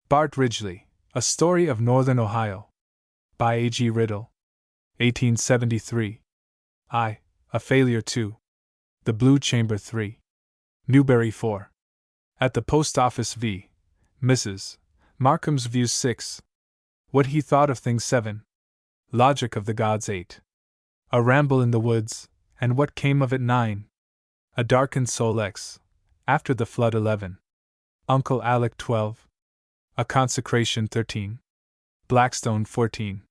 Bart Ridgeley, A Story of Northern Ohio. By A.G. Riddle. 1873. I, A Failure 2. The Blue Chamber 3. Newbury 4. At the Post Office v. Mrs. Markham's Views 6. What he thought of things 7. Logic of the Gods 8. A Ramble in the Woods, and what came of it 9. A Darkened Soul X. After the Flood 11. Uncle Alec 12. A Consecration 13. Blackstone 14.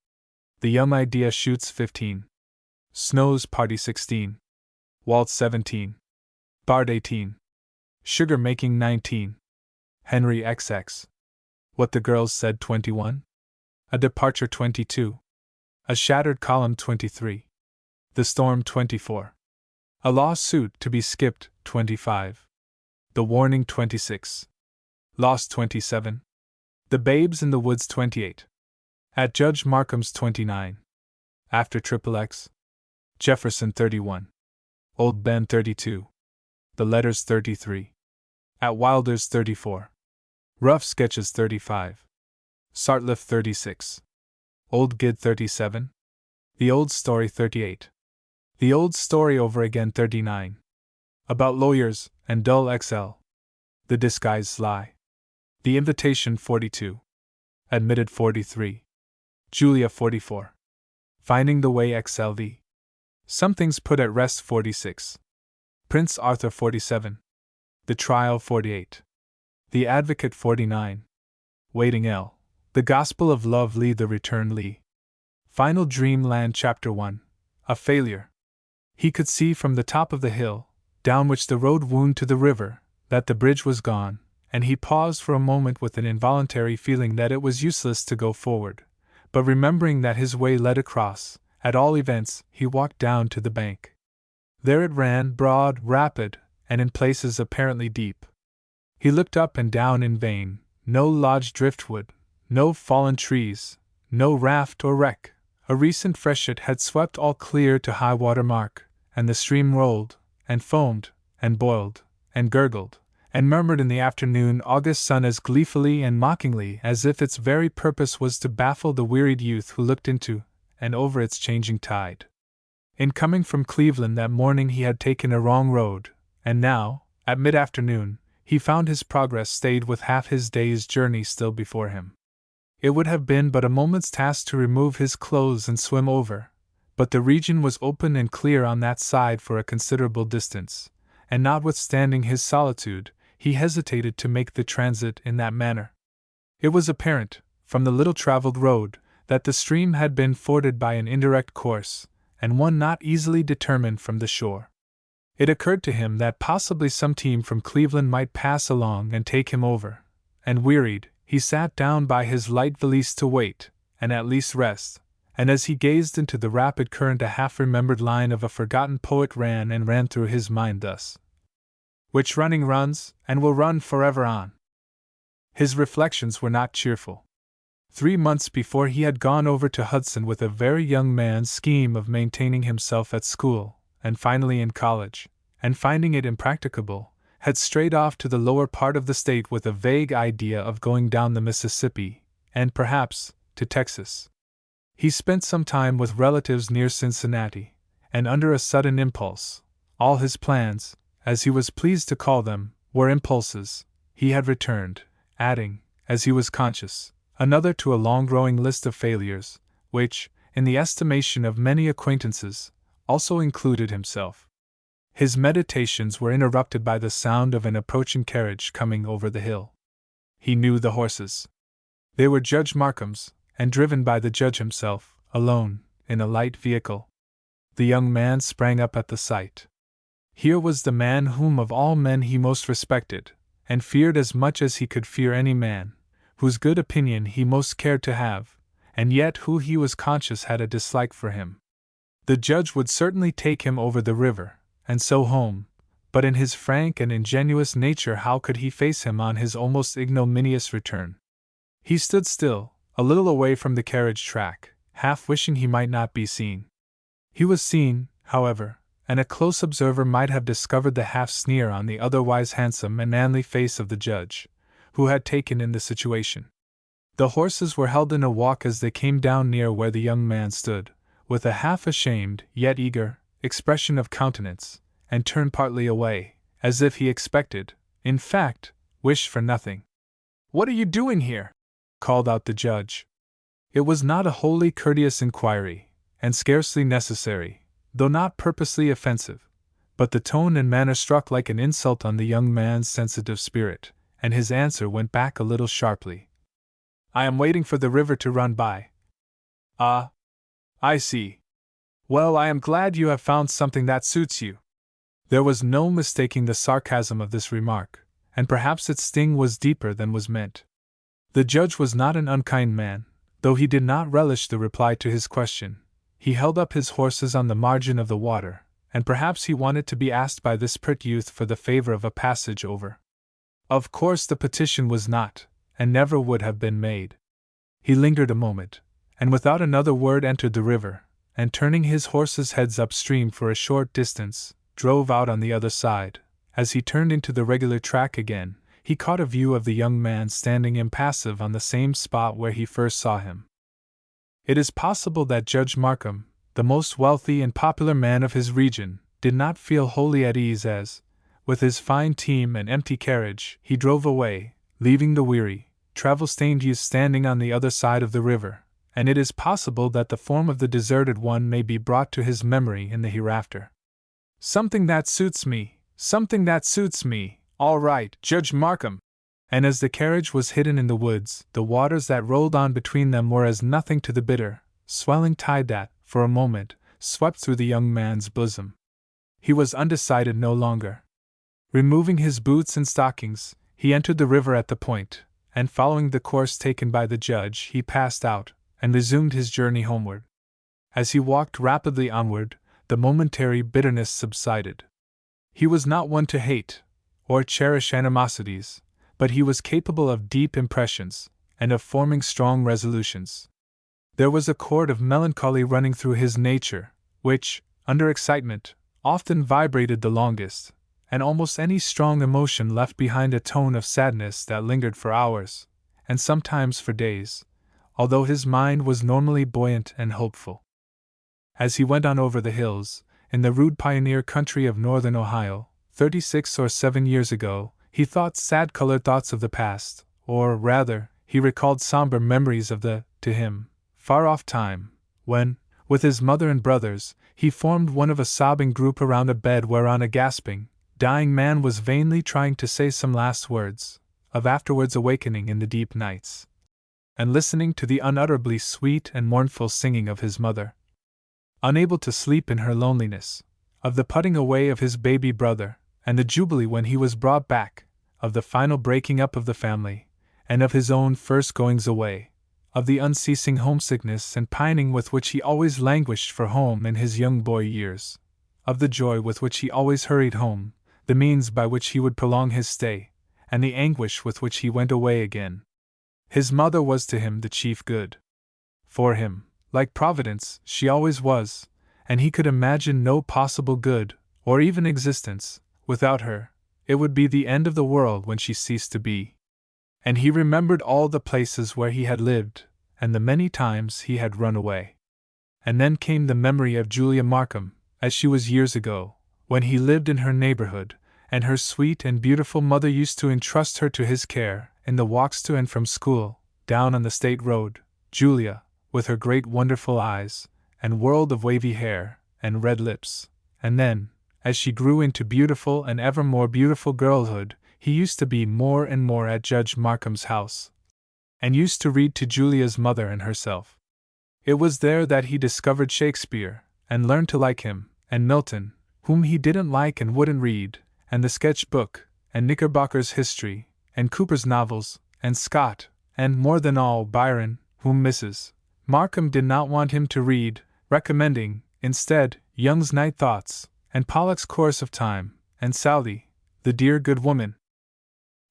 The Young Idea Shoots 15. Snow's Party 16. Waltz 17. Bard 18. Sugar Making 19. Henry XX. What the Girls Said 21. A Departure 22. A Shattered Column 23. The Storm 24. A Lawsuit to be Skipped 25. The Warning 26. Lost 27. The Babes in the Woods 28. At Judge Markham's 29. After XXX. Jefferson 31. Old Ben 32. The Letters 33. At Wilder's 34. Rough Sketches 35. Sartliff 36. Old Gid 37. The Old Story 38. The Old Story Over Again 39. About Lawyers and Dull XL. The Disguised Lie. The Invitation 42. Admitted 43. Julia 44. Finding the Way XLV. Some Things Put at Rest 46. Prince Arthur 47. The Trial 48. The Advocate 49. Waiting L. The Gospel of Love Lee the Return Lee. Final Dreamland Chapter 1. A Failure. He could see from the top of the hill, down which the road wound to the river, that the bridge was gone, and he paused for a moment with an involuntary feeling that it was useless to go forward, but remembering that his way led across, at all events, he walked down to the bank. There it ran, broad, rapid, and in places apparently deep. He looked up and down in vain. No lodged driftwood, no fallen trees, no raft or wreck. A recent freshet had swept all clear to high water mark, and the stream rolled, and foamed, and boiled, and gurgled, and murmured in the afternoon August sun as gleefully and mockingly as if its very purpose was to baffle the wearied youth who looked into and over its changing tide. In coming from Cleveland that morning he had taken a wrong road, and now, at mid-afternoon, he found his progress stayed with half his day's journey still before him. It would have been but a moment's task to remove his clothes and swim over, but the region was open and clear on that side for a considerable distance, and notwithstanding his solitude, he hesitated to make the transit in that manner. It was apparent, from the little traveled road, that the stream had been forded by an indirect course, and one not easily determined from the shore. It occurred to him that possibly some team from Cleveland might pass along and take him over, and wearied, he sat down by his light valise to wait, and at least rest, and as he gazed into the rapid current a half-remembered line of a forgotten poet ran through his mind thus: which running runs, and will run forever on. His reflections were not cheerful. 3 months before he had gone over to Hudson with a very young man's scheme of maintaining himself at school, and finally in college, and finding it impracticable, had strayed off to the lower part of the state with a vague idea of going down the Mississippi, and perhaps, to Texas. He spent some time with relatives near Cincinnati, and under a sudden impulse, all his plans, as he was pleased to call them, were impulses, he had returned, adding, as he was conscious, another to a long-growing list of failures, which, in the estimation of many acquaintances, also included himself. His meditations were interrupted by the sound of an approaching carriage coming over the hill. He knew the horses. They were Judge Markham's, and driven by the judge himself, alone, in a light vehicle. The young man sprang up at the sight. Here was the man whom of all men he most respected, and feared as much as he could fear any man, whose good opinion he most cared to have, and yet who he was conscious had a dislike for him. The judge would certainly take him over the river, and so home, but in his frank and ingenuous nature how could he face him on his almost ignominious return? He stood still, a little away from the carriage track, half wishing he might not be seen. He was seen, however, and a close observer might have discovered the half-sneer on the otherwise handsome and manly face of the judge, who had taken in the situation. The horses were held in a walk as they came down near where the young man stood, with a half-ashamed, yet eager, expression of countenance, and turned partly away, as if he expected, in fact, wished for nothing. "What are you doing here?" called out the judge. It was not a wholly courteous inquiry, and scarcely necessary, though not purposely offensive, but the tone and manner struck like an insult on the young man's sensitive spirit, and his answer went back a little sharply. "I am waiting for the river to run by." "Ah, I see. Well, I am glad you have found something that suits you." There was no mistaking the sarcasm of this remark, and perhaps its sting was deeper than was meant. The judge was not an unkind man, though he did not relish the reply to his question. He held up his horses on the margin of the water, and perhaps he wanted to be asked by this pert youth for the favor of a passage over. Of course the petition was not, and never would have been made. He lingered a moment, and without another word entered the river, and turning his horses' heads upstream for a short distance, drove out on the other side. As he turned into the regular track again, he caught a view of the young man standing impassive on the same spot where he first saw him. It is possible that Judge Markham, the most wealthy and popular man of his region, did not feel wholly at ease as, with his fine team and empty carriage, he drove away, leaving the weary, travel-stained youth standing on the other side of the river, and it is possible that the form of the deserted one may be brought to his memory in the hereafter. "Something that suits me, something that suits me, all right, Judge Markham." And as the carriage was hidden in the woods, the waters that rolled on between them were as nothing to the bitter, swelling tide that, for a moment, swept through the young man's bosom. He was undecided no longer. Removing his boots and stockings, he entered the river at the point, and following the course taken by the judge, he passed out, and resumed his journey homeward. As he walked rapidly onward, the momentary bitterness subsided. He was not one to hate, or cherish animosities, but he was capable of deep impressions, and of forming strong resolutions. There was a chord of melancholy running through his nature, which, under excitement, often vibrated the longest, and almost any strong emotion left behind a tone of sadness that lingered for hours, and sometimes for days, although his mind was normally buoyant and hopeful. As he went on over the hills, in the rude pioneer country of northern Ohio, 36 or 7 years ago, he thought sad-colored thoughts of the past, or, rather, he recalled somber memories of the, to him, far-off time, when, with his mother and brothers, he formed one of a sobbing group around a bed whereon a gasping, dying man was vainly trying to say some last words, of afterwards awakening in the deep nights, and listening to the unutterably sweet and mournful singing of his mother. Unable to sleep in her loneliness, of the putting away of his baby brother, and the jubilee when he was brought back, of the final breaking up of the family, and of his own first goings away, of the unceasing homesickness and pining with which he always languished for home in his young boy years, of the joy with which he always hurried home, the means by which he would prolong his stay, and the anguish with which he went away again. His mother was to him the chief good. For him, like Providence, she always was, and he could imagine no possible good, or even existence, without her. It would be the end of the world when she ceased to be. And he remembered all the places where he had lived, and the many times he had run away. And then came the memory of Julia Markham, as she was years ago, when he lived in her neighborhood, and her sweet and beautiful mother used to entrust her to his care, in the walks to and from school, down on the state road, Julia, with her great wonderful eyes, and world of wavy hair, and red lips. And then, as she grew into beautiful and ever more beautiful girlhood, he used to be more and more at Judge Markham's house, and used to read to Julia's mother and herself. It was there that he discovered Shakespeare, and learned to like him, and Milton, whom he didn't like and wouldn't read, and the sketch book, and Knickerbocker's history, and Cooper's novels, and Scott, and more than all Byron, whom Mrs. Markham did not want him to read, recommending, instead, Young's Night Thoughts, and Pollock's Course of Time, and Southey, the dear good woman.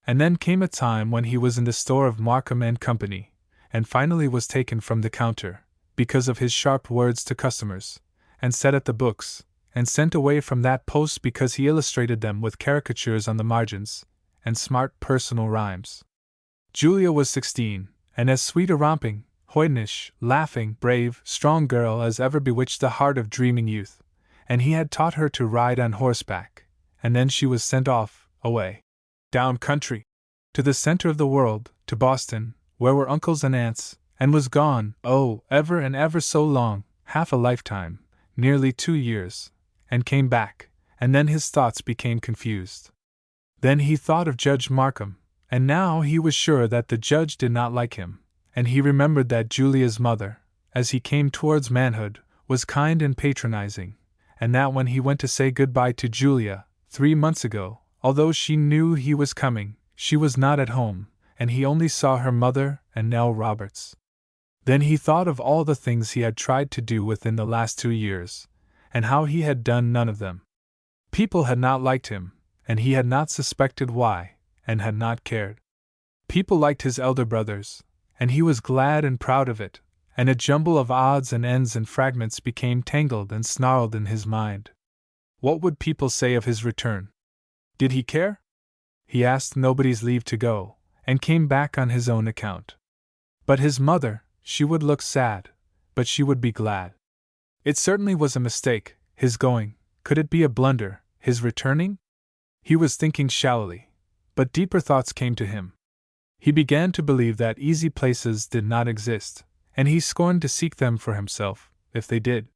And then came a time when he was in the store of Markham and Company, and finally was taken from the counter, because of his sharp words to customers, and set at the books, and sent away from that post because he illustrated them with caricatures on the margins, and smart personal rhymes. Julia was 16, and as sweet a romping, hoydenish, laughing, brave, strong girl as ever bewitched the heart of dreaming youth, and he had taught her to ride on horseback, and then she was sent off, away, down country, to the center of the world, to Boston, where were uncles and aunts, and was gone, oh, ever and ever so long, half a lifetime, nearly 2 years, and came back, and then his thoughts became confused. Then he thought of Judge Markham, and now he was sure that the judge did not like him, and he remembered that Julia's mother, as he came towards manhood, was kind and patronizing, and that when he went to say good-bye to Julia, 3 months ago, although she knew he was coming, she was not at home, and he only saw her mother and Nell Roberts. Then he thought of all the things he had tried to do within the last 2 years, and how he had done none of them. People had not liked him, and he had not suspected why, and had not cared. People liked his elder brothers, and he was glad and proud of it, and a jumble of odds and ends and fragments became tangled and snarled in his mind. What would people say of his return? Did he care? He asked nobody's leave to go, and came back on his own account. But his mother, she would look sad, but she would be glad. It certainly was a mistake, his going. Could it be a blunder, his returning? He was thinking shallowly, but deeper thoughts came to him. He began to believe that easy places did not exist, and he scorned to seek them for himself, if they did.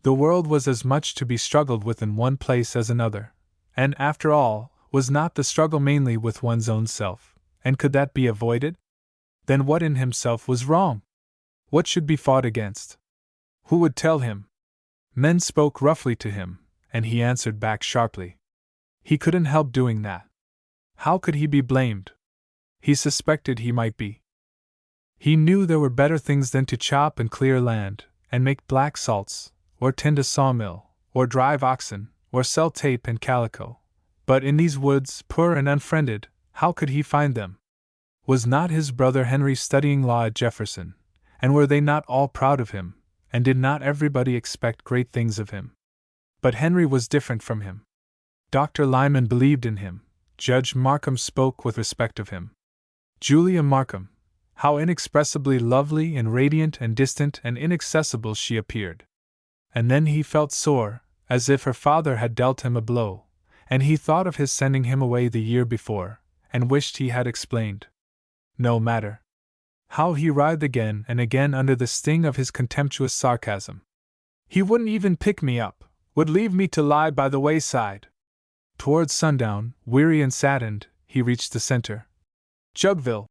The world was as much to be struggled with in one place as another, and after all, was not the struggle mainly with one's own self, and could that be avoided? Then what in himself was wrong? What should be fought against? Who would tell him? Men spoke roughly to him, and he answered back sharply. He couldn't help doing that. How could he be blamed? He suspected he might be. He knew there were better things than to chop and clear land, and make black salts, or tend a sawmill, or drive oxen, or sell tape and calico. But in these woods, poor and unfriended, how could he find them? Was not his brother Henry studying law at Jefferson, and were they not all proud of him, and did not everybody expect great things of him? But Henry was different from him. Dr. Lyman believed in him. Judge Markham spoke with respect of him. Julia Markham, how inexpressibly lovely and radiant and distant and inaccessible she appeared. And then he felt sore, as if her father had dealt him a blow, and he thought of his sending him away the year before, and wished he had explained. No matter. How he writhed again and again under the sting of his contemptuous sarcasm. He wouldn't even pick me up, would leave me to lie by the wayside. Towards sundown, weary and saddened, he reached the center. Jugville,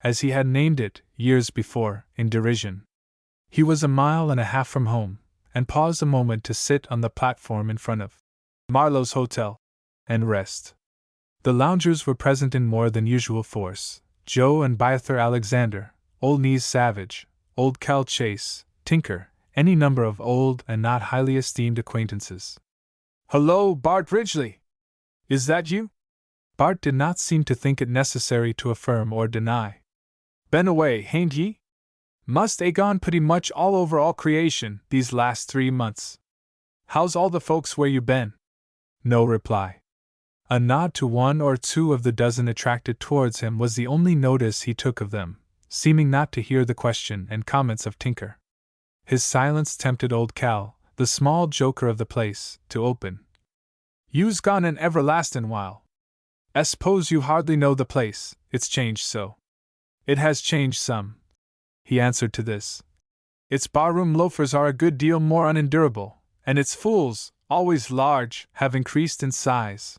as he had named it, years before, in derision. He was 1.5 miles from home, and paused a moment to sit on the platform in front of Marlowe's Hotel, and rest. The loungers were present in more than usual force. Joe and Byther Alexander, Old Knees Savage, Old Cal Chase, Tinker, any number of old and not highly esteemed acquaintances. "Hello, Bart Ridgeley! Is that you?" Bart did not seem to think it necessary to affirm or deny. "Been away, hain't ye? Must a gone pretty much all over all creation these last 3 months. How's all the folks where you been?" No reply. A nod to 1 or 2 of the dozen attracted towards him was the only notice he took of them, seeming not to hear the question and comments of Tinker. His silence tempted old Cal, the small joker of the place, to open. "You's gone an everlastin' while. S'pose you hardly know the place, it's changed so." "It has changed some," he answered to this. "Its barroom loafers are a good deal more unendurable, and its fools, always large, have increased in size."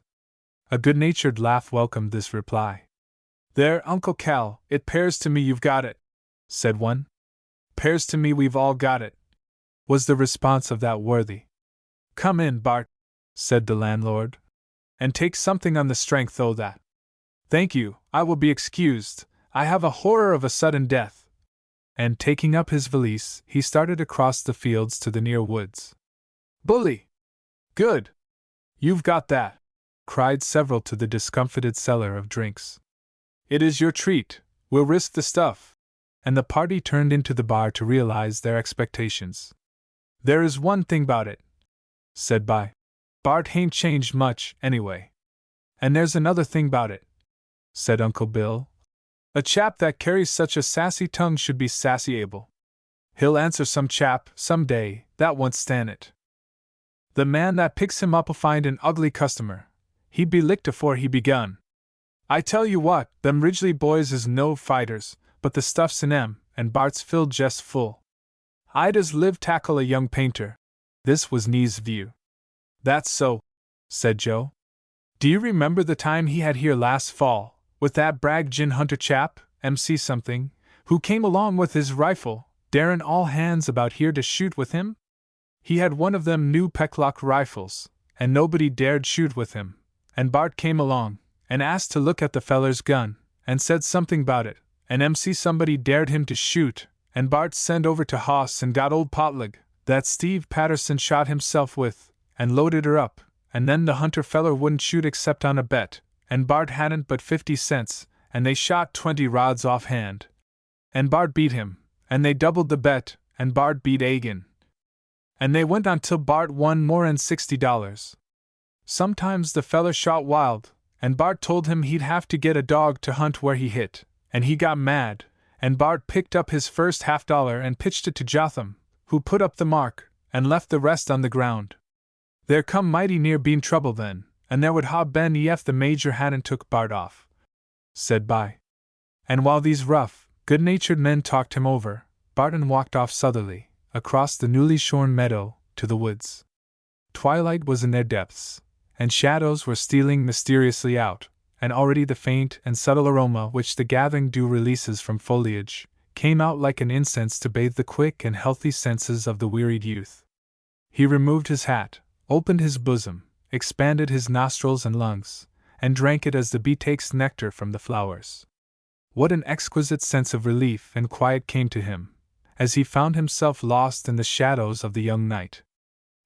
A good-natured laugh welcomed this reply. "There, Uncle Cal, it 'pears to me you've got it," said one. "'Pears to me we've all got it," was the response of that worthy. "Come in, Bart," said the landlord, "and take something on the strength o' that." "Thank you, I will be excused. I have a horror of a sudden death." And taking up his valise, he started across the fields to the near woods. "Bully! Good! You've got that!" cried several to the discomfited seller of drinks. "It is your treat, we'll risk the stuff." And the party turned into the bar to realize their expectations. "There is one thing about it," said Bart hain't changed much, anyway. "And there's another thing about it," said Uncle Bill. A chap that carries such a sassy tongue should be sassy able. He'll answer some chap, some day, that won't stand it. The man that picks him up'll find an ugly customer. He'd be licked afore he begun. I tell you what, them Ridgeley boys is no fighters, but the stuff's in 'em, and Bart's filled jest full. I'd as live tackle a young painter. This was Nee's view. That's so, said Joe. Do you remember the time he had here last fall, with that brag gin hunter chap, MC something, who came along with his rifle, darin' all hands about here to shoot with him? He had one of them new Pecklock rifles, and nobody dared shoot with him, and Bart came along, and asked to look at the feller's gun, and said something about it, and MC somebody dared him to shoot, and Bart sent over to Hoss and got old Potlig, that Steve Patterson shot himself with, and loaded her up, and then the hunter feller wouldn't shoot except on a bet, and Bart hadn't but 50 cents, and they shot 20 rods offhand. And Bart beat him, and they doubled the bet, and Bart beat Agin. And they went on till Bart won more'n $60. Sometimes the feller shot wild, and Bart told him he'd have to get a dog to hunt where he hit, and he got mad, and Bart picked up his first $half and pitched it to Jotham, who put up the mark, and left the rest on the ground. There come mighty near bein' trouble then, and there would ha' been ef the Major hadn't took Bart off, said Bye. And while these rough, good-natured men talked him over, Barton walked off southerly, across the newly shorn meadow, to the woods. Twilight was in their depths, and shadows were stealing mysteriously out, and already the faint and subtle aroma which the gathering dew releases from foliage came out like an incense to bathe the quick and healthy senses of the wearied youth. He removed his hat, opened his bosom, expanded his nostrils and lungs, and drank it as the bee takes nectar from the flowers. What an exquisite sense of relief and quiet came to him, as he found himself lost in the shadows of the young night.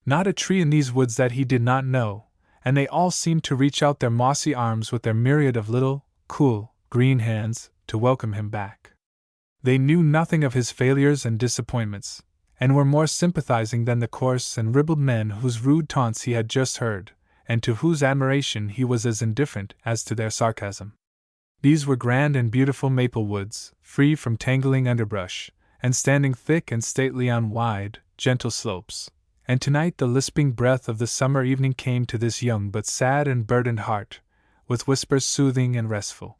Not a tree in these woods that he did not know, and they all seemed to reach out their mossy arms with their myriad of little, cool, green hands, to welcome him back. They knew nothing of his failures and disappointments, and were more sympathizing than the coarse and ribald men whose rude taunts he had just heard, and to whose admiration he was as indifferent as to their sarcasm. These were grand and beautiful maple woods, free from tangling underbrush, and standing thick and stately on wide, gentle slopes, and tonight the lisping breath of the summer evening came to this young but sad and burdened heart, with whispers soothing and restful.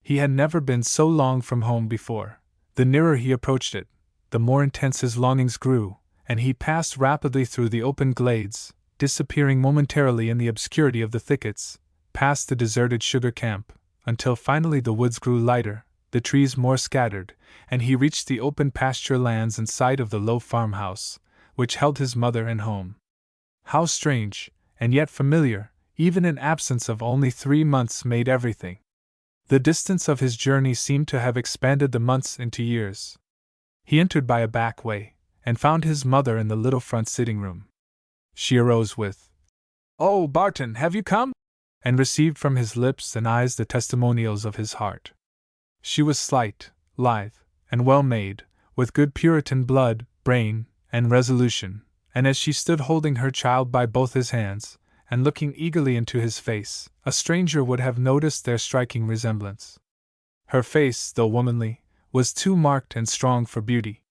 He had never been so long from home before. The nearer he approached it, the more intense his longings grew, and he passed rapidly through the open glades, disappearing momentarily in the obscurity of the thickets, past the deserted sugar camp, until finally the woods grew lighter, the trees more scattered, and he reached the open pasture lands in sight of the low farmhouse, which held his mother and home. How strange, and yet familiar, even in absence of only 3 months made everything. The distance of his journey seemed to have expanded the months into years. He entered by a back way, and found his mother in the little front sitting room. She arose with, "Oh, Barton, have you come?" and received from his lips and eyes the testimonials of his heart. She was slight, lithe, and well-made, with good Puritan blood, brain, and resolution, and as she stood holding her child by both his hands, and looking eagerly into his face, a stranger would have noticed their striking resemblance. Her face, though womanly, was too marked and strong for beauty.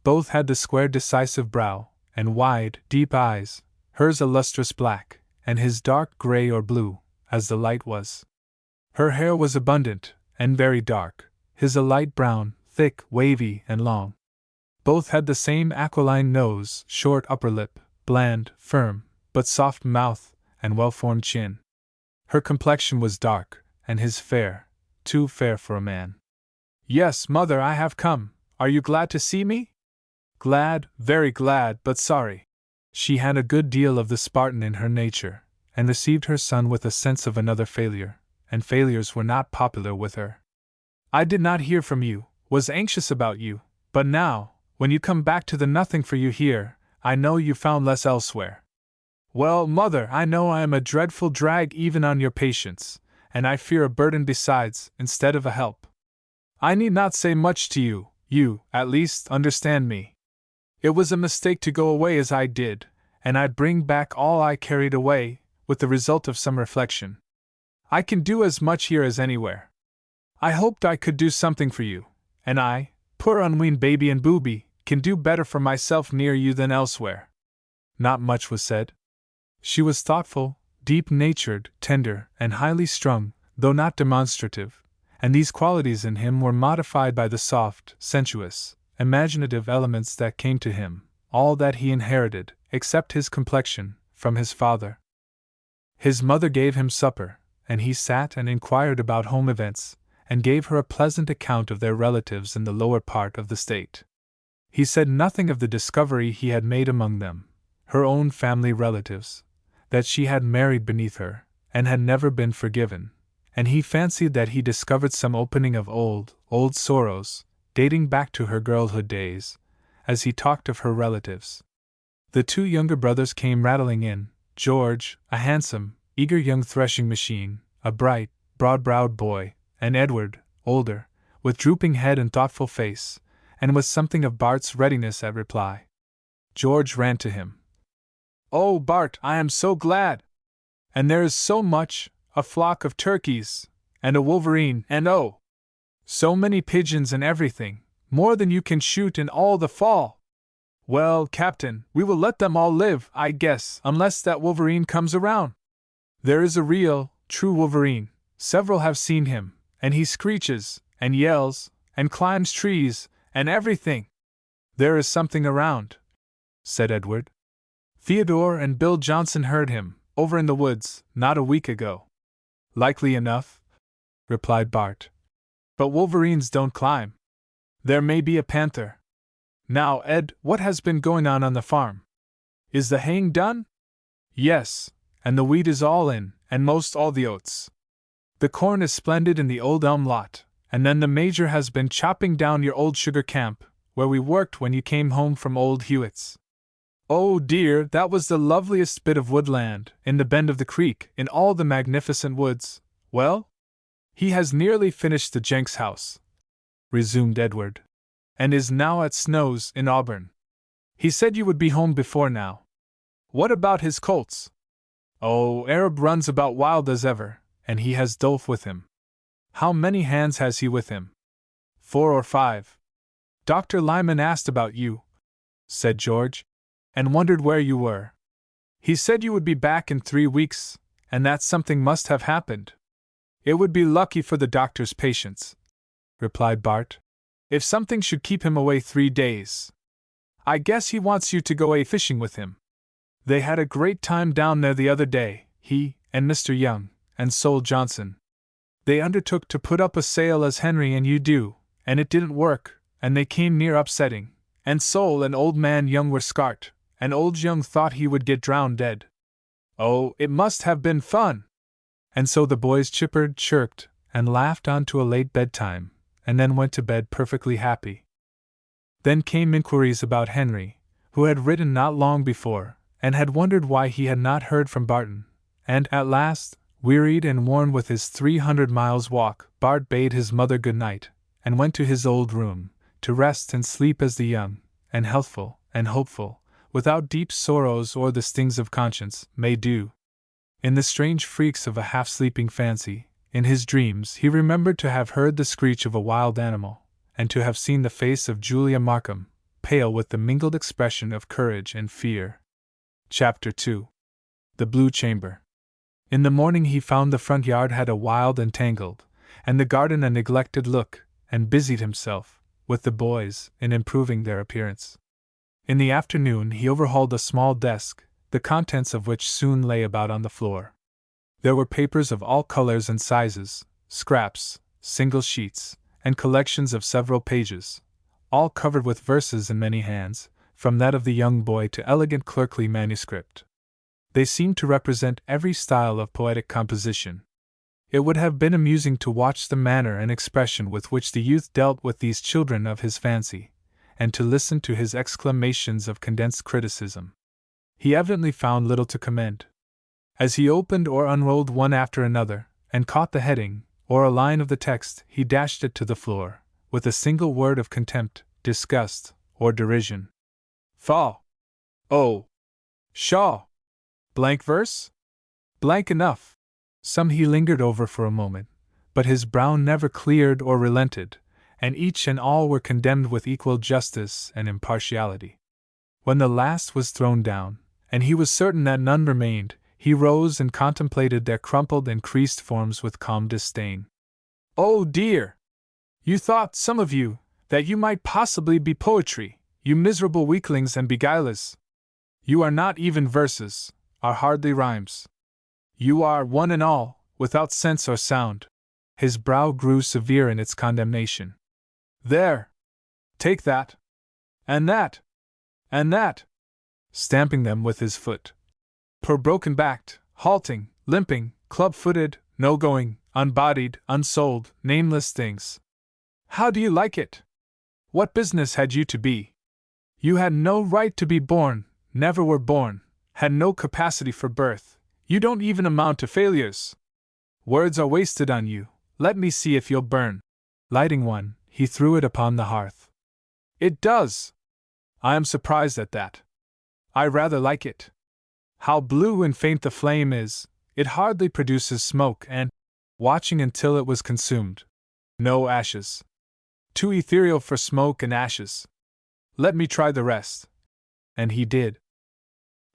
Both had the square decisive brow, and wide, deep eyes, hers a lustrous black, and his dark gray or blue, as the light was. Her hair was abundant, and very dark, his a light brown, thick, wavy, and long. Both had the same aquiline nose, short upper lip, bland, firm, but soft mouth, and well-formed chin. Her complexion was dark, and his fair, too fair for a man. "Yes, mother, I have come. Are you glad to see me?" "Glad, very glad, but sorry." She had a good deal of the Spartan in her nature, and received her son with a sense of another failure, and failures were not popular with her. "I did not hear from you, was anxious about you, but now, when you come back to the nothing for you here, I know you found less elsewhere." "Well, mother, I know I am a dreadful drag even on your patience, and I fear a burden besides, instead of a help. I need not say much to you, at least, understand me. It was a mistake to go away as I did, and I'd bring back all I carried away, with the result of some reflection. I can do as much here as anywhere. I hoped I could do something for you, and I, poor unweaned baby and booby, can do better for myself near you than elsewhere. Not much was said. She was thoughtful, deep-natured, tender, and highly strung, though not demonstrative, and these qualities in him were modified by the soft, sensuous, imaginative elements that came to him, all that he inherited, except his complexion, from his father. His mother gave him supper, and he sat and inquired about home events, and gave her a pleasant account of their relatives in the lower part of the state. He said nothing of the discovery he had made among them, her own family relatives, that she had married beneath her, and had never been forgiven, and he fancied that he discovered some opening of old sorrows, dating back to her girlhood days, as he talked of her relatives. The two younger brothers came rattling in, George, a handsome, eager young threshing machine, a bright, broad-browed boy, and Edward, older, with drooping head and thoughtful face, and with something of Bart's readiness at reply. George ran to him. "Oh, Bart, I am so glad! And there is so much, a flock of turkeys, and a wolverine, and oh, so many pigeons and everything, more than you can shoot in all the fall! Well, Captain, we will let them all live, I guess, unless that wolverine comes around. There is a real, true wolverine, several have seen him, and he screeches, and yells, and climbs trees, and everything. There is something around," said Edward. "Theodore and Bill Johnson heard him, over in the woods, not a week ago." "Likely enough," replied Bart. "But wolverines don't climb. There may be a panther. Now, Ed, what has been going on the farm? Is the haying done?" "Yes, and the wheat is all in, and most all the oats. The corn is splendid in the old elm lot, and then the Major has been chopping down your old sugar camp, where we worked when you came home from old Hewitt's. Oh dear, that was the loveliest bit of woodland, in the bend of the creek, in all the magnificent woods. Well? He has nearly finished the Jenks house," resumed Edward, "and is now at Snow's in Auburn. He said you would be home before now. What about his colts? Oh, Arab runs about wild as ever, and he has Dolph with him. How many hands has he with him?" "4 or 5. Dr. Lyman asked about you," said George, "and wondered where you were. He said you would be back in 3 weeks, and that something must have happened." "It would be lucky for the doctor's patients," replied Bart, "if something should keep him away 3 days. I guess he wants you to go fishing with him. They had a great time down there the other day, he, and Mr. Young, and Sol Johnson. They undertook to put up a sail as Henry and you do, and it didn't work, and they came near upsetting, and Sol and old man Young were scart, and old Young thought he would get drowned dead. Oh, it must have been fun!" And so the boys chippered, chirked, and laughed on to a late bedtime, and then went to bed perfectly happy. Then came inquiries about Henry, who had written not long before, and had wondered why he had not heard from Barton, and, at last, wearied and worn with his 300 miles walk, Bart bade his mother good night, and went to his old room, to rest and sleep as the young, and healthful, and hopeful, without deep sorrows or the stings of conscience, may do. In the strange freaks of a half-sleeping fancy, in his dreams he remembered to have heard the screech of a wild animal, and to have seen the face of Julia Markham, pale with the mingled expression of courage and fear. Chapter 2. The Blue Chamber. In the morning he found the front yard had a wild and tangled, and the garden a neglected look, and busied himself, with the boys, in improving their appearance. In the afternoon he overhauled a small desk, the contents of which soon lay about on the floor. There were papers of all colors and sizes, scraps, single sheets, and collections of several pages, all covered with verses in many hands, from that of the young boy to elegant clerkly manuscript. They seemed to represent every style of poetic composition. It would have been amusing to watch the manner and expression with which the youth dealt with these children of his fancy, and to listen to his exclamations of condensed criticism. He evidently found little to commend. As he opened or unrolled one after another, and caught the heading, or a line of the text, he dashed it to the floor, with a single word of contempt, disgust, or derision. "Faugh! Oh! Pshaw! Blank verse? Blank enough." Some he lingered over for a moment, but his brow never cleared or relented, and each and all were condemned with equal justice and impartiality. When the last was thrown down, and he was certain that none remained, he rose and contemplated their crumpled and creased forms with calm disdain. "Oh dear! You thought, some of you, that you might possibly be poetry, you miserable weaklings and beguilers! You are not even verses, are hardly rhymes. You are, one and all, without sense or sound." His brow grew severe in its condemnation. "There! Take that! And that! And that!" stamping them with his foot. "Poor broken-backed, halting, limping, club-footed, no-going, unbodied, unsouled, nameless things. How do you like it? What business had you to be? You had no right to be born, never were born, had no capacity for birth, you don't even amount to failures. Words are wasted on you, let me see if you'll burn." Lighting one, he threw it upon the hearth. "It does! I am surprised at that. I rather like it. How blue and faint the flame is, it hardly produces smoke and," watching until it was consumed, "no ashes. Too ethereal for smoke and ashes. Let me try the rest." And he did.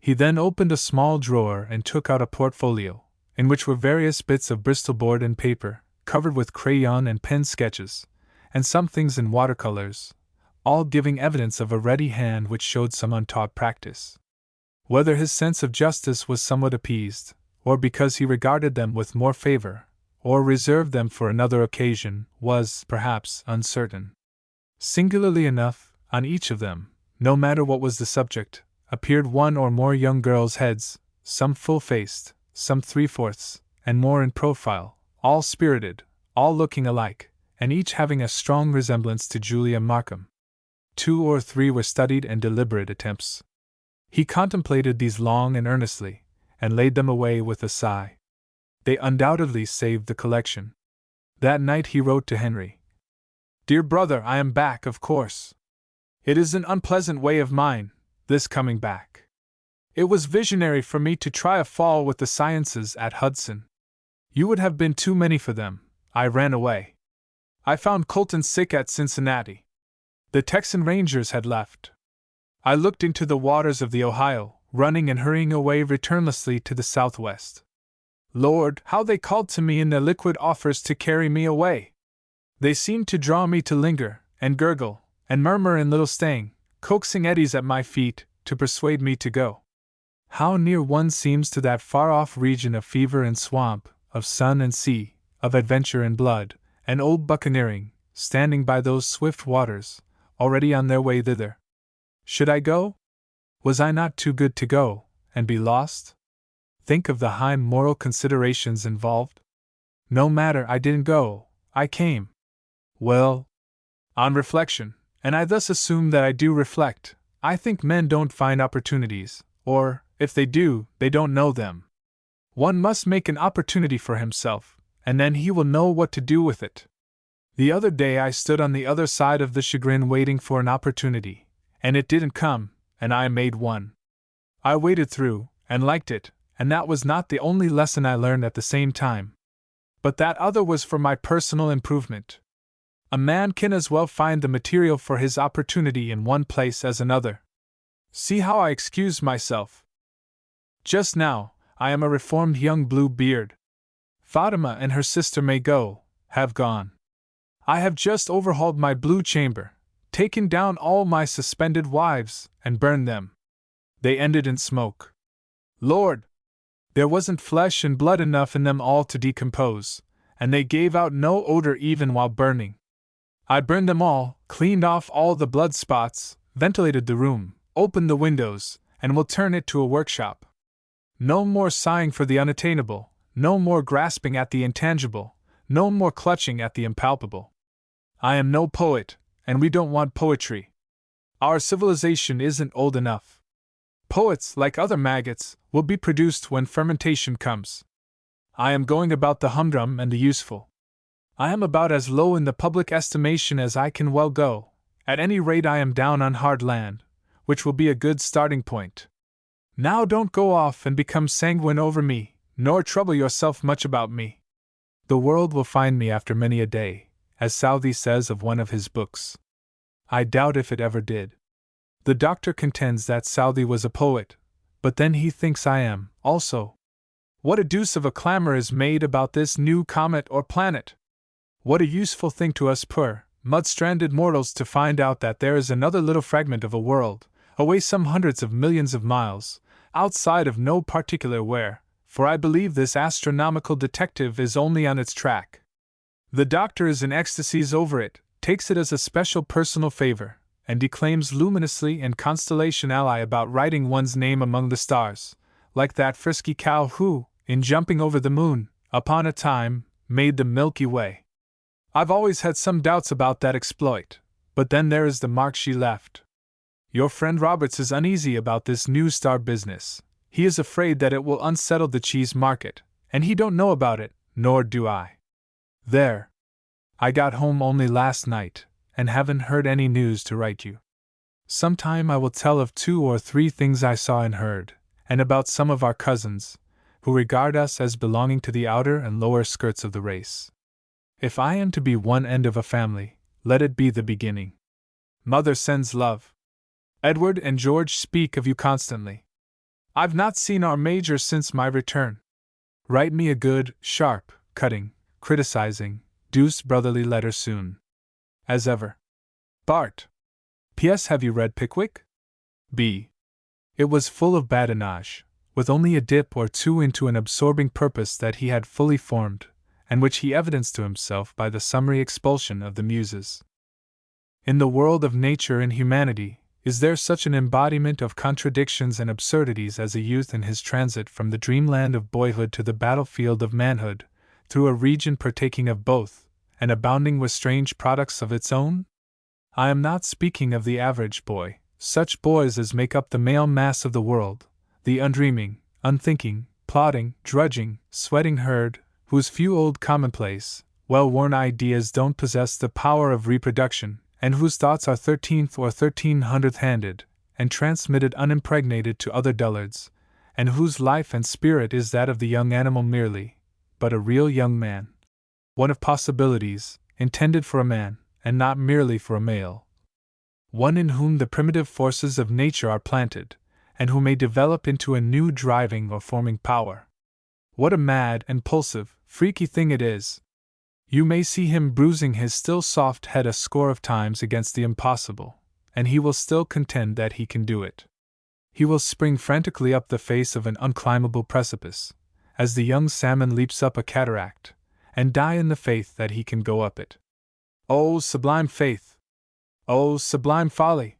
He then opened a small drawer and took out a portfolio, in which were various bits of Bristol board and paper, covered with crayon and pen sketches, and some things in watercolors, all giving evidence of a ready hand which showed some untaught practice. Whether his sense of justice was somewhat appeased, or because he regarded them with more favor, or reserved them for another occasion, was, perhaps, uncertain. Singularly enough, on each of them, no matter what was the subject, appeared one or more young girls' heads, some full-faced, some three-fourths, and more in profile, all spirited, all looking alike, and each having a strong resemblance to Julia Markham. 2 or 3 were studied and deliberate attempts. He contemplated these long and earnestly, and laid them away with a sigh. They undoubtedly saved the collection. That night he wrote to Henry. "Dear brother, I am back, of course. It is an unpleasant way of mine, this coming back. It was visionary for me to try a fall with the sciences at Hudson. You would have been too many for them. I ran away. I found Colton sick at Cincinnati. The Texan Rangers had left. I looked into the waters of the Ohio, running and hurrying away returnlessly to the southwest. Lord, how they called to me in their liquid offers to carry me away! They seemed to draw me to linger, and gurgle, and murmur in little staying, coaxing eddies at my feet, to persuade me to go. How near one seems to that far-off region of fever and swamp, of sun and sea, of adventure and blood, and old buccaneering, standing by those swift waters, already on their way thither. Should I go? Was I not too good to go, and be lost? Think of the high moral considerations involved. No matter, I didn't go, I came. Well, on reflection, and I thus assume that I do reflect, I think men don't find opportunities, or, if they do, they don't know them. One must make an opportunity for himself, and then he will know what to do with it. The other day I stood on the other side of the chagrin waiting for an opportunity, and it didn't come, and I made one. I waited through, and liked it, and that was not the only lesson I learned at the same time. But that other was for my personal improvement. A man can as well find the material for his opportunity in one place as another. See how I excused myself. Just now, I am a reformed young blue beard. Fatima and her sister may go, have gone. I have just overhauled my blue chamber, taken down all my suspended wives, and burned them. They ended in smoke. Lord! There wasn't flesh and blood enough in them all to decompose, and they gave out no odor even while burning. I burned them all, cleaned off all the blood spots, ventilated the room, opened the windows, and will turn it to a workshop. No more sighing for the unattainable, no more grasping at the intangible, no more clutching at the impalpable. I am no poet, and we don't want poetry. Our civilization isn't old enough. Poets, like other maggots, will be produced when fermentation comes. I am going about the humdrum and the useful. I am about as low in the public estimation as I can well go. At any rate I am down on hard land, which will be a good starting point. Now don't go off and become sanguine over me, nor trouble yourself much about me. The world will find me after many a day, as Southey says of one of his books. I doubt if it ever did. The doctor contends that Southey was a poet, but then he thinks I am, also. What a deuce of a clamor is made about this new comet or planet! What a useful thing to us poor, mud-stranded mortals to find out that there is another little fragment of a world, away some hundreds of millions of miles, outside of no particular where, for I believe this astronomical detective is only on its track. The doctor is in ecstasies over it, takes it as a special personal favor, and declaims luminously and constellation-ally about writing one's name among the stars, like that frisky cow who, in jumping over the moon, upon a time, made the Milky Way. I've always had some doubts about that exploit, but then there is the mark she left. Your friend Roberts is uneasy about this new star business. He is afraid that it will unsettle the cheese market, and he don't know about it, nor do I. There. I got home only last night, and haven't heard any news to write you. Sometime I will tell of 2 or 3 things I saw and heard, and about some of our cousins, who regard us as belonging to the outer and lower skirts of the race. If I am to be one end of a family, let it be the beginning. Mother sends love. Edward and George speak of you constantly. I've not seen our Major since my return. Write me a good, sharp, cutting, criticizing, deuced brotherly letter soon. As ever. Bart. P.S. Have you read Pickwick? B. It was full of badinage, with only a dip or two into an absorbing purpose that he had fully formed, and which he evidenced to himself by the summary expulsion of the Muses. In the world of nature and humanity, is there such an embodiment of contradictions and absurdities as a youth in his transit from the dreamland of boyhood to the battlefield of manhood, through a region partaking of both, and abounding with strange products of its own? I am not speaking of the average boy, such boys as make up the male mass of the world, the undreaming, unthinking, plodding, drudging, sweating herd, whose few old commonplace, well-worn ideas don't possess the power of reproduction, and whose thoughts are 13th or 1300th-handed, and transmitted unimpregnated to other dullards, and whose life and spirit is that of the young animal merely, but a real young man. One of possibilities, intended for a man, and not merely for a male. One in whom the primitive forces of nature are planted, and who may develop into a new driving or forming power. What a mad, impulsive, freaky thing it is! You may see him bruising his still soft head a score of times against the impossible, and he will still contend that he can do it. He will spring frantically up the face of an unclimbable precipice, as the young salmon leaps up a cataract, and die in the faith that he can go up it. Oh, sublime faith! Oh, sublime folly!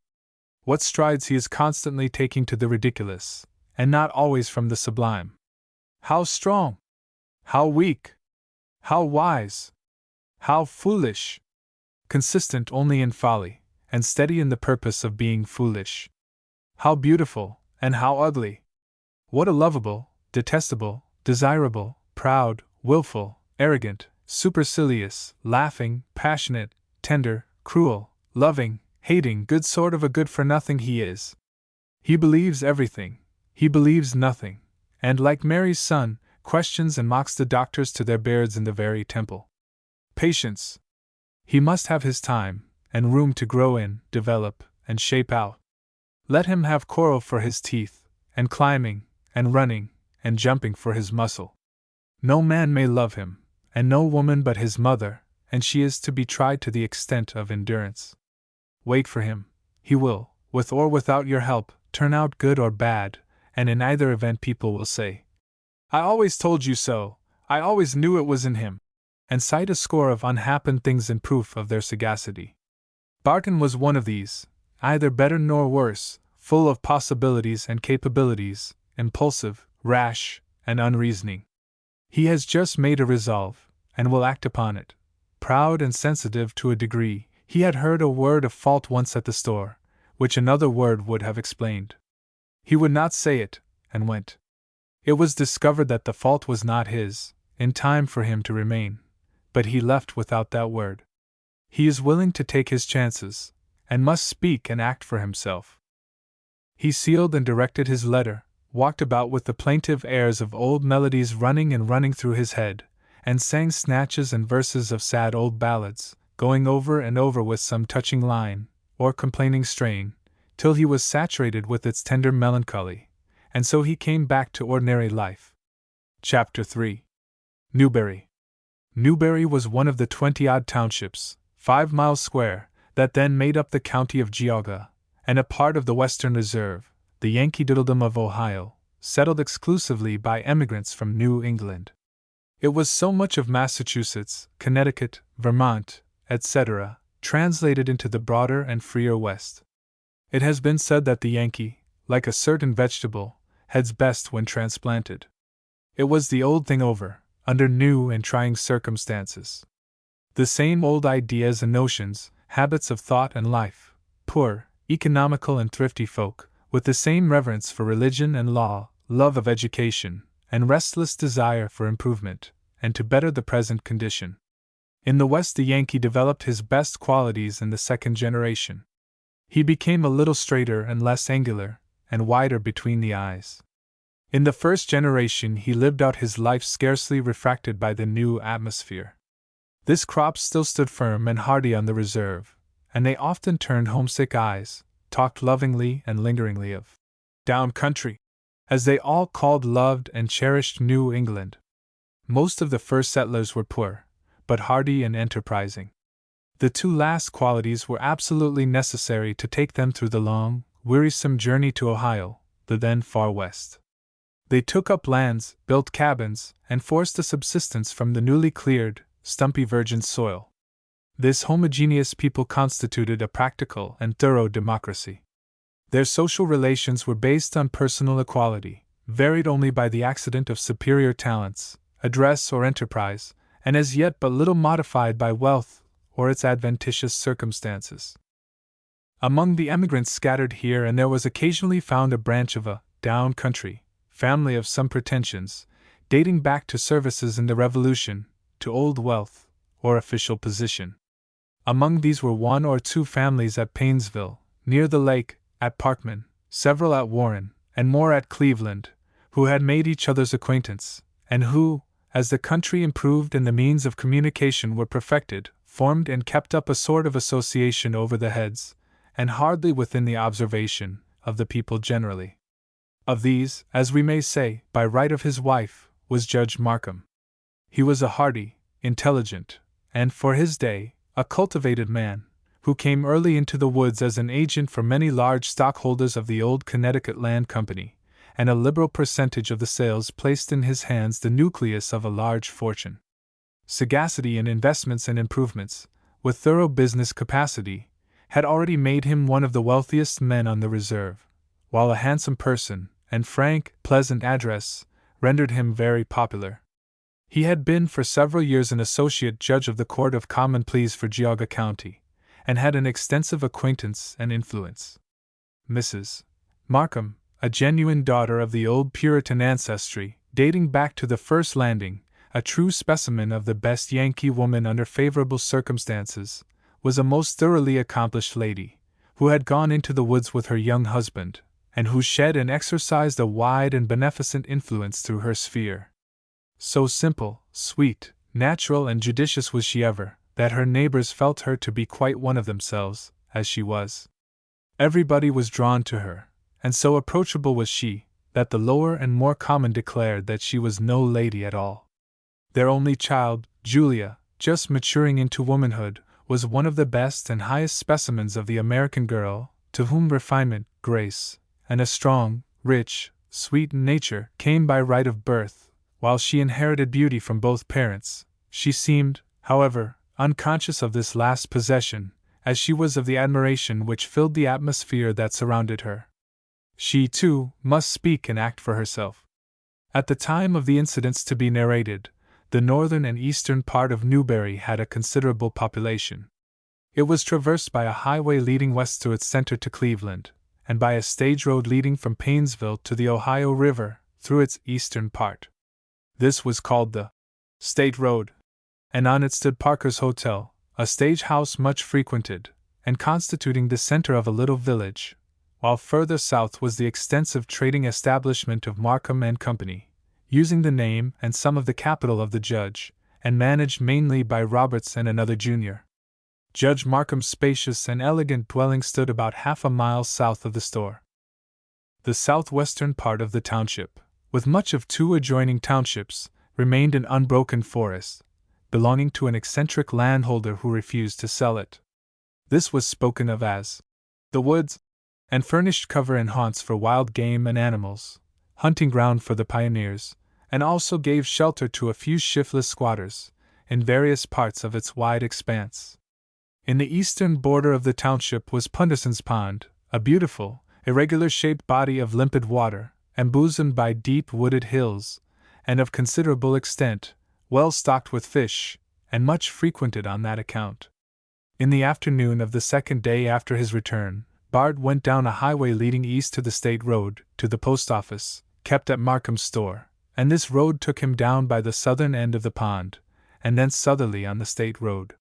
What strides he is constantly taking to the ridiculous, and not always from the sublime. How strong! How weak! How wise! How foolish! Consistent only in folly, and steady in the purpose of being foolish. How beautiful, and how ugly! What a lovable, detestable, desirable, proud, willful, arrogant, supercilious, laughing, passionate, tender, cruel, loving, hating good sort of a good-for-nothing he is. He believes everything, he believes nothing, and, like Mary's son, questions and mocks the doctors to their beards in the very temple. Patience! He must have his time, and room to grow in, develop, and shape out. Let him have coral for his teeth, and climbing, and running, and jumping for his muscle. No man may love him, and no woman but his mother, and she is to be tried to the extent of endurance. Wait for him. He will, with or without your help, turn out good or bad, and in either event people will say, "I always told you so, I always knew it was in him," and cite a score of unhappened things in proof of their sagacity. Barton was one of these, either better nor worse, full of possibilities and capabilities, impulsive, rash, and unreasoning. He has just made a resolve, and will act upon it. Proud and sensitive to a degree, he had heard a word of fault once at the store, which another word would have explained. He would not say it, and went. It was discovered that the fault was not his, in time for him to remain, but he left without that word. He is willing to take his chances, and must speak and act for himself. He sealed and directed his letter, walked about with the plaintive airs of old melodies running and running through his head, and sang snatches and verses of sad old ballads, going over and over with some touching line, or complaining strain, till he was saturated with its tender melancholy, and so he came back to ordinary life. Chapter 3. Newbury. Newbury was one of the 20-odd townships, 5 miles square, that then made up the county of Geauga, and a part of the Western Reserve, the Yankee Doodledom of Ohio, settled exclusively by emigrants from New England. It was so much of Massachusetts, Connecticut, Vermont, etc., translated into the broader and freer West. It has been said that the Yankee, like a certain vegetable, heads best when transplanted. It was the old thing over, under new and trying circumstances. The same old ideas and notions, habits of thought and life, poor, economical and thrifty folk, with the same reverence for religion and law, love of education, and restless desire for improvement, and to better the present condition. In the West the Yankee developed his best qualities in the second generation. He became a little straighter and less angular, and wider between the eyes. In the first generation he lived out his life scarcely refracted by the new atmosphere. This crop still stood firm and hardy on the reserve, and they often turned homesick eyes, talked lovingly and lingeringly of down country, as they all called, loved, and cherished New England. Most of the first settlers were poor, but hardy and enterprising. The two last qualities were absolutely necessary to take them through the long, wearisome journey to Ohio, the then far West. They took up lands, built cabins, and forced a subsistence from the newly cleared, stumpy virgin soil. This homogeneous people constituted a practical and thorough democracy. Their social relations were based on personal equality, varied only by the accident of superior talents, address, or enterprise, and as yet but little modified by wealth or its adventitious circumstances. Among the emigrants scattered here and there was occasionally found a branch of a down country family of some pretensions, dating back to services in the Revolution, to old wealth, or official position. Among these were 1 or 2 families at Painesville, near the lake, at Parkman, several at Warren, and more at Cleveland, who had made each other's acquaintance, and who, as the country improved and the means of communication were perfected, formed and kept up a sort of association over the heads, and hardly within the observation, of the people generally. Of these, as we may say, by right of his wife, was Judge Markham. He was a hardy, intelligent, and, for his day, a cultivated man, who came early into the woods as an agent for many large stockholders of the old Connecticut Land Company, and a liberal percentage of the sales placed in his hands the nucleus of a large fortune. Sagacity in investments and improvements, with thorough business capacity, had already made him one of the wealthiest men on the reserve, while a handsome person, and frank, pleasant address, rendered him very popular. He had been for several years an associate judge of the Court of Common Pleas for Geauga County, and had an extensive acquaintance and influence. Mrs. Markham, a genuine daughter of the old Puritan ancestry, dating back to the first landing, a true specimen of the best Yankee woman under favorable circumstances, was a most thoroughly accomplished lady, who had gone into the woods with her young husband, and who shed and exercised a wide and beneficent influence through her sphere. So simple, sweet, natural, and judicious was she ever, that her neighbors felt her to be quite one of themselves, as she was. Everybody was drawn to her, and so approachable was she, that the lower and more common declared that she was no lady at all. Their only child, Julia, just maturing into womanhood, was one of the best and highest specimens of the American girl, to whom refinement, grace, and a strong, rich, sweet nature came by right of birth. While she inherited beauty from both parents, she seemed, however, unconscious of this last possession, as she was of the admiration which filled the atmosphere that surrounded her. She, too, must speak and act for herself. At the time of the incidents to be narrated, the northern and eastern part of Newbury had a considerable population. It was traversed by a highway leading west through its center to Cleveland, and by a stage road leading from Painesville to the Ohio River through its eastern part. This was called the State Road, and on it stood Parker's Hotel, a stage house much frequented, and constituting the center of a little village, while further south was the extensive trading establishment of Markham and Company, using the name and some of the capital of the judge, and managed mainly by Roberts and another junior. Judge Markham's spacious and elegant dwelling stood about half a mile south of the store. The southwestern part of the township, with much of 2 adjoining townships, remained an unbroken forest, belonging to an eccentric landholder who refused to sell it. This was spoken of as the woods, and furnished cover and haunts for wild game and animals, hunting ground for the pioneers, and also gave shelter to a few shiftless squatters, in various parts of its wide expanse. In the eastern border of the township was Punderson's Pond, a beautiful, irregular-shaped body of limpid water, embosomed by deep wooded hills, and of considerable extent, well stocked with fish, and much frequented on that account. In the afternoon of the second day after his return, Bart went down a highway leading east to the state road, to the post office, kept at Markham's store, and this road took him down by the southern end of the pond, and thence southerly on the state road.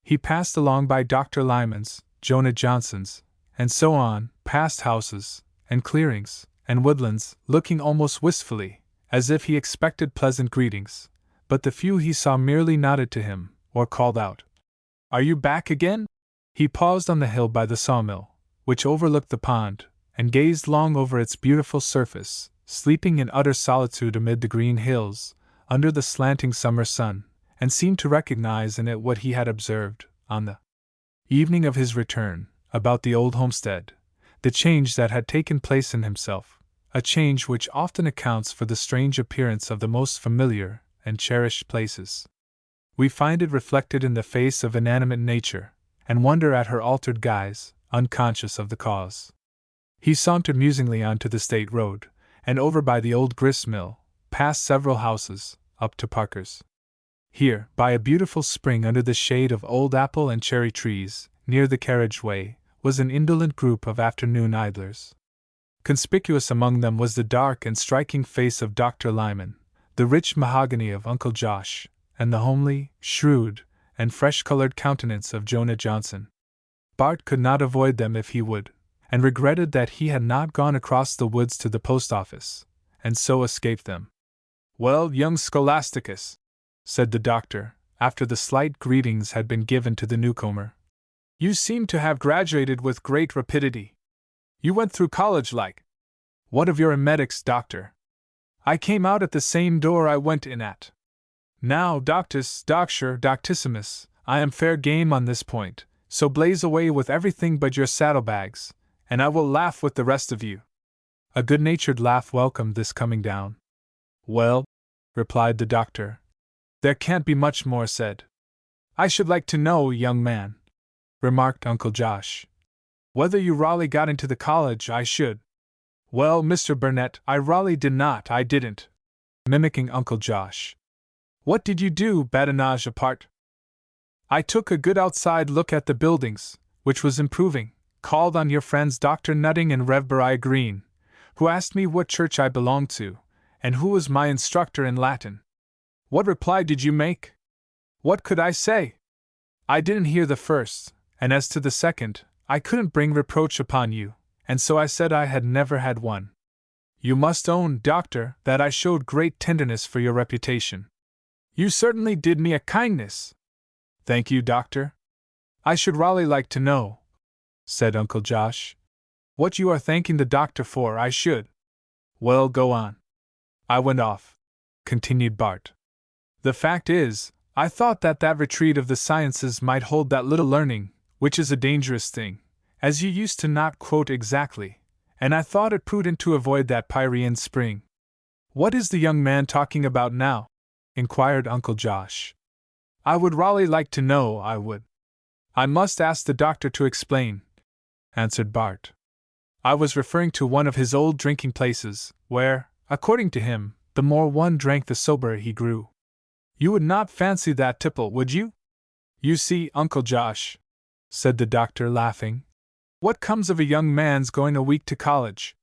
He passed along by Dr. Lyman's, Jonah Johnson's, and so on, past houses, and clearings, and woodlands, looking almost wistfully, as if he expected pleasant greetings, but the few he saw merely nodded to him, or called out, "Are you back again?" He paused on the hill by the sawmill, which overlooked the pond, and gazed long over its beautiful surface, sleeping in utter solitude amid the green hills, under the slanting summer sun, and seemed to recognize in it what he had observed, on the evening of his return, about the old homestead, the change that had taken place in himself, a change which often accounts for the strange appearance of the most familiar and cherished places. We find it reflected in the face of inanimate nature, and wonder at her altered guise, unconscious of the cause. He sauntered musingly on to the state road, and over by the old grist mill, past several houses, up to Parker's. Here, by a beautiful spring under the shade of old apple and cherry trees, near the carriage-way, was an indolent group of afternoon idlers. Conspicuous among them was the dark and striking face of Dr. Lyman, the rich mahogany of Uncle Josh, and the homely, shrewd, and fresh-colored countenance of Jonah Johnson. Bart could not avoid them if he would, and regretted that he had not gone across the woods to the post office, and so escaped them. "Well, young Scholasticus," said the doctor, after the slight greetings had been given to the newcomer, "you seem to have graduated with great rapidity. You went through college like. What of your emetics, doctor? I came out at the same door I went in at. Now, doctus, doctissimus, I am fair game on this point, so blaze away with everything but your saddlebags, and I will laugh with the rest of you." A good-natured laugh welcomed this coming down. "Well," replied the doctor, "there can't be much more said." "I should like to know, young man," remarked Uncle Josh, "whether you Raleigh got into the college. I should." "Well, Mr. Burnett, I Raleigh did not, I didn't," mimicking Uncle Josh. "What did you do, badinage apart?" "I took a good outside look at the buildings, which was improving, called on your friends Dr. Nutting and Rev. Beriah Green, who asked me what church I belonged to, and who was my instructor in Latin." "What reply did you make?" "What could I say? I didn't hear the first, and as to the second, I couldn't bring reproach upon you, and so I said I had never had one." "You must own, doctor, that I showed great tenderness for your reputation." "You certainly did me a kindness." "Thank you, doctor. I should Raleigh like to know," said Uncle Josh, "what you are thanking the doctor for. I should." "Well, go on." "I went off," continued Bart. "The fact is, I thought that retreat of the sciences might hold that little learning, which is a dangerous thing, as you used to not quote exactly, and I thought it prudent to avoid that Pierian spring." "What is the young man talking about now?" inquired Uncle Josh. "I would Raleigh like to know, I would." "I must ask the doctor to explain," answered Bart. "I was referring to one of his old drinking places, where, according to him, the more one drank the soberer he grew. You would not fancy that tipple, would you? You see, Uncle Josh," said the doctor, laughing, "what comes of a young man's going a week to college?"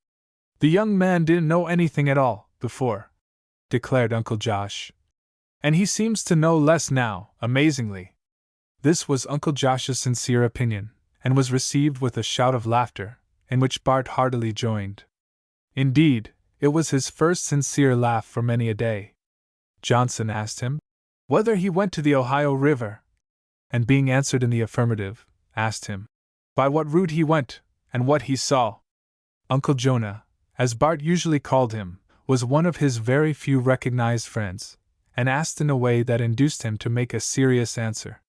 "The young man didn't know anything at all, before," declared Uncle Josh. "And he seems to know less now, amazingly." This was Uncle Josh's sincere opinion, and was received with a shout of laughter, in which Bart heartily joined. Indeed, it was his first sincere laugh for many a day. Johnson asked him, whether he went to the Ohio River, and being answered in the affirmative, asked him by what route he went, and what he saw. Uncle Jonah, as Bart usually called him, was one of his very few recognized friends, and asked in a way that induced him to make a serious answer.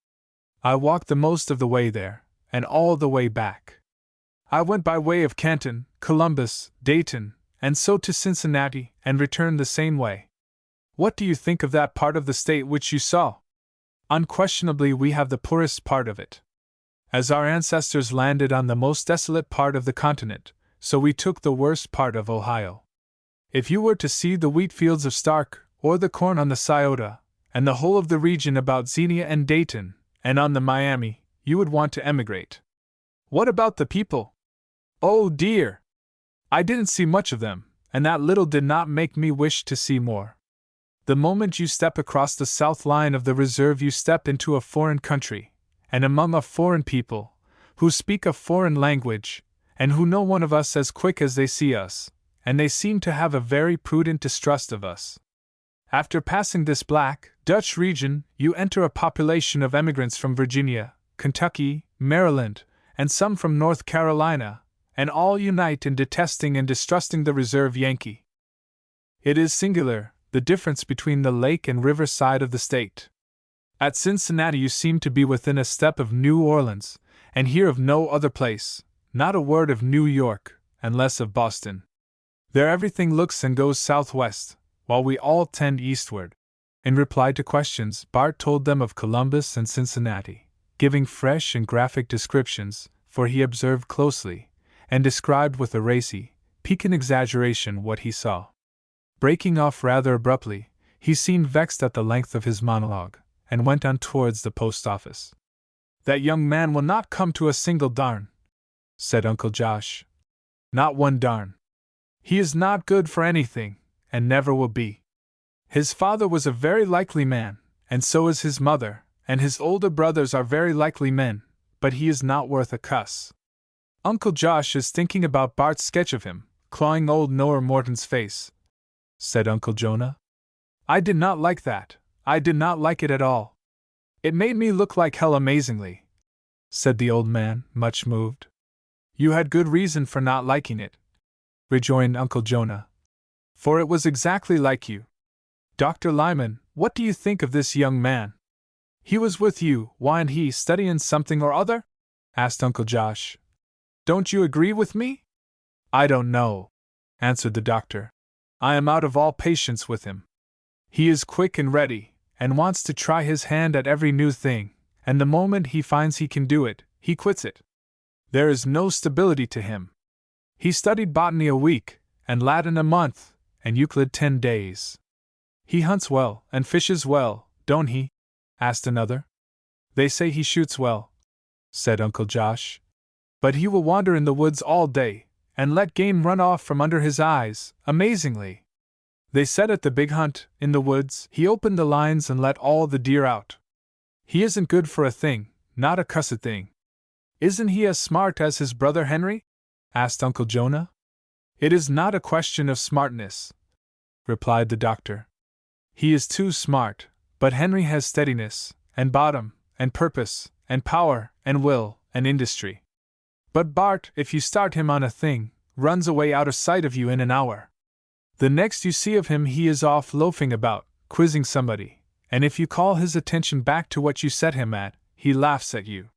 I walked the most of the way there, and all the way back. I went by way of Canton, Columbus, Dayton, and so to Cincinnati, and returned the same way. What do you think of that part of the state which you saw? Unquestionably, we have the poorest part of it. As our ancestors landed on the most desolate part of the continent, so we took the worst part of Ohio. If you were to see the wheat fields of Stark, or the corn on the Scioto, and the whole of the region about Xenia and Dayton, and on the Miami, you would want to emigrate. What about the people? Oh dear! I didn't see much of them, and that little did not make me wish to see more. The moment you step across the south line of the reserve, you step into a foreign country, and among a foreign people, who speak a foreign language, and who know one of us as quick as they see us, and they seem to have a very prudent distrust of us. After passing this black, Dutch region, you enter a population of emigrants from Virginia, Kentucky, Maryland, and some from North Carolina, and all unite in detesting and distrusting the reserve Yankee. It is singular, the difference between the lake and river side of the state. At Cincinnati you seem to be within a step of New Orleans, and hear of no other place, not a word of New York, and less of Boston. There everything looks and goes southwest, while we all tend eastward. In reply to questions, Bart told them of Columbus and Cincinnati, giving fresh and graphic descriptions, for he observed closely, and described with a racy, piquant exaggeration what he saw. Breaking off rather abruptly, he seemed vexed at the length of his monologue, and went on towards the post office. That young man will not come to a single darn, said Uncle Josh. Not one darn. He is not good for anything, and never will be. His father was a very likely man, and so is his mother, and his older brothers are very likely men, but he is not worth a cuss. Uncle Josh is thinking about Bart's sketch of him, clawing old Noah Morton's face, said Uncle Jonah. I did not like that. I did not like it at all. It made me look like hell amazingly, said the old man, much moved. You had good reason for not liking it, rejoined Uncle Jonah, for it was exactly like you. Dr. Lyman, what do you think of this young man? He was with you, wa'n't he, studying something or other? Asked Uncle Josh. Don't you agree with me? I don't know, answered the doctor. I am out of all patience with him. He is quick and ready, and wants to try his hand at every new thing, and the moment he finds he can do it, he quits it. There is no stability to him. He studied botany a week, and Latin a month, and Euclid 10 days. He hunts well, and fishes well, don't he? Asked another. They say he shoots well, said Uncle Josh. But he will wander in the woods all day, and let game run off from under his eyes, amazingly. They said at the big hunt, in the woods, he opened the lines and let all the deer out. He isn't good for a thing, not a cussed thing. Isn't he as smart as his brother Henry? Asked Uncle Jonah. It is not a question of smartness, replied the doctor. He is too smart, but Henry has steadiness, and bottom, and purpose, and power, and will, and industry. But Bart, if you start him on a thing, runs away out of sight of you in an hour. The next you see of him he is off loafing about, quizzing somebody, and if you call his attention back to what you set him at, he laughs at you.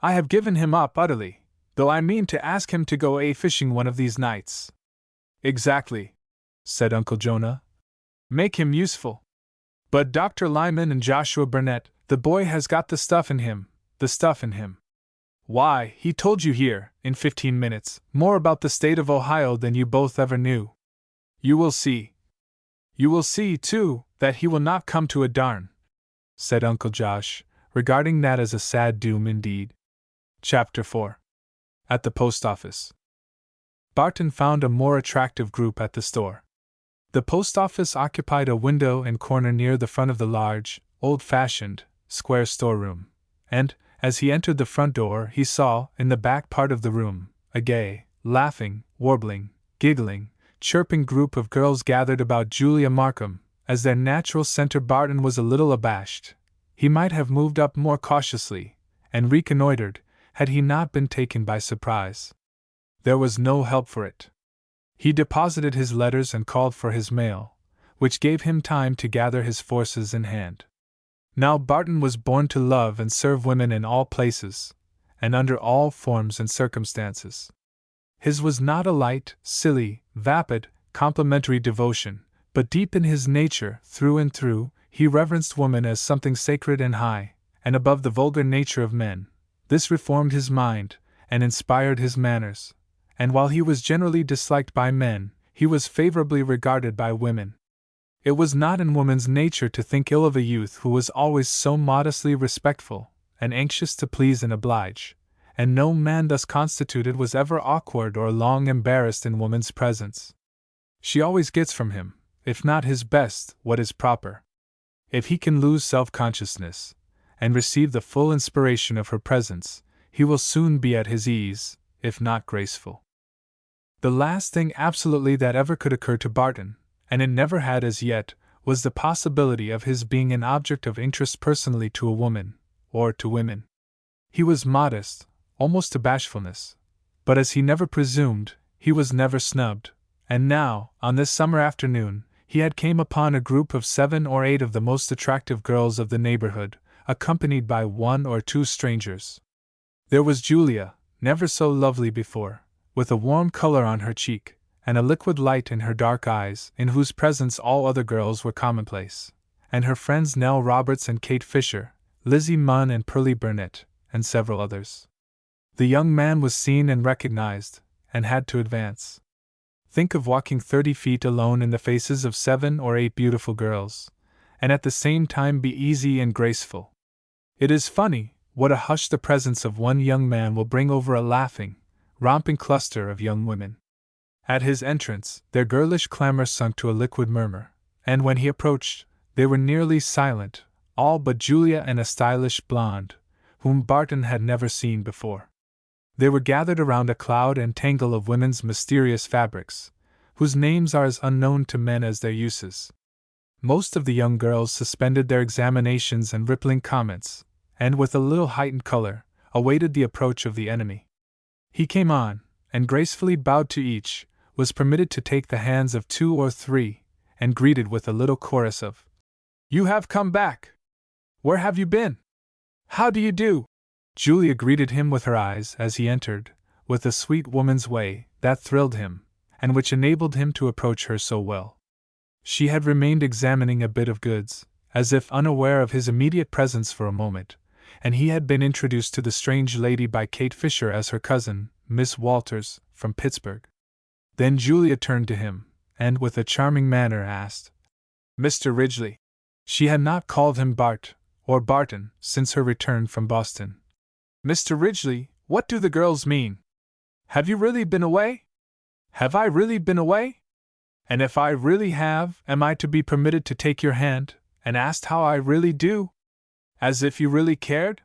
I have given him up utterly, though I mean to ask him to go fishing one of these nights. Exactly, said Uncle Jonah. Make him useful. But Dr. Lyman and Joshua Burnett, the boy has got the stuff in him, the stuff in him. Why, he told you here, in 15 minutes, more about the state of Ohio than you both ever knew. You will see. You will see, too, that he will not come to a darn, said Uncle Josh, regarding that as a sad doom indeed. Chapter 4. At the post office. Barton found a more attractive group at the store. The post office occupied a window and corner near the front of the large, old-fashioned, square storeroom, and, as he entered the front door, he saw, in the back part of the room, a gay, laughing, warbling, giggling, chirping group of girls gathered about Julia Markham, as their natural center. Barton was a little abashed. He might have moved up more cautiously, and reconnoitered, had he not been taken by surprise. There was no help for it. He deposited his letters and called for his mail, which gave him time to gather his forces in hand. Now Barton was born to love and serve women in all places, and under all forms and circumstances. His was not a light, silly, vapid, complimentary devotion, but deep in his nature, through and through, he reverenced woman as something sacred and high, and above the vulgar nature of men. This reformed his mind, and inspired his manners, and while he was generally disliked by men, he was favorably regarded by women. It was not in woman's nature to think ill of a youth who was always so modestly respectful, and anxious to please and oblige, and no man thus constituted was ever awkward or long embarrassed in woman's presence. She always gets from him, if not his best, what is proper. If he can lose self-consciousness, and receive the full inspiration of her presence, he will soon be at his ease, if not graceful. The last thing absolutely that ever could occur to Barton, and it never had as yet, was the possibility of his being an object of interest personally to a woman, or to women. He was modest, almost to bashfulness, but as he never presumed, he was never snubbed, and now, on this summer afternoon, he had came upon a group of 7 or 8 of the most attractive girls of the neighborhood, accompanied by 1 or 2 strangers. There was Julia, never so lovely before, with a warm color on her cheek, and a liquid light in her dark eyes, in whose presence all other girls were commonplace, and her friends Nell Roberts and Kate Fisher, Lizzie Munn and Pearlie Burnett, and several others. The young man was seen and recognized, and had to advance. Think of walking 30 feet alone in the faces of 7 or 8 beautiful girls, and at the same time be easy and graceful. It is funny what a hush the presence of one young man will bring over a laughing, romping cluster of young women. At his entrance, their girlish clamor sunk to a liquid murmur, and when he approached, they were nearly silent, all but Julia and a stylish blonde, whom Barton had never seen before. They were gathered around a cloud and tangle of women's mysterious fabrics, whose names are as unknown to men as their uses. Most of the young girls suspended their examinations and rippling comments, and with a little heightened color, awaited the approach of the enemy. He came on, and gracefully bowed to each, was permitted to take the hands of 2 or 3, and greeted with a little chorus of, "You have come back! Where have you been? How do you do?" Julia greeted him with her eyes as he entered, with a sweet woman's way that thrilled him, and which enabled him to approach her so well. She had remained examining a bit of goods, as if unaware of his immediate presence for a moment, and he had been introduced to the strange lady by Kate Fisher as her cousin, Miss Walters, from Pittsburgh. Then Julia turned to him, and with a charming manner asked, "Mr. Ridgeley?" She had not called him Bart, or Barton, since her return from Boston. "Mr. Ridgeley, what do the girls mean? Have you really been away? Have I really been away? And if I really have, am I to be permitted to take your hand, and asked how I really do? As if you really cared?"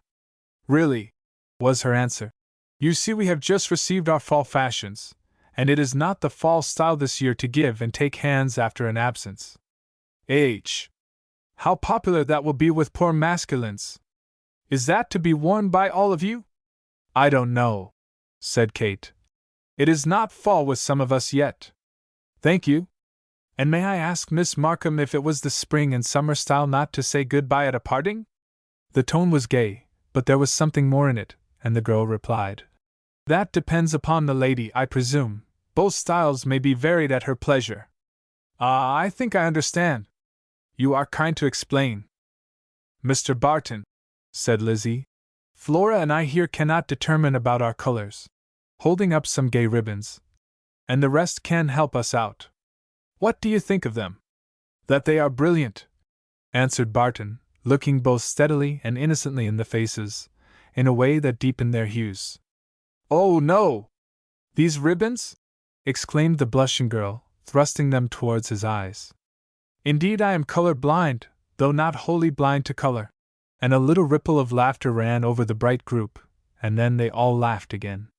"Really," was her answer. "You see, we have just received our fall fashions, and it is not the fall style this year to give and take hands after an absence. How popular that will be with poor masculines! Is that to be worn by all of you?" "I don't know," said Kate. "It is not fall with some of us yet." "Thank you. And may I ask Miss Markham if it was the spring and summer style not to say good-bye at a parting?" The tone was gay, but there was something more in it, and the girl replied, "That depends upon the lady, I presume. Both styles may be varied at her pleasure." "Ah, I think I understand. You are kind to explain." "Mr. Barton," said Lizzie, "Flora and I here cannot determine about our colors," holding up some gay ribbons, "and the rest can help us out. What do you think of them?" "That they are brilliant," answered Barton, looking both steadily and innocently in the faces, in a way that deepened their hues. "Oh, no! These ribbons?" exclaimed the blushing girl, thrusting them towards his eyes. "Indeed, I am color blind, though not wholly blind to color." And a little ripple of laughter ran over the bright group, and then they all laughed again.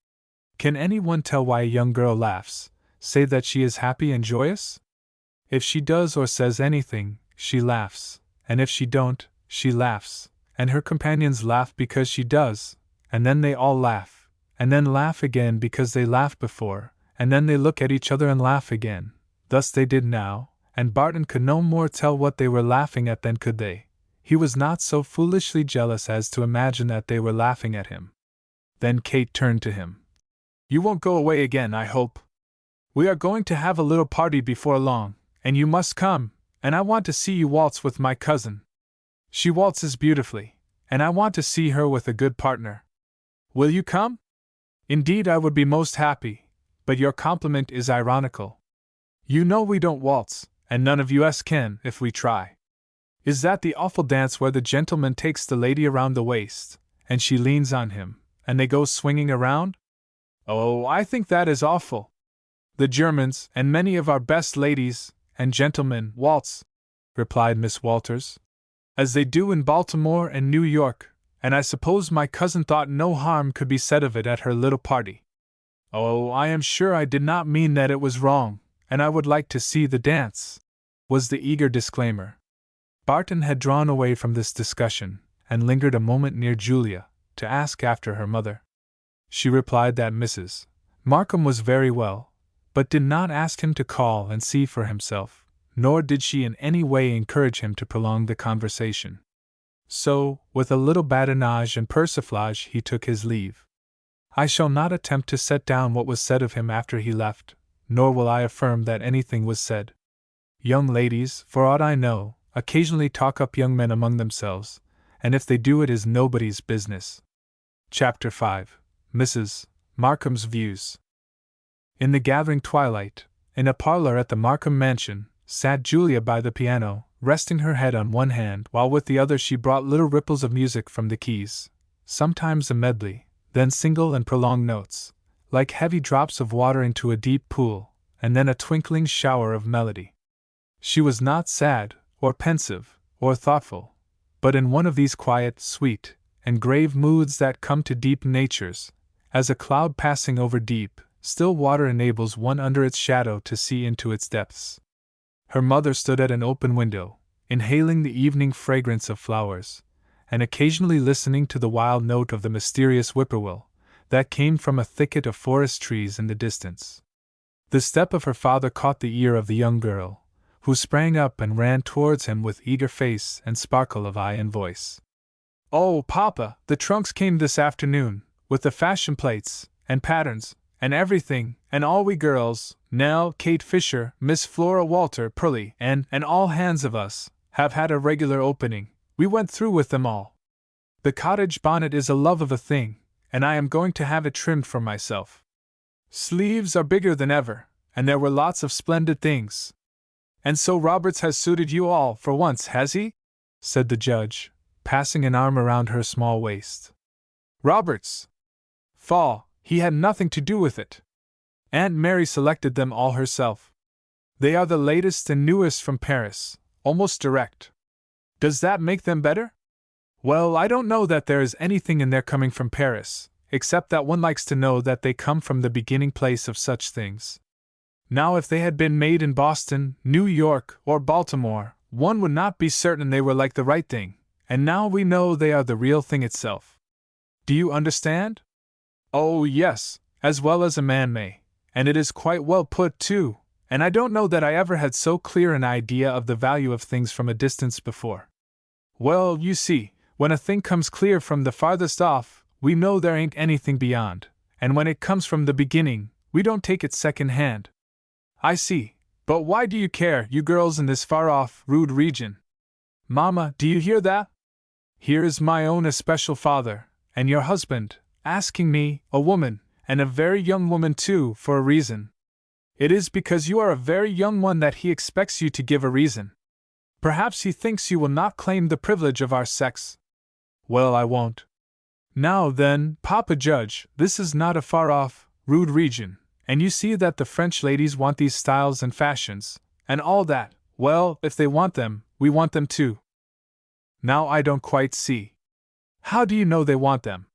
Can anyone tell why a young girl laughs, save that she is happy and joyous? If she does or says anything, she laughs, and if she don't, she laughs, and her companions laugh because she does, and then they all laugh, and then laugh again because they laughed before, and then they look at each other and laugh again. Thus they did now, and Barton could no more tell what they were laughing at than could they. He was not so foolishly jealous as to imagine that they were laughing at him. Then Kate turned to him. "You won't go away again, I hope? We are going to have a little party before long, and you must come, and I want to see you waltz with my cousin. She waltzes beautifully, and I want to see her with a good partner. Will you come? Indeed, I would be most happy, but your compliment is ironical. You know we don't waltz, and none of us can if we try. Is that the awful dance where the gentleman takes the lady around the waist, and she leans on him, and they go swinging around? Oh, I think that is awful. The Germans, and many of our best ladies and gentlemen, waltz," replied Miss Walters, "as they do in Baltimore and New York, and I suppose my cousin thought no harm could be said of it at her little party." "Oh, I am sure I did not mean that it was wrong, and I would like to see the dance," was the eager disclaimer. Barton had drawn away from this discussion, and lingered a moment near Julia, to ask after her mother. She replied that Mrs. Markham was very well, but did not ask him to call and see for himself, nor did she in any way encourage him to prolong the conversation. So, with a little badinage and persiflage, he took his leave. I shall not attempt to set down what was said of him after he left, nor will I affirm that anything was said. Young ladies, for aught I know, occasionally talk up young men among themselves, and if they do it is nobody's business. Chapter 5. Mrs. Markham's Views. In the gathering twilight, in a parlor at the Markham mansion, sat Julia by the piano, resting her head on one hand while with the other she brought little ripples of music from the keys, sometimes a medley, then single and prolonged notes, like heavy drops of water into a deep pool, and then a twinkling shower of melody. She was not sad, or pensive, or thoughtful, but in one of these quiet, sweet, and grave moods that come to deep natures, as a cloud passing over deep, still water enables one under its shadow to see into its depths. Her mother stood at an open window, inhaling the evening fragrance of flowers, and occasionally listening to the wild note of the mysterious whippoorwill, that came from a thicket of forest trees in the distance. The step of her father caught the ear of the young girl, who sprang up and ran towards him with eager face and sparkle of eye and voice. "Oh, Papa, the trunks came this afternoon, with the fashion plates, and patterns, and everything, and all we girls, Nell, Kate Fisher, Miss Flora Walter, Pearlie, and all hands of us, have had a regular opening. We went through with them all. The cottage bonnet is a love of a thing, and I am going to have it trimmed for myself. Sleeves are bigger than ever, and there were lots of splendid things. And so Roberts has suited you all for once, has he?" said the judge, passing an arm around her small waist. "Roberts! Fall, he had nothing to do with it. Aunt Mary selected them all herself. They are the latest and newest from Paris, almost direct. Does that make them better? Well, I don't know that there is anything in their coming from Paris, except that one likes to know that they come from the beginning place of such things. Now, if they had been made in Boston, New York, or Baltimore, one would not be certain they were like the right thing, and now we know they are the real thing itself. Do you understand? Oh, yes, as well as a man may, and it is quite well put, too, and I don't know that I ever had so clear an idea of the value of things from a distance before. Well, you see, when a thing comes clear from the farthest off, we know there ain't anything beyond, and when it comes from the beginning, we don't take it second hand. I see, but why do you care, you girls in this far-off, rude region? Mamma, do you hear that? Here is my own especial father, and your husband, asking me, a woman, and a very young woman too, for a reason. It is because you are a very young one that he expects you to give a reason. Perhaps he thinks you will not claim the privilege of our sex. Well, I won't. Now then, Papa Judge, this is not a far-off, rude region, and you see that the French ladies want these styles and fashions, and all that. Well, if they want them, we want them too. Now I don't quite see. How do you know they want them?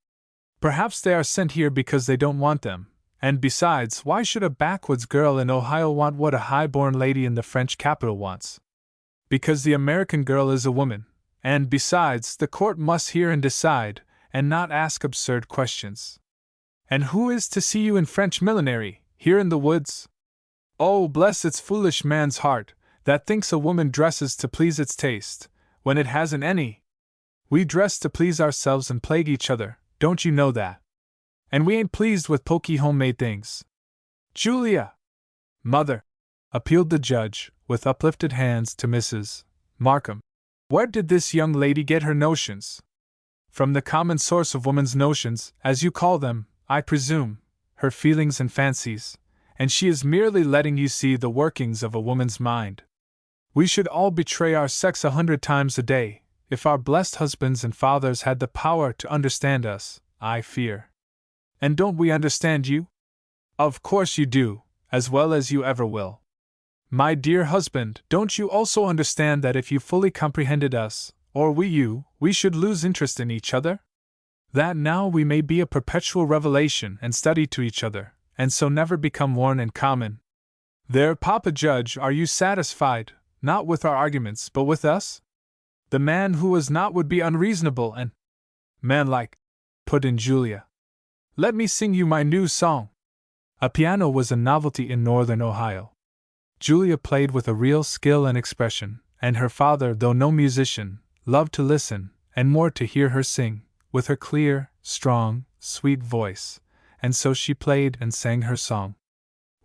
Perhaps they are sent here because they don't want them, and besides, why should a backwoods girl in Ohio want what a high-born lady in the French capital wants? Because the American girl is a woman, and besides, the court must hear and decide, and not ask absurd questions. And who is to see you in French millinery, here in the woods? Oh, bless its foolish man's heart, that thinks a woman dresses to please its taste, when it hasn't any. We dress to please ourselves and plague each other, don't you know that? And we ain't pleased with poky homemade things. Julia! Mother! Appealed the judge, with uplifted hands to Mrs. Markham. Where did this young lady get her notions? From the common source of woman's notions, as you call them, I presume, her feelings and fancies, and she is merely letting you see the workings of a woman's mind. We should all betray our sex 100 times a day, if our blessed husbands and fathers had the power to understand us, I fear. And don't we understand you? Of course you do, as well as you ever will. My dear husband, don't you also understand that if you fully comprehended us, or we you, we should lose interest in each other? That now we may be a perpetual revelation and study to each other, and so never become one and common. There, Papa Judge, are you satisfied, not with our arguments, but with us? The man who was not would be unreasonable and manlike, put in Julia. Let me sing you my new song. A piano was a novelty in northern Ohio. Julia played with a real skill and expression, and her father, though no musician, loved to listen, and more to hear her sing, with her clear, strong, sweet voice, and so she played and sang her song.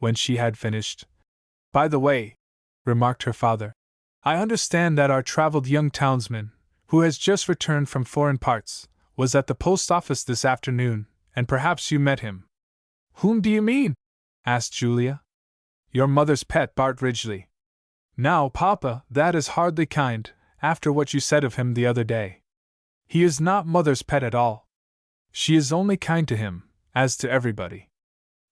When she had finished, "By the way," remarked her father, "I understand that our traveled young townsman, who has just returned from foreign parts, was at the post office this afternoon, and perhaps you met him." "Whom do you mean?" asked Julia. "Your mother's pet, Bart Ridgeley." "Now, Papa, that is hardly kind, after what you said of him the other day. He is not Mother's pet at all. She is only kind to him, as to everybody.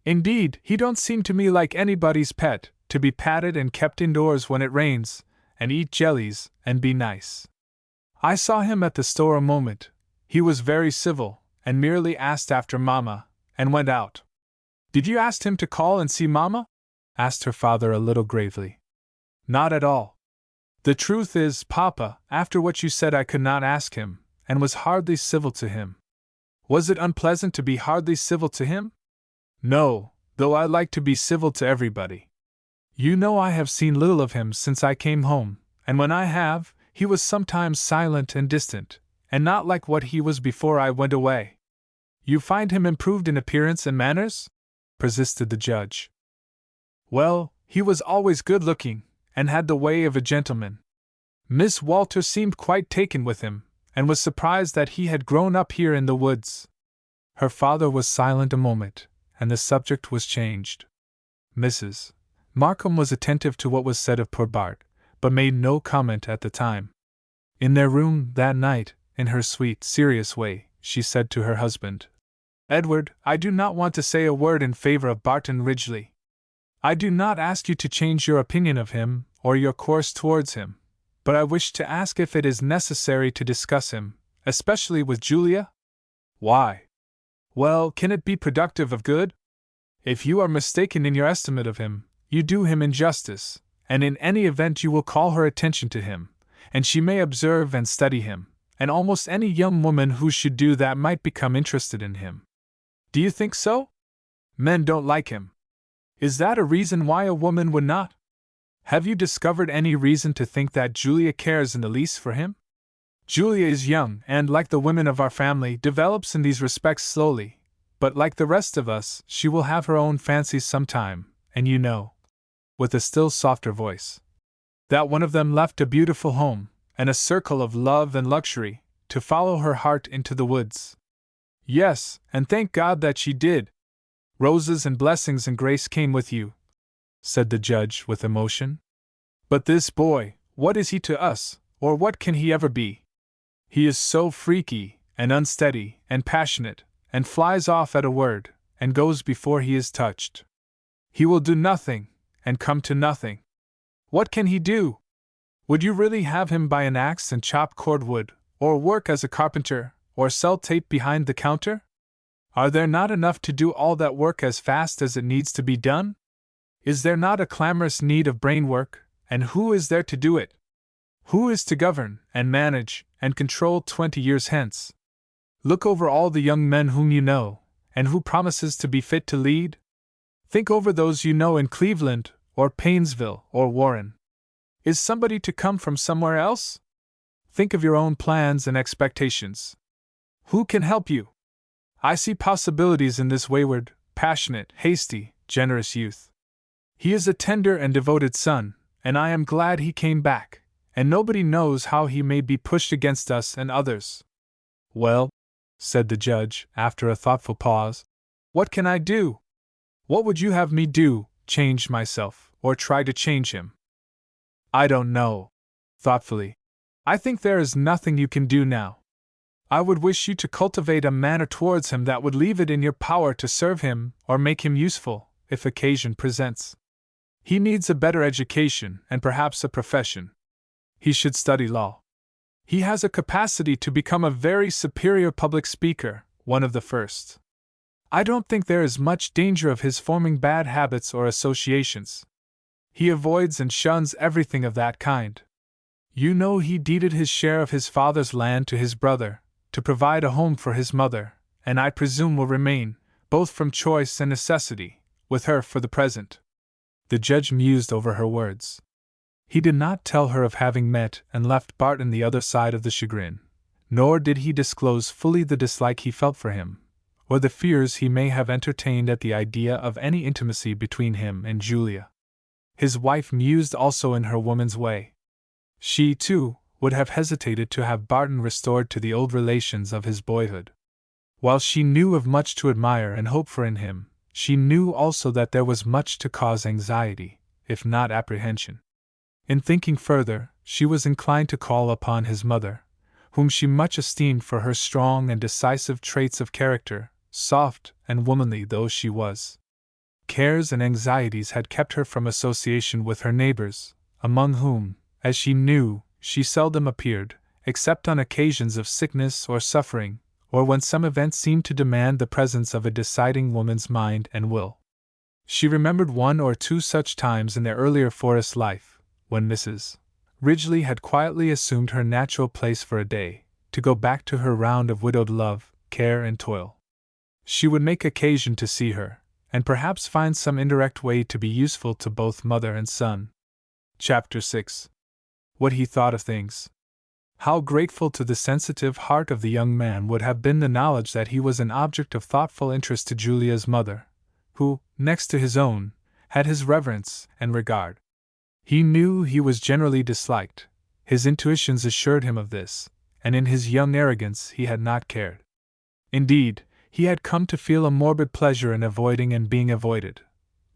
Indeed, he don't seem to me like anybody's pet, to be patted and kept indoors when it rains, and eat jellies, and be nice. I saw him at the store a moment. He was very civil, and merely asked after Mama, and went out." "Did you ask him to call and see Mama?" asked her father a little gravely. "Not at all. The truth is, Papa, after what you said I could not ask him, and was hardly civil to him." "Was it unpleasant to be hardly civil to him?" "No, though I like to be civil to everybody. You know I have seen little of him since I came home, and when I have, he was sometimes silent and distant, and not like what he was before I went away." "You find him improved in appearance and manners?" persisted the judge. "Well, he was always good-looking, and had the way of a gentleman. Miss Walter seemed quite taken with him, and was surprised that he had grown up here in the woods." Her father was silent a moment, and the subject was changed. Mrs. Markham was attentive to what was said of poor Bart, but made no comment at the time. In their room that night, in her sweet, serious way, she said to her husband, "Edward, I do not want to say a word in favor of Barton Ridgeley. I do not ask you to change your opinion of him, or your course towards him, but I wish to ask if it is necessary to discuss him, especially with Julia?" "Why?" "Well, can it be productive of good? If you are mistaken in your estimate of him, you do him injustice, and in any event you will call her attention to him, and she may observe and study him, and almost any young woman who should do that might become interested in him. Do you think so? Men don't like him. Is that a reason why a woman would not? Have you discovered any reason to think that Julia cares in the least for him? Julia is young and, like the women of our family, develops in these respects slowly, but like the rest of us, she will have her own fancies sometime, and you know," with a still softer voice, "that one of them left a beautiful home, and a circle of love and luxury, to follow her heart into the woods." "Yes, and thank God that she did. Roses and blessings and grace came with you," said the judge with emotion. "But this boy, what is he to us, or what can he ever be? He is so freaky, and unsteady, and passionate, and flies off at a word, and goes before he is touched. He will do nothing, and come to nothing. What can he do? Would you really have him buy an axe and chop cordwood, or work as a carpenter, or sell tape behind the counter? Are there not enough to do all that work as fast as it needs to be done? Is there not a clamorous need of brain work, and who is there to do it? Who is to govern, and manage, and control 20 years hence? Look over all the young men whom you know, and who promises to be fit to lead? Think over those you know in Cleveland, or Painesville, or Warren. Is somebody to come from somewhere else? Think of your own plans and expectations. Who can help you? I see possibilities in this wayward, passionate, hasty, generous youth. He is a tender and devoted son, and I am glad he came back, and nobody knows how he may be pushed against us and others. Well, said the judge, after a thoughtful pause, what can I do? What would you have me do, change myself, or try to change him? I don't know. Thoughtfully. I think there is nothing you can do now. I would wish you to cultivate a manner towards him that would leave it in your power to serve him or make him useful, if occasion presents. He needs a better education and perhaps a profession. He should study law. He has a capacity to become a very superior public speaker, one of the first. I don't think there is much danger of his forming bad habits or associations. He avoids and shuns everything of that kind. You know he deeded his share of his father's land to his brother, to provide a home for his mother, and I presume will remain, both from choice and necessity, with her for the present. The judge mused over her words. He did not tell her of having met and left Bart on the other side of the chagrin, nor did he disclose fully the dislike he felt for him, or the fears he may have entertained at the idea of any intimacy between him and Julia. His wife mused also in her woman's way. She, too, would have hesitated to have Barton restored to the old relations of his boyhood. While she knew of much to admire and hope for in him, she knew also that there was much to cause anxiety, if not apprehension. In thinking further, she was inclined to call upon his mother, whom she much esteemed for her strong and decisive traits of character, soft and womanly though she was. Cares and anxieties had kept her from association with her neighbors, among whom, as she knew, she seldom appeared, except on occasions of sickness or suffering, or when some event seemed to demand the presence of a deciding woman's mind and will. She remembered one or two such times in their earlier forest life, when Mrs. Ridgeley had quietly assumed her natural place for a day, to go back to her round of widowed love, care, and toil. She would make occasion to see her, and perhaps find some indirect way to be useful to both mother and son. Chapter 6. What he thought of things. How grateful to the sensitive heart of the young man would have been the knowledge that he was an object of thoughtful interest to Julia's mother, who, next to his own, had his reverence and regard. He knew he was generally disliked, his intuitions assured him of this, and in his young arrogance he had not cared. Indeed, he had come to feel a morbid pleasure in avoiding and being avoided.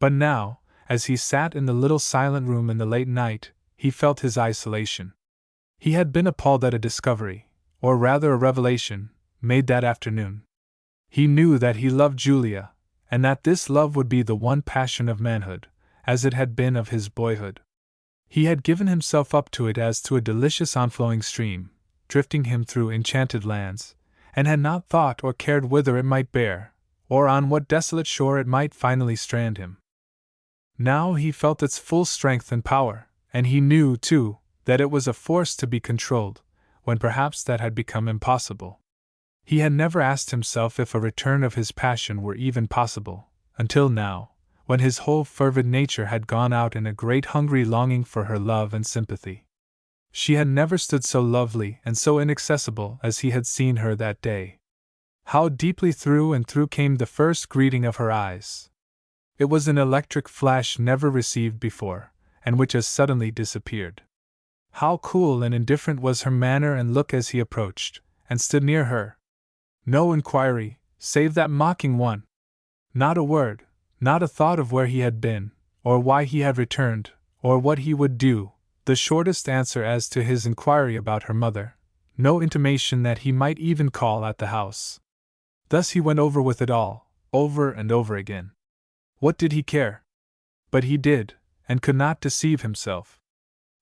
But now, as he sat in the little silent room in the late night, he felt his isolation. He had been appalled at a discovery, or rather a revelation, made that afternoon. He knew that he loved Julia, and that this love would be the one passion of manhood, as it had been of his boyhood. He had given himself up to it as to a delicious onflowing stream, drifting him through enchanted lands, and had not thought or cared whither it might bear, or on what desolate shore it might finally strand him. Now he felt its full strength and power, and he knew, too, that it was a force to be controlled, when perhaps that had become impossible. He had never asked himself if a return of his passion were even possible, until now, when his whole fervid nature had gone out in a great hungry longing for her love and sympathy. She had never stood so lovely and so inaccessible as he had seen her that day. How deeply through and through came the first greeting of her eyes! It was an electric flash never received before, and which as suddenly disappeared. How cool and indifferent was her manner and look as he approached, and stood near her. No inquiry, save that mocking one. Not a word, not a thought of where he had been, or why he had returned, or what he would do, the shortest answer as to his inquiry about her mother, no intimation that he might even call at the house. Thus he went over with it all, over and over again. What did he care? But he did, and could not deceive himself.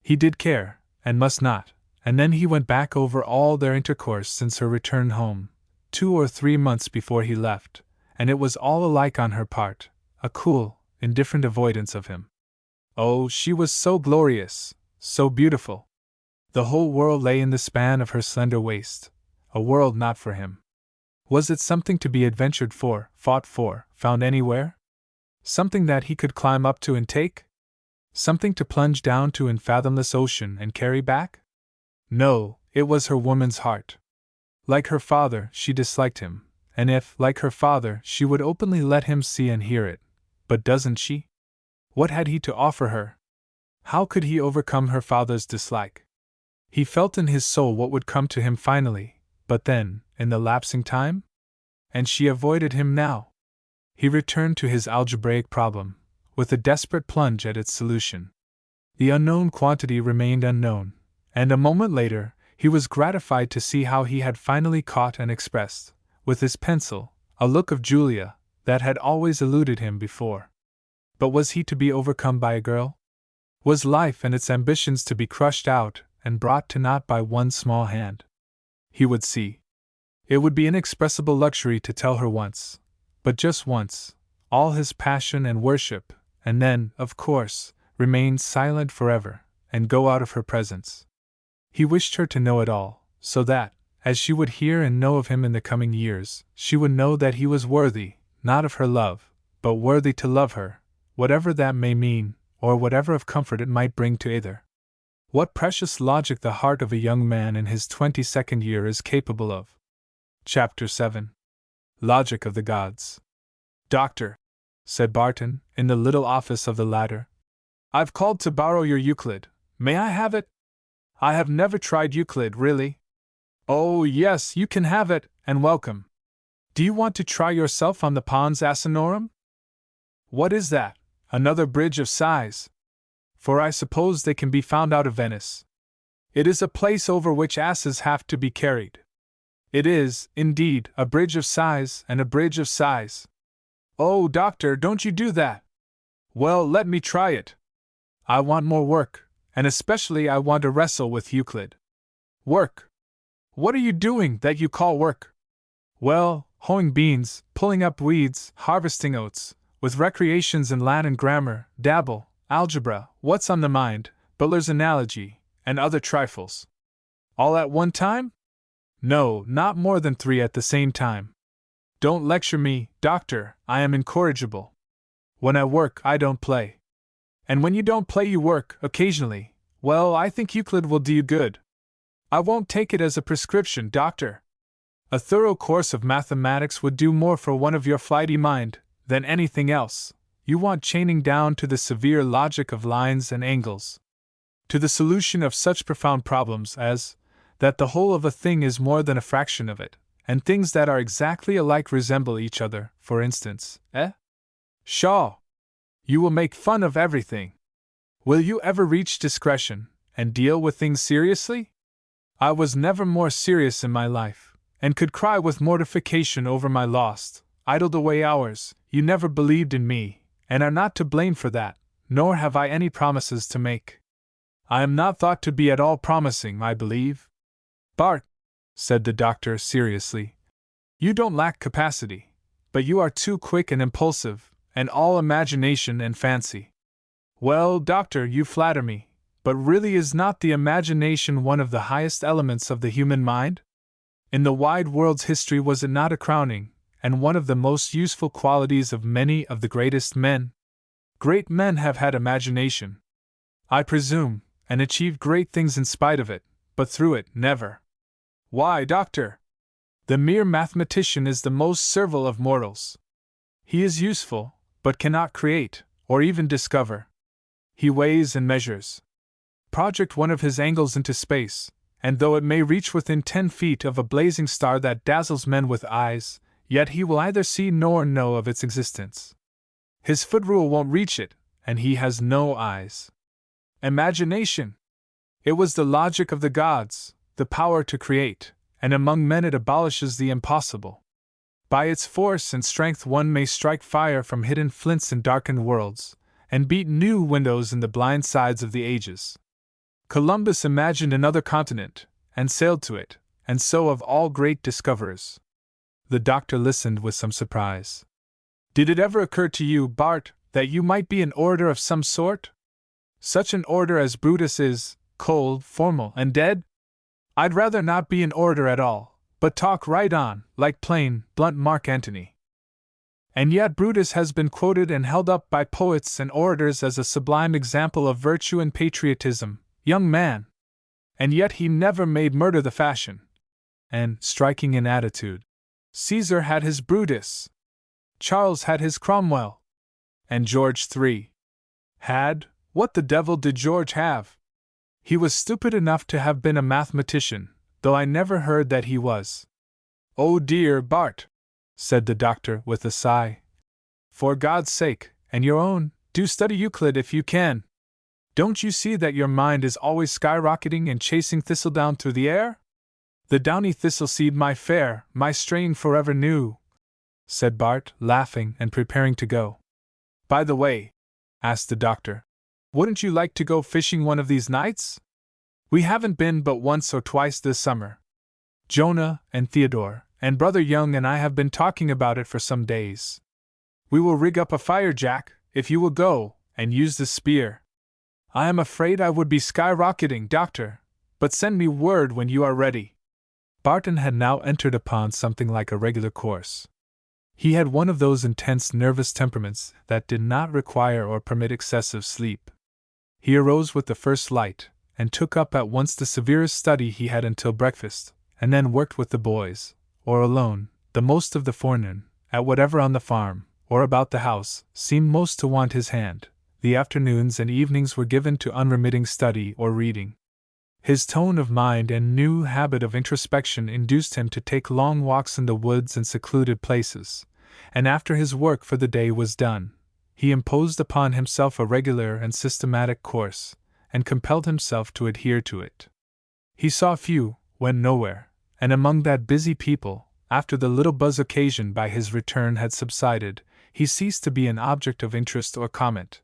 He did care, and must not, and then he went back over all their intercourse since her return home, 2 or 3 months before he left, and it was all alike on her part, a cool, indifferent avoidance of him. Oh, she was so glorious, so beautiful! The whole world lay in the span of her slender waist, a world not for him. Was it something to be adventured for, fought for, found anywhere? Something that he could climb up to and take? Something to plunge down to in fathomless ocean and carry back? No, it was her woman's heart. Like her father, she disliked him, and if, like her father, she would openly let him see and hear it. But doesn't she? What had he to offer her? How could he overcome her father's dislike? He felt in his soul what would come to him finally, but then, in the lapsing time? And she avoided him now. He returned to his algebraic problem, with a desperate plunge at its solution. The unknown quantity remained unknown, and a moment later, he was gratified to see how he had finally caught and expressed, with his pencil, a look of Julia that had always eluded him before. But was he to be overcome by a girl? Was life and its ambitions to be crushed out and brought to naught by one small hand? He would see. It would be inexpressible luxury to tell her once, but just once, all his passion and worship, and then, of course, remain silent forever, and go out of her presence. He wished her to know it all, so that, as she would hear and know of him in the coming years, she would know that he was worthy, not of her love, but worthy to love her, whatever that may mean, or whatever of comfort it might bring to either. What precious logic the heart of a young man in his 22nd year is capable of. Chapter 7. Logic of the Gods. Doctor, said Barton, in the little office of the latter, I've called to borrow your Euclid. May I have it? I have never tried Euclid, really. Oh, yes, you can have it, and welcome. Do you want to try yourself on the Pons Asinorum? What is that? Another bridge of sighs? For I suppose they can be found out of Venice. It is a place over which asses have to be carried. It is, indeed, a bridge of sighs and a bridge of sighs. Oh, doctor, don't you do that. Well, let me try it. I want more work, and especially I want to wrestle with Euclid. Work? What are you doing that you call work? Well, hoeing beans, pulling up weeds, harvesting oats, with recreations in Latin grammar, dabble, algebra, what's on the mind, Butler's analogy, and other trifles. All at one time? No, not more than 3 at the same time. Don't lecture me, doctor, I am incorrigible. When I work, I don't play. And when you don't play, you work, occasionally. Well, I think Euclid will do you good. I won't take it as a prescription, doctor. A thorough course of mathematics would do more for one of your flighty mind than anything else. You want chaining down to the severe logic of lines and angles, to the solution of such profound problems as that the whole of a thing is more than a fraction of it, and things that are exactly alike resemble each other, for instance, Pshaw! You will make fun of everything. Will you ever reach discretion, and deal with things seriously? I was never more serious in my life, and could cry with mortification over my lost, idled away hours. You never believed in me, and are not to blame for that, nor have I any promises to make. I am not thought to be at all promising, I believe. Bart, said the doctor seriously, you don't lack capacity, but you are too quick and impulsive, and all imagination and fancy. Well, doctor, you flatter me, but really is not the imagination one of the highest elements of the human mind? In the wide world's history was it not a crowning, and one of the most useful qualities of many of the greatest men? Great men have had imagination, I presume, and achieved great things in spite of it, but through it, never. Why, doctor? The mere mathematician is the most servile of mortals. He is useful, but cannot create, or even discover. He weighs and measures. Project one of his angles into space, and though it may reach within 10 feet of a blazing star that dazzles men with eyes, yet he will either see nor know of its existence. His foot rule won't reach it, and he has no eyes. Imagination! It was the logic of the gods, the power to create, and among men it abolishes the impossible. By its force and strength one may strike fire from hidden flints in darkened worlds, and beat new windows in the blind sides of the ages. Columbus imagined another continent, and sailed to it, and so of all great discoverers. The doctor listened with some surprise. Did it ever occur to you, Bart, that you might be an orator of some sort? Such an orator as Brutus is, cold, formal, and dead? I'd rather not be an orator at all, but talk right on, like plain, blunt Mark Antony. And yet Brutus has been quoted and held up by poets and orators as a sublime example of virtue and patriotism, young man. And yet he never made murder the fashion. And, striking in attitude, Caesar had his Brutus. Charles had his Cromwell. And George III had, what the devil did George have? He was stupid enough to have been a mathematician, though I never heard that he was. Oh dear, Bart, said the doctor with a sigh. For God's sake, and your own, do study Euclid if you can. Don't you see that your mind is always skyrocketing and chasing thistledown through the air? The downy thistleseed, my fair, my straying forever new, said Bart, laughing and preparing to go. By the way, asked the doctor, wouldn't you like to go fishing one of these nights? We haven't been but once or twice this summer. Jonah and Theodore and Brother Young and I have been talking about it for some days. We will rig up a fire, Jack, if you will go, and use the spear. I am afraid I would be skyrocketing, Doctor, but send me word when you are ready. Barton had now entered upon something like a regular course. He had one of those intense nervous temperaments that did not require or permit excessive sleep. He arose with the first light, and took up at once the severest study he had until breakfast, and then worked with the boys, or alone, the most of the forenoon, at whatever on the farm, or about the house, seemed most to want his hand. The afternoons and evenings were given to unremitting study or reading. His tone of mind and new habit of introspection induced him to take long walks in the woods and secluded places, and after his work for the day was done, he imposed upon himself a regular and systematic course, and compelled himself to adhere to it. He saw few, went nowhere, and among that busy people, after the little buzz occasioned by his return had subsided, he ceased to be an object of interest or comment.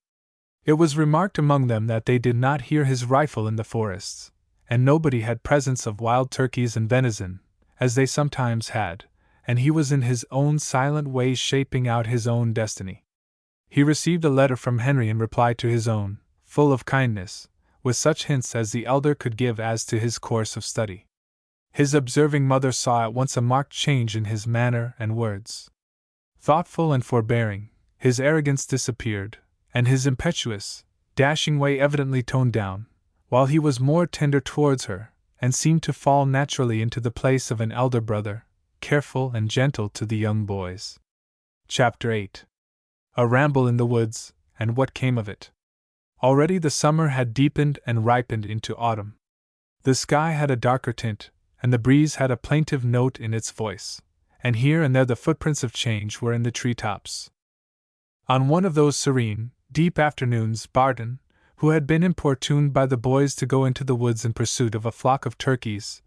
It was remarked among them that they did not hear his rifle in the forests, and nobody had presents of wild turkeys and venison, as they sometimes had, and he was in his own silent way shaping out his own destiny. He received a letter from Henry in reply to his own, full of kindness, with such hints as the elder could give as to his course of study. His observing mother saw at once a marked change in his manner and words. Thoughtful and forbearing, his arrogance disappeared, and his impetuous, dashing way evidently toned down, while he was more tender towards her, and seemed to fall naturally into the place of an elder brother, careful and gentle to the young boys. Chapter 8. A ramble in the woods, and what came of it. Already the summer had deepened and ripened into autumn. The sky had a darker tint, and the breeze had a plaintive note in its voice, and here and there the footprints of change were in the tree-tops. On one of those serene, deep afternoons Barton, who had been importuned by the boys to go into the woods in pursuit of a flock of turkeys,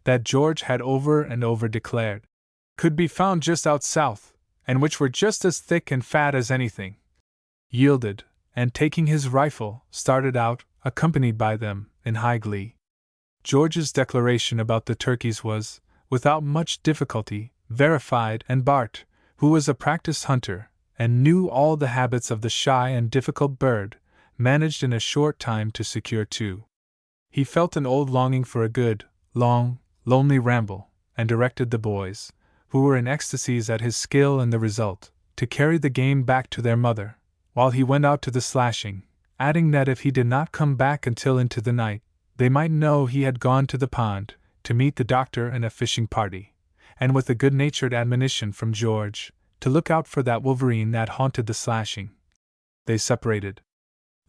that George had over and over declared could be found just out south, and which were just as thick and fat as anything, yielded, and taking his rifle, started out, accompanied by them, in high glee. George's declaration about the turkeys was, without much difficulty, verified, and Bart, who was a practiced hunter, and knew all the habits of the shy and difficult bird, managed in a short time to secure two. He felt an old longing for a good, long, lonely ramble, and directed the boys, who were in ecstasies at his skill and the result, to carry the game back to their mother, while he went out to the slashing, adding that if he did not come back until into the night, they might know he had gone to the pond, to meet the doctor and a fishing party, and with a good-natured admonition from George, to look out for that wolverine that haunted the slashing. They separated.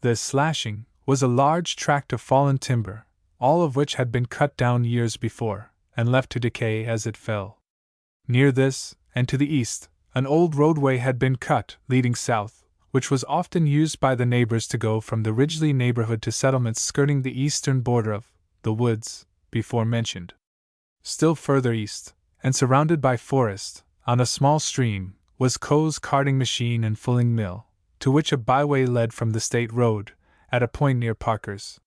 The slashing was a large tract of fallen timber, all of which had been cut down years before, and left to decay as it fell. Near this, and to the east, an old roadway had been cut, leading south, which was often used by the neighbors to go from the Ridgeley neighborhood to settlements skirting the eastern border of the woods before mentioned. Still further east, and surrounded by forest, on a small stream, was Coe's carding machine and fulling mill, to which a byway led from the state road, at a point near Parker's.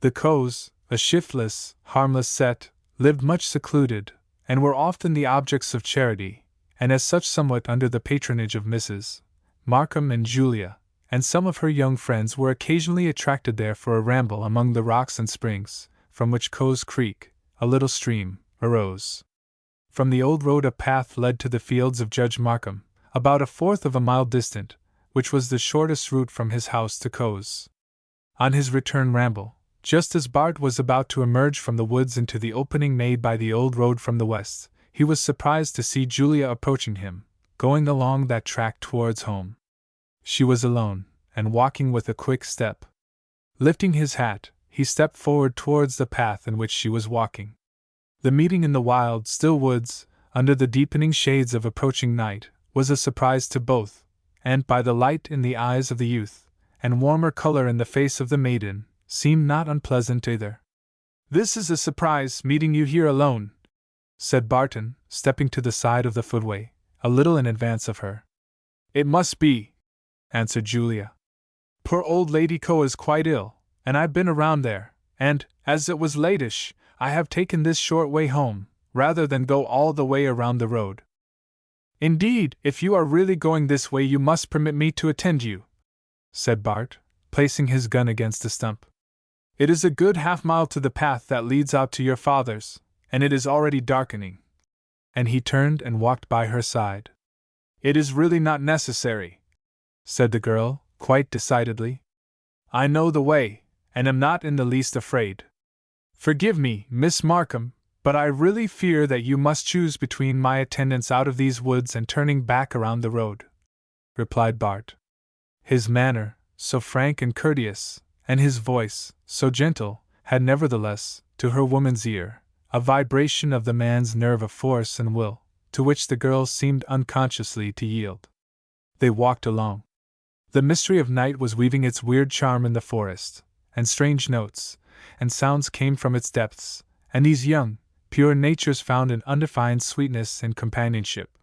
The Coes, a shiftless, harmless set, lived much secluded, and were often the objects of charity, and as such somewhat under the patronage of Mrs. Markham and Julia, and some of her young friends were occasionally attracted there for a ramble among the rocks and springs, from which Coe's Creek, a little stream, arose. From the old road a path led to the fields of Judge Markham, about a fourth of a mile distant, which was the shortest route from his house to Coe's. On his return ramble, just as Bart was about to emerge from the woods into the opening made by the old road from the west, he was surprised to see Julia approaching him, going along that track towards home. She was alone, and walking with a quick step. Lifting his hat, he stepped forward towards the path in which she was walking. The meeting in the wild, still woods, under the deepening shades of approaching night, was a surprise to both, and by the light in the eyes of the youth, and warmer color in the face of the maiden, seemed not unpleasant either. "This is a surprise, meeting you here alone," said Barton, stepping to the side of the footway, a little in advance of her. "It must be," answered Julia. "Poor old Lady Coe is quite ill, and I've been around there, and, as it was latish, I have taken this short way home, rather than go all the way around the road." "Indeed, if you are really going this way you must permit me to attend you," said Bart, placing his gun against a stump. "It is a good half-mile to the path that leads out to your father's, and it is already darkening." And he turned and walked by her side. "It is really not necessary," said the girl, quite decidedly. "I know the way, and am not in the least afraid. Forgive me, Miss Markham, but I really fear that you must choose between my attendance out of these woods and turning back around the road," replied Bart. His manner, so frank and courteous, and his voice, so gentle, had nevertheless, to her woman's ear, a vibration of the man's nerve of force and will, to which the girl seemed unconsciously to yield. They walked along. The mystery of night was weaving its weird charm in the forest, and strange notes and sounds came from its depths, and these young, pure natures found an undefined sweetness in companionship.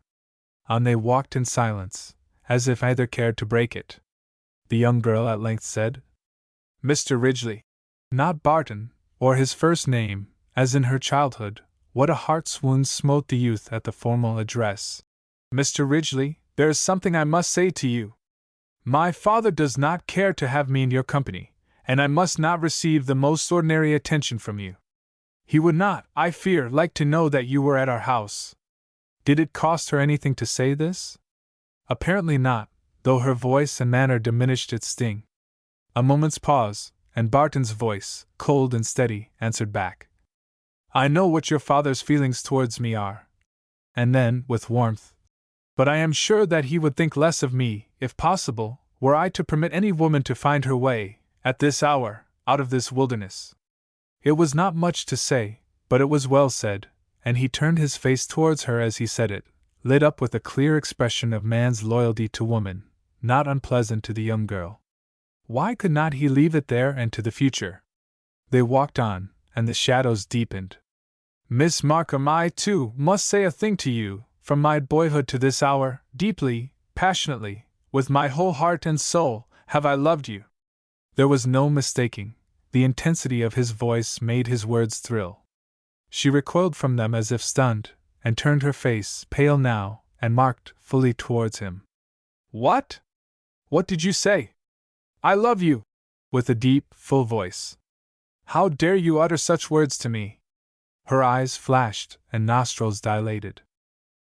On they walked in silence, as if either cared to break it. The young girl at length said, "Mr. Ridgeley." Not Barton, or his first name, as in her childhood. What a heart swoon smote the youth at the formal address. "Mr. Ridgeley, there is something I must say to you. My father does not care to have me in your company, and I must not receive the most ordinary attention from you. He would not, I fear, like to know that you were at our house." Did it cost her anything to say this? Apparently not, though her voice and manner diminished its sting. A moment's pause, and Barton's voice, cold and steady, answered back, "I know what your father's feelings towards me are." And then, with warmth, "But I am sure that he would think less of me, if possible, were I to permit any woman to find her way, at this hour, out of this wilderness." It was not much to say, but it was well said, and he turned his face towards her as he said it, lit up with a clear expression of man's loyalty to woman, not unpleasant to the young girl. Why could not he leave it there and to the future? They walked on, and the shadows deepened. "Miss Markham, I, too, must say a thing to you. From my boyhood to this hour, deeply, passionately, with my whole heart and soul, have I loved you." There was no mistaking. The intensity of his voice made his words thrill. She recoiled from them as if stunned, and turned her face, pale now, and marked, fully towards him. "What? What did you say?" "I love you," with a deep, full voice. "How dare you utter such words to me?" Her eyes flashed, and nostrils dilated.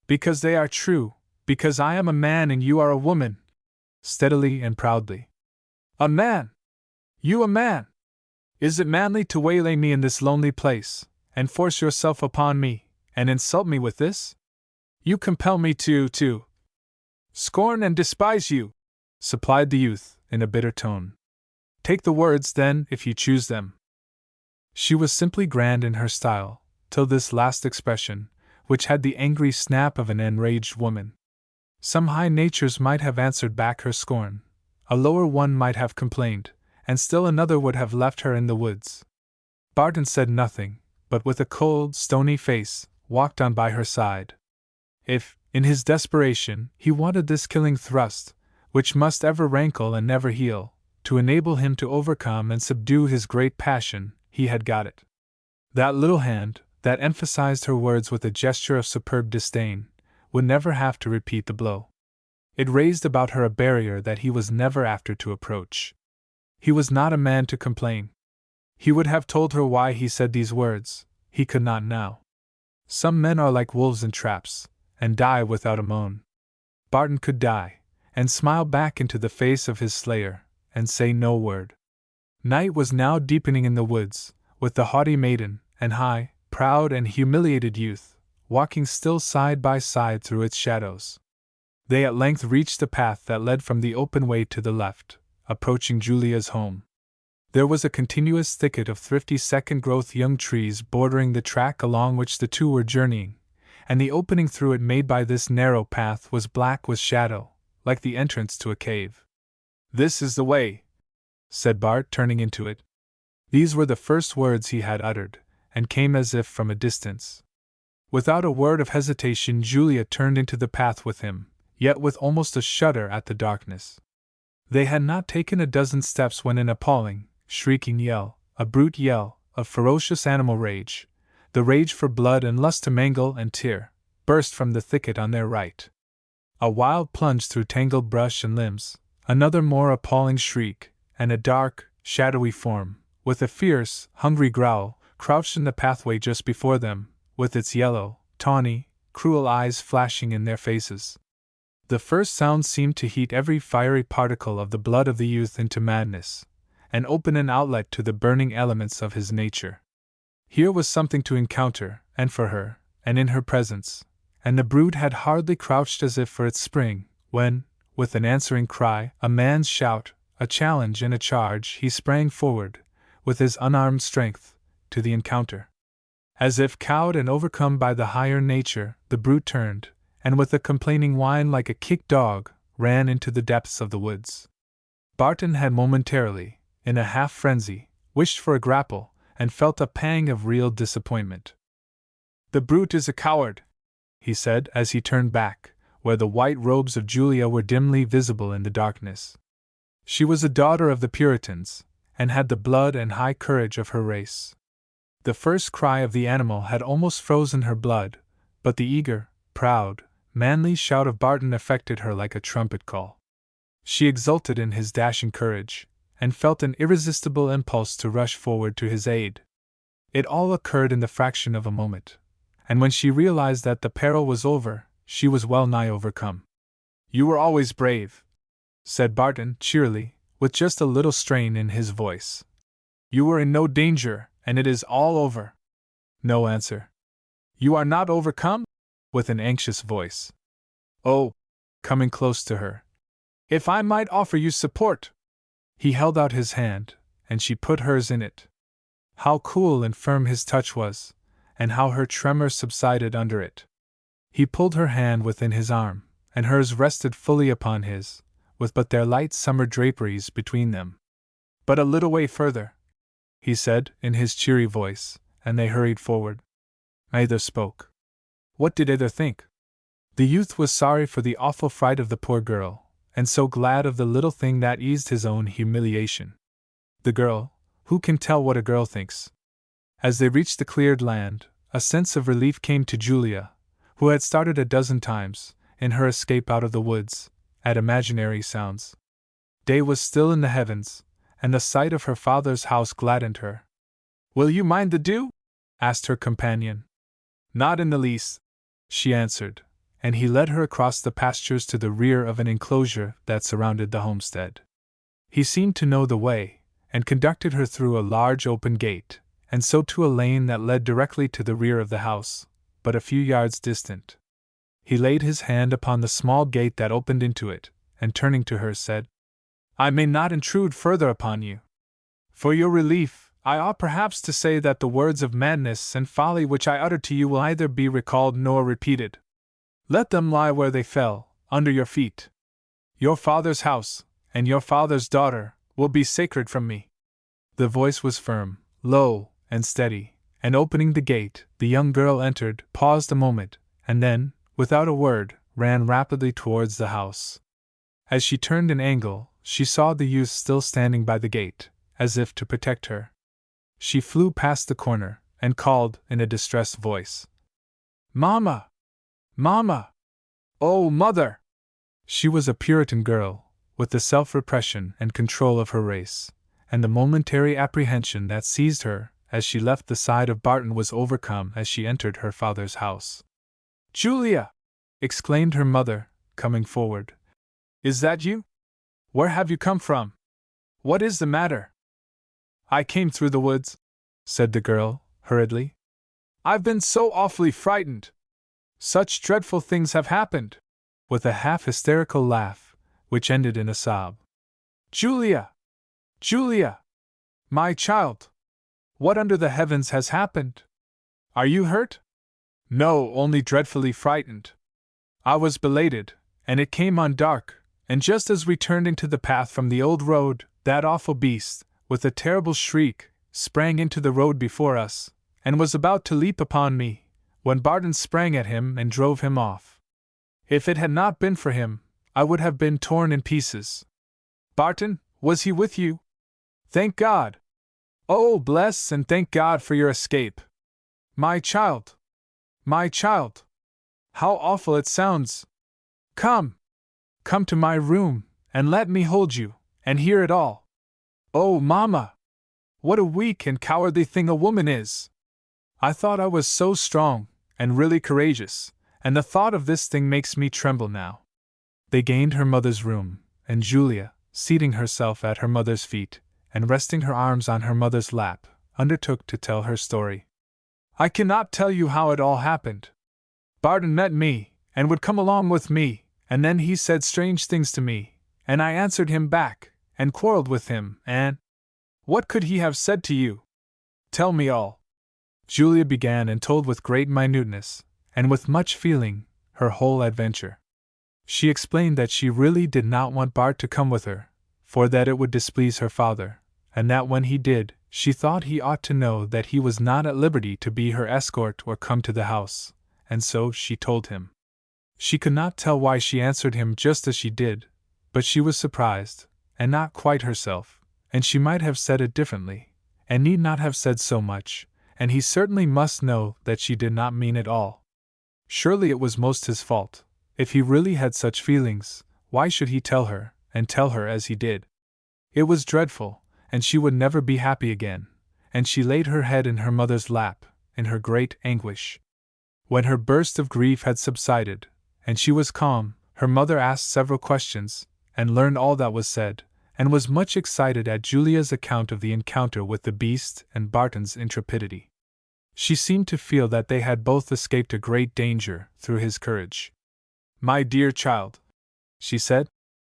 "Because they are true, because I am a man and you are a woman," steadily and proudly. "A man! You a man! Is it manly to waylay me in this lonely place, and force yourself upon me, and insult me with this? You compel me to scorn and despise you," supplied the youth, in a bitter tone. "Take the words, then, if you choose them." She was simply grand in her style, till this last expression, which had the angry snap of an enraged woman. Some high natures might have answered back her scorn, a lower one might have complained, and still another would have left her in the woods. Barton said nothing, but with a cold, stony face, walked on by her side. If, in his desperation, he wanted this killing thrust, which must ever rankle and never heal, to enable him to overcome and subdue his great passion, he had got it. That little hand, that emphasized her words with a gesture of superb disdain, would never have to repeat the blow. It raised about her a barrier that he was never after to approach. He was not a man to complain. He would have told her why he said these words, he could not now. Some men are like wolves in traps, and die without a moan. Barton could die, and smile back into the face of his slayer, and say no word. Night was now deepening in the woods, with the haughty maiden, and high, proud and humiliated youth, walking still side by side through its shadows. They at length reached the path that led from the open way to the left, approaching Julia's home. There was a continuous thicket of thrifty second-growth young trees bordering the track along which the two were journeying, and the opening through it made by this narrow path was black with shadow, like the entrance to a cave. "This is the way," said Bart, turning into it. These were the first words he had uttered, and came as if from a distance. Without a word of hesitation, Julia turned into the path with him, yet with almost a shudder at the darkness. They had not taken a dozen steps when an appalling, shrieking yell, a brute yell, of ferocious animal rage, the rage for blood and lust to mangle and tear, burst from the thicket on their right. A wild plunge through tangled brush and limbs, another more appalling shriek, and a dark, shadowy form, with a fierce, hungry growl, crouched in the pathway just before them, with its yellow, tawny, cruel eyes flashing in their faces. The first sound seemed to heat every fiery particle of the blood of the youth into madness, and open an outlet to the burning elements of his nature. Here was something to encounter, and for her, and in her presence, and the brute had hardly crouched as if for its spring, when, with an answering cry, a man's shout, a challenge and a charge, he sprang forward, with his unarmed strength, to the encounter. As if cowed and overcome by the higher nature, the brute turned, and with a complaining whine like a kicked dog, ran into the depths of the woods. Barton had momentarily, in a half-frenzy, wished for a grapple, and felt a pang of real disappointment. "The brute is a coward," he said as he turned back, where the white robes of Julia were dimly visible in the darkness. She was a daughter of the Puritans, and had the blood and high courage of her race. The first cry of the animal had almost frozen her blood, but the eager, proud, manly shout of Barton affected her like a trumpet call. She exulted in his dashing courage, and felt an irresistible impulse to rush forward to his aid. It all occurred in the fraction of a moment, and when she realized that the peril was over, she was well nigh overcome. "You were always brave," said Barton cheerily, with just a little strain in his voice. "You were in no danger, and it is all over." No answer. "You are not overcome?" with an anxious voice. "Oh," coming close to her, "if I might offer you support." He held out his hand, and she put hers in it. How cool and firm his touch was, and how her tremor subsided under it. He pulled her hand within his arm, and hers rested fully upon his, with but their light summer draperies between them. "But a little way further," he said, in his cheery voice, and they hurried forward. Neither spoke. What did either think? The youth was sorry for the awful fright of the poor girl, and so glad of the little thing that eased his own humiliation. The girl, who can tell what a girl thinks? As they reached the cleared land, a sense of relief came to Julia, who had started a dozen times, in her escape out of the woods, at imaginary sounds. Day was still in the heavens, and the sight of her father's house gladdened her. "Will you mind the dew?" asked her companion. "Not in the least," she answered, and he led her across the pastures to the rear of an enclosure that surrounded the homestead. He seemed to know the way, and conducted her through a large open gate, and so to a lane that led directly to the rear of the house, but a few yards distant. He laid his hand upon the small gate that opened into it, and turning to her said, "I may not intrude further upon you. For your relief, I ought perhaps to say that the words of madness and folly which I uttered to you will either be recalled nor repeated. Let them lie where they fell, under your feet. Your father's house, and your father's daughter, will be sacred from me." The voice was firm, low, and steady, and opening the gate, the young girl entered, paused a moment, and then, without a word, ran rapidly towards the house. As she turned an angle, she saw the youth still standing by the gate, as if to protect her. She flew past the corner, and called, in a distressed voice, "Mamma! Mamma! Oh, mother!" She was a Puritan girl, with the self-repression and control of her race, and the momentary apprehension that seized her as she left the side of Barton was overcome as she entered her father's house. "Julia!" exclaimed her mother, coming forward. "Is that you? Where have you come from? What is the matter?" "I came through the woods," said the girl, hurriedly. "I've been so awfully frightened. Such dreadful things have happened," with a half-hysterical laugh, which ended in a sob. "Julia! Julia! My child! What under the heavens has happened? Are you hurt?" "No, only dreadfully frightened. I was belated, and it came on dark, and just as we turned into the path from the old road, that awful beast, with a terrible shriek, sprang into the road before us, and was about to leap upon me, when Barton sprang at him and drove him off. If it had not been for him, I would have been torn in pieces." "Barton, was he with you? Thank God! Oh, bless and thank God for your escape! My child! My child! How awful it sounds! Come! Come to my room, and let me hold you, and hear it all. Oh, Mamma! What a weak and cowardly thing a woman is! I thought I was so strong, and really courageous, and the thought of this thing makes me tremble now." They gained her mother's room, and Julia, seating herself at her mother's feet, and resting her arms on her mother's lap, undertook to tell her story. "I cannot tell you how it all happened. Barton met me, and would come along with me, and then he said strange things to me, and I answered him back, and quarreled with him, and— What could he have said to you? Tell me all." Julia began and told with great minuteness, and with much feeling, her whole adventure. She explained that she really did not want Bart to come with her, for that it would displease her father, and that when he did, she thought he ought to know that he was not at liberty to be her escort or come to the house, and so she told him. She could not tell why she answered him just as she did, but she was surprised, and not quite herself, and she might have said it differently, and need not have said so much, and he certainly must know that she did not mean it all. Surely it was most his fault. If he really had such feelings, why should he tell her, and tell her as he did? It was dreadful, and she would never be happy again, and she laid her head in her mother's lap, in her great anguish. When her burst of grief had subsided, and she was calm, her mother asked several questions, and learned all that was said, and was much excited at Julia's account of the encounter with the beast and Barton's intrepidity. She seemed to feel that they had both escaped a great danger through his courage. "My dear child," she said,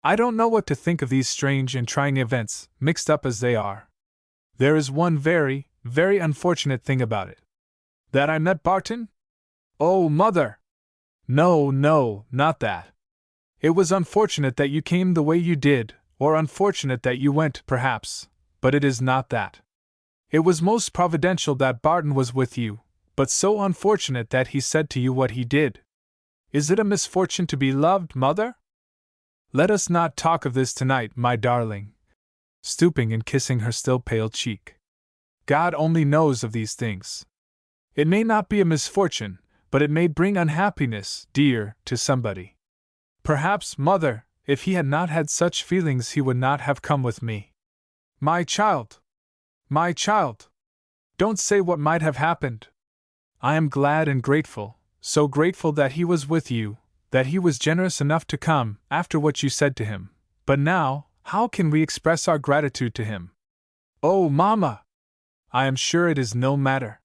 "I don't know what to think of these strange and trying events, mixed up as they are. There is one very, very unfortunate thing about it. That I met Barton? Oh, Mother! No, no, not that. It was unfortunate that you came the way you did, or unfortunate that you went, perhaps, but it is not that. It was most providential that Barton was with you, but so unfortunate that he said to you what he did. Is it a misfortune to be loved, Mother? Let us not talk of this tonight, my darling," stooping and kissing her still pale cheek. "God only knows of these things. It may not be a misfortune, but it may bring unhappiness, dear, to somebody. Perhaps, Mother, if he had not had such feelings he would not have come with me. My child! My child! Don't say what might have happened. I am glad and grateful, so grateful that he was with you, that he was generous enough to come, after what you said to him. But now, how can we express our gratitude to him? Oh, Mamma! I am sure it is no matter.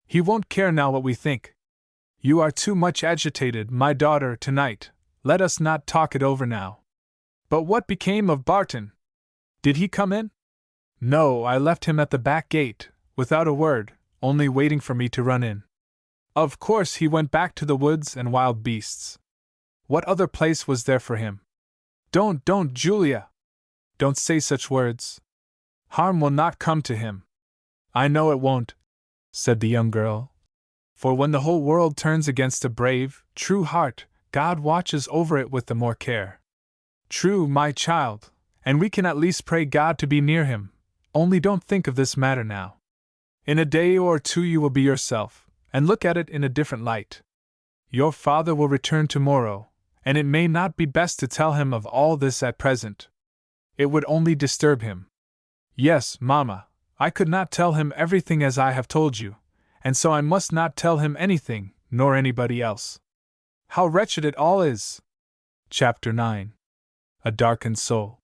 He won't care now what we think. You are too much agitated, my daughter, tonight. Let us not talk it over now. But what became of Barton? Did he come in? No, I left him at the back gate, without a word, only waiting for me to run in. Of course he went back to the woods and wild beasts. What other place was there for him? Don't, Julia! Don't say such words. Harm will not come to him. I know it won't," said the young girl. "For when the whole world turns against a brave, true heart, God watches over it with the more care." "True, my child, and we can at least pray God to be near him. Only don't think of this matter now. In a day or two you will be yourself, and look at it in a different light. Your father will return tomorrow, and it may not be best to tell him of all this at present. It would only disturb him. Yes, Mamma, I could not tell him everything as I have told you, and so I must not tell him anything, nor anybody else. How wretched it all is! Chapter 9. A Darkened Soul.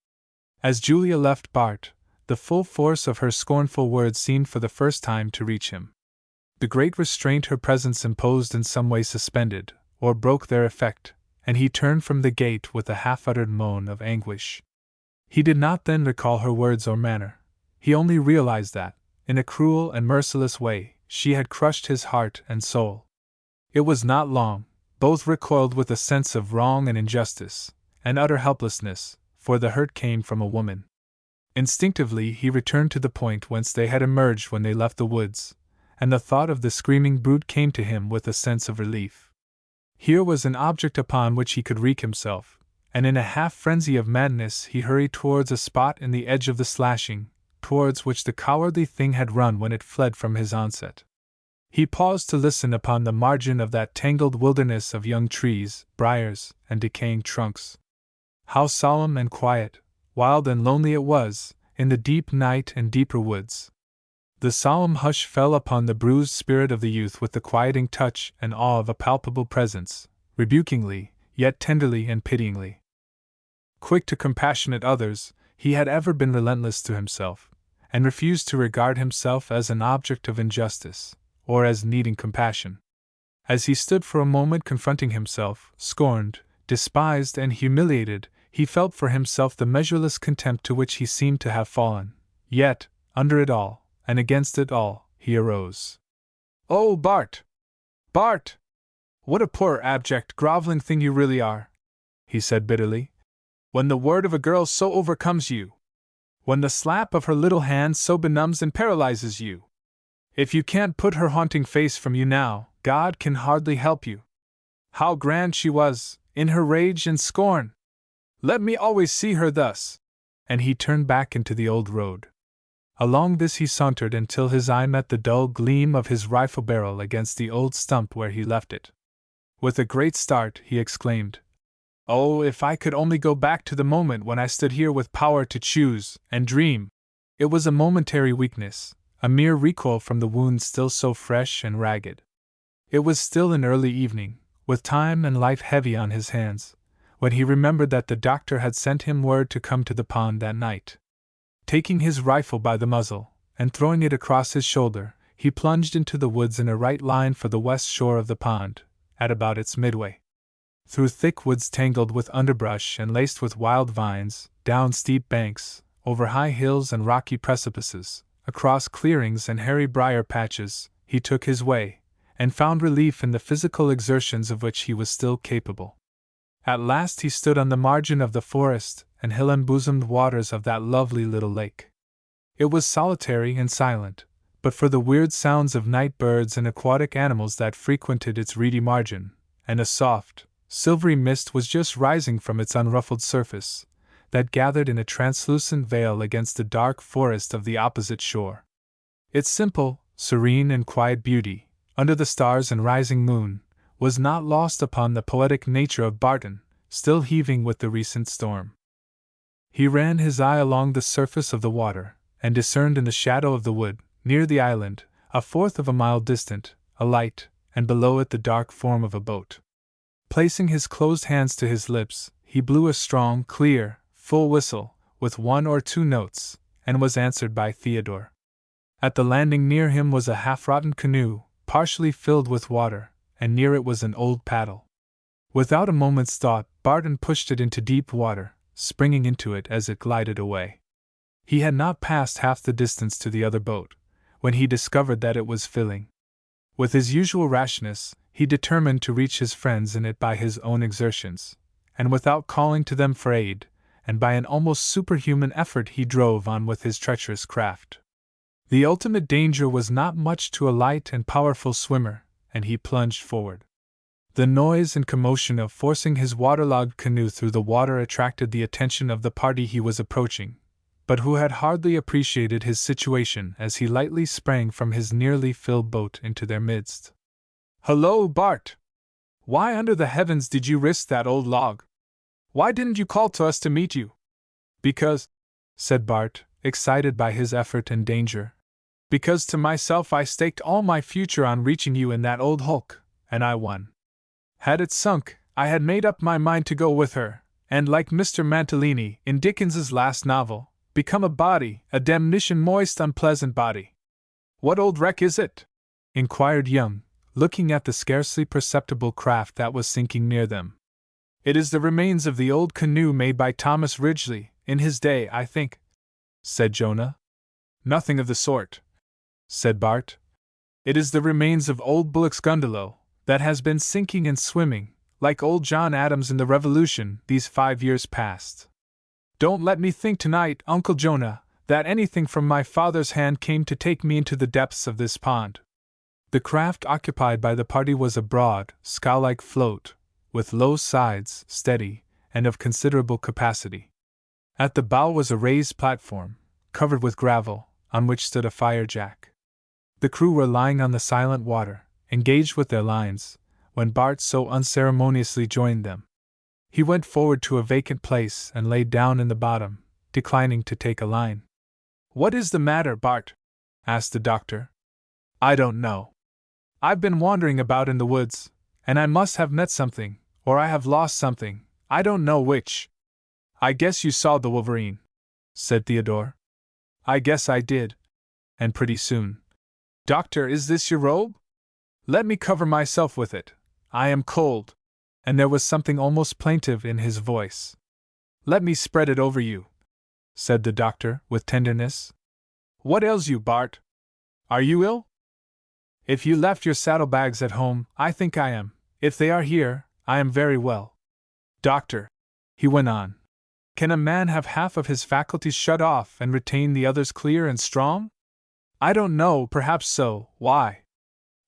As Julia left Bart, the full force of her scornful words seemed for the first time to reach him. The great restraint her presence imposed in some way suspended, or broke their effect, and he turned from the gate with a half-uttered moan of anguish. He did not then recall her words or manner. He only realized that, in a cruel and merciless way, she had crushed his heart and soul. It was not long. Both recoiled with a sense of wrong and injustice, and utter helplessness, for the hurt came from a woman. Instinctively he returned to the point whence they had emerged when they left the woods, and the thought of the screaming brute came to him with a sense of relief. Here was an object upon which he could wreak himself, and in a half-frenzy of madness he hurried towards a spot in the edge of the slashing, towards which the cowardly thing had run when it fled from his onset. He paused to listen upon the margin of that tangled wilderness of young trees, briars, and decaying trunks. How solemn and quiet, wild and lonely it was, in the deep night and deeper woods. The solemn hush fell upon the bruised spirit of the youth with the quieting touch and awe of a palpable presence, rebukingly, yet tenderly and pityingly. Quick to compassionate others, he had ever been relentless to himself, and refused to regard himself as an object of injustice, or as needing compassion. As he stood for a moment confronting himself, scorned, despised, and humiliated, he felt for himself the measureless contempt to which he seemed to have fallen. Yet, under it all, and against it all, he arose. "Oh, Bart! Bart! What a poor, abject, groveling thing you really are!" he said bitterly. "When the word of a girl so overcomes you! When the slap of her little hand so benumbs and paralyzes you! If you can't put her haunting face from you now, God can hardly help you. How grand she was, in her rage and scorn! Let me always see her thus!" And he turned back into the old road. Along this he sauntered until his eye met the dull gleam of his rifle barrel against the old stump where he left it. With a great start, he exclaimed, "Oh, if I could only go back to the moment when I stood here with power to choose and dream!" It was a momentary weakness, a mere recoil from the wound still so fresh and ragged. It was still an early evening, with time and life heavy on his hands, when he remembered that the doctor had sent him word to come to the pond that night. Taking his rifle by the muzzle, and throwing it across his shoulder, he plunged into the woods in a right line for the west shore of the pond, at about its midway. Through thick woods tangled with underbrush and laced with wild vines, down steep banks, over high hills and rocky precipices, across clearings and hairy briar patches, he took his way, and found relief in the physical exertions of which he was still capable. At last he stood on the margin of the forest and hill-embosomed waters of that lovely little lake. It was solitary and silent, but for the weird sounds of night birds and aquatic animals that frequented its reedy margin, and a soft, silvery mist was just rising from its unruffled surface, that gathered in a translucent veil against the dark forest of the opposite shore. Its simple, serene, and quiet beauty, under the stars and rising moon, was not lost upon the poetic nature of Barton, still heaving with the recent storm. He ran his eye along the surface of the water, and discerned in the shadow of the wood, near the island, a fourth of a mile distant, a light, and below it the dark form of a boat. Placing his closed hands to his lips, he blew a strong, clear, full whistle, with 1 or 2 notes, and was answered by Theodore. At the landing near him was a half-rotten canoe, partially filled with water, and near it was an old paddle. Without a moment's thought, Barton pushed it into deep water, springing into it as it glided away. He had not passed half the distance to the other boat, when he discovered that it was filling. With his usual rashness, he determined to reach his friends in it by his own exertions, and without calling to them for aid, and by an almost superhuman effort he drove on with his treacherous craft. The ultimate danger was not much to a light and powerful swimmer, and he plunged forward. The noise and commotion of forcing his waterlogged canoe through the water attracted the attention of the party he was approaching, but who had hardly appreciated his situation as he lightly sprang from his nearly filled boat into their midst. "Hullo, Bart! Why under the heavens did you risk that old log? Why didn't you call to us to meet you? Because, said Bart, excited by his effort and danger. Because to myself I staked all my future on reaching you in that old hulk, and I won. Had it sunk, I had made up my mind to go with her, and like Mr. Mantalini in Dickens's last novel, become a body, a damnation moist unpleasant body. What old wreck is it? Inquired Young, looking at the scarcely perceptible craft that was sinking near them. It is the remains of the old canoe made by Thomas Ridgeley, in his day, I think, said Jonah. Nothing of the sort, said Bart. It is the remains of old Bullock's gondola, that has been sinking and swimming, like old John Adams in the Revolution, these 5 years past. Don't let me think tonight, Uncle Jonah, that anything from my father's hand came to take me into the depths of this pond. The craft occupied by the party was a broad, scow-like float, with low sides, steady, and of considerable capacity. At the bow was a raised platform, covered with gravel, on which stood a fire-jack. The crew were lying on the silent water, engaged with their lines, when Bart so unceremoniously joined them. He went forward to a vacant place and lay down in the bottom, declining to take a line. "What is the matter, Bart?" asked the doctor. "I don't know. I've been wandering about in the woods, and I must have met something, or I have lost something, I don't know which." "I guess you saw the wolverine," said Theodore. "I guess I did. And pretty soon. Doctor, is this your robe? Let me cover myself with it. I am cold." And there was something almost plaintive in his voice. "Let me spread it over you," said the doctor, with tenderness. "What ails you, Bart? Are you ill?" "If you left your saddlebags at home, I think I am. If they are here, I am very well. Doctor," he went on, "can a man have half of his faculties shut off and retain the others clear and strong? I don't know, perhaps so. Why?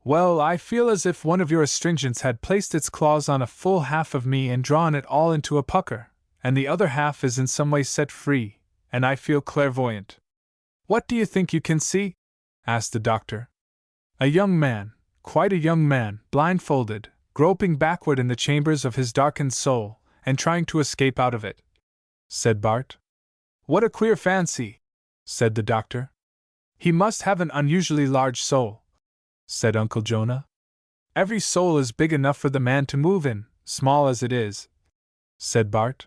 Well, I feel as if one of your astringents had placed its claws on a full half of me and drawn it all into a pucker, and the other half is in some way set free, and I feel clairvoyant." "What do you think you can see?" asked the doctor. "A young man, quite a young man, blindfolded, groping backward in the chambers of his darkened soul, and trying to escape out of it," said Bart. "What a queer fancy," said the doctor. "He must have an unusually large soul," said Uncle Jonah. "Every soul is big enough for the man to move in, small as it is," said Bart.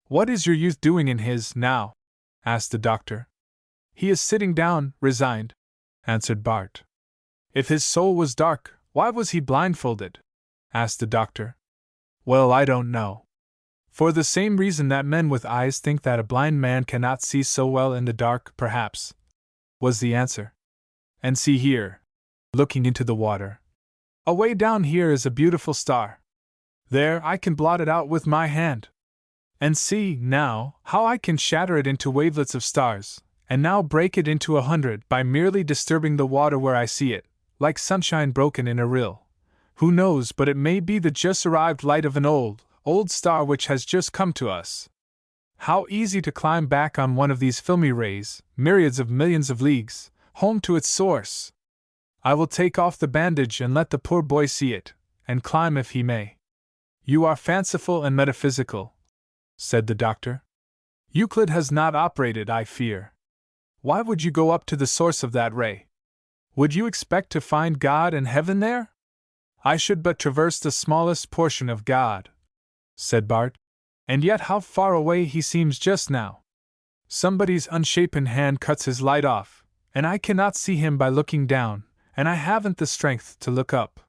"What is your youth doing in his, now?" asked the doctor. "He is sitting down, resigned," answered Bart. "If his soul was dark, why was he blindfolded?" asked the doctor. "Well, I don't know. For the same reason that men with eyes think that a blind man cannot see so well in the dark, perhaps," was the answer. "And see here," looking into the water. "Away down here is a beautiful star. There, I can blot it out with my hand. And see, now, how I can shatter it into wavelets of stars, and now break it into 100 by merely disturbing the water where I see it, like sunshine broken in a rill. Who knows but it may be the just arrived light of an old star which has just come to us. How easy to climb back on one of these filmy rays, myriads of millions of leagues, home to its source. I will take off the bandage and let the poor boy see it, and climb if he may." "You are fanciful and metaphysical," said the doctor. "Euclid has not operated, I fear. Why would you go up to the source of that ray? Would you expect to find God and heaven there?" "I should but traverse the smallest portion of God," said Bart. "And yet how far away he seems just now. Somebody's unshapen hand cuts his light off, and I cannot see him by looking down, and I haven't the strength to look up.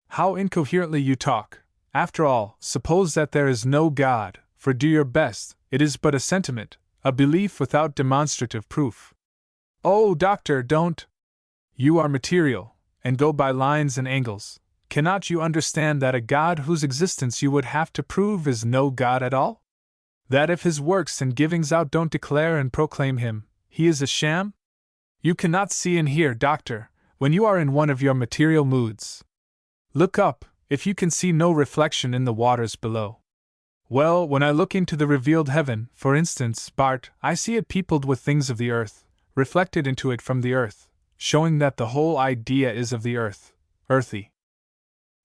How incoherently you talk! After all, suppose that there is no God, for do your best, it is but a sentiment, a belief without demonstrative proof." "Oh, doctor, don't! You are material, and go by lines and angles. Cannot you understand that a God whose existence you would have to prove is no God at all? That if his works and givings out don't declare and proclaim him, he is a sham? You cannot see and hear, doctor, when you are in one of your material moods. Look up, if you can see no reflection in the waters below. Well, when I look into the revealed heaven, for instance, Bart, I see it peopled with things of the earth, reflected into it from the earth, showing that the whole idea is of the earth, earthy."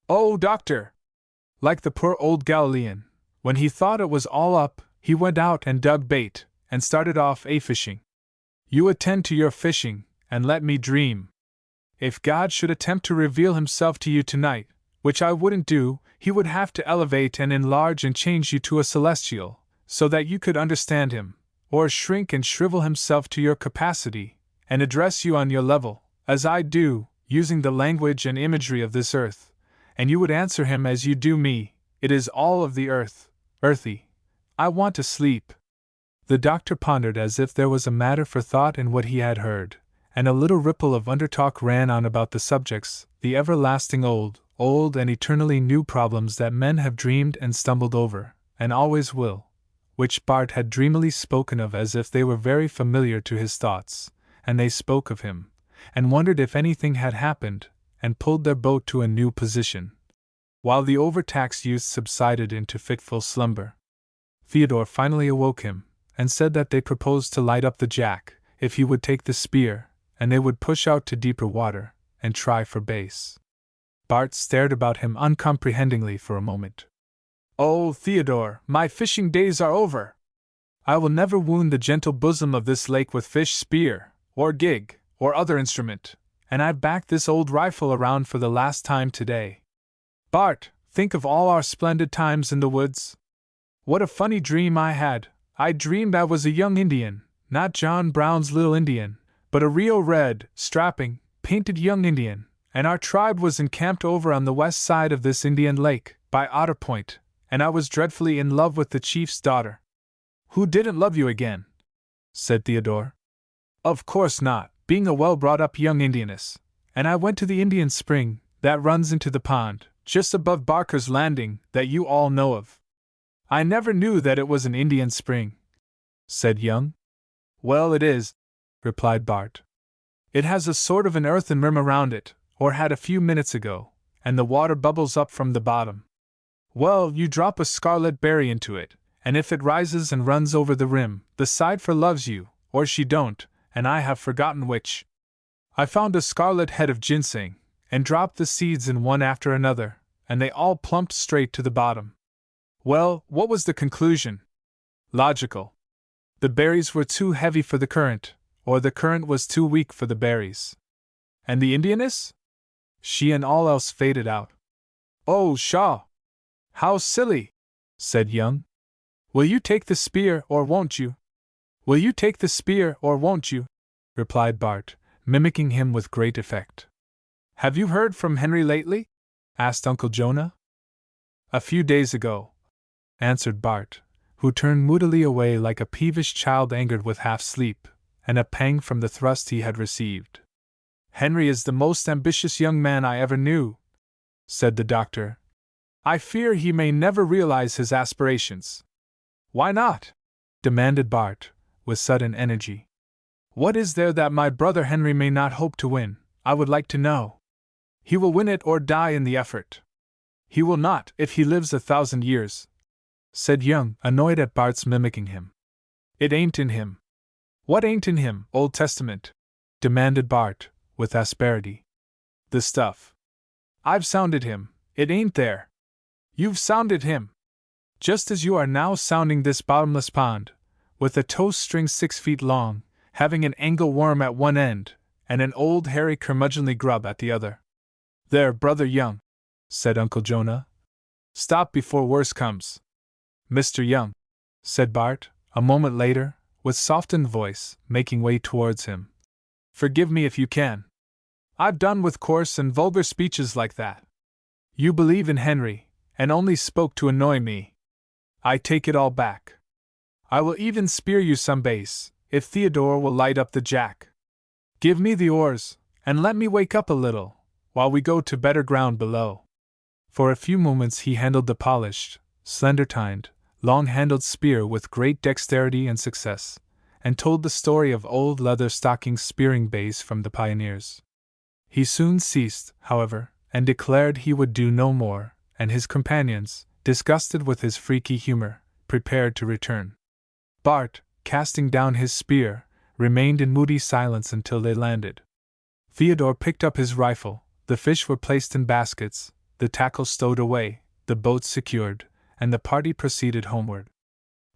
"Oh, doctor!" Like the poor old Galilean, when he thought it was all up, he went out and dug bait, and started off a-fishing. You attend to your fishing, and let me dream. If God should attempt to reveal himself to you tonight, which I wouldn't do, he would have to elevate and enlarge and change you to a celestial, so that you could understand him, or shrink and shrivel himself to your capacity, and address you on your level, as I do, using the language and imagery of this earth, and you would answer him as you do me, it is all of the earth, earthy. I want to sleep. The doctor pondered as if there was a matter for thought in what he had heard, and a little ripple of undertalk ran on about the subjects, the everlasting old and eternally new problems that men have dreamed and stumbled over, and always will, which Bart had dreamily spoken of as if they were very familiar to his thoughts, and they spoke of him, and wondered if anything had happened, and pulled their boat to a new position. While the overtaxed youth subsided into fitful slumber, Theodore finally awoke him, and said that they proposed to light up the jack, if he would take the spear, and they would push out to deeper water, and try for base. Bart stared about him uncomprehendingly for a moment. "Oh, Theodore, my fishing days are over! I will never wound the gentle bosom of this lake with fish spear, or gig, or other instrument, and I backed this old rifle around for the last time today. Bart, think of all our splendid times in the woods. What a funny dream I had. I dreamed I was a young Indian, not John Brown's little Indian, but a real red, strapping, painted young Indian, and our tribe was encamped over on the west side of this Indian lake, by Otter Point, and I was dreadfully in love with the chief's daughter." "Who didn't love you again?" said Theodore. "Of course not, being a well-brought-up young Indianess, and I went to the Indian spring, that runs into the pond, just above Barker's Landing, that you all know of." "I never knew that it was an Indian spring," said Young. "Well, it is," replied Bart. "It has a sort of an earthen rim around it, or had a few minutes ago, and the water bubbles up from the bottom. Well, you drop a scarlet berry into it, and if it rises and runs over the rim, the Side-for loves you, or she don't, and I have forgotten which. I found a scarlet head of ginseng, and dropped the seeds in one after another, and they all plumped straight to the bottom. Well, what was the conclusion? Logical. The berries were too heavy for the current, or the current was too weak for the berries. And the Indianess? She and all else faded out." "Oh, pshaw! How silly!" said Young. "Will you take the spear, or won't you?" "Will you take the spear, or won't you?" replied Bart, mimicking him with great effect. "Have you heard from Henry lately?" asked Uncle Jonah. "A few days ago," answered Bart, who turned moodily away like a peevish child angered with half-sleep, and a pang from the thrust he had received. "Henry is the most ambitious young man I ever knew," said the doctor. "I fear he may never realize his aspirations." "Why not?" demanded Bart, with sudden energy. "What is there that my brother Henry may not hope to win, I would like to know? He will win it or die in the effort." "He will not, if he lives 1,000 years," said Young, annoyed at Bart's mimicking him. "It ain't in him." "What ain't in him, Old Testament?" demanded Bart, with asperity. "The stuff. I've sounded him, it ain't there." "You've sounded him. Just as you are now sounding this bottomless pond, with a tow string 6 feet long, having an angle worm at one end, and an old hairy curmudgeonly grub at the other." "There, Brother Young," said Uncle Jonah. "Stop before worse comes." "Mr. Young," said Bart, a moment later, with softened voice, making way towards him. "Forgive me if you can. I've done with coarse and vulgar speeches like that. You believe in Henry, and only spoke to annoy me. I take it all back. I will even spear you some base, if Theodore will light up the jack. Give me the oars, and let me wake up a little, while we go to better ground below." For a few moments he handled the polished, slender-tined, long-handled spear with great dexterity and success, and told the story of old Leather-stocking spearing bays from the pioneers. He soon ceased, however, and declared he would do no more, and his companions, disgusted with his freaky humor, prepared to return. Bart, casting down his spear, remained in moody silence until they landed. Theodore picked up his rifle, the fish were placed in baskets, the tackle stowed away, the boat secured, and the party proceeded homeward.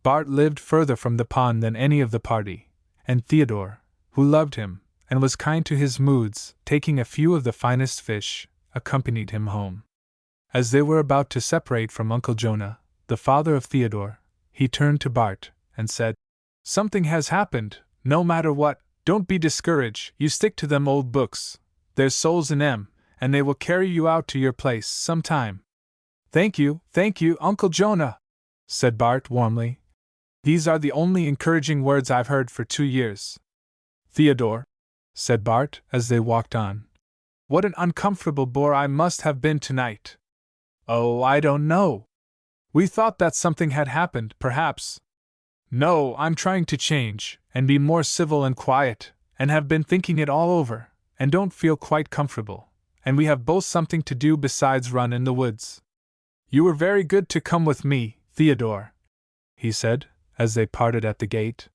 Bart lived further from the pond than any of the party, and Theodore, who loved him, and was kind to his moods, taking a few of the finest fish, accompanied him home. As they were about to separate from Uncle Jonah, the father of Theodore, he turned to Bart, and said, "Something has happened, no matter what, don't be discouraged, you stick to them old books, there's souls in 'em, and they will carry you out to your place some time." Thank you, Uncle Jonah," said Bart warmly. "These are the only encouraging words I've heard for 2 years." "Theodore," said Bart as they walked on, "what an uncomfortable bore I must have been tonight." "Oh, I don't know. We thought that something had happened, perhaps." "No, I'm trying to change, and be more civil and quiet, and have been thinking it all over, and don't feel quite comfortable, and we have both something to do besides run in the woods." "You were very good to come with me, Theodore," he said, as they parted at the gate.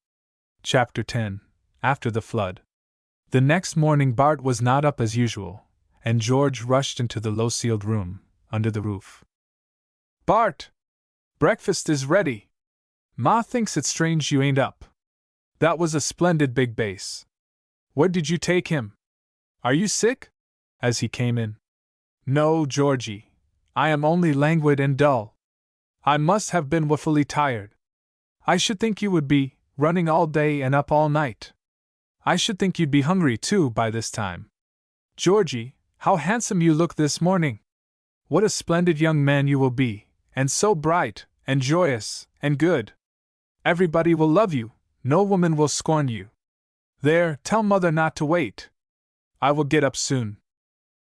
Chapter 10. After the Flood. The next morning Bart was not up as usual, and George rushed into the low-ceiled room, under the roof. "Bart! Breakfast is ready. Ma thinks it strange you ain't up. That was a splendid big bass. Where did you take him? Are you sick?" as he came in. "No, Georgie. I am only languid and dull. I must have been woefully tired. I should think you would be, running all day and up all night. I should think you'd be hungry too by this time. Georgie, how handsome you look this morning! What a splendid young man you will be, and so bright, and joyous, and good. Everybody will love you, no woman will scorn you. There, tell mother not to wait. I will get up soon."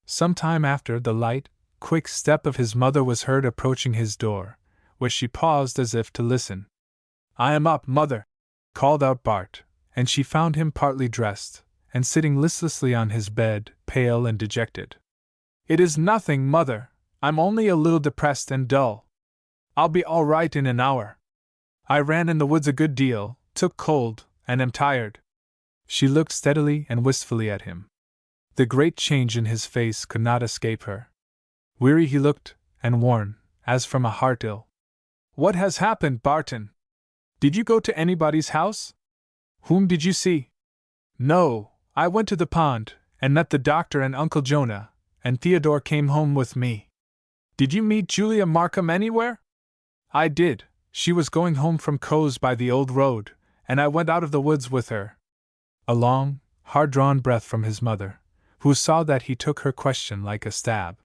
Some time after, the light, quick step of his mother was heard approaching his door, where she paused as if to listen. "I am up, mother," called out Bart, and she found him partly dressed, and sitting listlessly on his bed, pale and dejected. "It is nothing, mother, I'm only a little depressed and dull. I'll be all right in an hour. I ran in the woods a good deal, took cold, and am tired." She looked steadily and wistfully at him. The great change in his face could not escape her. Weary he looked, and worn, as from a heart ill. "What has happened, Barton? Did you go to anybody's house? Whom did you see?" "No, I went to the pond, and met the doctor and Uncle Jonah, and Theodore came home with me." "Did you meet Julia Markham anywhere?" "I did. She was going home from Coes by the old road, and I went out of the woods with her." A long, hard-drawn breath from his mother, who saw that he took her question like a stab.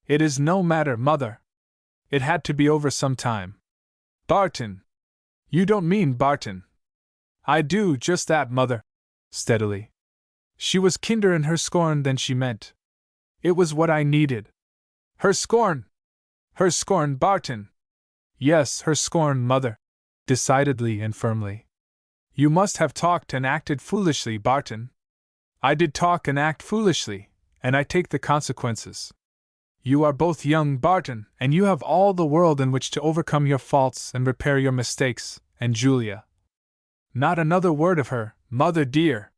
"It is no matter, mother. It had to be over some time." "Barton! You don't mean Barton?" "I do just that, mother," steadily. She was kinder in her scorn than she meant. "It was what I needed." "Her scorn! Her scorn, Barton!" "Yes, her scorn, mother," decidedly and firmly. "You must have talked and acted foolishly, Barton." "I did talk and act foolishly, and I take the consequences. You are both young, Barton, and you have all the world in which to overcome your faults and repair your mistakes, and Julia. Not another word of her, mother dear.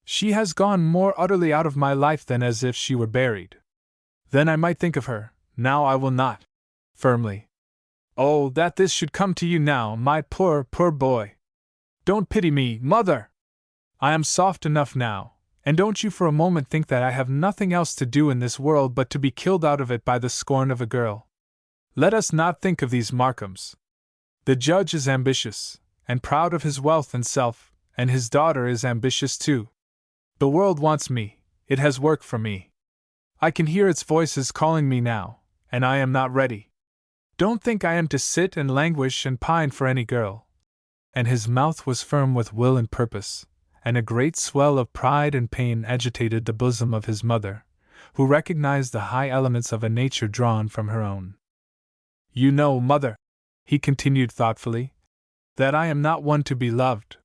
She has gone more utterly out of my life than as if she were buried. Then I might think of her, now I will not." Firmly. "Oh, that this should come to you now, my poor, poor boy! Don't pity me, mother! I am soft enough now, and don't you for a moment think that I have nothing else to do in this world but to be killed out of it by the scorn of a girl. Let us not think of these Markhams. The judge is ambitious, and proud of his wealth and self, and his daughter is ambitious too. The world wants me, it has work for me. I can hear its voices calling me now, and I am not ready. Don't think I am to sit and languish and pine for any girl." And his mouth was firm with will and purpose, and a great swell of pride and pain agitated the bosom of his mother, who recognized the high elements of a nature drawn from her own. "You know, mother," he continued thoughtfully, "that I am not one to be loved.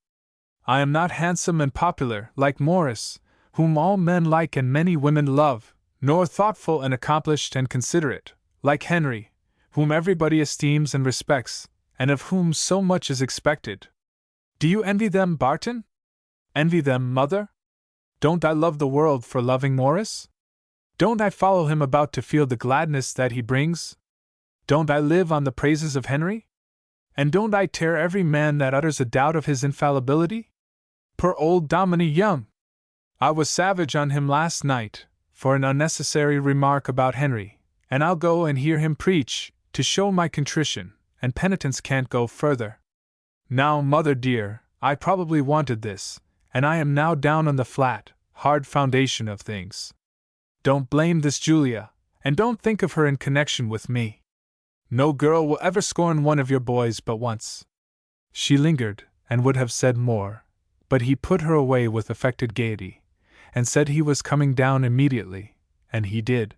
I am not handsome and popular, like Morris, whom all men like and many women love, nor thoughtful and accomplished and considerate, like Henry, whom everybody esteems and respects, and of whom so much is expected. Do you envy them, Barton? Envy them, mother? Don't I love the world for loving Morris? Don't I follow him about to feel the gladness that he brings? Don't I live on the praises of Henry? And don't I tear every man that utters a doubt of his infallibility? Poor old Dominie Young! I was savage on him last night, for an unnecessary remark about Henry, and I'll go and hear him preach, to show my contrition, and penitence can't go further. Now, mother dear, I probably wanted this, and I am now down on the flat, hard foundation of things. Don't blame this Julia, and don't think of her in connection with me. No girl will ever scorn one of your boys but once. She lingered, and would have said more, but he put her away with affected gaiety, and said he was coming down immediately, and he did.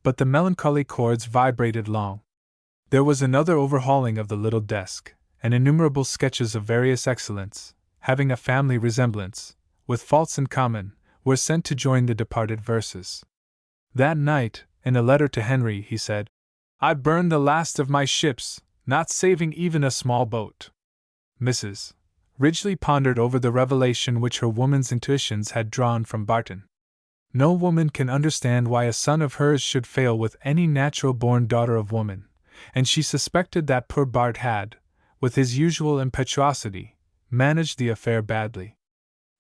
But the melancholy chords vibrated long. There was another overhauling of the little desk, and innumerable sketches of various excellence, having a family resemblance, with faults in common, were sent to join the departed verses. That night, in a letter to Henry, he said, I burned the last of my ships, not saving even a small boat. Mrs. Ridgeley pondered over the revelation which her woman's intuitions had drawn from Barton. No woman can understand why a son of hers should fail with any natural-born daughter of woman, and she suspected that poor Bart had, with his usual impetuosity, managed the affair badly.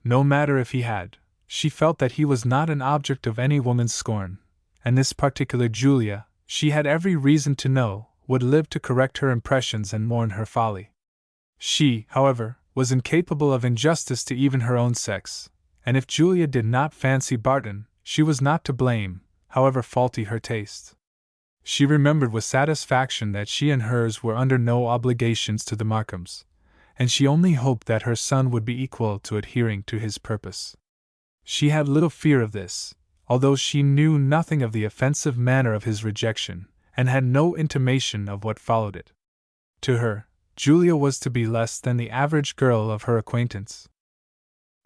No matter if he had, she felt that he was not an object of any woman's scorn, and this particular Julia, she had every reason to know, would live to correct her impressions and mourn her folly. She, however, was incapable of injustice to even her own sex, and if Julia did not fancy Barton, she was not to blame, however faulty her taste. She remembered with satisfaction that she and hers were under no obligations to the Markhams, and she only hoped that her son would be equal to adhering to his purpose. She had little fear of this, although she knew nothing of the offensive manner of his rejection, and had no intimation of what followed it. To her, Julia was to be less than the average girl of her acquaintance.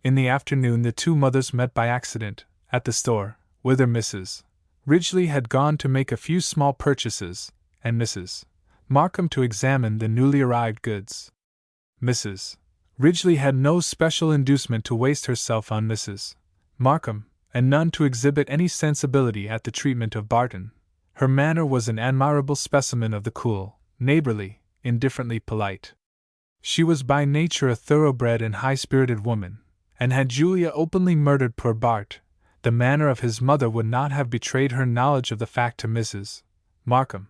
In the afternoon the two mothers met by accident, at the store, whither Mrs. Ridgeley had gone to make a few small purchases, and Mrs. Markham to examine the newly arrived goods. Mrs. Ridgeley had no special inducement to waste herself on Mrs. Markham, and none to exhibit any sensibility at the treatment of Barton. Her manner was an admirable specimen of the cool, neighborly, indifferently polite. She was by nature a thoroughbred and high-spirited woman, and had Julia openly murdered poor Bart, the manner of his mother would not have betrayed her knowledge of the fact to Mrs. Markham.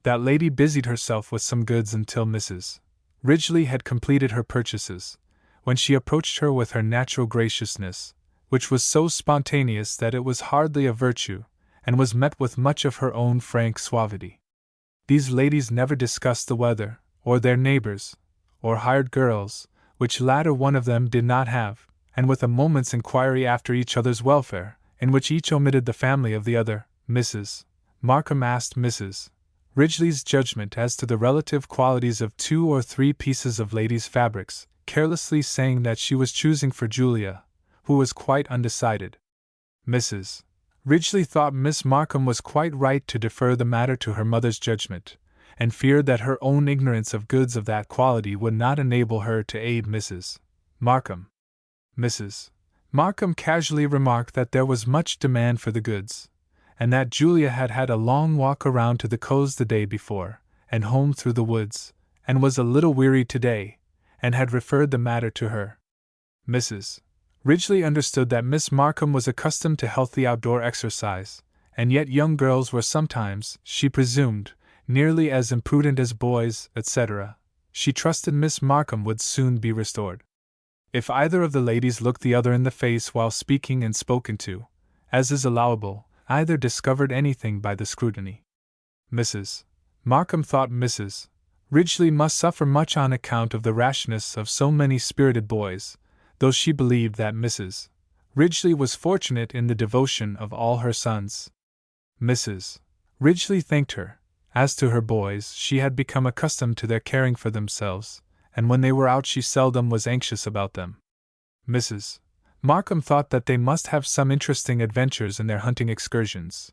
That lady busied herself with some goods until Mrs. Ridgeley had completed her purchases, when she approached her with her natural graciousness, which was so spontaneous that it was hardly a virtue, and was met with much of her own frank suavity. These ladies never discussed the weather, or their neighbors, or hired girls, which latter one of them did not have, and with a moment's inquiry after each other's welfare, in which each omitted the family of the other, Mrs. Markham asked Mrs. Ridgeley's judgment as to the relative qualities of 2 or 3 pieces of ladies' fabrics, carelessly saying that she was choosing for Julia, who was quite undecided. Mrs. Ridgeley thought Miss Markham was quite right to defer the matter to her mother's judgment, and feared that her own ignorance of goods of that quality would not enable her to aid Mrs. Markham. Mrs. Markham casually remarked that there was much demand for the goods, and that Julia had had a long walk around to the coast the day before, and home through the woods, and was a little weary today, and had referred the matter to her. Mrs. Ridgeley understood that Miss Markham was accustomed to healthy outdoor exercise, and yet young girls were sometimes, she presumed, nearly as imprudent as boys, etc. She trusted Miss Markham would soon be restored. If either of the ladies looked the other in the face while speaking and spoken to, as is allowable, either discovered anything by the scrutiny. Mrs. Markham thought Mrs. Ridgeley must suffer much on account of the rashness of so many spirited boys, though she believed that Mrs. Ridgeley was fortunate in the devotion of all her sons. Mrs. Ridgeley thanked her. As to her boys, she had become accustomed to their caring for themselves, and when they were out she seldom was anxious about them. Mrs. Markham thought that they must have some interesting adventures in their hunting excursions.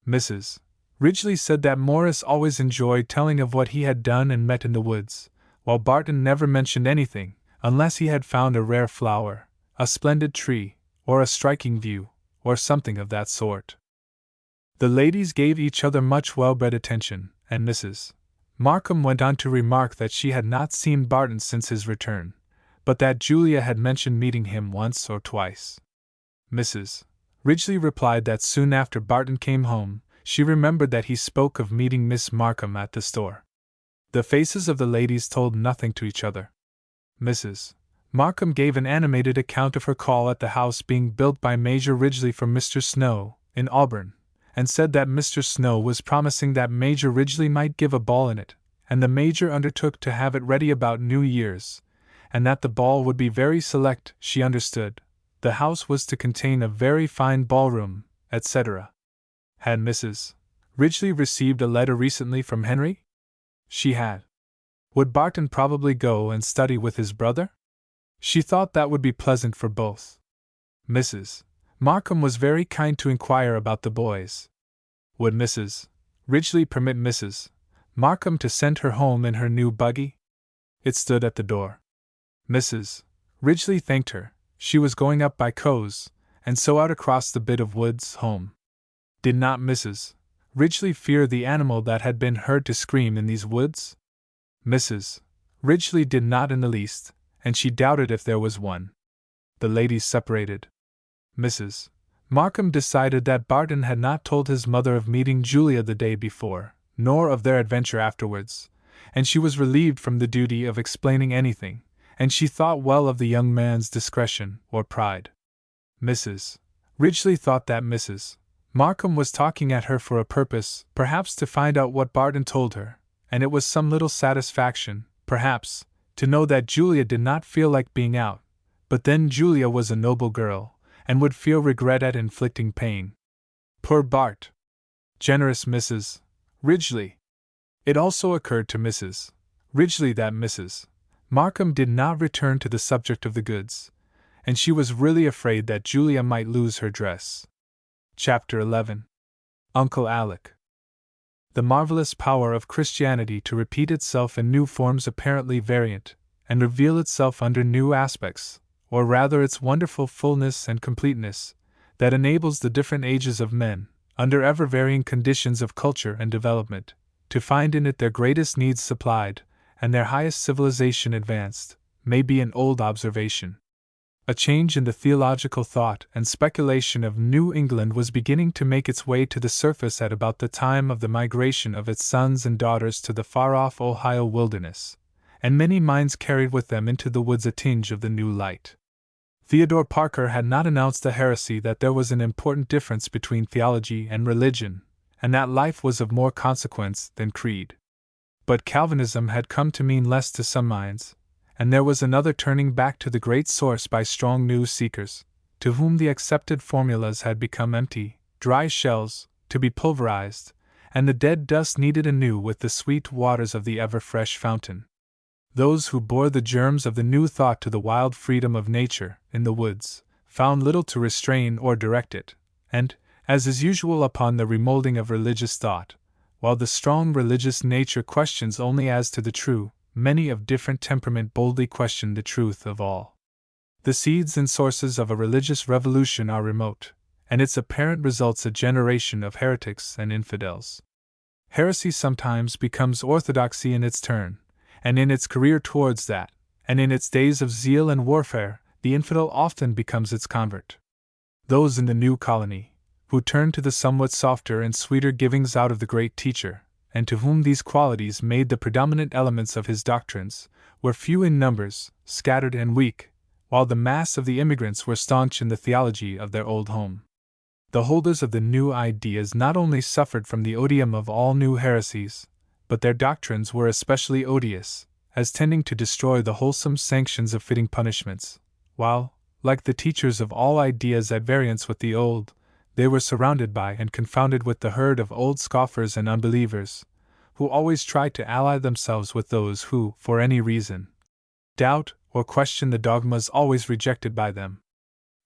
Mrs. Ridgeley said that Morris always enjoyed telling of what he had done and met in the woods, while Barton never mentioned anything, unless he had found a rare flower, a splendid tree, or a striking view, or something of that sort. The ladies gave each other much well-bred attention, and Mrs. Markham went on to remark that she had not seen Barton since his return, but that Julia had mentioned meeting him once or twice. Mrs. Ridgeley replied that soon after Barton came home, she remembered that he spoke of meeting Miss Markham at the store. The faces of the ladies told nothing to each other. Mrs. Markham gave an animated account of her call at the house being built by Major Ridgeley for Mr. Snow, in Auburn, and said that Mr. Snow was promising that Major Ridgeley might give a ball in it, and the Major undertook to have it ready about New Year's, and that the ball would be very select, she understood. The house was to contain a very fine ballroom, etc. Had Mrs. Ridgeley received a letter recently from Henry? She had. Would Barton probably go and study with his brother? She thought that would be pleasant for both. Mrs. Markham was very kind to inquire about the boys. Would Mrs. Ridgeley permit Mrs. Markham to send her home in her new buggy? It stood at the door. Mrs. Ridgeley thanked her. She was going up by Cowes, and so out across the bit of woods home. Did not Mrs. Ridgeley fear the animal that had been heard to scream in these woods? Mrs. Ridgeley did not in the least, and she doubted if there was one. The ladies separated. Mrs. Markham decided that Barton had not told his mother of meeting Julia the day before, nor of their adventure afterwards, and she was relieved from the duty of explaining anything, and she thought well of the young man's discretion or pride. Mrs. Ridgeley thought that Mrs. Markham was talking at her for a purpose, perhaps to find out what Barton told her, and it was some little satisfaction, perhaps, to know that Julia did not feel like being out, but then Julia was a noble girl, and would feel regret at inflicting pain. Poor Bart! Generous Mrs. Ridgeley! It also occurred to Mrs. Ridgeley that Mrs. Markham did not return to the subject of the goods, and she was really afraid that Julia might lose her dress. Chapter 11. Uncle Alec. The marvelous power of Christianity to repeat itself in new forms apparently variant, and reveal itself under new aspects, or rather its wonderful fullness and completeness, that enables the different ages of men, under ever-varying conditions of culture and development, to find in it their greatest needs supplied, and their highest civilization advanced, may be an old observation. A change in the theological thought and speculation of New England was beginning to make its way to the surface at about the time of the migration of its sons and daughters to the far-off Ohio wilderness, and many minds carried with them into the woods a tinge of the new light. Theodore Parker had not announced a heresy that there was an important difference between theology and religion, and that life was of more consequence than creed. But Calvinism had come to mean less to some minds, and there was another turning back to the great source by strong new seekers, to whom the accepted formulas had become empty, dry shells, to be pulverized, and the dead dust kneaded anew with the sweet waters of the ever-fresh fountain. Those who bore the germs of the new thought to the wild freedom of nature, in the woods, found little to restrain or direct it, and, as is usual upon the remolding of religious thought, while the strong religious nature questions only as to the true, many of different temperament boldly question the truth of all. The seeds and sources of a religious revolution are remote, and its apparent results a generation of heretics and infidels. Heresy sometimes becomes orthodoxy in its turn, and in its career towards that, and in its days of zeal and warfare, the infidel often becomes its convert. Those in the new colony, who turned to the somewhat softer and sweeter givings out of the great teacher, and to whom these qualities made the predominant elements of his doctrines, were few in numbers, scattered and weak, while the mass of the immigrants were staunch in the theology of their old home. The holders of the new ideas not only suffered from the odium of all new heresies, but their doctrines were especially odious, as tending to destroy the wholesome sanctions of fitting punishments, while, like the teachers of all ideas at variance with the old, they were surrounded by and confounded with the herd of old scoffers and unbelievers, who always tried to ally themselves with those who, for any reason, doubt or question the dogmas always rejected by them.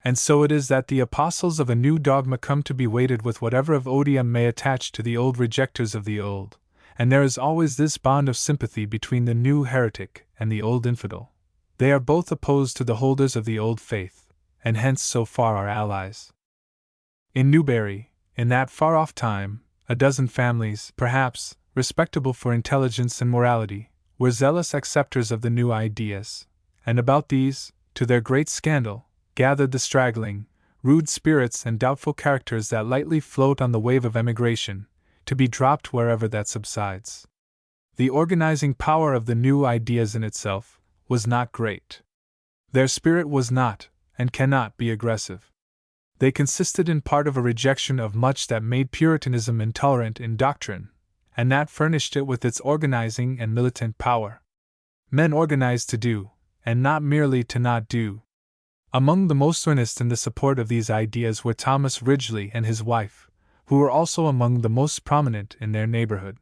And so it is that the apostles of a new dogma come to be weighted with whatever of odium may attach to the old rejectors of the old, and there is always this bond of sympathy between the new heretic and the old infidel. They are both opposed to the holders of the old faith, and hence so far are allies. In Newbury, in that far-off time, a dozen families, perhaps, respectable for intelligence and morality, were zealous acceptors of the new ideas, and about these, to their great scandal, gathered the straggling, rude spirits and doubtful characters that lightly float on the wave of emigration, to be dropped wherever that subsides. The organizing power of the new ideas in itself was not great. Their spirit was not, and cannot be aggressive. They consisted in part of a rejection of much that made Puritanism intolerant in doctrine, and that furnished it with its organizing and militant power. Men organized to do, and not merely to not do. Among the most earnest in the support of these ideas were Thomas Ridgeley and his wife, who were also among the most prominent in their neighborhood.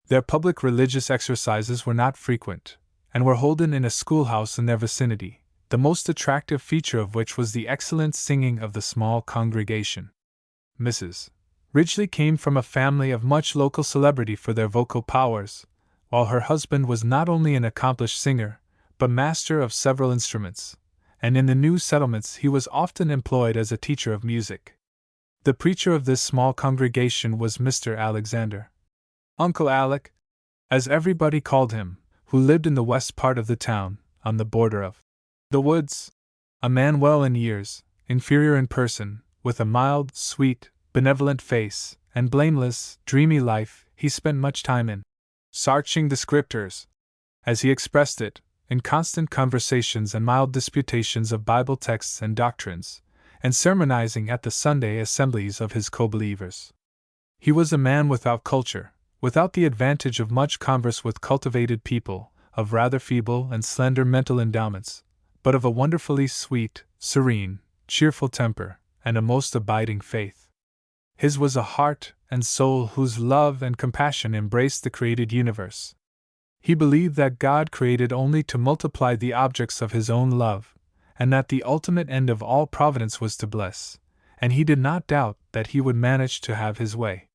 Their public religious exercises were not frequent, and were holden in a schoolhouse in their vicinity, the most attractive feature of which was the excellent singing of the small congregation. Mrs. Ridgeley came from a family of much local celebrity for their vocal powers, while her husband was not only an accomplished singer, but master of several instruments, and in the new settlements he was often employed as a teacher of music. The preacher of this small congregation was Mr. Alexander, Uncle Alec, as everybody called him, who lived in the west part of the town, on the border of the woods. A man well in years, inferior in person, with a mild, sweet, benevolent face, and blameless, dreamy life, he spent much time in searching the Scriptures, as he expressed it, in constant conversations and mild disputations of Bible texts and doctrines, and sermonizing at the Sunday assemblies of his co-believers. He was a man without culture, without the advantage of much converse with cultivated people, of rather feeble and slender mental endowments, but of a wonderfully sweet, serene, cheerful temper, and a most abiding faith. His was a heart and soul whose love and compassion embraced the created universe. He believed that God created only to multiply the objects of his own love, and that the ultimate end of all providence was to bless, and he did not doubt that he would manage to have his way.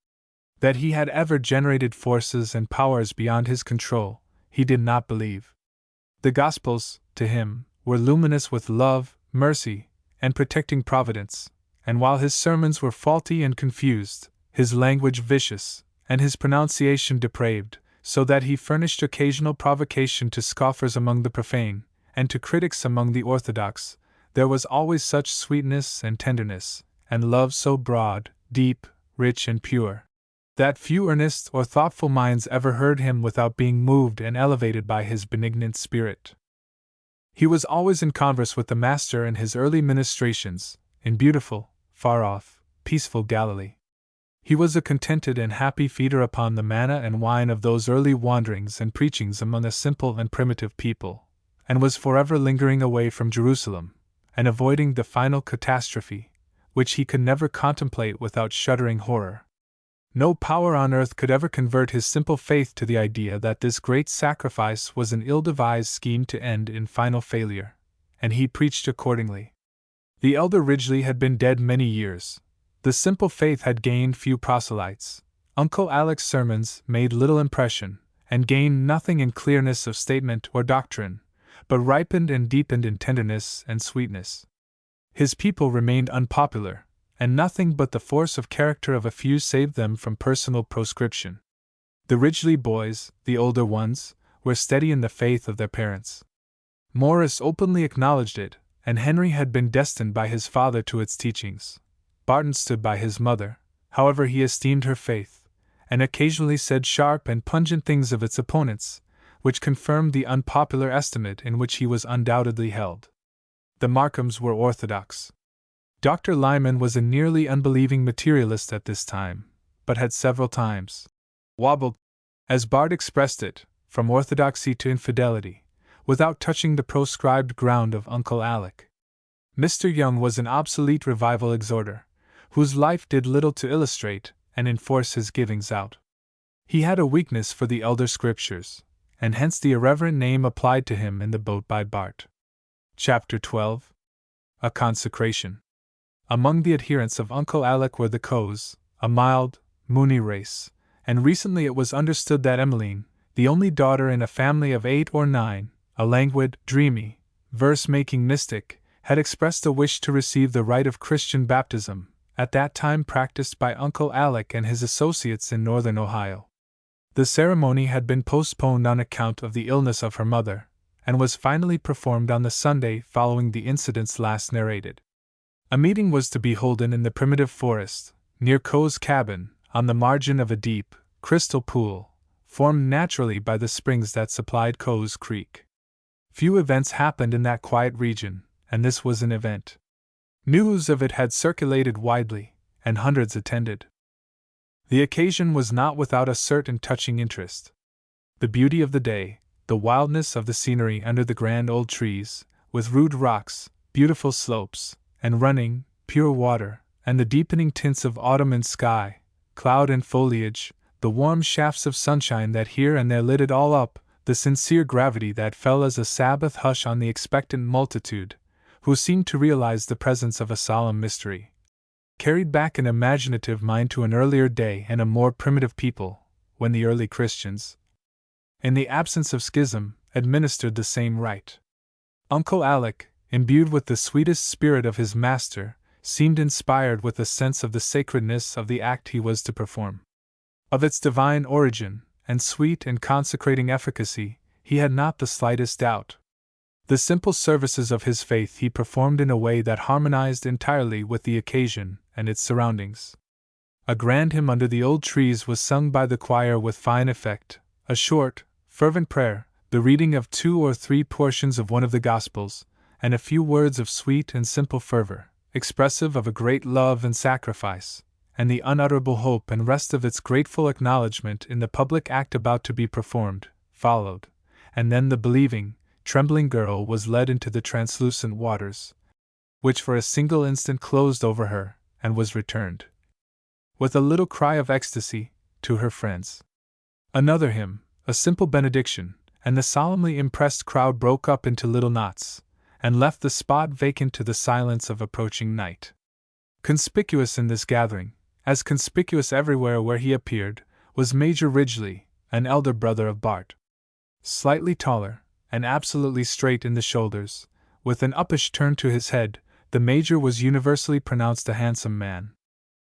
That he had ever generated forces and powers beyond his control, he did not believe. The Gospels, to him, were luminous with love, mercy, and protecting providence, and while his sermons were faulty and confused, his language vicious, and his pronunciation depraved, so that he furnished occasional provocation to scoffers among the profane, and to critics among the orthodox, there was always such sweetness and tenderness, and love so broad, deep, rich, and pure, that few earnest or thoughtful minds ever heard him without being moved and elevated by his benignant spirit. He was always in converse with the Master in his early ministrations, in beautiful, far-off, peaceful Galilee. He was a contented and happy feeder upon the manna and wine of those early wanderings and preachings among a simple and primitive people, and was forever lingering away from Jerusalem, and avoiding the final catastrophe, which he could never contemplate without shuddering horror. No power on earth could ever convert his simple faith to the idea that this great sacrifice was an ill-devised scheme to end in final failure, and he preached accordingly. The elder Ridgeley had been dead many years. The simple faith had gained few proselytes. Uncle Alec's sermons made little impression, and gained nothing in clearness of statement or doctrine, but ripened and deepened in tenderness and sweetness. His people remained unpopular, and nothing but the force of character of a few saved them from personal proscription. The Ridgeley boys, the older ones, were steady in the faith of their parents. Morris openly acknowledged it, and Henry had been destined by his father to its teachings. Barton stood by his mother, however he esteemed her faith, and occasionally said sharp and pungent things of its opponents, which confirmed the unpopular estimate in which he was undoubtedly held. The Markhams were orthodox. Dr. Lyman was a nearly unbelieving materialist at this time, but had several times wobbled, as Bart expressed it, from orthodoxy to infidelity, without touching the proscribed ground of Uncle Alec. Mr. Young was an obsolete revival exhorter, whose life did little to illustrate and enforce his givings out. He had a weakness for the elder scriptures, and hence the irreverent name applied to him in the boat by Bart. Chapter 12. A Consecration. Among the adherents of Uncle Alec were the Coes, a mild, moony race, and recently it was understood that Emmeline, the only daughter in a family of 8 or 9, a languid, dreamy, verse-making mystic, had expressed a wish to receive the rite of Christian baptism, at that time practiced by Uncle Alec and his associates in northern Ohio. The ceremony had been postponed on account of the illness of her mother, and was finally performed on the Sunday following the incidents last narrated. A meeting was to be holden in the primitive forest, near Coe's cabin, on the margin of a deep, crystal pool, formed naturally by the springs that supplied Coe's Creek. Few events happened in that quiet region, and this was an event. News of it had circulated widely, and hundreds attended. The occasion was not without a certain touching interest. The beauty of the day, the wildness of the scenery under the grand old trees, with rude rocks, beautiful slopes, and running, pure water, and the deepening tints of autumn in sky, cloud and foliage, the warm shafts of sunshine that here and there lit it all up, the sincere gravity that fell as a Sabbath hush on the expectant multitude, who seemed to realize the presence of a solemn mystery, carried back an imaginative mind to an earlier day and a more primitive people, when the early Christians, in the absence of schism, administered the same rite. Uncle Alec, imbued with the sweetest spirit of his master, seemed inspired with a sense of the sacredness of the act he was to perform. Of its divine origin, and sweet and consecrating efficacy, he had not the slightest doubt. The simple services of his faith he performed in a way that harmonized entirely with the occasion and its surroundings. A grand hymn under the old trees was sung by the choir with fine effect, a short, fervent prayer, the reading of 2 or 3 portions of one of the Gospels, and a few words of sweet and simple fervor, expressive of a great love and sacrifice, and the unutterable hope and rest of its grateful acknowledgment in the public act about to be performed, followed, and then the believing, trembling girl was led into the translucent waters, which for a single instant closed over her, and was returned, with a little cry of ecstasy, to her friends. Another hymn, a simple benediction, and the solemnly impressed crowd broke up into little knots, and left the spot vacant to the silence of approaching night. Conspicuous in this gathering, as conspicuous everywhere where he appeared, was Major Ridgeley, an elder brother of Bart. Slightly taller, and absolutely straight in the shoulders, with an uppish turn to his head, the Major was universally pronounced a handsome man.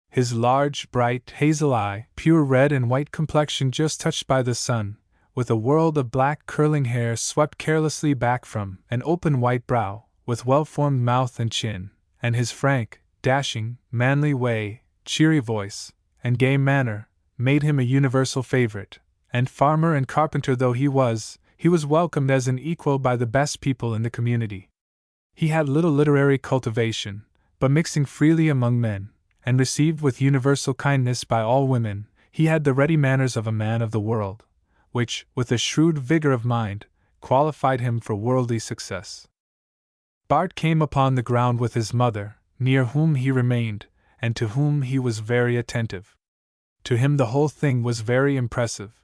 His large, bright, hazel eye, pure red and white complexion just touched by the sun, with a world of black curling hair swept carelessly back from an open white brow, with well-formed mouth and chin, and his frank, dashing, manly way, cheery voice, and gay manner, made him a universal favorite, and farmer and carpenter though he was welcomed as an equal by the best people in the community. He had little literary cultivation, but mixing freely among men, and received with universal kindness by all women, he had the ready manners of a man of the world, which, with a shrewd vigor of mind, qualified him for worldly success. Bart came upon the ground with his mother, near whom he remained, and to whom he was very attentive. To him the whole thing was very impressive.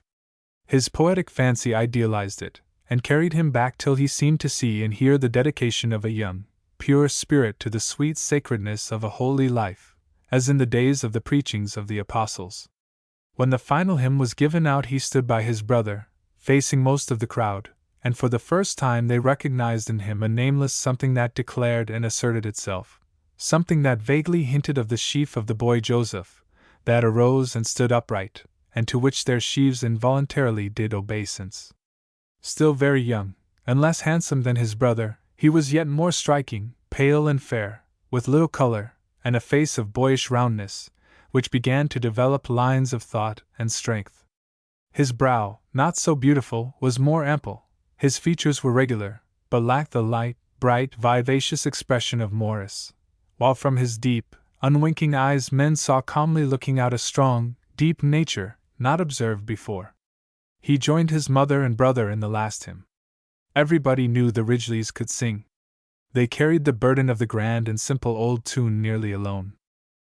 His poetic fancy idealized it, and carried him back till he seemed to see and hear the dedication of a young, pure spirit to the sweet sacredness of a holy life, as in the days of the preachings of the apostles. When the final hymn was given out he stood by his brother, facing most of the crowd, and for the first time they recognized in him a nameless something that declared and asserted itself, something that vaguely hinted of the sheaf of the boy Joseph, that arose and stood upright, and to which their sheaves involuntarily did obeisance. Still very young, and less handsome than his brother, he was yet more striking, pale and fair, with little color, and a face of boyish roundness, which began to develop lines of thought and strength. His brow, not so beautiful, was more ample, his features were regular, but lacked the light, bright, vivacious expression of Morris, while from his deep, unwinking eyes men saw calmly looking out a strong, deep nature, not observed before. He joined his mother and brother in the last hymn. Everybody knew the Ridgeleys could sing. They carried the burden of the grand and simple old tune nearly alone.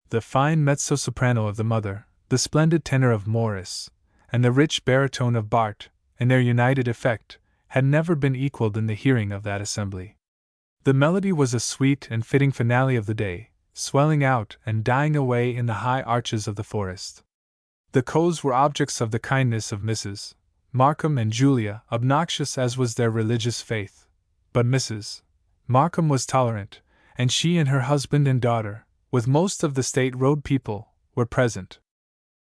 The fine mezzo-soprano of the mother, the splendid tenor of Morris, and the rich baritone of Bart, in their united effect, had never been equaled in the hearing of that assembly. The melody was a sweet and fitting finale of the day, swelling out and dying away in the high arches of the forest. The Coes were objects of the kindness of Mrs. Markham and Julia, obnoxious as was their religious faith, but Mrs. Markham was tolerant, and she and her husband and daughter, with most of the State Road people, were present.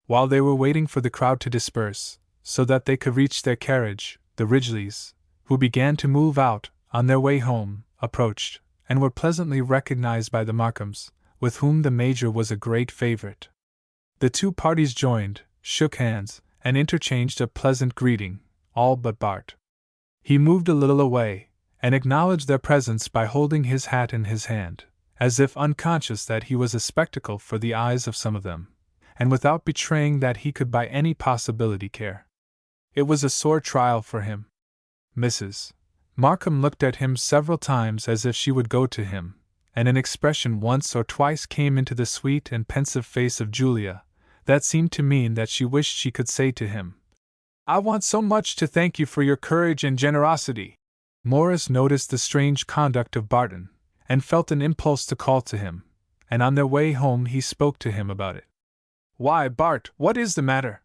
While they were waiting for the crowd to disperse, so that they could reach their carriage, the Ridgeleys, who began to move out, on their way home, approached, and were pleasantly recognized by the Markhams, with whom the Major was a great favorite. The two parties joined, shook hands, and interchanged a pleasant greeting, all but Bart. He moved a little away, and acknowledged their presence by holding his hat in his hand, as if unconscious that he was a spectacle for the eyes of some of them, and without betraying that he could by any possibility care. It was a sore trial for him. Mrs. Markham looked at him several times as if she would go to him, and an expression once or twice came into the sweet and pensive face of Julia, that seemed to mean that she wished she could say to him, "I want so much to thank you for your courage and generosity." Morris noticed the strange conduct of Barton, and felt an impulse to call to him, and on their way home he spoke to him about it. "Why, Bart, what is the matter?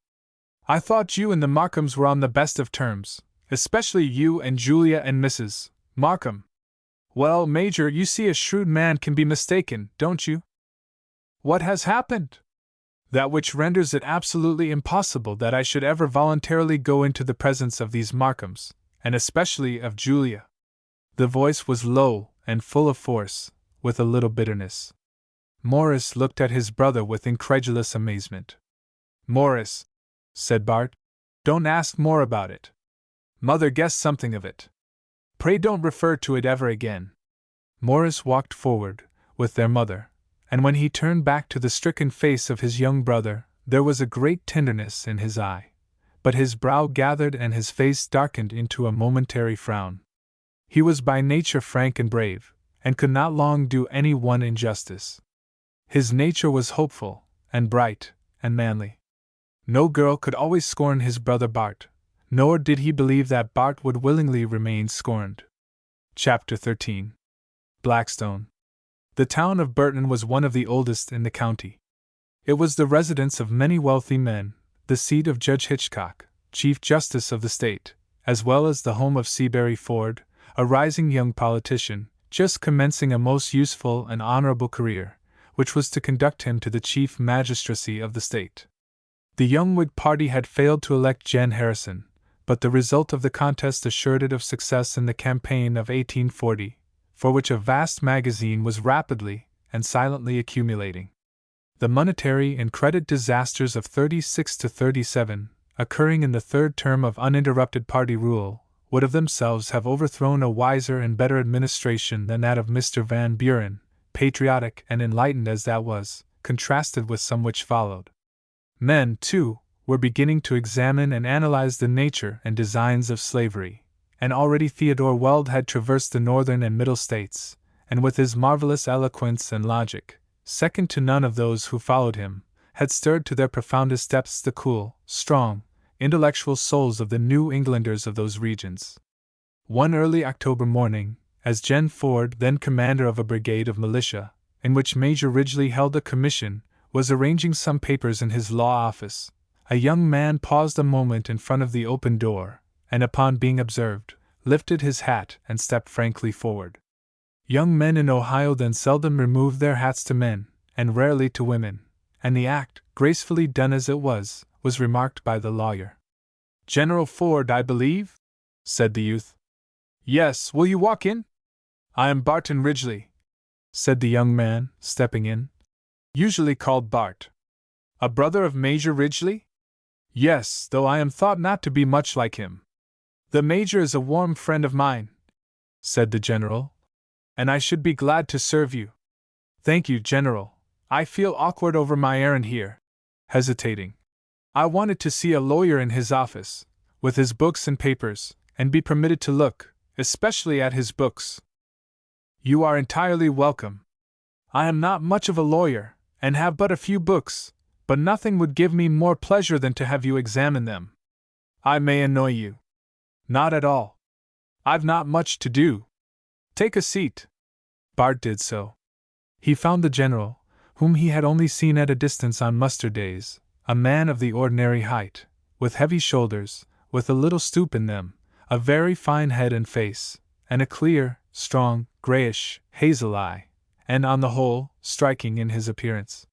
I thought you and the Markhams were on the best of terms, especially you and Julia and Mrs. Markham." "Well, Major, you see a shrewd man can be mistaken, don't you?" "What has happened?" "That which renders it absolutely impossible that I should ever voluntarily go into the presence of these Markhams, and especially of Julia." The voice was low and full of force, with a little bitterness. Morris looked at his brother with incredulous amazement. "Morris," said Bart, "don't ask more about it. Mother guessed something of it. Pray don't refer to it ever again." Morris walked forward, with their mother, and when he turned back to the stricken face of his young brother, there was a great tenderness in his eye, but his brow gathered and his face darkened into a momentary frown. He was by nature frank and brave, and could not long do any one injustice. His nature was hopeful, and bright, and manly. No girl could always scorn his brother Bart, nor did he believe that Bart would willingly remain scorned. Chapter 13. Blackstone. The town of Burton was one of the oldest in the county. It was the residence of many wealthy men, the seat of Judge Hitchcock, Chief Justice of the state, as well as the home of Seabury Ford, a rising young politician, just commencing a most useful and honorable career, which was to conduct him to the chief magistracy of the state. The young Whig party had failed to elect Jen Harrison, but the result of the contest assured it of success in the campaign of 1840, for which a vast magazine was rapidly and silently accumulating. The monetary and credit disasters of 36 to 37, occurring in the third term of uninterrupted party rule, would of themselves have overthrown a wiser and better administration than that of Mr. Van Buren, patriotic and enlightened as that was, contrasted with some which followed. Men, too, were beginning to examine and analyze the nature and designs of slavery, and already Theodore Weld had traversed the northern and middle states, and with his marvelous eloquence and logic, second to none of those who followed him, had stirred to their profoundest depths the cool, strong, intellectual souls of the New Englanders of those regions. One early October morning, as Jen Ford, then commander of a brigade of militia, in which Major Ridgeley held a commission, was arranging some papers in his law office, a young man paused a moment in front of the open door, and upon being observed, lifted his hat and stepped frankly forward. Young men in Ohio then seldom removed their hats to men, and rarely to women, and the act, gracefully done as it was remarked by the lawyer. "General Ford, I believe?" said the youth. "Yes, will you walk in?" "I am Barton Ridgeley," said the young man, stepping in. "Usually called Bart." "A brother of Major Ridgeley?" "Yes, though I am thought not to be much like him." "The Major is a warm friend of mine," said the General, "and I should be glad to serve you." "Thank you, General. I feel awkward over my errand here." Hesitating. "I wanted to see a lawyer in his office, with his books and papers, and be permitted to look, especially at his books." "You are entirely welcome. I am not much of a lawyer, and have but a few books, but nothing would give me more pleasure than to have you examine them." "I may annoy you." "Not at all. I've not much to do. Take a seat." Bart did so. He found the General, whom he had only seen at a distance on muster days, a man of the ordinary height, with heavy shoulders, with a little stoop in them, a very fine head and face, and a clear, strong, grayish, hazel eye, and on the whole, striking in his appearance.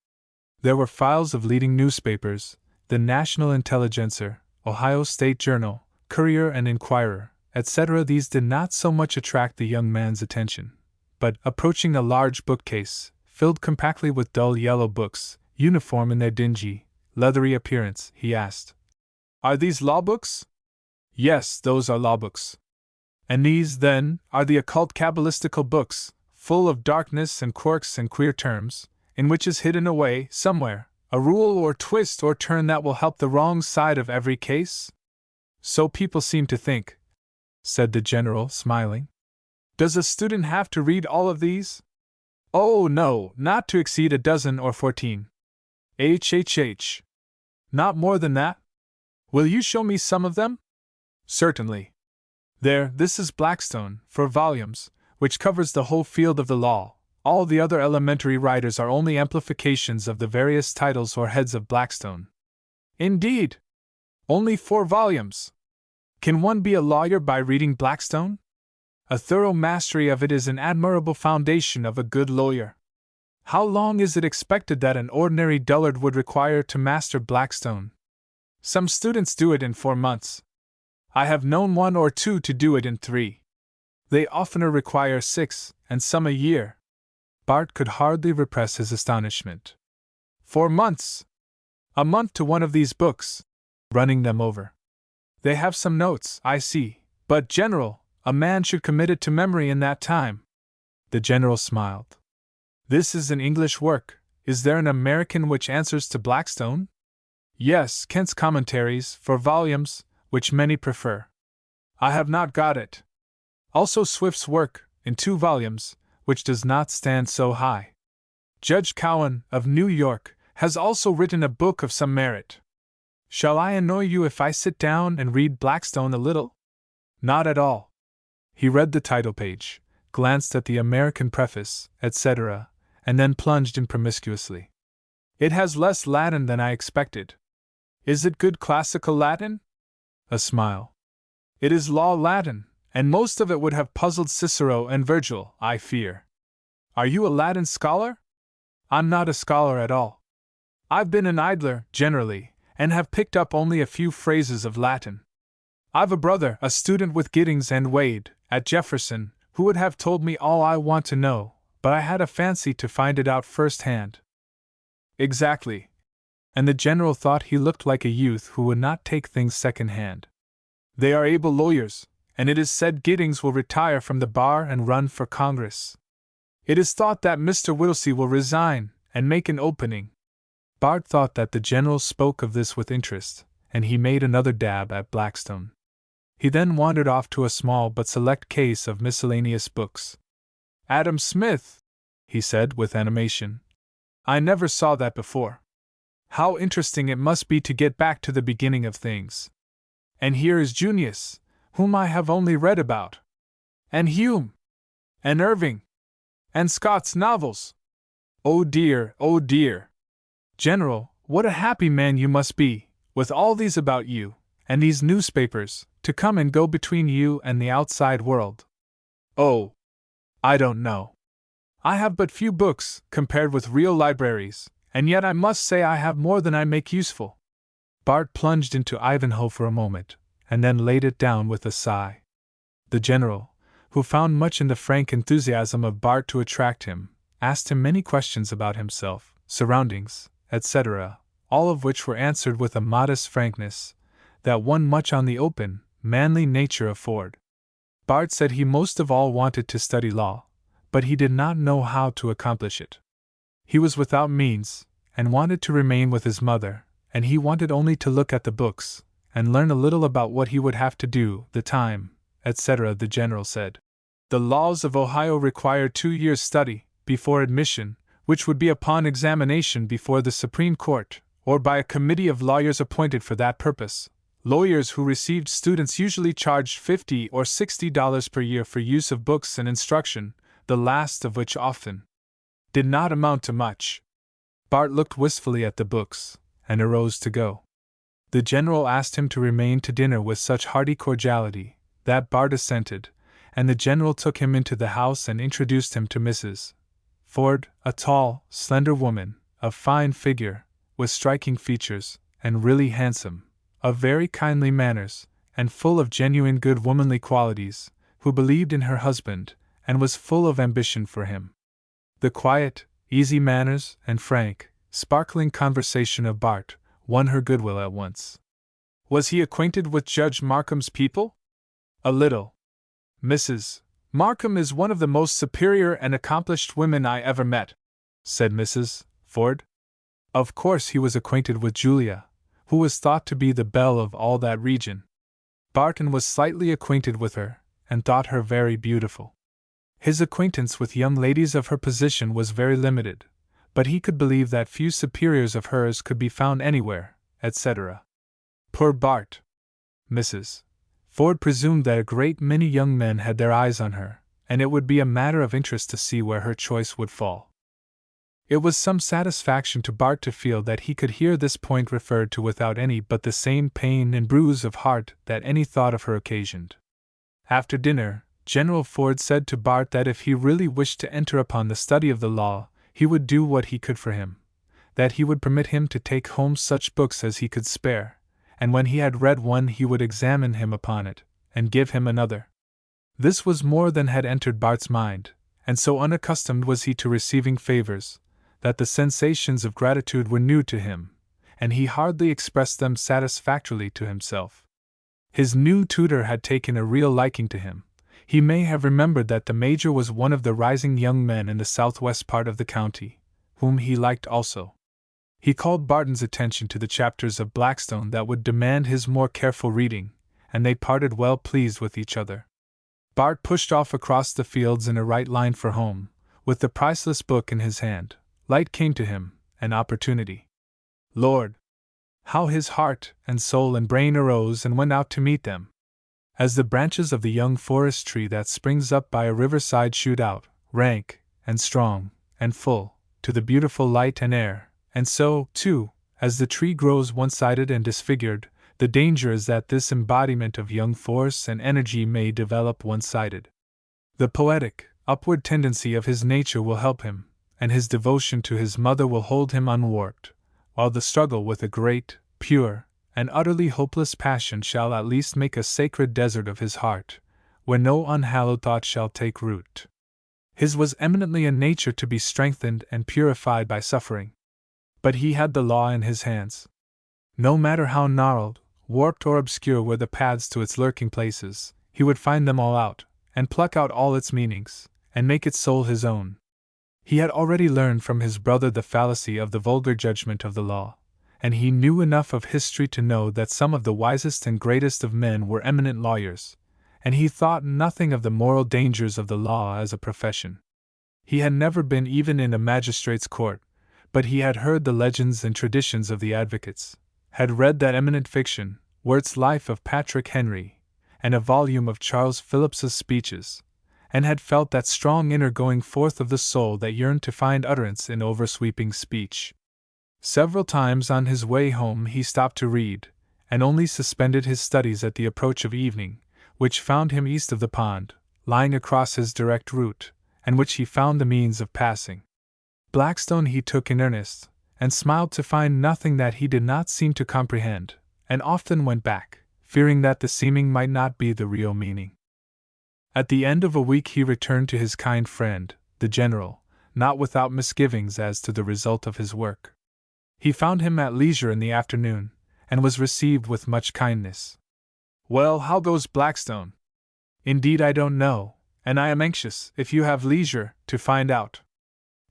There were files of leading newspapers, the National Intelligencer, Ohio State Journal, Courier and Inquirer, etc. These did not so much attract the young man's attention, but, approaching a large bookcase, filled compactly with dull yellow books, uniform in their dingy, leathery appearance, he asked, "Are these law books?" "Yes, those are law books." "And these, then, are the occult cabalistical books, full of darkness and quirks and queer terms, in which is hidden away, somewhere, a rule or twist or turn that will help the wrong side of every case?" "So people seem to think," said the general, smiling. "Does a student have to read all of these?" "Oh, no, not to exceed a dozen or 14. H. Not more than that? Will you show me some of them?" "Certainly. There, this is Blackstone, for volumes, which covers the whole field of the law. All the other elementary writers are only amplifications of the various titles or heads of Blackstone." "Indeed? Only 4 volumes? Can one be a lawyer by reading Blackstone?" "A thorough mastery of it is an admirable foundation of a good lawyer." "How long is it expected that an ordinary dullard would require to master Blackstone?" "Some students do it in 4 months. I have known 1 or 2 to do it in 3. They oftener require 6, and some a year." Bart could hardly repress his astonishment. 4 months! A month to one of these books, running them over. They have some notes, I see, but, General, a man should commit it to memory in that time. The general smiled. "This is an English work. Is there an American which answers to Blackstone?" "Yes, Kent's Commentaries, for volumes, which many prefer." "I have not got it." "Also Swift's work, in 2 volumes, which does not stand so high. Judge Cowan, of New York, has also written a book of some merit. Shall I annoy you if I sit down and read Blackstone a little?" "Not at all." He read the title page, glanced at the American preface, etc., and then plunged in promiscuously. "It has less Latin than I expected." "Is it good classical Latin?" A smile. "It is law Latin, and most of it would have puzzled Cicero and Virgil, I fear." "Are you a Latin scholar?" "I'm not a scholar at all. I've been an idler, generally, and have picked up only a few phrases of Latin. I've a brother, a student with Giddings and Wade, at Jefferson, who would have told me all I want to know, but I had a fancy to find it out first-hand." "Exactly." And the general thought he looked like a youth who would not take things second-hand. "They are able lawyers, and it is said Giddings will retire from the bar and run for Congress. It is thought that Mr. Whittlesey will resign and make an opening." Bart thought that the general spoke of this with interest, and he made another dab at Blackstone. He then wandered off to a small but select case of miscellaneous books. "Adam Smith," he said with animation. "I never saw that before. How interesting it must be to get back to the beginning of things. And here is Junius, whom I have only read about. And Hume. And Irving. And Scott's novels. Oh dear, oh dear. General, what a happy man you must be, with all these about you, and these newspapers, to come and go between you and the outside world." "Oh, I don't know. I have but few books, compared with real libraries, and yet I must say I have more than I make useful." Bart plunged into Ivanhoe for a moment, and then laid it down with a sigh. The general, who found much in the frank enthusiasm of Bart to attract him, asked him many questions about himself, surroundings, etc., all of which were answered with a modest frankness that one much on the open, manly nature afford. Bart said he most of all wanted to study law, but he did not know how to accomplish it. He was without means, and wanted to remain with his mother, and he wanted only to look at the books, and learn a little about what he would have to do, the time, etc., the general said. The laws of Ohio require 2 years' study, before admission, which would be upon examination before the Supreme Court, or by a committee of lawyers appointed for that purpose. Lawyers who received students usually charged $50 or $60 per year for use of books and instruction, the last of which often did not amount to much. Bart looked wistfully at the books, and arose to go. The general asked him to remain to dinner with such hearty cordiality that Bart assented, and the general took him into the house and introduced him to Mrs. Ford, a tall, slender woman, of fine figure, with striking features, and really handsome, of very kindly manners, and full of genuine good womanly qualities, who believed in her husband, and was full of ambition for him. The quiet, easy manners, and frank, sparkling conversation of Bart won her goodwill at once. Was he acquainted with Judge Markham's people? A little. Mrs. Markham is one of the most superior and accomplished women I ever met, said Mrs. Ford. Of course he was acquainted with Julia, who was thought to be the belle of all that region. Barton was slightly acquainted with her, and thought her very beautiful. His acquaintance with young ladies of her position was very limited, but he could believe that few superiors of hers could be found anywhere, etc. Poor Bart! Mrs. Ford presumed that a great many young men had their eyes on her, and it would be a matter of interest to see where her choice would fall. It was some satisfaction to Bart to feel that he could hear this point referred to without any but the same pain and bruise of heart that any thought of her occasioned. After dinner, General Ford said to Bart that if he really wished to enter upon the study of the law, he would do what he could for him, that he would permit him to take home such books as he could spare, and when he had read one he would examine him upon it, and give him another. This was more than had entered Bart's mind, and so unaccustomed was he to receiving favors, that the sensations of gratitude were new to him, and he hardly expressed them satisfactorily to himself. His new tutor had taken a real liking to him. He may have remembered that the Major was one of the rising young men in the southwest part of the county, whom he liked also. He called Barton's attention to the chapters of Blackstone that would demand his more careful reading, and they parted well pleased with each other. Bart pushed off across the fields in a right line for home, with the priceless book in his hand. Light came to him, an opportunity. Lord! How his heart and soul and brain arose and went out to meet them! As the branches of the young forest tree that springs up by a riverside shoot out, rank, and strong, and full, to the beautiful light and air, and so, too, as the tree grows one-sided and disfigured, the danger is that this embodiment of young force and energy may develop one-sided. The poetic, upward tendency of his nature will help him, and his devotion to his mother will hold him unwarped, while the struggle with a great, pure, and utterly hopeless passion shall at least make a sacred desert of his heart, where no unhallowed thought shall take root. His was eminently a nature to be strengthened and purified by suffering. But he had the law in his hands. No matter how gnarled, warped, or obscure were the paths to its lurking places, he would find them all out, and pluck out all its meanings, and make its soul his own. He had already learned from his brother the fallacy of the vulgar judgment of the law, and he knew enough of history to know that some of the wisest and greatest of men were eminent lawyers, and he thought nothing of the moral dangers of the law as a profession. He had never been even in a magistrate's court, but he had heard the legends and traditions of the advocates, had read that eminent fiction, Wirt's Life of Patrick Henry, and a volume of Charles Phillips's speeches, and had felt that strong inner going forth of the soul that yearned to find utterance in oversweeping speech. Several times on his way home he stopped to read, and only suspended his studies at the approach of evening, which found him east of the pond, lying across his direct route, and which he found the means of passing. Blackstone he took in earnest, and smiled to find nothing that he did not seem to comprehend, and often went back, fearing that the seeming might not be the real meaning. At the end of a week he returned to his kind friend, the General, not without misgivings as to the result of his work. He found him at leisure in the afternoon, and was received with much kindness. "Well, how goes Blackstone?" "Indeed I don't know, and I am anxious, if you have leisure, to find out."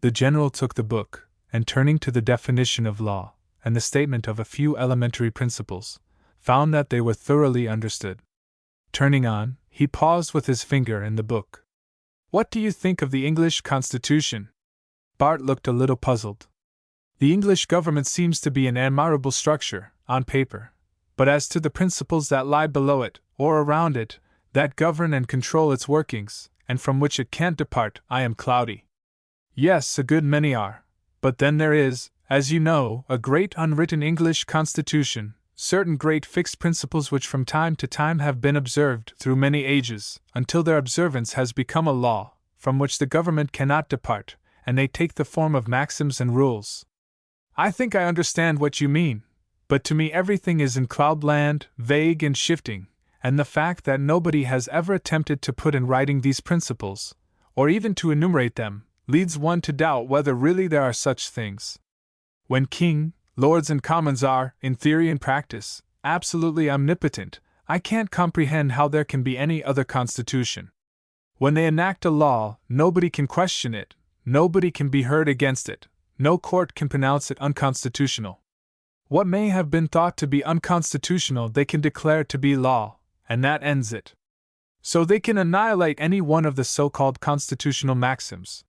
The General took the book, and turning to the definition of law, and the statement of a few elementary principles, found that they were thoroughly understood. Turning on, he paused with his finger in the book. "What do you think of the English Constitution?" Bart looked a little puzzled. "The English government seems to be an admirable structure, on paper, but as to the principles that lie below it, or around it, that govern and control its workings, and from which it can't depart, I am cloudy." "Yes, a good many are, but then there is, as you know, a great unwritten English Constitution, certain great fixed principles which from time to time have been observed through many ages, until their observance has become a law, from which the government cannot depart, and they take the form of maxims and rules." "I think I understand what you mean, But to me everything is in cloudland, vague and shifting, and the fact that nobody has ever attempted to put in writing these principles, or even to enumerate them, leads one to doubt whether really there are such things. When king, lords and commons are, in theory and practice, absolutely omnipotent, I can't comprehend how there can be any other constitution. When they enact a law, nobody can question it, nobody can be heard against it, no court can pronounce it unconstitutional. What may have been thought to be unconstitutional they can declare to be law, and that ends it. So they can annihilate any one of the so-called constitutional maxims.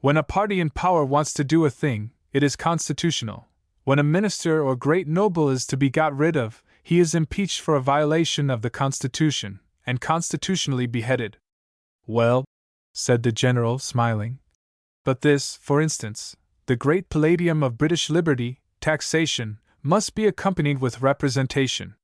When a party in power wants to do a thing, it is constitutional. When a minister or great noble is to be got rid of, he is impeached for a violation of the Constitution, and constitutionally beheaded. Well, said the general, smiling. But this, for instance, the great palladium of British liberty, taxation, must be accompanied with representation.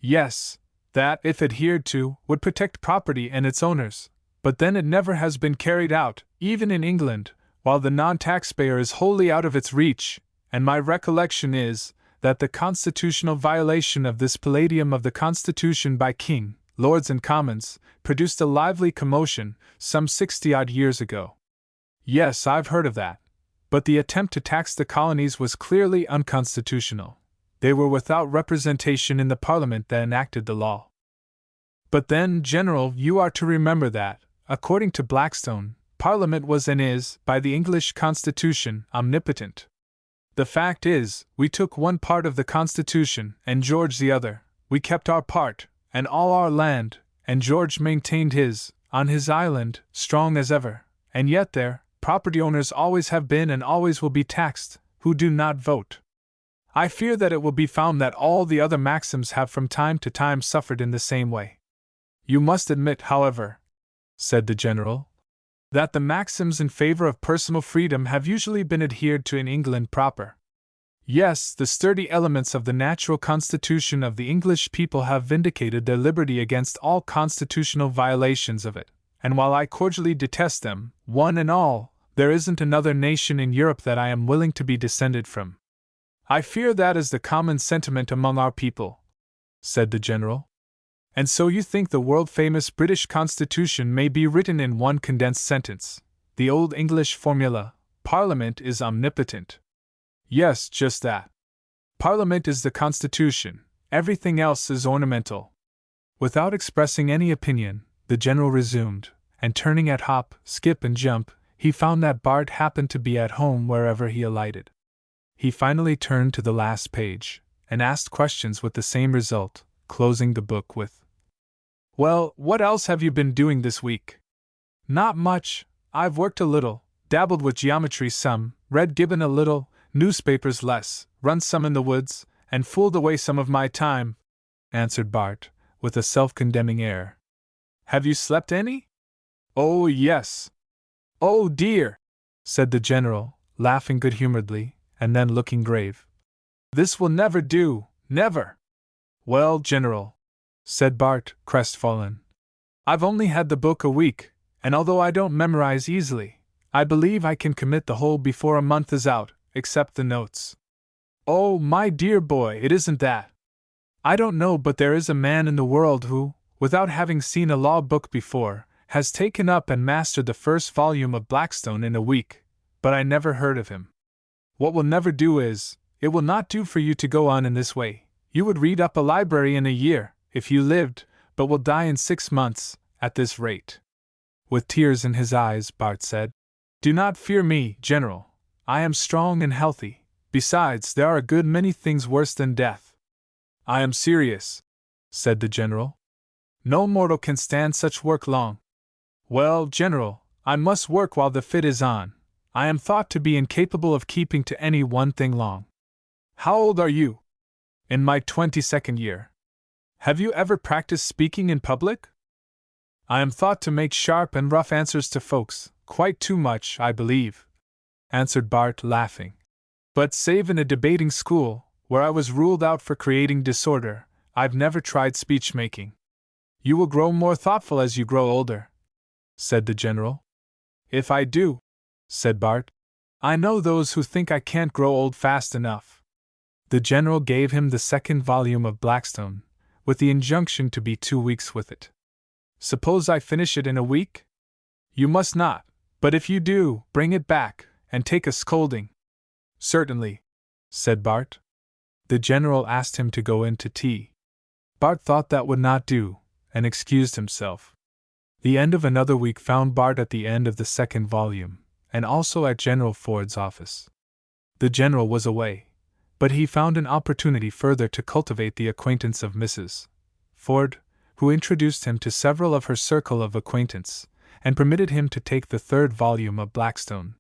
Yes, that, if adhered to, would protect property and its owners, but then it never has been carried out, even in England, while the non-taxpayer is wholly out of its reach, and my recollection is that the constitutional violation of this palladium of the Constitution by King, Lords and Commons produced a lively commotion some 60-odd years ago. Yes, I've heard of that. But the attempt to tax the colonies was clearly unconstitutional. They were without representation in the Parliament that enacted the law. But then, General, you are to remember that, according to Blackstone, Parliament was and is, by the English Constitution, omnipotent. The fact is, we took one part of the Constitution, and George the other. We kept our part, and all our land, and George maintained his, on his island, strong as ever, and yet there, property owners always have been and always will be taxed, who do not vote. I fear that it will be found that all the other maxims have from time to time suffered in the same way. You must admit, however, said the general, that the maxims in favor of personal freedom have usually been adhered to in England proper. Yes, the sturdy elements of the natural constitution of the English people have vindicated their liberty against all constitutional violations of it, and while I cordially detest them, one and all, there isn't another nation in Europe that I am willing to be descended from. I fear that is the common sentiment among our people, said the general. And so you think the world-famous British Constitution may be written in one condensed sentence, the old English formula, Parliament is omnipotent. Yes, just that. Parliament is the Constitution, everything else is ornamental. Without expressing any opinion, the general resumed, and turning at hop, skip and jump, he found that Bart happened to be at home wherever he alighted. He finally turned to the last page, and asked questions with the same result, closing the book with, "Well, what else have you been doing this week?" "Not much. I've worked a little, dabbled with geometry some, read Gibbon a little, newspapers less, run some in the woods, and fooled away some of my time," answered Bart, with a self-condemning air. "Have you slept any?" "Oh, yes." "Oh, dear," said the general, laughing good-humoredly, and then looking grave. "This will never do, never." "Well, General," said Bart, crestfallen, "I've only had the book a week, and although I don't memorize easily, I believe I can commit the whole before a month is out, except the notes." "Oh, my dear boy, it isn't that. I don't know but there is a man in the world who, without having seen a law book before, has taken up and mastered the first volume of Blackstone in a week, but I never heard of him. What will never do is, it will not do for you to go on in this way. You would read up a library in a year, if you lived, but will die in 6 months, at this rate." With tears in his eyes, Bart said, "Do not fear me, General. I am strong and healthy. Besides, there are a good many things worse than death." "I am serious," said the general. "No mortal can stand such work long." "Well, General, I must work while the fit is on. I am thought to be incapable of keeping to any one thing long." "How old are you?" "In my 22nd year." "Have you ever practiced speaking in public?" "I am thought to make sharp and rough answers to folks, quite too much, I believe," answered Bart, laughing. "But save in a debating school, where I was ruled out for creating disorder, I've never tried speech-making." "You will grow more thoughtful as you grow older," said the general. "If I do," said Bart, "I know those who think I can't grow old fast enough." The general gave him the second volume of Blackstone, with the injunction to be 2 weeks with it. Suppose I finish it in a week? You must not, but if you do, bring it back, and take a scolding. Certainly, said Bart. The general asked him to go in to tea. Bart thought that would not do, and excused himself. The end of another week found Bart at the end of the second volume, and also at General Ford's office. The general was away, but he found an opportunity further to cultivate the acquaintance of Mrs. Ford, who introduced him to several of her circle of acquaintance, and permitted him to take the third volume of Blackstone.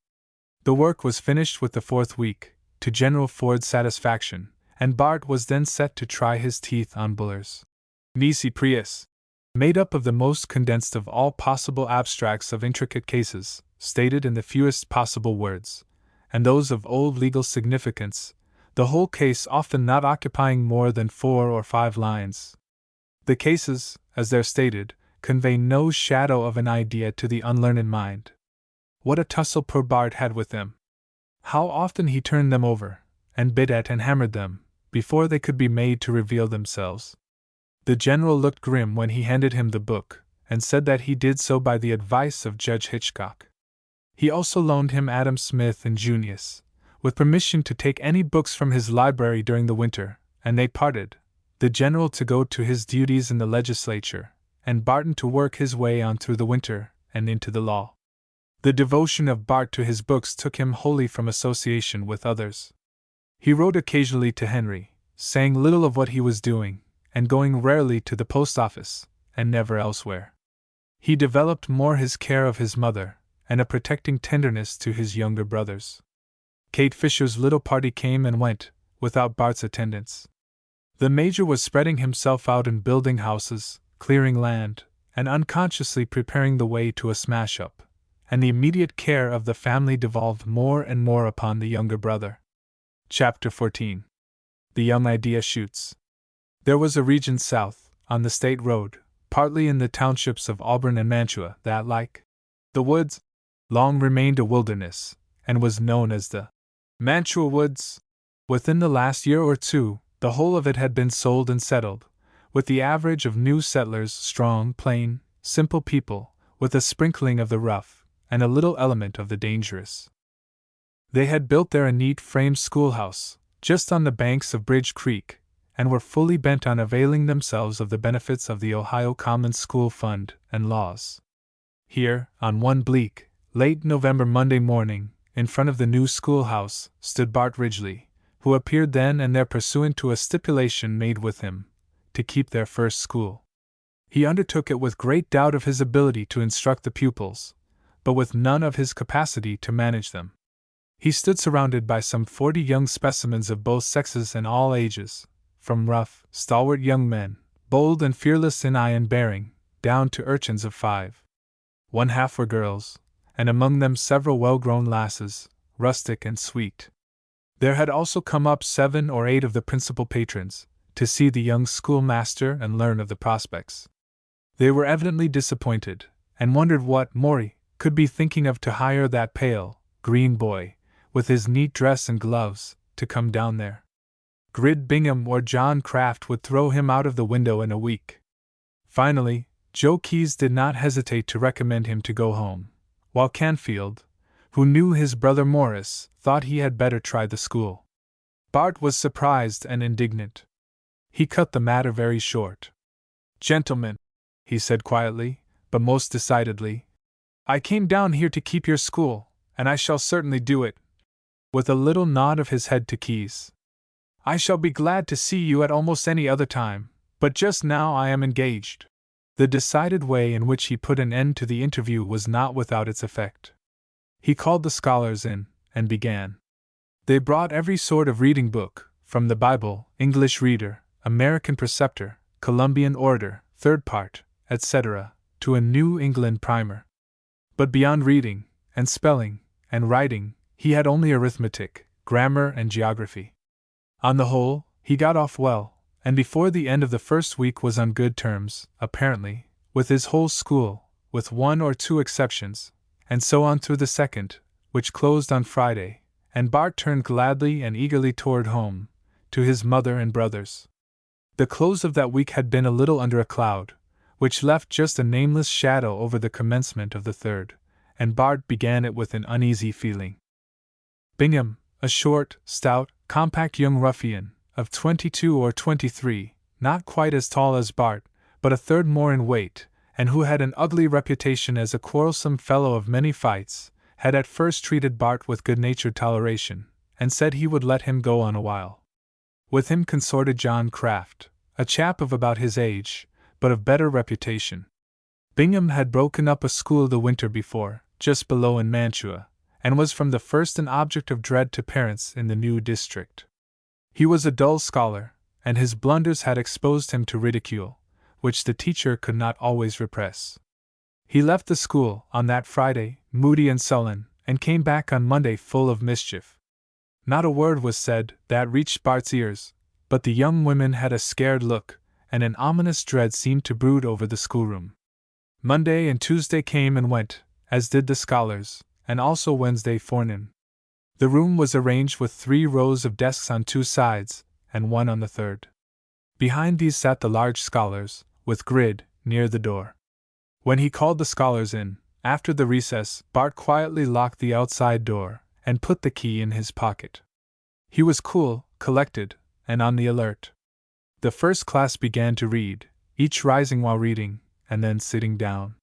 The work was finished with the fourth week, to General Ford's satisfaction, and Bart was then set to try his teeth on Buller's Nisi Prius, made up of the most condensed of all possible abstracts of intricate cases, stated in the fewest possible words, and those of old legal significance, the whole case often not occupying more than 4 or 5 lines. The cases, as they're stated, convey no shadow of an idea to the unlearned mind. What a tussle poor Bart had with them! How often he turned them over, and bit at and hammered them, before they could be made to reveal themselves. The general looked grim when he handed him the book, and said that he did so by the advice of Judge Hitchcock. He also loaned him Adam Smith and Junius, with permission to take any books from his library during the winter, and they parted, the general to go to his duties in the legislature, and Barton to work his way on through the winter and into the law. The devotion of Bart to his books took him wholly from association with others. He wrote occasionally to Henry, saying little of what he was doing, and going rarely to the post office, and never elsewhere. He developed more his care of his mother, and a protecting tenderness to his younger brothers. Kate Fisher's little party came and went, without Bart's attendance. The Major was spreading himself out in building houses, clearing land, and unconsciously preparing the way to a smash-up, and the immediate care of the family devolved more and more upon the younger brother. Chapter 14. The Young Idea Shoots. There was a region south, on the State Road, partly in the townships of Auburn and Mantua, that, like the woods, long remained a wilderness, and was known as the Mantua Woods. Within the last year or two, the whole of it had been sold and settled, with the average of new settlers strong, plain, simple people, with a sprinkling of the rough, and a little element of the dangerous. They had built there a neat frame schoolhouse, just on the banks of Bridge Creek, and were fully bent on availing themselves of the benefits of the Ohio Common School Fund and laws. Here, on one bleak, late November Monday morning, in front of the new schoolhouse, stood Bart Ridgeley, who appeared then and there pursuant to a stipulation made with him, to keep their first school. He undertook it with great doubt of his ability to instruct the pupils, but with none of his capacity to manage them. He stood surrounded by some 40 young specimens of both sexes and all ages, from rough, stalwart young men, bold and fearless in eye and bearing, down to urchins of 5. One half were girls, and among them several well-grown lasses, rustic and sweet. There had also come up 7 or 8 of the principal patrons, to see the young schoolmaster and learn of the prospects. They were evidently disappointed, and wondered what Maury could be thinking of to hire that pale, green boy, with his neat dress and gloves, to come down there. Grid Bingham or John Kraft would throw him out of the window in a week. Finally, Joe Keyes did not hesitate to recommend him to go home, while Canfield, who knew his brother Morris, thought he had better try the school. Bart was surprised and indignant. He cut the matter very short. "Gentlemen," he said quietly, but most decidedly, "I came down here to keep your school, and I shall certainly do it," with a little nod of his head to Keyes. "I shall be glad to see you at almost any other time, but just now I am engaged." The decided way in which he put an end to the interview was not without its effect. He called the scholars in, and began. They brought every sort of reading book, from the Bible, English Reader, American Preceptor, Columbian Orator, Third Part, etc., to a New England Primer. But beyond reading, and spelling, and writing, he had only arithmetic, grammar, and geography. On the whole, he got off well, and before the end of the first week was on good terms, apparently, with his whole school, with 1 or 2 exceptions, and so on through the second, which closed on Friday, and Bart turned gladly and eagerly toward home, to his mother and brothers. The close of that week had been a little under a cloud, which left just a nameless shadow over the commencement of the third, and Bart began it with an uneasy feeling. Bingham, a short, stout, compact young ruffian, of 22 or 23, not quite as tall as Bart, but a third more in weight, and who had an ugly reputation as a quarrelsome fellow of many fights, had at first treated Bart with good-natured toleration, and said he would let him go on a while. With him consorted John Kraft, a chap of about his age, but of better reputation. Bingham had broken up a school the winter before, just below in Mantua, and was from the first an object of dread to parents in the new district. He was a dull scholar, and his blunders had exposed him to ridicule, which the teacher could not always repress. He left the school on that Friday, moody and sullen, and came back on Monday full of mischief. Not a word was said that reached Bart's ears, but the young women had a scared look, and an ominous dread seemed to brood over the schoolroom. Monday and Tuesday came and went, as did the scholars, and also Wednesday forenoon. The room was arranged with 3 rows of desks on 2 sides, and 1 on the third. Behind these sat the large scholars, with Grid, near the door. When he called the scholars in, after the recess, Bart quietly locked the outside door, and put the key in his pocket. He was cool, collected, and on the alert. The first class began to read, each rising while reading, and then sitting down.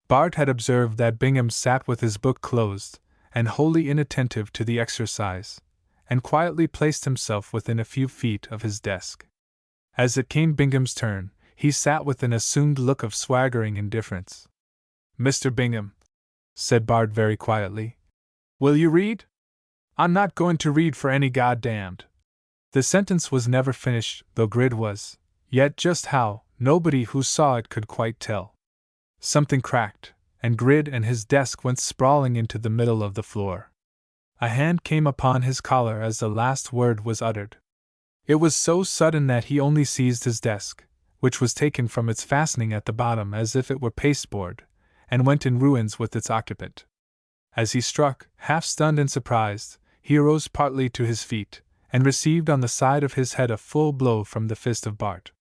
Bart had observed that Bingham sat with his book closed, and wholly inattentive to the exercise, and quietly placed himself within a few feet of his desk. As it came Bingham's turn, he sat with an assumed look of swaggering indifference. "Mr. Bingham," said Bart very quietly, "will you read?" "I'm not going to read for any goddamned." The sentence was never finished, though Grid was, yet just how, nobody who saw it could quite tell. Something cracked, and Grid and his desk went sprawling into the middle of the floor. A hand came upon his collar as the last word was uttered. It was so sudden that he only seized his desk, which was taken from its fastening at the bottom as if it were pasteboard, and went in ruins with its occupant. As he struck, half stunned and surprised, he arose partly to his feet, and received on the side of his head a full blow from the fist of Bart.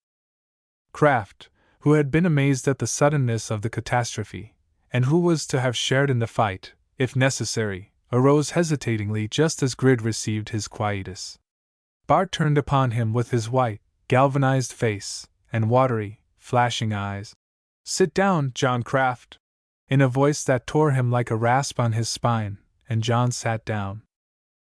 Kraft, who had been amazed at the suddenness of the catastrophe, and who was to have shared in the fight, if necessary, arose hesitatingly just as Grid received his quietus. Bart turned upon him with his white, galvanized face, and watery, flashing eyes. "Sit down, John Kraft," in a voice that tore him like a rasp on his spine, and John sat down.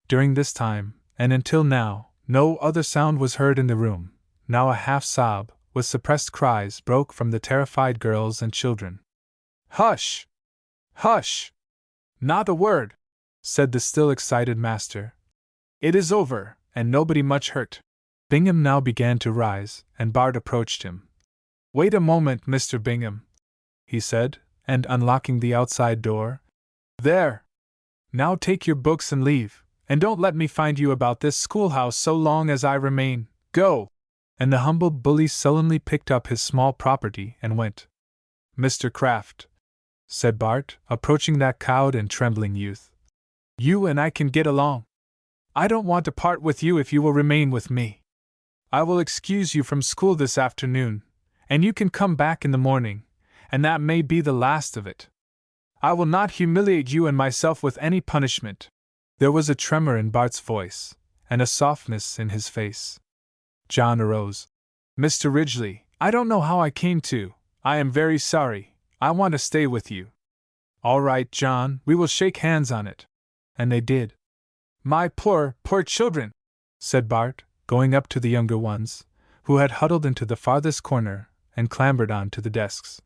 During this time, and until now, no other sound was heard in the room. Now a half-sob, with suppressed cries, broke from the terrified girls and children. "Hush! Hush! Not a word!" said the still excited master. "It is over, and nobody much hurt." Bingham now began to rise, and Bart approached him. "Wait a moment, Mr. Bingham," he said, and unlocking the outside door. "There! Now take your books and leave, and don't let me find you about this schoolhouse so long as I remain. Go!" And the humble bully sullenly picked up his small property and went. "Mr. Kraft," said Bart, approaching that cowed and trembling youth, "you and I can get along. I don't want to part with you if you will remain with me. I will excuse you from school this afternoon, and you can come back in the morning, and that may be the last of it. I will not humiliate you and myself with any punishment." There was a tremor in Bart's voice, and a softness in his face. John arose. "Mr. Ridgeley, I don't know how I came to. I am very sorry. I want to stay with you." "All right, John, we will shake hands on it." And they did. "My poor, poor children," said Bart, going up to the younger ones, who had huddled into the farthest corner and clambered on to the desks.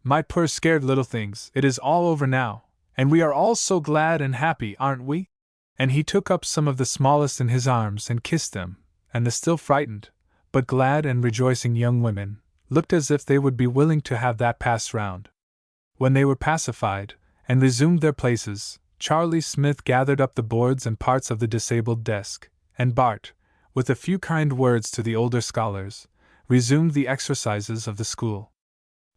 "My poor scared little things, it is all over now, and we are all so glad and happy, aren't we?" And he took up some of the smallest in his arms and kissed them, and the still frightened, but glad and rejoicing young women, looked as if they would be willing to have that pass round. When they were pacified, and resumed their places, Charlie Smith gathered up the boards and parts of the disabled desk, and Bart, with a few kind words to the older scholars, resumed the exercises of the school.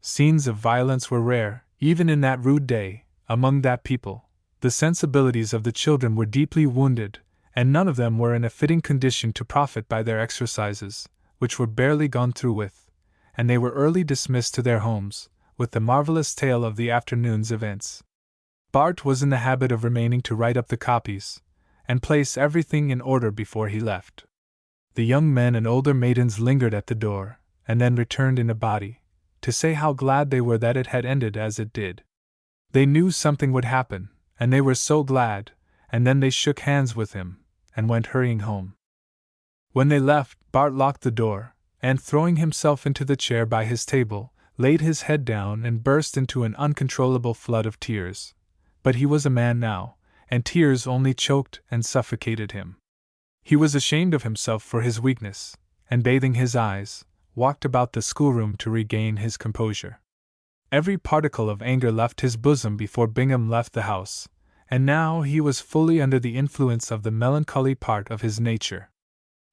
Scenes of violence were rare, even in that rude day, among that people. The sensibilities of the children were deeply wounded, and none of them were in a fitting condition to profit by their exercises, which were barely gone through with, and they were early dismissed to their homes, with the marvelous tale of the afternoon's events. Bart was in the habit of remaining to write up the copies, and place everything in order before he left. The young men and older maidens lingered at the door, and then returned in a body, to say how glad they were that it had ended as it did. They knew something would happen, and they were so glad, and then they shook hands with him, and went hurrying home. When they left, Bart locked the door, and throwing himself into the chair by his table, laid his head down and burst into an uncontrollable flood of tears. But he was a man now, and tears only choked and suffocated him. He was ashamed of himself for his weakness, and bathing his eyes, walked about the schoolroom to regain his composure. Every particle of anger left his bosom before Bingham left the house, and now he was fully under the influence of the melancholy part of his nature.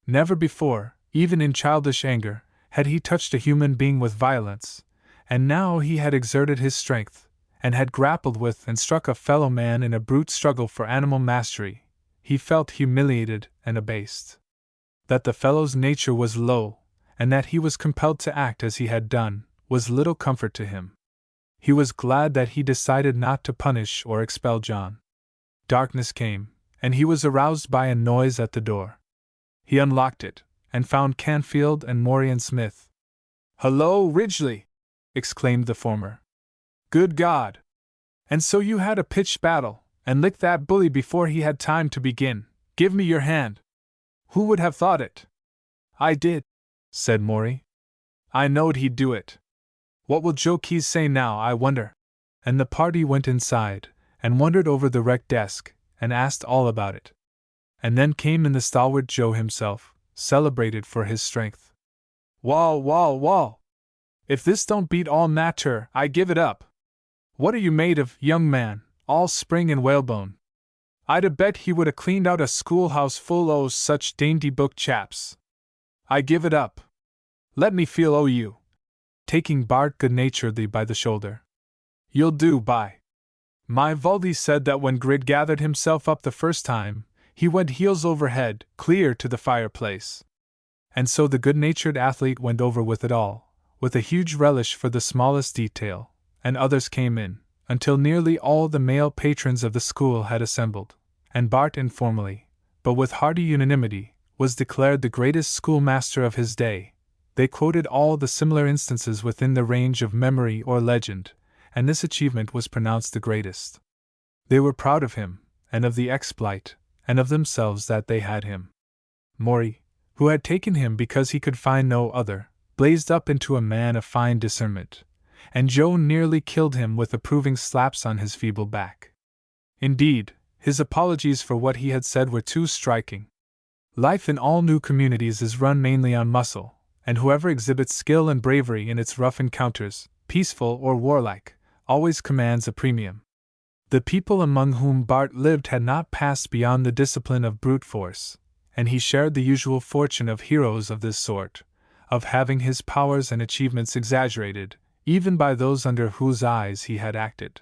Never before, even in childish anger, had he touched a human being with violence, and now he had exerted his strength, and had grappled with and struck a fellow man in a brute struggle for animal mastery. He felt humiliated and abased. That the fellow's nature was low, and that he was compelled to act as he had done, was little comfort to him. He was glad that he decided not to punish or expel John. Darkness came, and he was aroused by a noise at the door. He unlocked it, and found Canfield and Maury and Smith. "Hullo, Ridgeley!" exclaimed the former. "Good God! And so you had a pitched battle, and licked that bully before he had time to begin. Give me your hand." "Who would have thought it?" "I did," said Maury. "I knowed he'd do it. What will Joe Keyes say now, I wonder?" And the party went inside, and wandered over the wrecked desk, and asked all about it. And then came in the stalwart Joe himself, celebrated for his strength. "Wall, wall, wall! If this don't beat all natur, I give it up. What are you made of, young man, all spring and whalebone? I'd a bet he would a cleaned out a schoolhouse full o' such dainty book chaps. I give it up. Let me feel o' you," taking Bart good-naturedly by the shoulder. "You'll do, by my Vuldy said that when Grid gathered himself up the first time, he went heels over head, clear to the fireplace." And so the good-natured athlete went over with it all, with a huge relish for the smallest detail, and others came in, until nearly all the male patrons of the school had assembled, and Bart informally, but with hearty unanimity, was declared the greatest schoolmaster of his day. They quoted all the similar instances within the range of memory or legend, and this achievement was pronounced the greatest. They were proud of him, and of the exploit, and of themselves that they had him. Maury, who had taken him because he could find no other, blazed up into a man of fine discernment, and Joe nearly killed him with approving slaps on his feeble back. Indeed, his apologies for what he had said were too striking. Life in all new communities is run mainly on muscle, and whoever exhibits skill and bravery in its rough encounters, peaceful or warlike, always commands a premium. The people among whom Bart lived had not passed beyond the discipline of brute force, and he shared the usual fortune of heroes of this sort, of having his powers and achievements exaggerated, even by those under whose eyes he had acted.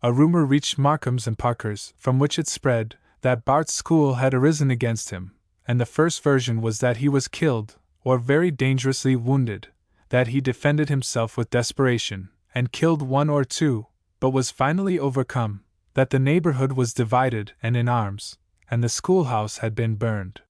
A rumor reached Markham's and Parker's, from which it spread, that Bart's school had arisen against him, and the first version was that he was killed, or very dangerously wounded, that he defended himself with desperation, and killed one or two, but was finally overcome, that the neighborhood was divided and in arms, and the schoolhouse had been burned.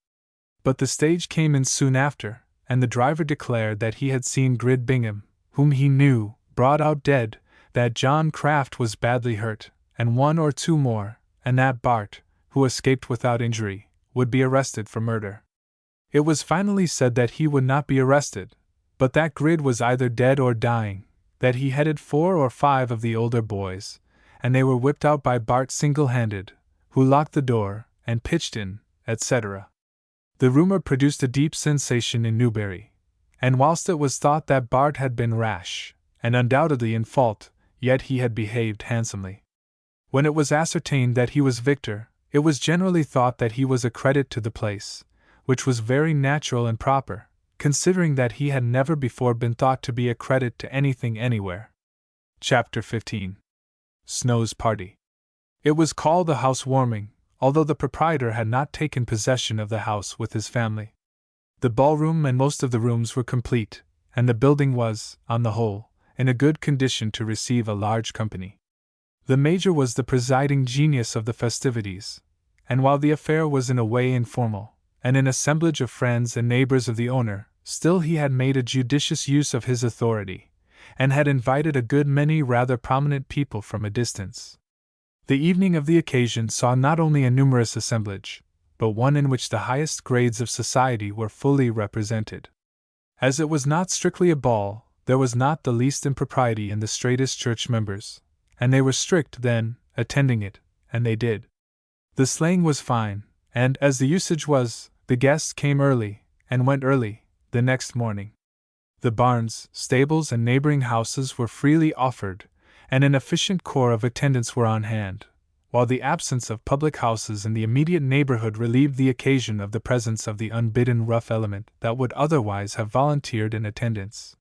But the stage came in soon after, and the driver declared that he had seen Grid Bingham, whom he knew, brought out dead, that John Kraft was badly hurt, and one or two more, and that Bart, who escaped without injury, would be arrested for murder. It was finally said that he would not be arrested, but that Grid was either dead or dying, that he headed 4 or 5 of the older boys, and they were whipped out by Bart single-handed, who locked the door, and pitched in, etc. The rumor produced a deep sensation in Newbury, and whilst it was thought that Bart had been rash, and undoubtedly in fault, yet he had behaved handsomely. When it was ascertained that he was victor, it was generally thought that he was a credit to the place, which was very natural and proper, considering that he had never before been thought to be a credit to anything anywhere. Chapter 15. Snow's Party. It was called a housewarming, although the proprietor had not taken possession of the house with his family. The ballroom and most of the rooms were complete, and the building was, on the whole, in a good condition to receive a large company. The Major was the presiding genius of the festivities, and while the affair was in a way informal, and an assemblage of friends and neighbors of the owner, still he had made a judicious use of his authority, and had invited a good many rather prominent people from a distance. The evening of the occasion saw not only a numerous assemblage, but one in which the highest grades of society were fully represented. As it was not strictly a ball, there was not the least impropriety in the straightest church members, and they were strict then, attending it, and they did. The sleighing was fine, and, as the usage was, the guests came early, and went early, the next morning. The barns, stables, and neighboring houses were freely offered, and an efficient corps of attendants were on hand, while the absence of public houses in the immediate neighborhood relieved the occasion of the presence of the unbidden rough element that would otherwise have volunteered in attendance.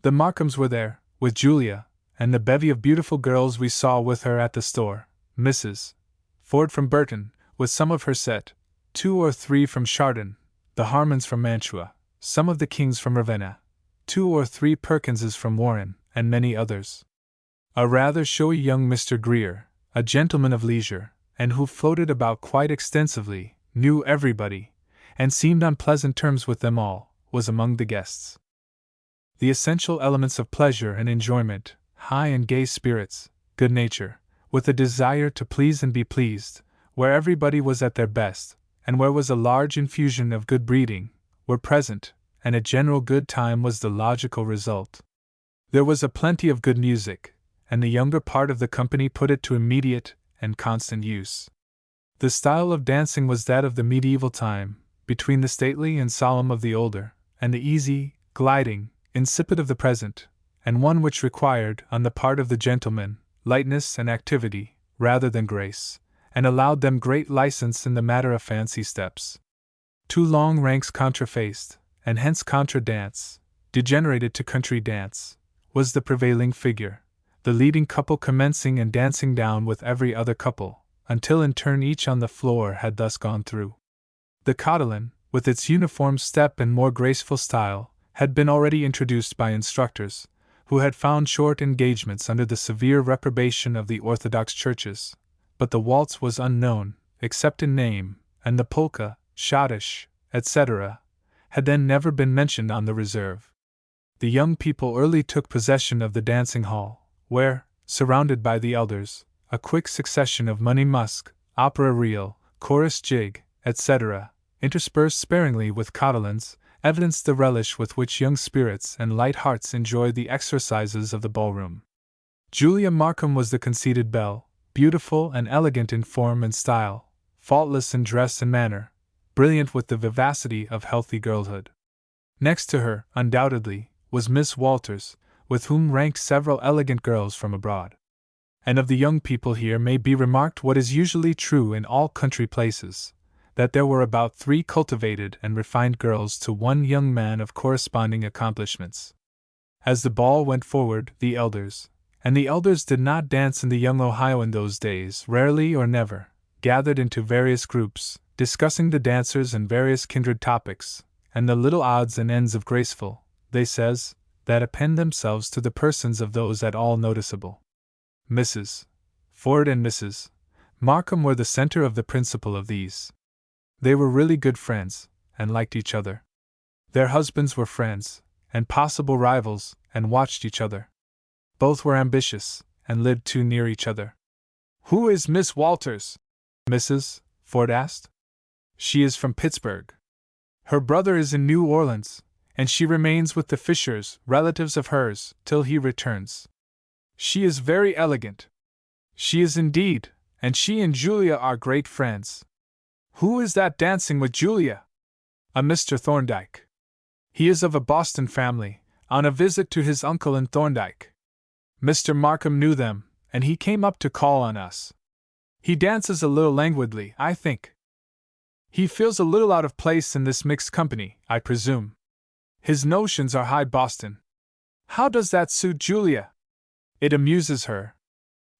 The Markhams were there, with Julia, and the bevy of beautiful girls we saw with her at the store, Mrs. Ford from Burton, with some of her set, 2 or 3 from Chardon, the Harmons from Mantua, some of the Kings from Ravenna, 2 or 3 Perkinses from Warren, and many others. A rather showy young Mr. Greer, a gentleman of leisure, and who floated about quite extensively, knew everybody, and seemed on pleasant terms with them all, was among the guests. The essential elements of pleasure and enjoyment, high and gay spirits, good nature, with a desire to please and be pleased, where everybody was at their best, and where was a large infusion of good breeding, were present, and a general good time was the logical result. There was a plenty of good music, and the younger part of the company put it to immediate and constant use. The style of dancing was that of the medieval time, between the stately and solemn of the older, and the easy, gliding, insipid of the present, and one which required, on the part of the gentlemen, lightness and activity, rather than grace, and allowed them great license in the matter of fancy steps. 2 long ranks contrafaced, and hence contra-dance, degenerated to country dance, was the prevailing figure, the leading couple commencing and dancing down with every other couple, until in turn each on the floor had thus gone through. The cotilin, with its uniform step and more graceful style, had been already introduced by instructors, who had found short engagements under the severe reprobation of the Orthodox churches, but the waltz was unknown, except in name, and the polka, schottische, etc., had then never been mentioned on the reserve. The young people early took possession of the dancing hall, where, surrounded by the elders, a quick succession of money musk, opera reel, chorus jig, etc., interspersed sparingly with cotilins, evidenced the relish with which young spirits and light hearts enjoyed the exercises of the ballroom. Julia Markham was the conceited belle, beautiful and elegant in form and style, faultless in dress and manner, brilliant with the vivacity of healthy girlhood. Next to her, undoubtedly, was Miss Walters, with whom ranked several elegant girls from abroad. And of the young people here may be remarked what is usually true in all country places, that there were about 3 cultivated and refined girls to 1 young man of corresponding accomplishments. As the ball went forward, the elders did not dance in the young Ohio in those days, rarely or never, gathered into various groups, discussing the dancers and various kindred topics, and the little odds and ends of graceful, they says, that append themselves to the persons of those at all noticeable. Mrs. Ford and Mrs. Markham were the center of the principal of these. They were really good friends, and liked each other. Their husbands were friends, and possible rivals, and watched each other. Both were ambitious, and lived too near each other. "Who is Miss Walters?" Mrs. Ford asked. "She is from Pittsburgh. Her brother is in New Orleans, and she remains with the Fishers, relatives of hers, till he returns. She is very elegant." "She is indeed, and she and Julia are great friends." "Who is that dancing with Julia?" "A Mr. Thorndyke. He is of a Boston family, on a visit to his uncle in Thorndyke. Mr. Markham knew them, and he came up to call on us. He dances a little languidly, I think. He feels a little out of place in this mixed company, I presume. His notions are high Boston. How does that suit Julia? It amuses her.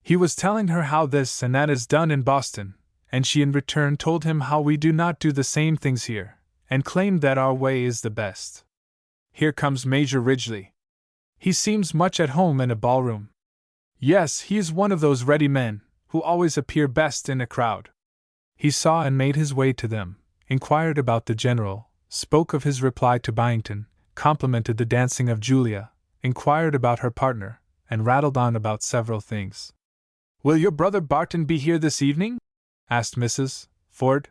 He was telling her how this and that is done in Boston, and she in return told him how we do not do the same things here, and claimed that our way is the best. Here comes Major Ridgeley. He seems much at home in a ballroom. Yes, he is one of those ready men, who always appear best in a crowd. He saw and made his way to them, inquired about the general, spoke of his reply to Byington, complimented the dancing of Julia, inquired about her partner, and rattled on about several things. "Will your brother Barton be here this evening?" asked Mrs. Ford.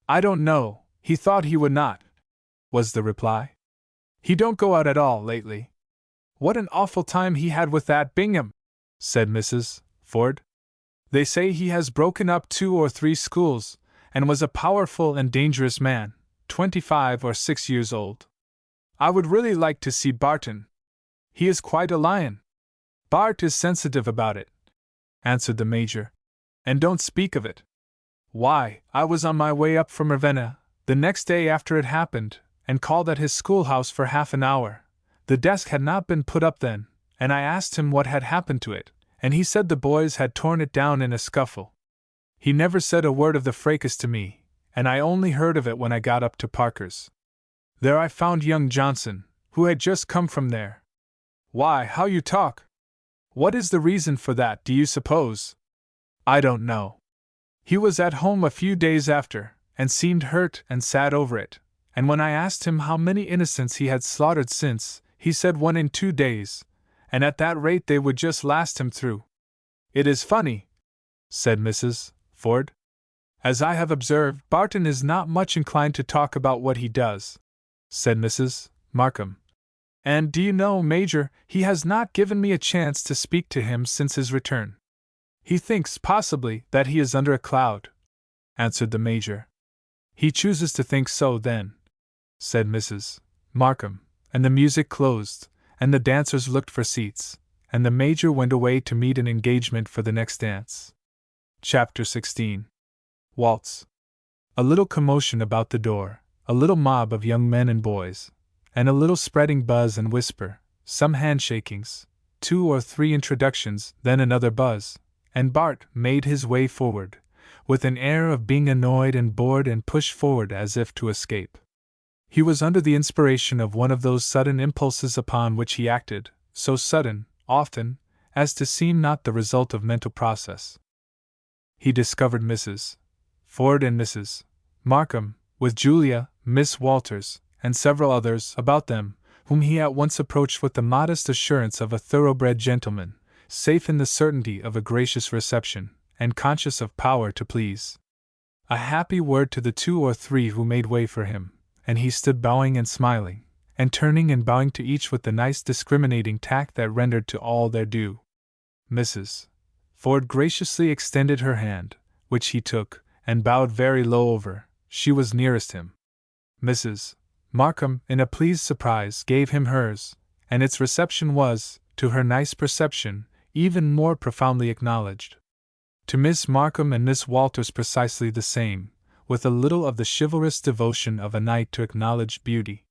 "I don't know, he thought he would not," was the reply. "He don't go out at all lately." "What an awful time he had with that Bingham," said Mrs. Ford. "They say he has broken up 2 or 3 schools, and was a powerful and dangerous man, 25 or 6 years old. I would really like to see Barton. He is quite a lion." "Bart is sensitive about it," answered the Major. "And don't speak of it. Why, I was on my way up from Ravenna, the next day after it happened, and called at his schoolhouse for half an hour. The desk had not been put up then, and I asked him what had happened to it, and he said the boys had torn it down in a scuffle. He never said a word of the fracas to me, and I only heard of it when I got up to Parker's. There I found young Johnson, who had just come from there." "Why, how you talk! What is the reason for that, do you suppose?" "I don't know. He was at home a few days after, and seemed hurt and sad over it, and when I asked him how many innocents he had slaughtered since, he said 1 in 2 days, and at that rate they would just last him through." "It is funny," said Mrs. Ford. "As I have observed, Barton is not much inclined to talk about what he does," said Mrs. Markham. "And, do you know, Major, he has not given me a chance to speak to him since his return." "He thinks, possibly, that he is under a cloud," answered the Major. "He chooses to think so, then," said Mrs. Markham, and the music closed, and the dancers looked for seats, and the Major went away to meet an engagement for the next dance. Chapter 16. Waltz. A little commotion about the door, a little mob of young men and boys, and a little spreading buzz and whisper, some handshakings, 2 or 3 introductions, then another buzz, and Bart made his way forward, with an air of being annoyed and bored, and pushed forward as if to escape. He was under the inspiration of one of those sudden impulses upon which he acted, so sudden, often, as to seem not the result of mental process. He discovered Mrs. Ford and Mrs. Markham, with Julia, Miss Walters, and several others about them, whom he at once approached with the modest assurance of a thoroughbred gentleman, safe in the certainty of a gracious reception, and conscious of power to please. A happy word to the 2 or 3 who made way for him, and he stood bowing and smiling, and turning and bowing to each with the nice discriminating tact that rendered to all their due. Mrs. Ford graciously extended her hand, which he took, and bowed very low over. She was nearest him. Mrs. Markham, in a pleased surprise, gave him hers, and its reception was, to her nice perception, even more profoundly acknowledged. To Miss Markham and Miss Walters precisely the same, with a little of the chivalrous devotion of a knight to acknowledged beauty.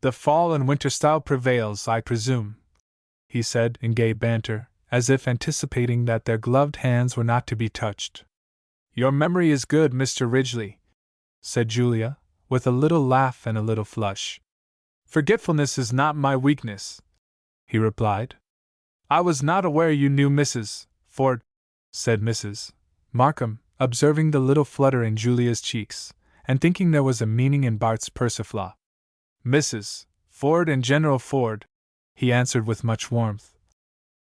"The fall and winter style prevails, I presume," he said in gay banter, as if anticipating that their gloved hands were not to be touched. "Your memory is good, Mr. Ridgeley," said Julia, with a little laugh and a little flush. "Forgetfulness is not my weakness," he replied. "I was not aware you knew Mrs. Ford," said Mrs. Markham, observing the little flutter in Julia's cheeks, and thinking there was a meaning in Bart's persiflage. "Mrs. Ford and General Ford," he answered with much warmth,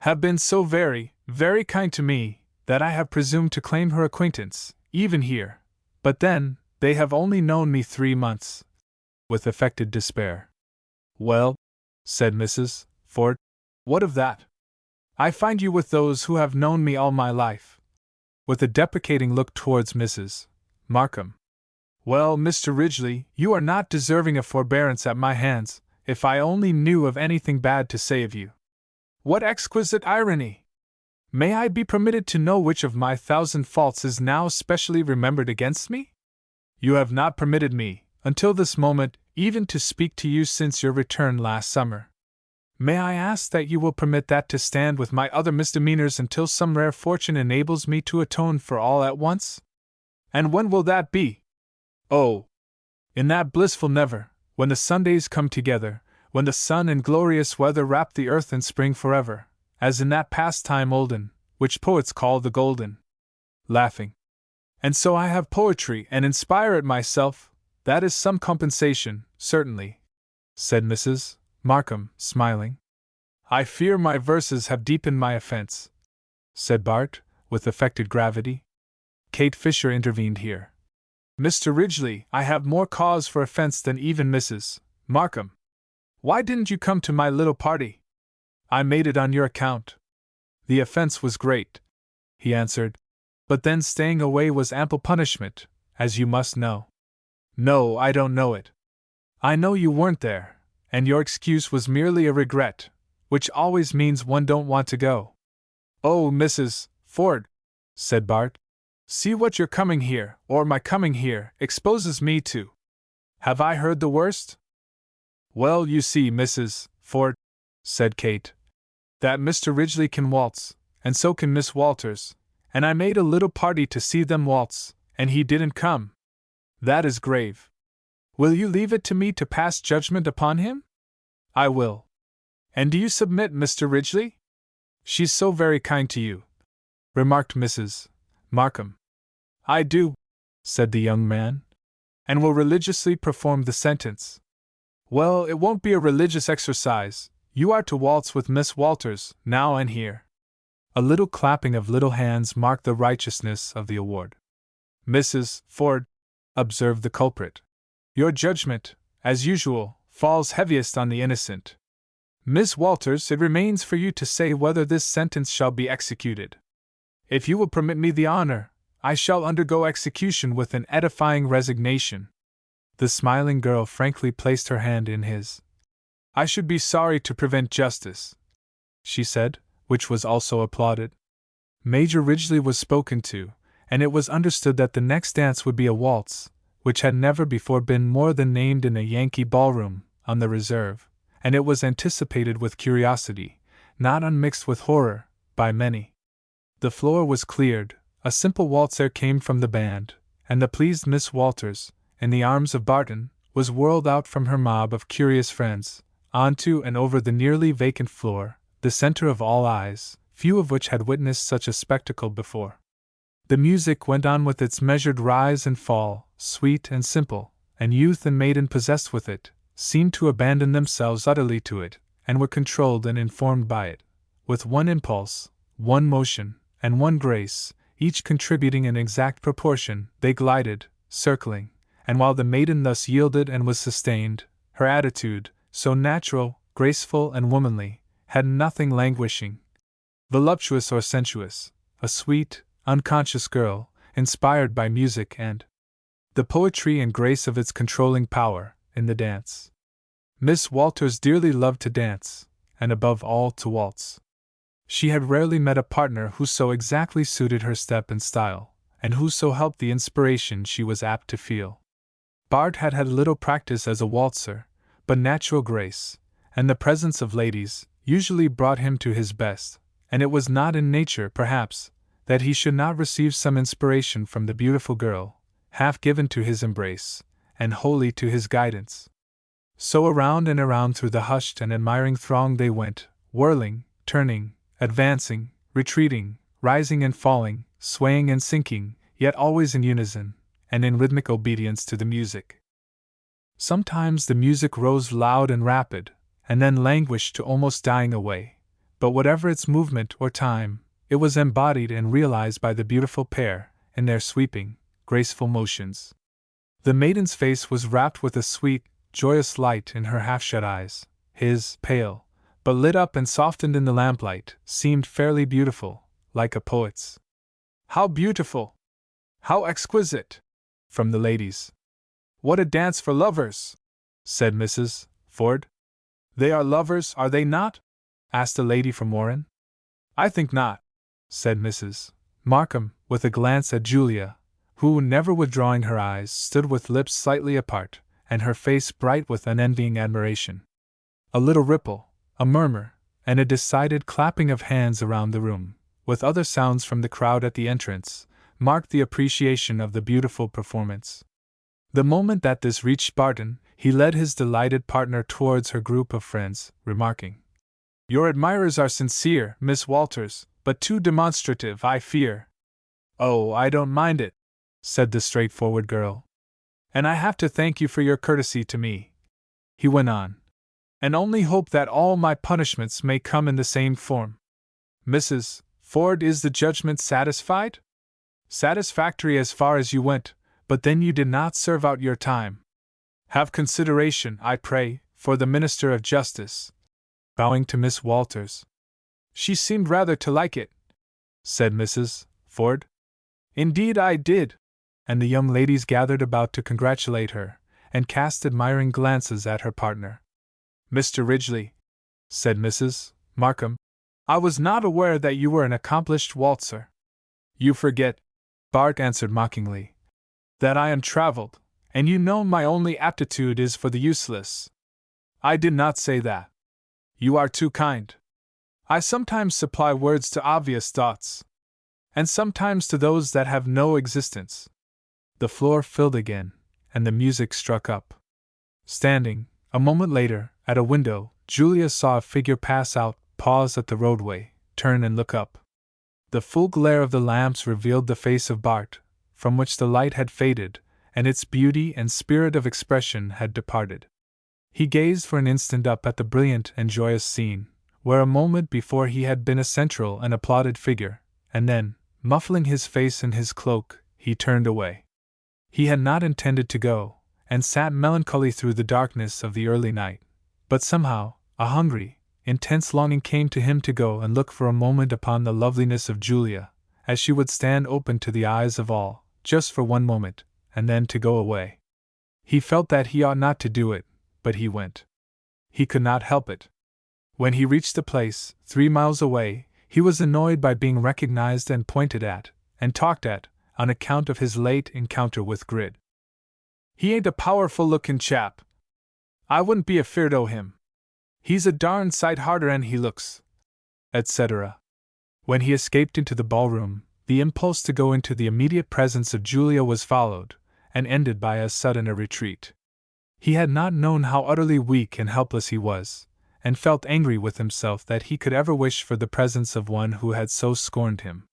"have been so very, very kind to me, that I have presumed to claim her acquaintance, even here. But then, they have only known me 3 months," with affected despair. "Well," said Mrs. Ford, "what of that? I find you with those who have known me all my life," with a deprecating look towards Mrs. Markham. "Well, Mr. Ridgeley, you are not deserving of forbearance at my hands, if I only knew of anything bad to say of you. What exquisite irony! May I be permitted to know which of my 1,000 faults is now specially remembered against me? You have not permitted me, until this moment, even to speak to you since your return last summer. May I ask that you will permit that to stand with my other misdemeanors until some rare fortune enables me to atone for all at once? And when will that be? Oh! In that blissful never, when the Sundays come together, when the sun and glorious weather wrap the earth in spring forever, as in that past time olden, which poets call the golden. Laughing. And so I have poetry and inspire it myself, that is some compensation, certainly, said Mrs. Markham, smiling. I fear my verses have deepened my offense, said Bart, with affected gravity. Kate Fisher intervened here. Mr. Ridgeley, I have more cause for offense than even Mrs. Markham. Why didn't you come to my little party? I made it on your account. The offense was great, he answered, but then staying away was ample punishment, as you must know. No, I don't know it. I know you weren't there, and your excuse was merely a regret, which always means one don't want to go. Oh, Mrs. Ford, said Bart, see what your coming here, or my coming here, exposes me to. Have I heard the worst? Well, you see, Mrs. Ford, said Kate, that Mr. Ridgeley can waltz, and so can Miss Walters, and I made a little party to see them waltz, and he didn't come. That is grave. Will you leave it to me to pass judgment upon him? I will. And do you submit, Mr. Ridgeley? She's so very kind to you, remarked Mrs. Markham. I do, said the young man, and will religiously perform the sentence. Well, it won't be a religious exercise. You are to waltz with Miss Walters, now and here. A little clapping of little hands marked the righteousness of the award. Mrs. Ford, observed the culprit, your judgment, as usual, falls heaviest on the innocent. Miss Walters, it remains for you to say whether this sentence shall be executed. If you will permit me the honor, I shall undergo execution with an edifying resignation. The smiling girl frankly placed her hand in his. I should be sorry to prevent justice, she said, which was also applauded. Major Ridgeley was spoken to, and it was understood that the next dance would be a waltz, which had never before been more than named in a Yankee ballroom, on the reserve, and it was anticipated with curiosity, not unmixed with horror, by many. The floor was cleared, a simple waltz air came from the band, and the pleased Miss Walters, in the arms of Barton, was whirled out from her mob of curious friends, onto and over the nearly vacant floor, the center of all eyes, few of which had witnessed such a spectacle before. The music went on with its measured rise and fall, sweet and simple, and youth and maiden possessed with it, seemed to abandon themselves utterly to it, and were controlled and informed by it. With one impulse, one motion, and one grace, each contributing in exact proportion, they glided, circling, and while the maiden thus yielded and was sustained, her attitude, so natural, graceful, and womanly, had nothing languishing, voluptuous or sensuous, a sweet, unconscious girl, inspired by music and the poetry and grace of its controlling power, in the dance. Miss Walters dearly loved to dance, and above all to waltz. She had rarely met a partner who so exactly suited her step and style, and who so helped the inspiration she was apt to feel. Bart had had little practice as a waltzer, but natural grace, and the presence of ladies, usually brought him to his best, and it was not in nature, perhaps, that he should not receive some inspiration from the beautiful girl, half given to his embrace, and wholly to his guidance. So around and around through the hushed and admiring throng they went, whirling, turning, advancing, retreating, rising and falling, swaying and sinking, yet always in unison, and in rhythmic obedience to the music. Sometimes the music rose loud and rapid, and then languished to almost dying away, but whatever its movement or time, it was embodied and realized by the beautiful pair, in their sweeping, graceful motions. The maiden's face was wrapped with a sweet, joyous light in her half-shut eyes. His, pale, but lit up and softened in the lamplight, seemed fairly beautiful, like a poet's. How beautiful! How exquisite! From the ladies. What a dance for lovers! Said Mrs. Ford. They are lovers, are they not? Asked a lady from Warren. I think not, said Mrs. Markham, with a glance at Julia, who, never withdrawing her eyes, stood with lips slightly apart, and her face bright with unenvying admiration. A little ripple, a murmur, and a decided clapping of hands around the room, with other sounds from the crowd at the entrance, marked the appreciation of the beautiful performance. The moment that this reached Barton, he led his delighted partner towards her group of friends, remarking, "Your admirers are sincere, Miss Walters, but too demonstrative, I fear." "Oh, I don't mind it," said the straightforward girl. "And I have to thank you for your courtesy to me," he went on, "and only hope that all my punishments may come in the same form. Mrs. Ford, is the judgment satisfied?" "Satisfactory as far as you went, but then you did not serve out your time. Have consideration, I pray, for the Minister of Justice," bowing to Miss Walters. "She seemed rather to like it," said Mrs. Ford. "Indeed I did," and the young ladies gathered about to congratulate her, and cast admiring glances at her partner. "Mr. Ridgeley," said Mrs. Markham, "I was not aware that you were an accomplished waltzer." "You forget," Bart answered mockingly, "that I am traveled, and you know my only aptitude is for the useless." "I did not say that. You are too kind. I sometimes supply words to obvious thoughts, and sometimes to those that have no existence." The floor filled again, and the music struck up. Standing, a moment later, at a window, Julia saw a figure pass out, pause at the roadway, turn and look up. The full glare of the lamps revealed the face of Bart, from which the light had faded, and its beauty and spirit of expression had departed. He gazed for an instant up at the brilliant and joyous scene, where a moment before he had been a central and applauded figure, and then, muffling his face in his cloak, he turned away. He had not intended to go, and sat melancholy through the darkness of the early night, but somehow, a hungry, intense longing came to him to go and look for a moment upon the loveliness of Julia, as she would stand open to the eyes of all, just for one moment, and then to go away. He felt that he ought not to do it, but he went. He could not help it. When he reached the place, 3 miles away, he was annoyed by being recognized and pointed at, and talked at, on account of his late encounter with Grid. "He ain't a powerful lookin' chap. I wouldn't be afeard o' him. He's a darned sight harder 'an he looks," etc. When he escaped into the ballroom, the impulse to go into the immediate presence of Julia was followed, and ended by as sudden a retreat. He had not known how utterly weak and helpless he was, and felt angry with himself that he could ever wish for the presence of one who had so scorned him.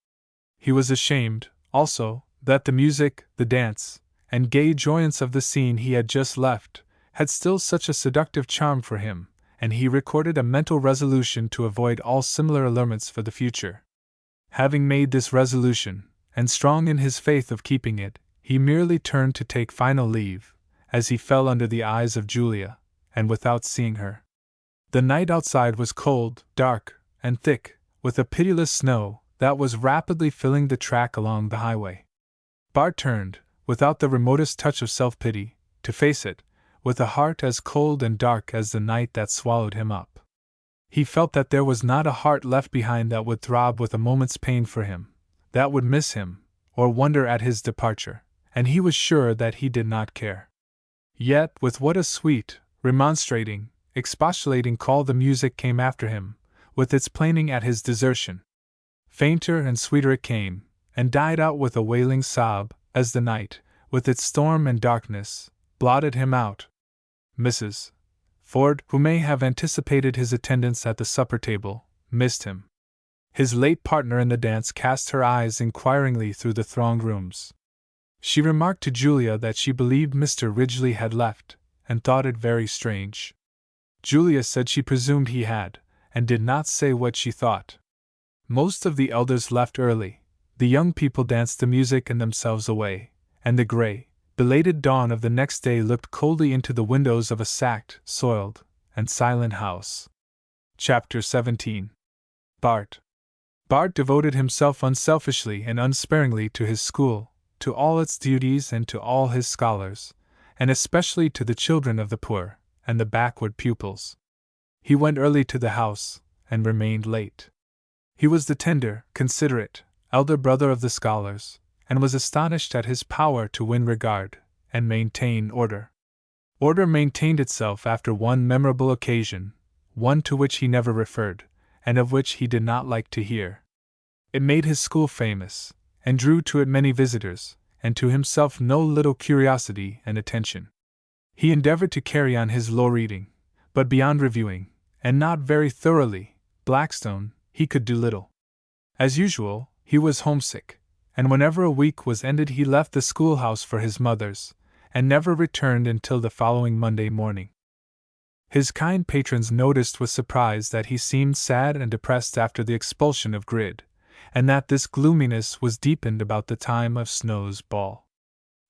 He was ashamed, also, that the music, the dance, and gay joyance of the scene he had just left, had still such a seductive charm for him, and he recorded a mental resolution to avoid all similar allurements for the future. Having made this resolution, and strong in his faith of keeping it, he merely turned to take final leave, as he fell under the eyes of Julia, and without seeing her. The night outside was cold, dark, and thick, with a pitiless snow that was rapidly filling the track along the highway. Bart turned, without the remotest touch of self-pity, to face it, with a heart as cold and dark as the night that swallowed him up. He felt that there was not a heart left behind that would throb with a moment's pain for him, that would miss him, or wonder at his departure, and he was sure that he did not care. Yet with what a sweet, remonstrating, expostulating call the music came after him, with its plaining at his desertion. Fainter and sweeter it came, and died out with a wailing sob, as the night, with its storm and darkness, blotted him out. Mrs. Ford, who may have anticipated his attendance at the supper table, missed him. His late partner in the dance cast her eyes inquiringly through the thronged rooms. She remarked to Julia that she believed Mr. Ridgeley had left, and thought it very strange. Julia said she presumed he had, and did not say what she thought. Most of the elders left early, the young people danced the music and themselves away, and the gray, belated dawn of the next day looked coldly into the windows of a sacked, soiled, and silent house. Chapter 17. Bart devoted himself unselfishly and unsparingly to his school, to all its duties and to all his scholars, and especially to the children of the poor, and the backward pupils. He went early to the house, and remained late. He was the tender, considerate, elder brother of the scholars, and was astonished at his power to win regard, and maintain order. Order maintained itself after one memorable occasion, one to which he never referred, and of which he did not like to hear. It made his school famous, and drew to it many visitors, and to himself no little curiosity and attention. He endeavored to carry on his low reading, but beyond reviewing, and not very thoroughly, Blackstone, he could do little. As usual, he was homesick, and whenever a week was ended he left the schoolhouse for his mother's, and never returned until the following Monday morning. His kind patrons noticed with surprise that he seemed sad and depressed after the expulsion of Grid, and that this gloominess was deepened about the time of Snow's ball.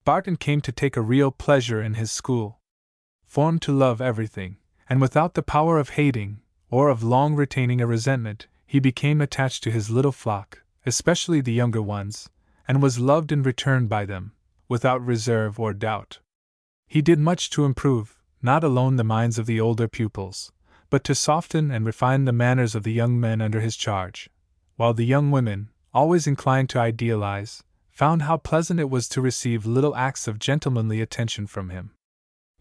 Barton came to take a real pleasure in his school. Formed to love everything, and without the power of hating, or of long retaining a resentment, he became attached to his little flock, especially the younger ones, and was loved in return by them, without reserve or doubt. He did much to improve, not alone the minds of the older pupils, but to soften and refine the manners of the young men under his charge, while the young women, always inclined to idealize, found how pleasant it was to receive little acts of gentlemanly attention from him.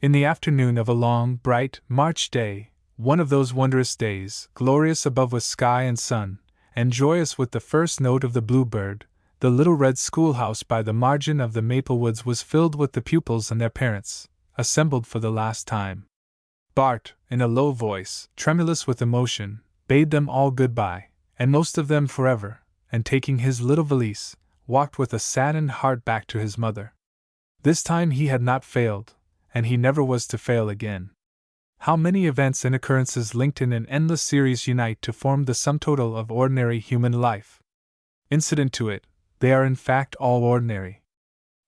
In the afternoon of a long, bright, March day, one of those wondrous days, glorious above with sky and sun, and joyous with the first note of the bluebird, the little red schoolhouse by the margin of the maple woods was filled with the pupils and their parents, assembled for the last time. Bart, in a low voice, tremulous with emotion, bade them all good-bye, and most of them forever, and taking his little valise, walked with a saddened heart back to his mother. This time he had not failed, and he never was to fail again. How many events and occurrences linked in an endless series unite to form the sum total of ordinary human life? Incident to it, they are in fact all ordinary.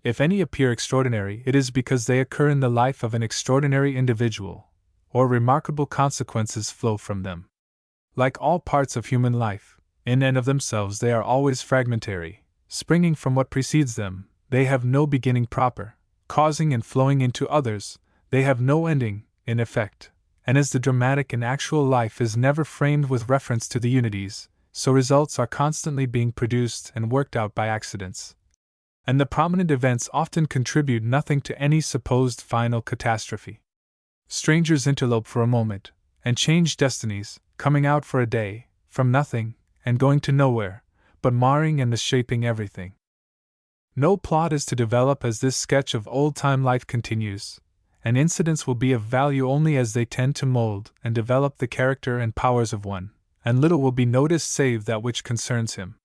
If any appear extraordinary, it is because they occur in the life of an extraordinary individual, or remarkable consequences flow from them. Like all parts of human life, in and of themselves they are always fragmentary, springing from what precedes them, they have no beginning proper, causing and flowing into others, they have no ending, in effect, and as the dramatic and actual life is never framed with reference to the unities, so results are constantly being produced and worked out by accidents. And the prominent events often contribute nothing to any supposed final catastrophe. Strangers interlope for a moment, and change destinies, coming out for a day, from nothing, and going to nowhere, but marring and misshaping everything. No plot is to develop as this sketch of old-time life continues, and incidents will be of value only as they tend to mold and develop the character and powers of one, and little will be noticed save that which concerns him.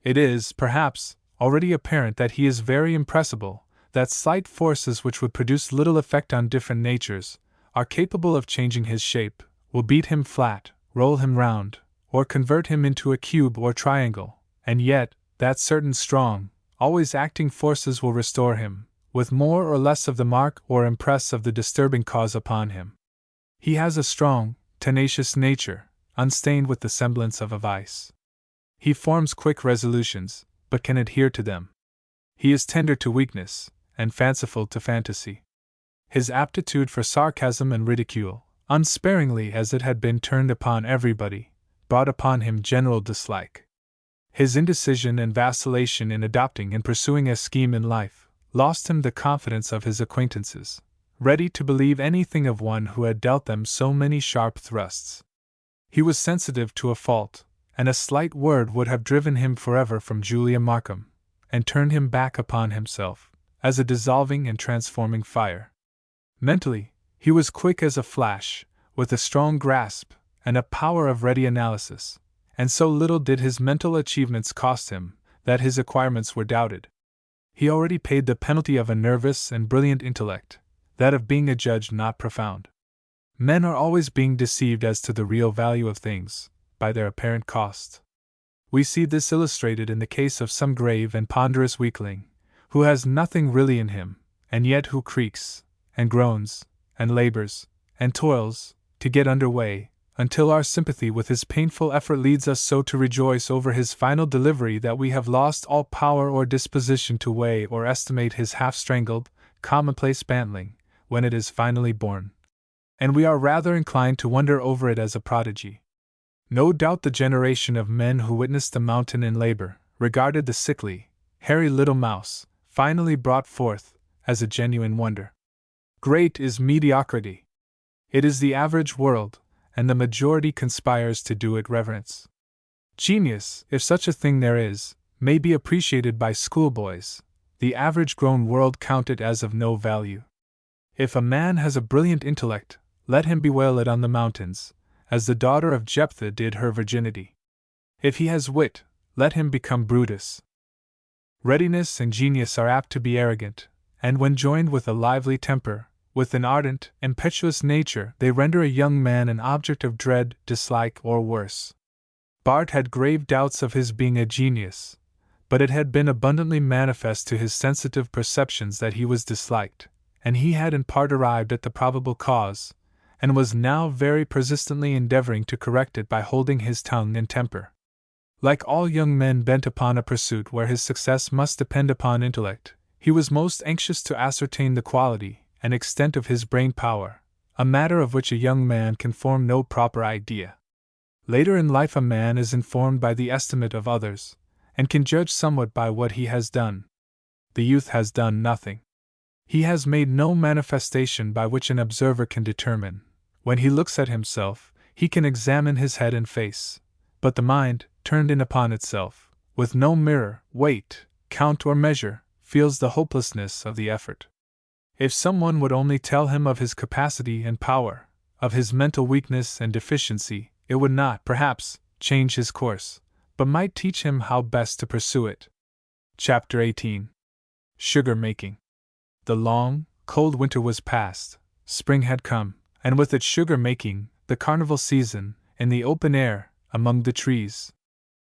It is, perhaps, already apparent that he is very impressible, that slight forces which would produce little effect on different natures, are capable of changing his shape, will beat him flat, roll him round, or convert him into a cube or triangle, and yet, that certain strong, always acting forces will restore him, with more or less of the mark or impress of the disturbing cause upon him. He has a strong, tenacious nature, unstained with the semblance of a vice. He forms quick resolutions, but can adhere to them. He is tender to weakness, and fanciful to fantasy. His aptitude for sarcasm and ridicule, unsparingly as it had been turned upon everybody, brought upon him general dislike. His indecision and vacillation in adopting and pursuing a scheme in life lost him the confidence of his acquaintances, ready to believe anything of one who had dealt them so many sharp thrusts. He was sensitive to a fault, and a slight word would have driven him forever from Julia Markham, and turned him back upon himself, as a dissolving and transforming fire. Mentally, he was quick as a flash, with a strong grasp, and a power of ready analysis, and so little did his mental achievements cost him, that his acquirements were doubted. He already paid the penalty of a nervous and brilliant intellect, that of being a judge not profound. Men are always being deceived as to the real value of things, by their apparent cost. We see this illustrated in the case of some grave and ponderous weakling, who has nothing really in him, and yet who creaks, and groans, and labors, and toils, to get under way, until our sympathy with his painful effort leads us so to rejoice over his final delivery that we have lost all power or disposition to weigh or estimate his half-strangled, commonplace bantling, when it is finally born. And we are rather inclined to wonder over it as a prodigy. No doubt the generation of men who witnessed the mountain in labor regarded the sickly, hairy little mouse, finally brought forth, as a genuine wonder. Great is mediocrity. It is the average world, and the majority conspires to do it reverence. Genius, if such a thing there is, may be appreciated by schoolboys, the average grown world count it as of no value. If a man has a brilliant intellect, let him bewail it on the mountains, as the daughter of Jephthah did her virginity. If he has wit, let him become Brutus. Readiness and genius are apt to be arrogant, and when joined with a lively temper, with an ardent, impetuous nature, they render a young man an object of dread, dislike, or worse. Bart had grave doubts of his being a genius, but it had been abundantly manifest to his sensitive perceptions that he was disliked, and he had in part arrived at the probable cause, and was now very persistently endeavoring to correct it by holding his tongue in temper. Like all young men bent upon a pursuit where his success must depend upon intellect, he was most anxious to ascertain the quality and extent of his brain power, a matter of which a young man can form no proper idea. Later in life a man is informed by the estimate of others, and can judge somewhat by what he has done. The youth has done nothing. He has made no manifestation by which an observer can determine. When he looks at himself, he can examine his head and face, but the mind, turned in upon itself, with no mirror, weight, count, or measure, feels the hopelessness of the effort. If someone would only tell him of his capacity and power, of his mental weakness and deficiency, it would not, perhaps, change his course, but might teach him how best to pursue it. Chapter 18. Sugar Making. The long, cold winter was past, spring had come, and with it sugar making, the carnival season, in the open air, among the trees.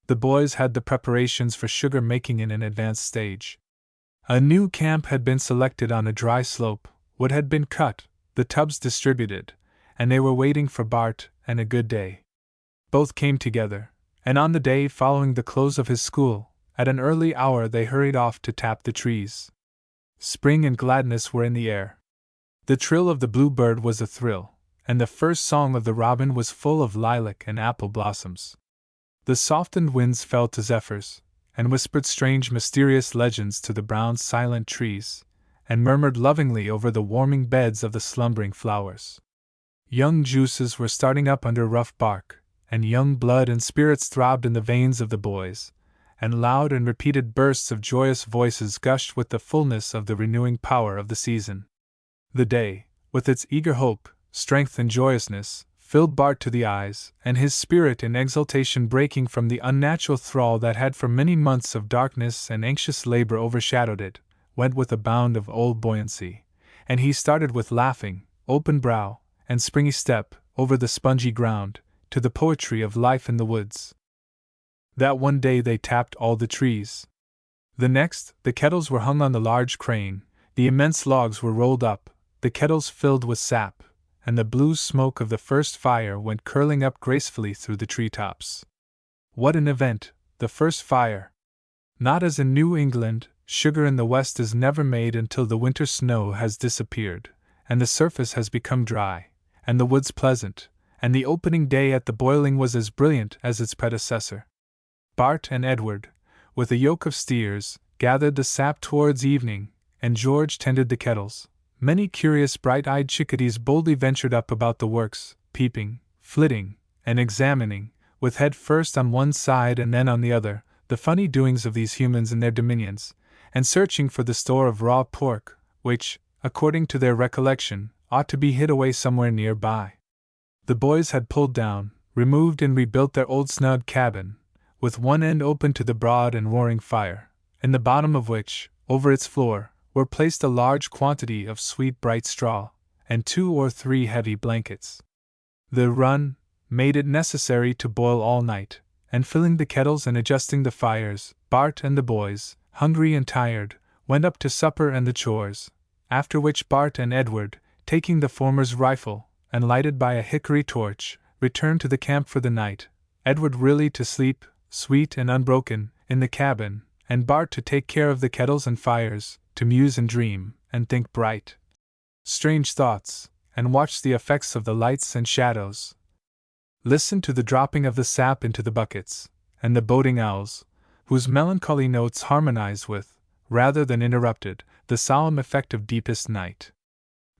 The boys had the preparations for sugar making in an advanced stage. A new camp had been selected on a dry slope, wood had been cut, the tubs distributed, and they were waiting for Bart and a good day. Both came together, and on the day following the close of his school, at an early hour they hurried off to tap the trees. Spring and gladness were in the air. The trill of the bluebird was a thrill, and the first song of the robin was full of lilac and apple blossoms. The softened winds fell to zephyrs, and whispered strange mysterious legends to the brown silent trees, and murmured lovingly over the warming beds of the slumbering flowers. Young juices were starting up under rough bark, and young blood and spirits throbbed in the veins of the boys, and loud and repeated bursts of joyous voices gushed with the fullness of the renewing power of the season. The day, with its eager hope, strength, and joyousness, filled Bart to the eyes, and his spirit in exultation breaking from the unnatural thrall that had for many months of darkness and anxious labor overshadowed it, went with a bound of old buoyancy, and he started with laughing, open brow, and springy step, over the spongy ground, to the poetry of life in the woods. That one day they tapped all the trees. The next, the kettles were hung on the large crane, the immense logs were rolled up, the kettles filled with sap, and the blue smoke of the first fire went curling up gracefully through the treetops. What an event, the first fire! Not as in New England, sugar in the West is never made until the winter snow has disappeared, and the surface has become dry, and the woods pleasant, and the opening day at the boiling was as brilliant as its predecessor. Bart and Edward, with a yoke of steers, gathered the sap towards evening, and George tended the kettles. Many curious bright-eyed chickadees boldly ventured up about the works, peeping, flitting, and examining, with head first on one side and then on the other, the funny doings of these humans in their dominions, and searching for the store of raw pork, which, according to their recollection, ought to be hid away somewhere near by. The boys had pulled down, removed and rebuilt their old snug cabin, with one end open to the broad and roaring fire, in the bottom of which, over its floor, were placed a large quantity of sweet bright straw, and 2 or 3 heavy blankets. The run made it necessary to boil all night, and filling the kettles and adjusting the fires, Bart and the boys, hungry and tired, went up to supper and the chores, after which Bart and Edward, taking the former's rifle, and lighted by a hickory torch, returned to the camp for the night, Edward really to sleep, sweet and unbroken, in the cabin, and Bart to take care of the kettles and fires, to muse and dream, and think bright, strange thoughts, and watch the effects of the lights and shadows. Listen to the dropping of the sap into the buckets, and the boding owls, whose melancholy notes harmonize with, rather than interrupted, the solemn effect of deepest night.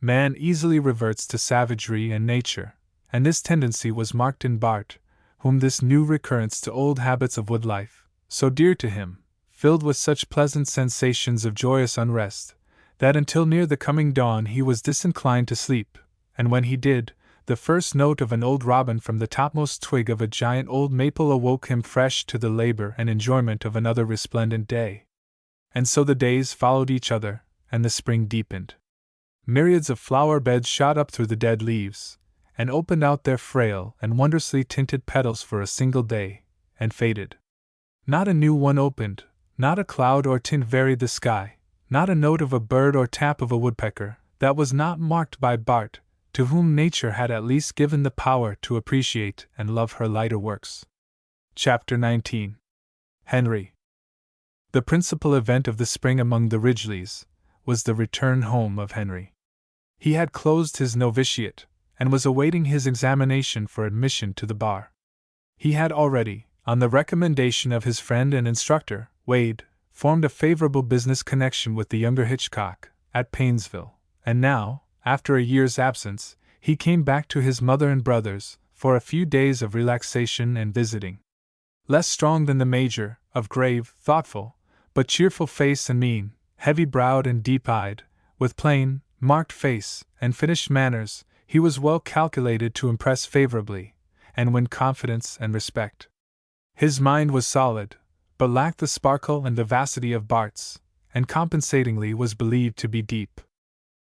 Man easily reverts to savagery and nature, and this tendency was marked in Bart, whom this new recurrence to old habits of wood life, so dear to him, filled with such pleasant sensations of joyous unrest, that until near the coming dawn he was disinclined to sleep, and when he did, the first note of an old robin from the topmost twig of a giant old maple awoke him fresh to the labor and enjoyment of another resplendent day. And so the days followed each other, and the spring deepened. Myriads of flower beds shot up through the dead leaves, and opened out their frail and wondrously tinted petals for a single day, and faded. Not a new one opened, not a cloud or tint varied the sky, not a note of a bird or tap of a woodpecker, that was not marked by Bart, to whom nature had at least given the power to appreciate and love her lighter works. Chapter 19. Henry. The principal event of the spring among the Ridgeleys was the return home of Henry. He had closed his novitiate, and was awaiting his examination for admission to the bar. He had already, on the recommendation of his friend and instructor, Wade, formed a favorable business connection with the younger Hitchcock, at Painesville, and now, after a year's absence, he came back to his mother and brothers, for a few days of relaxation and visiting. Less strong than the Major, of grave, thoughtful, but cheerful face and mien, heavy-browed and deep-eyed, with plain, marked face and finished manners, he was well calculated to impress favorably, and win confidence and respect. His mind was solid, but lacked the sparkle and vivacity of Bart's, and compensatingly was believed to be deep.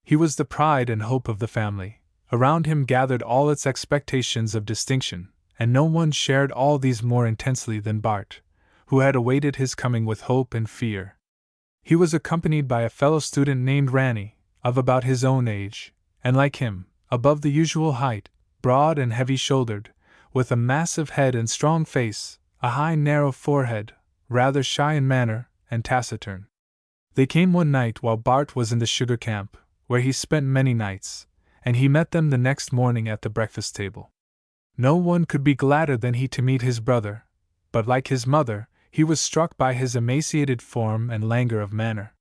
He was the pride and hope of the family. Around him gathered all its expectations of distinction, and no one shared all these more intensely than Bart, who had awaited his coming with hope and fear. He was accompanied by a fellow student named Ranny, of about his own age, and like him, above the usual height, broad and heavy-shouldered, with a massive head and strong face, a high narrow forehead, rather shy in manner, and taciturn. They came one night while Bart was in the sugar camp, where he spent many nights, and he met them the next morning at the breakfast table. No one could be gladder than he to meet his brother, but like his mother, he was struck by his emaciated form and languor of manner.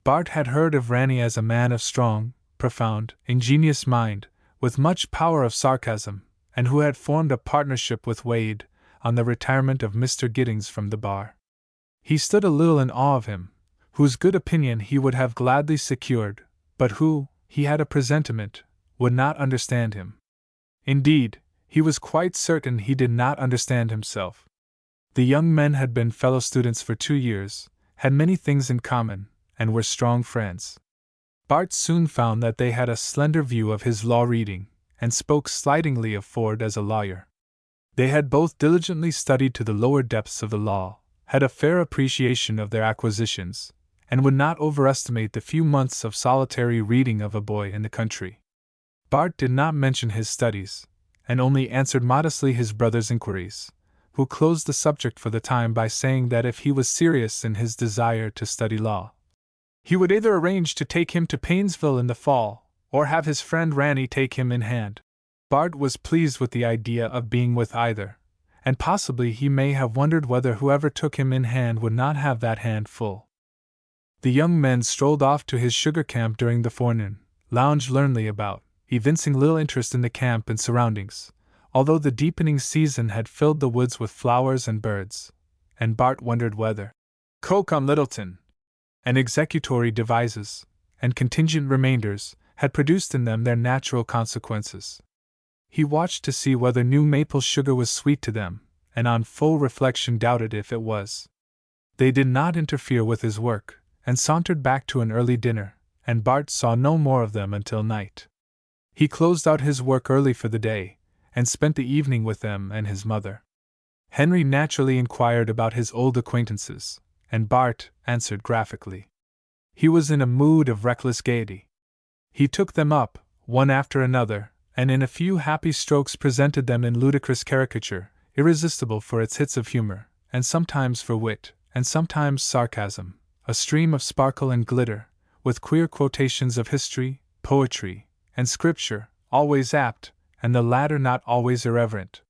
Bart had heard of Ranny as a man of strong, profound, ingenious mind, with much power of sarcasm, and who had formed a partnership with Wade, on the retirement of Mr. Giddings from the bar. He stood a little in awe of him, whose good opinion he would have gladly secured, but who, he had a presentiment, would not understand him. Indeed, he was quite certain he did not understand himself. The young men had been fellow students for 2 years, had many things in common, and were strong friends. Bart soon found that they had a slender view of his law reading, and spoke slightingly of Ford as a lawyer. They had both diligently studied to the lower depths of the law, had a fair appreciation of their acquisitions, and would not overestimate the few months of solitary reading of a boy in the country. Bart did not mention his studies, and only answered modestly his brother's inquiries, who closed the subject for the time by saying that if he was serious in his desire to study law, he would either arrange to take him to Painesville in the fall, or have his friend Ranny take him in hand. Bart was pleased with the idea of being with either, and possibly he may have wondered whether whoever took him in hand would not have that hand full. The young men strolled off to his sugar camp during the forenoon, lounged learnedly about, evincing little interest in the camp and surroundings, although the deepening season had filled the woods with flowers and birds, and Bart wondered whether Cocum Littleton, and executory devices, and contingent remainders, had produced in them their natural consequences. He watched to see whether new maple sugar was sweet to them, and on full reflection doubted if it was. They did not interfere with his work, and sauntered back to an early dinner, and Bart saw no more of them until night. He closed out his work early for the day, and spent the evening with them and his mother. Henry naturally inquired about his old acquaintances, and Bart answered graphically. He was in a mood of reckless gaiety. He took them up, one after another, and in a few happy strokes presented them in ludicrous caricature, irresistible for its hits of humor, and sometimes for wit, and sometimes sarcasm, a stream of sparkle and glitter, with queer quotations of history, poetry, and scripture, always apt, and the latter not always irreverent.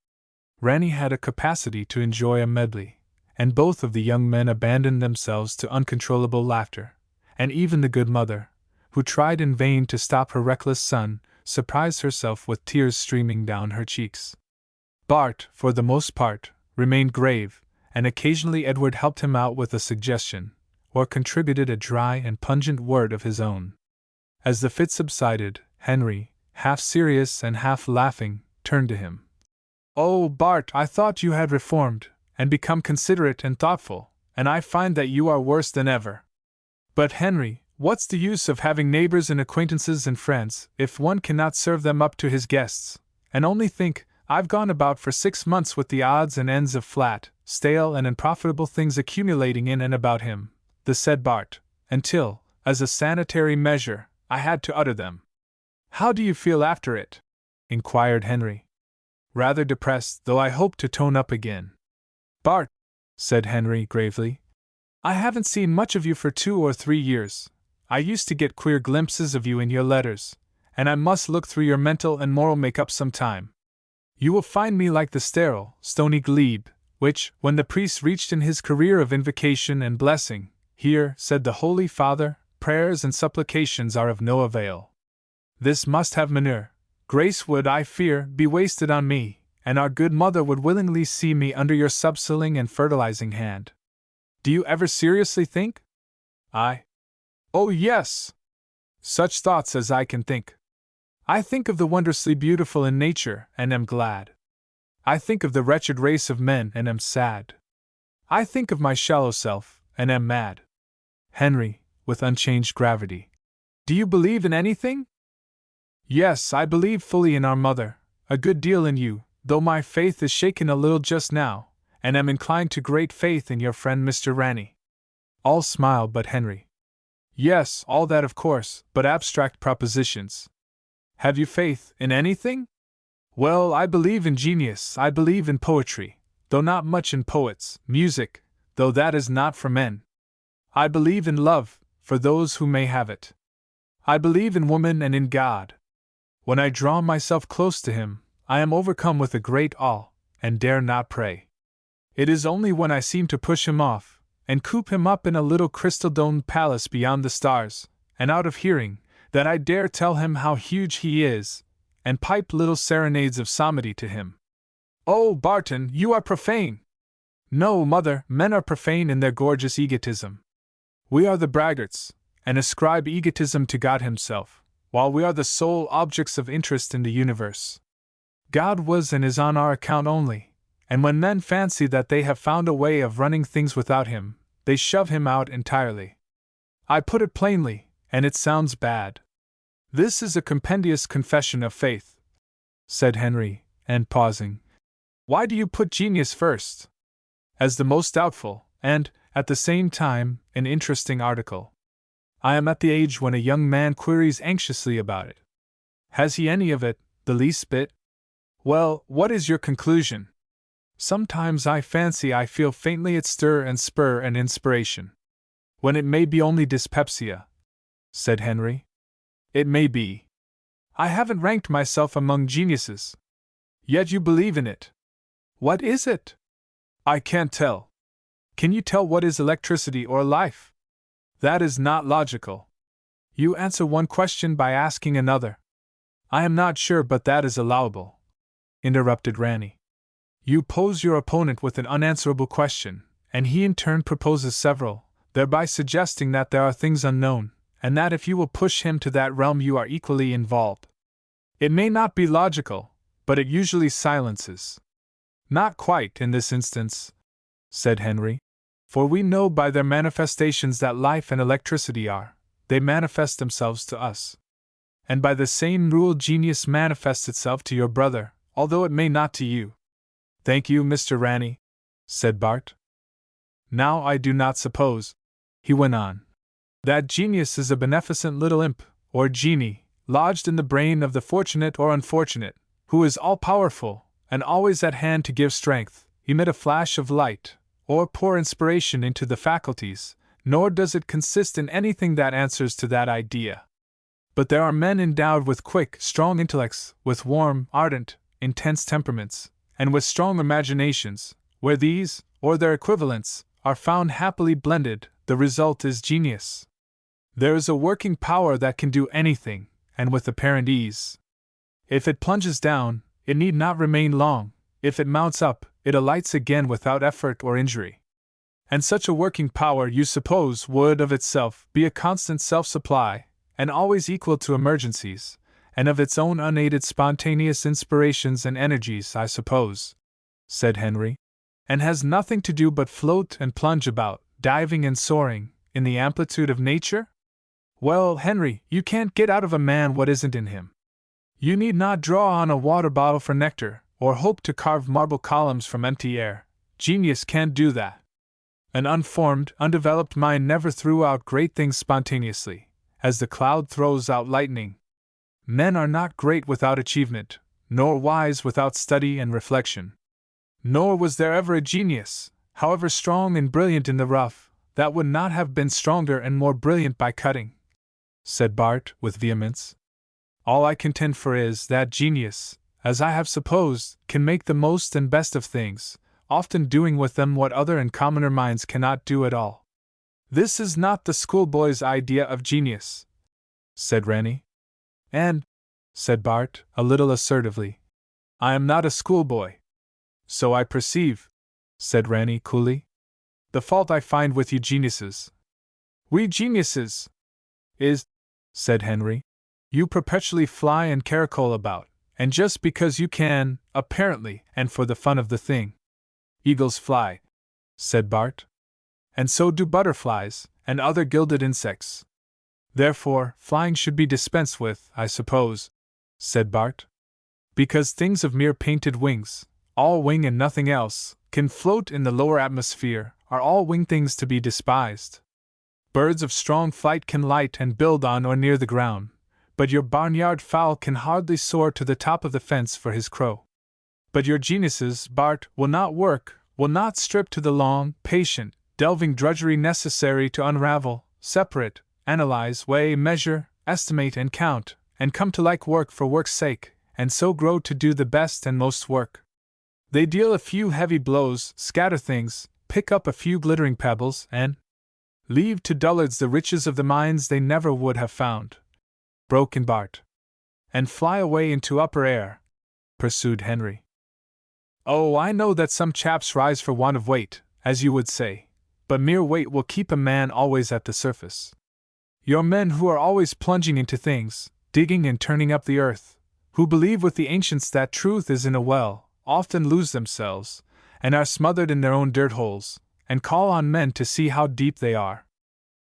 Ranny had a capacity to enjoy a medley, and both of the young men abandoned themselves to uncontrollable laughter, and even the good mother, who tried in vain to stop her reckless son, surprised herself with tears streaming down her cheeks. Bart, for the most part, remained grave, and occasionally Edward helped him out with a suggestion, or contributed a dry and pungent word of his own. As the fit subsided, Henry, half serious and half laughing, turned to him. "Oh, Bart, I thought you had reformed, and become considerate and thoughtful, and I find that you are worse than ever. But, Henry, what's the use of having neighbors and acquaintances and friends, if one cannot serve them up to his guests? And only think, I've gone about for 6 months with the odds and ends of flat, stale and unprofitable things accumulating in and about him," the said Bart, "until, as a sanitary measure, I had to utter them." "How do you feel after it?" inquired Henry. "Rather depressed, though I hope to tone up again." "Bart," said Henry gravely, "I haven't seen much of you for 2 or 3 years. I used to get queer glimpses of you in your letters, and I must look through your mental and moral make-up some time. You will find me like the sterile, stony glebe, which, when the priest reached in his career of invocation and blessing, "Here," said the Holy Father, "prayers and supplications are of no avail. This must have manure. Grace would, I fear, be wasted on me, and our good mother would willingly see me under your subsoiling and fertilizing hand." Do you ever seriously think? Oh, yes! Such thoughts as I can think. I think of the wondrously beautiful in nature, and am glad. I think of the wretched race of men, and am sad. I think of my shallow self, and am mad. Henry, with unchanged gravity. Do you believe in anything? Yes, I believe fully in our mother, a good deal in you, though my faith is shaken a little just now, and am inclined to great faith in your friend Mr. Ranney. All smiled but Henry. Yes, all that of course, but abstract propositions. Have you faith in anything? Well, I believe in genius, I believe in poetry, though not much in poets, music, though that is not for men. I believe in love, for those who may have it. I believe in woman and in God. When I draw myself close to him, I am overcome with a great awe, and dare not pray. It is only when I seem to push him off, and coop him up in a little crystal-domed palace beyond the stars, and out of hearing, that I dare tell him how huge he is, and pipe little serenades of psalmody to him. Oh, Barton, you are profane! No, mother, men are profane in their gorgeous egotism. We are the braggarts, and ascribe egotism to God himself, while we are the sole objects of interest in the universe. God was and is on our account only, and when men fancy that they have found a way of running things without him, they shove him out entirely. I put it plainly, and it sounds bad. This is a compendious confession of faith, said Henry, and pausing. Why do you put genius first? As the most doubtful, and, at the same time, an interesting article. I am at the age when a young man queries anxiously about it. Has he any of it, the least bit? Well, what is your conclusion? Sometimes I fancy I feel faintly its stir and spur and inspiration. When it may be only dyspepsia, said Henry. It may be. I haven't ranked myself among geniuses. Yet you believe in it. What is it? I can't tell. Can you tell what is electricity or life? That is not logical. You answer one question by asking another. I am not sure, but that is allowable, interrupted Ranney. You pose your opponent with an unanswerable question, and he in turn proposes several, thereby suggesting that there are things unknown, and that if you will push him to that realm you are equally involved. It may not be logical, but it usually silences. Not quite in this instance, said Henry, for we know by their manifestations that life and electricity are, they manifest themselves to us. And by the same rule genius manifests itself to your brother, although it may not to you. Thank you, Mr. Ranney, said Bart. Now I do not suppose, he went on, that genius is a beneficent little imp, or genie, lodged in the brain of the fortunate or unfortunate, who is all-powerful, and always at hand to give strength, emit a flash of light, or pour inspiration into the faculties, nor does it consist in anything that answers to that idea. But there are men endowed with quick, strong intellects, with warm, ardent, intense temperaments, and with strong imaginations, where these, or their equivalents, are found happily blended, the result is genius. There is a working power that can do anything, and with apparent ease. If it plunges down, it need not remain long. If it mounts up, it alights again without effort or injury. And such a working power, you suppose, would of itself be a constant self-supply, and always equal to emergencies, and of its own unaided spontaneous inspirations and energies, I suppose, said Henry, and has nothing to do but float and plunge about, diving and soaring, in the amplitude of nature? Well, Henry, you can't get out of a man what isn't in him. You need not draw on a water bottle for nectar, or hope to carve marble columns from empty air. Genius can't do that. An unformed, undeveloped mind never threw out great things spontaneously, as the cloud throws out lightning. Men are not great without achievement, nor wise without study and reflection. Nor was there ever a genius, however strong and brilliant in the rough, that would not have been stronger and more brilliant by cutting, said Bart, with vehemence. All I contend for is that genius, as I have supposed, can make the most and best of things, often doing with them what other and commoner minds cannot do at all. This is not the schoolboy's idea of genius, said Ranny. And, said Bart, a little assertively, I am not a schoolboy. So I perceive, said Ranny coolly. The fault I find with you geniuses. We geniuses is, said Henry, you perpetually fly and caracole about, and just because you can, apparently, and for the fun of the thing. Eagles fly, said Bart. And so do butterflies, and other gilded insects. Therefore, flying should be dispensed with, I suppose, said Bart. Because things of mere painted wings, all wing and nothing else, can float in the lower atmosphere, are all winged things to be despised. Birds of strong flight can light and build on or near the ground, but your barnyard fowl can hardly soar to the top of the fence for his crow. But your geniuses, Bart, will not work, will not strip to the long, patient, delving drudgery necessary to unravel, separate, analyze, weigh, measure, estimate, and count, and come to like work for work's sake, and so grow to do the best and most work. They deal a few heavy blows, scatter things, pick up a few glittering pebbles, and leave to dullards the riches of the mines they never would have found, broke in Bart. And fly away into upper air, pursued Henry. Oh, I know that some chaps rise for want of weight, as you would say, but mere weight will keep a man always at the surface. Your men who are always plunging into things, digging and turning up the earth, who believe with the ancients that truth is in a well, often lose themselves, and are smothered in their own dirt holes, and call on men to see how deep they are.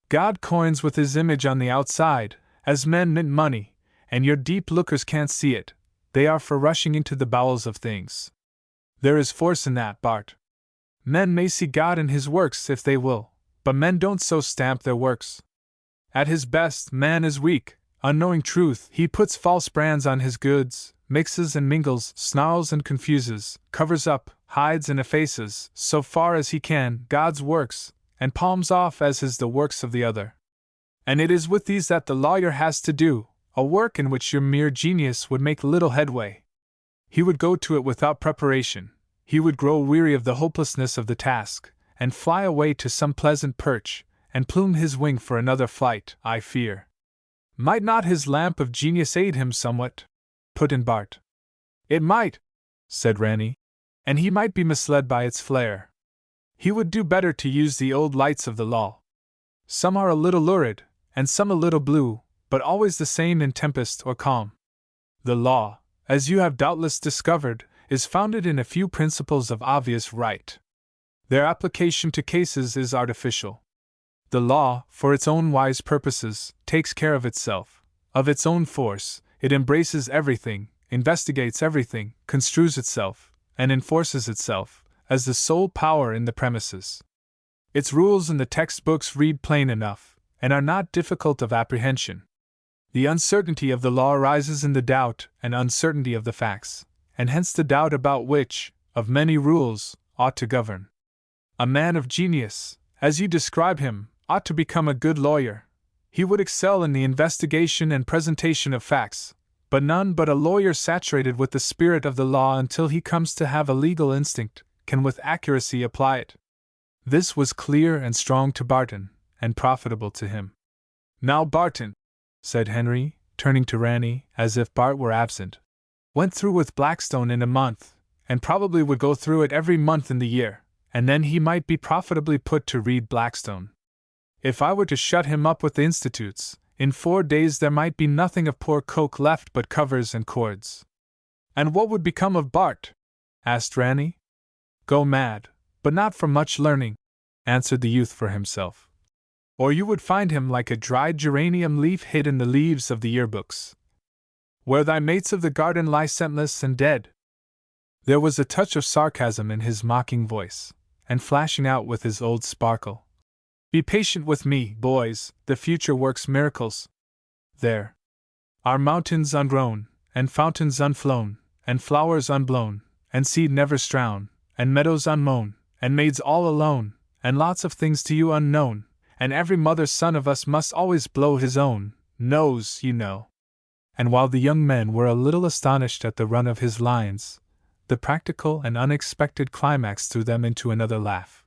God coins with his image on the outside, as men mint money, and your deep lookers can't see it, they are for rushing into the bowels of things. There is force in that, Bart. Men may see God in his works if they will, but men don't so stamp their works. At his best, man is weak, unknowing truth, he puts false brands on his goods, mixes and mingles, snarls and confuses, covers up, hides and effaces, so far as he can, God's works, and palms off as his the works of the other. And it is with these that the lawyer has to do, a work in which your mere genius would make little headway. He would go to it without preparation, he would grow weary of the hopelessness of the task, and fly away to some pleasant perch, and plume his wing for another flight, I fear. Might not his lamp of genius aid him somewhat? Put in Bart. It might, said Ranny, and he might be misled by its flare. He would do better to use the old lights of the law. Some are a little lurid, and some a little blue, but always the same in tempest or calm. The law, as you have doubtless discovered, is founded in a few principles of obvious right. Their application to cases is artificial. The law, for its own wise purposes, takes care of itself, of its own force, it embraces everything, investigates everything, construes itself, and enforces itself, as the sole power in the premises. Its rules in the textbooks read plain enough, and are not difficult of apprehension. The uncertainty of the law arises in the doubt and uncertainty of the facts, and hence the doubt about which, of many rules, ought to govern. A man of genius, as you describe him, ought to become a good lawyer. He would excel in the investigation and presentation of facts, but none but a lawyer saturated with the spirit of the law until he comes to have a legal instinct can with accuracy apply it. This was clear and strong to Barton, and profitable to him. Now Barton, said Henry, turning to Ranny, as if Bart were absent, went through with Blackstone in a month, and probably would go through it every month in the year, and then he might be profitably put to read Blackstone. If I were to shut him up with the institutes, in 4 days there might be nothing of poor Coke left but covers and cords. And what would become of Bart? Asked Ranny. Go mad, but not for much learning, answered the youth for himself. Or you would find him like a dried geranium leaf hid in the leaves of the yearbooks, where thy mates of the garden lie scentless and dead. There was a touch of sarcasm in his mocking voice, and flashing out with his old sparkle. Be patient with me, boys, the future works miracles. There are mountains ungrown, and fountains unflown, and flowers unblown, and seed never strown, and meadows unmown, and maids all alone, and lots of things to you unknown, and every mother's son of us must always blow his own nose, you know. And while the young men were a little astonished at the run of his lines, the practical and unexpected climax threw them into another laugh.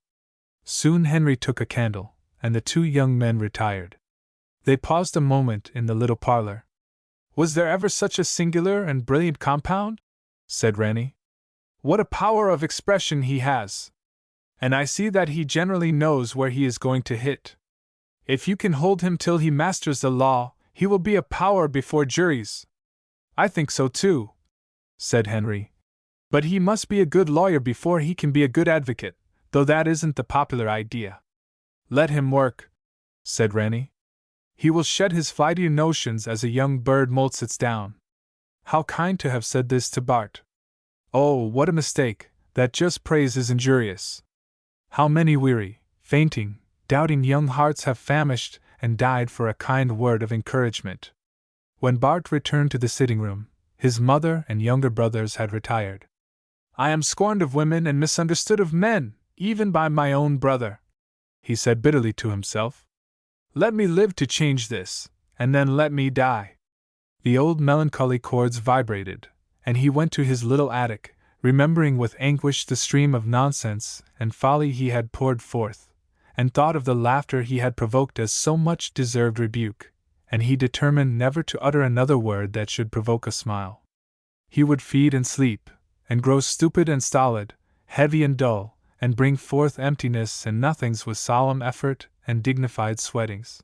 Soon Henry took a candle, and the 2 young men retired. They paused a moment in the little parlor. Was there ever such a singular and brilliant compound? Said Ranny. What a power of expression he has! And I see that he generally knows where he is going to hit. If you can hold him till he masters the law, he will be a power before juries. I think so too, said Henry. But he must be a good lawyer before he can be a good advocate, though that isn't the popular idea. Let him work, said Ranny. He will shed his flighty notions as a young bird molts its down. How kind to have said this to Bart. Oh, what a mistake, that just praise is injurious. How many weary, fainting, doubting young hearts have famished and died for a kind word of encouragement. When Bart returned to the sitting room, his mother and younger brothers had retired. I am scorned of women and misunderstood of men, even by my own brother, he said bitterly to himself. Let me live to change this, and then let me die. The old melancholy chords vibrated, and he went to his little attic, remembering with anguish the stream of nonsense and folly he had poured forth, and thought of the laughter he had provoked as so much deserved rebuke, and he determined never to utter another word that should provoke a smile. He would feed and sleep, and grow stupid and stolid, heavy and dull, and bring forth emptiness and nothings with solemn effort and dignified sweatings.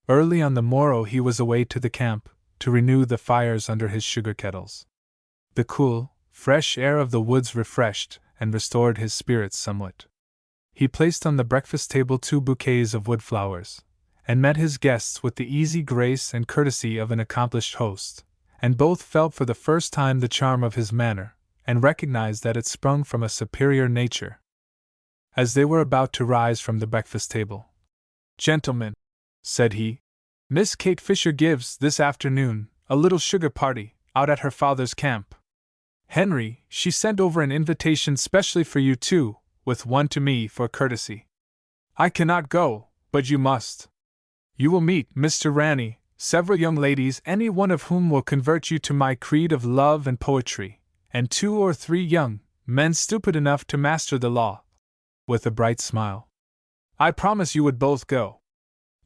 Early on the morrow he was away to the camp, to renew the fires under his sugar kettles. The cool, fresh air of the woods refreshed and restored his spirits somewhat. He placed on the breakfast table 2 bouquets of wood flowers, and met his guests with the easy grace and courtesy of an accomplished host, and both felt for the first time the charm of his manner, and recognized that it sprung from a superior nature. As they were about to rise from the breakfast table, "Gentlemen," said he, "Miss Kate Fisher gives, this afternoon, a little sugar party, out at her father's camp. Henry, she sent over an invitation specially for you two, with one to me for courtesy. I cannot go, but you must. You will meet, Mr. Ranny, several young ladies, any one of whom will convert you to my creed of love and poetry, and 2 or 3 young men stupid enough to master the law," with a bright smile. "I promise you would both go.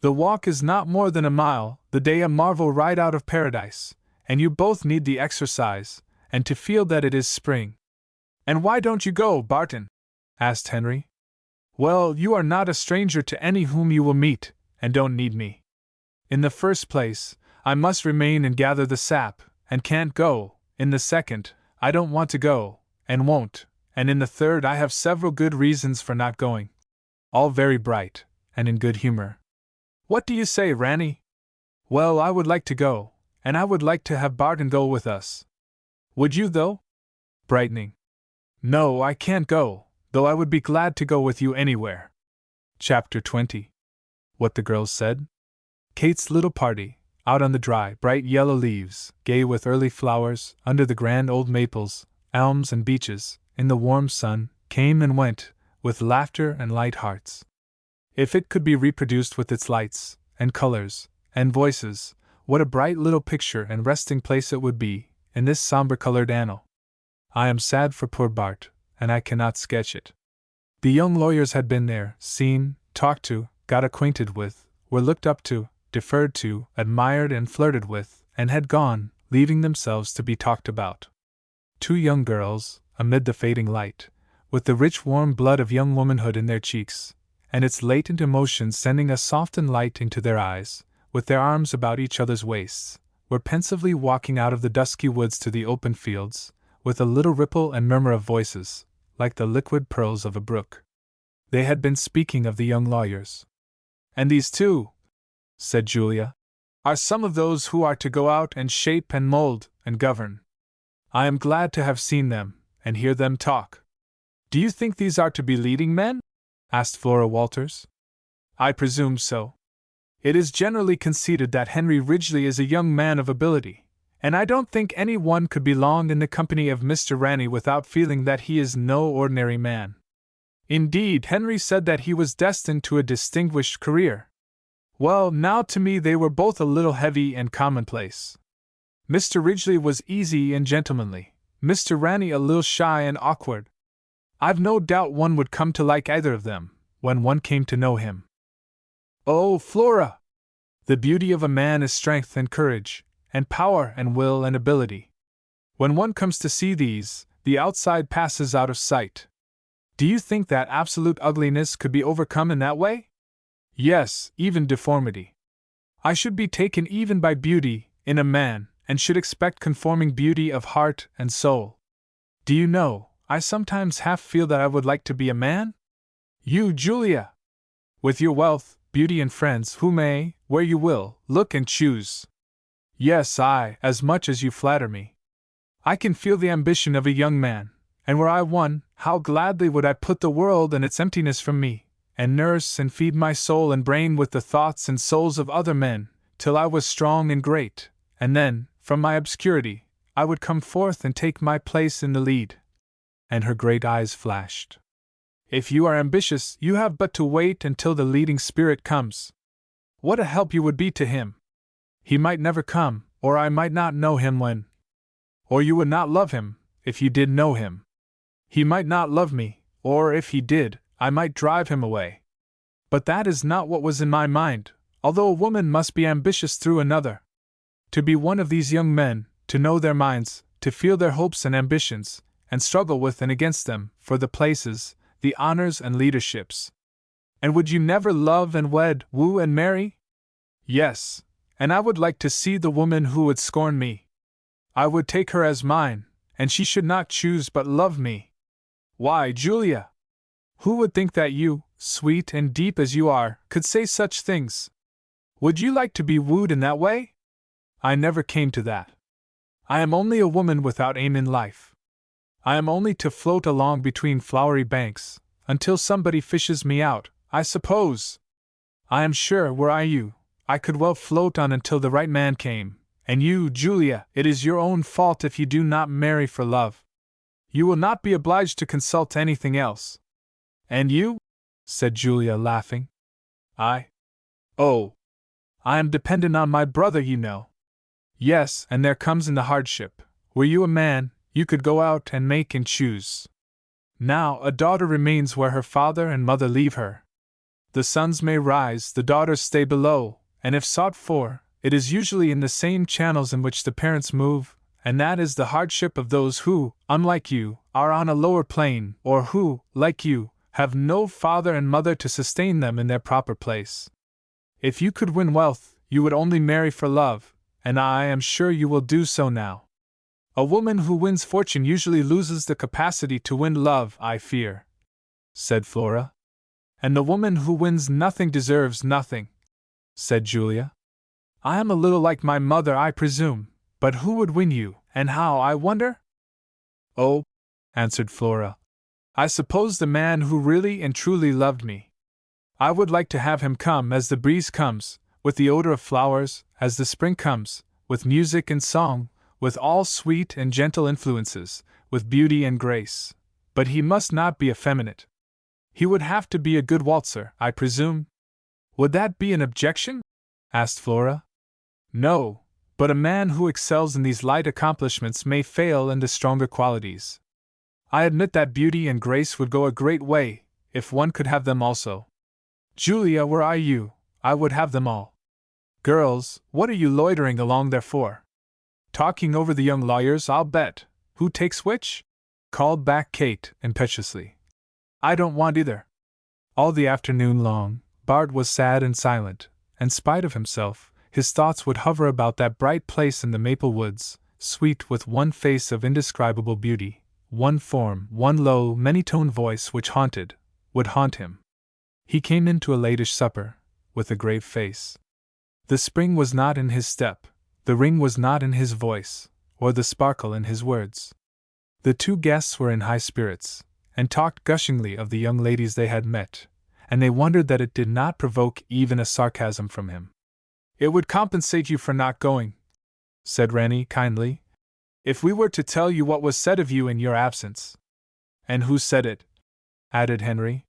The walk is not more than a mile, the day a marvel right out of paradise, and you both need the exercise, and to feel that it is spring." "And why don't you go, Barton?" asked Henry. "Well, you are not a stranger to any whom you will meet, and don't need me. In the first place, I must remain and gather the sap, and can't go. In the second, I don't want to go, and won't, and in the third I have several good reasons for not going. All very bright, and in good humor. What do you say, Ranny?" "Well, I would like to go, and I would like to have Barton go with us." "Would you, though?" brightening. "No, I can't go, though I would be glad to go with you anywhere." Chapter 20. What the girls said. Kate's little party, out on the dry, bright yellow leaves, gay with early flowers, under the grand old maples, elms, and beeches, in the warm sun, came and went, with laughter and light hearts. If it could be reproduced with its lights, and colors, and voices, what a bright little picture and resting place it would be, in this somber-colored annal. I am sad for poor Bart, and I cannot sketch it. The young lawyers had been there, seen, talked to, got acquainted with, were looked up to, deferred to, admired and flirted with, and had gone, leaving themselves to be talked about. 2 young girls, amid the fading light, with the rich warm blood of young womanhood in their cheeks, and its latent emotion sending a softened light into their eyes, with their arms about each other's waists, were pensively walking out of the dusky woods to the open fields, with a little ripple and murmur of voices, like the liquid pearls of a brook. They had been speaking of the young lawyers. "And these too," said Julia, "are some of those who are to go out and shape and mold and govern. I am glad to have seen them, and hear them talk." "Do you think these are to be leading men?" asked Flora Walters. "I presume so. It is generally conceded that Henry Ridgeley is a young man of ability, and I don't think any one could be long in the company of Mr. Ranney without feeling that he is no ordinary man. Indeed, Henry said that he was destined to a distinguished career. Well, now to me they were both a little heavy and commonplace. Mr. Ridgeley was easy and gentlemanly, Mr. Ranney a little shy and awkward. I've no doubt one would come to like either of them, when one came to know him." "Oh, Flora! The beauty of a man is strength and courage, and power and will and ability. When one comes to see these, the outside passes out of sight. Do you think that absolute ugliness could be overcome in that way? Yes, even deformity. I should be taken even by beauty, in a man, and should expect conforming beauty of heart and soul. Do you know, I sometimes half feel that I would like to be a man? You, Julia! With your wealth, beauty and friends who may, where you will, look and choose. Yes, as much as you flatter me. I can feel the ambition of a young man, and were I one, how gladly would I put the world and its emptiness from me, and nurse and feed my soul and brain with the thoughts and souls of other men, till I was strong and great, and then, from my obscurity, I would come forth and take my place in the lead." And her great eyes flashed. "If you are ambitious, you have but to wait until the leading spirit comes. What a help you would be to him! He might never come, or I might not know him when. Or you would not love him, if you did know him. He might not love me, or if he did, I might drive him away. But that is not what was in my mind, although a woman must be ambitious through another. To be one of these young men, to know their minds, to feel their hopes and ambitions, and struggle with and against them, for the places, the honors and leaderships. And would you never love and wed, woo and marry? Yes, and I would like to see the woman who would scorn me. I would take her as mine, and she should not choose but love me. Why, Julia! Who would think that you, sweet and deep as you are, could say such things? Would you like to be wooed in that way? I never came to that. I am only a woman without aim in life. I am only to float along between flowery banks, until somebody fishes me out, I suppose. I am sure, were I you, I could well float on until the right man came, and you, Julia, it is your own fault if you do not marry for love. You will not be obliged to consult anything else. And you? Said Julia, laughing. Oh, I am dependent on my brother, you know. Yes, and there comes in the hardship. Were you a man, you could go out and make and choose. Now, a daughter remains where her father and mother leave her. The sons may rise, the daughters stay below, and if sought for, it is usually in the same channels in which the parents move, and that is the hardship of those who, unlike you, are on a lower plane, or who, like you, have no father and mother to sustain them in their proper place. If you could win wealth, you would only marry for love, and I am sure you will do so now. A woman who wins fortune usually loses the capacity to win love, I fear, said Flora. And the woman who wins nothing deserves nothing, said Julia. I am a little like my mother, I presume, but who would win you, and how, I wonder? Oh, answered Flora, I suppose the man who really and truly loved me. I would like to have him come as the breeze comes, with the odor of flowers, as the spring comes, with music and song, with all sweet and gentle influences, with beauty and grace. But he must not be effeminate. He would have to be a good waltzer, I presume. Would that be an objection? Asked Flora. No, but a man who excels in these light accomplishments may fail in the stronger qualities. I admit that beauty and grace would go a great way, if one could have them also. Julia, were I you, I would have them all. Girls, what are you loitering along there for? Talking over the young lawyers, I'll bet. Who takes which? called back Kate impetuously. I don't want either. All the afternoon long, Bart was sad and silent, and spite of himself, his thoughts would hover about that bright place in the maple woods, sweet with one face of indescribable beauty, one form, one low, many-toned voice which would haunt him. He came in to a latish supper, with a grave face. The spring was not in his step, the ring was not in his voice, or the sparkle in his words. The two guests were in high spirits, and talked gushingly of the young ladies they had met, and they wondered that it did not provoke even a sarcasm from him. It would compensate you for not going, said Ranny kindly, if we were to tell you what was said of you in your absence. And who said it? Added Henry.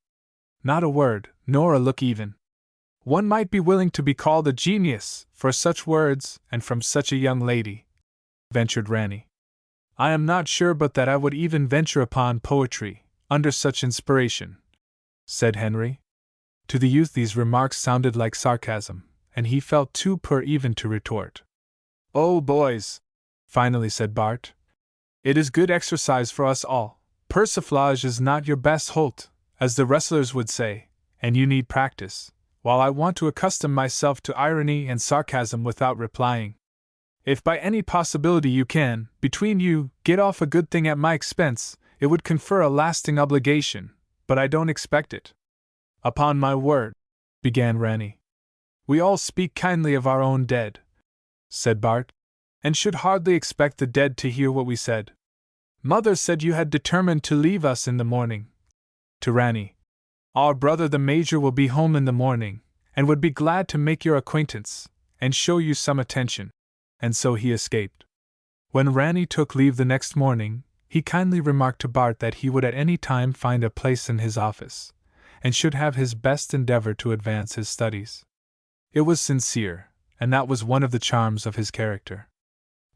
Not a word, nor a look even. One might be willing to be called a genius for such words, and from such a young lady, ventured Ranny. I am not sure but that I would even venture upon poetry, under such inspiration, said Henry. To the youth these remarks sounded like sarcasm, and he felt too poor even to retort. Oh, boys, finally said Bart. It is good exercise for us all. Persiflage is not your best holt, as the wrestlers would say, and you need practice, while I want to accustom myself to irony and sarcasm without replying. If by any possibility you can, between you, get off a good thing at my expense, it would confer a lasting obligation, but I don't expect it. Upon my word, began Ranny. We all speak kindly of our own dead, said Bart, and should hardly expect the dead to hear what we said. Mother said you had determined to leave us in the morning. To Ranny. Our brother the Major will be home in the morning, and would be glad to make your acquaintance, and show you some attention. And so he escaped. When Ranny took leave the next morning, he kindly remarked to Bart that he would at any time find a place in his office, and should have his best endeavor to advance his studies. It was sincere, and that was one of the charms of his character.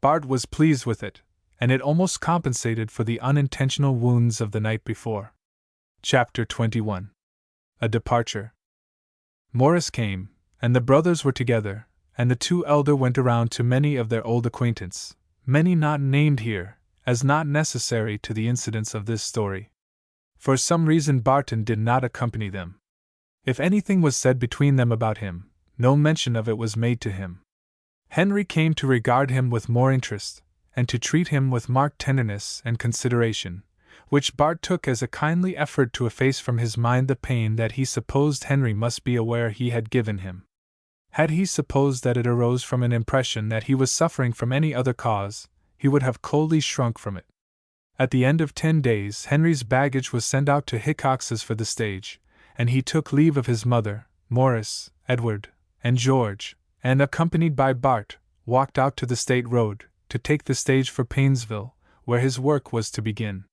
Bart was pleased with it, and it almost compensated for the unintentional wounds of the night before. Chapter 21. A Departure. Morris came, and the brothers were together, and the two elder went around to many of their old acquaintance, many not named here, as not necessary to the incidents of this story. For some reason Barton did not accompany them. If anything was said between them about him, no mention of it was made to him. Henry came to regard him with more interest, and to treat him with marked tenderness and consideration, which Bart took as a kindly effort to efface from his mind the pain that he supposed Henry must be aware he had given him. Had he supposed that it arose from an impression that he was suffering from any other cause, he would have coldly shrunk from it. At the end of 10 days Henry's baggage was sent out to Hickox's for the stage, and he took leave of his mother, Morris, Edward, and George, and, accompanied by Bart, walked out to the State Road, to take the stage for Painesville, where his work was to begin.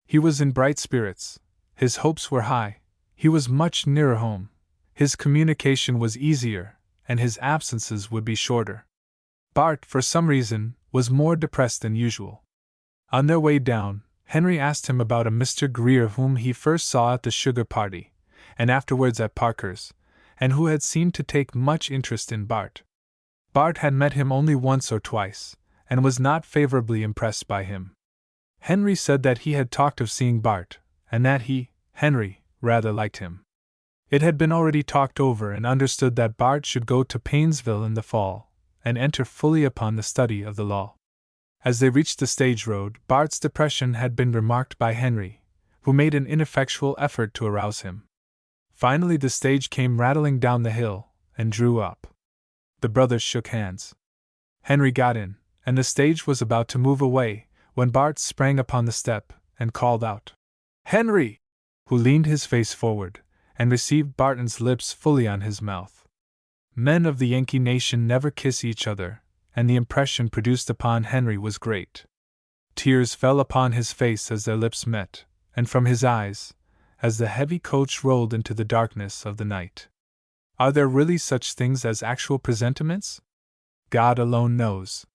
He was in bright spirits, his hopes were high, he was much nearer home, his communication was easier, and his absences would be shorter. Bart, for some reason, was more depressed than usual. On their way down, Henry asked him about a Mr. Greer whom he first saw at the sugar party, and afterwards at Parker's, and who had seemed to take much interest in Bart. Bart had met him only once or twice, and was not favorably impressed by him. Henry said that he had talked of seeing Bart, and that he, Henry, rather liked him. It had been already talked over and understood that Bart should go to Painesville in the fall, and enter fully upon the study of the law. As they reached the stage road, Bart's depression had been remarked by Henry, who made an ineffectual effort to arouse him. Finally the stage came rattling down the hill, and drew up. The brothers shook hands. Henry got in, and the stage was about to move away, when Bart sprang upon the step, and called out, "Henry!" who leaned his face forward, and received Barton's lips fully on his mouth. Men of the Yankee nation never kiss each other, and the impression produced upon Henry was great. Tears fell upon his face as their lips met, and from his eyes, as the heavy coach rolled into the darkness of the night. Are there really such things as actual presentiments? God alone knows.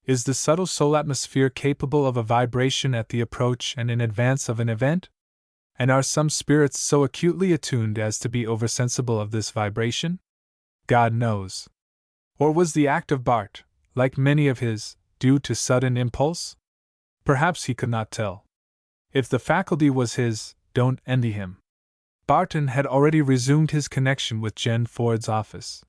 Is the subtle soul atmosphere capable of a vibration at the approach and in advance of an event? And are some spirits so acutely attuned as to be oversensible of this vibration? God knows. Or was the act of Bart, like many of his, due to sudden impulse? Perhaps he could not tell. If the faculty was his, don't envy him. Barton had already resumed his connection with Jen Ford's office.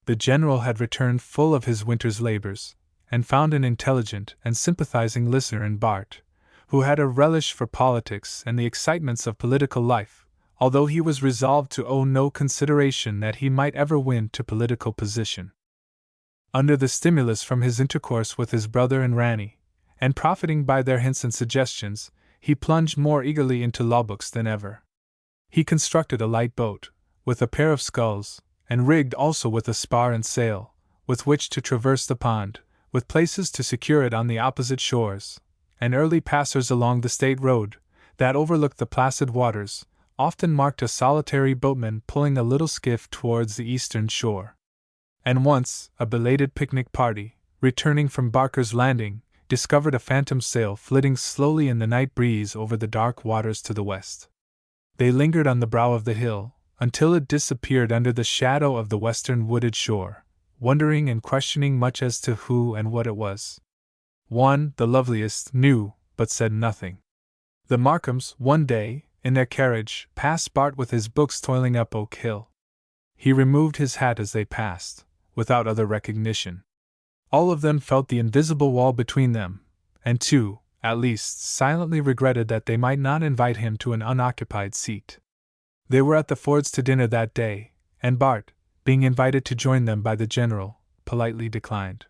The general had returned full of his winter's labors, and found an intelligent and sympathizing listener in Bart, who had a relish for politics and the excitements of political life, although he was resolved to owe no consideration that he might ever win to political position. Under the stimulus from his intercourse with his brother and Ranny, and profiting by their hints and suggestions, he plunged more eagerly into law books than ever. He constructed a light boat, with a pair of sculls, and rigged also with a spar and sail, with which to traverse the pond, with places to secure it on the opposite shores, and early passers along the state road, that overlooked the placid waters, often marked a solitary boatman pulling a little skiff towards the eastern shore. And once, a belated picnic party, returning from Barker's Landing, discovered a phantom sail flitting slowly in the night breeze over the dark waters to the west. They lingered on the brow of the hill, until it disappeared under the shadow of the western wooded shore, wondering and questioning much as to who and what it was. One, the loveliest, knew, but said nothing. The Markhams, one day, in their carriage, passed Bart with his books toiling up Oak Hill. He removed his hat as they passed, without other recognition. All of them felt the invisible wall between them, and two, at least, silently regretted that they might not invite him to an unoccupied seat. They were at the Fords to dinner that day, and Bart, being invited to join them by the general, politely declined.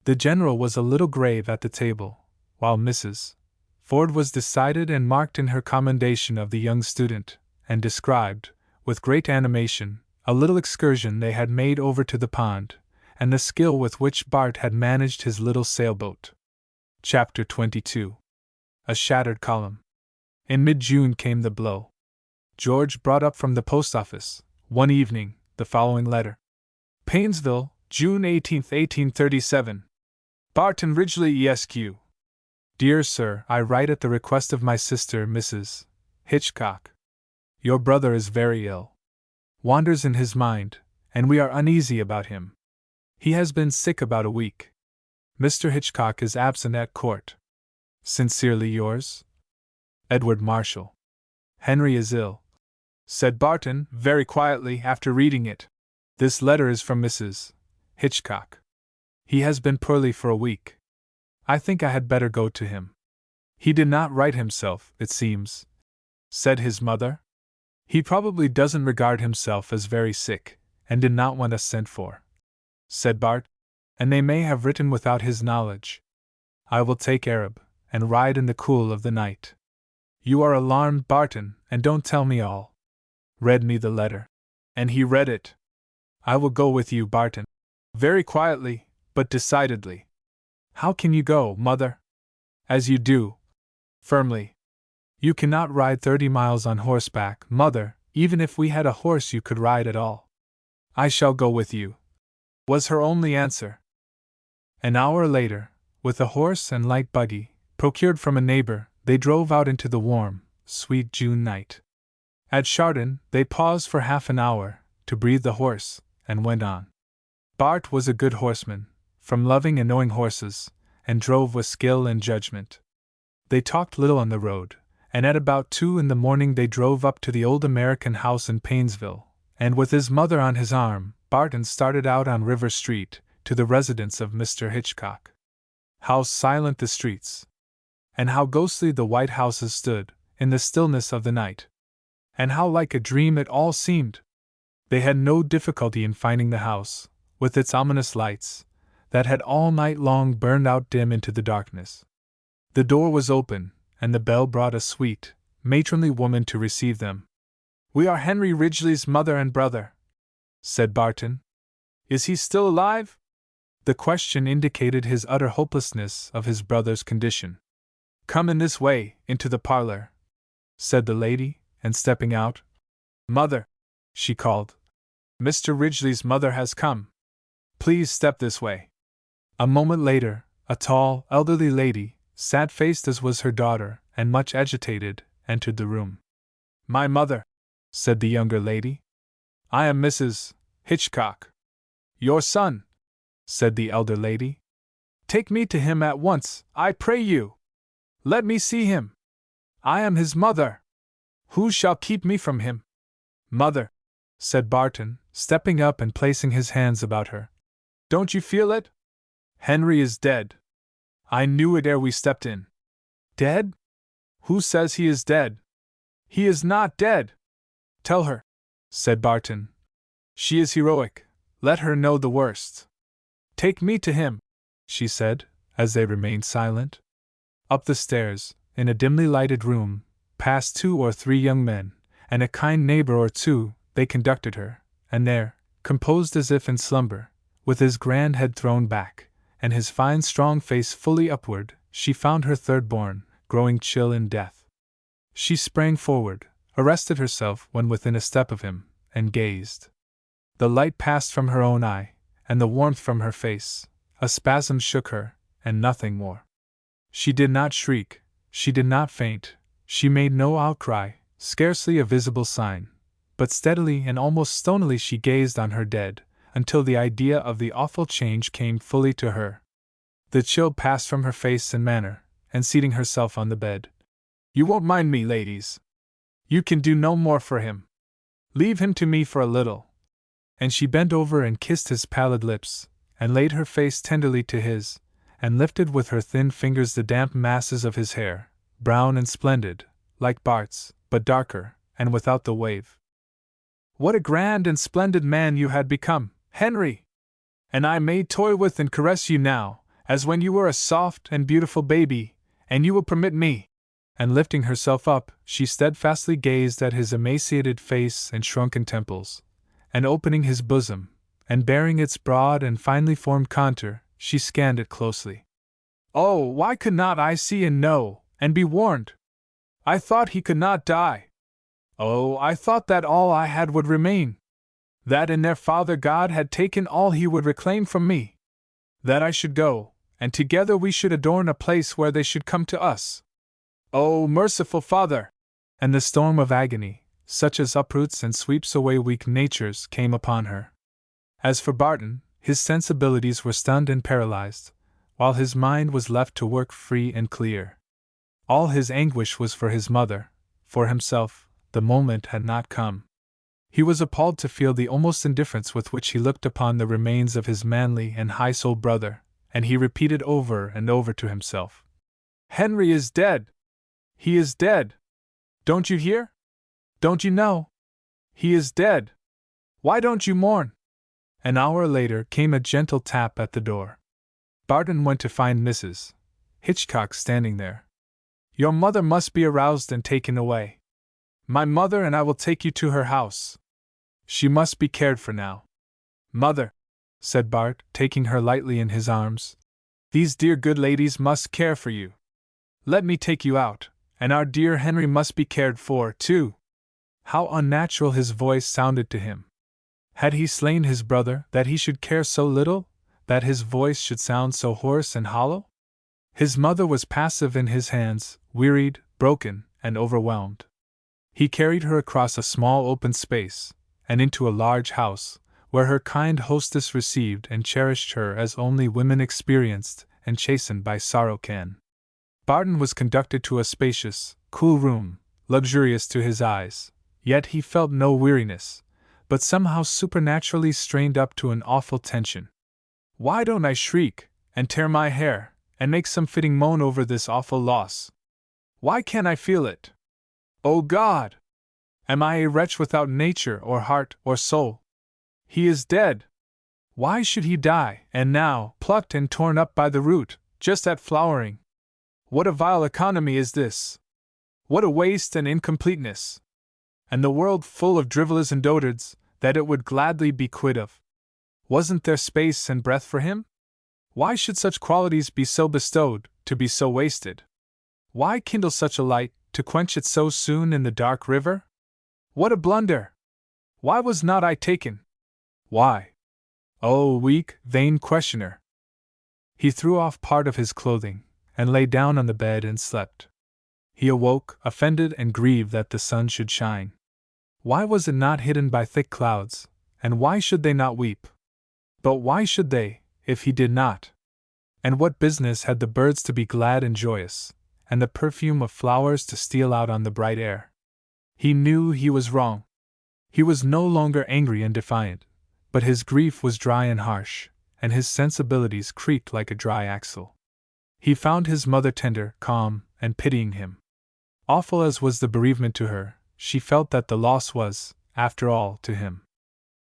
The general was a little grave at the table, while Mrs. Ford was decided and marked in her commendation of the young student, and described, with great animation, a little excursion they had made over to the pond, and the skill with which Bart had managed his little sailboat. Chapter 22. A Shattered Column. In mid-June came the blow. George brought up from the post office, one evening, the following letter. Painesville, June 18, 1837. Bart Ridgeley Esq. Dear Sir, I write at the request of my sister, Mrs. Hitchcock. Your brother is very ill. Wanders in his mind, and we are uneasy about him. He has been sick about a week. Mr. Hitchcock is absent at court. Sincerely yours, Edward Marshall. Henry is ill, said Barton, very quietly, after reading it. This letter is from Mrs. Hitchcock. He has been poorly for a week. I think I had better go to him. He did not write himself, it seems, said his mother. He probably doesn't regard himself as very sick, and did not want us sent for, said Bart, and they may have written without his knowledge. I will take Arab, and ride in the cool of the night. You are alarmed, Barton, and don't tell me all. Read me the letter. And he read it. I will go with you, Barton. Very quietly, but decidedly. How can you go, mother? As you do. Firmly. You cannot ride 30 miles on horseback, mother, even if we had a horse you could ride at all. I shall go with you, was her only answer. An hour later, with a horse and light buggy, procured from a neighbor, they drove out into the warm, sweet June night. At Chardon, they paused for half an hour, to breathe the horse, and went on. Bart was a good horseman, from loving and knowing horses, and drove with skill and judgment. They talked little on the road, and at about 2 in the morning they drove up to the old American house in Painesville, and with his mother on his arm, Barton started out on River Street, to the residence of Mr. Hitchcock. How silent the streets! And how ghostly the white houses stood, in the stillness of the night! And how like a dream it all seemed! They had no difficulty in finding the house, with its ominous lights, that had all night long burned out dim into the darkness. The door was open, and the bell brought a sweet, matronly woman to receive them. We are Henry Ridgeley's mother and brother, said Barton. Is he still alive? The question indicated his utter hopelessness of his brother's condition. Come in this way, into the parlor, said the lady, and stepping out. Mother, she called. Mr. Ridgeley's mother has come. Please step this way. A moment later, a tall, elderly lady, sad-faced as was her daughter, and much agitated, entered the room. My mother, said the younger lady. I am Mrs. Hitchcock. Your son, said the elder lady. Take me to him at once, I pray you. Let me see him. I am his mother! Who shall keep me from him? Mother, said Barton, stepping up and placing his hands about her. Don't you feel it? Henry is dead. I knew it ere we stepped in. Dead? Who says he is dead? He is not dead. Tell her, said Barton. She is heroic. Let her know the worst. Take me to him, she said, as they remained silent. Up the stairs, in a dimly lighted room, past 2 or 3 young men, and a kind neighbor or two, they conducted her, and there, composed as if in slumber, with his grand head thrown back, and his fine strong face fully upward, she found her third-born, growing chill in death. She sprang forward, arrested herself when within a step of him, and gazed. The light passed from her own eye, and the warmth from her face. A spasm shook her, and nothing more. She did not shriek, she did not faint, she made no outcry, scarcely a visible sign, but steadily and almost stonily she gazed on her dead, until the idea of the awful change came fully to her. The chill passed from her face and manner, and seating herself on the bed. You won't mind me, ladies. You can do no more for him. Leave him to me for a little. And she bent over and kissed his pallid lips, and laid her face tenderly to his, and lifted with her thin fingers the damp masses of his hair, brown and splendid, like Bart's, but darker, and without the wave. What a grand and splendid man you had become, Henry! And I may toy with and caress you now, as when you were a soft and beautiful baby, and you will permit me. And lifting herself up, she steadfastly gazed at his emaciated face and shrunken temples, and opening his bosom, and baring its broad and finely formed contour, she scanned it closely. Oh, why could not I see and know, and be warned? I thought he could not die. Oh, I thought that all I had would remain. That in their Father God had taken all he would reclaim from me. That I should go, and together we should adorn a place where they should come to us. Oh, merciful Father! And the storm of agony, such as uproots and sweeps away weak natures, came upon her. As for Barton, his sensibilities were stunned and paralyzed, while his mind was left to work free and clear. All his anguish was for his mother; for himself, the moment had not come. He was appalled to feel the almost indifference with which he looked upon the remains of his manly and high-souled brother, and he repeated over and over to himself, "Henry is dead! He is dead! Don't you hear? Don't you know? He is dead! Why don't you mourn?" An hour later came a gentle tap at the door. Barton went to find Mrs. Hitchcock standing there. "Your mother must be aroused and taken away. My mother and I will take you to her house. She must be cared for now." "Mother," said Bart, taking her lightly in his arms, "these dear good ladies must care for you. Let me take you out, and our dear Henry must be cared for, too." How unnatural his voice sounded to him. Had he slain his brother, that he should care so little, that his voice should sound so hoarse and hollow? His mother was passive in his hands, wearied, broken, and overwhelmed. He carried her across a small open space, and into a large house, where her kind hostess received and cherished her as only women experienced and chastened by sorrow can. Barton was conducted to a spacious, cool room, luxurious to his eyes, yet he felt no weariness, but somehow supernaturally strained up to an awful tension. "Why don't I shriek, and tear my hair, and make some fitting moan over this awful loss? Why can't I feel it? O God! Am I a wretch without nature or heart or soul? He is dead! Why should he die, and now, plucked and torn up by the root, just at flowering? What a vile economy is this! What a waste and incompleteness! And the world full of drivellers and dotards, that it would gladly be quit of. Wasn't there space and breath for him? Why should such qualities be so bestowed, to be so wasted? Why kindle such a light, to quench it so soon in the dark river? What a blunder! Why was not I taken? Why? Oh, weak, vain questioner! He threw off part of his clothing, and lay down on the bed and slept. He awoke, offended and grieved that the sun should shine. Why was it not hidden by thick clouds, and why should they not weep? But why should they, if he did not? And what business had the birds to be glad and joyous, and the perfume of flowers to steal out on the bright air. He knew he was wrong. He was no longer angry and defiant, but his grief was dry and harsh, and his sensibilities creaked like a dry axle. He found his mother tender, calm, and pitying him. Awful as was the bereavement to her, she felt that the loss was, after all, to him.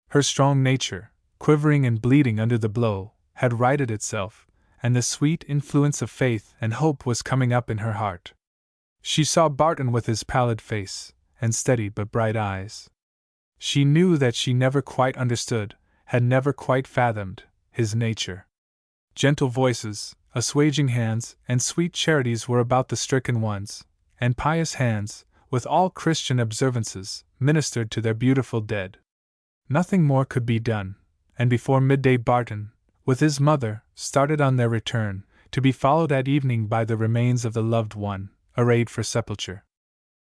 Her strong nature, quivering and bleeding under the blow, had righted itself, and the sweet influence of faith and hope was coming up in her heart. She saw Barton with his pallid face, and steady but bright eyes. She knew that she never quite understood, had never quite fathomed, his nature. Gentle voices, assuaging hands, and sweet charities were about the stricken ones, and pious hands, with all Christian observances, ministered to their beautiful dead. Nothing more could be done, and before midday Barton, with his mother, started on their return, to be followed at evening by the remains of the loved one, arrayed for sepulture.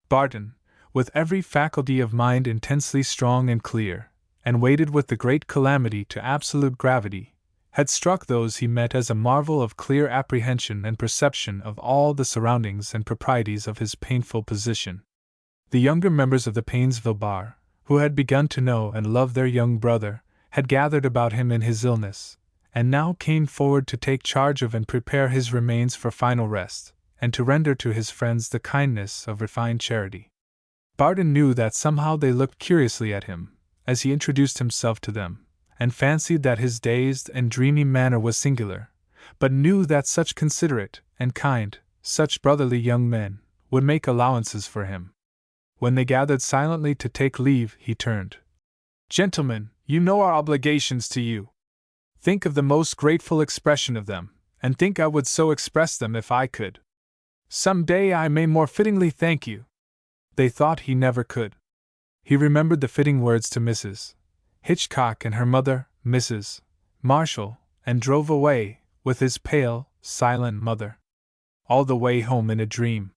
Barton, with every faculty of mind intensely strong and clear, and weighted with the great calamity to absolute gravity, had struck those he met as a marvel of clear apprehension and perception of all the surroundings and proprieties of his painful position. The younger members of the Painesville Bar, who had begun to know and love their young brother, had gathered about him in his illness, and now came forward to take charge of and prepare his remains for final rest, and to render to his friends the kindness of refined charity. Barton knew that somehow they looked curiously at him, as he introduced himself to them, and fancied that his dazed and dreamy manner was singular, but knew that such considerate and kind, such brotherly young men, would make allowances for him. When they gathered silently to take leave, he turned. "Gentlemen, you know our obligations to you. Think of the most grateful expression of them, and think I would so express them if I could. Some day I may more fittingly thank you." They thought he never could. He remembered the fitting words to Mrs. Hitchcock and her mother, Mrs. Marshall, and drove away, with his pale, silent mother. All the way home in a dream.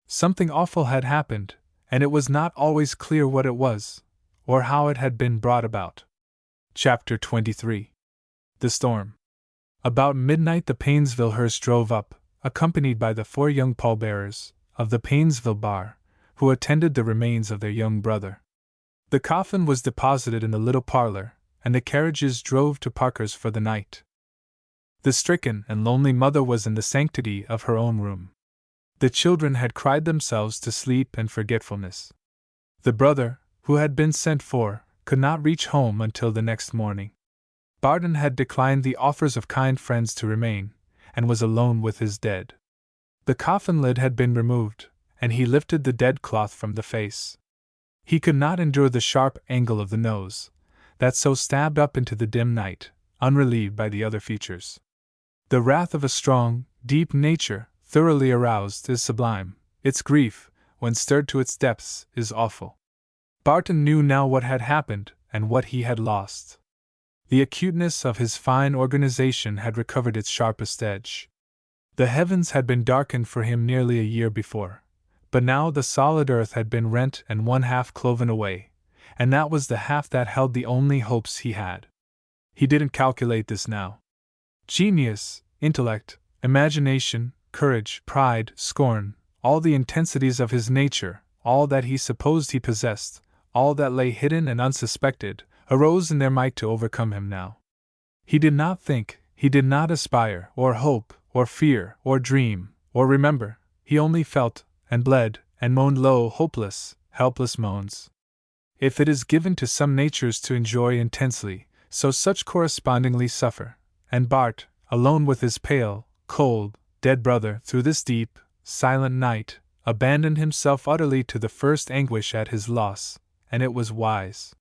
Something awful had happened, and it was not always clear what it was, or how it had been brought about. Chapter 23. The Storm. About midnight the Painesville hearse drove up, accompanied by the 4 young pallbearers of the Painesville Bar, who attended the remains of their young brother. The coffin was deposited in the little parlor, and the carriages drove to Parker's for the night. The stricken and lonely mother was in the sanctity of her own room. The children had cried themselves to sleep and forgetfulness. The brother, who had been sent for, could not reach home until the next morning. Barton had declined the offers of kind friends to remain, and was alone with his dead. The coffin lid had been removed, and he lifted the dead cloth from the face. He could not endure the sharp angle of the nose, that so stabbed up into the dim night, unrelieved by the other features. The wrath of a strong, deep nature, thoroughly aroused, is sublime. Its grief, when stirred to its depths, is awful. Barton knew now what had happened, and what he had lost. The acuteness of his fine organization had recovered its sharpest edge. The heavens had been darkened for him nearly a year before, but now the solid earth had been rent and one half cloven away, and that was the half that held the only hopes he had. He didn't calculate this now. Genius, intellect, imagination, courage, pride, scorn, all the intensities of his nature, all that he supposed he possessed, all that lay hidden and unsuspected, arose in their might to overcome him now. He did not think, he did not aspire, or hope, or fear, or dream, or remember, he only felt, and bled, and moaned low, hopeless, helpless moans. If it is given to some natures to enjoy intensely, so such correspondingly suffer, and Bart, alone with his pale, cold, dead brother through this deep, silent night, abandoned himself utterly to the first anguish at his loss, and it was wise.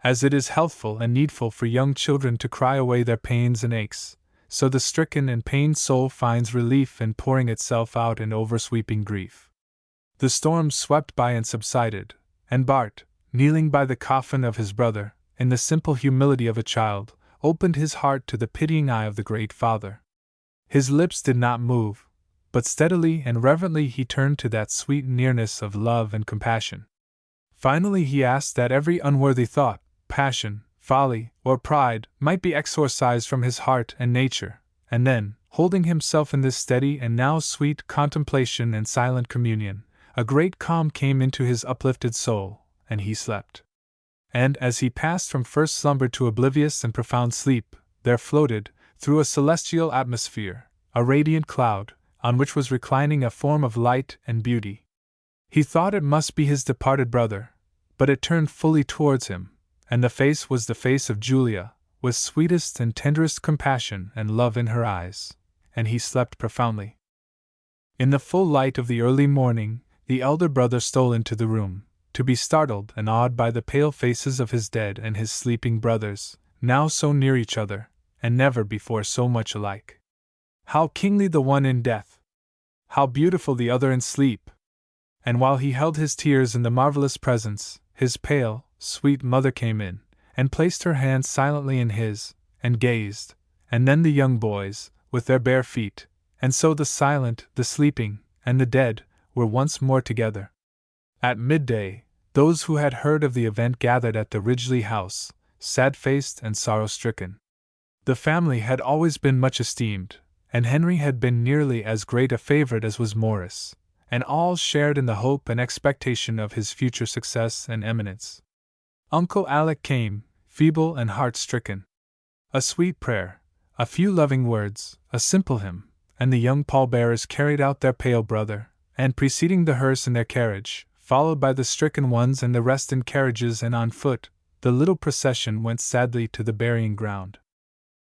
As it is healthful and needful for young children to cry away their pains and aches, so the stricken and pained soul finds relief in pouring itself out in oversweeping grief. The storm swept by and subsided, and Bart, kneeling by the coffin of his brother, in the simple humility of a child, opened his heart to the pitying eye of the great Father. His lips did not move, but steadily and reverently he turned to that sweet nearness of love and compassion. Finally he asked that every unworthy thought, passion, folly, or pride might be exorcised from his heart and nature, and then, holding himself in this steady and now sweet contemplation and silent communion, a great calm came into his uplifted soul, and he slept. And as he passed from first slumber to oblivious and profound sleep, there floated, through a celestial atmosphere, a radiant cloud, on which was reclining a form of light and beauty. He thought it must be his departed brother, but it turned fully towards him, and the face was the face of Julia, with sweetest and tenderest compassion and love in her eyes, and he slept profoundly. In the full light of the early morning, the elder brother stole into the room, to be startled and awed by the pale faces of his dead and his sleeping brothers, now so near each other, and never before so much alike. How kingly the one in death! How beautiful the other in sleep! And while he held his tears in the marvelous presence, his pale, sweet mother came in, and placed her hand silently in his, and gazed, and then the young boys, with their bare feet, and so the silent, the sleeping, and the dead, were once more together. At midday, those who had heard of the event gathered at the Ridgeley house, sad-faced and sorrow-stricken. The family had always been much esteemed, and Henry had been nearly as great a favorite as was Morris, and all shared in the hope and expectation of his future success and eminence. Uncle Alec came, feeble and heart-stricken. A sweet prayer, a few loving words, a simple hymn, and the young pallbearers carried out their pale brother, and preceding the hearse in their carriage, followed by the stricken ones and the rest in carriages and on foot, the little procession went sadly to the burying ground.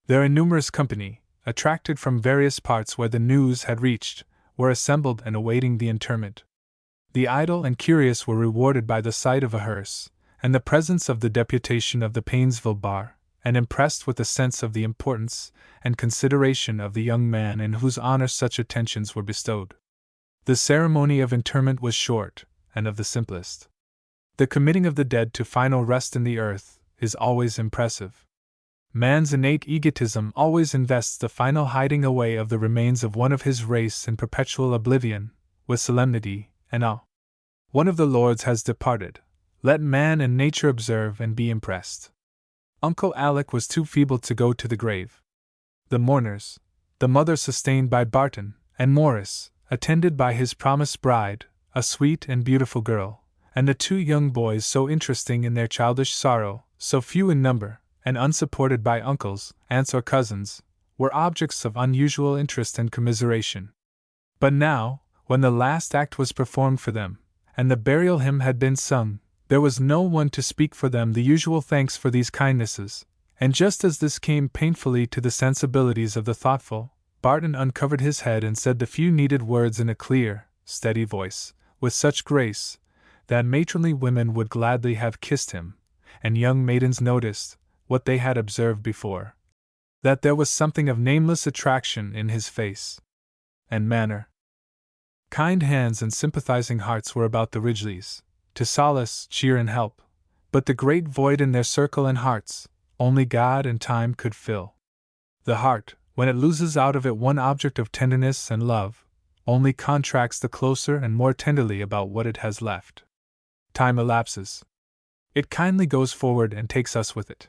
Their innumerous company, attracted from various parts where the news had reached, were assembled and awaiting the interment. The idle and curious were rewarded by the sight of a hearse, and the presence of the deputation of the Painesville bar, and impressed with a sense of the importance and consideration of the young man in whose honor such attentions were bestowed. The ceremony of interment was short, and of the simplest. The committing of the dead to final rest in the earth is always impressive. Man's innate egotism always invests the final hiding away of the remains of one of his race in perpetual oblivion, with solemnity and awe. One of the lords has departed. Let man and nature observe and be impressed. Uncle Alec was too feeble to go to the grave. The mourners, the mother sustained by Barton, and Morris, attended by his promised bride, a sweet and beautiful girl, and the two young boys so interesting in their childish sorrow, so few in number, and unsupported by uncles, aunts or cousins, were objects of unusual interest and commiseration. But now, when the last act was performed for them, and the burial hymn had been sung, there was no one to speak for them the usual thanks for these kindnesses, and just as this came painfully to the sensibilities of the thoughtful, Barton uncovered his head and said the few needed words in a clear, steady voice, with such grace, that matronly women would gladly have kissed him, and young maidens noticed, what they had observed before, that there was something of nameless attraction in his face and manner. Kind hands and sympathizing hearts were about the Ridgeleys, to solace, cheer, and help, but the great void in their circle and hearts, only God and time could fill. The heart, when it loses out of it one object of tenderness and love, only contracts the closer and more tenderly about what it has left. Time elapses. It kindly goes forward and takes us with it.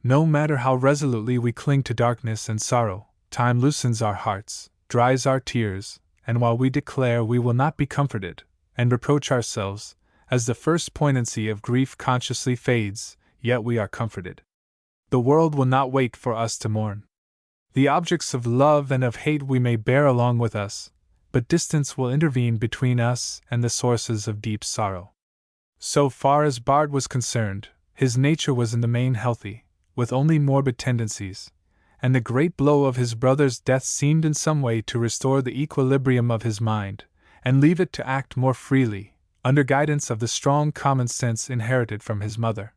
No matter how resolutely we cling to darkness and sorrow, time loosens our hearts, dries our tears, and while we declare we will not be comforted, and reproach ourselves, as the first poignancy of grief consciously fades, yet we are comforted. The world will not wait for us to mourn. The objects of love and of hate we may bear along with us, but distance will intervene between us and the sources of deep sorrow. So far as Bart was concerned, his nature was in the main healthy, with only morbid tendencies, and the great blow of his brother's death seemed in some way to restore the equilibrium of his mind, and leave it to act more freely, under guidance of the strong common sense inherited from his mother.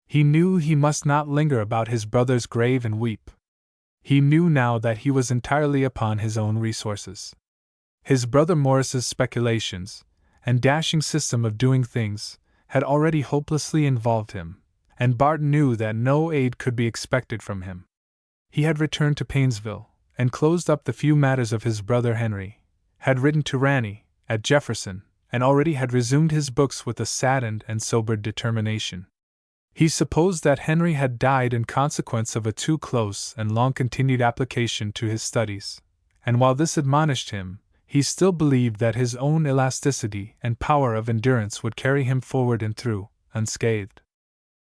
He knew he must not linger about his brother's grave and weep. He knew now that he was entirely upon his own resources. His brother Morris's speculations, and dashing system of doing things, had already hopelessly involved him, and Bart knew that no aid could be expected from him. He had returned to Painesville, and closed up the few matters of his brother Henry, had written to Ranny, at Jefferson, and already had resumed his books with a saddened and sobered determination. He supposed that Henry had died in consequence of a too close and long-continued application to his studies, and while this admonished him, he still believed that his own elasticity and power of endurance would carry him forward and through, unscathed.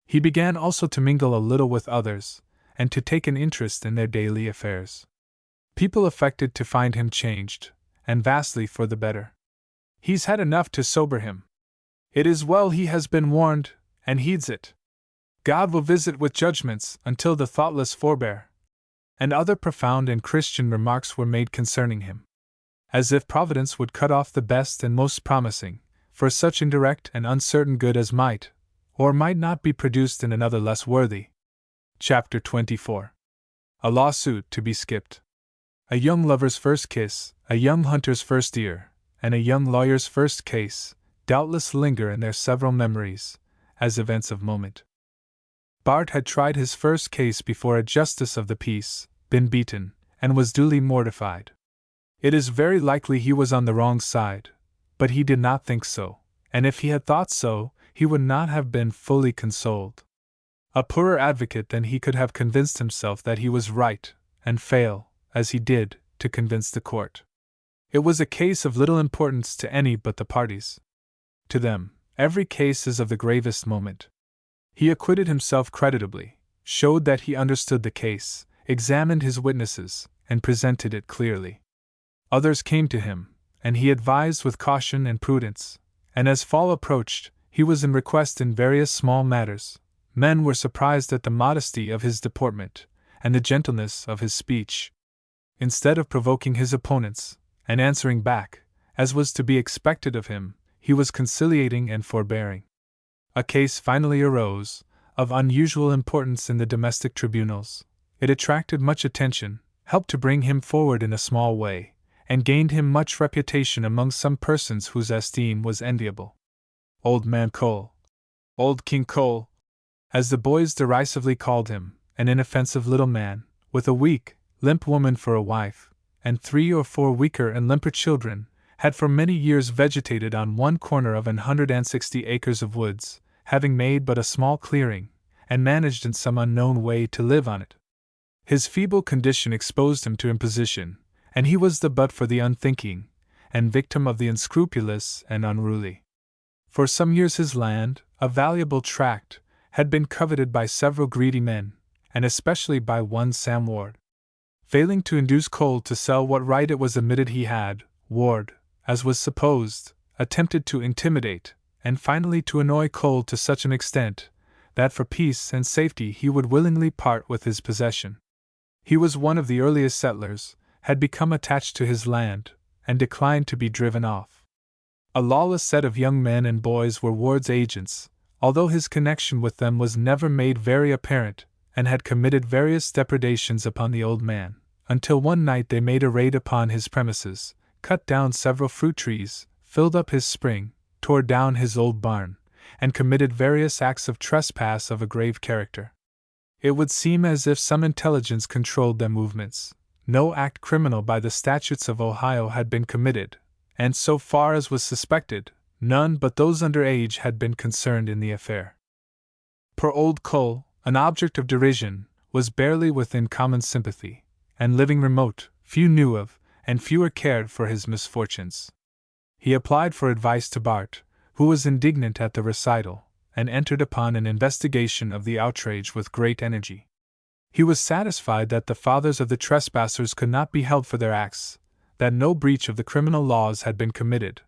He began also to mingle a little with others, and to take an interest in their daily affairs. People affected to find him changed, and vastly for the better. "He's had enough to sober him. It is well he has been warned, and heeds it. God will visit with judgments until the thoughtless forbear." And other profound and Christian remarks were made concerning him. As if Providence would cut off the best and most promising, for such indirect and uncertain good as might, or might not be produced in another less worthy. Chapter 24. A lawsuit to be skipped. A young lover's first kiss, a young hunter's first ear, and a young lawyer's first case, doubtless linger in their several memories, as events of moment. Bart had tried his first case before a justice of the peace, been beaten, and was duly mortified. It is very likely he was on the wrong side, but he did not think so, and if he had thought so, he would not have been fully consoled. A poorer advocate than he could have convinced himself that he was right, and fail, as he did, to convince the court. It was a case of little importance to any but the parties. To them, every case is of the gravest moment. He acquitted himself creditably, showed that he understood the case, examined his witnesses, and presented it clearly. Others came to him, and he advised with caution and prudence, and as fall approached, he was in request in various small matters. Men were surprised at the modesty of his deportment, and the gentleness of his speech. Instead of provoking his opponents, and answering back, as was to be expected of him, he was conciliating and forbearing. A case finally arose, of unusual importance in the domestic tribunals. It attracted much attention, helped to bring him forward in a small way, and gained him much reputation among some persons whose esteem was enviable. Old Man Cole, Old King Cole, as the boys derisively called him, an inoffensive little man, with a weak, limp woman for a wife, and 3 or 4 weaker and limper children, had for many years vegetated on one corner of 160 acres of woods, having made but a small clearing, and managed in some unknown way to live on it. His feeble condition exposed him to imposition, and he was the butt for the unthinking, and victim of the unscrupulous and unruly. For some years his land, a valuable tract, had been coveted by several greedy men, and especially by one Sam Ward. Failing to induce Cole to sell what right it was admitted he had, Ward, as was supposed, attempted to intimidate, and finally to annoy Cole to such an extent, that for peace and safety he would willingly part with his possession. He was one of the earliest settlers, had become attached to his land, and declined to be driven off. A lawless set of young men and boys were Ward's agents, although his connection with them was never made very apparent, and had committed various depredations upon the old man, until one night they made a raid upon his premises, cut down several fruit trees, filled up his spring, tore down his old barn, and committed various acts of trespass of a grave character. It would seem as if some intelligence controlled their movements. No act criminal by the statutes of Ohio had been committed, and so far as was suspected, none but those under age had been concerned in the affair. Poor old Cole, an object of derision, was barely within common sympathy, and living remote, few knew of, and fewer cared for his misfortunes. He applied for advice to Bart, who was indignant at the recital, and entered upon an investigation of the outrage with great energy. He was satisfied that the fathers of the trespassers could not be held for their acts, that no breach of the criminal laws had been committed,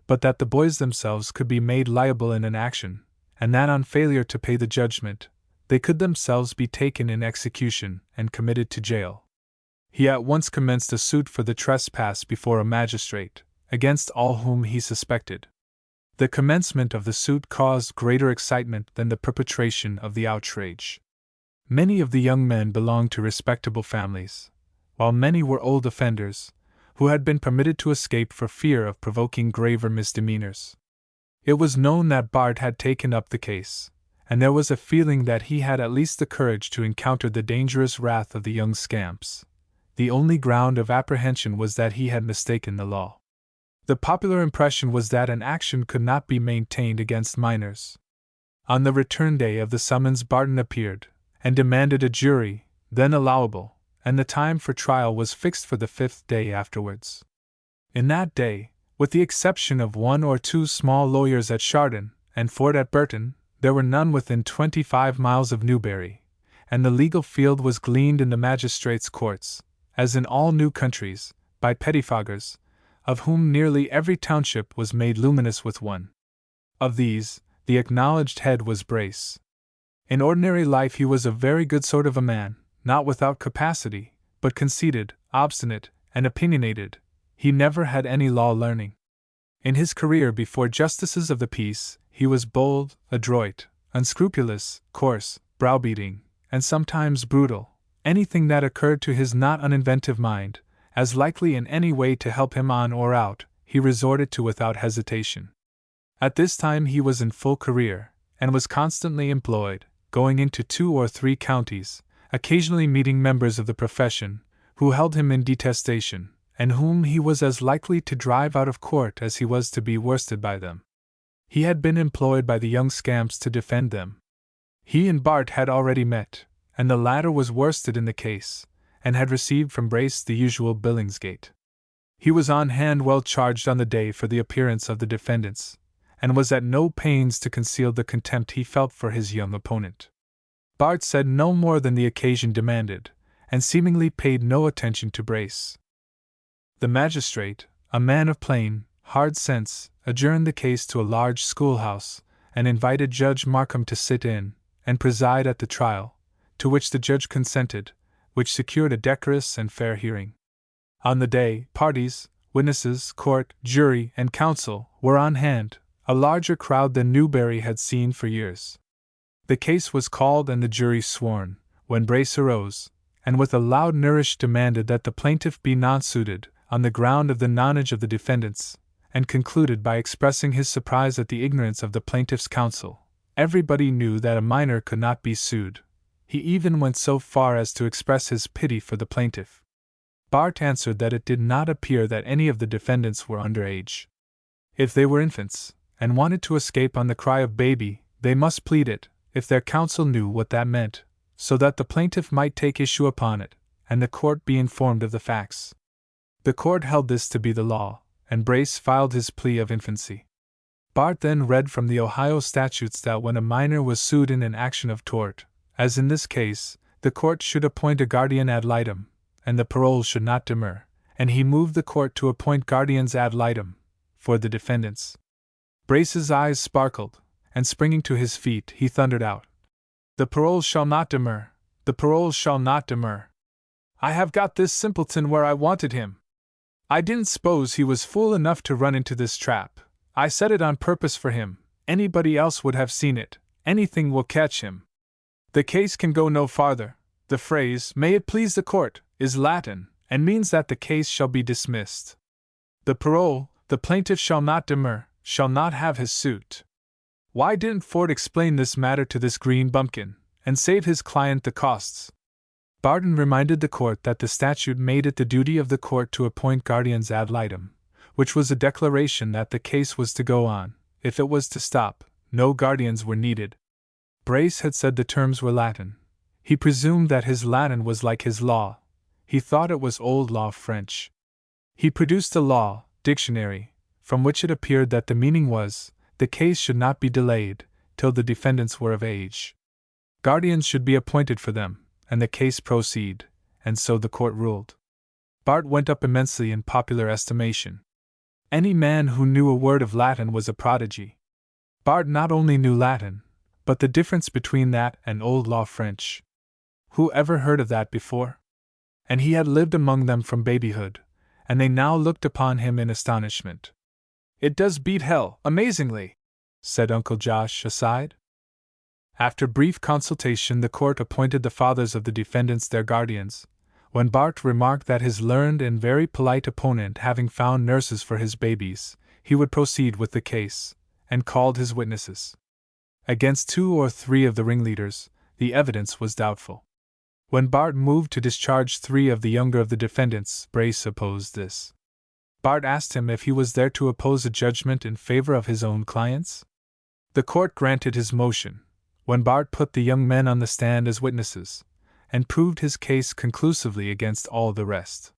but that the boys themselves could be made liable in an action, and that on failure to pay the judgment, they could themselves be taken in execution and committed to jail. He at once commenced a suit for the trespass before a magistrate, against all whom he suspected. The commencement of the suit caused greater excitement than the perpetration of the outrage. Many of the young men belonged to respectable families, while many were old offenders, who had been permitted to escape for fear of provoking graver misdemeanors. It was known that Bart had taken up the case, and there was a feeling that he had at least the courage to encounter the dangerous wrath of the young scamps. The only ground of apprehension was that he had mistaken the law. The popular impression was that an action could not be maintained against minors. On the return day of the summons Barton appeared, and demanded a jury, then allowable, and the time for trial was fixed for the 5th day afterwards. In that day, with the exception of 1 or 2 small lawyers at Chardon and Ford at Burton, there were none within 25 miles of Newbury, and the legal field was gleaned in the magistrates' courts, as in all new countries, by pettifoggers, of whom nearly every township was made luminous with one. Of these, the acknowledged head was Brace. In ordinary life he was a very good sort of a man, not without capacity, but conceited, obstinate, and opinionated. He never had any law learning. In his career before justices of the peace, he was bold, adroit, unscrupulous, coarse, browbeating, and sometimes brutal, anything that occurred to his not uninventive mind, as likely in any way to help him on or out, he resorted to without hesitation. At this time he was in full career, and was constantly employed, going into 2 or 3 counties, occasionally meeting members of the profession, who held him in detestation, and whom he was as likely to drive out of court as he was to be worsted by them. He had been employed by the young scamps to defend them. He and Bart had already met, and the latter was worsted in the case, and had received from Brace the usual Billingsgate. He was on hand well charged on the day for the appearance of the defendants, and was at no pains to conceal the contempt he felt for his young opponent. Bart said no more than the occasion demanded, and seemingly paid no attention to Brace. The magistrate, a man of plain, hard sense, adjourned the case to a large schoolhouse, and invited Judge Markham to sit in and preside at the trial, to which the judge consented, which secured a decorous and fair hearing. On the day, parties, witnesses, court, jury, and counsel were on hand, a larger crowd than Newbury had seen for years. The case was called and the jury sworn, when Brace arose, and with a loud nourish demanded that the plaintiff be non-suited, on the ground of the nonage of the defendants, and concluded by expressing his surprise at the ignorance of the plaintiff's counsel. Everybody knew that a minor could not be sued. He even went so far as to express his pity for the plaintiff. Bart answered that it did not appear that any of the defendants were under age. If they were infants, and wanted to escape on the cry of baby, they must plead it, if their counsel knew what that meant, so that the plaintiff might take issue upon it, and the court be informed of the facts. The court held this to be the law, and Brace filed his plea of infancy. Bart then read from the Ohio statutes that when a minor was sued in an action of tort, as in this case, the court should appoint a guardian ad litem, and the parole should not demur, and he moved the court to appoint guardians ad litem for the defendants. Brace's eyes sparkled, and springing to his feet, he thundered out, "The parole shall not demur! The parole shall not demur! I have got this simpleton where I wanted him! I didn't suppose he was fool enough to run into this trap. I set it on purpose for him. Anybody else would have seen it. Anything will catch him. The case can go no farther. The phrase, 'May it please the court,' is Latin, and means that the case shall be dismissed. The parole, the plaintiff shall not demur, shall not have his suit. Why didn't Ford explain this matter to this green bumpkin, and save his client the costs?" Barton reminded the court that the statute made it the duty of the court to appoint guardians ad litem, which was a declaration that the case was to go on. If it was to stop, no guardians were needed. Brace had said the terms were Latin. He presumed that his Latin was like his law. He thought it was Old Law French. He produced a law dictionary, from which it appeared that the meaning was, the case should not be delayed till the defendants were of age. Guardians should be appointed for them, and the case proceed, and so the court ruled. Bart went up immensely in popular estimation. Any man who knew a word of Latin was a prodigy. Bart not only knew Latin, but the difference between that and Old Law French. Who ever heard of that before? And he had lived among them from babyhood, and they now looked upon him in astonishment. "It does beat hell, amazingly," said Uncle Josh aside. After brief consultation, the court appointed the fathers of the defendants their guardians, when Bart remarked that his learned and very polite opponent having found nurses for his babies, he would proceed with the case, and called his witnesses. Against 2 or 3 of the ringleaders, the evidence was doubtful. When Bart moved to discharge 3 of the younger of the defendants, Brace opposed this. Bart asked him if he was there to oppose a judgment in favor of his own clients. The court granted his motion, when Bart put the young men on the stand as witnesses, and proved his case conclusively against all the rest.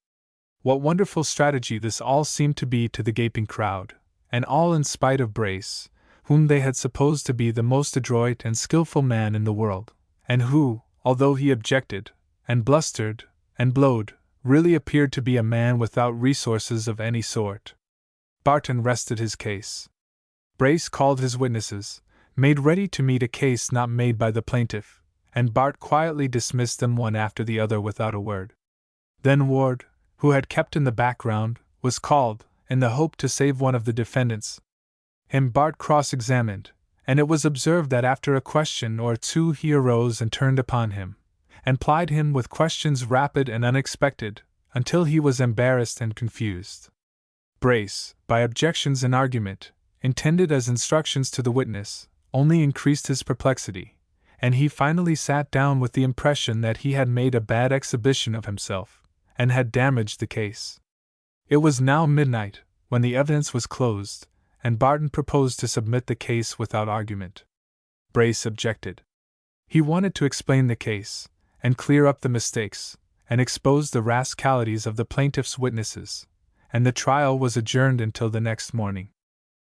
What wonderful strategy this all seemed to be to the gaping crowd, and all in spite of Brace, whom they had supposed to be the most adroit and skillful man in the world, and who, although he objected, and blustered, and blowed, really appeared to be a man without resources of any sort. Barton rested his case. Brace called his witnesses, made ready to meet a case not made by the plaintiff, and Bart quietly dismissed them one after the other without a word. Then Ward, who had kept in the background, was called, in the hope to save one of the defendants. Him Bart cross-examined, and it was observed that after a question or two he arose and turned upon him, and plied him with questions rapid and unexpected, until he was embarrassed and confused. Brace, by objections and argument, intended as instructions to the witness, only increased his perplexity, and he finally sat down with the impression that he had made a bad exhibition of himself, and had damaged the case. It was now midnight, when the evidence was closed, and Barton proposed to submit the case without argument. Brace objected. He wanted to explain the case, and clear up the mistakes, and expose the rascalities of the plaintiff's witnesses, and the trial was adjourned until the next morning.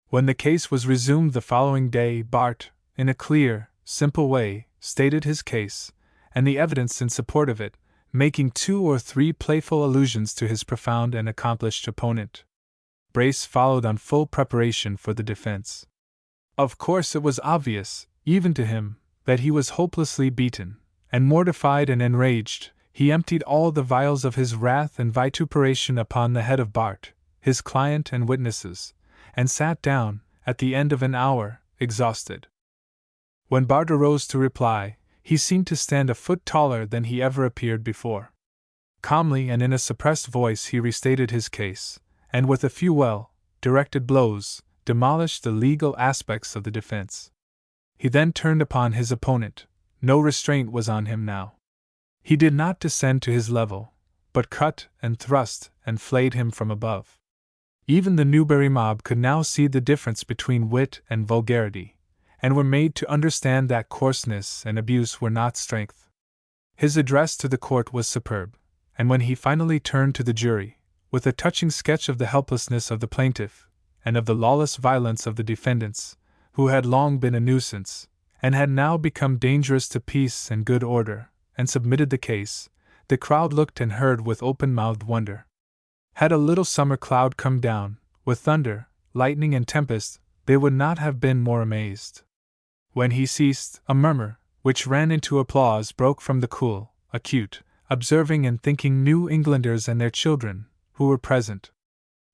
When the case was resumed the following day, Bart, in a clear, simple way, stated his case, and the evidence in support of it, making 2 or 3 playful allusions to his profound and accomplished opponent. Brace followed on full preparation for the defense. Of course it was obvious, even to him, that he was hopelessly beaten, and mortified and enraged, he emptied all the vials of his wrath and vituperation upon the head of Bart, his client and witnesses, and sat down, at the end of an hour, exhausted. When Bart arose to reply, he seemed to stand a foot taller than he ever appeared before. Calmly and in a suppressed voice he restated his case, and with a few well-directed blows, demolished the legal aspects of the defense. He then turned upon his opponent. No restraint was on him now. He did not descend to his level, but cut and thrust and flayed him from above. Even the Newbury mob could now see the difference between wit and vulgarity, and were made to understand that coarseness and abuse were not strength. His address to the court was superb, and when he finally turned to the jury, with a touching sketch of the helplessness of the plaintiff, and of the lawless violence of the defendants, who had long been a nuisance, and had now become dangerous to peace and good order, and submitted the case, the crowd looked and heard with open-mouthed wonder. Had a little summer cloud come down, with thunder, lightning and tempest, they would not have been more amazed. When he ceased, a murmur, which ran into applause, broke from the cool, acute, observing and thinking New Englanders and their children, who were present.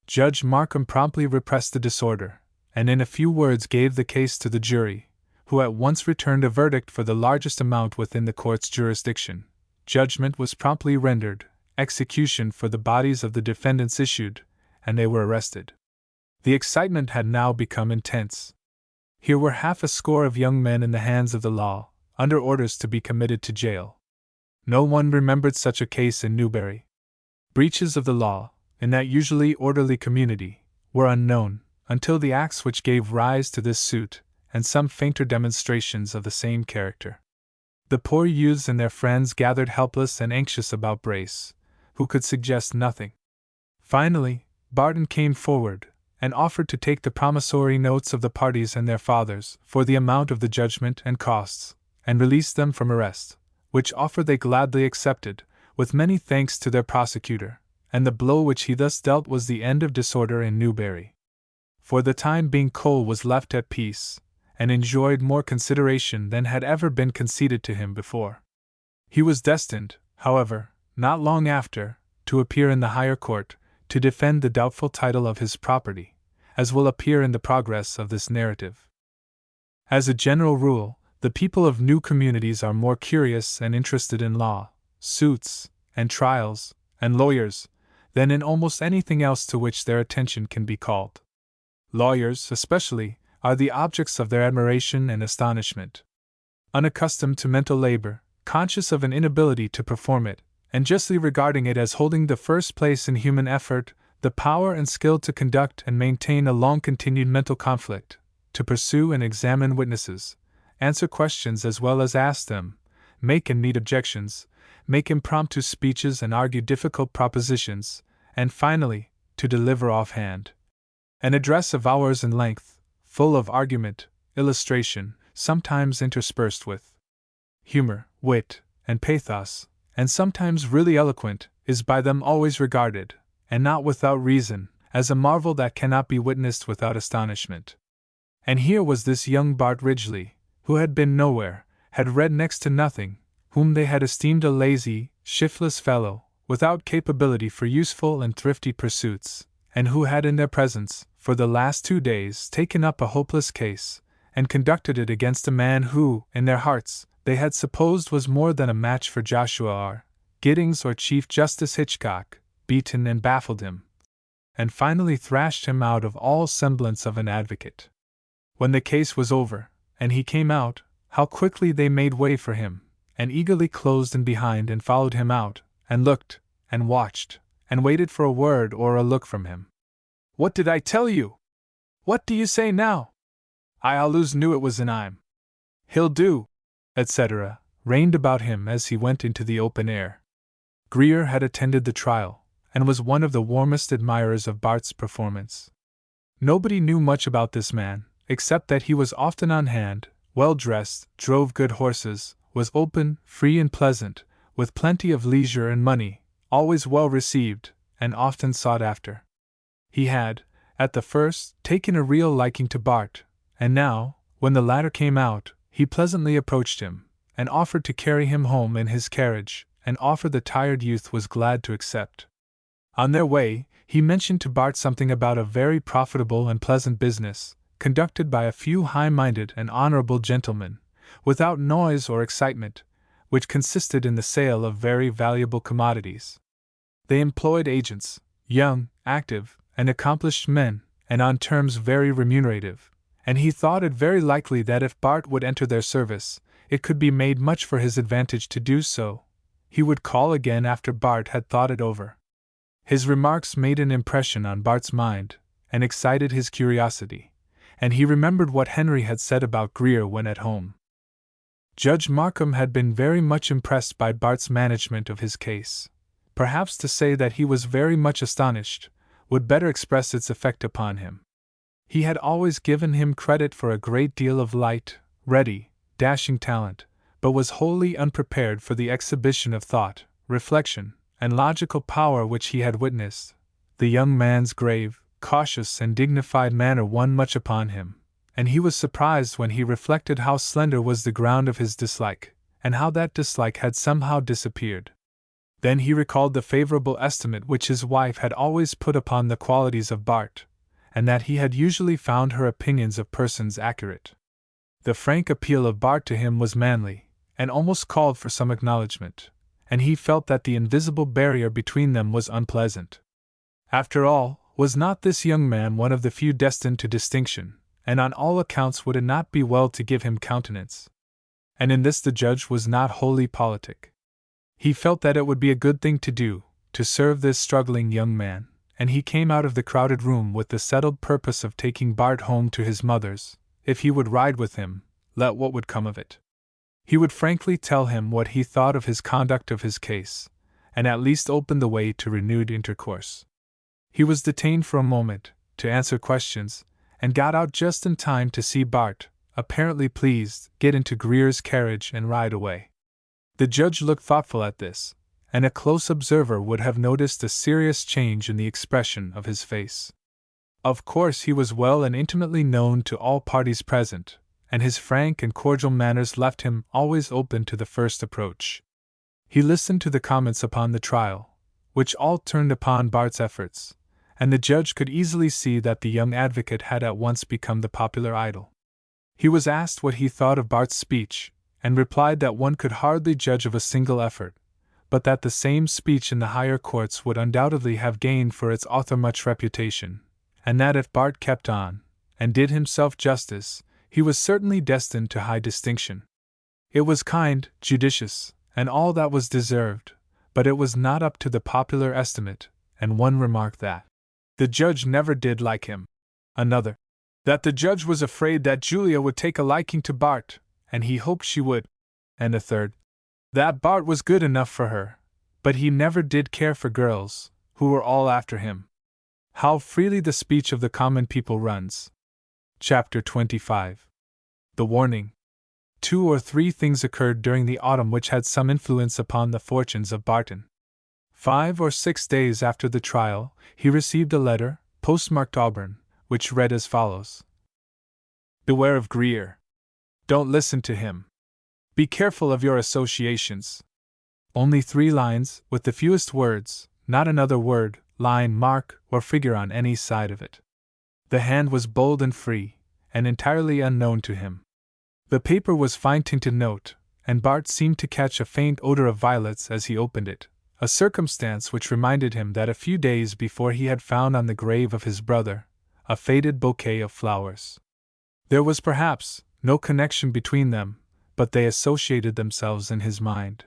Judge Markham promptly repressed the disorder, and in a few words gave the case to the jury, who at once returned a verdict for the largest amount within the court's jurisdiction. Judgment was promptly rendered, execution for the bodies of the defendants issued, and they were arrested. The excitement had now become intense. Here were 60 of young men in the hands of the law, under orders to be committed to jail. No one remembered such a case in Newbury. Breaches of the law, in that usually orderly community, were unknown, until the acts which gave rise to this suit, and some fainter demonstrations of the same character. The poor youths and their friends gathered helpless and anxious about Brace, who could suggest nothing. Finally, Barton came forward, and offered to take the promissory notes of the parties and their fathers, for the amount of the judgment and costs, and release them from arrest, which offer they gladly accepted, with many thanks to their prosecutor, and the blow which he thus dealt was the end of disorder in Newbury. For the time being Cole was left at peace, and enjoyed more consideration than had ever been conceded to him before. He was destined, however, not long after, to appear in the higher court, to defend the doubtful title of his property, as will appear in the progress of this narrative. As a general rule, the people of new communities are more curious and interested in law, suits, and trials, and lawyers, than in almost anything else to which their attention can be called. Lawyers, especially, are the objects of their admiration and astonishment. Unaccustomed to mental labor, conscious of an inability to perform it, and justly regarding it as holding the first place in human effort, the power and skill to conduct and maintain a long-continued mental conflict, to pursue and examine witnesses, answer questions as well as ask them, make and meet objections, make impromptu speeches and argue difficult propositions, and finally, to deliver offhand an address of hours in length, full of argument, illustration, sometimes interspersed with humor, wit, and pathos, and sometimes really eloquent, is by them always regarded, and not without reason, as a marvel that cannot be witnessed without astonishment. And here was this young Bart Ridgeley, who had been nowhere, had read next to nothing, whom they had esteemed a lazy, shiftless fellow, without capability for useful and thrifty pursuits, and who had in their presence, for the last 2 days, taken up a hopeless case, and conducted it against a man who, in their hearts, they had supposed was more than a match for Joshua R. Giddings or Chief Justice Hitchcock, beaten and baffled him, and finally thrashed him out of all semblance of an advocate. When the case was over, and he came out, how quickly they made way for him, and eagerly closed in behind and followed him out, and looked, and watched, and waited for a word or a look from him. "What did I tell you? What do you say now? I always knew it was an I'm. He'll do," etc., rained about him as he went into the open air. Greer had attended the trial, and was one of the warmest admirers of Bart's performance. Nobody knew much about this man, except that he was often on hand, well dressed, drove good horses, was open, free and pleasant, with plenty of leisure and money, always well received, and often sought after. He had, at the first, taken a real liking to Bart, and now, when the latter came out, he pleasantly approached him, and offered to carry him home in his carriage, an offer the tired youth was glad to accept. On their way, he mentioned to Bart something about a very profitable and pleasant business, conducted by a few high-minded and honorable gentlemen, without noise or excitement, which consisted in the sale of very valuable commodities. They employed agents, young, active, and accomplished men, and on terms very remunerative, and he thought it very likely that if Bart would enter their service, it could be made much for his advantage to do so. He would call again after Bart had thought it over. His remarks made an impression on Bart's mind, and excited his curiosity, and he remembered what Henry had said about Greer when at home. Judge Markham had been very much impressed by Bart's management of his case. Perhaps to say that he was very much astonished would better express its effect upon him. He had always given him credit for a great deal of light, ready, dashing talent, but was wholly unprepared for the exhibition of thought, reflection, and logical power which he had witnessed. The young man's grave, cautious, and dignified manner won much upon him, and he was surprised when he reflected how slender was the ground of his dislike, and how that dislike had somehow disappeared. Then he recalled the favorable estimate which his wife had always put upon the qualities of Bart, and that he had usually found her opinions of persons accurate. The frank appeal of Bart to him was manly, and almost called for some acknowledgment, and he felt that the invisible barrier between them was unpleasant. After all, was not this young man one of the few destined to distinction, and on all accounts would it not be well to give him countenance? And in this the judge was not wholly politic. He felt that it would be a good thing to do, to serve this struggling young man, and he came out of the crowded room with the settled purpose of taking Bart home to his mother's. If he would ride with him, let what would come of it. He would frankly tell him what he thought of his conduct of his case, and at least open the way to renewed intercourse. He was detained for a moment, to answer questions, and got out just in time to see Bart, apparently pleased, get into Greer's carriage and ride away. The judge looked thoughtful at this, and a close observer would have noticed a serious change in the expression of his face. Of course he was well and intimately known to all parties present, and his frank and cordial manners left him always open to the first approach. He listened to the comments upon the trial, which all turned upon Bart's efforts, and the judge could easily see that the young advocate had at once become the popular idol. He was asked what he thought of Bart's speech, and replied that one could hardly judge of a single effort, but that the same speech in the higher courts would undoubtedly have gained for its author much reputation, and that if Bart kept on, and did himself justice, he was certainly destined to high distinction. It was kind, judicious, and all that was deserved, but it was not up to the popular estimate, and one remarked that the judge never did like him. Another, that the judge was afraid that Julia would take a liking to Bart, and he hoped she would. And a third, That Bart was good enough for her, but he never did care for girls, who were all after him. How freely the speech of the common people runs. Chapter 25. The Warning. 2 or 3 things occurred during the autumn which had some influence upon the fortunes of Barton. 5 or 6 days after the trial, he received a letter, postmarked Auburn, which read as follows: Beware of Greer. Don't listen to him. Be careful of your associations. Only 3 lines, with the fewest words, not another word, line, mark, or figure on any side of it. The hand was bold and free, and entirely unknown to him. The paper was fine-tinted note, and Bart seemed to catch a faint odor of violets as he opened it, a circumstance which reminded him that a few days before he had found on the grave of his brother a faded bouquet of flowers. There was perhaps no connection between them, but they associated themselves in his mind.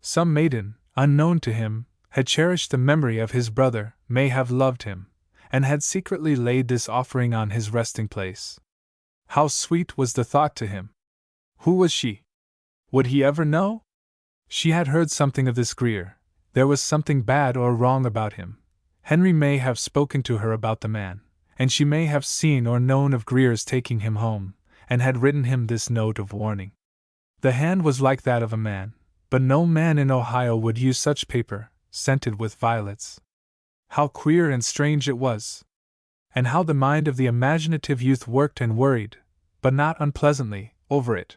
Some maiden, unknown to him, had cherished the memory of his brother, may have loved him, and had secretly laid this offering on his resting place. How sweet was the thought to him! Who was she? Would he ever know? She had heard something of this Greer. There was something bad or wrong about him. Henry may have spoken to her about the man, and she may have seen or known of Greer's taking him home, and had written him this note of warning. The hand was like that of a man, but no man in Ohio would use such paper, scented with violets. How queer and strange it was! And how the mind of the imaginative youth worked and worried, but not unpleasantly, over it.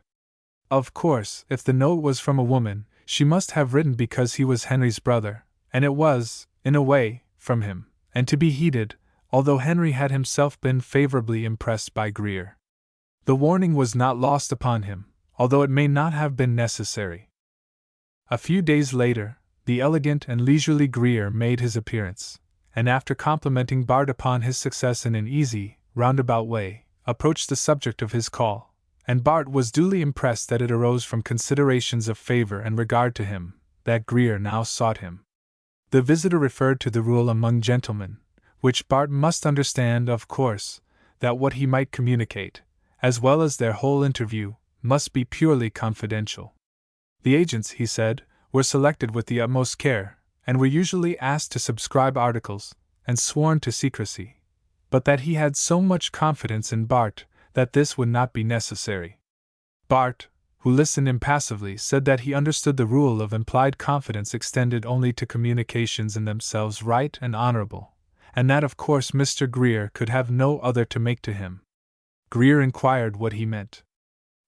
Of course, if the note was from a woman, she must have written because he was Henry's brother, and it was, in a way, from him, and to be heeded, although Henry had himself been favorably impressed by Greer. The warning was not lost upon him, although it may not have been necessary. A few days later, the elegant and leisurely Greer made his appearance, and after complimenting Bart upon his success in an easy, roundabout way, approached the subject of his call, and Bart was duly impressed that it arose from considerations of favor and regard to him, that Greer now sought him. The visitor referred to the rule among gentlemen, which Bart must understand, of course, that what he might communicate, as well as their whole interview, must be purely confidential. The agents, he said, were selected with the utmost care, and were usually asked to subscribe articles, and sworn to secrecy, but that he had so much confidence in Bart that this would not be necessary. Bart, who listened impassively, said that he understood the rule of implied confidence extended only to communications in themselves right and honorable, and that of course Mr. Greer could have no other to make to him. Greer inquired what he meant.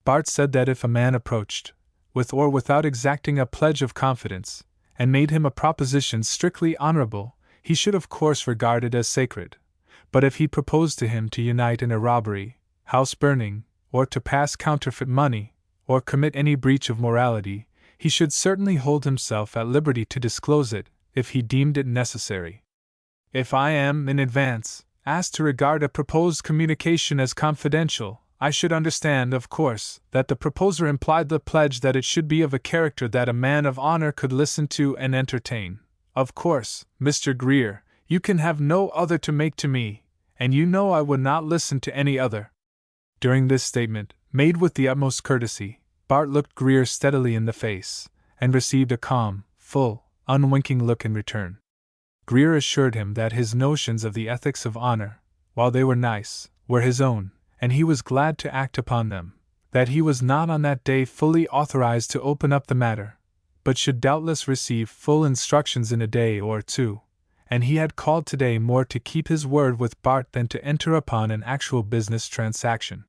Bart said that if a man approached, with or without exacting a pledge of confidence, and made him a proposition strictly honorable, he should of course regard it as sacred, but if he proposed to him to unite in a robbery, house burning, or to pass counterfeit money, or commit any breach of morality, he should certainly hold himself at liberty to disclose it, if he deemed it necessary. If I am, in advance, asked to regard a proposed communication as confidential, I should understand, of course, that the proposer implied the pledge that it should be of a character that a man of honor could listen to and entertain. Of course, Mr. Greer, you can have no other to make to me, and you know I would not listen to any other. During this statement, made with the utmost courtesy, Bart looked Greer steadily in the face, and received a calm, full, unwinking look in return. Greer assured him that his notions of the ethics of honor, while they were nice, were his own, and he was glad to act upon them, that he was not on that day fully authorized to open up the matter, but should doubtless receive full instructions in a day or 2, and he had called today more to keep his word with Bart than to enter upon an actual business transaction.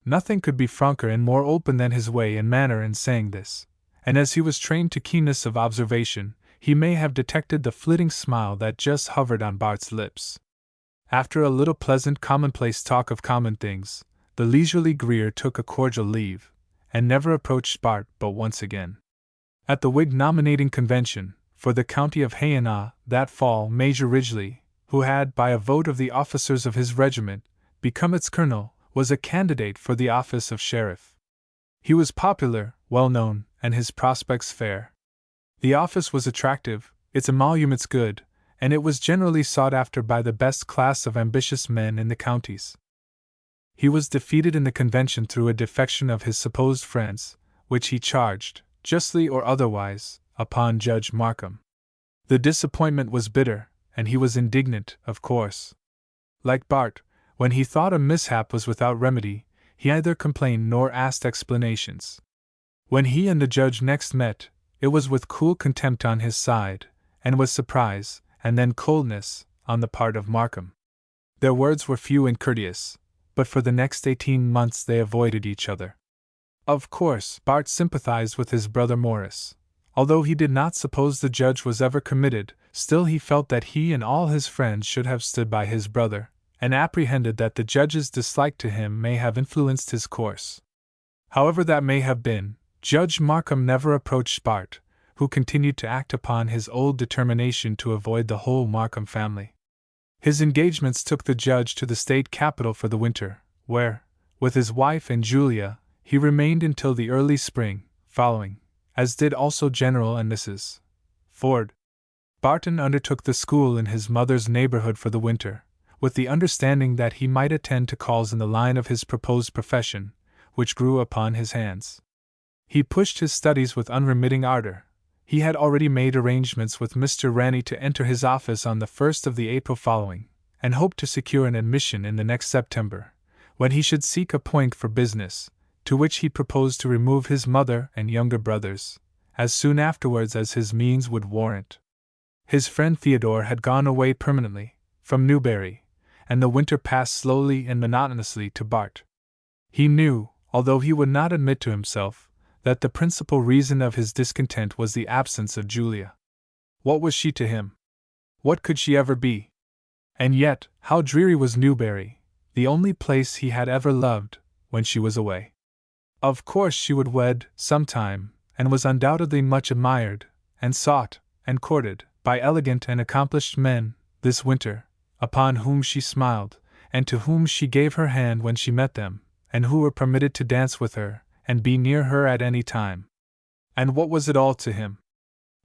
Nothing could be franker and more open than his way and manner in saying this, and as he was trained to keenness of observation, he may have detected the flitting smile that just hovered on Bart's lips. After a little pleasant commonplace talk of common things, the leisurely Greer took a cordial leave, and never approached Bart but once again. At the Whig nominating convention, for the county of Hayana, that fall, Major Ridgeley, who had, by a vote of the officers of his regiment, become its colonel, was a candidate for the office of sheriff. He was popular, well known, and his prospects fair. The office was attractive, its emoluments good, and it was generally sought after by the best class of ambitious men in the counties. He was defeated in the convention through a defection of his supposed friends, which he charged, justly or otherwise, upon Judge Markham. The disappointment was bitter, and he was indignant, of course. Like Bart, when he thought a mishap was without remedy, he neither complained nor asked explanations. When he and the judge next met, it was with cool contempt on his side, and with surprise, and then coldness, on the part of Markham. Their words were few and courteous, but for the next 18 months they avoided each other. Of course, Bart sympathized with his brother Morris. Although he did not suppose the judge was ever committed, still he felt that he and all his friends should have stood by his brother, and apprehended that the judge's dislike to him may have influenced his course. However that may have been, Judge Markham never approached Bart, who continued to act upon his old determination to avoid the whole Markham family. His engagements took the judge to the state capital for the winter, where, with his wife and Julia, he remained until the early spring following, as did also General and Mrs. Ford. Barton undertook the school in his mother's neighborhood for the winter, with the understanding that he might attend to calls in the line of his proposed profession, which grew upon his hands. He pushed his studies with unremitting ardor. He had already made arrangements with Mr. Ranney to enter his office on the 1st of the April following, and hoped to secure an admission in the next September, when he should seek a point for business, to which he proposed to remove his mother and younger brothers, as soon afterwards as his means would warrant. His friend Theodore had gone away permanently, from Newbury, and the winter passed slowly and monotonously to Bart. He knew, although he would not admit to himself, that the principal reason of his discontent was the absence of Julia. What was she to him? What could she ever be? And yet, how dreary was Newbury, the only place he had ever loved, when she was away. Of course she would wed, sometime, and was undoubtedly much admired, and sought, and courted, by elegant and accomplished men, this winter, upon whom she smiled, and to whom she gave her hand when she met them, and who were permitted to dance with her, and be near her at any time. And what was it all to him?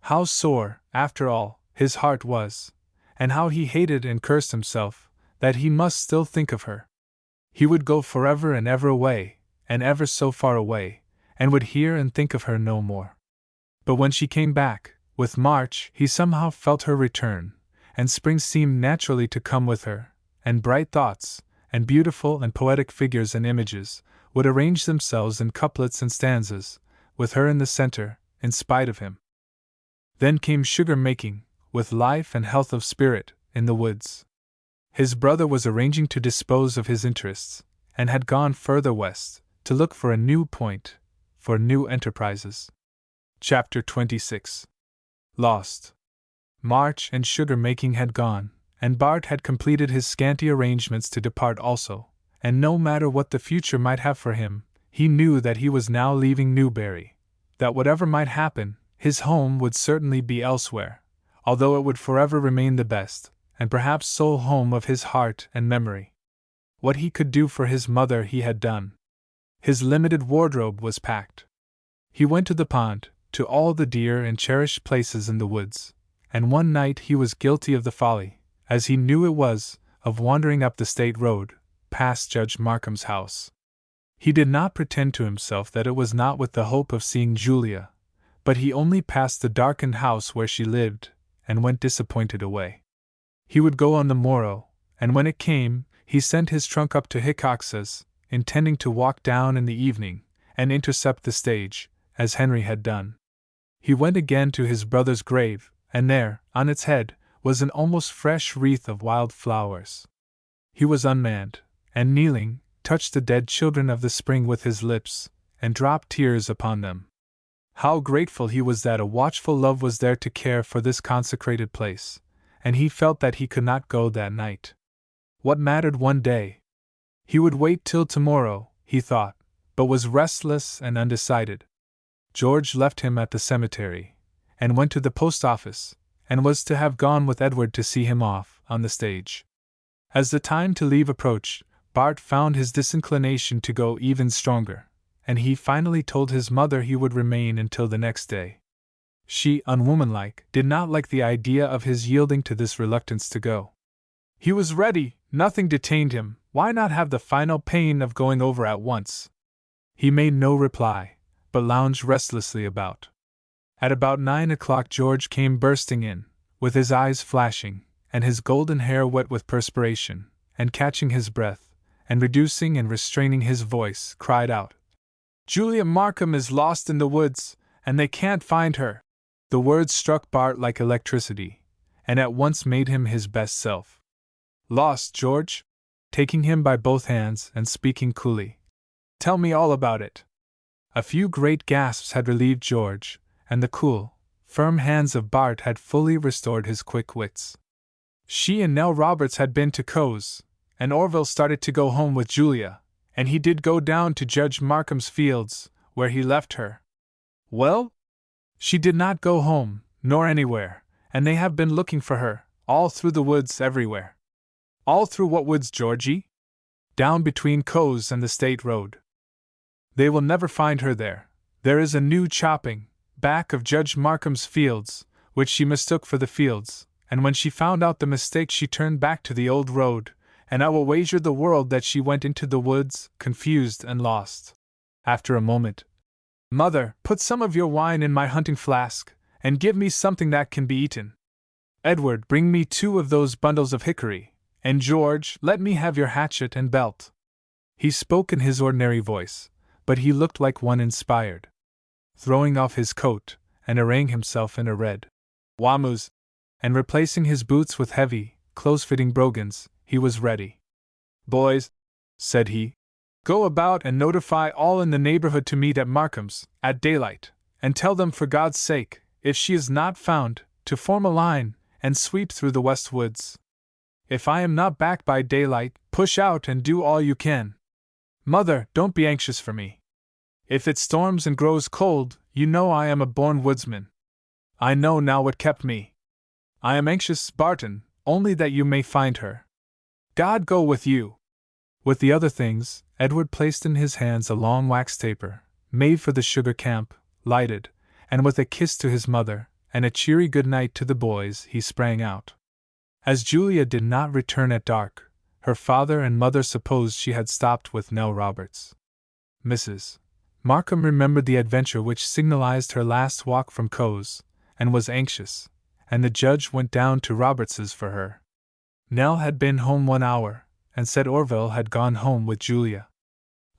How sore, after all, his heart was, and how he hated and cursed himself, that he must still think of her. He would go forever and ever away, and ever so far away, and would hear and think of her no more. But when she came back, with March, he somehow felt her return, and spring seemed naturally to come with her, and bright thoughts, and beautiful and poetic figures and images, would arrange themselves in couplets and stanzas, with her in the center, in spite of him. Then came sugar-making, with life and health of spirit, in the woods. His brother was arranging to dispose of his interests, and had gone further west, to look for a new point, for new enterprises. Chapter 26. Lost. March and sugar-making had gone, and Bart had completed his scanty arrangements to depart also, and no matter what the future might have for him, he knew that he was now leaving Newbury, that whatever might happen, his home would certainly be elsewhere, although it would forever remain the best, and perhaps sole home of his heart and memory. What he could do for his mother he had done. His limited wardrobe was packed. He went to the pond, to all the dear and cherished places in the woods, and one night he was guilty of the folly, as he knew it was, of wandering up the state road, past Judge Markham's house. He did not pretend to himself that it was not with the hope of seeing Julia, but he only passed the darkened house where she lived, and went disappointed away. He would go on the morrow, and when it came, he sent his trunk up to Hickox's, intending to walk down in the evening, and intercept the stage, as Henry had done. He went again to his brother's grave, and there, on its head, was an almost fresh wreath of wild flowers. He was unmanned, and kneeling, touched the dead children of the spring with his lips, and dropped tears upon them. How grateful he was that a watchful love was there to care for this consecrated place, and he felt that he could not go that night. What mattered one day? He would wait till tomorrow, he thought, but was restless and undecided. George left him at the cemetery, and went to the post office, and was to have gone with Edward to see him off, on the stage. As the time to leave approached, Bart found his disinclination to go even stronger, and he finally told his mother he would remain until the next day. She, unwomanlike, did not like the idea of his yielding to this reluctance to go. He was ready, nothing detained him, why not have the final pain of going over at once? He made no reply, but lounged restlessly about. At about 9 o'clock George came bursting in, with his eyes flashing, and his golden hair wet with perspiration, and catching his breath, and reducing and restraining his voice, cried out, "Julia Markham is lost in the woods, and they can't find her!" The words struck Bart like electricity, and at once made him his best self. "Lost, George?" taking him by both hands and speaking coolly. "Tell me all about it." A few great gasps had relieved George, and the cool, firm hands of Bart had fully restored his quick wits. She and Nell Roberts had been to Cowes, and Orville started to go home with Julia, and he did go down to Judge Markham's fields, where he left her. Well? She did not go home, nor anywhere, and they have been looking for her, all through the woods everywhere. All through what woods, Georgie? Down between Cowes and the State Road. They will never find her there. There is a new chopping, back of Judge Markham's fields, which she mistook for the fields, and when she found out the mistake she turned back to the old road, and I will wager the world that she went into the woods, confused and lost. After a moment, "Mother, put some of your wine in my hunting flask, and give me something that can be eaten. Edward, bring me 2 of those bundles of hickory, and George, let me have your hatchet and belt." He spoke in his ordinary voice, but he looked like one inspired. Throwing off his coat, and arraying himself in a red wamus, and replacing his boots with heavy, close-fitting brogans, he was ready. "Boys," said he, "go about and notify all in the neighborhood to meet at Markham's, at daylight, and tell them for God's sake, if she is not found, to form a line, and sweep through the west woods. If I am not back by daylight, push out and do all you can. Mother, don't be anxious for me. If it storms and grows cold, you know I am a born woodsman. I know now what kept me. I am anxious, Barton, only that you may find her. God go with you." With the other things, Edward placed in his hands a long wax taper, made for the sugar camp, lighted, and with a kiss to his mother, and a cheery good night to the boys, he sprang out. As Julia did not return at dark, her father and mother supposed she had stopped with Nell Roberts. Mrs. Markham remembered the adventure which signalized her last walk from Cowes, and was anxious, and the judge went down to Roberts's for her. Nell had been home 1 hour, and said Orville had gone home with Julia.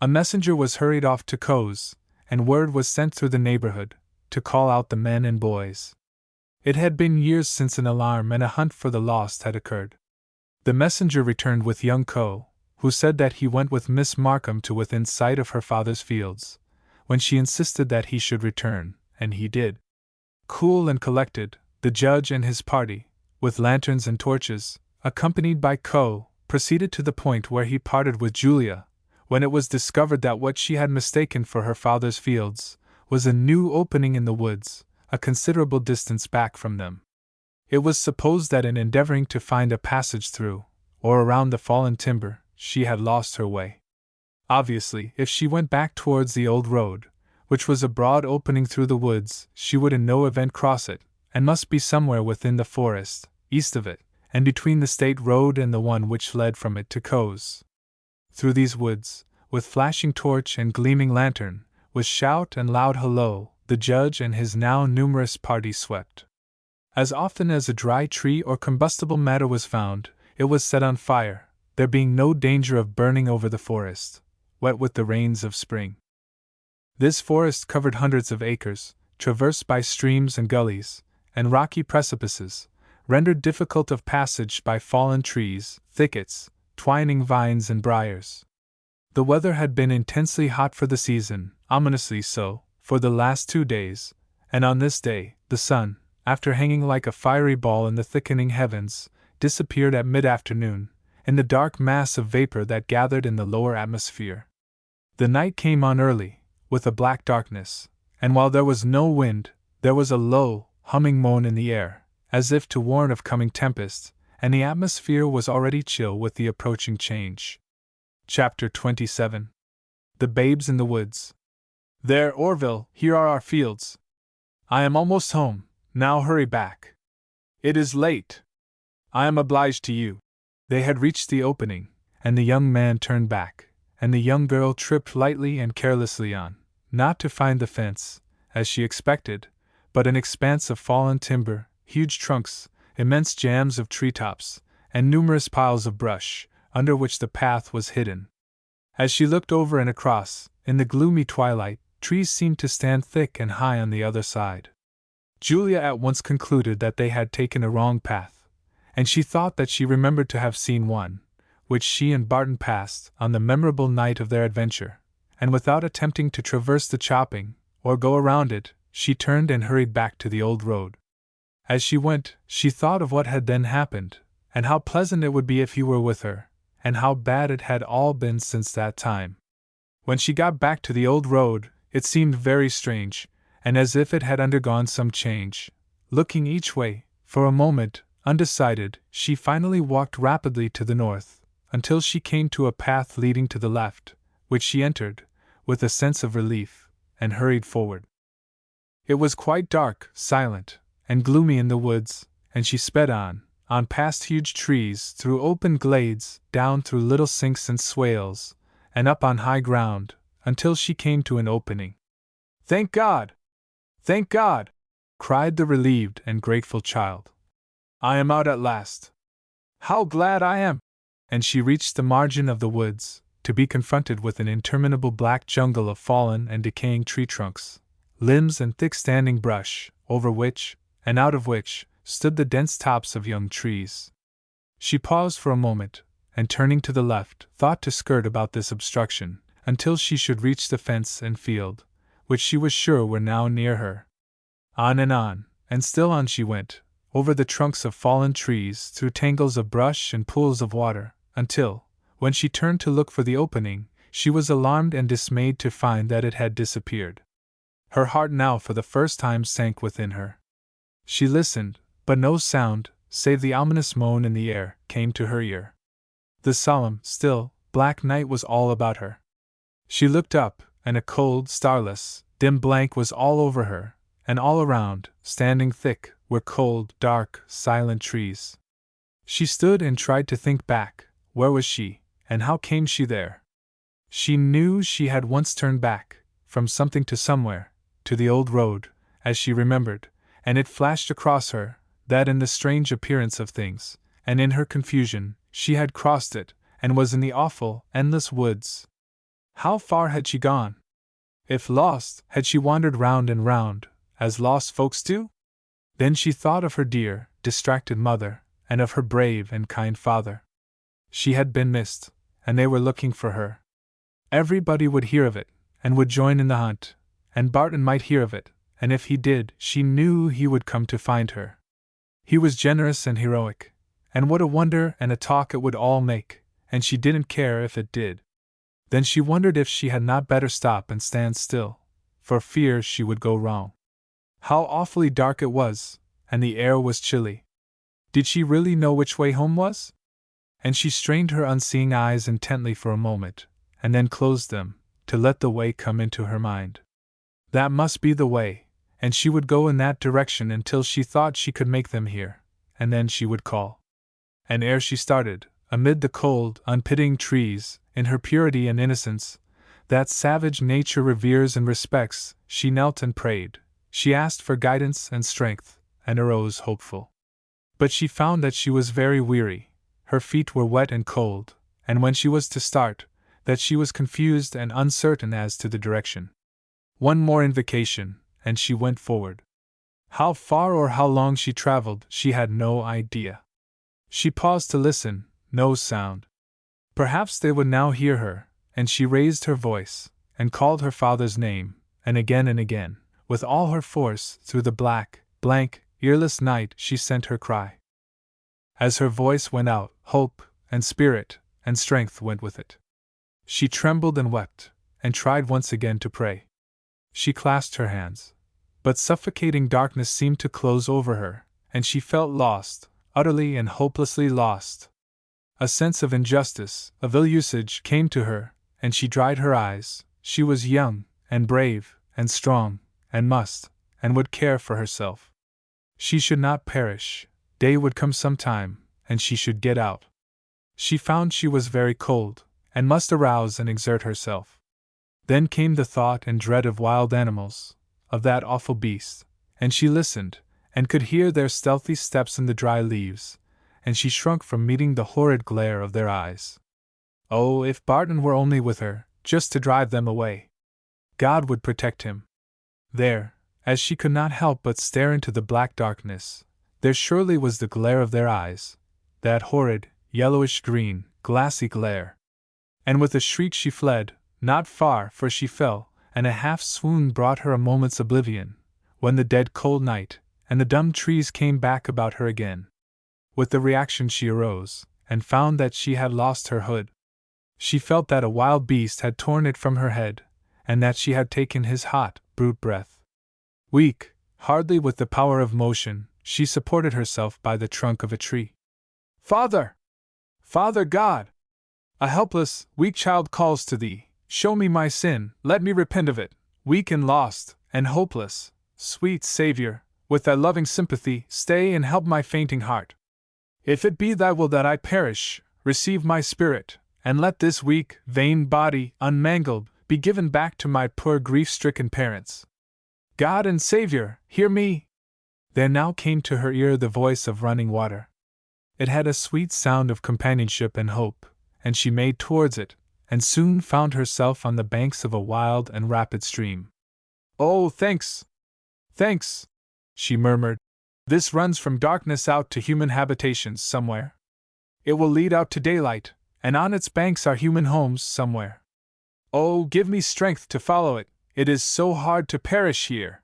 A messenger was hurried off to Cowes, and word was sent through the neighborhood, to call out the men and boys. It had been years since an alarm and a hunt for the lost had occurred. The messenger returned with young Coe, who said that he went with Miss Markham to within sight of her father's fields, when she insisted that he should return, and he did. Cool and collected, the judge and his party, with lanterns and torches, accompanied by Coe, proceeded to the point where he parted with Julia, when it was discovered that what she had mistaken for her father's fields was a new opening in the woods, a considerable distance back from them. It was supposed that in endeavoring to find a passage through, or around the fallen timber, she had lost her way. Obviously, if she went back towards the old road, which was a broad opening through the woods, she would in no event cross it, and must be somewhere within the forest, east of it, and between the State Road and the one which led from it to Cowes. Through these woods, with flashing torch and gleaming lantern, with shout and loud halloo, the judge and his now numerous party swept. As often as a dry tree or combustible matter was found, it was set on fire, there being no danger of burning over the forest, wet with the rains of spring. This forest covered hundreds of acres, traversed by streams and gullies, and rocky precipices, rendered difficult of passage by fallen trees, thickets, twining vines and briars. The weather had been intensely hot for the season, ominously so, for the last 2 days, and on this day, the sun, after hanging like a fiery ball in the thickening heavens, disappeared at mid-afternoon, in the dark mass of vapor that gathered in the lower atmosphere. The night came on early, with a black darkness, and while there was no wind, there was a low, humming moan in the air, as if to warn of coming tempest, and the atmosphere was already chill with the approaching change. Chapter 27. The Babes in the Woods. "There, Orville, here are our fields. I am almost home, now hurry back. It is late. I am obliged to you." They had reached the opening, and the young man turned back, and the young girl tripped lightly and carelessly on, not to find the fence, as she expected, but an expanse of fallen timber, huge trunks, immense jams of treetops, and numerous piles of brush, under which the path was hidden. As she looked over and across, in the gloomy twilight, trees seemed to stand thick and high on the other side. Julia at once concluded that they had taken a wrong path, and she thought that she remembered to have seen one, which she and Barton passed on the memorable night of their adventure, and without attempting to traverse the chopping, or go around it, she turned and hurried back to the old road. As she went, she thought of what had then happened, and how pleasant it would be if he were with her, and how bad it had all been since that time. When she got back to the old road, it seemed very strange, and as if it had undergone some change. Looking each way, for a moment, undecided, she finally walked rapidly to the north, until she came to a path leading to the left, which she entered, with a sense of relief, and hurried forward. It was quite dark, silent, and gloomy in the woods, and she sped on past huge trees, through open glades, down through little sinks and swales, and up on high ground, until she came to an opening. "Thank God! Thank God!" cried the relieved and grateful child. "I am out at last. How glad I am!" And she reached the margin of the woods, to be confronted with an interminable black jungle of fallen and decaying tree trunks, limbs and thick standing brush, over which, and out of which, stood the dense tops of young trees. She paused for a moment, and turning to the left, thought to skirt about this obstruction, until she should reach the fence and field, which she was sure were now near her. On, and still on she went, over the trunks of fallen trees, through tangles of brush and pools of water, until, when she turned to look for the opening, she was alarmed and dismayed to find that it had disappeared. Her heart now for the first time sank within her. She listened, but no sound, save the ominous moan in the air, came to her ear. The solemn, still, black night was all about her. She looked up, and a cold, starless, dim blank was all over her, and all around, standing thick, were cold, dark, silent trees. She stood and tried to think back. Where was she, and how came she there? She knew she had once turned back, from something to somewhere, to the old road, as she remembered, and it flashed across her, that in the strange appearance of things, and in her confusion, she had crossed it, and was in the awful, endless woods. How far had she gone? If lost, had she wandered round and round, as lost folks do? Then she thought of her dear, distracted mother, and of her brave and kind father. She had been missed, and they were looking for her. Everybody would hear of it, and would join in the hunt, and Barton might hear of it, and if he did, she knew he would come to find her. He was generous and heroic, and what a wonder and a talk it would all make, and she didn't care if it did. Then she wondered if she had not better stop and stand still, for fear she would go wrong. How awfully dark it was, and the air was chilly. Did she really know which way home was? And she strained her unseeing eyes intently for a moment, and then closed them, to let the way come into her mind. That must be the way, and she would go in that direction until she thought she could make them hear, and then she would call. And ere she started, amid the cold, unpitying trees, in her purity and innocence, that savage nature reveres and respects, she knelt and prayed. She asked for guidance and strength, and arose hopeful. But she found that she was very weary, her feet were wet and cold, and when she was to start, that she was confused and uncertain as to the direction. One more invocation, and she went forward. How far or how long she traveled, she had no idea. She paused to listen, no sound. Perhaps they would now hear her, and she raised her voice, and called her father's name, and again, with all her force, through the black, blank, earless night she sent her cry. As her voice went out, hope, and spirit, and strength went with it. She trembled and wept, and tried once again to pray. She clasped her hands, but suffocating darkness seemed to close over her, and she felt lost, utterly and hopelessly lost. A sense of injustice, of ill-usage, came to her, and she dried her eyes. She was young, and brave, and strong, and must, and would care for herself. She should not perish. Day would come sometime, and she should get out. She found she was very cold, and must arouse and exert herself. Then came the thought and dread of wild animals, of that awful beast, and she listened, and could hear their stealthy steps in the dry leaves, and she shrunk from meeting the horrid glare of their eyes. Oh, if Barton were only with her, just to drive them away! God would protect him. There, as she could not help but stare into the black darkness, there surely was the glare of their eyes, that horrid, yellowish-green, glassy glare. And with a shriek she fled, not far, for she fell, and a half-swoon brought her a moment's oblivion, when the dead cold night and the dumb trees came back about her again. With the reaction she arose, and found that she had lost her hood. She felt that a wild beast had torn it from her head, and that she had taken his hot, brute breath. Weak, hardly with the power of motion, she supported herself by the trunk of a tree. "Father! Father God! A helpless, weak child calls to thee. Show me my sin, let me repent of it, weak and lost, and hopeless. Sweet Savior, with thy loving sympathy, stay and help my fainting heart. If it be thy will that I perish, receive my spirit, and let this weak, vain body, unmangled, be given back to my poor grief-stricken parents. God and Savior, hear me!" There now came to her ear the voice of running water. It had a sweet sound of companionship and hope, and she made towards it, and soon found herself on the banks of a wild and rapid stream. "Oh, thanks! Thanks!" she murmured. "This runs from darkness out to human habitations somewhere. It will lead out to daylight, and on its banks are human homes somewhere. Oh, give me strength to follow it, it is so hard to perish here."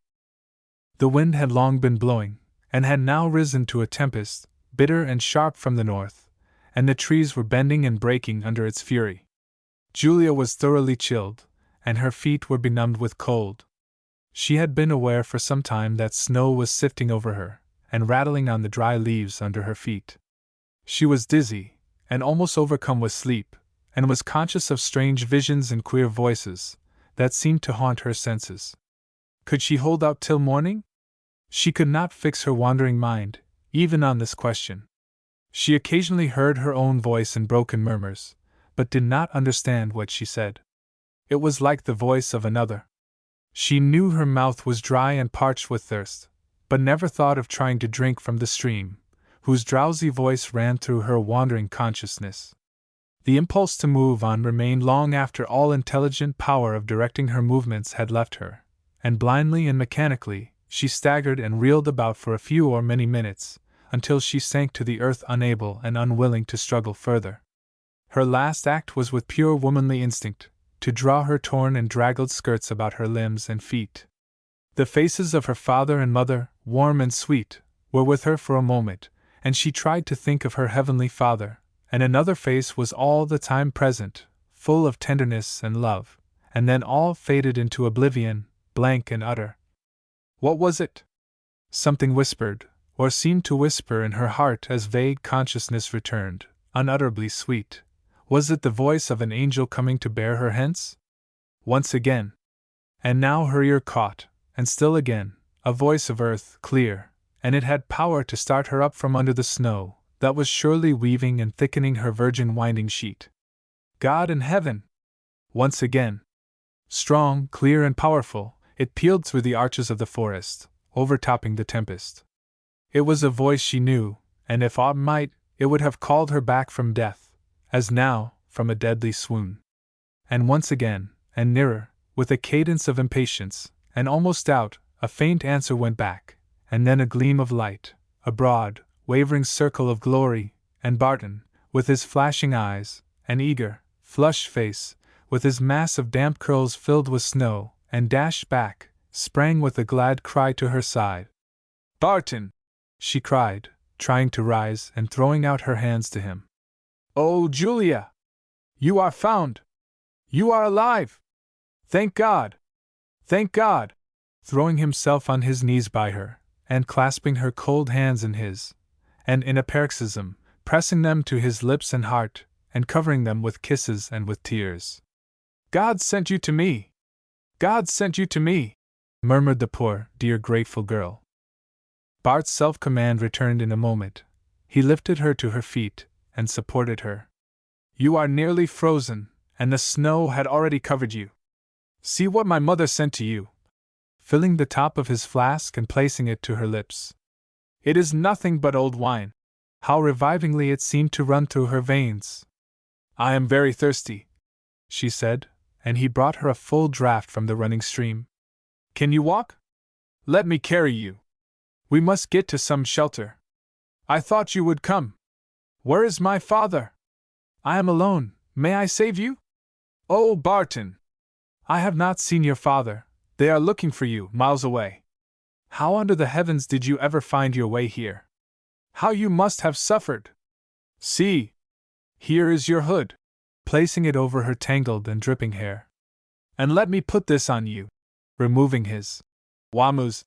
The wind had long been blowing, and had now risen to a tempest, bitter and sharp from the north, and the trees were bending and breaking under its fury. Julia was thoroughly chilled, and her feet were benumbed with cold. She had been aware for some time that snow was sifting over her, and rattling on the dry leaves under her feet. She was dizzy, and almost overcome with sleep, and was conscious of strange visions and queer voices, that seemed to haunt her senses. Could she hold out till morning? She could not fix her wandering mind, even on this question. She occasionally heard her own voice in broken murmurs, but did not understand what she said. It was like the voice of another. She knew her mouth was dry and parched with thirst, but never thought of trying to drink from the stream, whose drowsy voice ran through her wandering consciousness. The impulse to move on remained long after all intelligent power of directing her movements had left her, and blindly and mechanically, she staggered and reeled about for a few or many minutes, until she sank to the earth unable and unwilling to struggle further. Her last act was with pure womanly instinct, to draw her torn and draggled skirts about her limbs and feet. The faces of her father and mother, warm and sweet, were with her for a moment, and she tried to think of her heavenly Father, and another face was all the time present, full of tenderness and love, and then all faded into oblivion, blank and utter. What was it? Something whispered, or seemed to whisper in her heart as vague consciousness returned, unutterably sweet. Was it the voice of an angel coming to bear her hence? Once again. And now her ear caught, and still again, a voice of earth, clear, and it had power to start her up from under the snow, that was surely weaving and thickening her virgin winding sheet. God in heaven! Once again. Strong, clear, and powerful, it pealed through the arches of the forest, overtopping the tempest. It was a voice she knew, and if aught might, it would have called her back from death, as now, from a deadly swoon. And once again, and nearer, with a cadence of impatience, and almost doubt, a faint answer went back, and then a gleam of light, a broad, wavering circle of glory, and Barton, with his flashing eyes, and eager, flushed face, with his mass of damp curls filled with snow, and dashed back, sprang with a glad cry to her side. "Barton!" she cried, trying to rise and throwing out her hands to him. "Oh, Julia! You are found! You are alive! Thank God! Thank God!" Throwing himself on his knees by her, and clasping her cold hands in his, and in a paroxysm, pressing them to his lips and heart, and covering them with kisses and with tears. "God sent you to me! God sent you to me!" murmured the poor, dear, grateful girl. Bart's self-command returned in a moment. He lifted her to her feet, and supported her. "You are nearly frozen, and the snow had already covered you. See what my mother sent to you," filling the top of his flask and placing it to her lips. "It is nothing but old wine." How revivingly it seemed to run through her veins. "I am very thirsty," she said, and he brought her a full draught from the running stream. "Can you walk? Let me carry you. We must get to some shelter. I thought you would come. Where is my father?" "I am alone. May I save you?" "Oh, Barton! I have not seen your father. They are looking for you, miles away. How under the heavens did you ever find your way here? How you must have suffered! See! Here is your hood," placing it over her tangled and dripping hair. "And let me put this on you," removing his wamus,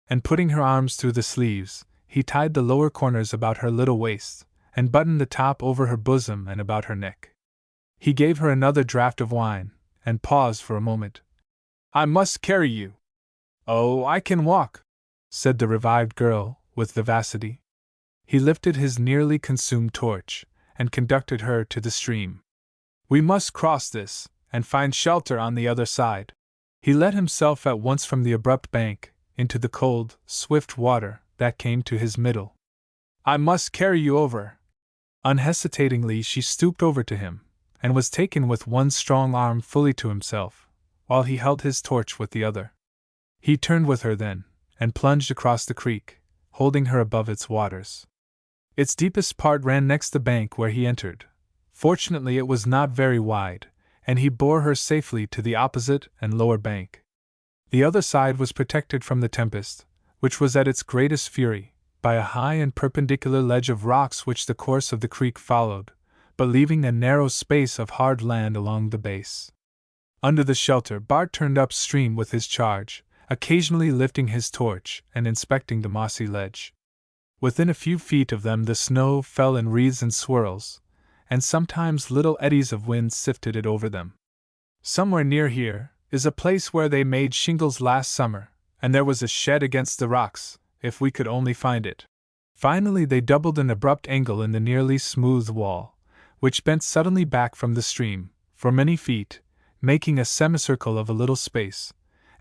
and putting her arms through the sleeves, he tied the lower corners about her little waist, and buttoned the top over her bosom and about her neck. He gave her another draught of wine, and paused for a moment. "I must carry you." "Oh, I can walk," said the revived girl, with vivacity. He lifted his nearly consumed torch, and conducted her to the stream. "We must cross this, and find shelter on the other side." He let himself at once from the abrupt bank, into the cold, swift water that came to his middle. "I must carry you over." Unhesitatingly she stooped over to him, and was taken with one strong arm fully to himself, while he held his torch with the other. He turned with her then, and plunged across the creek, holding her above its waters. Its deepest part ran next the bank where he entered. Fortunately it was not very wide, and he bore her safely to the opposite and lower bank. The other side was protected from the tempest, which was at its greatest fury, by a high and perpendicular ledge of rocks which the course of the creek followed, but leaving a narrow space of hard land along the base. Under the shelter Bart turned upstream with his charge, occasionally lifting his torch and inspecting the mossy ledge. Within a few feet of them the snow fell in wreaths and swirls, and sometimes little eddies of wind sifted it over them. "Somewhere near here is a place where they made shingles last summer, and there was a shed against the rocks, if we could only find it." Finally they doubled an abrupt angle in the nearly smooth wall, which bent suddenly back from the stream, for many feet, making a semicircle of a little space,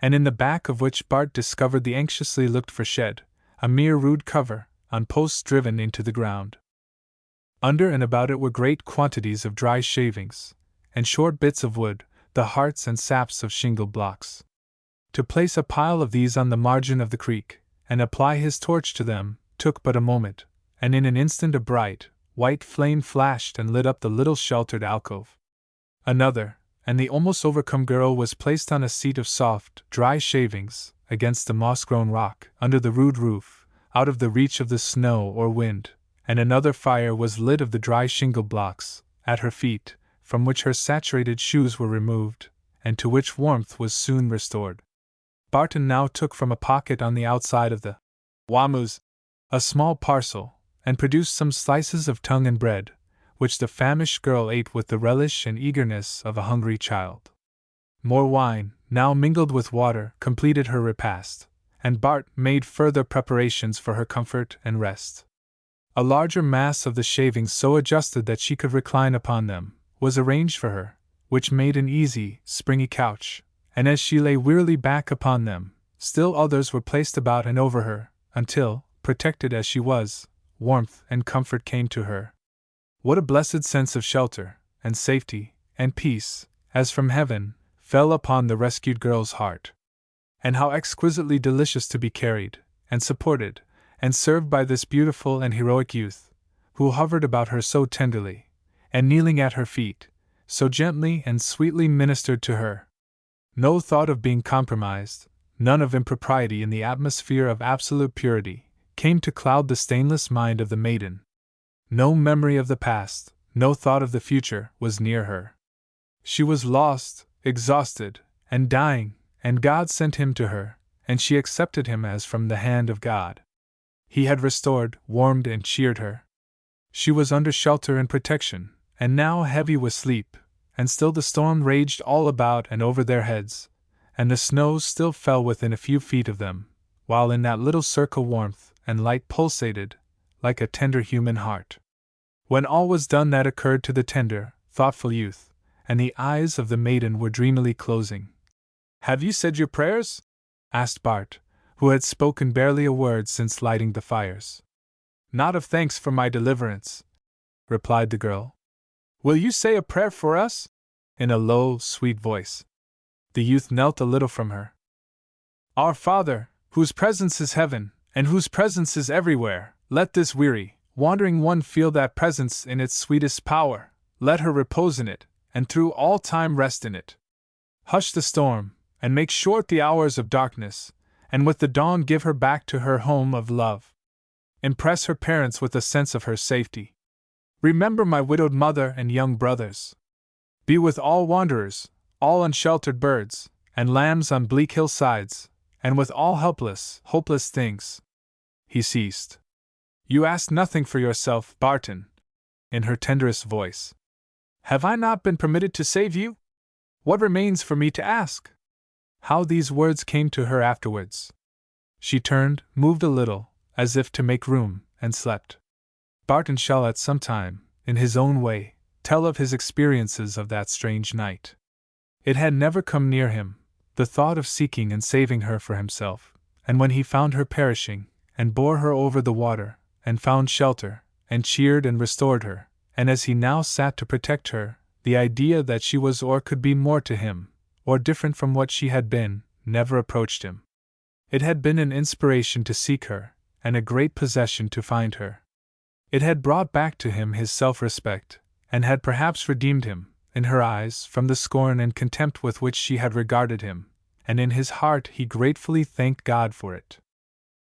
and in the back of which Bart discovered the anxiously looked for shed, a mere rude cover, on posts driven into the ground. Under and about it were great quantities of dry shavings, and short bits of wood, the hearts and saps of shingle blocks. To place a pile of these on the margin of the creek, and apply his torch to them, took but a moment, and in an instant a bright, white flame flashed and lit up the little sheltered alcove. Another, and the almost overcome girl was placed on a seat of soft, dry shavings, against the moss-grown rock, under the rude roof, out of the reach of the snow or wind, and another fire was lit of the dry shingle blocks, at her feet, from which her saturated shoes were removed, and to which warmth was soon restored. Barton now took from a pocket on the outside of the wamus a small parcel, and produced some slices of tongue and bread, which the famished girl ate with the relish and eagerness of a hungry child. More wine, now mingled with water, completed her repast, and Bart made further preparations for her comfort and rest. A larger mass of the shavings so adjusted that she could recline upon them, was arranged for her, which made an easy, springy couch, and as she lay wearily back upon them, still others were placed about and over her, until, protected as she was, warmth and comfort came to her. What a blessed sense of shelter, and safety, and peace, as from heaven, fell upon the rescued girl's heart! And how exquisitely delicious to be carried, and supported, and served by this beautiful and heroic youth, who hovered about her so tenderly, and kneeling at her feet, so gently and sweetly ministered to her. No thought of being compromised, none of impropriety in the atmosphere of absolute purity, came to cloud the stainless mind of the maiden. No memory of the past, no thought of the future, was near her. She was lost, exhausted, and dying, and God sent him to her, and she accepted him as from the hand of God. He had restored, warmed, and cheered her. She was under shelter and protection, and now heavy with sleep, and still the storm raged all about and over their heads, and the snow still fell within a few feet of them, while in that little circle warmth and light pulsated, like a tender human heart. When all was done that occurred to the tender, thoughtful youth, and the eyes of the maiden were dreamily closing, Have you said your prayers? Asked Bart, who had spoken barely a word since lighting the fires. Not of thanks for my deliverance, replied the girl. Will you say a prayer for us? In a low, sweet voice. The youth knelt a little from her. Our Father, whose presence is heaven, and whose presence is everywhere, let this weary, wandering one feel that presence in its sweetest power, let her repose in it, and through all time rest in it. Hush the storm, and make short the hours of darkness, and with the dawn give her back to her home of love. Impress her parents with a sense of her safety. Remember my widowed mother and young brothers. Be with all wanderers, all unsheltered birds, and lambs on bleak hillsides, and with all helpless, hopeless things. He ceased. You ask nothing for yourself, Barton, in her tenderest voice. Have I not been permitted to save you? What remains for me to ask? How these words came to her afterwards. She turned, moved a little, as if to make room, and slept. Barton shall at some time, in his own way, tell of his experiences of that strange night. It had never come near him, the thought of seeking and saving her for himself, and when he found her perishing, and bore her over the water, and found shelter, and cheered and restored her, and as he now sat to protect her, the idea that she was or could be more to him, or different from what she had been, never approached him. It had been an inspiration to seek her, and a great possession to find her. It had brought back to him his self-respect, and had perhaps redeemed him, in her eyes, from the scorn and contempt with which she had regarded him, and in his heart he gratefully thanked God for it.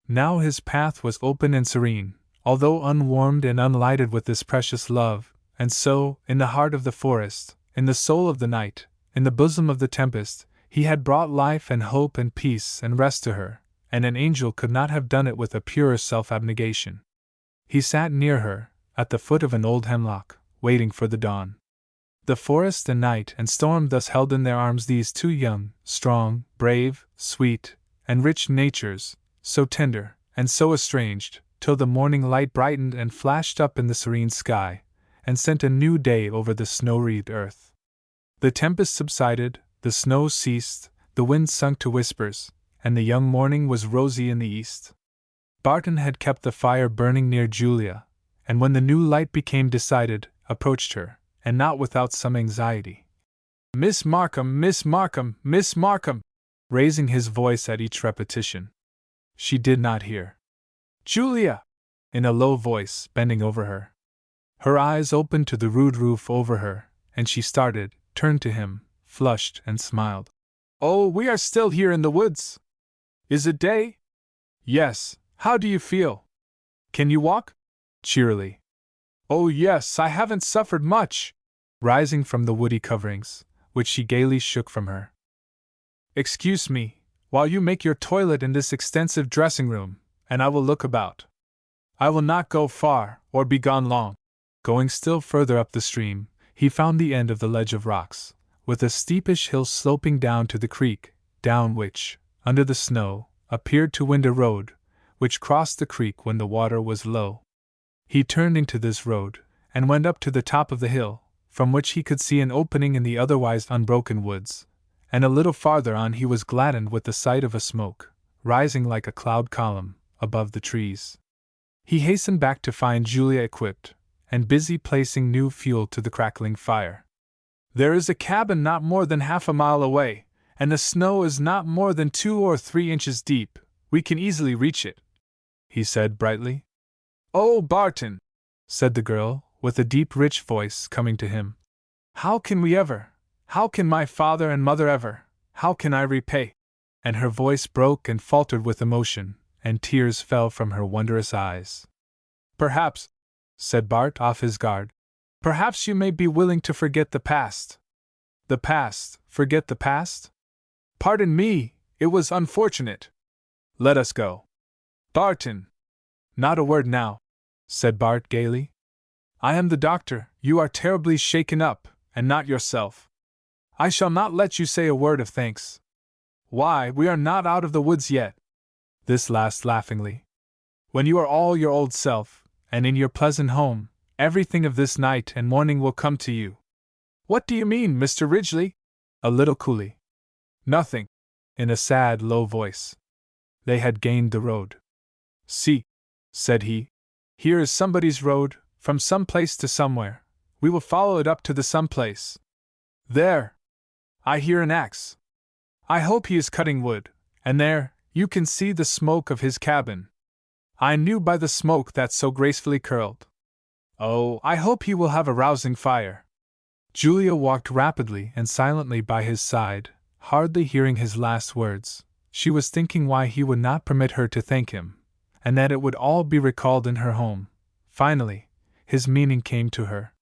Now his path was open and serene, although unwarmed and unlighted with this precious love, and so, in the heart of the forest, in the soul of the night, in the bosom of the tempest, he had brought life and hope and peace and rest to her, and an angel could not have done it with a purer self-abnegation. He sat near her, at the foot of an old hemlock, waiting for the dawn. The forest and night and storm thus held in their arms these two young, strong, brave, sweet, and rich natures, so tender, and so estranged, till the morning light brightened and flashed up in the serene sky, and sent a new day over the snow-wreathed earth. The tempest subsided, the snow ceased, the wind sunk to whispers, and the young morning was rosy in the east. Barton had kept the fire burning near Julia, and when the new light became decided, approached her, and not without some anxiety. Miss Markham, Miss Markham, Miss Markham! Raising his voice at each repetition. She did not hear. Julia! In a low voice, bending over her. Her eyes opened to the rude roof over her, and she started, turned to him, flushed, and smiled. Oh, we are still here in the woods! Is it day? Yes. How do you feel? Can you walk? Cheerily. Oh, yes, I haven't suffered much. Rising from the woody coverings, which she gaily shook from her. Excuse me, while you make your toilet in this extensive dressing room, and I will look about. I will not go far, or be gone long. Going still further up the stream, he found the end of the ledge of rocks, with a steepish hill sloping down to the creek, down which, under the snow, appeared to wind a road, which crossed the creek when the water was low. He turned into this road, and went up to the top of the hill, from which he could see an opening in the otherwise unbroken woods, and a little farther on he was gladdened with the sight of a smoke, rising like a cloud column, above the trees. He hastened back to find Julia equipped, and busy placing new fuel to the crackling fire. There is a cabin not more than half a mile away, and the snow is not more than 2 or 3 inches deep. We can easily reach it, he said brightly. Oh, Barton, said the girl, with a deep, rich voice coming to him. How can we ever, how can my father and mother ever, how can I repay? And her voice broke and faltered with emotion, and tears fell from her wondrous eyes. Perhaps, said Bart off his guard, perhaps you may be willing to forget the past. The past, forget the past? Pardon me, it was unfortunate. Let us go. Barton! Not a word now, said Bart gaily. I am the doctor, you are terribly shaken up, and not yourself. I shall not let you say a word of thanks. Why, we are not out of the woods yet. This last laughingly. When you are all your old self, and in your pleasant home, everything of this night and morning will come to you. What do you mean, Mr. Ridgeley? A little coolly. Nothing, in a sad, low voice. They had gained the road. "See," said he, "here is somebody's road, from some place to somewhere. We will follow it up to the some place. There! I hear an axe. I hope he is cutting wood, and there, you can see the smoke of his cabin. I knew by the smoke that so gracefully curled. Oh, I hope he will have a rousing fire." Julia walked rapidly and silently by his side, hardly hearing his last words. She was thinking why he would not permit her to thank him, and that it would all be recalled in her home. Finally, his meaning came to her.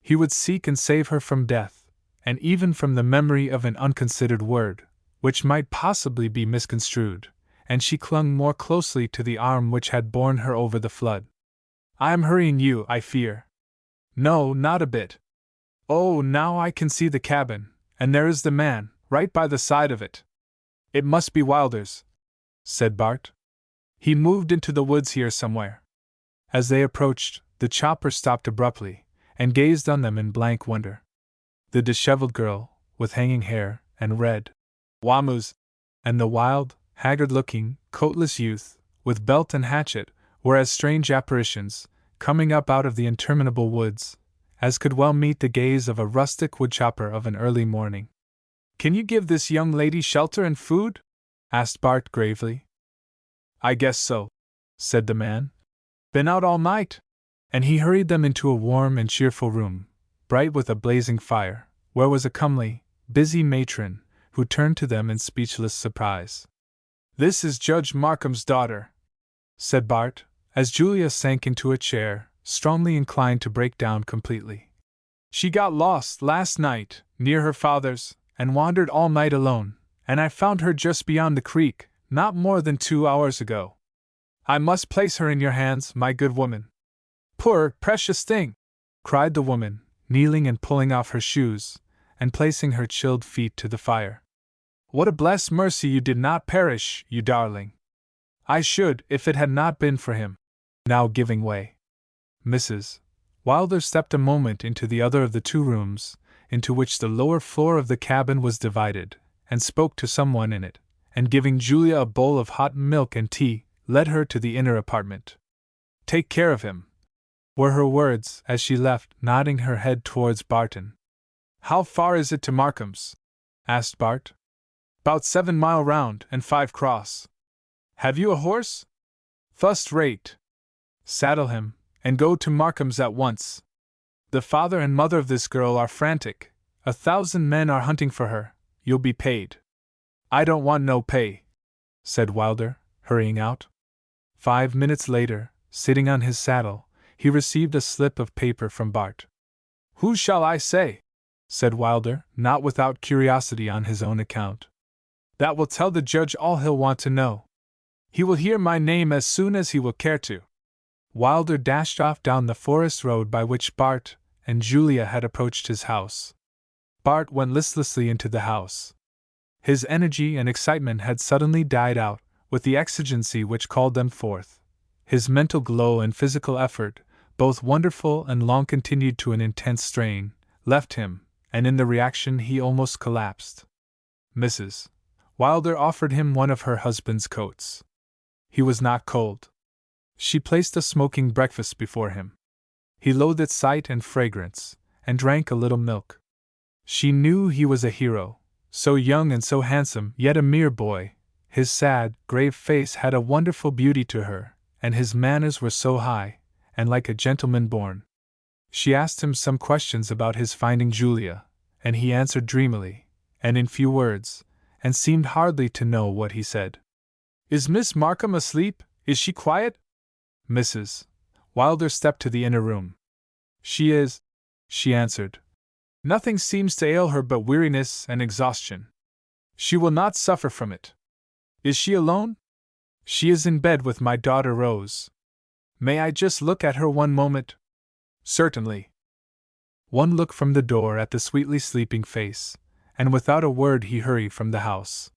He would seek and save her from death, and even from the memory of an unconsidered word, which might possibly be misconstrued, and she clung more closely to the arm which had borne her over the flood. "I am hurrying you, I fear." "No, not a bit. Oh, now I can see the cabin, and there is the man, right by the side of it. It must be Wilder's," said Bart. "He moved into the woods here somewhere." As they approached, the chopper stopped abruptly, and gazed on them in blank wonder. The disheveled girl, with hanging hair, and red wamus, and the wild, haggard-looking, coatless youth, with belt and hatchet, were as strange apparitions, coming up out of the interminable woods, as could well meet the gaze of a rustic woodchopper of an early morning. "Can you give this young lady shelter and food?" asked Bart gravely. "I guess so," said the man. "Been out all night?" And he hurried them into a warm and cheerful room, bright with a blazing fire, where was a comely, busy matron, who turned to them in speechless surprise. "This is Judge Markham's daughter," said Bart, as Julia sank into a chair, strongly inclined to break down completely. "She got lost last night, near her father's, and wandered all night alone, and I found her just beyond the creek, not more than 2 hours ago. I must place her in your hands, my good woman." "Poor, precious thing!" cried the woman, kneeling and pulling off her shoes, and placing her chilled feet to the fire. "What a blessed mercy you did not perish, you darling! I should, if it had not been for him." Now giving way, Mrs. Wilder stepped a moment into the other of the two rooms, into which the lower floor of the cabin was divided, and spoke to someone in it, and giving Julia a bowl of hot milk and tea, led her to the inner apartment. "Take care of him," were her words as she left, nodding her head towards Barton. "How far is it to Markham's?" asked Bart. "'Bout 7 mile round and 5 cross." "Have you a horse?" "Fust rate." "Saddle him, and go to Markham's at once. The father and mother of this girl are frantic. 1,000 men are hunting for her. You'll be paid." "I don't want no pay," said Wilder, hurrying out. 5 minutes later, sitting on his saddle, he received a slip of paper from Bart. "Who shall I say?" said Wilder, not without curiosity on his own account. "That will tell the judge all he'll want to know. He will hear my name as soon as he will care to." Wilder dashed off down the forest road by which Bart and Julia had approached his house. Bart went listlessly into the house. His energy and excitement had suddenly died out, with the exigency which called them forth. His mental glow and physical effort, both wonderful and long continued to an intense strain, left him, and in the reaction he almost collapsed. Mrs. Wilder offered him one of her husband's coats. He was not cold. She placed a smoking breakfast before him. He loathed its sight and fragrance, and drank a little milk. She knew he was a hero, so young and so handsome, yet a mere boy. His sad, grave face had a wonderful beauty to her, and his manners were so high, and like a gentleman born. She asked him some questions about his finding Julia, and he answered dreamily, and in few words, and seemed hardly to know what he said. "Is Miss Markham asleep? Is she quiet?" Mrs. Wilder stepped to the inner room. "She is," she answered. "Nothing seems to ail her but weariness and exhaustion. She will not suffer from it." "Is she alone?" "She is in bed with my daughter Rose." "May I just look at her one moment?" "Certainly." One look from the door at the sweetly sleeping face, and without a word he hurried from the house.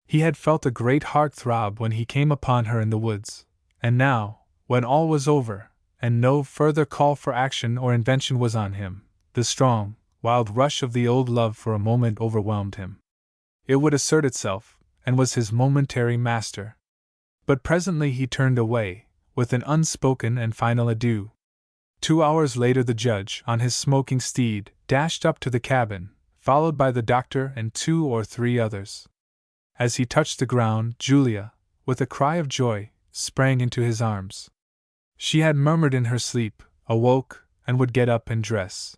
He had felt a great heart throb when he came upon her in the woods, and now, when all was over, and no further call for action or invention was on him, the strong, wild rush of the old love for a moment overwhelmed him. It would assert itself, and was his momentary master. But presently he turned away, with an unspoken and final adieu. 2 hours later the judge, on his smoking steed, dashed up to the cabin, followed by the doctor and 2 or 3 others. As he touched the ground, Julia, with a cry of joy, sprang into his arms. She had murmured in her sleep, awoke, and would get up and dress.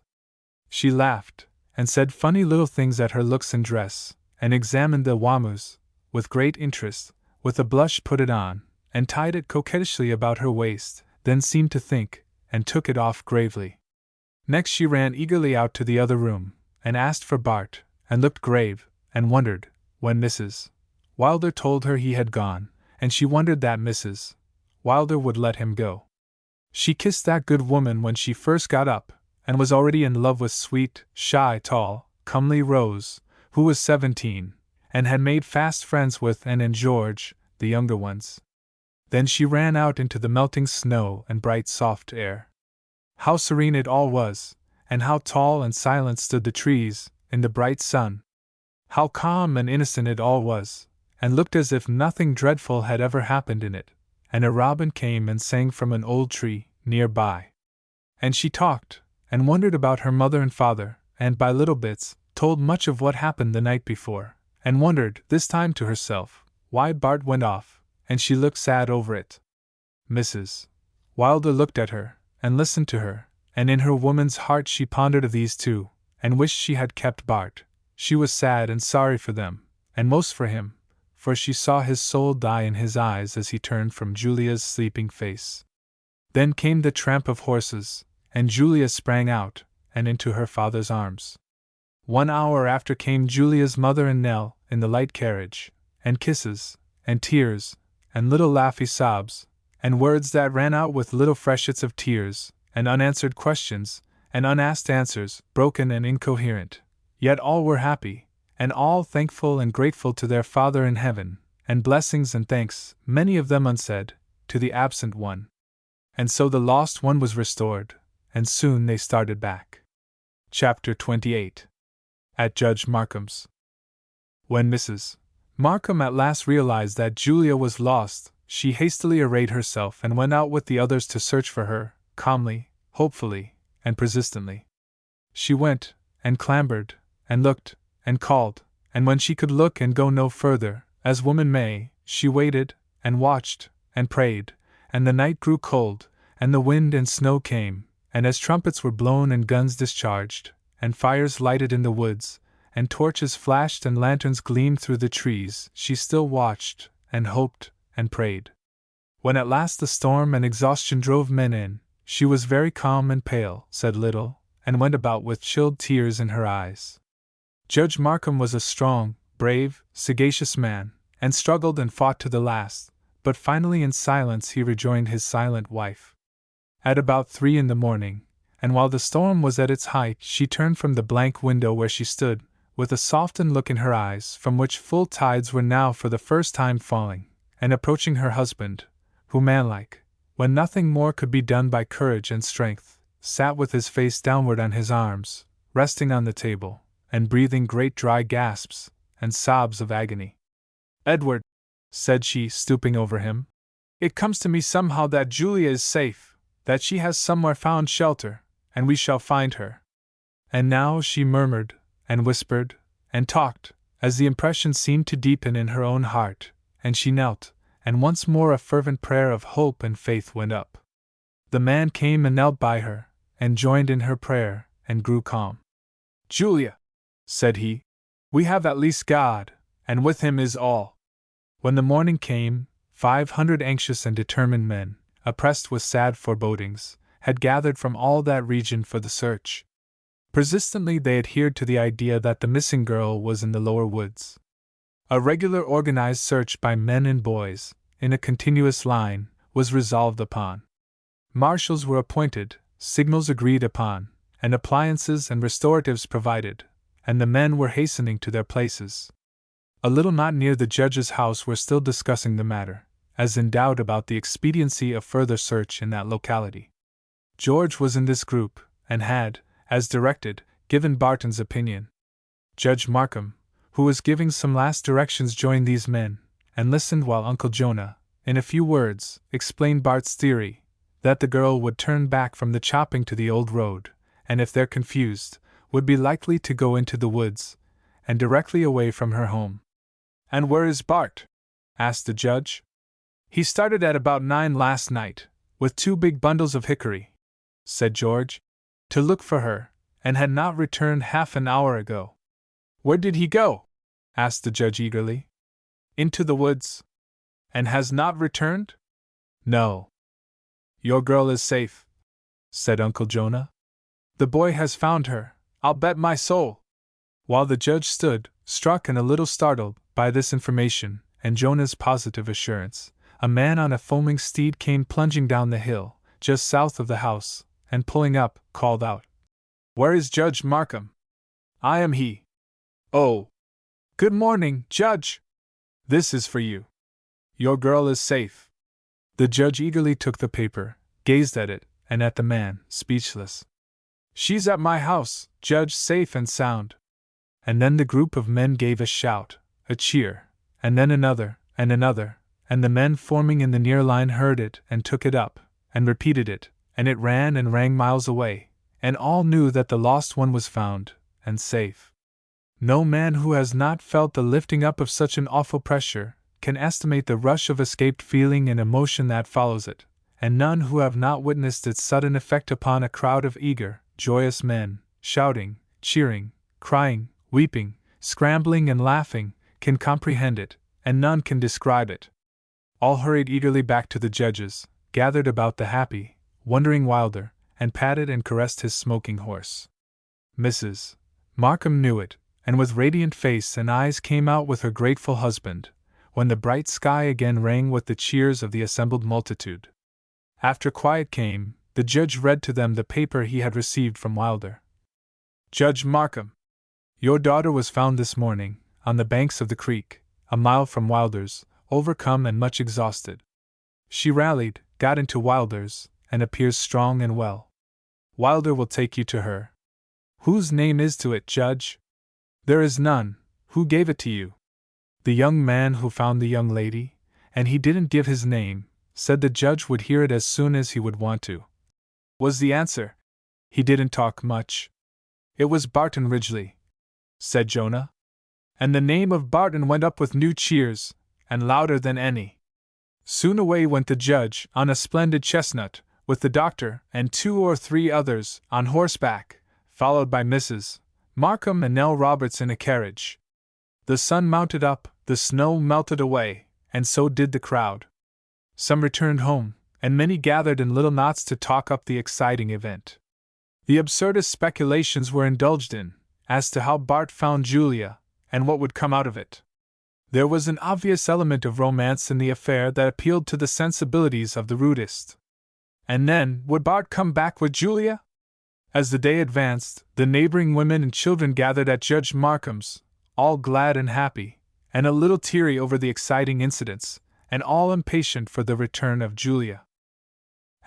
She laughed, and said funny little things at her looks and dress, and examined the wamus, with great interest. With a blush put it on, and tied it coquettishly about her waist, then seemed to think, and took it off gravely. Next she ran eagerly out to the other room, and asked for Bart, and looked grave, and wondered, when Mrs. Wilder told her he had gone, and she wondered that Mrs. Wilder would let him go. She kissed that good woman when she first got up, and was already in love with sweet, shy, tall, comely Rose, who was 17, and had made fast friends with Anne and George, the younger ones. Then she ran out into the melting snow and bright soft air. How serene it all was, and how tall and silent stood the trees, in the bright sun. How calm and innocent it all was, and looked as if nothing dreadful had ever happened in it, and a robin came and sang from an old tree, near by. And she talked, and wondered about her mother and father, and by little bits, told much of what happened the night before, and wondered, this time to herself, why Bart went off, and she looked sad over it. Mrs. Wilder looked at her, and listened to her, and in her woman's heart she pondered of these two, and wished she had kept Bart. She was sad and sorry for them, and most for him, for she saw his soul die in his eyes as he turned from Julia's sleeping face. Then came the tramp of horses, and Julia sprang out, and into her father's arms. 1 hour after came Julia's mother and Nell, in the light carriage, and kisses, and tears, and little laughy sobs, and words that ran out with little freshets of tears, and unanswered questions, and unasked answers, broken and incoherent. Yet all were happy, and all thankful and grateful to their Father in heaven, and blessings and thanks, many of them unsaid, to the absent one. And so the lost one was restored, and soon they started back. Chapter 28. At Judge Markham's. When Mrs. Markham at last realized that Julia was lost, she hastily arrayed herself and went out with the others to search for her, calmly, hopefully, and persistently. She went, and clambered, and looked, and called, and when she could look and go no further, as woman may, she waited, and watched, and prayed, and the night grew cold, and the wind and snow came, and as trumpets were blown and guns discharged, and fires lighted in the woods, and torches flashed and lanterns gleamed through the trees, she still watched, and hoped, and prayed. When at last the storm and exhaustion drove men in, she was very calm and pale, said little, and went about with chilled tears in her eyes. Judge Markham was a strong, brave, sagacious man, and struggled and fought to the last, but finally in silence he rejoined his silent wife. At about 3 in the morning, and while the storm was at its height, she turned from the blank window where she stood, with a softened look in her eyes from which full tides were now for the first time falling, and approaching her husband, who manlike, when nothing more could be done by courage and strength, sat with his face downward on his arms, resting on the table, and breathing great dry gasps and sobs of agony. "Edward," said she, stooping over him, "it comes to me somehow that Julia is safe, that she has somewhere found shelter, and we shall find her." And now she murmured, and whispered, and talked, as the impression seemed to deepen in her own heart, and she knelt, and once more a fervent prayer of hope and faith went up. The man came and knelt by her, and joined in her prayer, and grew calm. "Julia," said he, "we have at least God, and with him is all." When the morning came, 500 anxious and determined men, oppressed with sad forebodings, had gathered from all that region for the search. Persistently they adhered to the idea that the missing girl was in the lower woods. A regular organized search by men and boys, in a continuous line, was resolved upon. Marshals were appointed, signals agreed upon, and appliances and restoratives provided, and the men were hastening to their places. A little knot near the judge's house were still discussing the matter, as in doubt about the expediency of further search in that locality. George was in this group, and had, as directed, given Barton's opinion. Judge Markham, who was giving some last directions, joined these men, and listened while Uncle Jonah, in a few words, explained Bart's theory, that the girl would turn back from the chopping to the old road, and if they're confused, would be likely to go into the woods, and directly away from her home. "And where is Bart?" asked the judge. "He started at about 9 last night, with 2 big bundles of hickory," said George, "to look for her, and had not returned half an hour ago." "Where did he go?" asked the judge eagerly. "Into the woods." "And has not returned?" "No." "Your girl is safe," said Uncle Jonah. "The boy has found her, I'll bet my soul." While the judge stood, struck and a little startled, by this information, and Jonah's positive assurance, a man on a foaming steed came plunging down the hill, just south of the house, and pulling up, called out, "Where is Judge Markham?" "I am he." "Oh! Good morning, Judge! This is for you. Your girl is safe." The judge eagerly took the paper, gazed at it, and at the man, speechless. "She's at my house, Judge, safe and sound." And then the group of men gave a shout, a cheer, and then another, and the men forming in the near line heard it and took it up, and repeated it, and it ran and rang miles away, and all knew that the lost one was found, and safe. No man who has not felt the lifting up of such an awful pressure can estimate the rush of escaped feeling and emotion that follows it, and none who have not witnessed its sudden effect upon a crowd of eager, joyous men, shouting, cheering, crying, weeping, scrambling and laughing, can comprehend it, and none can describe it. All hurried eagerly back to the judges, gathered about the happy, wondering Wilder, and patted and caressed his smoking horse. Mrs. Markham knew it, and with radiant face and eyes came out with her grateful husband, when the bright sky again rang with the cheers of the assembled multitude. After quiet came, the judge read to them the paper he had received from Wilder. "Judge Markham, your daughter was found this morning, on the banks of the creek, a mile from Wilder's, overcome and much exhausted. She rallied, got into Wilder's, and appears strong and well. Wilder will take you to her." "Whose name is to it, Judge?" "There is none. Who gave it to you?" "The young man who found the young lady, and he didn't give his name, said the judge would hear it as soon as he would want to," was the answer. "He didn't talk much." "It was Barton Ridgeley," said Jonah. And the name of Barton went up with new cheers, and louder than any. Soon away went the judge, on a splendid chestnut, with the doctor and 2 or 3 others, on horseback, followed by Mrs. Markham and Nell Roberts in a carriage. The sun mounted up, the snow melted away, and so did the crowd. Some returned home, and many gathered in little knots to talk up the exciting event. The absurdest speculations were indulged in, as to how Bart found Julia, and what would come out of it. There was an obvious element of romance in the affair that appealed to the sensibilities of the rudest. And then, would Bart come back with Julia? As the day advanced, the neighboring women and children gathered at Judge Markham's, all glad and happy, and a little teary over the exciting incidents, and all impatient for the return of Julia.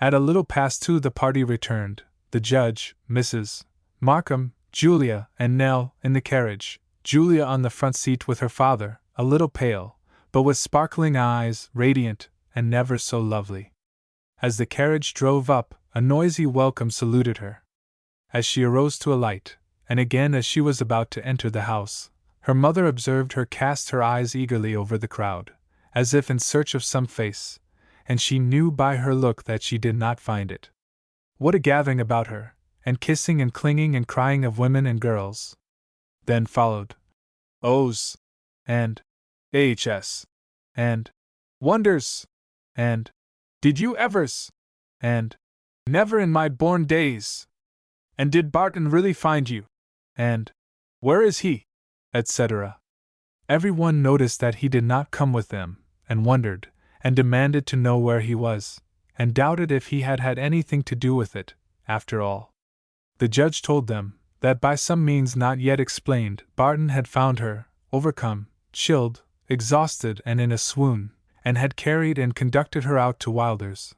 At a little past 2 the party returned, the judge, Mrs. Markham, Julia, and Nell in the carriage, Julia on the front seat with her father, a little pale, but with sparkling eyes, radiant, and never so lovely. As the carriage drove up, a noisy welcome saluted her. As she arose to alight, and again as she was about to enter the house, her mother observed her cast her eyes eagerly over the crowd, as if in search of some face, and she knew by her look that she did not find it. What a gathering about her, and kissing and clinging and crying of women and girls. Then followed "Ohs," and "Hs," and "Wonders," and "Did you evers?" and "Never in my born days," and "Did Barton really find you?" and "Where is he?" etc. Everyone noticed that he did not come with them, and wondered, and demanded to know where he was, and doubted if he had had anything to do with it, after all. The judge told them that by some means not yet explained, Barton had found her, overcome, chilled, exhausted, and in a swoon, and had carried and conducted her out to Wilder's.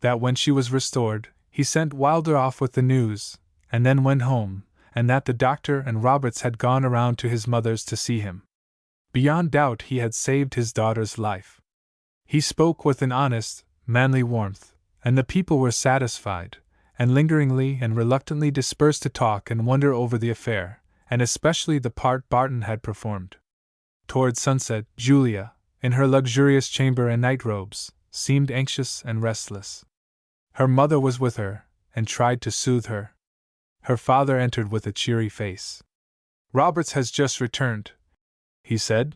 That when she was restored, he sent Wilder off with the news, and then went home, and that the doctor and Roberts had gone around to his mother's to see him. Beyond doubt he had saved his daughter's life. He spoke with an honest, manly warmth, and the people were satisfied, and lingeringly and reluctantly dispersed to talk and wonder over the affair, and especially the part Barton had performed. Toward sunset, Julia, in her luxurious chamber and night robes, seemed anxious and restless. Her mother was with her, and tried to soothe her. Her father entered with a cheery face. "Roberts has just returned," he said.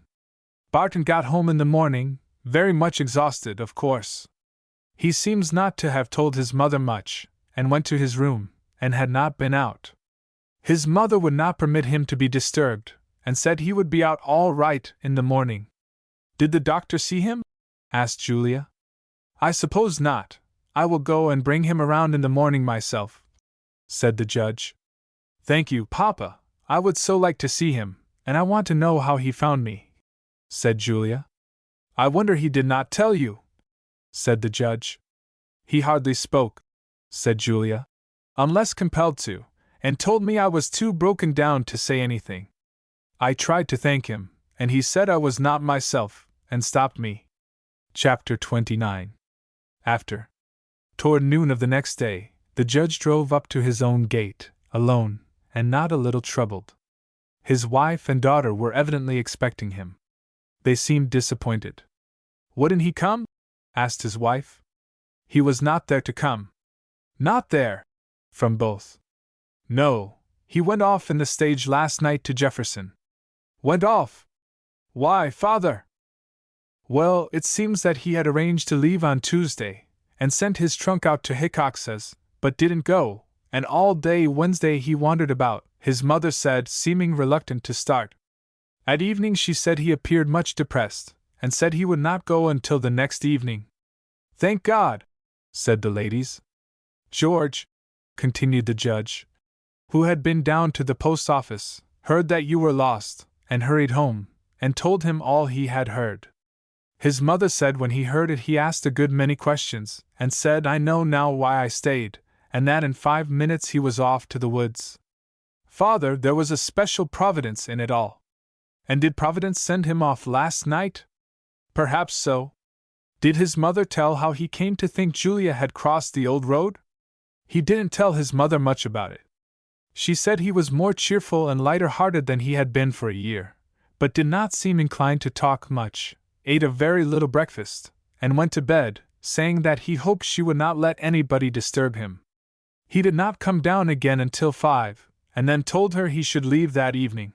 "Barton got home in the morning, very much exhausted, of course. He seems not to have told his mother much, and went to his room, and had not been out. His mother would not permit him to be disturbed, and said he would be out all right in the morning." "Did the doctor see him?" asked Julia. "I suppose not. I will go and bring him around in the morning myself," said the judge. "Thank you, Papa. I would so like to see him, and I want to know how he found me," said Julia. "I wonder he did not tell you," said the judge. "He hardly spoke," said Julia, "unless compelled to, and told me I was too broken down to say anything. I tried to thank him, and he said I was not myself, and stopped me." Chapter 29. After. Toward noon of the next day, the judge drove up to his own gate, alone, and not a little troubled. His wife and daughter were evidently expecting him. They seemed disappointed. "Wouldn't he come?" asked his wife. "He was not there to come." "Not there?" from both. "No, he went off in the stage last night to Jefferson." "Went off? Why, Father?" "Well, it seems that he had arranged to leave on Tuesday, and sent his trunk out to Hickox's, but didn't go, and all day Wednesday he wandered about, his mother said, seeming reluctant to start. At evening she said he appeared much depressed, and said he would not go until the next evening." "Thank God!" said the ladies. "George," continued the judge, "who had been down to the post office, heard that you were lost, and hurried home, and told him all he had heard. His mother said when he heard it he asked a good many questions, and said I know now why I stayed, and that in 5 minutes he was off to the woods. Father, there was a special providence in it all. And did Providence send him off last night? Perhaps so. Did his mother tell how he came to think Julia had crossed the old road? He didn't tell his mother much about it. She said he was more cheerful and lighter-hearted than he had been for a year, but did not seem inclined to talk much, ate a very little breakfast, and went to bed, saying that he hoped she would not let anybody disturb him. He did not come down again until 5, and then told her he should leave that evening.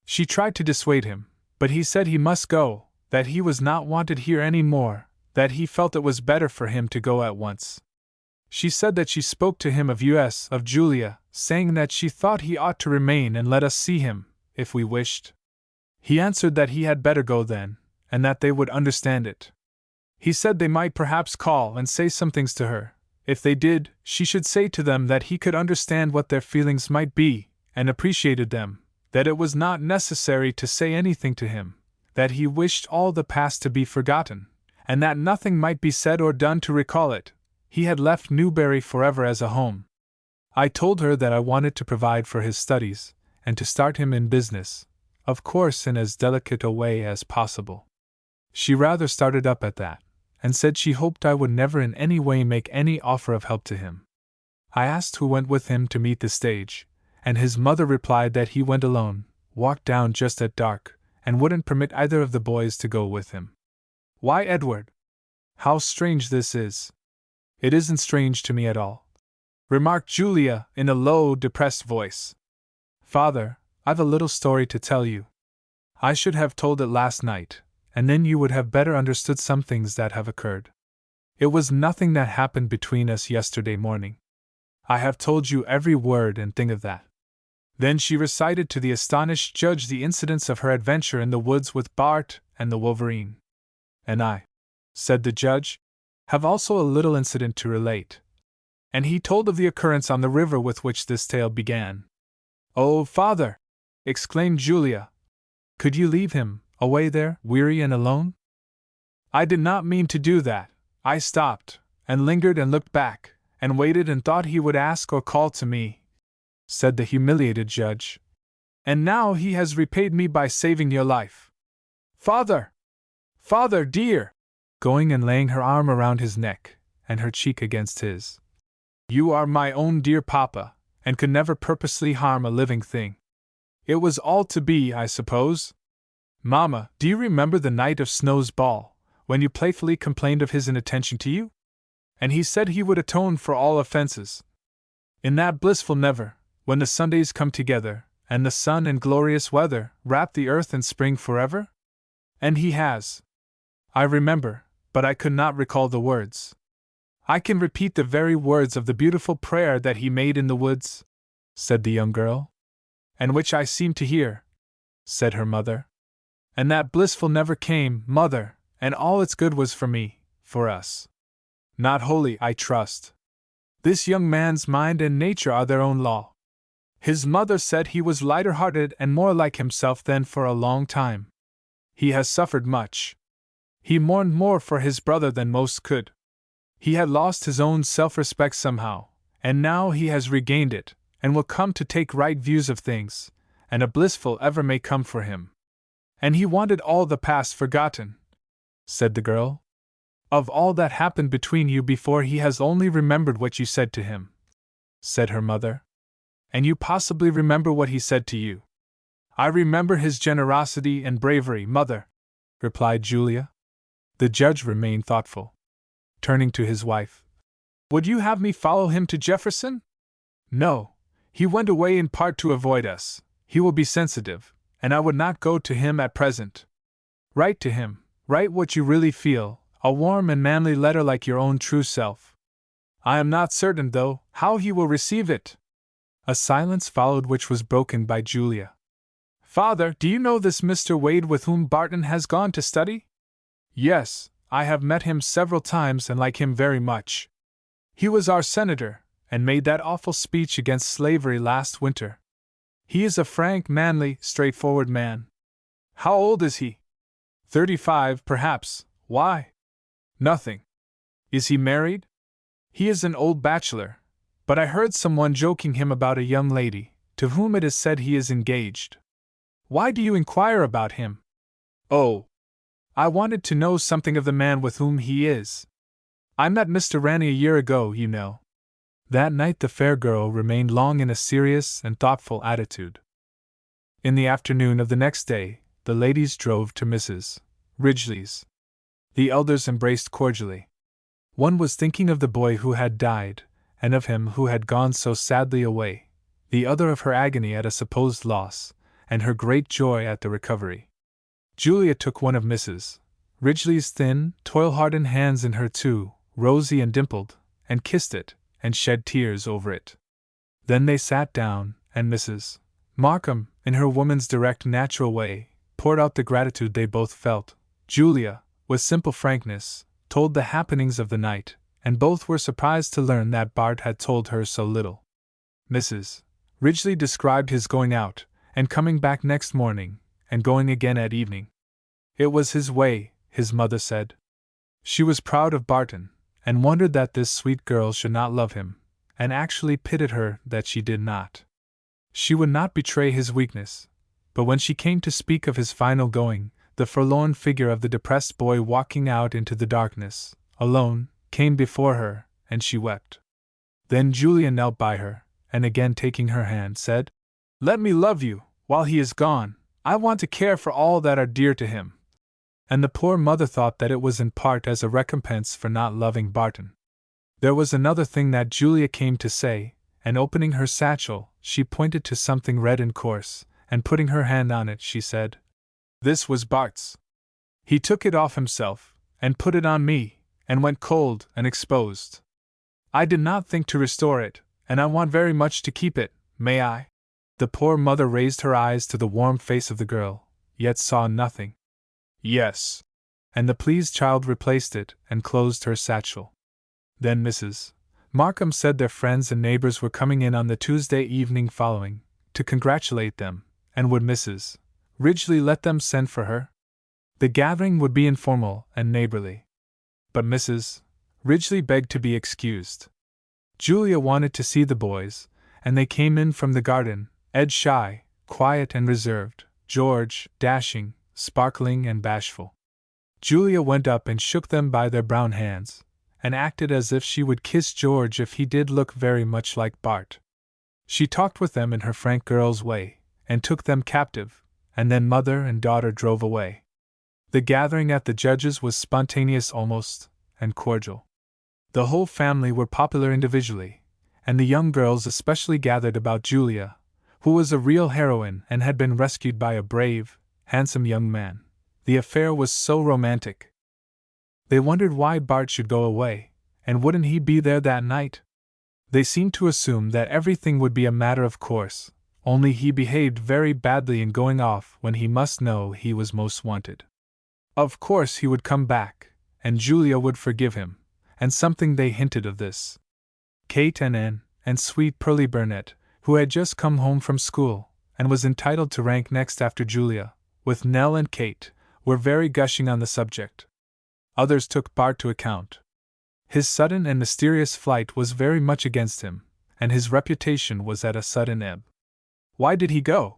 She tried to dissuade him, but he said he must go, that he was not wanted here any more, that he felt it was better for him to go at once. She said that she spoke to him of Julia, saying that she thought he ought to remain and let us see him, if we wished. He answered that he had better go then, and that they would understand it. He said they might perhaps call and say some things to her. If they did, she should say to them that he could understand what their feelings might be, and appreciated them, that it was not necessary to say anything to him, that he wished all the past to be forgotten, and that nothing might be said or done to recall it. He had left Newbury forever as a home. I told her that I wanted to provide for his studies, and to start him in business, of course in as delicate a way as possible. She rather started up at that, and said she hoped I would never in any way make any offer of help to him. I asked who went with him to meet the stage, and his mother replied that he went alone, walked down just at dark, and wouldn't permit either of the boys to go with him. Why, Edward? How strange this is! It isn't strange to me at all, remarked Julia in a low, depressed voice. Father, I've a little story to tell you. I should have told it last night, and then you would have better understood some things that have occurred. It was nothing that happened between us yesterday morning. I have told you every word and thing of that. Then she recited to the astonished judge the incidents of her adventure in the woods with Bart and the wolverine. And I, said the judge, have also a little incident to relate. And he told of the occurrence on the river with which this tale began. Oh, Father! Exclaimed Julia. Could you leave him, away there, weary and alone? I did not mean to do that. I stopped, and lingered and looked back, and waited and thought he would ask or call to me, said the humiliated judge. And now he has repaid me by saving your life. Father! Father, dear! Going and laying her arm around his neck, and her cheek against his. You are my own dear papa, and could never purposely harm a living thing. It was all to be, I suppose. Mamma, do you remember the night of Snow's ball, when you playfully complained of his inattention to you? And he said he would atone for all offenses. In that blissful never, when the Sundays come together, and the sun and glorious weather wrap the earth in spring forever? And he has. I remember, but I could not recall the words. I can repeat the very words of the beautiful prayer that he made in the woods, said the young girl. And which I seem to hear, said her mother. And that blissful never came, mother, and all its good was for me, for us. Not wholly, I trust. This young man's mind and nature are their own law. His mother said he was lighter-hearted and more like himself than for a long time. He has suffered much. He mourned more for his brother than most could. He had lost his own self-respect somehow, and now he has regained it, and will come to take right views of things, and a blissful ever may come for him. And he wanted all the past forgotten, said the girl. Of all that happened between you before, he has only remembered what you said to him, said her mother. And you possibly remember what he said to you. I remember his generosity and bravery, mother, replied Julia. The judge remained thoughtful. Turning to his wife, would you have me follow him to Jefferson? No, he went away in part to avoid us. He will be sensitive, and I would not go to him at present. Write to him, write what you really feel, a warm and manly letter like your own true self. I am not certain, though, how he will receive it. A silence followed, which was broken by Julia. Father, do you know this Mr. Wade with whom Barton has gone to study? Yes, I have met him several times and like him very much. He was our senator, and made that awful speech against slavery last winter. He is a frank, manly, straightforward man. How old is he? 35, perhaps. Why? Nothing. Is he married? He is an old bachelor, but I heard someone joking him about a young lady, to whom it is said he is engaged. Why do you inquire about him? Oh, I wanted to know something of the man with whom he is. I met Mr. Ranney a year ago, you know. That night the fair girl remained long in a serious and thoughtful attitude. In the afternoon of the next day, the ladies drove to Mrs. Ridgeley's. The elders embraced cordially. One was thinking of the boy who had died, and of him who had gone so sadly away, the other of her agony at a supposed loss, and her great joy at the recovery. Julia took one of Mrs. Ridgeley's thin, toil-hardened hands in her two, rosy and dimpled, and kissed it, and shed tears over it. Then they sat down, and Mrs. Markham, in her woman's direct, natural way, poured out the gratitude they both felt. Julia, with simple frankness, told the happenings of the night, and both were surprised to learn that Bart had told her so little. Mrs. Ridgeley described his going out, and coming back next morning, and going again at evening. It was his way, his mother said. She was proud of Barton, and wondered that this sweet girl should not love him, and actually pitied her that she did not. She would not betray his weakness, but when she came to speak of his final going, the forlorn figure of the depressed boy walking out into the darkness, alone, came before her, and she wept. Then Julia knelt by her, and again taking her hand, said, "Let me love you, while he is gone. I want to care for all that are dear to him." And the poor mother thought that it was in part as a recompense for not loving Barton. There was another thing that Julia came to say, and opening her satchel, she pointed to something red and coarse, and putting her hand on it, she said, "This was Bart's. He took it off himself, and put it on me, and went cold and exposed. I did not think to restore it, and I want very much to keep it. May I?" The poor mother raised her eyes to the warm face of the girl, yet saw nothing. "Yes." And the pleased child replaced it, and closed her satchel. Then Mrs. Markham said their friends and neighbors were coming in on the Tuesday evening following, to congratulate them, and would Mrs. Ridgeley let them send for her? The gathering would be informal and neighborly. But Mrs. Ridgeley begged to be excused. Julia wanted to see the boys, and they came in from the garden, Ed shy, quiet and reserved, George dashing, sparkling and bashful. Julia went up and shook them by their brown hands, and acted as if she would kiss George if he did look very much like Bart. She talked with them in her frank girl's way, and took them captive, and then mother and daughter drove away. The gathering at the judge's was spontaneous almost, and cordial. The whole family were popular individually, and the young girls especially gathered about Julia, who was a real heroine and had been rescued by a brave, handsome young man. The affair was so romantic. They wondered why Bart should go away, and wouldn't he be there that night? They seemed to assume that everything would be a matter of course, only he behaved very badly in going off when he must know he was most wanted. Of course he would come back, and Julia would forgive him, and something they hinted of this. Kate and Anne, and sweet Pearlie Burnett, who had just come home from school, and was entitled to rank next after Julia, with Nell and Kate, were very gushing on the subject. Others took Bart to account. His sudden and mysterious flight was very much against him, and his reputation was at a sudden ebb. Why did he go?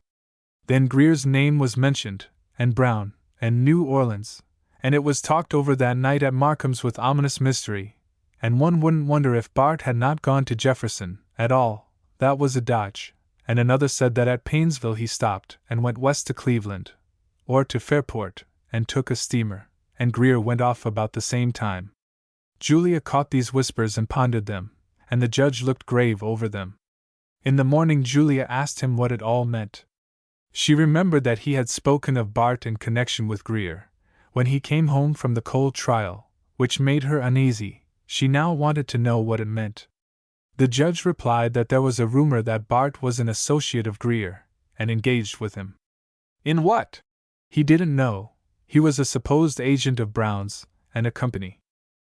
Then Greer's name was mentioned, and Brown, and New Orleans, and it was talked over that night at Markham's with ominous mystery, and one wouldn't wonder if Bart had not gone to Jefferson at all. That was a dodge. And another said that at Painesville he stopped and went west to Cleveland, or to Fairport, and took a steamer, and Greer went off about the same time. Julia caught these whispers and pondered them, and the judge looked grave over them. In the morning Julia asked him what it all meant. She remembered that he had spoken of Bart in connection with Greer, when he came home from the cold trial, which made her uneasy. She now wanted to know what it meant. The judge replied that there was a rumor that Bart was an associate of Greer, and engaged with him. In what? He didn't know. He was a supposed agent of Brown's, and a company.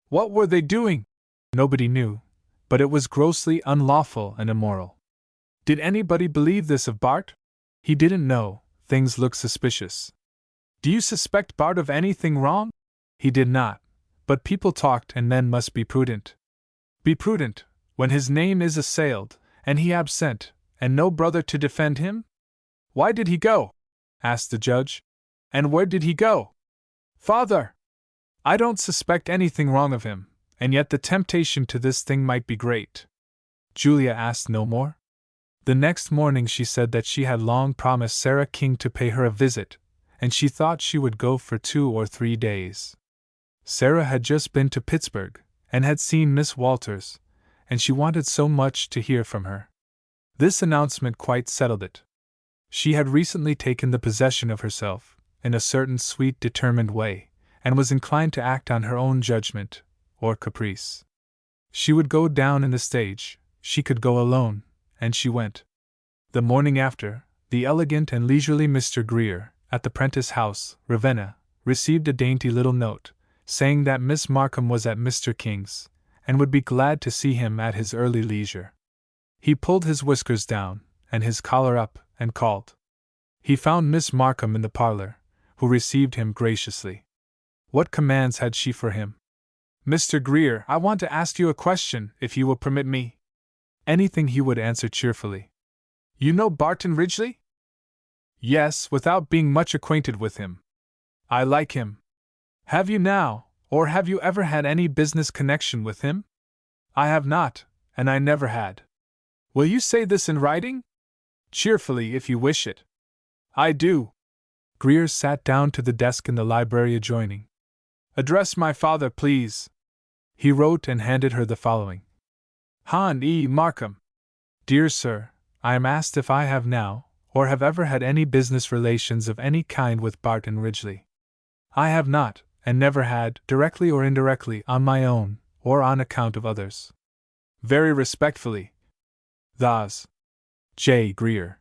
What were they doing? Nobody knew, but it was grossly unlawful and immoral. Did anybody believe this of Bart? He didn't know. Things looked suspicious. Do you suspect Bart of anything wrong? He did not, but people talked and men must be prudent. Be prudent, when his name is assailed, and he absent, and no brother to defend him? Why did he go? Asked the judge. And where did he go? Father! I don't suspect anything wrong of him, and yet the temptation to this thing might be great. Julia asked no more. The next morning she said that she had long promised Sarah King to pay her a visit, and she thought she would go for 2 or 3 days. Sarah had just been to Pittsburgh, and had seen Miss Walters, and she wanted so much to hear from her. This announcement quite settled it. She had recently taken the possession of herself, in a certain sweet, determined way, and was inclined to act on her own judgment, or caprice. She would go down in the stage, she could go alone, and she went. The morning after, the elegant and leisurely Mr. Greer, at the Prentice House, Ravenna, received a dainty little note, saying that Miss Markham was at Mr. King's, and would be glad to see him at his early leisure. He pulled his whiskers down, and his collar up, and called. He found Miss Markham in the parlor, who received him graciously. What commands had she for him? Mr. Greer, I want to ask you a question, if you will permit me. Anything, he would answer cheerfully. You know Bart Ridgeley? Yes, without being much acquainted with him. I like him. Have you now, or have you ever had any business connection with him? I have not, and I never had. Will you say this in writing? Cheerfully, if you wish it. I do. Greer sat down to the desk in the library adjoining. Address my father, please. He wrote and handed her the following. Hon E. Markham. Dear Sir, I am asked if I have now, or have ever had any business relations of any kind with Bart Ridgeley. I have not, and never had, directly or indirectly, on my own, or on account of others. Very respectfully, Thos. J. Greer.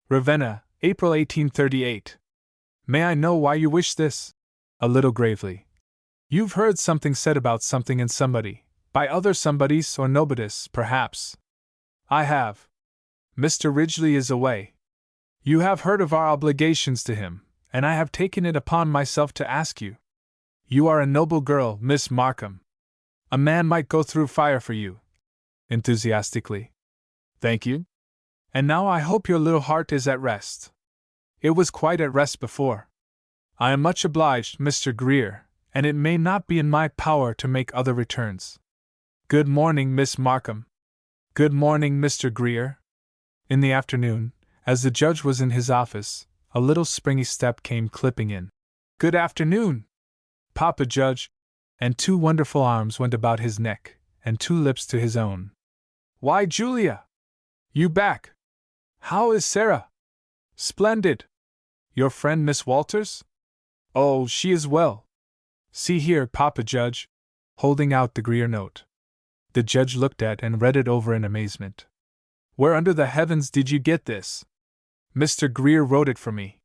Ravenna, April 1838. May I know why you wish this? A little gravely. You've heard something said about something in somebody, by other somebodies or nobodies, perhaps. I have. Mr. Ridgeley is away. You have heard of our obligations to him, and I have taken it upon myself to ask you. You are a noble girl, Miss Markham. A man might go through fire for you. Enthusiastically. Thank you. And now I hope your little heart is at rest. It was quite at rest before. I am much obliged, Mr. Greer, and it may not be in my power to make other returns. Good morning, Miss Markham. Good morning, Mr. Greer. In the afternoon, as the judge was in his office, a little springy step came clipping in. Good afternoon, Papa Judge, and 2 wonderful arms went about his neck, and 2 lips to his own. Why, Julia! You back? How is Sarah? Splendid! Your friend Miss Walters? Oh, she is well. See here, Papa Judge, holding out the Greer note. The judge looked at and read it over in amazement. Where under the heavens did you get this? Mr. Greer wrote it for me.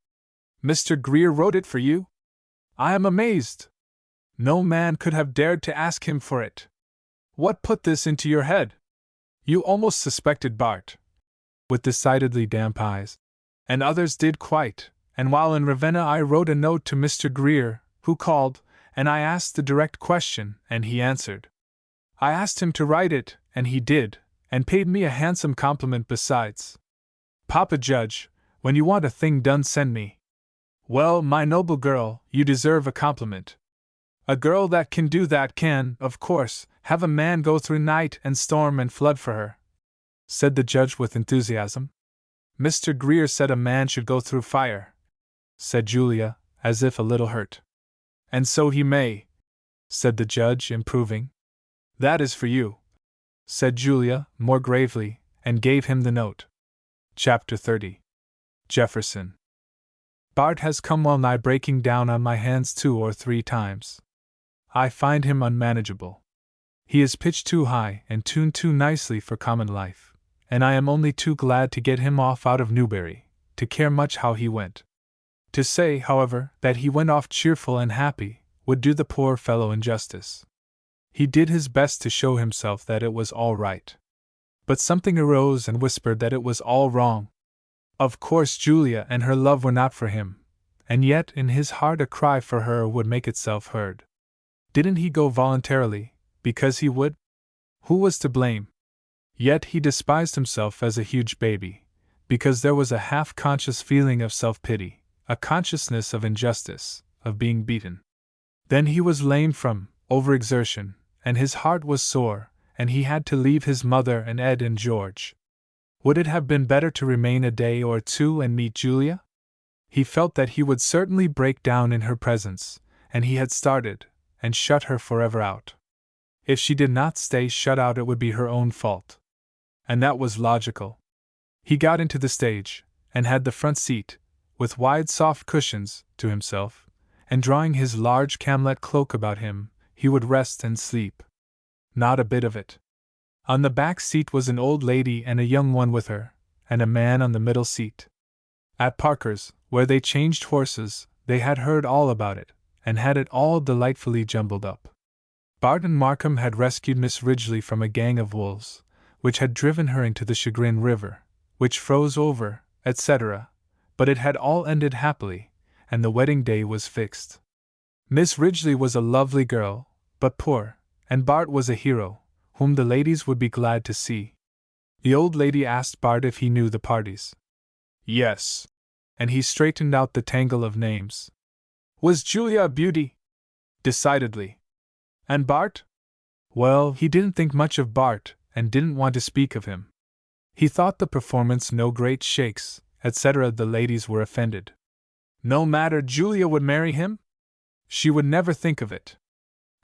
Mr. Greer wrote it for you? I am amazed. No man could have dared to ask him for it. What put this into your head? You almost suspected Bart, with decidedly damp eyes, and others did quite, and while in Ravenna I wrote a note to Mr. Greer, who called, and I asked the direct question, and he answered. I asked him to write it, and he did, and paid me a handsome compliment besides. Papa Judge, when you want a thing done, send me. Well, my noble girl, you deserve a compliment. A girl that can do that can, of course, have a man go through night and storm and flood for her, said the judge with enthusiasm. Mr. Greer said a man should go through fire, said Julia, as if a little hurt. And so he may, said the judge, improving. That is for you, said Julia, more gravely, and gave him the note. Chapter 30. Jefferson. Bart has come well nigh breaking down on my hands 2 or 3 times. I find him unmanageable. He is pitched too high and tuned too nicely for common life, and I am only too glad to get him off out of Newbury, to care much how he went. To say, however, that he went off cheerful and happy, would do the poor fellow injustice. He did his best to show himself that it was all right. But something arose and whispered that it was all wrong. Of course Julia and her love were not for him, and yet in his heart a cry for her would make itself heard. Didn't he go voluntarily, because he would? Who was to blame? Yet he despised himself as a huge baby, because there was a half-conscious feeling of self-pity, a consciousness of injustice, of being beaten. Then he was lame from overexertion, and his heart was sore, and he had to leave his mother and Ed and George. Would it have been better to remain a day or 2 and meet Julia? He felt that he would certainly break down in her presence, and he had started, and shut her forever out. If she did not stay shut out, it would be her own fault. And that was logical. He got into the stage, and had the front seat, with wide soft cushions, to himself, and drawing his large camlet cloak about him, he would rest and sleep. Not a bit of it. On the back seat was an old lady and a young one with her, and a man on the middle seat. At Parker's, where they changed horses, they had heard all about it, and had it all delightfully jumbled up. Bart and Markham had rescued Miss Ridgeley from a gang of wolves, which had driven her into the Chagrin River, which froze over, etc., but it had all ended happily, and the wedding day was fixed. Miss Ridgeley was a lovely girl, but poor, and Bart was a hero, whom the ladies would be glad to see. The old lady asked Bart if he knew the parties. Yes. And he straightened out the tangle of names. Was Julia a beauty? Decidedly. And Bart? Well, he didn't think much of Bart, and didn't want to speak of him. He thought the performance no great shakes, etc. The ladies were offended. No matter, Julia would marry him? She would never think of it.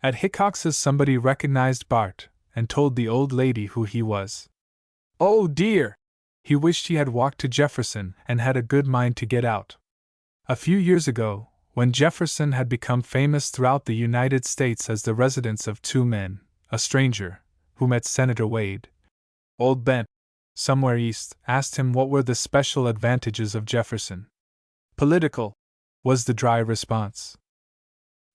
At Hickox's somebody recognized Bart, and told the old lady who he was. Oh dear! He wished he had walked to Jefferson and had a good mind to get out. A few years ago, when Jefferson had become famous throughout the United States as the residence of 2 men, a stranger, who met Senator Wade, old Ben, somewhere east, asked him what were the special advantages of Jefferson. Political, was the dry response.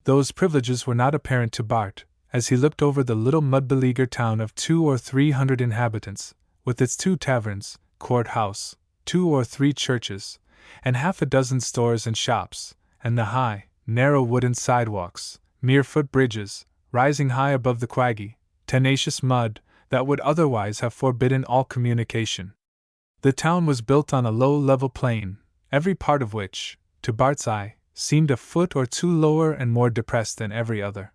Those privileges were not apparent to Bart, as he looked over the little mud-beleaguered town of 200 or 300 inhabitants, with its 2 taverns, court-house, 2 or 3 churches, and half a dozen stores and shops, and the high, narrow wooden sidewalks, mere foot-bridges, rising high above the quaggy, tenacious mud, that would otherwise have forbidden all communication. The town was built on a low level plain, every part of which, to Bart's eye, seemed a foot or two lower and more depressed than every other.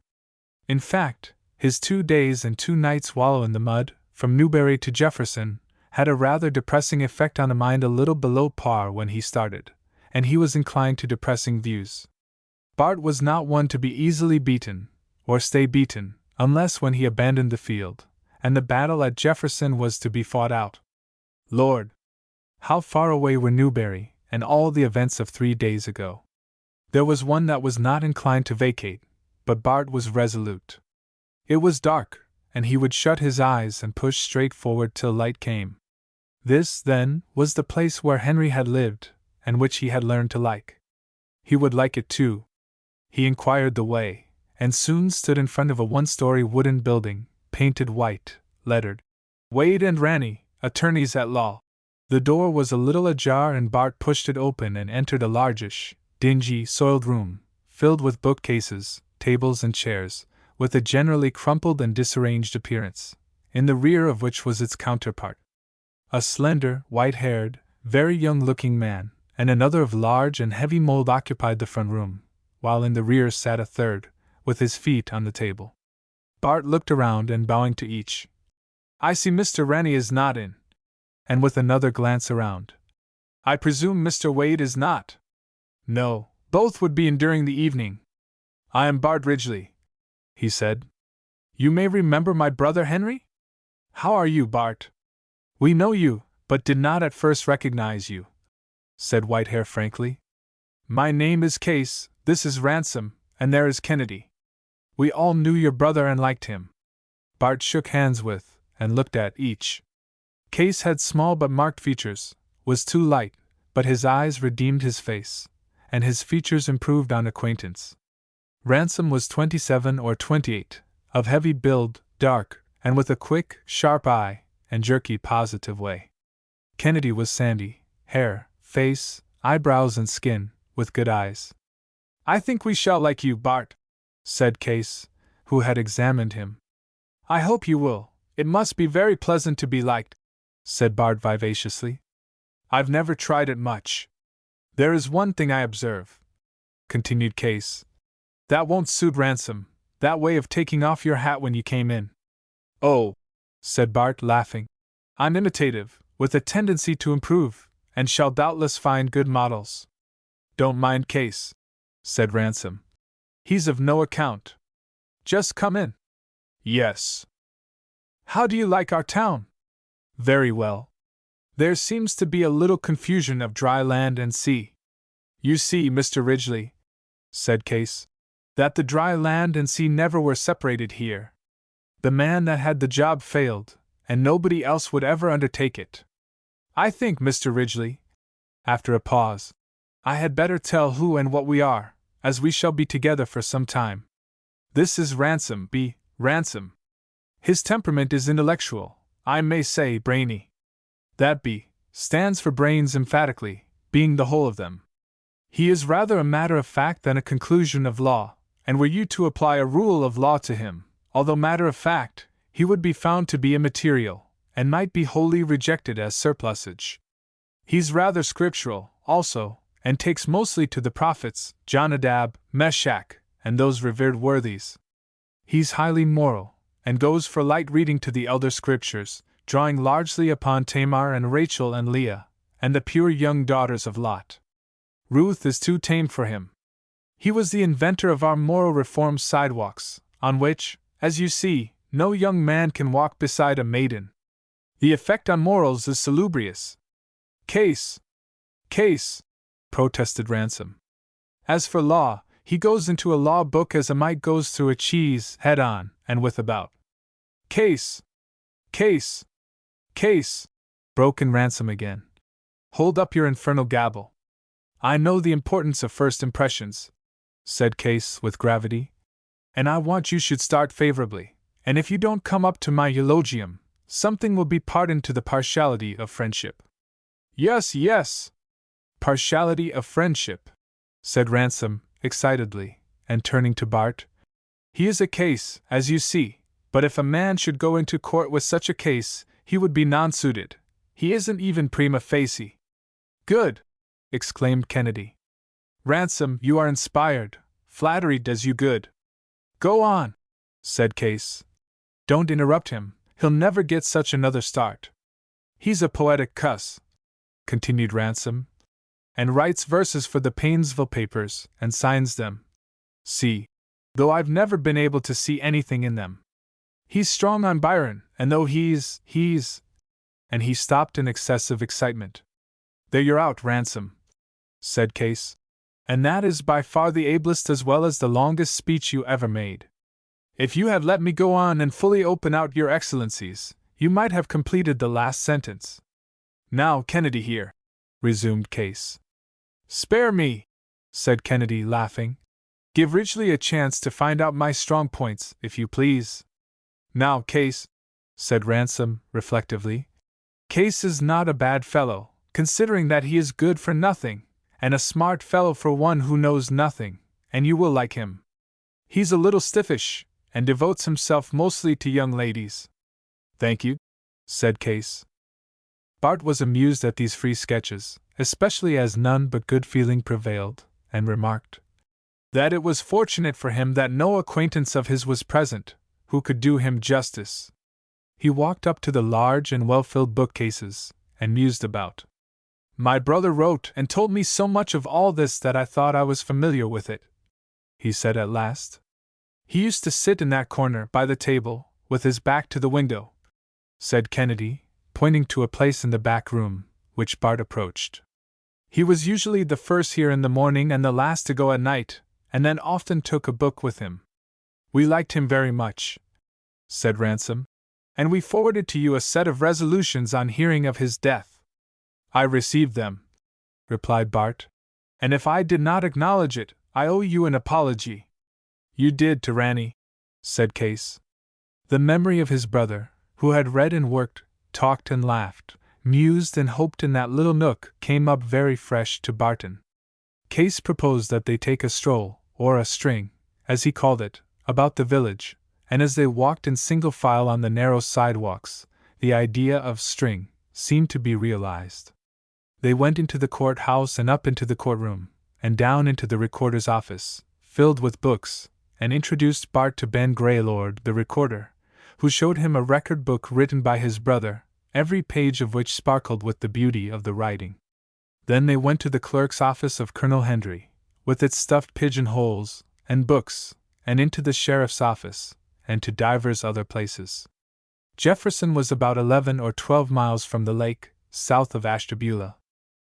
In fact, his 2 days and 2 nights wallow in the mud, from Newbury to Jefferson, had a rather depressing effect on a mind a little below par when he started, and he was inclined to depressing views. Bart was not one to be easily beaten, or stay beaten, unless when he abandoned the field, and the battle at Jefferson was to be fought out. Lord! How far away were Newbury, and all the events of 3 days ago! There was one that was not inclined to vacate, but Bart was resolute. It was dark, and he would shut his eyes and push straight forward till light came. This, then, was the place where Henry had lived, and which he had learned to like. He would like it too. He inquired the way, and soon stood in front of a 1-story wooden building, painted white, lettered Wade and Ranney, Attorneys at Law. The door was a little ajar, and Bart pushed it open and entered a largish, dingy, soiled room, filled with bookcases, tables and chairs, with a generally crumpled and disarranged appearance, in the rear of which was its counterpart. A slender, white-haired, very young-looking man, and another of large and heavy mold occupied the front room, while in the rear sat a third, with his feet on the table. Bart looked around, and bowing to each, "I see Mr. Ranney is not in," and with another glance around, "I presume Mr. Wade is not?" "No, both would be in during the evening." "I am Bart Ridgeley," he said. "You may remember my brother Henry? How are you, Bart?" "We know you, but did not at first recognize you," said Whitehair frankly. "My name is Case, this is Ransom, and there is Kennedy. We all knew your brother and liked him." Bart shook hands with, and looked at, each. Case had small but marked features, was too light, but his eyes redeemed his face, and his features improved on acquaintance. Ransom was 27 or 28, of heavy build, dark, and with a quick, sharp eye, and jerky, positive way. Kennedy was sandy, hair, face, eyebrows and skin, with good eyes. "I think we shall like you, Bart," said Case, who had examined him. "I hope you will. It must be very pleasant to be liked," said Bart vivaciously. "I've never tried it much. There is one thing I observe," continued Case, "that won't suit Ransom, that way of taking off your hat when you came in." "Oh," said Bart, laughing, "I'm imitative, with a tendency to improve, and shall doubtless find good models." "Don't mind Case," said Ransom. "He's of no account. Just come in." "Yes." "How do you like our town?" "Very well. There seems to be a little confusion of dry land and sea." "You see, Mr. Ridgeley," said Case, "that the dry land and sea never were separated here. The man that had the job failed, and nobody else would ever undertake it. I think, Mr. Ridgeley," after a pause, "I had better tell who and what we are, as we shall be together for some time. This is Ransom B. Ransom. His temperament is intellectual, I may say brainy. That B stands for brains emphatically, being the whole of them. He is rather a matter of fact than a conclusion of law, and were you to apply a rule of law to him, although matter of fact, he would be found to be immaterial, and might be wholly rejected as surplusage. He's rather scriptural, also, and takes mostly to the prophets, Jonadab, Meshach, and those revered worthies. He's highly moral, and goes for light reading to the elder scriptures, drawing largely upon Tamar and Rachel and Leah, and the pure young daughters of Lot. Ruth is too tame for him. He was the inventor of our moral reform sidewalks, on which, as you see, no young man can walk beside a maiden. The effect on morals is salubrious." "Case! Case!" protested Ransom. "As for law, he goes into a law book as a mite goes through a cheese, head on, and with about." "Case! Case! Case!" broke in Ransom again. "Hold up your infernal gabble. I know the importance of first impressions," said Case with gravity, "and I want you should start favorably, and if you don't come up to my eulogium, something will be pardoned to the partiality of friendship." "Yes, yes! Partiality of friendship," said Ransom, excitedly, and turning to Bart. "He is a case, as you see, but if a man should go into court with such a case, he would be non-suited. He isn't even prima facie." "Good!" exclaimed Kennedy. Ransom, you are inspired. Flattery does you good. Go on, said Case. Don't interrupt him, he'll never get such another start. He's a poetic cuss, continued Ransom, and writes verses for the Painesville papers and signs them. See, though I've never been able to see anything in them. He's strong on Byron, and though he's. And he stopped in excessive excitement. There you're out, Ransom, said Case. And that is by far the ablest as well as the longest speech you ever made. If you had let me go on and fully open out your excellencies, you might have completed the last sentence. Now, Kennedy here, resumed Case. Spare me, said Kennedy, laughing. Give Ridgeley a chance to find out my strong points, if you please. Now, Case, said Ransom, reflectively, Case is not a bad fellow, considering that he is good for nothing, and a smart fellow for one who knows nothing, and you will like him. He's a little stiffish, and devotes himself mostly to young ladies. Thank you, said Case. Bart was amused at these free sketches, especially as none but good feeling prevailed, and remarked that it was fortunate for him that no acquaintance of his was present, who could do him justice. He walked up to the large and well-filled bookcases, and mused about. My brother wrote and told me so much of all this that I thought I was familiar with it, he said at last. He used to sit in that corner by the table, with his back to the window, said Kennedy, pointing to a place in the back room, which Bart approached. He was usually the first here in the morning and the last to go at night, and then often took a book with him. We liked him very much, said Ransom, and we forwarded to you a set of resolutions on hearing of his death. I received them, replied Bart, and if I did not acknowledge it, I owe you an apology. You did to Ranny, said Case. The memory of his brother, who had read and worked, talked and laughed, mused and hoped in that little nook, came up very fresh to Barton. Case proposed that they take a stroll, or a string, as he called it, about the village, and as they walked in single file on the narrow sidewalks, the idea of string seemed to be realized. They went into the courthouse and up into the courtroom, and down into the recorder's office, filled with books, and introduced Bart to Ben Greylord, the recorder, who showed him a record book written by his brother, every page of which sparkled with the beauty of the writing. Then they went to the clerk's office of Colonel Hendry, with its stuffed pigeonholes and books, and into the sheriff's office, and to divers other places. Jefferson was about 11 or 12 miles from the lake, south of Ashtabula.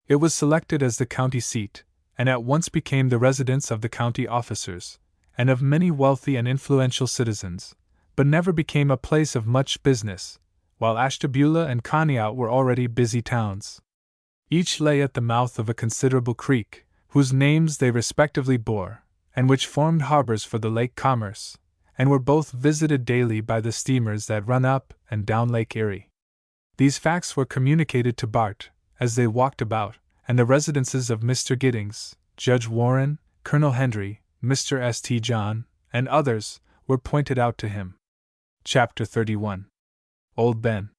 It was selected as the county seat, and at once became the residence of the county officers, and of many wealthy and influential citizens, but never became a place of much business, while Ashtabula and Conneaut were already busy towns. Each lay at the mouth of a considerable creek, whose names they respectively bore, and which formed harbors for the lake commerce, and were both visited daily by the steamers that run up and down Lake Erie. These facts were communicated to Bart, as they walked about, and the residences of Mr. Giddings, Judge Warren, Colonel Hendry, Mr. St. John, and others, were pointed out to him. Chapter 31. Old Ben.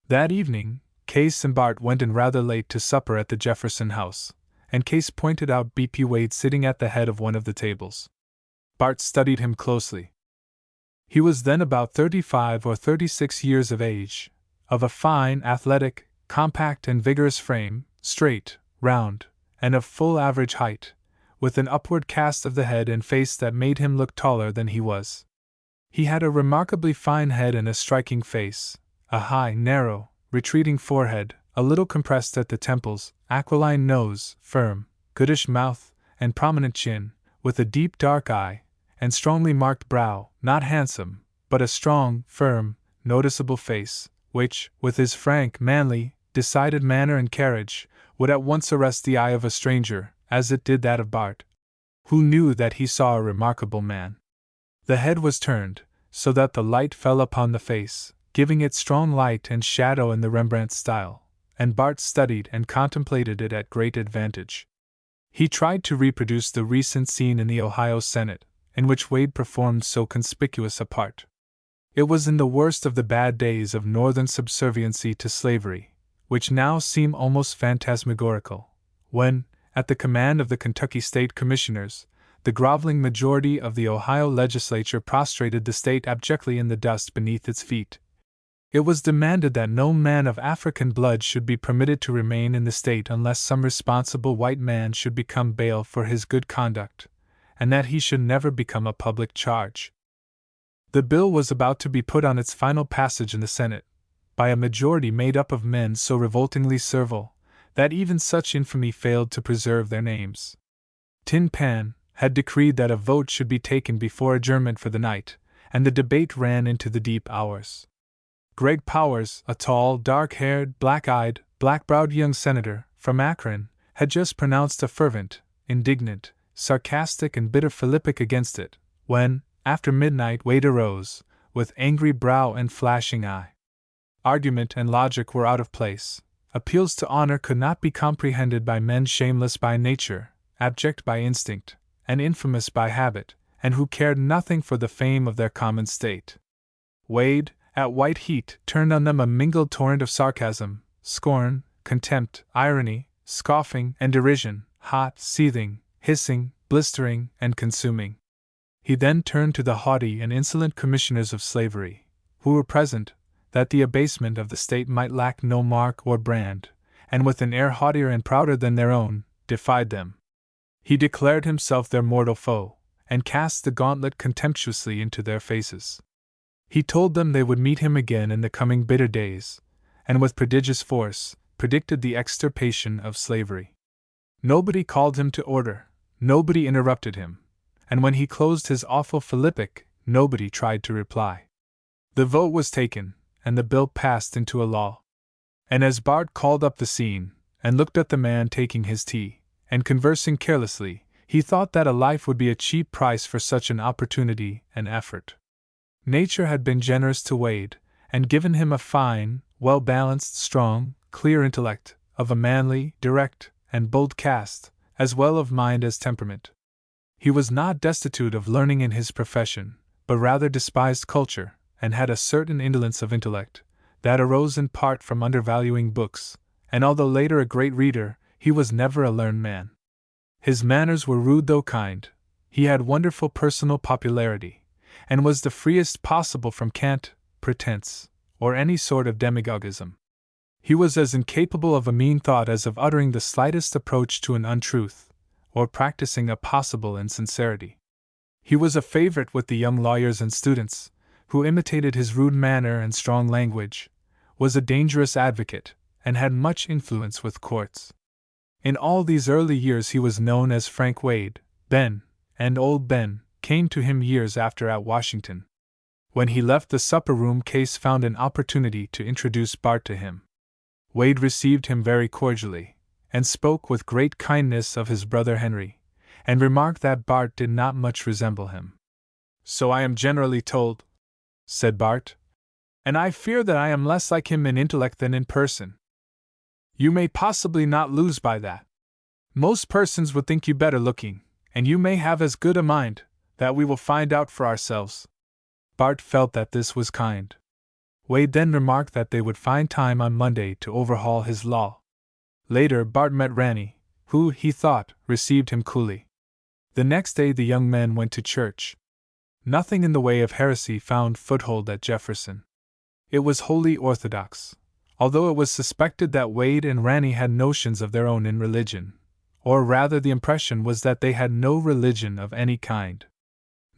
That evening, Case and Bart went in rather late to supper at the Jefferson house, and Case pointed out B.P. Wade sitting at the head of one of the tables. Bart studied him closely. He was then about 35 or 36 years of age, of a fine, athletic, compact and vigorous frame, straight, round, and of full average height, with an upward cast of the head and face that made him look taller than he was. He had a remarkably fine head and a striking face, a high, narrow, retreating forehead, a little compressed at the temples, aquiline nose, firm, goodish mouth, and prominent chin, with a deep dark eye, and strongly marked brow, not handsome, but a strong, firm, noticeable face, which, with his frank, manly, decided manner and carriage, would at once arrest the eye of a stranger, as it did that of Bart, who knew that he saw a remarkable man. The head was turned, so that the light fell upon the face, giving it strong light and shadow in the Rembrandt style, and Bart studied and contemplated it at great advantage. He tried to reproduce the recent scene in the Ohio Senate, in which Wade performed so conspicuous a part. It was in the worst of the bad days of Northern subserviency to slavery, which now seem almost phantasmagorical, when, at the command of the Kentucky State Commissioners, the groveling majority of the Ohio legislature prostrated the state abjectly in the dust beneath its feet. It was demanded that no man of African blood should be permitted to remain in the state unless some responsible white man should become bail for his good conduct, and that he should never become a public charge. The bill was about to be put on its final passage in the Senate, by a majority made up of men so revoltingly servile that even such infamy failed to preserve their names. Tin Pan had decreed that a vote should be taken before adjournment for the night, and the debate ran into the deep hours. Greg Powers, a tall, dark-haired, black-eyed, black-browed young senator from Akron, had just pronounced a fervent, indignant, sarcastic and bitter philippic against it, when, after midnight, Wade arose, with angry brow and flashing eye. Argument and logic were out of place. Appeals to honor could not be comprehended by men shameless by nature, abject by instinct, and infamous by habit, and who cared nothing for the fame of their common state. Wade, at white heat, turned on them a mingled torrent of sarcasm, scorn, contempt, irony, scoffing, and derision, hot, seething, hissing, blistering, and consuming. He then turned to the haughty and insolent commissioners of slavery, who were present, that the abasement of the state might lack no mark or brand, and with an air haughtier and prouder than their own, defied them. He declared himself their mortal foe, and cast the gauntlet contemptuously into their faces. He told them they would meet him again in the coming bitter days, and with prodigious force, predicted the extirpation of slavery. Nobody called him to order, nobody interrupted him, and when he closed his awful philippic, nobody tried to reply. The vote was taken, and the bill passed into a law. And as Bart called up the scene, and looked at the man taking his tea, and conversing carelessly, he thought that a life would be a cheap price for such an opportunity and effort. Nature had been generous to Wade, and given him a fine, well-balanced, strong, clear intellect, of a manly, direct, and bold cast, as well of mind as temperament. He was not destitute of learning in his profession, but rather despised culture, and had a certain indolence of intellect, that arose in part from undervaluing books, and although later a great reader, he was never a learned man. His manners were rude though kind, he had wonderful personal popularity, and was the freest possible from cant, pretense, or any sort of demagogism. He was as incapable of a mean thought as of uttering the slightest approach to an untruth, or practicing a possible insincerity. He was a favorite with the young lawyers and students, who imitated his rude manner and strong language, was a dangerous advocate, and had much influence with courts. In all these early years he was known as Frank Wade. Ben, and Old Ben, came to him years after at Washington. When he left the supper-room, Case found an opportunity to introduce Bart to him. Wade received him very cordially, and spoke with great kindness of his brother Henry, and remarked that Bart did not much resemble him. "So I am generally told," said Bart, "and I fear that I am less like him in intellect than in person. You may possibly not lose by that. Most persons would think you better looking, and you may have as good a mind. That we will find out for ourselves." Bart felt that this was kind. Wade then remarked that they would find time on Monday to overhaul his law. Later Bart met Ranny, who, he thought, received him coolly. The next day the young men went to church. Nothing in the way of heresy found foothold at Jefferson. It was wholly orthodox, although it was suspected that Wade and Ranny had notions of their own in religion, or rather the impression was that they had no religion of any kind.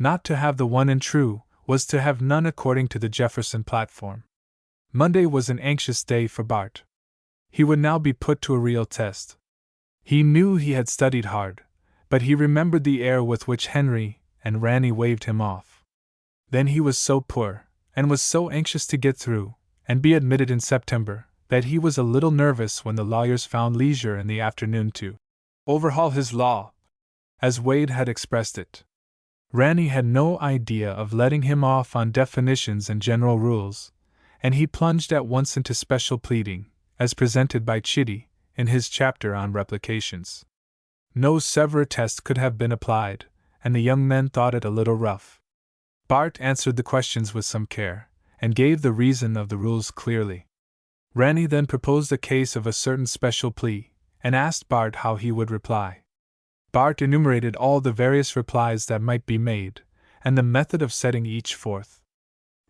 Not to have the one and true was to have none according to the Jefferson platform. Monday was an anxious day for Bart. He would now be put to a real test. He knew he had studied hard, but he remembered the air with which Henry and Ranny waved him off. Then he was so poor, and was so anxious to get through, and be admitted in September, that he was a little nervous when the lawyers found leisure in the afternoon to overhaul his law, as Wade had expressed it. Ranny had no idea of letting him off on definitions and general rules, and he plunged at once into special pleading, as presented by Chitty in his chapter on replications. No severe test could have been applied, and the young men thought it a little rough. Bart answered the questions with some care, and gave the reason of the rules clearly. Ranny then proposed a case of a certain special plea, and asked Bart how he would reply. Bart enumerated all the various replies that might be made, and the method of setting each forth.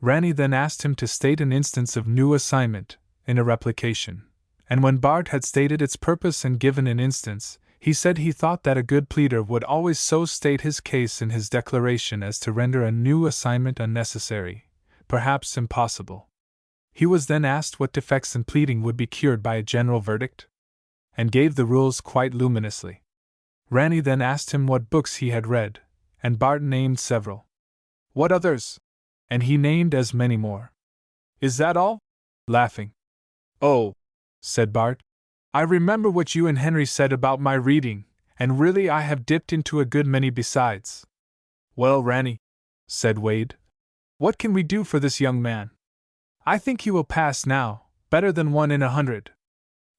Ranny then asked him to state an instance of new assignment, in a replication, and when Bart had stated its purpose and given an instance, he said he thought that a good pleader would always so state his case in his declaration as to render a new assignment unnecessary, perhaps impossible. He was then asked what defects in pleading would be cured by a general verdict, and gave the rules quite luminously. Ranny then asked him what books he had read, and Bart named several. "What others?" And he named as many more. "Is that all?" Laughing. "Oh," said Bart, "I remember what you and Henry said about my reading, and really I have dipped into a good many besides." "Well, Ranny," said Wade, "what can we do for this young man? I think he will pass now, better than 1 in 100.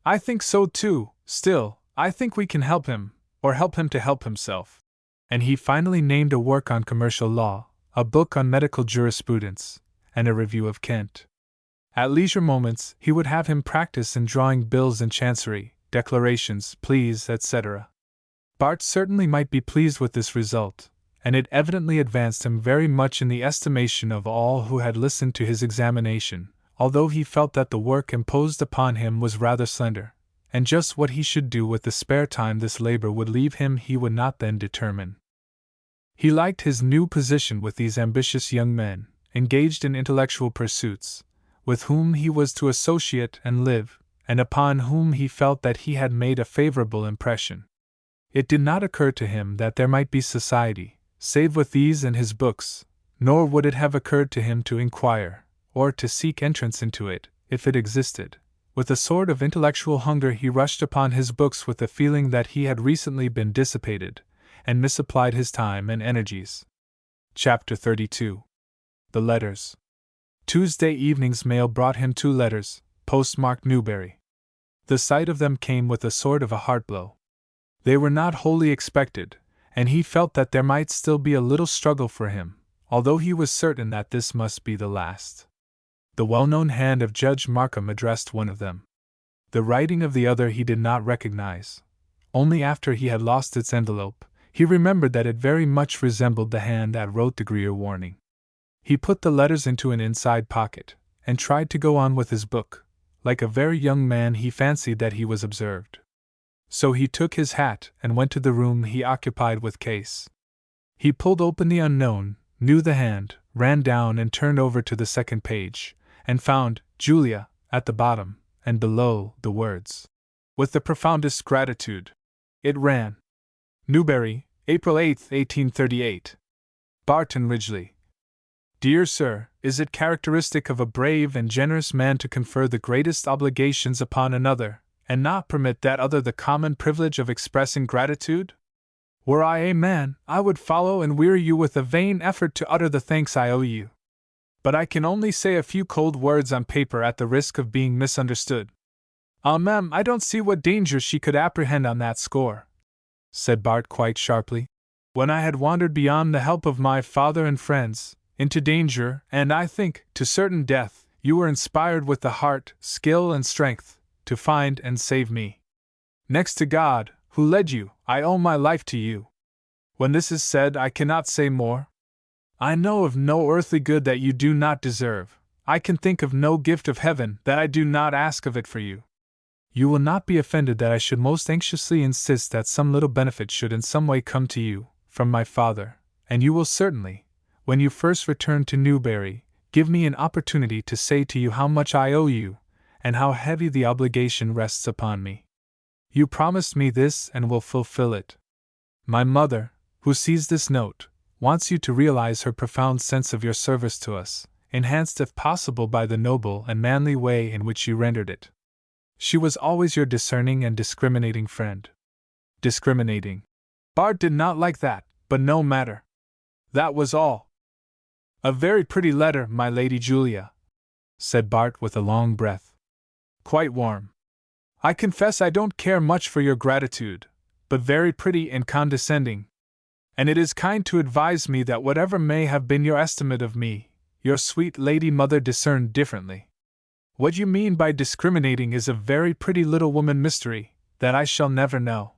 I think so too, still, I think we can help him, or help him to help himself." And he finally named a work on commercial law, a book on medical jurisprudence, and a review of Kent. At leisure moments, he would have him practice in drawing bills in chancery, declarations, pleas, etc. Bart certainly might be pleased with this result, and it evidently advanced him very much in the estimation of all who had listened to his examination, although he felt that the work imposed upon him was rather slender, and just what he should do with the spare time this labor would leave him he would not then determine. He liked his new position with these ambitious young men, engaged in intellectual pursuits, with whom he was to associate and live, and upon whom he felt that he had made a favorable impression. It did not occur to him that there might be society, save with these and his books, nor would it have occurred to him to inquire, or to seek entrance into it, if it existed. With a sort of intellectual hunger he rushed upon his books with the feeling that he had recently been dissipated, and misapplied his time and energies. Chapter 32. The Letters. Tuesday evening's mail brought him 2 letters, postmarked Newbury. The sight of them came with a sort of a heart blow. They were not wholly expected, and he felt that there might still be a little struggle for him, although he was certain that this must be the last. The well-known hand of Judge Markham addressed one of them. The writing of the other he did not recognize. Only after he had lost its envelope, he remembered that it very much resembled the hand that wrote the Greer warning. He put the letters into an inside pocket, and tried to go on with his book. Like a very young man, he fancied that he was observed. So he took his hat and went to the room he occupied with Case. He pulled open the unknown, knew the hand, ran down and turned over to the second page, and found Julia at the bottom, and below the words, "With the profoundest gratitude." It ran: Newbury, April 8, 1838. Bart Ridgeley. Dear Sir, is it characteristic of a brave and generous man to confer the greatest obligations upon another, and not permit that other the common privilege of expressing gratitude? Were I a man, I would follow and weary you with a vain effort to utter the thanks I owe you. But I can only say a few cold words on paper at the risk of being misunderstood. Ma'am, I don't see what danger she could apprehend on that score, said Bart quite sharply. When I had wandered beyond the help of my father and friends, into danger, and I think, to certain death, you were inspired with the heart, skill, and strength, to find and save me. Next to God, who led you, I owe my life to you. When this is said, I cannot say more. I know of no earthly good that you do not deserve. I can think of no gift of heaven that I do not ask of it for you. You will not be offended that I should most anxiously insist that some little benefit should in some way come to you, from my father, and you will certainly, when you first return to Newbury, give me an opportunity to say to you how much I owe you, and how heavy the obligation rests upon me. You promised me this and will fulfill it. My mother, who sees this note, wants you to realize her profound sense of your service to us, enhanced if possible by the noble and manly way in which you rendered it. She was always your discerning and discriminating friend. Discriminating. Bart did not like that, but no matter. That was all. A very pretty letter, my Lady Julia, said Bart with a long breath. Quite warm. I confess I don't care much for your gratitude, but very pretty and condescending. And it is kind to advise me that whatever may have been your estimate of me, your sweet lady mother discerned differently. What you mean by discriminating is a very pretty little woman mystery, that I shall never know.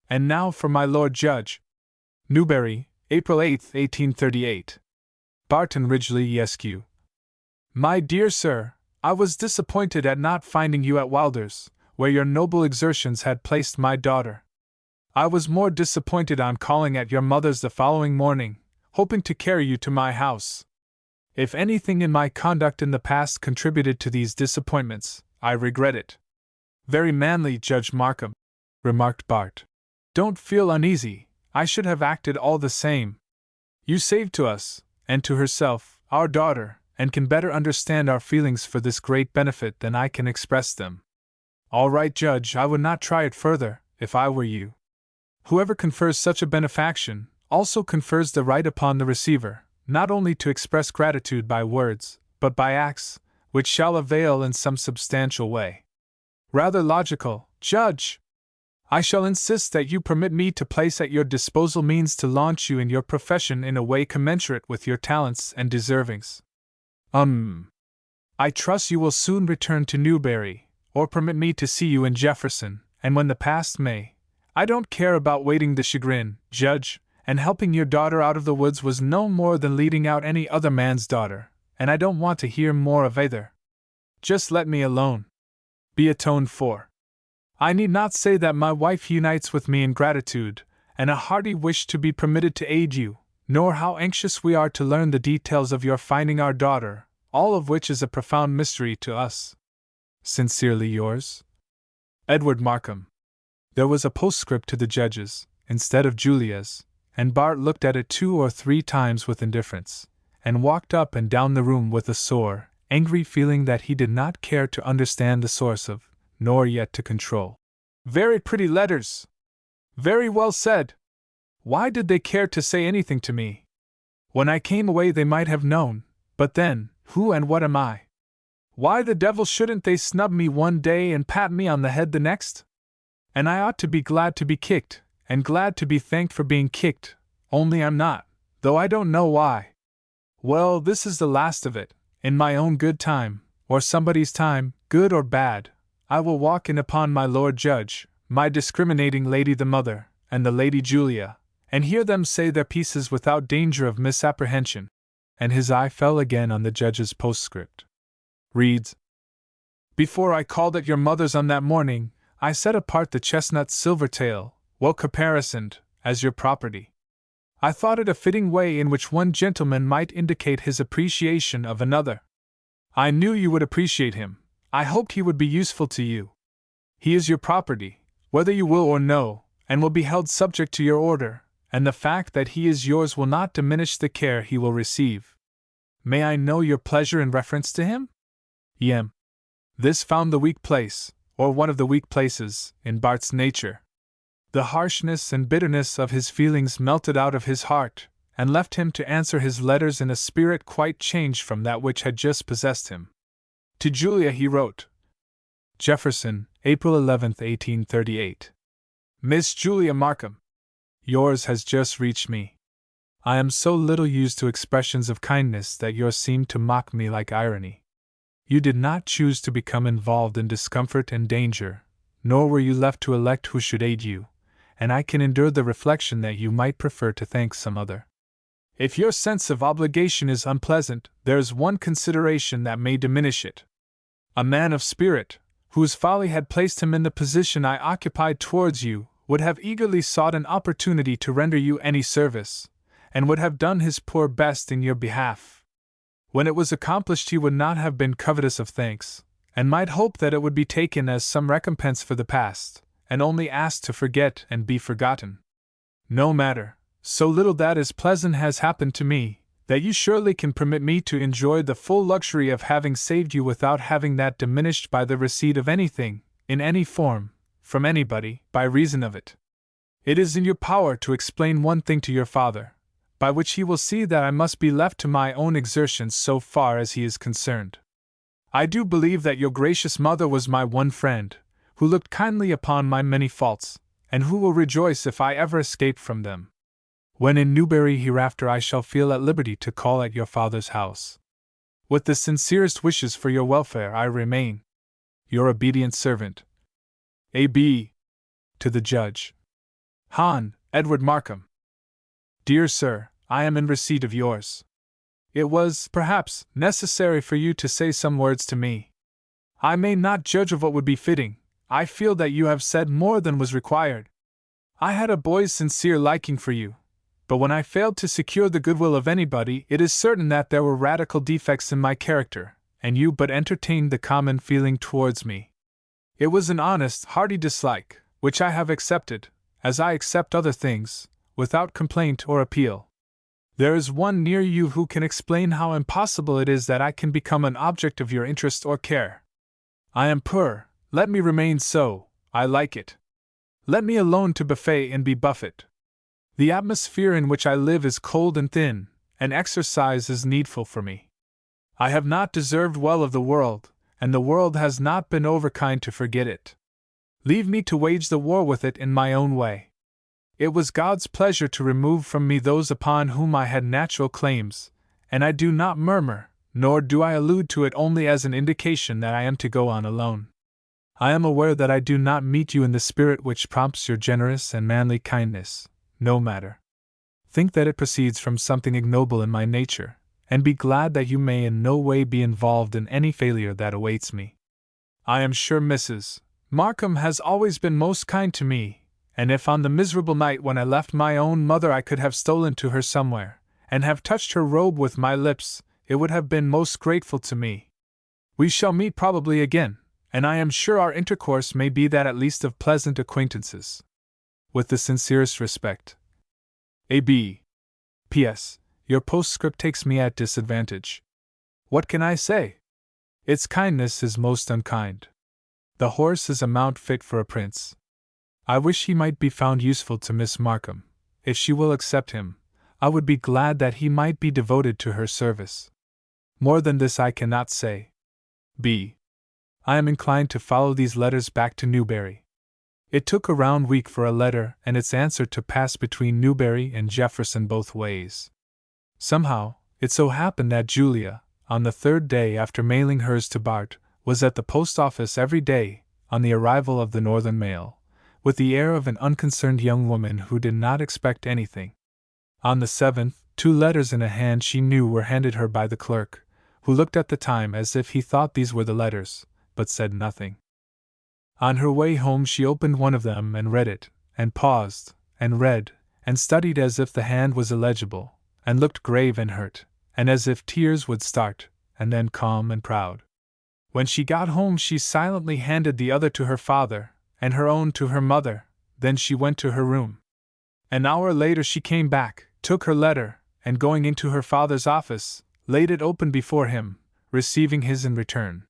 And now for my Lord Judge. Newbury, April 8, 1838. Barton Ridgeley Esq. My dear sir, I was disappointed at not finding you at Wilder's, where your noble exertions had placed my daughter. I was more disappointed on calling at your mother's the following morning, hoping to carry you to my house. If anything in my conduct in the past contributed to these disappointments, I regret it. Very manly, Judge Markham, remarked Bart. Don't feel uneasy, I should have acted all the same. You saved to us, and to herself, our daughter, and can better understand our feelings for this great benefit than I can express them. All right, Judge, I would not try it further, if I were you. Whoever confers such a benefaction also confers the right upon the receiver, not only to express gratitude by words, but by acts, which shall avail in some substantial way. Rather logical, Judge! I shall insist that you permit me to place at your disposal means to launch you in your profession in a way commensurate with your talents and deservings. I trust you will soon return to Newbury, or permit me to see you in Jefferson, and when the past may. I don't care about waiting the chagrin, Judge, and helping your daughter out of the woods was no more than leading out any other man's daughter, and I don't want to hear more of either. Just let me alone. Be atoned for. I need not say that my wife unites with me in gratitude, and a hearty wish to be permitted to aid you, nor how anxious we are to learn the details of your finding our daughter, all of which is a profound mystery to us. Sincerely yours, Edward Markham. There was a postscript to the judge's, instead of Julia's, and Bart looked at it 2 or 3 times with indifference, and walked up and down the room with a sore, angry feeling that he did not care to understand the source of, nor yet to control. Very pretty letters! Very well said! Why did they care to say anything to me? When I came away they might have known, but then, who and what am I? Why the devil shouldn't they snub me one day and pat me on the head the next? And I ought to be glad to be kicked, and glad to be thanked for being kicked, only I'm not, though I don't know why. Well, this is the last of it. In my own good time, or somebody's time, good or bad, I will walk in upon my Lord Judge, my discriminating Lady the Mother, and the Lady Julia, and hear them say their pieces without danger of misapprehension. And his eye fell again on the judge's postscript. Reads: Before I called at your mother's on that morning, I set apart the chestnut Silvertail, well caparisoned, as your property. I thought it a fitting way in which one gentleman might indicate his appreciation of another. I knew you would appreciate him. I hoped he would be useful to you. He is your property, whether you will or no, and will be held subject to your order, and the fact that he is yours will not diminish the care he will receive. May I know your pleasure in reference to him? Yem. This found the weak place, or one of the weak places, in Bart's nature. The harshness and bitterness of his feelings melted out of his heart, and left him to answer his letters in a spirit quite changed from that which had just possessed him. To Julia he wrote: Jefferson, April 11, 1838. Miss Julia Markham. Yours has just reached me. I am so little used to expressions of kindness that yours seemed to mock me like irony. You did not choose to become involved in discomfort and danger, nor were you left to elect who should aid you, and I can endure the reflection that you might prefer to thank some other. If your sense of obligation is unpleasant, there is one consideration that may diminish it. A man of spirit, whose folly had placed him in the position I occupied towards you, would have eagerly sought an opportunity to render you any service, and would have done his poor best in your behalf. When it was accomplished he would not have been covetous of thanks, and might hope that it would be taken as some recompense for the past, and only asked to forget and be forgotten. No matter, so little that is pleasant has happened to me, that you surely can permit me to enjoy the full luxury of having saved you without having that diminished by the receipt of anything, in any form, from anybody, by reason of it. It is in your power to explain one thing to your father, by which he will see that I must be left to my own exertions so far as he is concerned. I do believe that your gracious mother was my one friend, who looked kindly upon my many faults, and who will rejoice if I ever escape from them. When in Newbury hereafter I shall feel at liberty to call at your father's house. With the sincerest wishes for your welfare I remain your obedient servant, A.B. To the judge. Hon, Edward Markham. Dear sir, I am in receipt of yours. It was, perhaps, necessary for you to say some words to me. I may not judge of what would be fitting. I feel that you have said more than was required. I had a boy's sincere liking for you, but when I failed to secure the goodwill of anybody, it is certain that there were radical defects in my character, and you but entertained the common feeling towards me. It was an honest, hearty dislike, which I have accepted, as I accept other things, without complaint or appeal. There is one near you who can explain how impossible it is that I can become an object of your interest or care. I am poor, let me remain so, I like it. Let me alone to buffet and be buffet. The atmosphere in which I live is cold and thin, and exercise is needful for me. I have not deserved well of the world, and the world has not been overkind to forget it. Leave me to wage the war with it in my own way. It was God's pleasure to remove from me those upon whom I had natural claims, and I do not murmur, nor do I allude to it only as an indication that I am to go on alone. I am aware that I do not meet you in the spirit which prompts your generous and manly kindness. No matter. Think that it proceeds from something ignoble in my nature, and be glad that you may in no way be involved in any failure that awaits me. I am sure Mrs. Markham has always been most kind to me, and if on the miserable night when I left my own mother I could have stolen to her somewhere, and have touched her robe with my lips, it would have been most grateful to me. We shall meet probably again, and I am sure our intercourse may be that at least of pleasant acquaintances. With the sincerest respect. A.B. P.S. Your postscript takes me at disadvantage. What can I say? Its kindness is most unkind. The horse is a mount fit for a prince. I wish he might be found useful to Miss Markham. If she will accept him, I would be glad that he might be devoted to her service. More than this I cannot say. B. I am inclined to follow these letters back to Newbury. It took a round week for a letter and its answer to pass between Newbury and Jefferson both ways. Somehow, it so happened that Julia, on the third day after mailing hers to Bart, was at the post office every day, on the arrival of the northern mail, with the air of an unconcerned young woman who did not expect anything. On the 7th, 2 letters in a hand she knew were handed her by the clerk, who looked at the time as if he thought these were the letters, but said nothing. On her way home she opened one of them and read it, and paused, and read, and studied as if the hand was illegible, and looked grave and hurt, and as if tears would start, and then calm and proud. When she got home she silently handed the other to her father, and her own to her mother, then she went to her room. An hour later she came back, took her letter, and going into her father's office, laid it open before him, receiving his in return.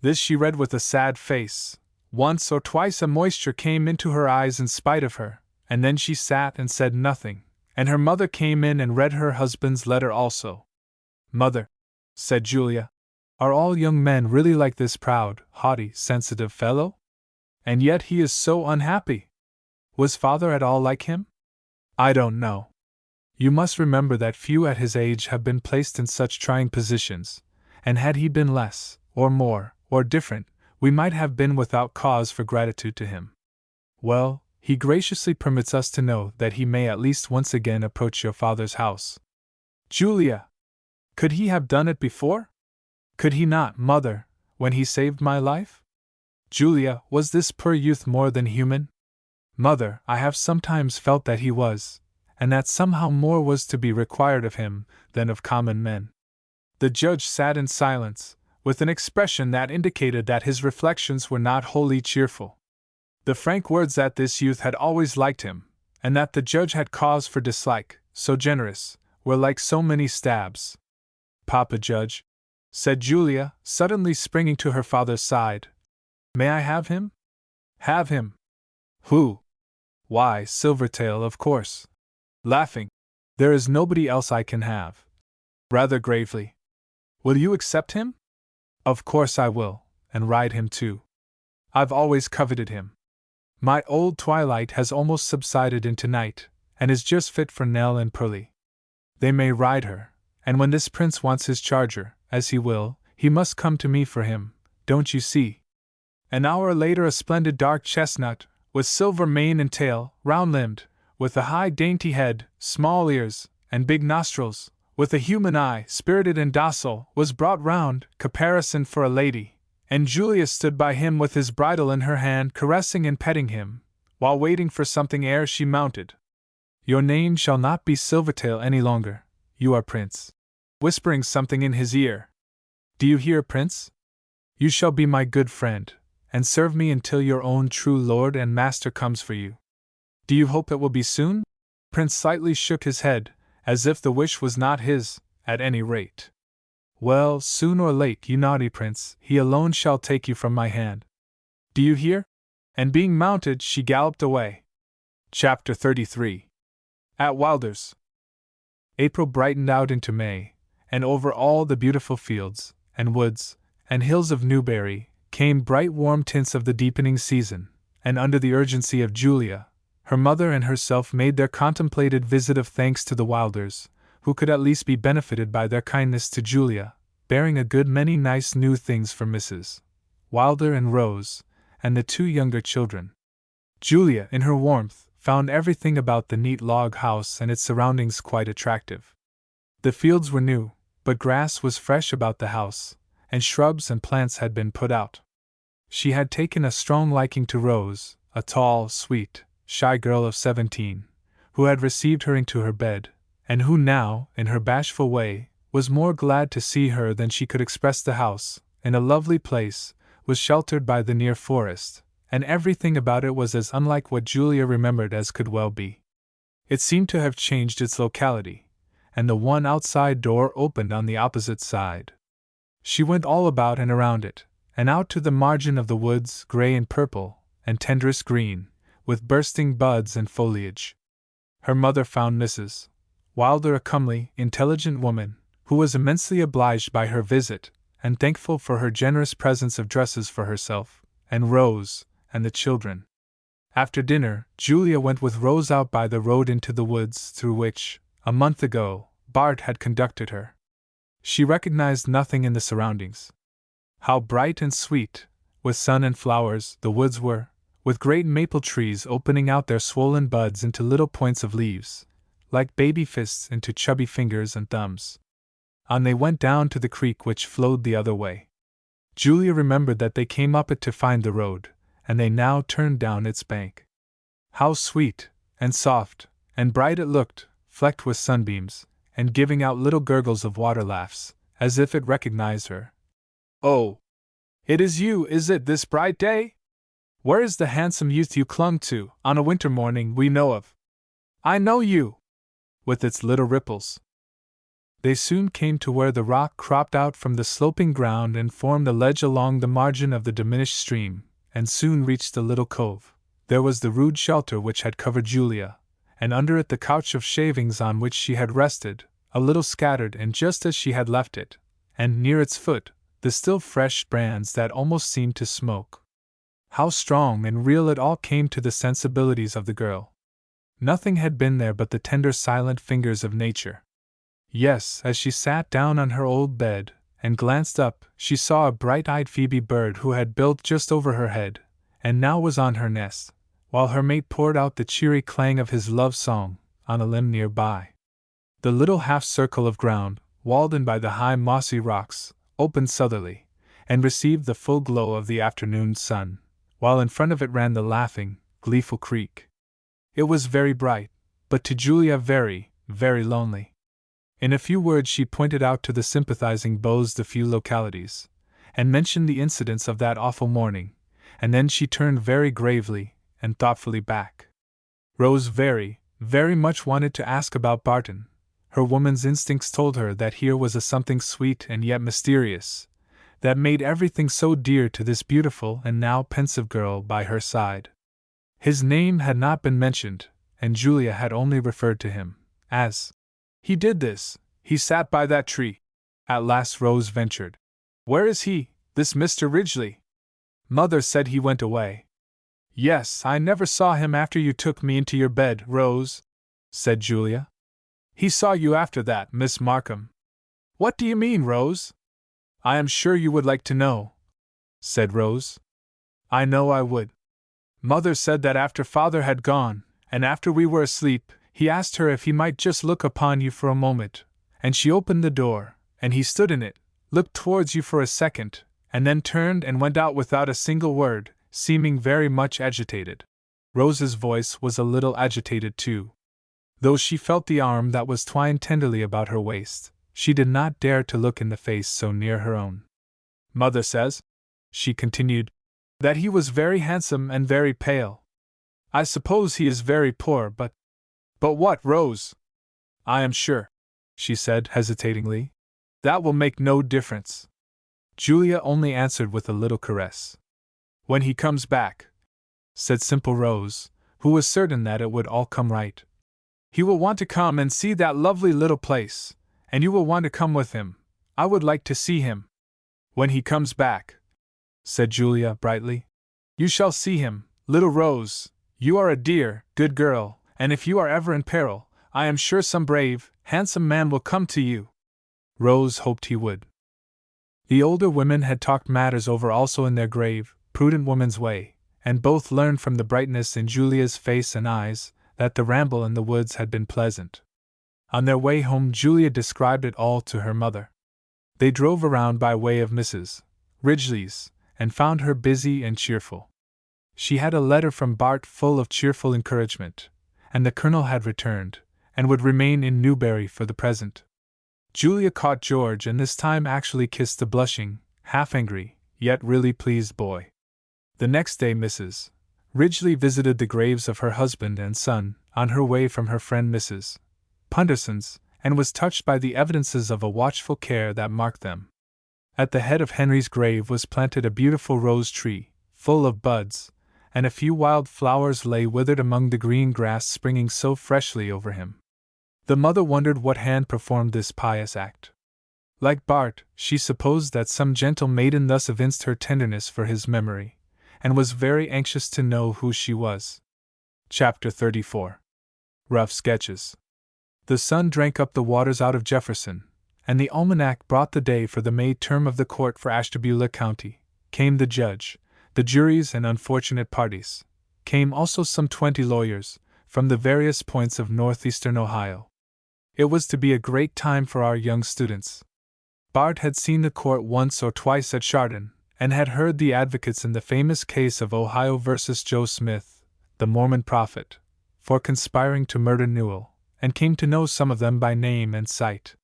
This she read with a sad face. Once or twice a moisture came into her eyes in spite of her, and then she sat and said nothing, and her mother came in and read her husband's letter also. Mother, said Julia, are all young men really like this proud, haughty, sensitive fellow? And yet he is so unhappy. Was father at all like him? I don't know. You must remember that few at his age have been placed in such trying positions, and had he been less, or more, or different, we might have been without cause for gratitude to him. Well, he graciously permits us to know that he may at least once again approach your father's house. Julia! Could he have done it before? Could he not, mother, when he saved my life? Julia, was this poor youth more than human? Mother, I have sometimes felt that he was, and that somehow more was to be required of him than of common men. The judge sat in silence, with an expression that indicated that his reflections were not wholly cheerful. The frank words that this youth had always liked him, and that the judge had cause for dislike, so generous, were like so many stabs. Papa Judge, said Julia, suddenly springing to her father's side, may I have him? Have him? Who? Why, Silvertail, of course. Laughing. There is nobody else I can have. Rather gravely. Will you accept him? Of course I will, and ride him too. I've always coveted him. My old Twilight has almost subsided into night, and is just fit for Nell and Pearlie. They may ride her, and when this prince wants his charger, as he will, he must come to me for him, don't you see? An hour later a splendid dark chestnut, with silver mane and tail, round-limbed, with a high dainty head, small ears, and big nostrils, with a human eye, spirited and docile, was brought round, caparisoned for a lady, and Julia stood by him with his bridle in her hand, caressing and petting him, while waiting for something ere she mounted. Your name shall not be Silvertail any longer, you are Prince. Whispering something in his ear. Do you hear, Prince? You shall be my good friend, and serve me until your own true lord and master comes for you. Do you hope it will be soon? Prince slightly shook his head, as if the wish was not his, at any rate. Well, soon or late, you naughty Prince, he alone shall take you from my hand. Do you hear? And being mounted, she galloped away. Chapter 33. At Wilder's. April brightened out into May, and over all the beautiful fields, and woods, and hills of Newbury, came bright warm tints of the deepening season, and under the urgency of Julia, her mother and herself made their contemplated visit of thanks to the Wilders, who could at least be benefited by their kindness to Julia, bearing a good many nice new things for Mrs. Wilder and Rose, and the two younger children. Julia, in her warmth, found everything about the neat log house and its surroundings quite attractive. The fields were new, but grass was fresh about the house, and shrubs and plants had been put out. She had taken a strong liking to Rose, a tall, sweet, shy girl of 17, who had received her into her bed, and who now, in her bashful way, was more glad to see her than she could express. The house, in a lovely place, was sheltered by the near forest, and everything about it was as unlike what Julia remembered as could well be. It seemed to have changed its locality, and the one outside door opened on the opposite side. She went all about and around it, and out to the margin of the woods, grey and purple, and tenderest green, with bursting buds and foliage. Her mother found Mrs. Wilder a comely, intelligent woman, who was immensely obliged by her visit, and thankful for her generous presents of dresses for herself, and Rose, and the children. After dinner, Julia went with Rose out by the road into the woods through which, a month ago, Bart had conducted her. She recognized nothing in the surroundings. How bright and sweet, with sun and flowers, the woods were, with great maple trees opening out their swollen buds into little points of leaves, like baby fists into chubby fingers and thumbs. On they went down to the creek which flowed the other way. Julia remembered that they came up it to find the road, and they now turned down its bank. How sweet, and soft, and bright it looked, flecked with sunbeams, and giving out little gurgles of water laughs, as if it recognized her. Oh! It is you, is it, this bright day? Where is the handsome youth you clung to, on a winter morning we know of? I know you! With its little ripples. They soon came to where the rock cropped out from the sloping ground and formed a ledge along the margin of the diminished stream, and soon reached the little cove. There was the rude shelter which had covered Julia, and under it the couch of shavings on which she had rested, a little scattered and just as she had left it, and near its foot, the still fresh brands that almost seemed to smoke. How strong and real it all came to the sensibilities of the girl. Nothing had been there but the tender silent fingers of nature. Yes, as she sat down on her old bed, and glanced up, she saw a bright-eyed Phoebe bird who had built just over her head, and now was on her nest, while her mate poured out the cheery clang of his love song, on a limb near by. The little half-circle of ground, walled in by the high mossy rocks, opened southerly, and received the full glow of the afternoon sun, while in front of it ran the laughing, gleeful creek. It was very bright, but to Julia very, very lonely. In a few words she pointed out to the sympathizing beaux the few localities, and mentioned the incidents of that awful morning, and then she turned very gravely and thoughtfully back. Rose very, very much wanted to ask about Barton. Her woman's instincts told her that here was a something sweet and yet mysterious, that made everything so dear to this beautiful and now pensive girl by her side. His name had not been mentioned, and Julia had only referred to him as he did this, he sat by that tree. At last Rose ventured. Where is he, this Mr. Ridgeley? Mother said he went away. Yes, I never saw him after you took me into your bed, Rose, said Julia. He saw you after that, Miss Markham. What do you mean, Rose? I am sure you would like to know, said Rose. I know I would. Mother said that after Father had gone, and after we were asleep, he asked her if he might just look upon you for a moment, and she opened the door, and he stood in it, looked towards you for a second, and then turned and went out without a single word, seeming very much agitated. Rose's voice was a little agitated too. Though she felt the arm that was twined tenderly about her waist, she did not dare to look in the face so near her own. Mother says, she continued, that he was very handsome and very pale. I suppose he is very poor, but what, Rose? I am sure, she said hesitatingly, that will make no difference. Julia only answered with a little caress. When he comes back, said simple Rose, who was certain that it would all come right. He will want to come and see that lovely little place, and you will want to come with him. I would like to see him. When he comes back, said Julia brightly, you shall see him, little Rose. You are a dear, good girl, and if you are ever in peril, I am sure some brave, handsome man will come to you. Rose hoped he would. The older women had talked matters over also in their grave, prudent woman's way, and both learned from the brightness in Julia's face and eyes that the ramble in the woods had been pleasant. On their way home, Julia described it all to her mother. They drove around by way of Mrs. Ridgeley's, and found her busy and cheerful. She had a letter from Bart full of cheerful encouragement, and the Colonel had returned, and would remain in Newbury for the present. Julia caught George and this time actually kissed the blushing, half-angry, yet really pleased boy. The next day Mrs. Ridgeley visited the graves of her husband and son, on her way from her friend Mrs. Punderson's, and was touched by the evidences of a watchful care that marked them. At the head of Henry's grave was planted a beautiful rose tree, full of buds, and a few wild flowers lay withered among the green grass springing so freshly over him. The mother wondered what hand performed this pious act. Like Bart, she supposed that some gentle maiden thus evinced her tenderness for his memory, and was very anxious to know who she was. Chapter 34. Rough Sketches. The sun drank up the waters out of Jefferson, and the almanac brought the day for the May term of the court for Ashtabula County. Came the judge, the juries, and unfortunate parties. Came also some 20 lawyers, from the various points of northeastern Ohio. It was to be a great time for our young students. Bart had seen the court once or twice at Chardon, and had heard the advocates in the famous case of Ohio versus Joe Smith, the Mormon prophet, for conspiring to murder Newell, and came to know some of them by name and sight.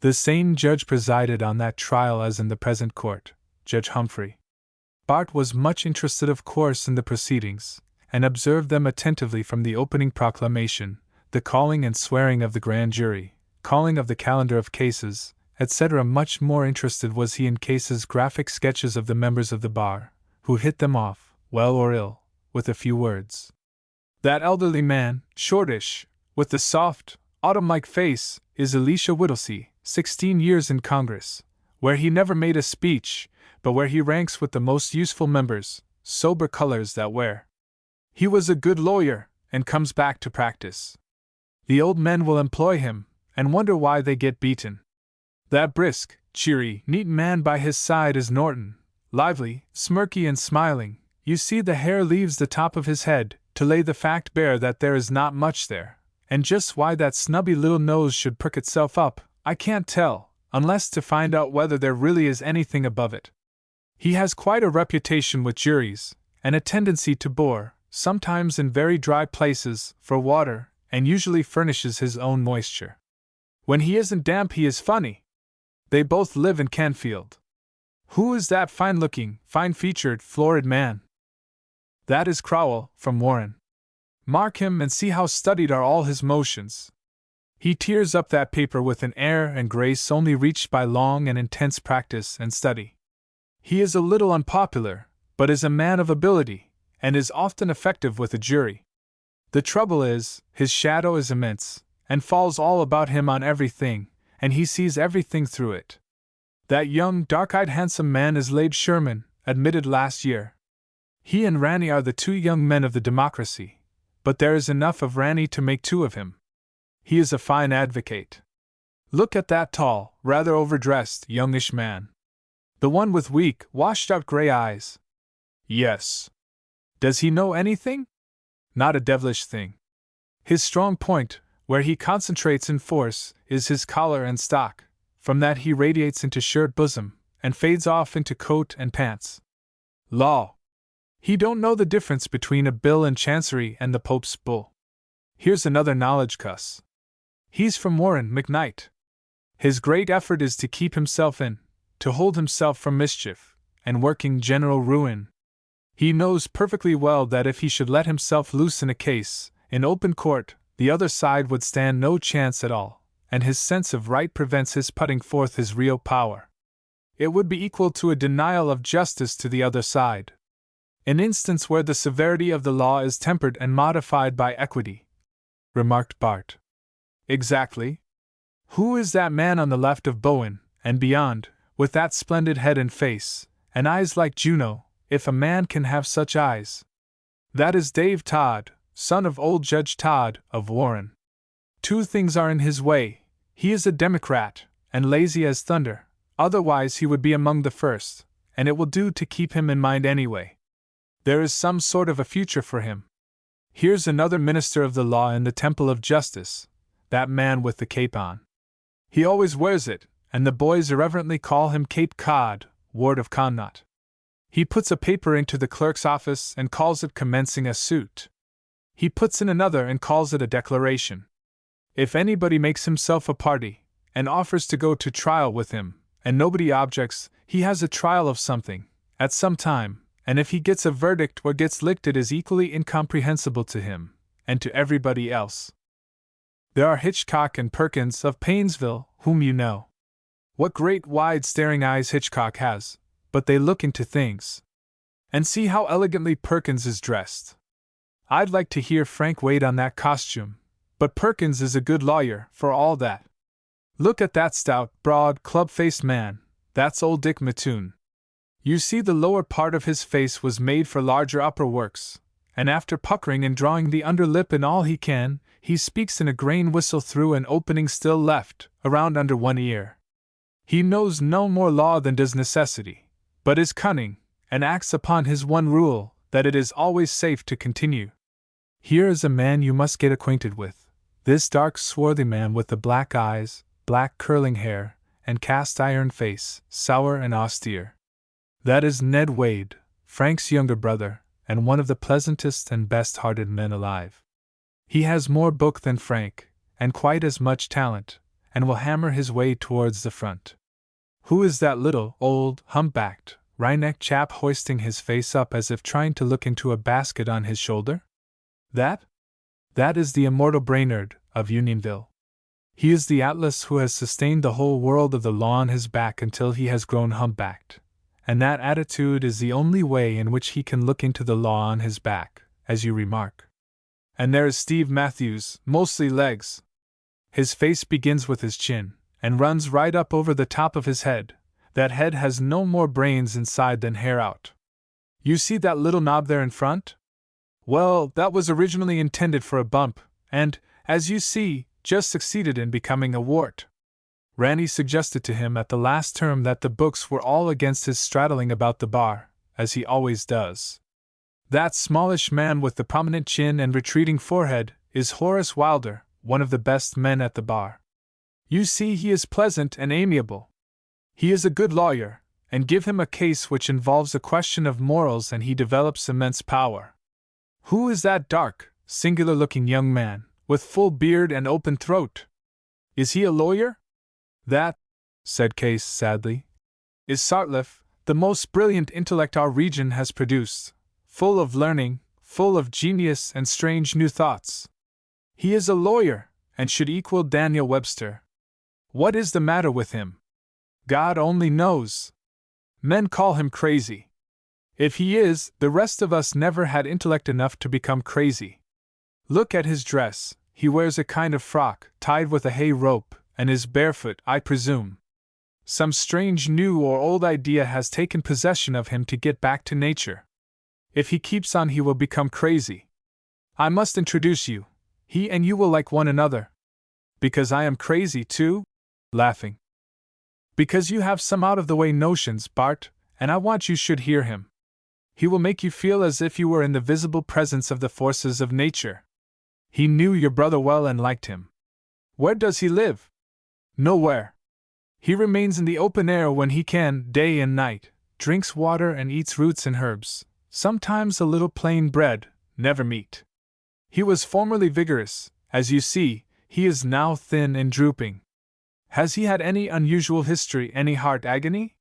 The same judge presided on that trial as in the present court, Judge Humphrey. Bart was much interested, of course, in the proceedings, and observed them attentively from the opening proclamation, the calling and swearing of the grand jury, calling of the calendar of cases, etc. Much more interested was he in Case's graphic sketches of the members of the bar, who hit them off, well or ill, with a few words. That elderly man, shortish, with the soft, autumn-like face, is Elisha Whittlesey, 16 years in Congress, where he never made a speech, but where he ranks with the most useful members, sober colors that wear. He was a good lawyer, and comes back to practice. The old men will employ him, and wonder why they get beaten. That brisk, cheery, neat man by his side is Norton, lively, smirky and smiling. You see the hair leaves the top of his head, to lay the fact bare that there is not much there, and just why that snubby little nose should prick itself up, I can't tell, unless to find out whether there really is anything above it. He has quite a reputation with juries, and a tendency to bore, sometimes in very dry places, for water, and usually furnishes his own moisture. When he isn't damp he is funny. They both live in Canfield. Who is that fine-looking, fine-featured, florid man? That is Crowell, from Warren. Mark him and see how studied are all his motions. He tears up that paper with an air and grace only reached by long and intense practice and study. He is a little unpopular, but is a man of ability, and is often effective with a jury. The trouble is, his shadow is immense, and falls all about him on everything, and he sees everything through it. That young, dark-eyed, handsome man is Labe Sherman, admitted last year. He and Ranney are the two young men of the democracy, but there is enough of Ranney to make two of him. He is a fine advocate. Look at that tall, rather overdressed, youngish man. The one with weak, washed-out gray eyes. Yes. Does he know anything? Not a devilish thing. His strong point, where he concentrates in force, is his collar and stock. From that he radiates into shirt bosom, and fades off into coat and pants. Law! He don't know the difference between a bill in chancery and the Pope's bull. Here's another knowledge cuss. He's from Warren McKnight. His great effort is to keep himself in, to hold himself from mischief, and working general ruin. He knows perfectly well that if he should let himself loose in a case, in open court, the other side would stand no chance at all, and his sense of right prevents his putting forth his real power. It would be equal to a denial of justice to the other side. An instance where the severity of the law is tempered and modified by equity, remarked Bart. Exactly. Who is that man on the left of Bowen, and beyond, with that splendid head and face, and eyes like Juno, if a man can have such eyes? That is Dave Todd, son of old Judge Todd, of Warren. Two things are in his way: he is a Democrat, and lazy as thunder, otherwise he would be among the first, and it will do to keep him in mind anyway. There is some sort of a future for him. Here's another minister of the law in the Temple of Justice, that man with the cape on. He always wears it, and the boys irreverently call him Cape Cod, Ward of Connaught. He puts a paper into the clerk's office and calls it commencing a suit. He puts in another and calls it a declaration. If anybody makes himself a party, and offers to go to trial with him, and nobody objects, he has a trial of something, at some time, and if he gets a verdict or gets licked it is equally incomprehensible to him, and to everybody else. There are Hitchcock and Perkins of Painesville, whom you know. What great wide staring eyes Hitchcock has, but they look into things. And see how elegantly Perkins is dressed. I'd like to hear Frank Wade on that costume, but Perkins is a good lawyer, for all that. Look at that stout, broad, club-faced man, that's old Dick Mattoon. You see the lower part of his face was made for larger upper works, and after puckering and drawing the under lip in all he can, he speaks in a grain whistle through an opening still left, around under one ear. He knows no more law than does necessity, but is cunning, and acts upon his one rule, that it is always safe to continue. Here is a man you must get acquainted with, this dark swarthy man with the black eyes, black curling hair, and cast-iron face, sour and austere. That is Ned Wade, Frank's younger brother, and one of the pleasantest and best-hearted men alive. He has more book than Frank, and quite as much talent, and will hammer his way towards the front. Who is that little, old, hump-backed, wry-necked chap hoisting his face up as if trying to look into a basket on his shoulder? That is the immortal Brainerd, of Unionville. He is the Atlas who has sustained the whole world of the law on his back until he has grown hump-backed, and that attitude is the only way in which he can look into the law on his back, as you remark. And there is Steve Matthews, mostly legs. His face begins with his chin, and runs right up over the top of his head. That head has no more brains inside than hair out. You see that little knob there in front? Well, that was originally intended for a bump, and, as you see, just succeeded in becoming a wart. Randy suggested to him at the last term that the books were all against his straddling about the bar, as he always does. That smallish man with the prominent chin and retreating forehead is Horace Wilder, one of the best men at the bar. You see, he is pleasant and amiable. He is a good lawyer, and give him a case which involves a question of morals and he develops immense power. Who is that dark, singular-looking young man, with full beard and open throat? Is he a lawyer? That, said Case sadly, is Sartliff, the most brilliant intellect our region has produced, full of learning, full of genius and strange new thoughts. He is a lawyer, and should equal Daniel Webster. What is the matter with him? God only knows. Men call him crazy. If he is, the rest of us never had intellect enough to become crazy. Look at his dress, he wears a kind of frock, tied with a hay rope, and is barefoot, I presume. Some strange new or old idea has taken possession of him to get back to nature. If he keeps on he will become crazy. I must introduce you. He and you will like one another. Because I am crazy too? Laughing. Because you have some out-of-the-way notions, Bart, and I want you should hear him. He will make you feel as if you were in the visible presence of the forces of nature. He knew your brother well and liked him. Where does he live? Nowhere. He remains in the open air when he can, day and night, drinks water and eats roots and herbs, sometimes a little plain bread, never meat. He was formerly vigorous, as you see, he is now thin and drooping. Has he had any unusual history, any heart agony?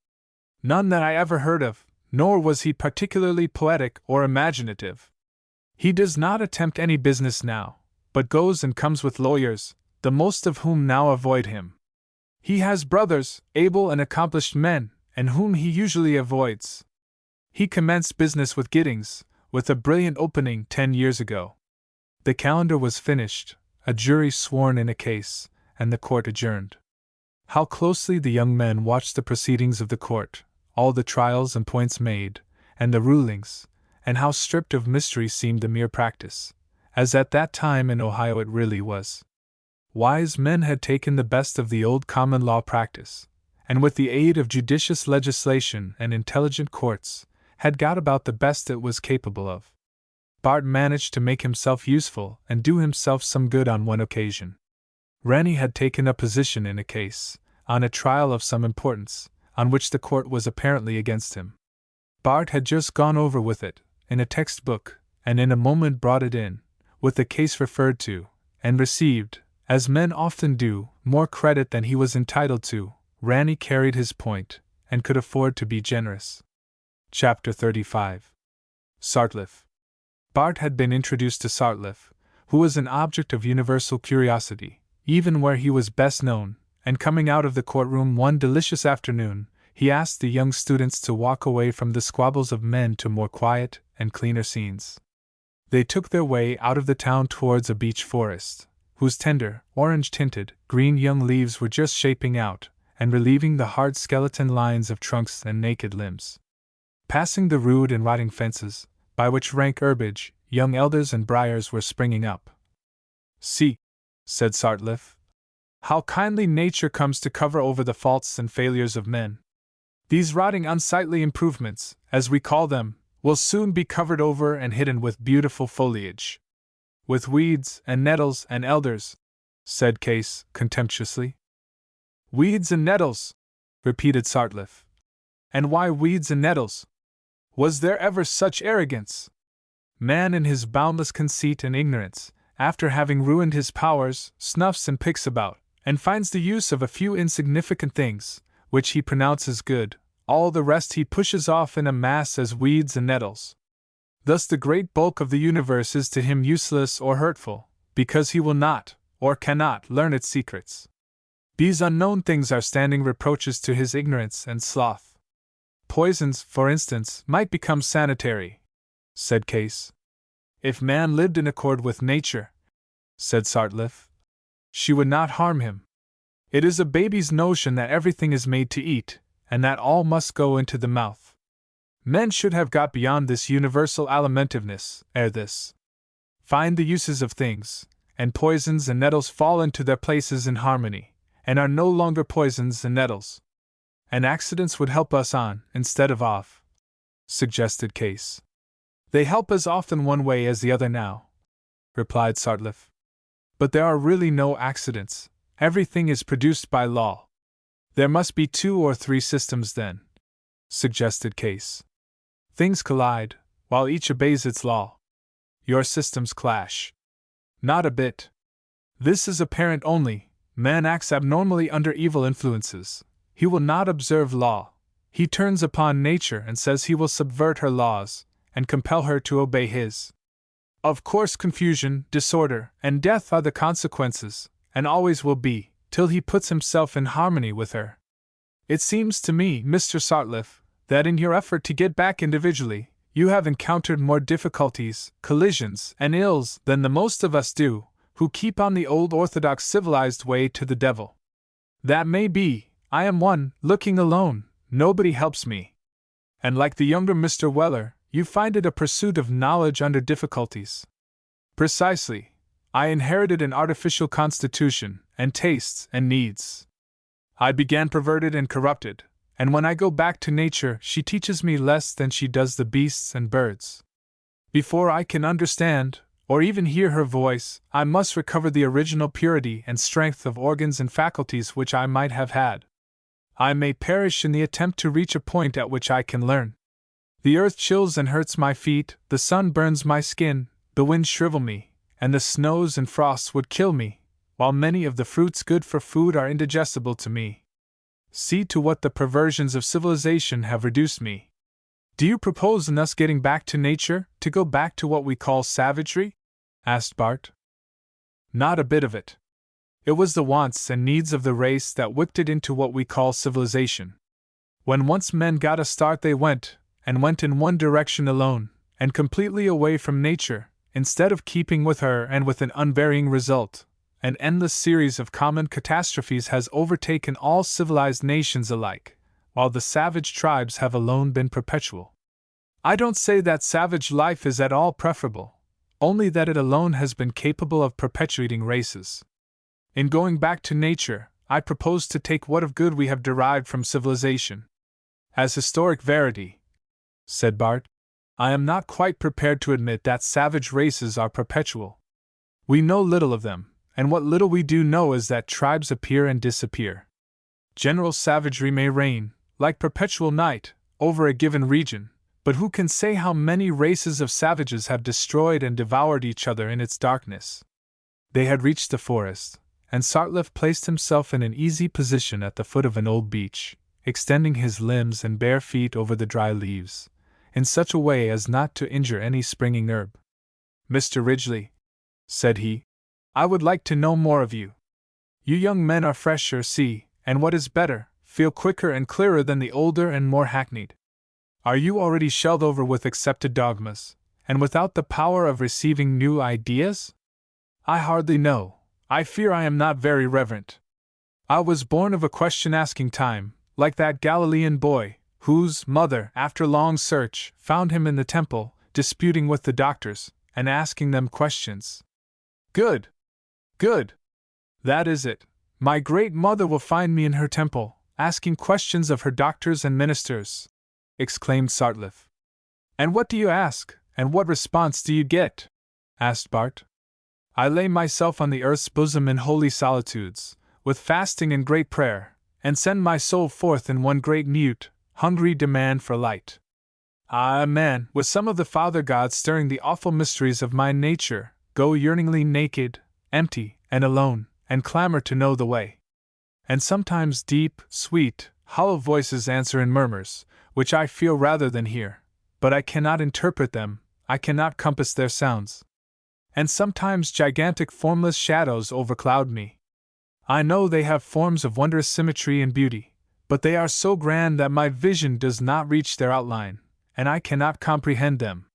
None that I ever heard of, nor was he particularly poetic or imaginative. He does not attempt any business now, but goes and comes with lawyers, the most of whom now avoid him. He has brothers, able and accomplished men, and whom he usually avoids. He commenced business with Giddings, with a brilliant opening 10 years ago. The calendar was finished, a jury sworn in a case, and the court adjourned. How closely the young men watched the proceedings of the court, all the trials and points made, and the rulings, and how stripped of mystery seemed the mere practice, as at that time in Ohio it really was. Wise men had taken the best of the old common law practice, and with the aid of judicious legislation and intelligent courts, had got about the best it was capable of. Bart managed to make himself useful and do himself some good on one occasion. Rennie had taken a position in a case, on a trial of some importance, on which the court was apparently against him. Bart had just gone over with it, in a textbook, and in a moment brought it in, with the case referred to, and received, as men often do, more credit than he was entitled to. Rennie carried his point, and could afford to be generous. Chapter 35. Sartliff. Bart had been introduced to Sartliff, who was an object of universal curiosity, even where he was best known, and coming out of the courtroom one delicious afternoon, he asked the young students to walk away from the squabbles of men to more quiet and cleaner scenes. They took their way out of the town towards a beech forest, whose tender, orange-tinted, green young leaves were just shaping out, and relieving the hard skeleton lines of trunks and naked limbs. Passing the rude and rotting fences, by which rank herbage, young elders and briars were springing up. "See," said Sartliff, "how kindly nature comes to cover over the faults and failures of men. These rotting unsightly improvements, as we call them, will soon be covered over and hidden with beautiful foliage." "With weeds and nettles and elders," said Case, contemptuously. "Weeds and nettles," repeated Sartliff. "And why weeds and nettles? Was there ever such arrogance? Man in his boundless conceit and ignorance, after having ruined his powers, snuffs and picks about, and finds the use of a few insignificant things, which he pronounces good, all the rest he pushes off in a mass as weeds and nettles. Thus the great bulk of the universe is to him useless or hurtful, because he will not, or cannot, learn its secrets. These unknown things are standing reproaches to his ignorance and sloth. Poisons, for instance, might become sanitary," said Case. "If man lived in accord with nature," said Sartliff, "she would not harm him. It is a baby's notion that everything is made to eat, and that all must go into the mouth. Men should have got beyond this universal alimentiveness, ere this. Find the uses of things, and poisons and nettles fall into their places in harmony, and are no longer poisons and nettles. And accidents would help us on, instead of off," suggested Case. "They help as often one way as the other now," replied Sartliff. "But there are really no accidents, everything is produced by law." "There must be 2 or 3 systems then," suggested Case. "Things collide, while each obeys its law. Your systems clash." "Not a bit. This is apparent only. Man acts abnormally under evil influences. He will not observe law. He turns upon nature and says he will subvert her laws, and compel her to obey his. Of course confusion, disorder, and death are the consequences, and always will be, till he puts himself in harmony with her. It seems to me, Mr. Sartliff, that in your effort to get back individually, you have encountered more difficulties, collisions, and ills than the most of us do, who keep on the old orthodox civilized way to the devil. That may be. I am one, looking alone, nobody helps me. And like the younger Mr. Weller, you find it a pursuit of knowledge under difficulties." "Precisely. I inherited an artificial constitution, and tastes, and needs. I began perverted and corrupted, and when I go back to nature, she teaches me less than she does the beasts and birds. Before I can understand, or even hear her voice, I must recover the original purity and strength of organs and faculties which I might have had. I may perish in the attempt to reach a point at which I can learn. The earth chills and hurts my feet, the sun burns my skin, the winds shrivel me, and the snows and frosts would kill me, while many of the fruits good for food are indigestible to me. See to what the perversions of civilization have reduced me. Do you propose in thus getting back to nature, to go back to what we call savagery? Asked Bart. Not a bit of it. It was the wants and needs of the race that whipped it into what we call civilization. When once men got a start, they went in one direction alone, and completely away from nature, instead of keeping with her, and with an unvarying result. An endless series of common catastrophes has overtaken all civilized nations alike, while the savage tribes have alone been perpetual. I don't say that savage life is at all preferable, only that it alone has been capable of perpetuating races. In going back to nature, I propose to take what of good we have derived from civilization as historic verity, said Bart. I am not quite prepared to admit that savage races are perpetual. We know little of them, and what little we do know is that tribes appear and disappear. General savagery may reign, like perpetual night, over a given region, but who can say how many races of savages have destroyed and devoured each other in its darkness? They had reached the forest, and Sartlef placed himself in an easy position at the foot of an old beech, extending his limbs and bare feet over the dry leaves, in such a way as not to injure any springing herb. Mr. Ridgeley, said he, I would like to know more of you. You young men are fresher, see, and what is better, feel quicker and clearer than the older and more hackneyed. Are you already shelled over with accepted dogmas, and without the power of receiving new ideas? I hardly know. I fear I am not very reverent. I was born of a question-asking time, like that Galilean boy, whose mother, after long search, found him in the temple, disputing with the doctors, and asking them questions. Good! Good! That is it. My great mother will find me in her temple, asking questions of her doctors and ministers, exclaimed Sartlef. And what do you ask, and what response do you get? Asked Bart. I lay myself on the earth's bosom in holy solitudes, with fasting and great prayer, and send my soul forth in one great mute, hungry demand for light. I, a man, with some of the Father gods stirring the awful mysteries of my nature, go yearningly naked, empty, and alone, and clamor to know the way. And sometimes deep, sweet, hollow voices answer in murmurs, which I feel rather than hear, but I cannot interpret them, I cannot compass their sounds. And sometimes gigantic formless shadows overcloud me. I know they have forms of wondrous symmetry and beauty, but they are so grand that my vision does not reach their outline, and I cannot comprehend them.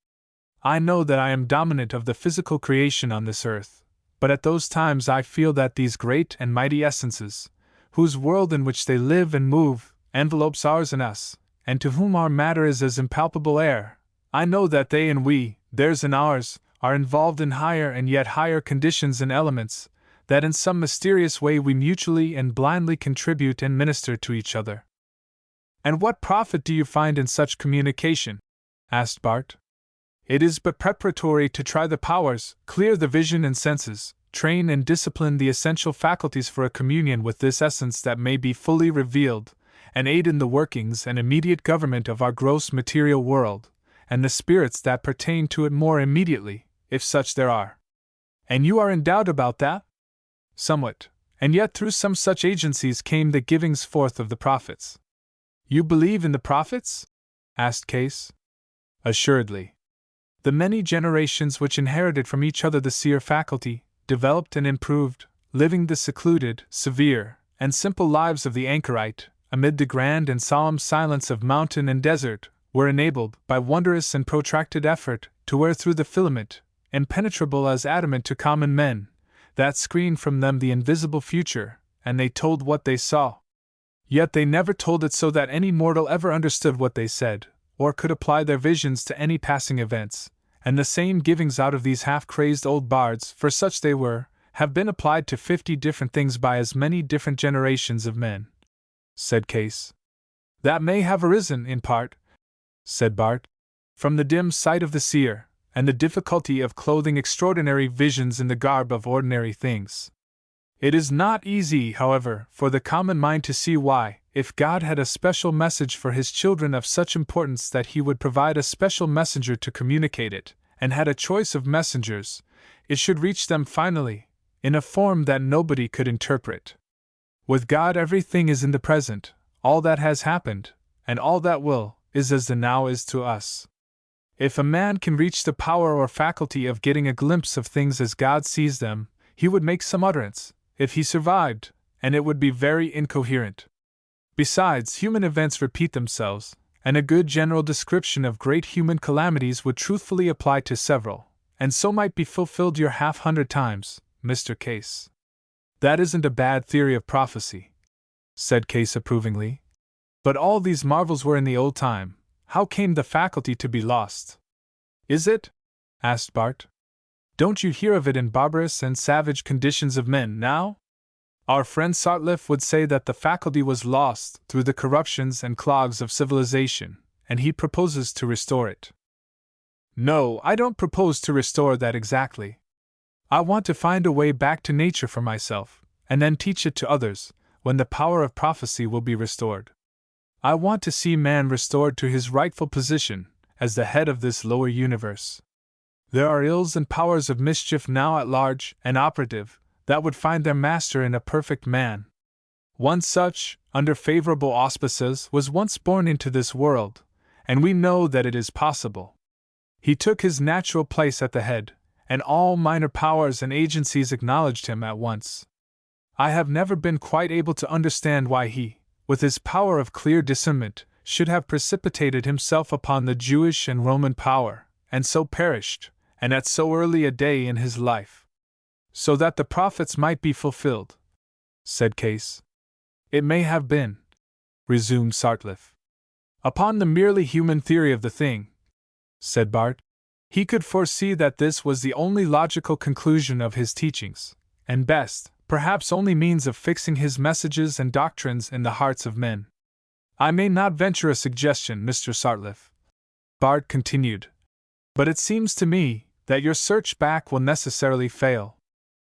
I know that I am dominant of the physical creation on this earth, but at those times I feel that these great and mighty essences, whose world in which they live and move, envelopes ours and us, and to whom our matter is as impalpable air, I know that they and we, theirs and ours, are involved in higher and yet higher conditions and elements, that in some mysterious way we mutually and blindly contribute and minister to each other. And what profit do you find in such communication? Asked Bart. It is but preparatory to try the powers, clear the vision and senses, train and discipline the essential faculties for a communion with this essence that may be fully revealed, and aid in the workings and immediate government of our gross material world, and the spirits that pertain to it more immediately, if such there are. And you are in doubt about that? Somewhat, and yet through some such agencies came the givings forth of the prophets. You believe in the prophets? Asked Case. Assuredly. The many generations which inherited from each other the seer faculty, developed and improved, living the secluded, severe, and simple lives of the anchorite, amid the grand and solemn silence of mountain and desert, were enabled, by wondrous and protracted effort, to wear through the filament, impenetrable as adamant to common men, that screened from them the invisible future, and they told what they saw. Yet they never told it so that any mortal ever understood what they said, or could apply their visions to any passing events, and the same givings out of these half-crazed old bards, for such they were, have been applied to 50 different things by as many different generations of men, said Case. That may have arisen, in part, said Bart, from the dim sight of the seer, and the difficulty of clothing extraordinary visions in the garb of ordinary things. It is not easy, however, for the common mind to see why, if God had a special message for his children of such importance that he would provide a special messenger to communicate it, and had a choice of messengers, it should reach them finally, in a form that nobody could interpret. With God everything is in the present, all that has happened, and all that will, is as the now is to us. If a man can reach the power or faculty of getting a glimpse of things as God sees them, he would make some utterance, if he survived, and it would be very incoherent. Besides, human events repeat themselves, and a good general description of great human calamities would truthfully apply to several, and so might be fulfilled your 100 times, Mr. Case. That isn't a bad theory of prophecy, said Case approvingly. But all these marvels were in the old time. How came the faculty to be lost? Is it? Asked Bart. Don't you hear of it in barbarous and savage conditions of men now? Our friend Sartliff would say that the faculty was lost through the corruptions and clogs of civilization, and he proposes to restore it. No, I don't propose to restore that exactly. I want to find a way back to nature for myself, and then teach it to others, when the power of prophecy will be restored. I want to see man restored to his rightful position, as the head of this lower universe. There are ills and powers of mischief now at large and operative, that would find their master in a perfect man. One such, under favorable auspices, was once born into this world, and we know that it is possible. He took his natural place at the head, and all minor powers and agencies acknowledged him at once. I have never been quite able to understand why he, with his power of clear discernment, should have precipitated himself upon the Jewish and Roman power, and so perished, and at so early a day in his life. So that the prophets might be fulfilled, said Case. It may have been, resumed Sartliff. Upon the merely human theory of the thing, said Bart, he could foresee that this was the only logical conclusion of his teachings, and best, perhaps only means of fixing his messages and doctrines in the hearts of men. I may not venture a suggestion, Mr. Sartliff, Bart continued, but it seems to me that your search back will necessarily fail.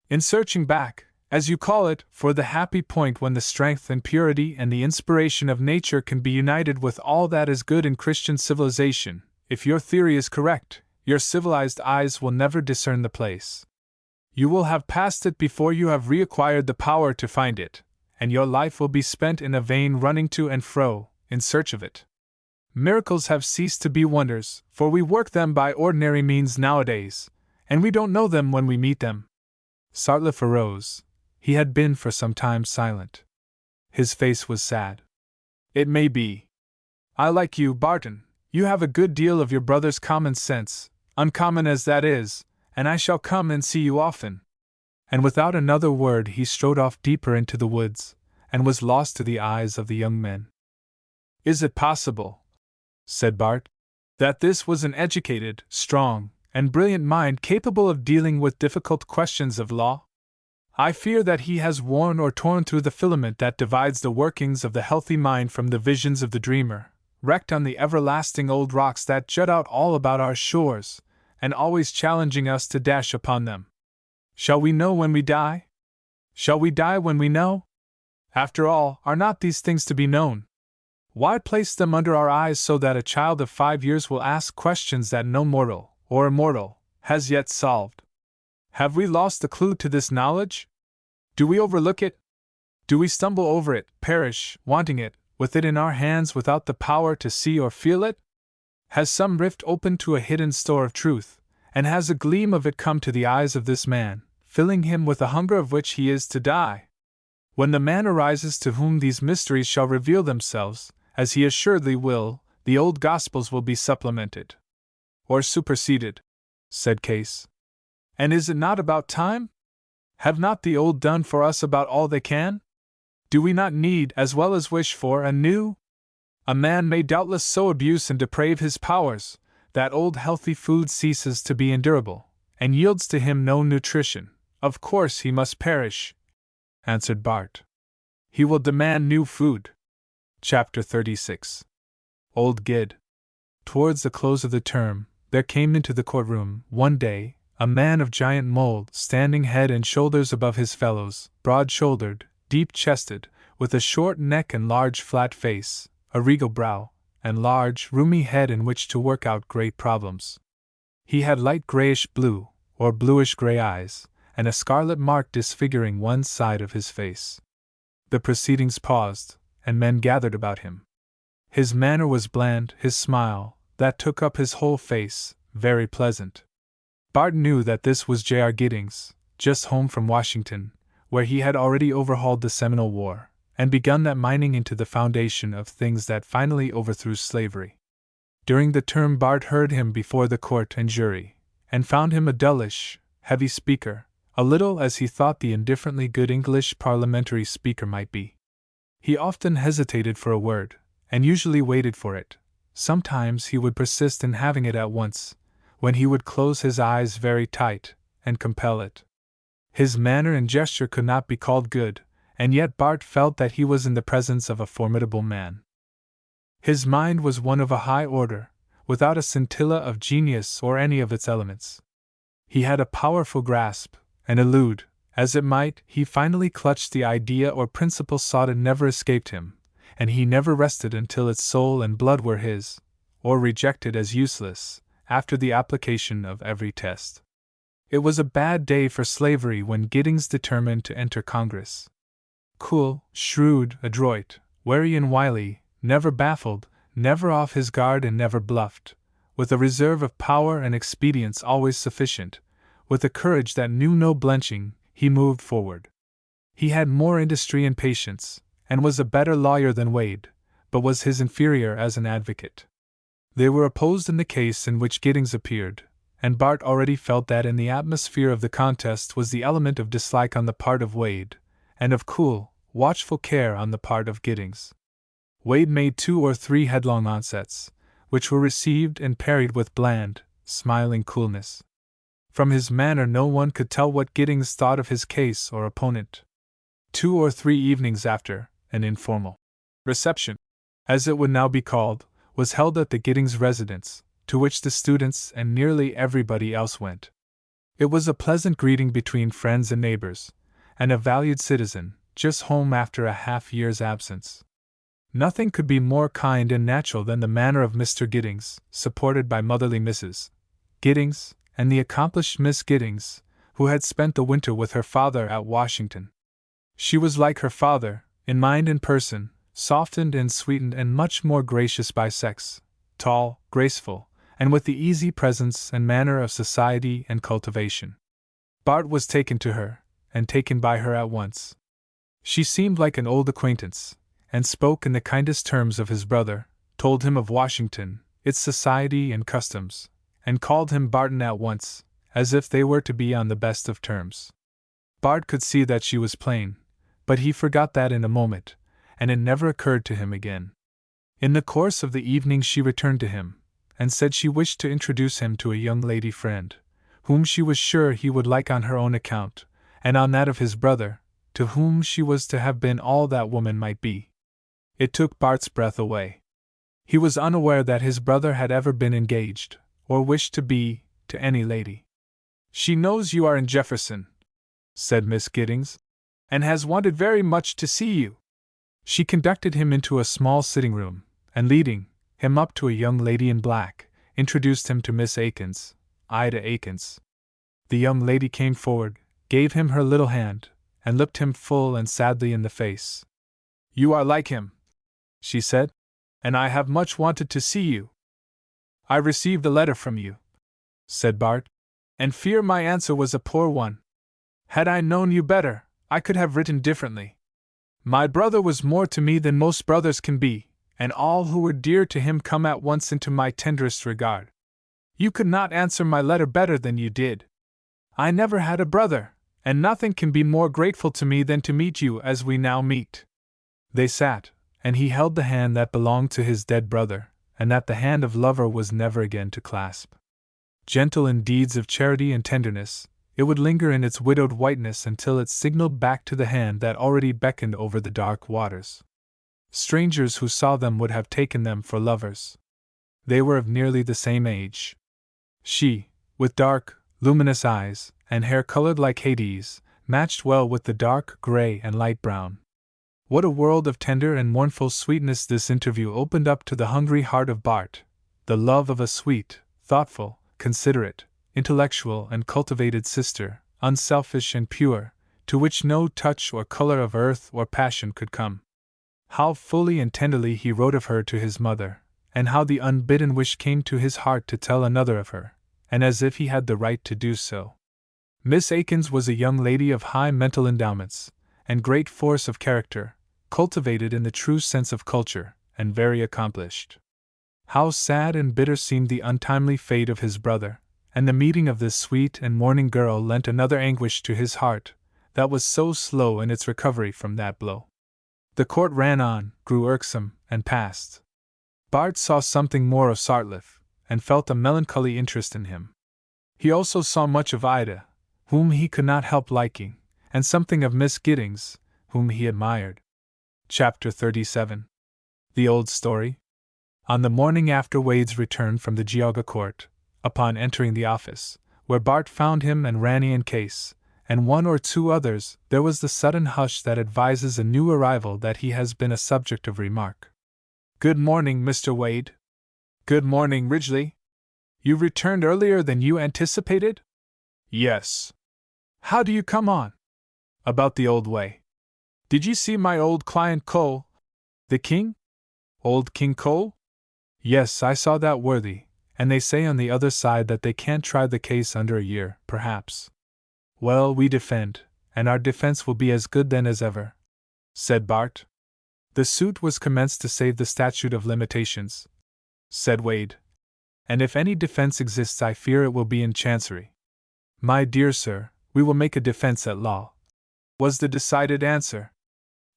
In searching back, as you call it, for the happy point when the strength and purity and the inspiration of nature can be united with all that is good in Christian civilization, if your theory is correct, your civilized eyes will never discern the place. You will have passed it before you have reacquired the power to find it, and your life will be spent in a vain running to and fro, in search of it. Miracles have ceased to be wonders, for we work them by ordinary means nowadays, and we don't know them when we meet them. Sartliff arose. He had been for some time silent. His face was sad. It may be. I like you, Barton. You have a good deal of your brother's common sense, uncommon as that is, and I shall come and see you often. And without another word he strode off deeper into the woods, and was lost to the eyes of the young men. Is it possible, said Bart, that this was an educated, strong, and brilliant mind capable of dealing with difficult questions of law? I fear that he has worn or torn through the filament that divides the workings of the healthy mind from the visions of the dreamer, wrecked on the everlasting old rocks that jut out all about our shores, and always challenging us to dash upon them. Shall we know when we die? Shall we die when we know? After all, are not these things to be known? Why place them under our eyes so that a child of 5 years will ask questions that no mortal, or immortal, has yet solved? Have we lost the clue to this knowledge? Do we overlook it? Do we stumble over it, perish, wanting it, with it in our hands without the power to see or feel it? Has some rift opened to a hidden store of truth, and has a gleam of it come to the eyes of this man, filling him with a hunger of which he is to die? When the man arises to whom these mysteries shall reveal themselves, as he assuredly will, the old Gospels will be supplemented. Or superseded, said Case. And is it not about time? Have not the old done for us about all they can? Do we not need, as well as wish for, a new? A man may doubtless so abuse and deprave his powers, that old healthy food ceases to be endurable, and yields to him no nutrition. Of course he must perish, answered Bart. He will demand new food. Chapter 36. Old Gid. Towards the close of the term, there came into the courtroom, one day, a man of giant mold, standing head and shoulders above his fellows, broad-shouldered, deep-chested, with a short neck and large flat face, a regal brow, and large, roomy head in which to work out great problems. He had light grayish-blue, or bluish-gray eyes, and a scarlet mark disfiguring one side of his face. The proceedings paused, and men gathered about him. His manner was bland, his smile, that took up his whole face, very pleasant. Bart knew that this was J.R. Giddings, just home from Washington, where he had already overhauled the Seminole War, and begun that mining into the foundation of things that finally overthrew slavery. During the term Bart heard him before the court and jury, and found him a dullish, heavy speaker, a little as he thought the indifferently good English parliamentary speaker might be. He often hesitated for a word, and usually waited for it. Sometimes he would persist in having it at once, when he would close his eyes very tight, and compel it. His manner and gesture could not be called good, and yet Bart felt that he was in the presence of a formidable man. His mind was one of a high order, without a scintilla of genius or any of its elements. He had a powerful grasp, and elude, as it might, he finally clutched the idea or principle sought and never escaped him, and he never rested until its soul and blood were his, or rejected as useless, after the application of every test. It was a bad day for slavery when Giddings determined to enter Congress. Cool, shrewd, adroit, wary and wily, never baffled, never off his guard and never bluffed, with a reserve of power and expedience always sufficient, with a courage that knew no blenching, he moved forward. He had more industry and patience, and was a better lawyer than Wade, but was his inferior as an advocate. They were opposed in the case in which Giddings appeared, and Bart already felt that in the atmosphere of the contest was the element of dislike on the part of Wade, and of cool, watchful care on the part of Giddings. Wade made 2 or 3 headlong onsets, which were received and parried with bland, smiling coolness. From his manner no one could tell what Giddings thought of his case or opponent. 2 or 3 evenings after, an informal reception, as it would now be called, was held at the Giddings residence, to which the students and nearly everybody else went. It was a pleasant greeting between friends and neighbors, and a valued citizen, just home after a half-year's absence. Nothing could be more kind and natural than the manner of Mr. Giddings, supported by motherly Mrs. Giddings, and the accomplished Miss Giddings, who had spent the winter with her father at Washington. She was like her father, in mind and person, softened and sweetened and much more gracious by sex, tall, graceful, and with the easy presence and manner of society and cultivation. Bart was taken to her, and taken by her at once. She seemed like an old acquaintance, and spoke in the kindest terms of his brother, told him of Washington, its society and customs, and called him Barton at once, as if they were to be on the best of terms. Bart could see that she was plain, but he forgot that in a moment, and it never occurred to him again. In the course of the evening she returned to him, and said she wished to introduce him to a young lady friend, whom she was sure he would like on her own account, and on that of his brother, to whom she was to have been all that woman might be. It took Bart's breath away. He was unaware that his brother had ever been engaged, or wished to be, to any lady. "She knows you are in Jefferson," said Miss Giddings, "and has wanted very much to see you." She conducted him into a small sitting room, and leading him up to a young lady in black, introduced him to Miss Akins, Ida Akins. The young lady came forward, gave him her little hand, and looked him full and sadly in the face. "You are like him," she said, "and I have much wanted to see you." "I received a letter from you," said Bart, "and fear my answer was a poor one. Had I known you better, I could have written differently. My brother was more to me than most brothers can be, and all who were dear to him come at once into my tenderest regard. You could not answer my letter better than you did. I never had a brother, and nothing can be more grateful to me than to meet you as we now meet." They sat, and he held the hand that belonged to his dead brother, and that the hand of lover was never again to clasp. Gentle in deeds of charity and tenderness, it would linger in its widowed whiteness until it signaled back to the hand that already beckoned over the dark waters. strangers who saw them would have taken them for lovers. They were of nearly the same age. She, with dark, luminous eyes, and hair colored like Hades, matched well with the dark gray and light brown. What a world of tender and mournful sweetness this interview opened up to the hungry heart of Bart, the love of a sweet, thoughtful, considerate, intellectual and cultivated sister, unselfish and pure, to which no touch or color of earth or passion could come. How fully and tenderly he wrote of her to his mother, and how the unbidden wish came to his heart to tell another of her, and as if he had the right to do so. Miss Aikins was a young lady of high mental endowments, and great force of character, cultivated in the true sense of culture, and very accomplished. How sad and bitter seemed the untimely fate of his brother, and the meeting of this sweet and mourning girl lent another anguish to his heart, that was so slow in its recovery from that blow. The court ran on, grew irksome, and passed. Bart saw something more of Sartliff, and felt a melancholy interest in him. He also saw much of Ida, whom he could not help liking, and something of Miss Giddings, whom he admired. Chapter 37. The Old Story. On the morning after Wade's return from the Geauga court, upon entering the office, where Bart found him and Rannie and Case, and one or two others, there was the sudden hush that advises a new arrival that he has been a subject of remark. "Good morning, Mr. Wade." "Good morning, Ridgeley. You returned earlier than you anticipated?" "Yes." "How do you come on?" "About the old way." "Did you see my old client Cole?" "The king? Old King Cole?" "Yes, I saw that worthy, and they say on the other side that they can't try the case under a year, perhaps." "Well, we defend, and our defense will be as good then as ever," said Bart. "The suit was commenced to save the statute of limitations," said Wade, "and if any defense exists I fear it will be in chancery." "My dear sir, we will make a defense at law," was the decided answer.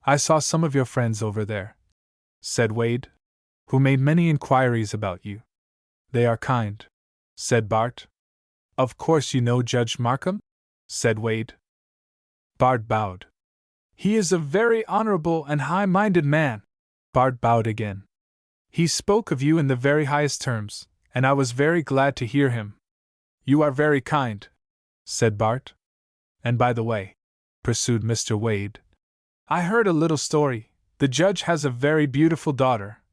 "I saw some of your friends over there," said Wade, "who made many inquiries about you." "They are kind," said Bart. "Of course you know Judge Markham?" said Wade. Bart bowed. "He is a very honorable and high-minded man." Bart bowed again. "He spoke of you in the very highest terms, and I was very glad to hear him." "You are very kind," said Bart. "And by the way," pursued Mr. Wade, "I heard a little story. The judge has a very beautiful daughter,"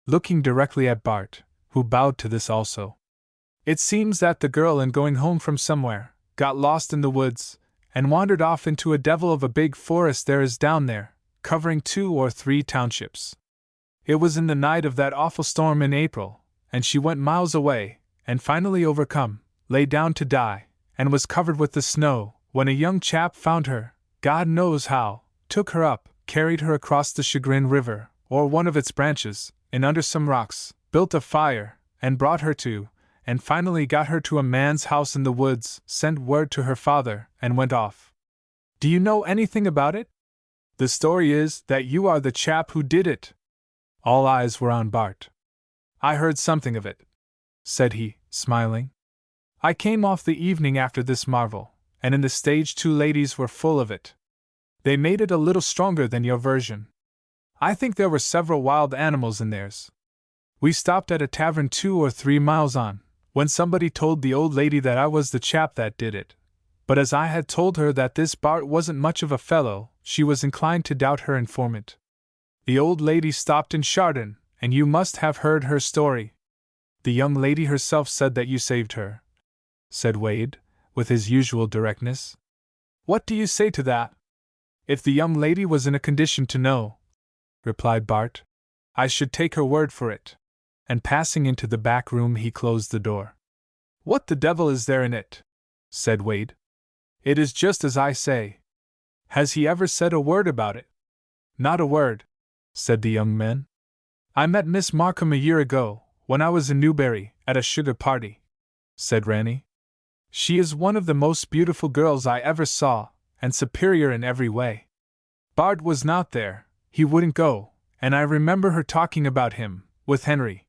looking directly at Bart, who bowed to this also. "It seems that the girl, in going home from somewhere, got lost in the woods, and wandered off into a devil of a big forest there is down there, covering 2 or 3 townships. It was in the night of that awful storm in April, and she went miles away, and finally overcome, lay down to die, and was covered with the snow, when a young chap found her, God knows how, took her up, carried her across the Chagrin River, or one of its branches, in under some rocks, built a fire, and brought her to, and finally got her to a man's house in the woods, sent word to her father, and went off. Do you know anything about it? The story is that you are the chap who did it." All eyes were on Bart. "I heard something of it," said he, smiling. "I came off the evening after this marvel, and in the stage 2 ladies were full of it. They made it a little stronger than your version. I think there were several wild animals in theirs. We stopped at a tavern 2 or 3 miles on, when somebody told the old lady that I was the chap that did it, but as I had told her that this Bart wasn't much of a fellow, she was inclined to doubt her informant. The old lady stopped in Chardon, and you must have heard her story. The young lady herself said that you saved her," said Wade, with his usual directness. "What do you say to that?" "If the young lady was in a condition to know," replied Bart, "I should take her word for it." And passing into the back room he closed the door. "What the devil is there in it?" said Wade. "It is just as I say. Has he ever said a word about it?" "Not a word," said the young man. "I met Miss Markham a year ago, when I was in Newbury, at a sugar party," said Rannie. "She is one of the most beautiful girls I ever saw, and superior in every way. Bart was not there, he wouldn't go, and I remember her talking about him, with Henry.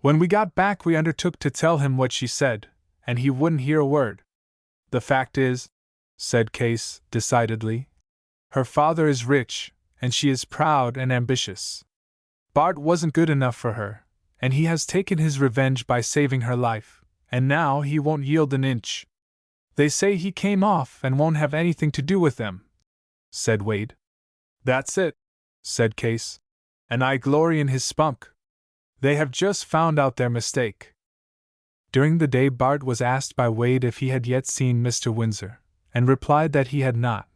When we got back we undertook to tell him what she said, and he wouldn't hear a word. The fact is," said Case, decidedly, "her father is rich, and she is proud and ambitious. Bart wasn't good enough for her, and he has taken his revenge by saving her life, and now he won't yield an inch. They say he came off and won't have anything to do with them," said Wade. "That's it," said Case. "And I glory in his spunk. They have just found out their mistake." During the day Bart was asked by Wade if he had yet seen Mr. Windsor, and replied that he had not,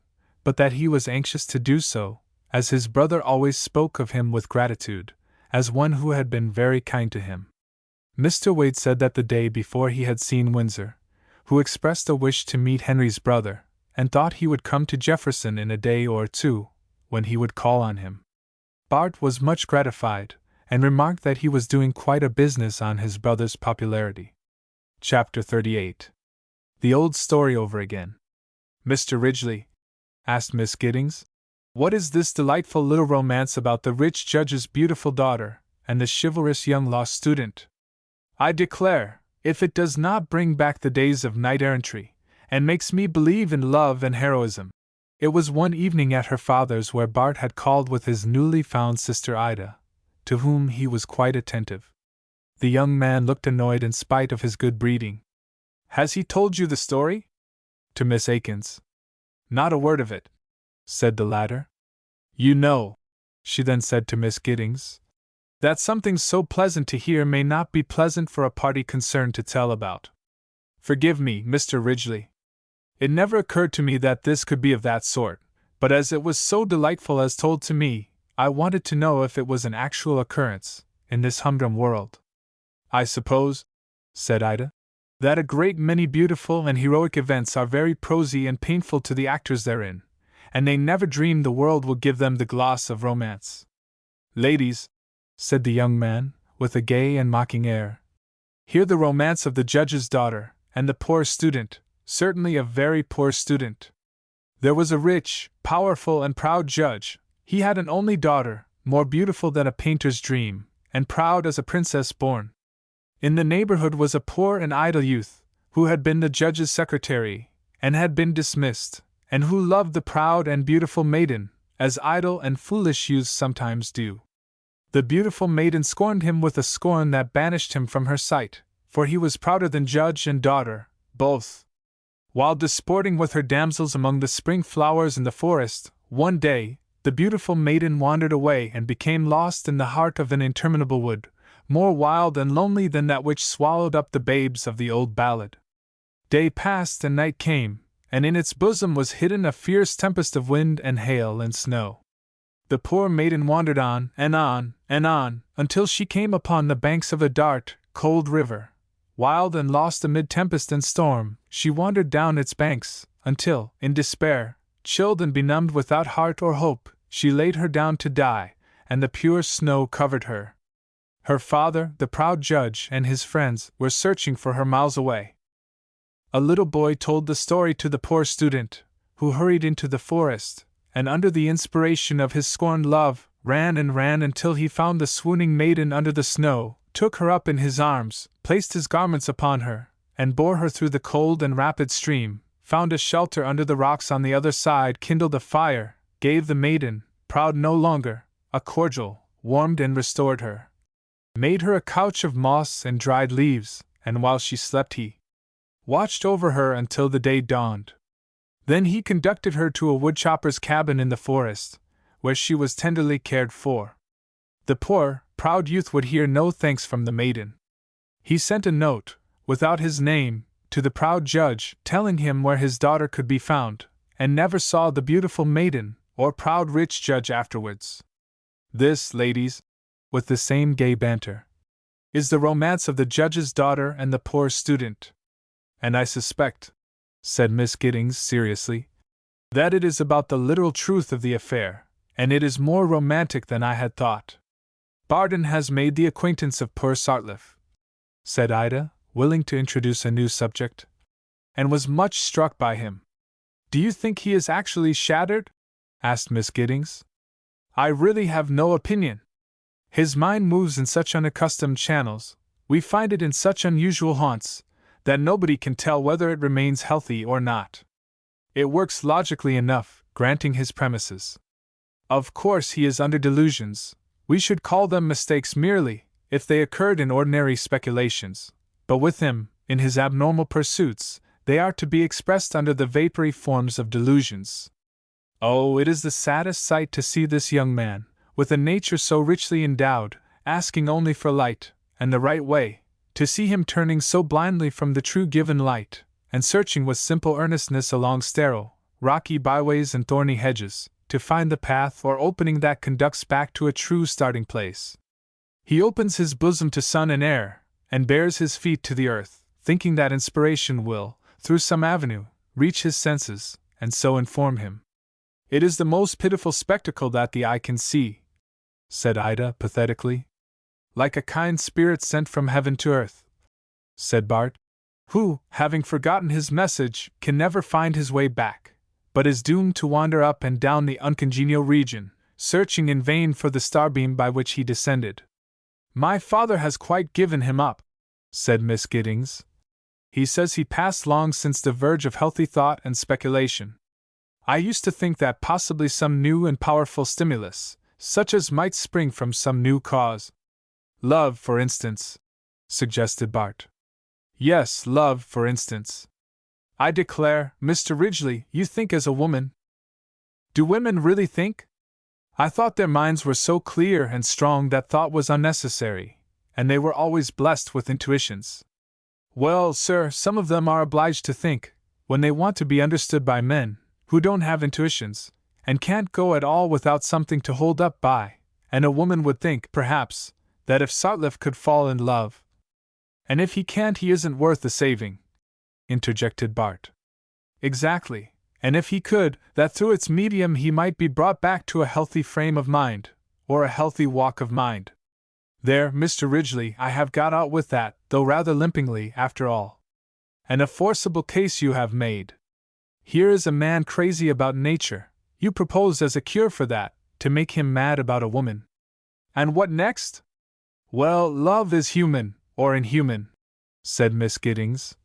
but that he was anxious to do so, as his brother always spoke of him with gratitude, as one who had been very kind to him. Mr. Wade said that the day before he had seen Windsor, who expressed a wish to meet Henry's brother, and thought he would come to Jefferson in a day or two, when he would call on him. Bart was much gratified, and remarked that he was doing quite a business on his brother's popularity. Chapter 38. The old story over again. "Mr. Ridgeley," asked Miss Giddings, "what is this delightful little romance about the rich judge's beautiful daughter and the chivalrous young law student? I declare, if it does not bring back the days of knight-errantry, and makes me believe in love and heroism." It was one evening at her father's where Bart had called with his newly found sister Ida, to whom he was quite attentive. The young man looked annoyed in spite of his good breeding. "Has he told you the story?" to Miss Akins. "Not a word of it," said the latter. "You know," she then said to Miss Giddings, "that something so pleasant to hear may not be pleasant for a party concerned to tell about. Forgive me, Mr. Ridgeley. It never occurred to me that this could be of that sort, but as it was so delightful as told to me, I wanted to know if it was an actual occurrence, in this humdrum world." "I suppose," said Ida, "that a great many beautiful and heroic events are very prosy and painful to the actors therein, and they never dream the world will give them the gloss of romance." "Ladies," said the young man, with a gay and mocking air, "hear the romance of the judge's daughter, and the poor student, certainly a very poor student. There was a rich, powerful, and proud judge. He had an only daughter, more beautiful than a painter's dream, and proud as a princess born. In the neighborhood was a poor and idle youth, who had been the judge's secretary, and had been dismissed, and who loved the proud and beautiful maiden, as idle and foolish youths sometimes do. The beautiful maiden scorned him with a scorn that banished him from her sight, for he was prouder than judge and daughter, both. While disporting with her damsels among the spring flowers in the forest, one day, the beautiful maiden wandered away and became lost in the heart of an interminable wood, more wild and lonely than that which swallowed up the babes of the old ballad. Day passed and night came, and in its bosom was hidden a fierce tempest of wind and hail and snow. The poor maiden wandered on, and on, and on, until she came upon the banks of a dark, cold river. Wild and lost amid tempest and storm, she wandered down its banks, until, in despair, chilled and benumbed without heart or hope, she laid her down to die, and the pure snow covered her. Her father, the proud judge, and his friends were searching for her miles away. A little boy told the story to the poor student, who hurried into the forest, and under the inspiration of his scorned love, ran and ran until he found the swooning maiden under the snow, took her up in his arms, placed his garments upon her, and bore her through the cold and rapid stream, found a shelter under the rocks on the other side, kindled a fire, gave the maiden, proud no longer, a cordial, warmed and restored her, made her a couch of moss and dried leaves, and while she slept he watched over her until the day dawned. Then he conducted her to a woodchopper's cabin in the forest, where she was tenderly cared for. The poor, proud youth would hear no thanks from the maiden. He sent a note, without his name, to the proud judge, telling him where his daughter could be found, and never saw the beautiful maiden, or proud rich judge afterwards. This, ladies, with the same gay banter, is the romance of the judge's daughter and the poor student. And I suspect, said Miss Giddings seriously, that it is about the literal truth of the affair, and it is more romantic than I had thought. Barton has made the acquaintance of poor Sartliff, said Ida, willing to introduce a new subject, and was much struck by him. Do you think he is actually shattered? Asked Miss Giddings. I really have no opinion. His mind moves in such unaccustomed channels, we find it in such unusual haunts, that nobody can tell whether it remains healthy or not. It works logically enough, granting his premises. Of course he is under delusions, We should call them mistakes merely, if they occurred in ordinary speculations, but with him, in his abnormal pursuits, they are to be expressed under the vapory forms of delusions. Oh, it is the saddest sight to see this young man, with a nature so richly endowed, asking only for light, and the right way, to see him turning so blindly from the true given light, and searching with simple earnestness along sterile, rocky byways and thorny hedges, to find the path or opening that conducts back to a true starting place. He opens his bosom to sun and air, and bares his feet to the earth, thinking that inspiration will, through some avenue, reach his senses, and so inform him. It is the most pitiful spectacle that the eye can see, said Ida pathetically. Like a kind spirit sent from heaven to earth, said Bart, who, having forgotten his message, can never find his way back, but is doomed to wander up and down the uncongenial region, searching in vain for the starbeam by which he descended. My father has quite given him up, said Miss Giddings. He says he passed long since the verge of healthy thought and speculation. I used to think that possibly some new and powerful stimulus, such as might spring from some new cause. Love, for instance, suggested Bart. Yes, love, for instance. I declare, Mr. Ridgeley, you think as a woman. Do women really think? I thought their minds were so clear and strong that thought was unnecessary, and they were always blessed with intuitions. Well, sir, some of them are obliged to think, when they want to be understood by men, who don't have intuitions, and can't go at all without something to hold up by, and a woman would think, perhaps, that if Sartliffe could fall in love. And if he can't, he isn't worth the saving, interjected Bart. Exactly. And if he could, that through its medium he might be brought back to a healthy frame of mind, or a healthy walk of mind. There, Mr. Ridgeley, I have got out with that, though rather limpingly, after all. And a forcible case you have made. Here is a man crazy about nature. You propose as a cure for that, to make him mad about a woman. And what next? Well, love is human, or inhuman, said Miss Giddings.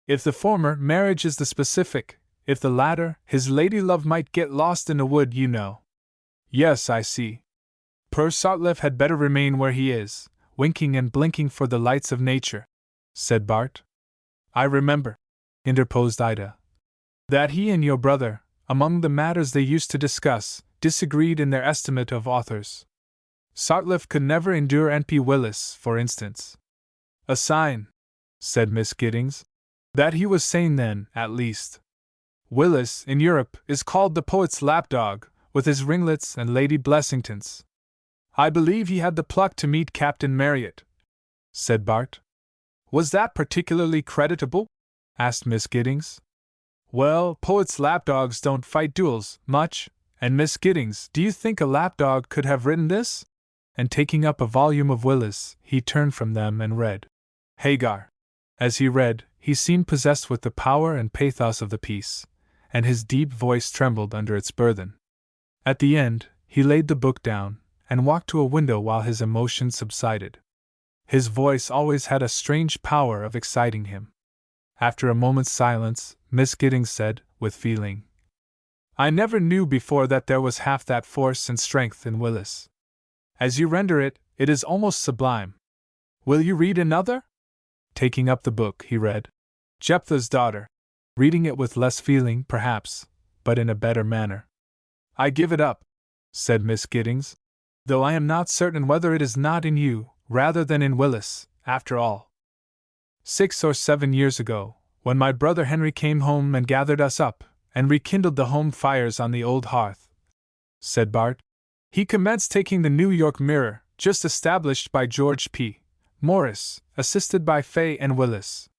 If the former, marriage is the specific. If the latter, his lady-love might get lost in a wood, you know. Yes, I see. Poor Sartliffe had better remain where he is, winking and blinking for the lights of nature, said Bart. I remember, interposed Ida, that he and your brother, among the matters they used to discuss, disagreed in their estimate of authors. Sartliffe could never endure N.P. Willis, for instance. A sign, said Miss Giddings, that he was sane then, at least. Willis, in Europe, is called the poet's lapdog, with his ringlets and Lady Blessingtons. I believe he had the pluck to meet Captain Marryat, said Bart. Was that particularly creditable? Asked Miss Giddings. Well, poets' lapdogs don't fight duels, much, and Miss Giddings, do you think a lapdog could have written this? And taking up a volume of Willis, he turned from them and read Hagar. As he read, he seemed possessed with the power and pathos of the piece, and his deep voice trembled under its burthen. At the end, he laid the book down, and walked to a window while his emotion subsided. His voice always had a strange power of exciting him. After a moment's silence, Miss Giddings said, with feeling, I never knew before that there was half that force and strength in Willis. As you render it, it is almost sublime. Will you read another? Taking up the book, he read Jephthah's Daughter, reading it with less feeling, perhaps, but in a better manner. I give it up, said Miss Giddings, though I am not certain whether it is not in you, rather than in Willis, after all. 6 or 7 years ago, when my brother Henry came home and gathered us up, and rekindled the home fires on the old hearth, said Bart, he commenced taking the New York Mirror, just established by George P. Morris, assisted by Fay and Willis.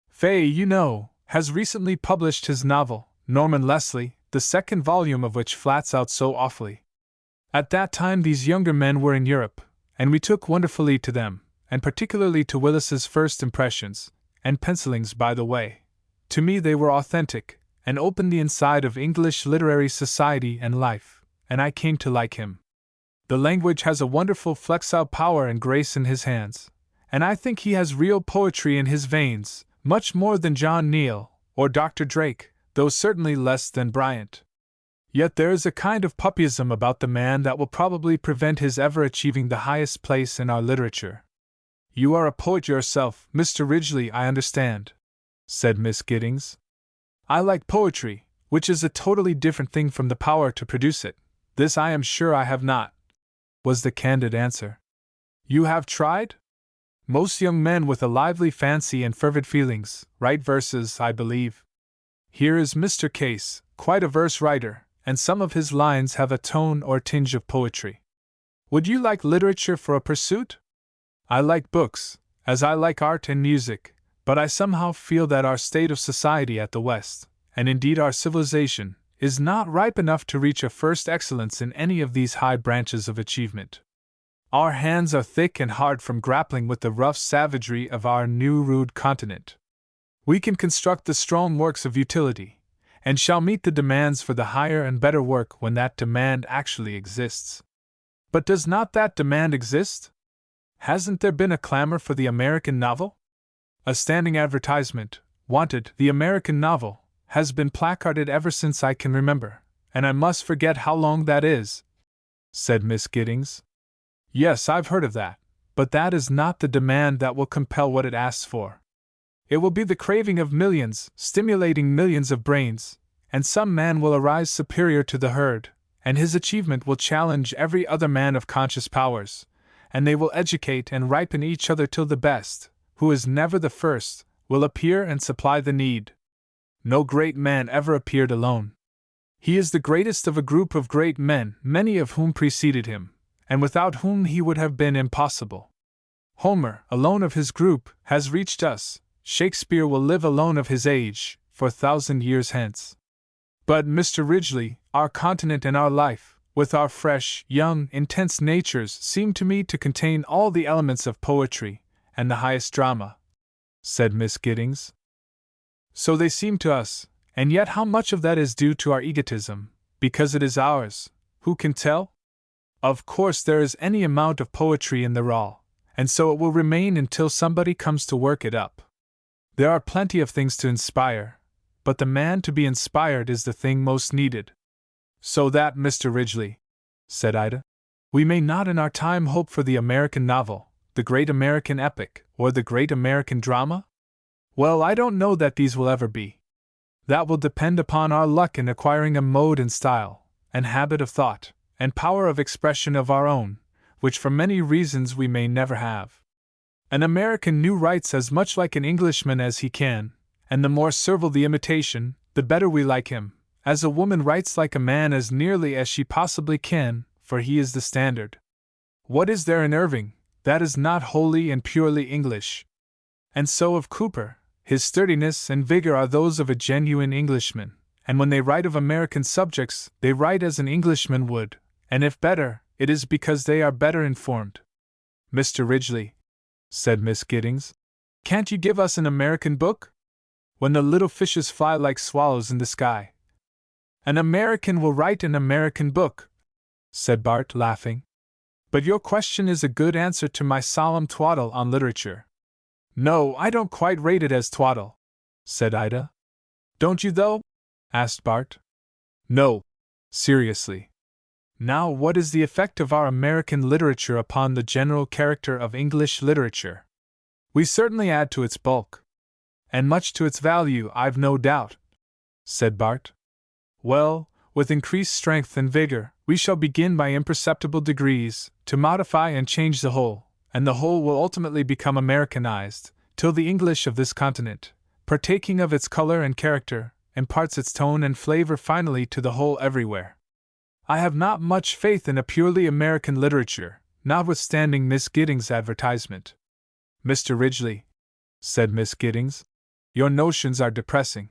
Fay, you know, has recently published his novel, Norman Leslie, the second volume of which flats out so awfully. At that time these younger men were in Europe, and we took wonderfully to them, and particularly to Willis's first impressions, and pencilings by the way. To me they were authentic, and opened the inside of English literary society and life, and I came to like him. The language has a wonderful flexile power and grace in his hands, and I think he has real poetry in his veins, much more than John Neal, or Dr. Drake, though certainly less than Bryant. Yet there is a kind of puppyism about the man that will probably prevent his ever achieving the highest place in our literature. You are a poet yourself, Mr. Ridgeley, I understand, said Miss Giddings. I like poetry, which is a totally different thing from the power to produce it. This I am sure I have not, was the candid answer. You have tried? Most young men with a lively fancy and fervid feelings write verses, I believe. Here is Mr. Case, quite a verse writer, and some of his lines have a tone or tinge of poetry. Would you like literature for a pursuit? I like books, as I like art and music, but I somehow feel that our state of society at the West, and indeed our civilization, is not ripe enough to reach a first excellence in any of these high branches of achievement. Our hands are thick and hard from grappling with the rough savagery of our new rude continent. We can construct the strong works of utility, and shall meet the demands for the higher and better work when that demand actually exists. But does not that demand exist? Hasn't there been a clamor for the American novel? A standing advertisement, wanted, the American novel, has been placarded ever since I can remember, and I must forget how long that is, said Miss Giddings. Yes, I've heard of that, but that is not the demand that will compel what it asks for. It will be the craving of millions, stimulating millions of brains, and some man will arise superior to the herd, and his achievement will challenge every other man of conscious powers, and they will educate and ripen each other till the best, who is never the first, will appear and supply the need. No great man ever appeared alone. He is the greatest of a group of great men, many of whom preceded him, and without whom he would have been impossible. Homer, alone of his group, has reached us. Shakespeare will live alone of his age, for 1,000 years hence. But, Mr. Ridgeley, our continent and our life, with our fresh, young, intense natures, seem to me to contain all the elements of poetry, and the highest drama, said Miss Giddings. So they seem to us, and yet how much of that is due to our egotism, because it is ours, who can tell? Of course there is any amount of poetry in the raw, and so it will remain until somebody comes to work it up. There are plenty of things to inspire, but the man to be inspired is the thing most needed. So that, Mr. Ridgeley, said Ida, we may not in our time hope for the American novel, the great American epic, or the great American drama? Well, I don't know that these will ever be. That will depend upon our luck in acquiring a mode and style, and habit of thought, and power of expression of our own, which for many reasons we may never have. An American new writes as much like an Englishman as he can, and the more servile the imitation, the better we like him, as a woman writes like a man as nearly as she possibly can, for he is the standard. What is there in Irving that is not wholly and purely English? And so of Cooper, his sturdiness and vigor are those of a genuine Englishman, and when they write of American subjects, they write as an Englishman would, and if better, it is because they are better informed. Mr. Ridgeley, said Miss Giddings, can't you give us an American book? When the little fishes fly like swallows in the sky. An American will write an American book, said Bart, laughing. But your question is a good answer to my solemn twaddle on literature. No, I don't quite rate it as twaddle, said Ida. Don't you, though? asked Bart. No, seriously. Now, what is the effect of our American literature upon the general character of English literature? We certainly add to its bulk. And much to its value, I've no doubt, said Bart. Well, with increased strength and vigor, we shall begin by imperceptible degrees to modify and change the whole, and the whole will ultimately become Americanized, till the English of this continent, partaking of its color and character, imparts its tone and flavor finally to the whole everywhere. I have not much faith in a purely American literature, notwithstanding Miss Giddings' advertisement. Mr. Ridgeley, said Miss Giddings, your notions are depressing.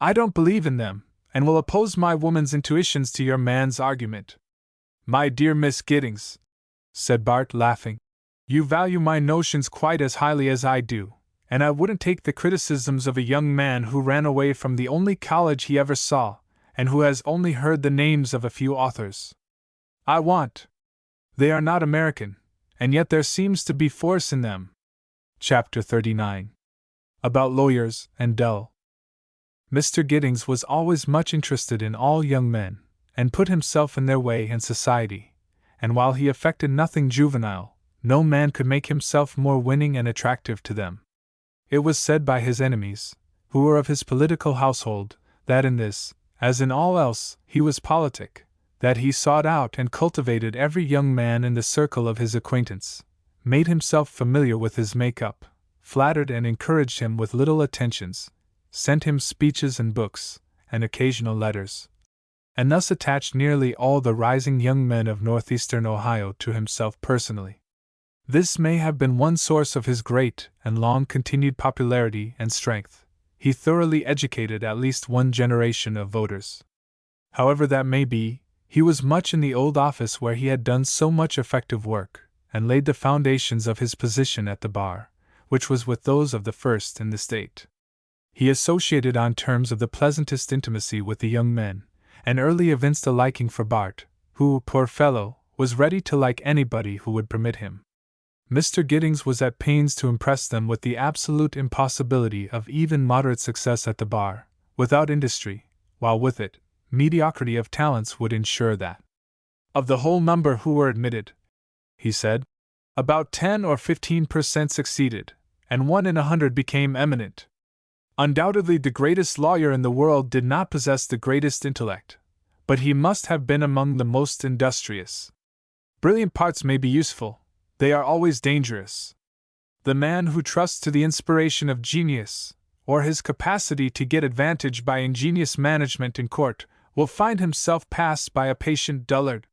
I don't believe in them, and will oppose my woman's intuitions to your man's argument. My dear Miss Giddings, said Bart, laughing, you value my notions quite as highly as I do, and I wouldn't take the criticisms of a young man who ran away from the only college he ever saw, and who has only heard the names of a few authors. I want. They are not American, and yet there seems to be force in them. Chapter 39. About lawyers and dull. Mr. Giddings was always much interested in all young men, and put himself in their way in society, and while he affected nothing juvenile, no man could make himself more winning and attractive to them. It was said by his enemies, who were of his political household, that in this, as in all else, he was politic, that he sought out and cultivated every young man in the circle of his acquaintance, made himself familiar with his make-up, flattered and encouraged him with little attentions, sent him speeches and books, and occasional letters, and thus attached nearly all the rising young men of northeastern Ohio to himself personally. This may have been one source of his great and long-continued popularity and strength. He thoroughly educated at least one generation of voters. However that may be, he was much in the old office where he had done so much effective work, and laid the foundations of his position at the bar, which was with those of the first in the state. He associated on terms of the pleasantest intimacy with the young men, and early evinced a liking for Bart, who, poor fellow, was ready to like anybody who would permit him. Mr. Giddings was at pains to impress them with the absolute impossibility of even moderate success at the bar, without industry, while with it, mediocrity of talents would ensure that. Of the whole number who were admitted, he said, about 10 or 15% succeeded, and 1 in 100 became eminent. Undoubtedly the greatest lawyer in the world did not possess the greatest intellect, but he must have been among the most industrious. Brilliant parts may be useful, they are always dangerous. The man who trusts to the inspiration of genius, or his capacity to get advantage by ingenious management in court, will find himself passed by a patient dullard.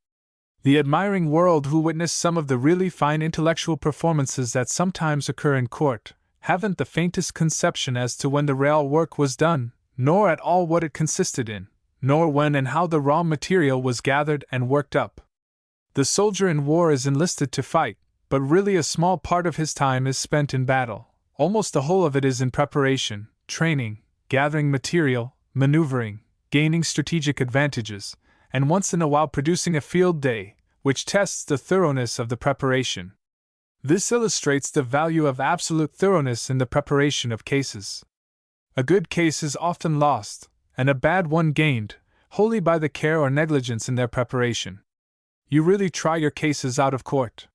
The admiring world who witness some of the really fine intellectual performances that sometimes occur in court, haven't the faintest conception as to when the real work was done, nor at all what it consisted in, nor when and how the raw material was gathered and worked up. The soldier in war is enlisted to fight, but really a small part of his time is spent in battle. Almost the whole of it is in preparation, training, gathering material, maneuvering, gaining strategic advantages, and once in a while producing a field day, which tests the thoroughness of the preparation. This illustrates the value of absolute thoroughness in the preparation of cases. A good case is often lost, and a bad one gained, wholly by the care or negligence in their preparation. You really try your cases out of court.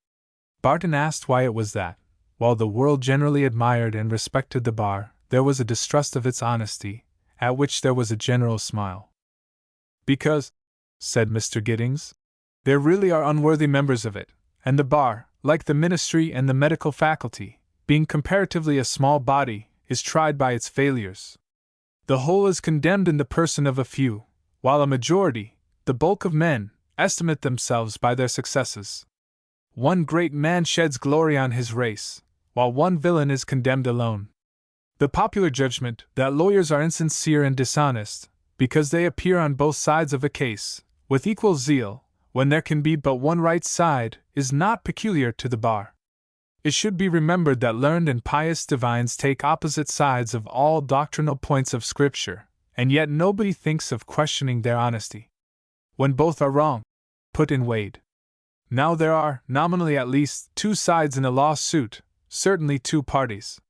Barton asked why it was that, while the world generally admired and respected the bar, there was a distrust of its honesty, at which there was a general smile. Because, said Mr. Giddings, there really are unworthy members of it, and the bar, like the ministry and the medical faculty, being comparatively a small body, is tried by its failures. The whole is condemned in the person of a few, while a majority, the bulk of men, estimate themselves by their successes. One great man sheds glory on his race, while one villain is condemned alone. The popular judgment that lawyers are insincere and dishonest, because they appear on both sides of a case, with equal zeal, when there can be but one right side, is not peculiar to the bar. It should be remembered that learned and pious divines take opposite sides of all doctrinal points of Scripture, and yet nobody thinks of questioning their honesty. When both are wrong, put in Wade. Now there are, nominally at least, 2 sides in a lawsuit, certainly 2 parties.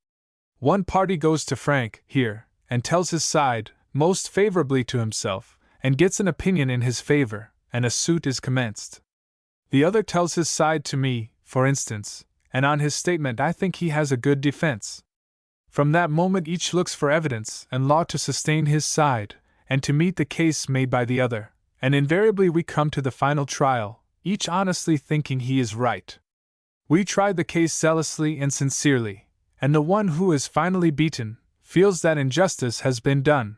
One party goes to Frank, here, and tells his side, most favorably to himself, and gets an opinion in his favor, and a suit is commenced. The other tells his side to me, for instance, and on his statement I think he has a good defense. From that moment each looks for evidence and law to sustain his side, and to meet the case made by the other, and invariably we come to the final trial, each honestly thinking he is right. We try the case zealously and sincerely, and the one who is finally beaten feels that injustice has been done.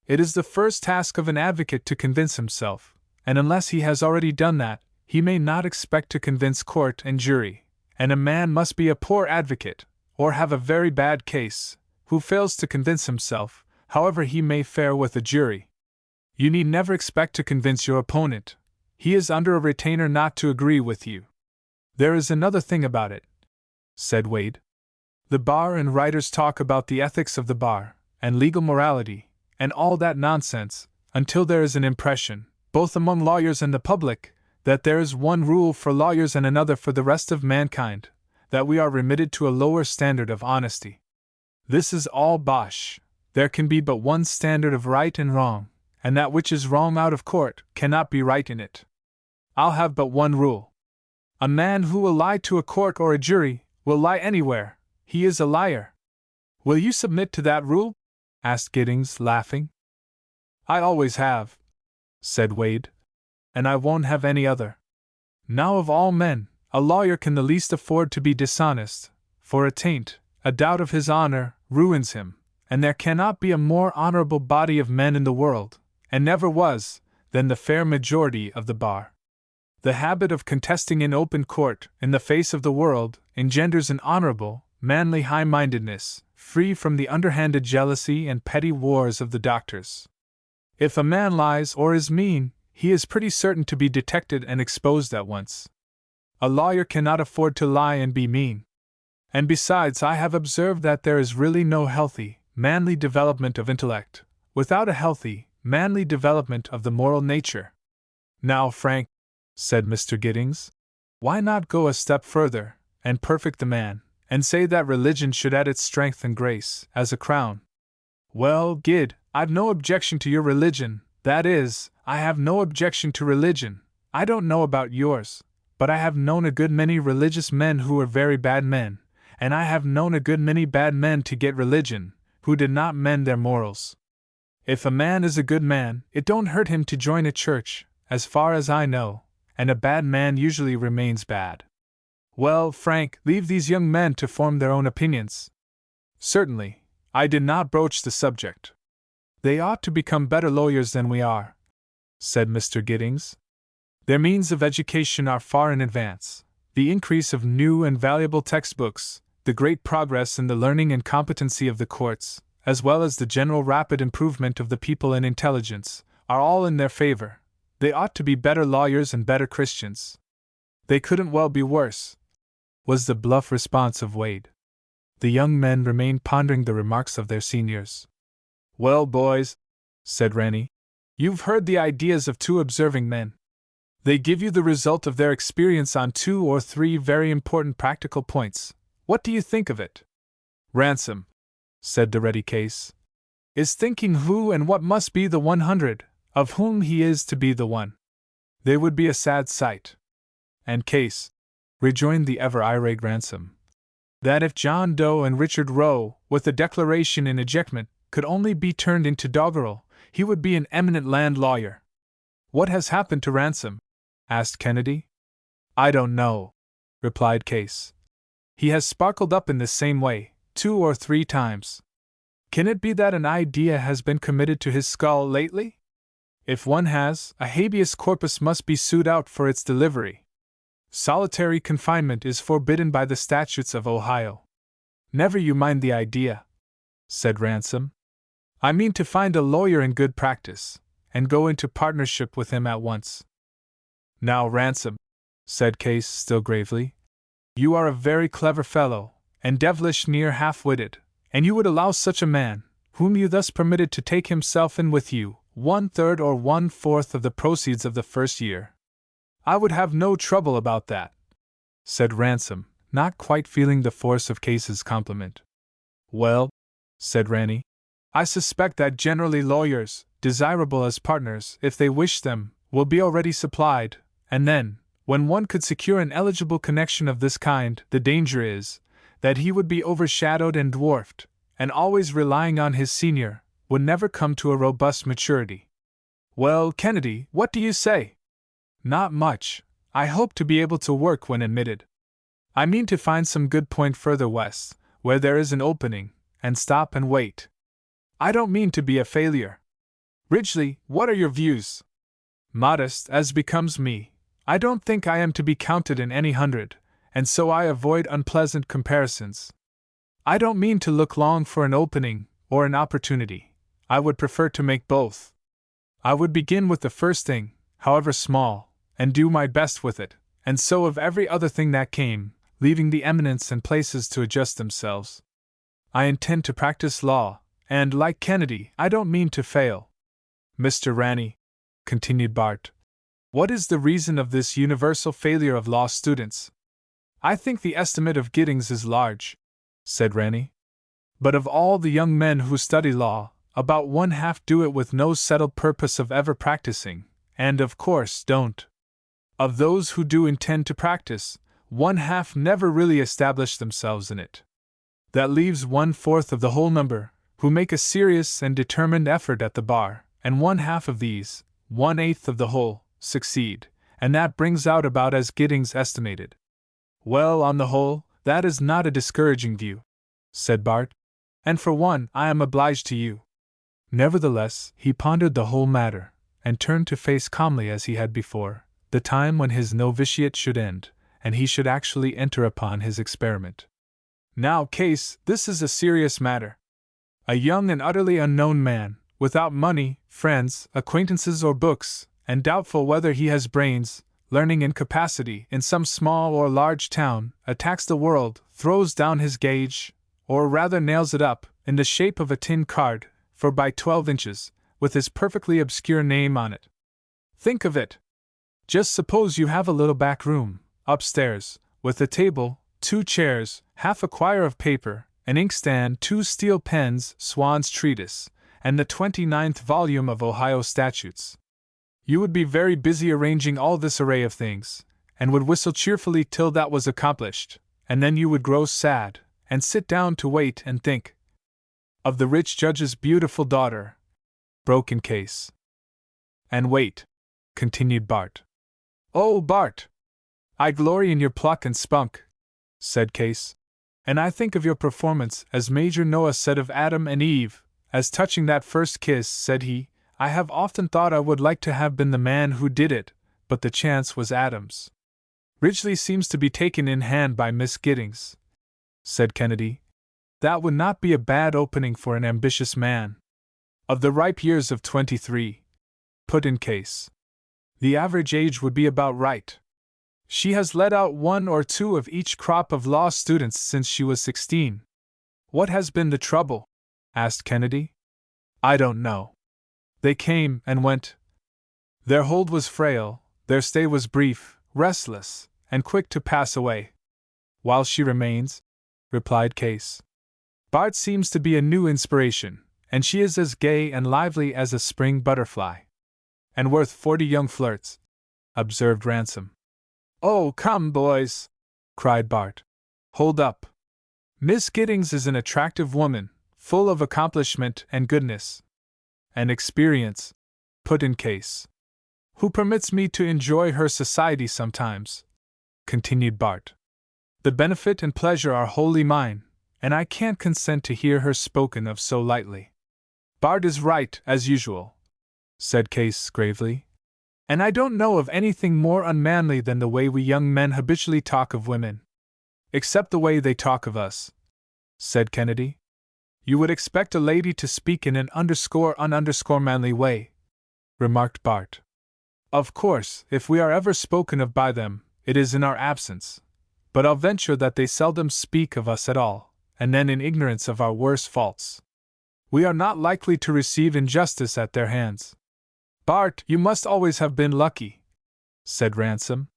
It is the first task of an advocate to convince himself, and unless he has already done that, he may not expect to convince court and jury, and a man must be a poor advocate, or have a very bad case, who fails to convince himself, however he may fare with a jury. You need never expect to convince your opponent. He is under a retainer not to agree with you. There is another thing about it, said Wade. The bar and writers talk about the ethics of the bar, and legal morality, and all that nonsense, until there is an impression, both among lawyers and the public, that there is one rule for lawyers and another for the rest of mankind, that we are remitted to a lower standard of honesty. This is all bosh. There can be but one standard of right and wrong, and that which is wrong out of court cannot be right in it. I'll have but one rule. A man who will lie to a court or a jury will lie anywhere. He is a liar. Will you submit to that rule? Asked Giddings, laughing. I always have, said Wade, and I won't have any other. Now of all men, a lawyer can the least afford to be dishonest, for a taint, a doubt of his honor, ruins him, and there cannot be a more honorable body of men in the world, and never was, than the fair majority of the bar. The habit of contesting in open court, in the face of the world, engenders an honorable, manly high-mindedness, free from the underhanded jealousy and petty wars of the doctors. If a man lies or is mean, he is pretty certain to be detected and exposed at once. A lawyer cannot afford to lie and be mean. And besides, I have observed that there is really no healthy, manly development of intellect, without a healthy, manly development of the moral nature. Now, Frank, said Mr. Giddings, why not go a step further, and perfect the man, and say that religion should add its strength and grace, as a crown? Well, Gid, I've no objection to your religion, that is, I have no objection to religion. I don't know about yours, but I have known a good many religious men who were very bad men, and I have known a good many bad men to get religion, who did not mend their morals. If a man is a good man, it don't hurt him to join a church, as far as I know, and a bad man usually remains bad. Well, Frank, leave these young men to form their own opinions. Certainly, I did not broach the subject. They ought to become better lawyers than we are, said Mr. Giddings. Their means of education are far in advance. The increase of new and valuable textbooks, the great progress in the learning and competency of the courts, as well as the general rapid improvement of the people in intelligence, are all in their favor. They ought to be better lawyers and better Christians. They couldn't well be worse, was the bluff response of Wade. The young men remained pondering the remarks of their seniors. Well, boys, said Rennie, you've heard the ideas of two observing men. They give you the result of their experience on 2 or 3 very important practical points. What do you think of it? Ransom, said the ready Case, is thinking who and what must be the 100, of whom he is to be the one. They would be a sad sight. And Case, rejoined the ever irate Ransom, that if John Doe and Richard Roe, with a declaration in ejectment, could only be turned into doggerel, he would be an eminent land lawyer. What has happened to Ransom? Asked Kennedy. I don't know, replied Case. He has sparkled up in this same way, 2 or 3 times. Can it be that an idea has been committed to his skull lately? If one has, a habeas corpus must be sued out for its delivery. Solitary confinement is forbidden by the statutes of Ohio. Never you mind the idea, said Ransom. I mean to find a lawyer in good practice, and go into partnership with him at once. Now, Ransom, said Case still gravely, you are a very clever fellow, and devilish near half-witted, and you would allow such a man, whom you thus permitted to take himself in with you, 1/3 or 1/4 of the proceeds of the first year. I would have no trouble about that, said Ransom, not quite feeling the force of Case's compliment. Well, said Rennie, I suspect that generally lawyers, desirable as partners, if they wish them, will be already supplied, and then, when one could secure an eligible connection of this kind, the danger is that he would be overshadowed and dwarfed, and always relying on his senior, would never come to a robust maturity. Well, Kennedy, what do you say? Not much. I hope to be able to work when admitted. I mean to find some good point further west, where there is an opening, and stop and wait. I don't mean to be a failure. Ridgeley, what are your views? Modest, as becomes me, I don't think I am to be counted in any 100, and so I avoid unpleasant comparisons. I don't mean to look long for an opening, or an opportunity. I would prefer to make both. I would begin with the first thing, however small, and do my best with it, and so of every other thing that came, leaving the eminence and places to adjust themselves. I intend to practice law, and, like Kennedy, I don't mean to fail. Mr. Ranney, continued Bart, what is the reason of this universal failure of law students? I think the estimate of Giddings is large, said Ranney. But of all the young men who study law, about one half do it with no settled purpose of ever practicing, and of course don't. Of those who do intend to practice, one half never really establish themselves in it. That leaves 1/4 of the whole number, who make a serious and determined effort at the bar, and one half of these, 1/8 of the whole, succeed, and that brings out about as Giddings estimated. Well, on the whole, that is not a discouraging view, said Bart, and for one, I am obliged to you. Nevertheless, he pondered the whole matter, and turned to face calmly as he had before, the time when his novitiate should end, and he should actually enter upon his experiment. Now, Case, this is a serious matter. A young and utterly unknown man, without money, friends, acquaintances, or books, and doubtful whether he has brains, learning, and capacity, in some small or large town, attacks the world, throws down his gauge, or rather nails it up, in the shape of a tin card, 4x12 inches, with his perfectly obscure name on it. Think of it! Just suppose you have a little back room, upstairs, with a table, 2 chairs, half a quire of paper, an inkstand, 2 steel pens, Swan's treatise, and the 29th volume of Ohio statutes. You would be very busy arranging all this array of things, and would whistle cheerfully till that was accomplished, and then you would grow sad, and sit down to wait and think of the rich judge's beautiful daughter, broke in Case. And wait, continued Bart. Oh, Bart! I glory in your pluck and spunk, said Case, and I think of your performance, as Major Noah said of Adam and Eve, as touching that first kiss, said he. I have often thought I would like to have been the man who did it, but the chance was Adam's. Ridgeley seems to be taken in hand by Miss Giddings, said Kennedy. That would not be a bad opening for an ambitious man. Of the ripe years of 23, put in Case. The average age would be about right. She has let out 1 or 2 of each crop of law students since she was 16. What has been the trouble? Asked Kennedy. I don't know. They came and went. Their hold was frail, their stay was brief, restless, and quick to pass away. While she remains, replied Case. Bart seems to be a new inspiration, and she is as gay and lively as a spring butterfly. And worth 40 young flirts, observed Ransom. Oh, come, boys, cried Bart. Hold up. Miss Giddings is an attractive woman, full of accomplishment and goodness. And experience, put in Case. Who permits me to enjoy her society sometimes, continued Bart. The benefit and pleasure are wholly mine, and I can't consent to hear her spoken of so lightly. Bart is right, as usual, said Case gravely. And I don't know of anything more unmanly than the way we young men habitually talk of women. Except the way they talk of us, said Kennedy. You would expect a lady to speak in an _un_manly way, remarked Bart. Of course, if we are ever spoken of by them, it is in our absence, but I'll venture that they seldom speak of us at all, and then in ignorance of our worst faults. We are not likely to receive injustice at their hands. Bart, you must always have been lucky, said Ransom.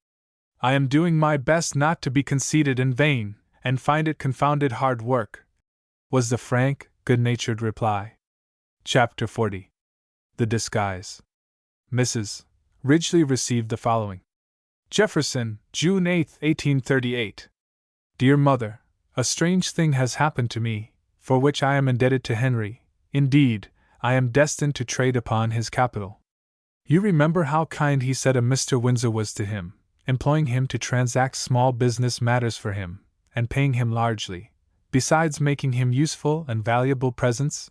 I am doing my best not to be conceited and vain, and find it confounded hard work, was the frank, good-natured reply. Chapter 40. The Disguise. Mrs. Ridgeley received the following. Jefferson, June 8, 1838. Dear Mother, a strange thing has happened to me, for which I am indebted to Henry. Indeed, I am destined to trade upon his capital. You remember how kind he said a Mr. Windsor was to him, employing him to transact small business matters for him, and paying him largely, besides making him useful and valuable presents?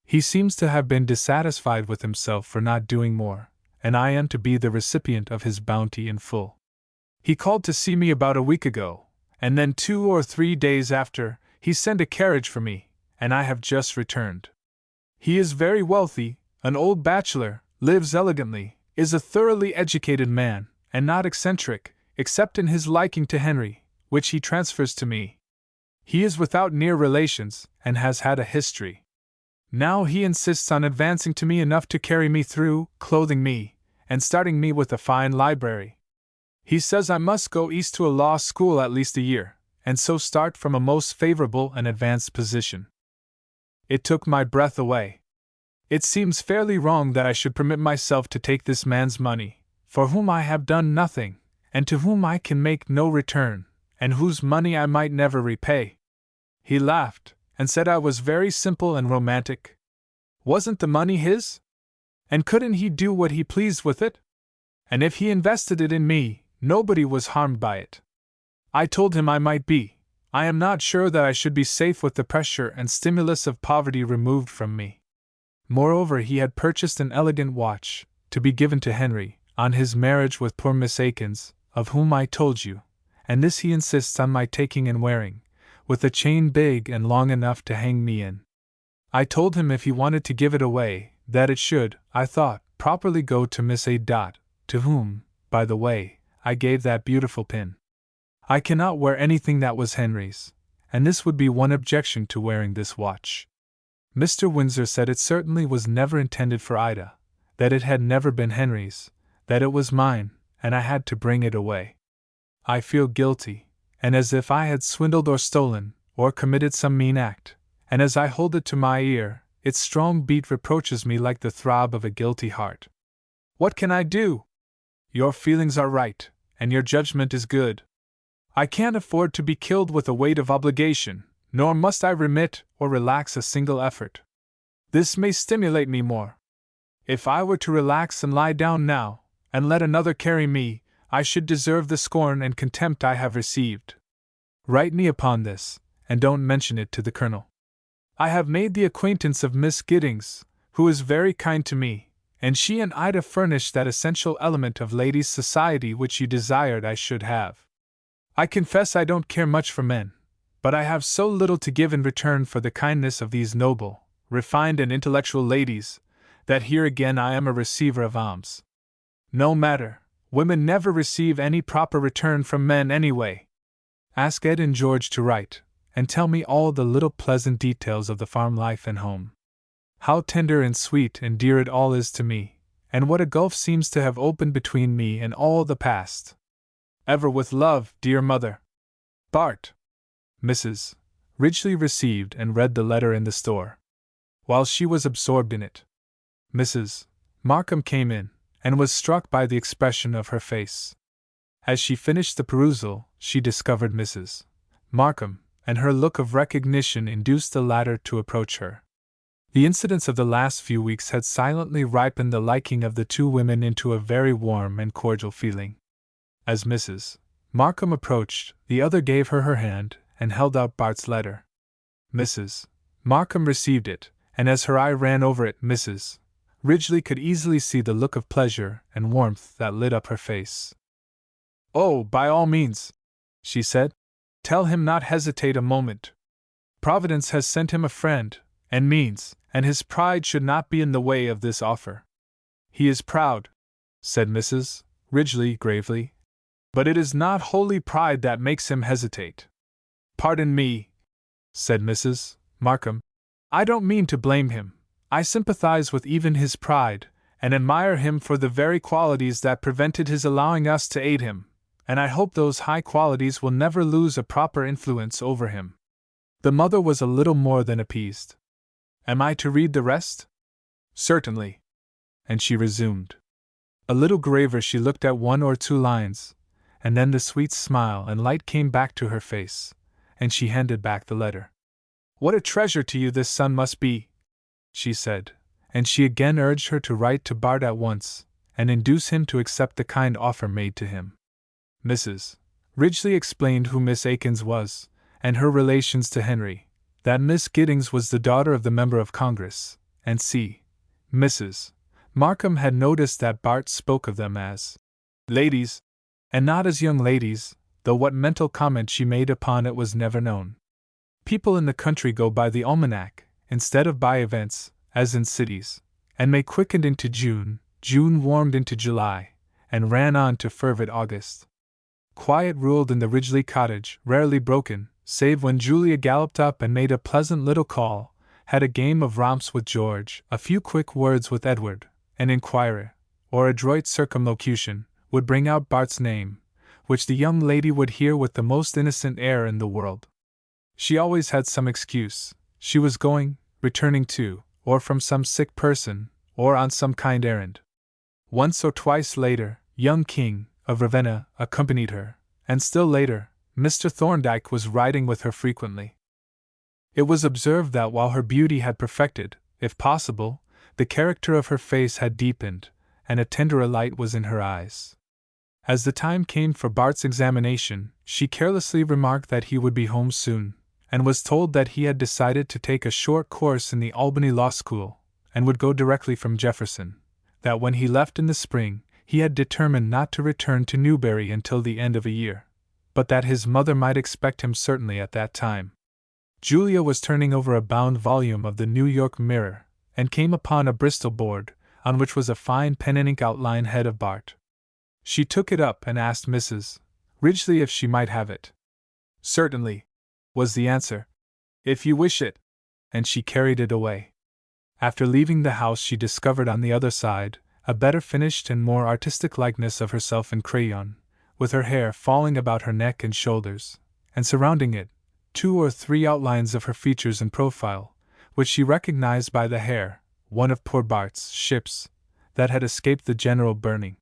He seems to have been dissatisfied with himself for not doing more, and I am to be the recipient of his bounty in full. He called to see me about a week ago, and then 2 or 3 days after, he sent a carriage for me, and I have just returned. He is very wealthy, an old bachelor, lives elegantly, is a thoroughly educated man, and not eccentric, except in his liking to Henry, which he transfers to me. He is without near relations, and has had a history. Now he insists on advancing to me enough to carry me through, clothing me, and starting me with a fine library. He says I must go east to a law school at least a year, and so start from a most favorable and advanced position. It took my breath away. It seems fairly wrong that I should permit myself to take this man's money, for whom I have done nothing, and to whom I can make no return, and whose money I might never repay." He laughed, and said I was very simple and romantic. Wasn't the money his? And couldn't he do what he pleased with it? And if he invested it in me, nobody was harmed by it. I told him I might be. I am not sure that I should be safe with the pressure and stimulus of poverty removed from me. Moreover, he had purchased an elegant watch, to be given to Henry, on his marriage with poor Miss Akins, of whom I told you, and this he insists on my taking and wearing, with a chain big and long enough to hang me in. I told him if he wanted to give it away, that it should, I thought, properly go to Miss A. To whom, by the way, I gave that beautiful pin. I cannot wear anything that was Henry's, and this would be one objection to wearing this watch. Mr. Windsor said it certainly was never intended for Ida, that it had never been Henry's, that it was mine, and I had to bring it away. I feel guilty, and as if I had swindled or stolen, or committed some mean act, and as I hold it to my ear, its strong beat reproaches me like the throb of a guilty heart. What can I do? Your feelings are right, and your judgment is good. I can't afford to be killed with a weight of obligation, nor must I remit or relax a single effort. This may stimulate me more. If I were to relax and lie down now, and let another carry me, I should deserve the scorn and contempt I have received. Write me upon this, and don't mention it to the Colonel. I have made the acquaintance of Miss Giddings, who is very kind to me, and she and Ida furnish that essential element of ladies' society which you desired I should have. I confess I don't care much for men, but I have so little to give in return for the kindness of these noble, refined and intellectual ladies, that here again I am a receiver of alms. No matter, women never receive any proper return from men anyway. Ask Ed and George to write, and tell me all the little pleasant details of the farm life and home. How tender and sweet and dear it all is to me, and what a gulf seems to have opened between me and all the past. Ever with love, dear mother. Bart. Mrs. Ridgeley received and read the letter in the store. While she was absorbed in it, Mrs. Markham came in, and was struck by the expression of her face. As she finished the perusal, she discovered Mrs. Markham, and her look of recognition induced the latter to approach her. The incidents of the last few weeks had silently ripened the liking of the two women into a very warm and cordial feeling. As Mrs. Markham approached, the other gave her her hand, and held out Bart's letter. Mrs. Markham received it, and as her eye ran over it, Mrs. Ridgeley could easily see the look of pleasure and warmth that lit up her face. "Oh, by all means," she said. "Tell him not hesitate a moment. Providence has sent him a friend, and means, and his pride should not be in the way of this offer." "He is proud," said Mrs. Ridgeley gravely, "but it is not wholly pride that makes him hesitate." "Pardon me," said Mrs. Markham. "I don't mean to blame him. I sympathize with even his pride, and admire him for the very qualities that prevented his allowing us to aid him, and I hope those high qualities will never lose a proper influence over him." The mother was a little more than appeased. "Am I to read the rest?" "Certainly." And she resumed. A little graver she looked at one or two lines, and then the sweet smile and light came back to her face, and she handed back the letter. "What a treasure to you this son must be," she said, and she again urged her to write to Bart at once, and induce him to accept the kind offer made to him. Mrs. Ridgeley explained who Miss Akins was, and her relations to Henry, that Miss Giddings was the daughter of the Member of Congress, and Mrs. Markham had noticed that Bart spoke of them as ladies, and not as young ladies, though what mental comment she made upon it was never known. People in the country go by the almanac, instead of by events, as in cities, and May quickened into June, June warmed into July, and ran on to fervid August. Quiet ruled in the Ridgeley cottage, rarely broken, save when Julia galloped up and made a pleasant little call, had a game of romps with George, a few quick words with Edward, an inquiry, or adroit circumlocution, would bring out Bart's name, which the young lady would hear with the most innocent air in the world. She always had some excuse. She was going, returning to, or from some sick person, or on some kind errand. Once or twice later, young King, of Ravenna, accompanied her, and still later, Mr. Thorndyke was riding with her frequently. It was observed that while her beauty had perfected, if possible, the character of her face had deepened, and a tenderer light was in her eyes. As the time came for Bart's examination, she carelessly remarked that he would be home soon, and was told that he had decided to take a short course in the Albany Law School, and would go directly from Jefferson, that when he left in the spring, he had determined not to return to Newbury until the end of a year, but that his mother might expect him certainly at that time. Julia was turning over a bound volume of the New York Mirror, and came upon a Bristol board, on which was a fine pen and ink outline head of Bart. She took it up and asked Mrs. Ridgeley if she might have it. "Certainly," was the answer, "if you wish it," and she carried it away. After leaving the house she discovered on the other side a better finished and more artistic likeness of herself in crayon, with her hair falling about her neck and shoulders, and surrounding it, 2 or 3 outlines of her features in profile, which she recognized by the hair, one of poor Bart's ships, that had escaped the general burning.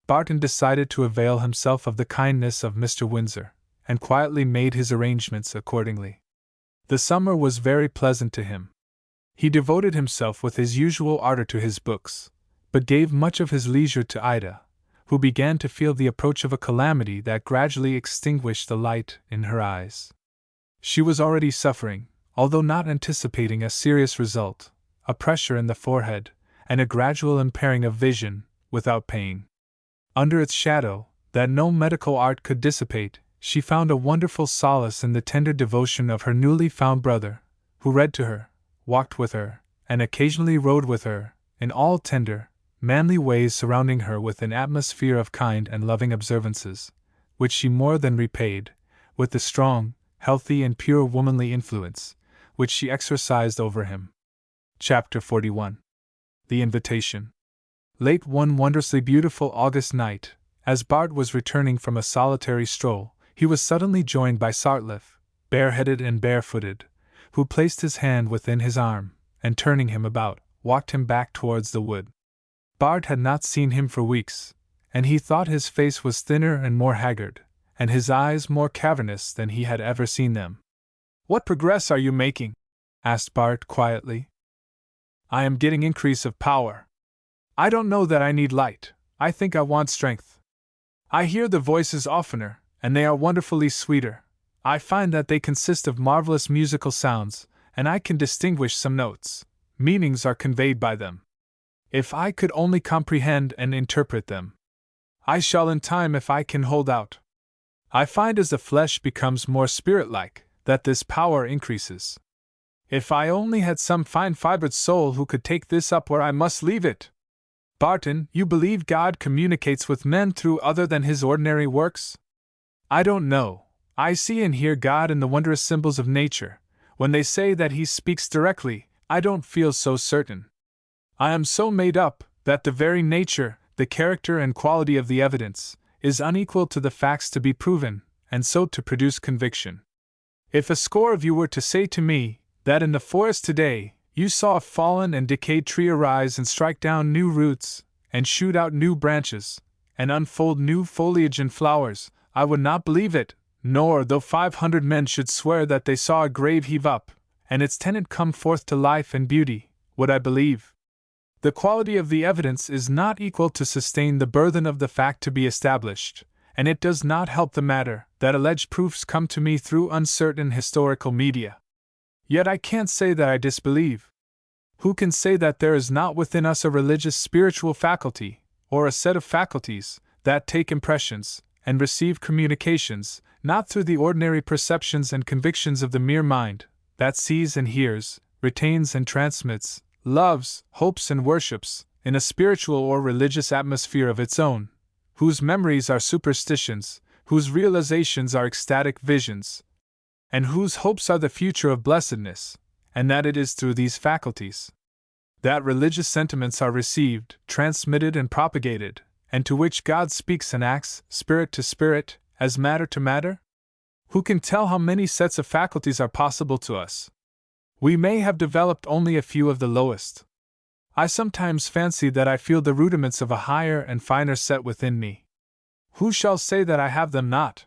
Barton decided to avail himself of the kindness of Mr. Windsor, and quietly made his arrangements accordingly. The summer was very pleasant to him. He devoted himself with his usual ardor to his books, but gave much of his leisure to Ida, who began to feel the approach of a calamity that gradually extinguished the light in her eyes. She was already suffering, although not anticipating a serious result, a pressure in the forehead, and a gradual impairing of vision, without pain. Under its shadow, that no medical art could dissipate, she found a wonderful solace in the tender devotion of her newly found brother, who read to her, walked with her, and occasionally rode with her, in all tender, manly ways, surrounding her with an atmosphere of kind and loving observances, which she more than repaid, with the strong, healthy, and pure womanly influence, which she exercised over him. Chapter 41. The Invitation. Late one wondrously beautiful August night, as Bart was returning from a solitary stroll, he was suddenly joined by Sartliff, bareheaded and barefooted, who placed his hand within his arm, and turning him about, walked him back towards the wood. Bart had not seen him for weeks, and he thought his face was thinner and more haggard, and his eyes more cavernous than he had ever seen them. "What progress are you making?" asked Bart quietly. "I am getting increase of power. I don't know that I need light, I think I want strength. I hear the voices oftener, and they are wonderfully sweeter. I find that they consist of marvelous musical sounds, and I can distinguish some notes. Meanings are conveyed by them. If I could only comprehend and interpret them. I shall in time if I can hold out. I find as the flesh becomes more spirit-like, that this power increases. If I only had some fine-fibered soul who could take this up where I must leave it. Barton, you believe God communicates with men through other than his ordinary works? I don't know. I see and hear God in the wondrous symbols of nature. When they say that he speaks directly, I don't feel so certain. I am so made up that the very nature, the character and quality of the evidence, is unequal to the facts to be proven, and so to produce conviction. If a score of you were to say to me that in the forest today you saw a fallen and decayed tree arise and strike down new roots, and shoot out new branches, and unfold new foliage and flowers, I would not believe it, nor though 500 men should swear that they saw a grave heave up, and its tenant come forth to life and beauty, would I believe. The quality of the evidence is not equal to sustain the burthen of the fact to be established, and it does not help the matter that alleged proofs come to me through uncertain historical media. Yet I can't say that I disbelieve. Who can say that there is not within us a religious spiritual faculty, or a set of faculties, that take impressions, and receive communications, not through the ordinary perceptions and convictions of the mere mind, that sees and hears, retains and transmits, loves, hopes and worships, in a spiritual or religious atmosphere of its own, whose memories are superstitions, whose realizations are ecstatic visions, and whose hopes are the future of blessedness, and that it is through these faculties that religious sentiments are received, transmitted and propagated, and to which God speaks and acts, spirit to spirit, as matter to matter? Who can tell how many sets of faculties are possible to us? We may have developed only a few of the lowest. I sometimes fancy that I feel the rudiments of a higher and finer set within me. Who shall say that I have them not?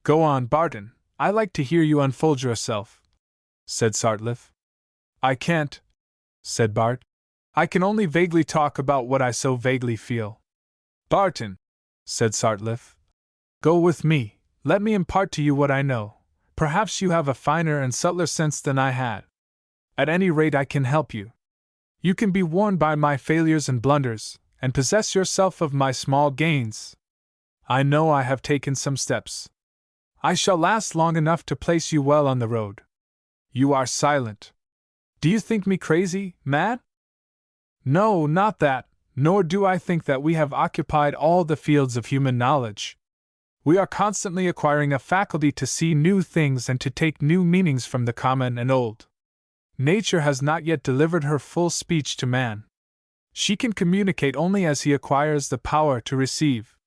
Go on, Barton, I like to hear you unfold yourself, said Sartliffe. I can't, said Bart. I can only vaguely talk about what I so vaguely feel. Barton, said Sartliffe, go with me, let me impart to you what I know. Perhaps you have a finer and subtler sense than I had. At any rate, I can help you. You can be warned by my failures and blunders, and possess yourself of my small gains. I know I have taken some steps. I shall last long enough to place you well on the road. You are silent. Do you think me crazy, mad? No, not that, nor do I think that we have occupied all the fields of human knowledge. We are constantly acquiring a faculty to see new things and to take new meanings from the common and old. Nature has not yet delivered her full speech to man. She can communicate only as he acquires the power to receive.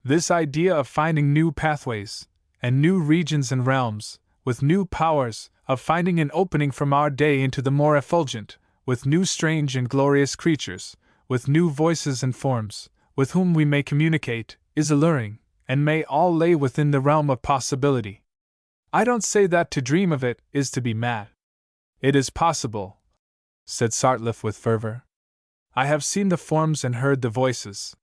This idea of finding new pathways, and new regions and realms, with new powers, of finding an opening from our day into the more effulgent, with new strange and glorious creatures, with new voices and forms, with whom we may communicate, is alluring, and may all lay within the realm of possibility. I don't say that to dream of it is to be mad. It is possible, said Sartliffe with fervor. I have seen the forms and heard the voices.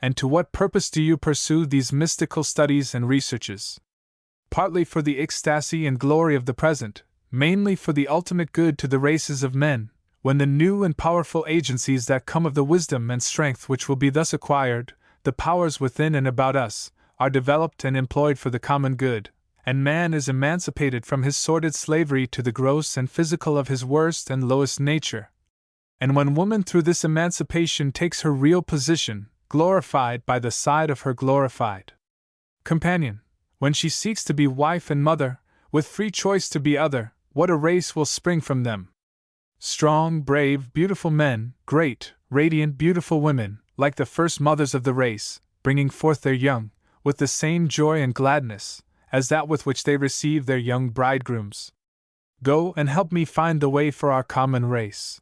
And to what purpose do you pursue these mystical studies and researches? Partly for the ecstasy and glory of the present, mainly for the ultimate good to the races of men, when the new and powerful agencies that come of the wisdom and strength which will be thus acquired, the powers within and about us, are developed and employed for the common good, and man is emancipated from his sordid slavery to the gross and physical of his worst and lowest nature. And when woman through this emancipation takes her real position, glorified by the side of her glorified companion, when she seeks to be wife and mother, with free choice to be other, what a race will spring from them! Strong, brave, beautiful men, great, radiant, beautiful women, like the first mothers of the race, bringing forth their young, with the same joy and gladness, as that with which they receive their young bridegrooms. Go and help me find the way for our common race.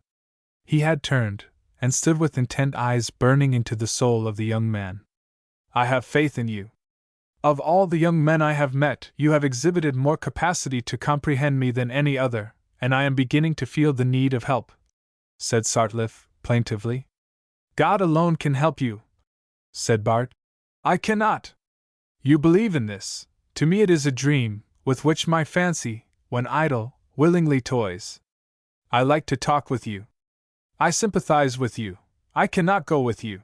He had turned, and stood with intent eyes burning into the soul of the young man. I have faith in you. Of all the young men I have met, you have exhibited more capacity to comprehend me than any other, and I am beginning to feel the need of help, said Sartliffe, plaintively. God alone can help you, said Bart. I cannot. You believe in this. To me it is a dream, with which my fancy, when idle, willingly toys. I like to talk with you. I sympathize with you. I cannot go with you.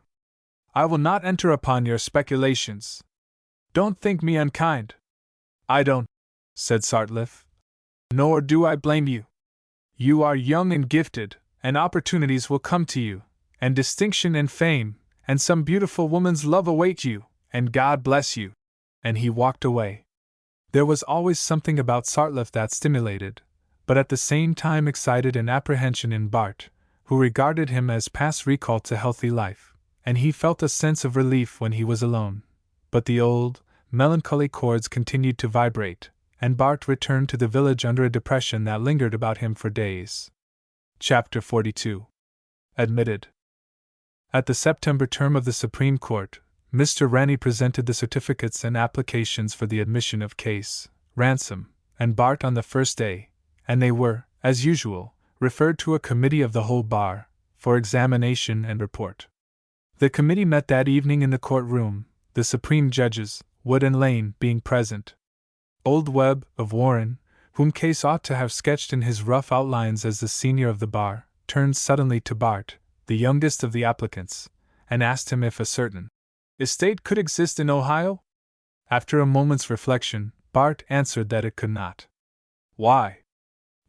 I will not enter upon your speculations. Don't think me unkind. I don't, said Sartliffe. Nor do I blame you. You are young and gifted, and opportunities will come to you, and distinction and fame, and some beautiful woman's love await you, and God bless you. And he walked away. There was always something about Sartliffe that stimulated, but at the same time excited an apprehension in Bart, who regarded him as past recall to healthy life, and he felt a sense of relief when he was alone. But the old, melancholy chords continued to vibrate, and Bart returned to the village under a depression that lingered about him for days. Chapter 42. Admitted. At the September term of the Supreme Court, Mr. Ranney presented the certificates and applications for the admission of Case, Ransom, and Bart on the first day, and they were, as usual, referred to a committee of the whole bar, for examination and report. The committee met that evening in the courtroom, the Supreme Judges, Wood and Lane, being present. Old Webb, of Warren, whom Case ought to have sketched in his rough outlines as the senior of the bar, turned suddenly to Bart, the youngest of the applicants, and asked him if a certain estate could exist in Ohio? After a moment's reflection, Bart answered that it could not. Why?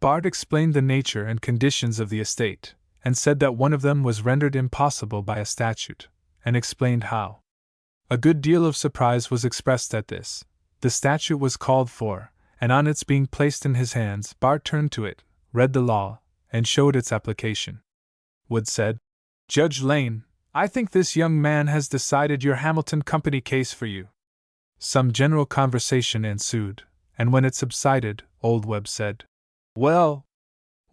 Bart explained the nature and conditions of the estate, and said that one of them was rendered impossible by a statute, and explained how. A good deal of surprise was expressed at this. The statute was called for, and on its being placed in his hands, Bart turned to it, read the law, and showed its application. Wood said, Judge Lane, I think this young man has decided your Hamilton Company case for you. Some general conversation ensued, and when it subsided, old Webb said, Well,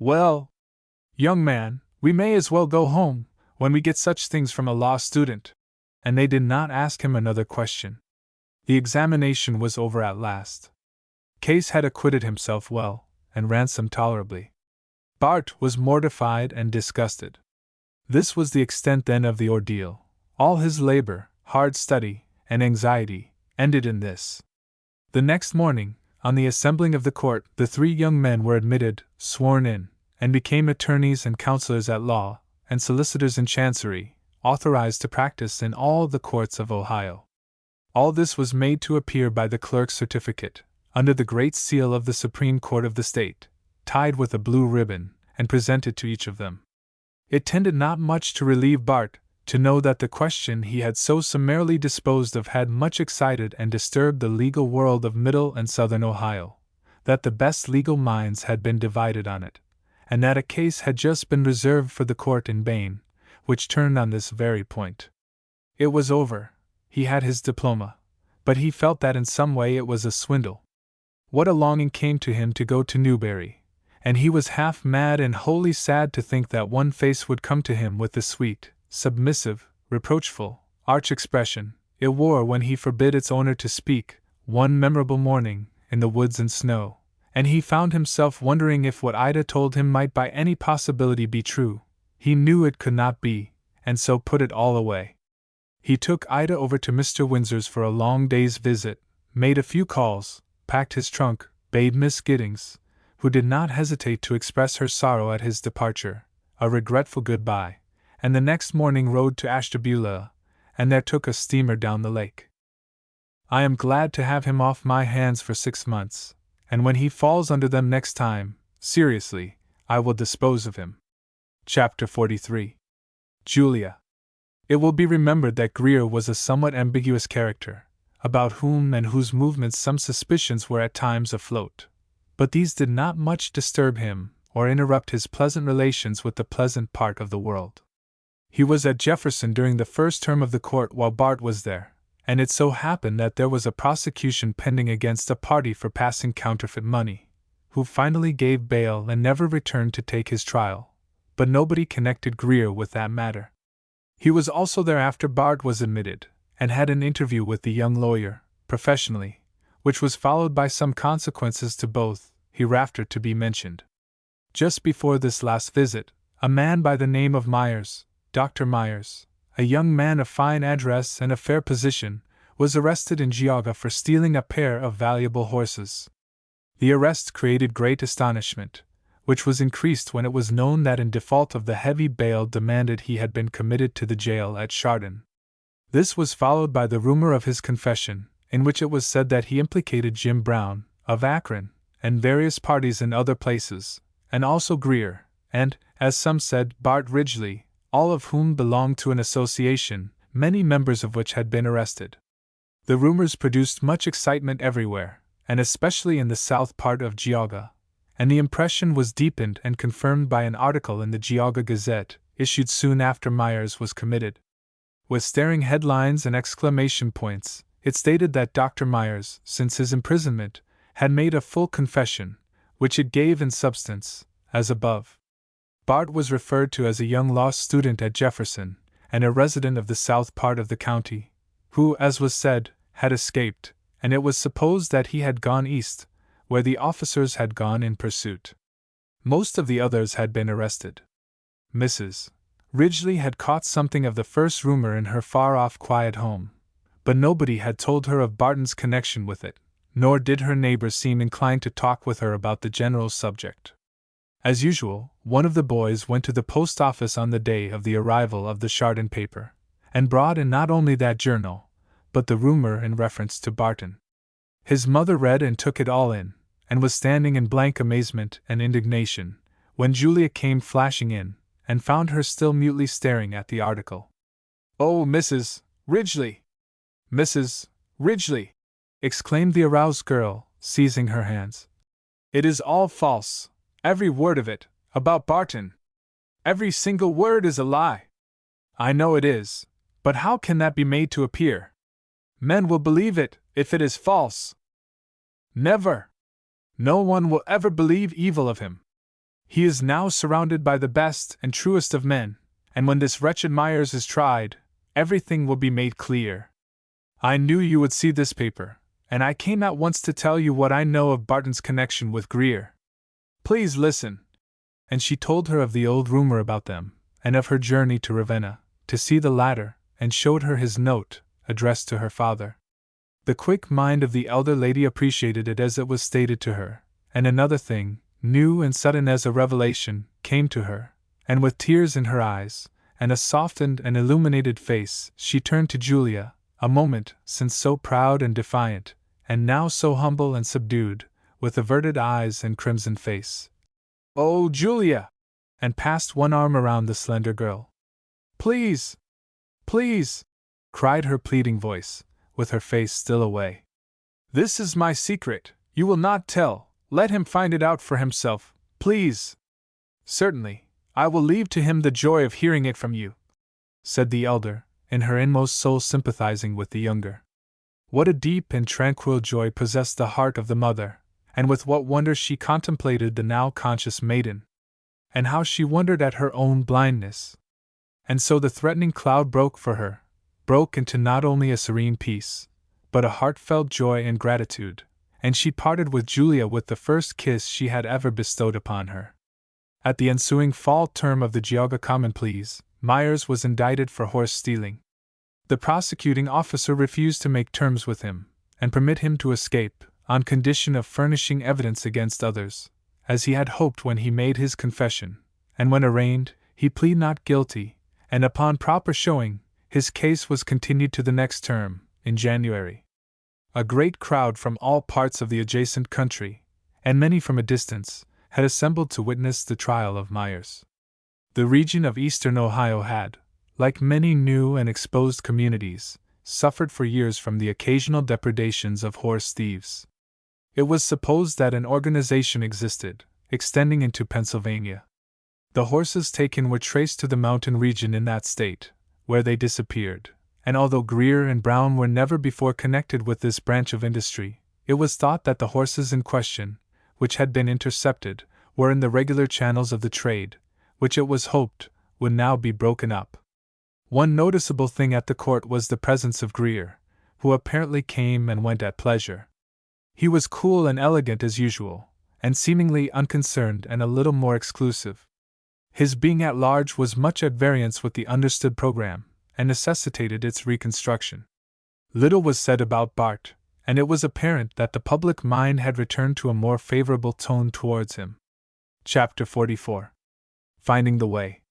Well, young man, we may as well go home, when we get such things from a law student. And they did not ask him another question. The examination was over at last. Case had acquitted himself well, and Ransom tolerably. Bart was mortified and disgusted. This was the extent then of the ordeal. All his labor, hard study, and anxiety ended in this. The next morning, on the assembling of the court, the three young men were admitted, sworn in, and became attorneys and counselors at law, and solicitors in chancery, authorized to practice in all the courts of Ohio. All this was made to appear by the clerk's certificate, under the great seal of the Supreme Court of the state, tied with a blue ribbon, and presented to each of them. It tended not much to relieve Bart to know that the question he had so summarily disposed of had much excited and disturbed the legal world of Middle and Southern Ohio, that the best legal minds had been divided on it, and that a case had just been reserved for the court in Bain, which turned on this very point. It was over. He had his diploma, but he felt that in some way it was a swindle. What a longing came to him to go to Newbury, and he was half mad and wholly sad to think that one face would come to him with the sweet, submissive, reproachful, arch expression it wore when he forbid its owner to speak, one memorable morning, in the woods and snow, and he found himself wondering if what Ida told him might by any possibility be true. He knew it could not be, and so put it all away. He took Ida over to Mr. Windsor's for a long day's visit, made a few calls, packed his trunk, bade Miss Giddings, who did not hesitate to express her sorrow at his departure, a regretful good-bye, and the next morning rode to Ashtabula, and there took a steamer down the lake. I am glad to have him off my hands for 6 months, and when he falls under them next time, seriously, I will dispose of him. Chapter 43. Julia. It will be remembered that Greer was a somewhat ambiguous character, about whom and whose movements some suspicions were at times afloat, but these did not much disturb him or interrupt his pleasant relations with the pleasant part of the world. He was at Jefferson during the first term of the court while Bart was there, and it so happened that there was a prosecution pending against a party for passing counterfeit money, who finally gave bail and never returned to take his trial, but nobody connected Greer with that matter. He was also there after Bart was admitted, and had an interview with the young lawyer, professionally, which was followed by some consequences to both, hereafter to be mentioned. Just before this last visit, a man by the name of Myers, Dr. Myers, a young man of fine address and a fair position, was arrested in Geauga for stealing a pair of valuable horses. The arrest created great astonishment, which was increased when it was known that in default of the heavy bail demanded he had been committed to the jail at Chardon. This was followed by the rumor of his confession, in which it was said that he implicated Jim Brown, of Akron, and various parties in other places, and also Greer, and, as some said, Bart Ridgeley, all of whom belonged to an association, many members of which had been arrested. The rumors produced much excitement everywhere, and especially in the south part of Geauga, and the impression was deepened and confirmed by an article in the Geauga Gazette, issued soon after Myers was committed. With staring headlines and exclamation points, it stated that Dr. Myers, since his imprisonment, had made a full confession, which it gave in substance, as above. Bart was referred to as a young law student at Jefferson, and a resident of the south part of the county, who, as was said, had escaped, and it was supposed that he had gone east, where the officers had gone in pursuit. Most of the others had been arrested. Mrs. Ridgeley had caught something of the first rumor in her far-off quiet home, but nobody had told her of Barton's connection with it, nor did her neighbors seem inclined to talk with her about the general subject. As usual, one of the boys went to the post office on the day of the arrival of the Chardon paper, and brought in not only that journal, but the rumor in reference to Barton. His mother read and took it all in, and was standing in blank amazement and indignation, when Julia came flashing in, and found her still mutely staring at the article. "Oh, Mrs. Ridgeley! Mrs. Ridgeley!" exclaimed the aroused girl, seizing her hands. "It is all false, every word of it, about Barton. Every single word is a lie. I know it is, but how can that be made to appear? Men will believe it, if it is false. Never! No one will ever believe evil of him. He is now surrounded by the best and truest of men, and when this wretched Myers is tried, everything will be made clear. I knew you would see this paper, and I came at once to tell you what I know of Barton's connection with Greer. Please listen. And she told her of the old rumor about them, and of her journey to Ravenna, to see the latter, and showed her his note, addressed to her father. The quick mind of the elder lady appreciated it as it was stated to her, and another thing, new and sudden as a revelation, came to her, and with tears in her eyes, and a softened and illuminated face, she turned to Julia, a moment since so proud and defiant, and now so humble and subdued, with averted eyes and crimson face. "Oh, Julia!" and passed one arm around the slender girl. "Please! Please!" cried her pleading voice, with her face still away. "This is my secret. You will not tell. Let him find it out for himself, please." "Certainly, I will leave to him the joy of hearing it from you," said the elder, in her inmost soul sympathizing with the younger. What a deep and tranquil joy possessed the heart of the mother, and with what wonder she contemplated the now conscious maiden. And how she wondered at her own blindness. And so the threatening cloud broke for her, broke into not only a serene peace, but a heartfelt joy and gratitude, and she parted with Julia with the first kiss she had ever bestowed upon her. At the ensuing fall term of the Geauga Common Pleas, Myers was indicted for horse stealing. The prosecuting officer refused to make terms with him, and permit him to escape, on condition of furnishing evidence against others, as he had hoped when he made his confession, and when arraigned, he pleaded not guilty, and upon proper showing, his case was continued to the next term, in January. A great crowd from all parts of the adjacent country, and many from a distance, had assembled to witness the trial of Myers. The region of eastern Ohio had, like many new and exposed communities, suffered for years from the occasional depredations of horse thieves. It was supposed that an organization existed, extending into Pennsylvania. The horses taken were traced to the mountain region in that state, where they disappeared, and although Greer and Brown were never before connected with this branch of industry, it was thought that the horses in question, which had been intercepted, were in the regular channels of the trade, which it was hoped would now be broken up. One noticeable thing at the court was the presence of Greer, who apparently came and went at pleasure. He was cool and elegant as usual, and seemingly unconcerned and a little more exclusive. His being at large was much at variance with the understood program, and necessitated its reconstruction. Little was said about Bart, and it was apparent that the public mind had returned to a more favorable tone towards him. Chapter 44. Finding the Way.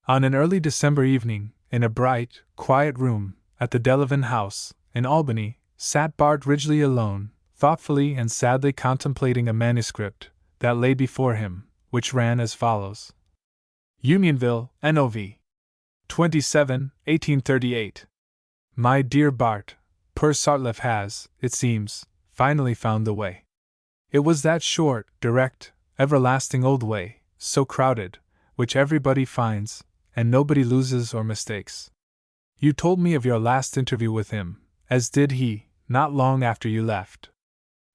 On an early December evening, in a bright, quiet room, at the Delavan House, in Albany, sat Bart Ridgeley alone, thoughtfully and sadly contemplating a manuscript that lay before him, which ran as follows: Unionville, N.O.V. 27, 1838. My dear Bart, poor Sartleff has, it seems, finally found the way. It was that short, direct, everlasting old way, so crowded, which everybody finds, and nobody loses or mistakes. You told me of your last interview with him, as did he, not long after you left.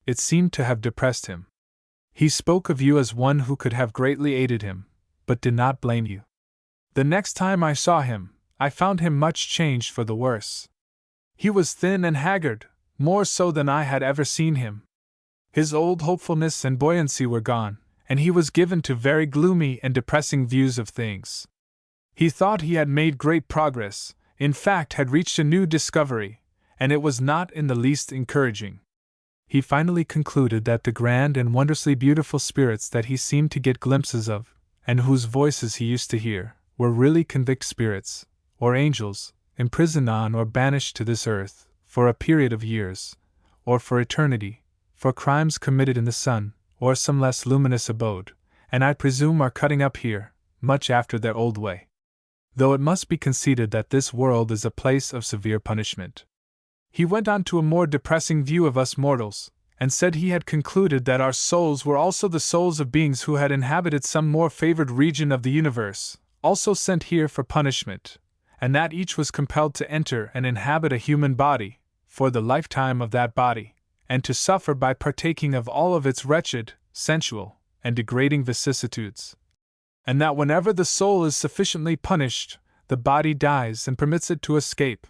It seemed to have depressed him. He spoke of you as one who could have greatly aided him, but did not blame you. The next time I saw him, I found him much changed for the worse. He was thin and haggard, more so than I had ever seen him. His old hopefulness and buoyancy were gone, and he was given to very gloomy and depressing views of things. He thought he had made great progress, in fact had reached a new discovery, and it was not in the least encouraging. He finally concluded that the grand and wondrously beautiful spirits that he seemed to get glimpses of, and whose voices he used to hear, were really convict spirits, or angels, imprisoned on or banished to this earth, for a period of years, or for eternity, for crimes committed in the sun, or some less luminous abode, and I presume are cutting up here, much after their old way. Though it must be conceded that this world is a place of severe punishment. He went on to a more depressing view of us mortals, and said he had concluded that our souls were also the souls of beings who had inhabited some more favored region of the universe, also sent here for punishment, and that each was compelled to enter and inhabit a human body, for the lifetime of that body, and to suffer by partaking of all of its wretched, sensual, and degrading vicissitudes, and that whenever the soul is sufficiently punished, the body dies and permits it to escape.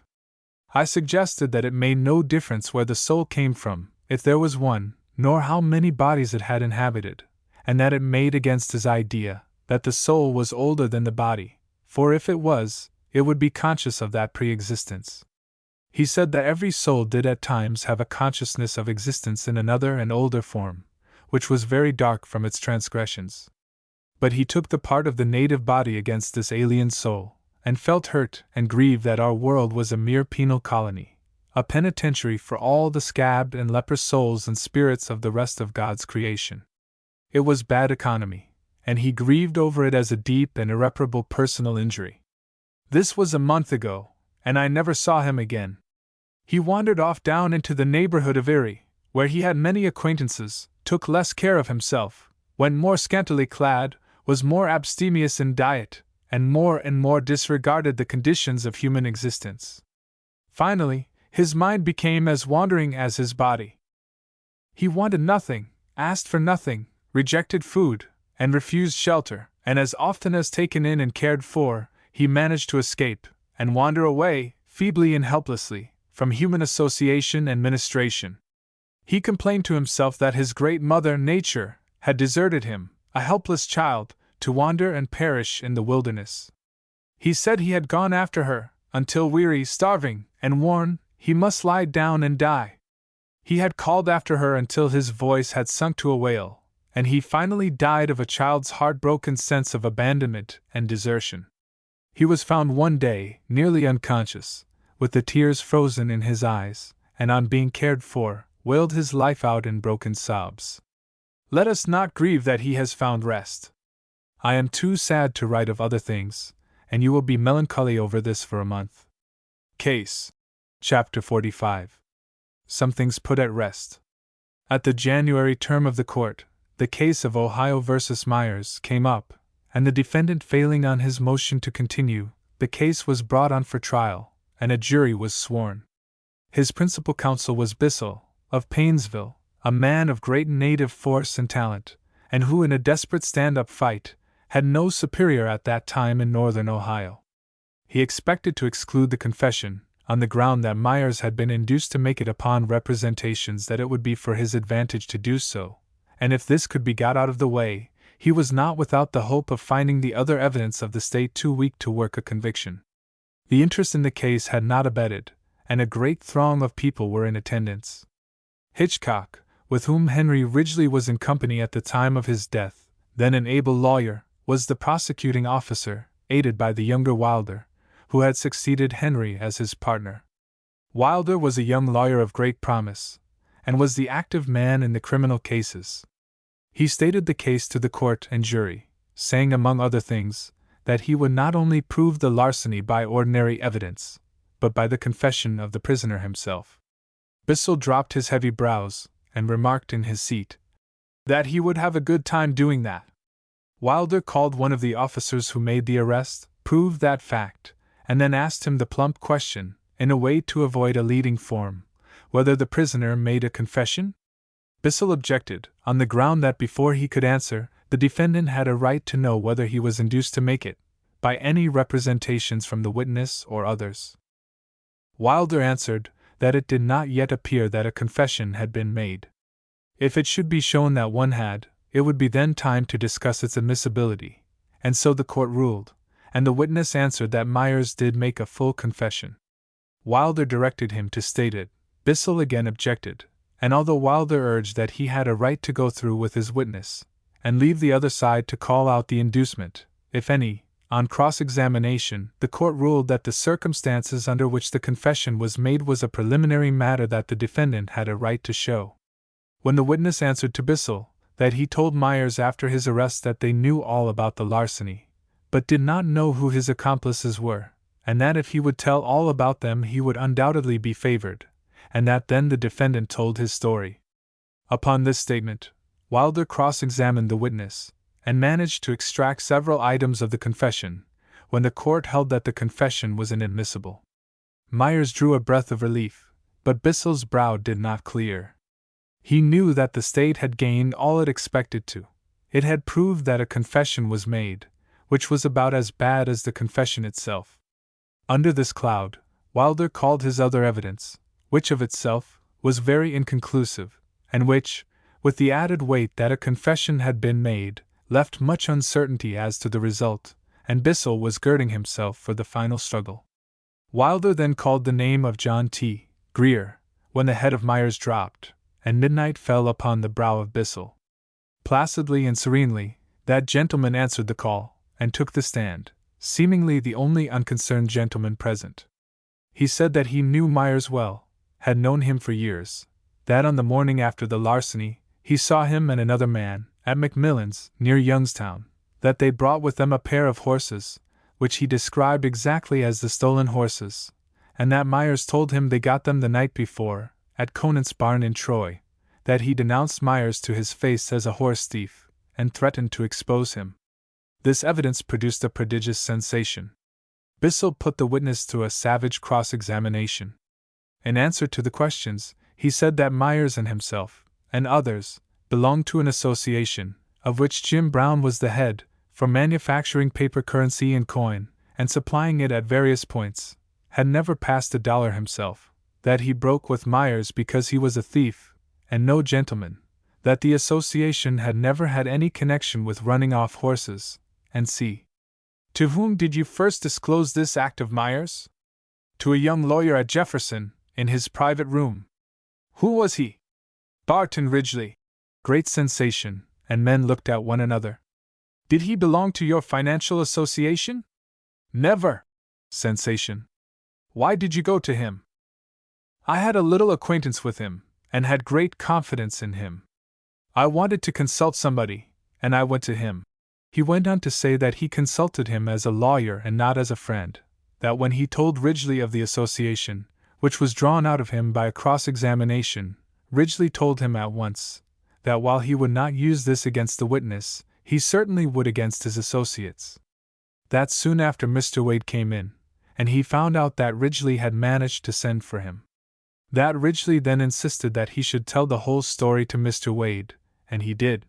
I suggested that it made no difference where the soul came from, if there was one, nor how many bodies it had inhabited, and that it made against his idea that the soul was older than the body, for if it was, it would be conscious of that pre-existence. He said that every soul did at times have a consciousness of existence in another and older form, which was very dark from its transgressions. But he took the part of the native body against this alien soul, and felt hurt and grieved that our world was a mere penal colony, a penitentiary for all the scabbed and leprous souls and spirits of the rest of God's creation. It was bad economy, and he grieved over it as a deep and irreparable personal injury. This was a month ago, and I never saw him again. He wandered off down into the neighborhood of Erie, where he had many acquaintances, took less care of himself, went more scantily clad, was more abstemious in diet, and more disregarded the conditions of human existence. Finally, his mind became as wandering as his body. He wanted nothing, asked for nothing, rejected food, and refused shelter, and as often as taken in and cared for, he managed to escape, and wander away, feebly and helplessly, from human association and ministration. He complained to himself that his great mother, Nature, had deserted him, a helpless child, to wander and perish in the wilderness. He said he had gone after her, until weary, starving, and worn, he must lie down and die. He had called after her until his voice had sunk to a wail, and he finally died of a child's heartbroken sense of abandonment and desertion. He was found one day, nearly unconscious, with the tears frozen in his eyes, and on being cared for, wailed his life out in broken sobs. Let us not grieve that he has found rest. I am too sad to write of other things, and you will be melancholy over this for a month. Case. Chapter 45. Some things put at rest. At the January term of the court, the case of Ohio versus Myers came up, and the defendant failing on his motion to continue, the case was brought on for trial, and a jury was sworn. His principal counsel was Bissell, of Painesville, a man of great native force and talent, and who in a desperate stand-up fight had no superior at that time in northern Ohio. He expected to exclude the confession, on the ground that Myers had been induced to make it upon representations that it would be for his advantage to do so, and if this could be got out of the way, he was not without the hope of finding the other evidence of the state too weak to work a conviction. The interest in the case had not abated, and a great throng of people were in attendance. Hitchcock, with whom Henry Ridgeley was in company at the time of his death, then an able lawyer, was the prosecuting officer, aided by the younger Wilder, who had succeeded Henry as his partner. Wilder was a young lawyer of great promise, and was the active man in the criminal cases. He stated the case to the court and jury, saying among other things, that he would not only prove the larceny by ordinary evidence, but by the confession of the prisoner himself. Bissell dropped his heavy brows, and remarked in his seat, that he would have a good time doing that. Wilder called one of the officers who made the arrest, proved that fact, and then asked him the plump question, in a way to avoid a leading form, whether the prisoner made a confession? Bissell objected, on the ground that before he could answer, the defendant had a right to know whether he was induced to make it, by any representations from the witness or others. Wilder answered that it did not yet appear that a confession had been made. If it should be shown that one had, it would be then time to discuss its admissibility, and so the court ruled, and the witness answered that Myers did make a full confession. Wilder directed him to state it. Bissell again objected, and although Wilder urged that he had a right to go through with his witness, and leave the other side to call out the inducement, if any, on cross-examination, the court ruled that the circumstances under which the confession was made was a preliminary matter that the defendant had a right to show. When the witness answered to Bissell that he told Myers after his arrest that they knew all about the larceny, but did not know who his accomplices were, and that if he would tell all about them he would undoubtedly be favored, and that then the defendant told his story. Upon this statement, Wilder cross-examined the witness, and managed to extract several items of the confession, when the court held that the confession was inadmissible. Myers drew a breath of relief, but Bissell's brow did not clear. He knew that the state had gained all it expected to, It had proved that a confession was made, which was about as bad as the confession itself. Under this cloud, Wilder called his other evidence, which of itself was very inconclusive, and which, with the added weight that a confession had been made, left much uncertainty as to the result, and Bissell was girding himself for the final struggle. Wilder then called the name of John T. Grier, when the head of Myers dropped, and midnight fell upon the brow of Bissell. Placidly and serenely, that gentleman answered the call, and took the stand, seemingly the only unconcerned gentleman present. He said that he knew Myers well, had known him for years, that on the morning after the larceny, he saw him and another man, at Macmillan's, near Youngstown, that they brought with them a pair of horses, which he described exactly as the stolen horses, and that Myers told him they got them the night before, at Conant's barn in Troy, that he denounced Myers to his face as a horse thief, and threatened to expose him. This evidence produced a prodigious sensation. Bissell put the witness through a savage cross-examination. In answer to the questions, he said that Myers and himself, and others, belonged to an association, of which Jim Brown was the head, for manufacturing paper currency and coin, and supplying it at various points, had never passed $1 himself, that he broke with Myers because he was a thief, and no gentleman, that the association had never had any connection with running off horses, and c. To whom did you first disclose this act of Myers? To a young lawyer at Jefferson, in his private room. Who was he? Bart Ridgeley. Great sensation, and men looked at one another. Did he belong to your financial association? Never. Sensation. Why did you go to him? I had a little acquaintance with him, and had great confidence in him. I wanted to consult somebody, and I went to him. He went on to say that he consulted him as a lawyer and not as a friend, that when he told Ridgeley of the association, which was drawn out of him by a cross-examination, Ridgeley told him at once that while he would not use this against the witness, he certainly would against his associates. That soon after Mr. Wade came in, and he found out that Ridgeley had managed to send for him. That Ridgeley then insisted that he should tell the whole story to Mr. Wade, and he did.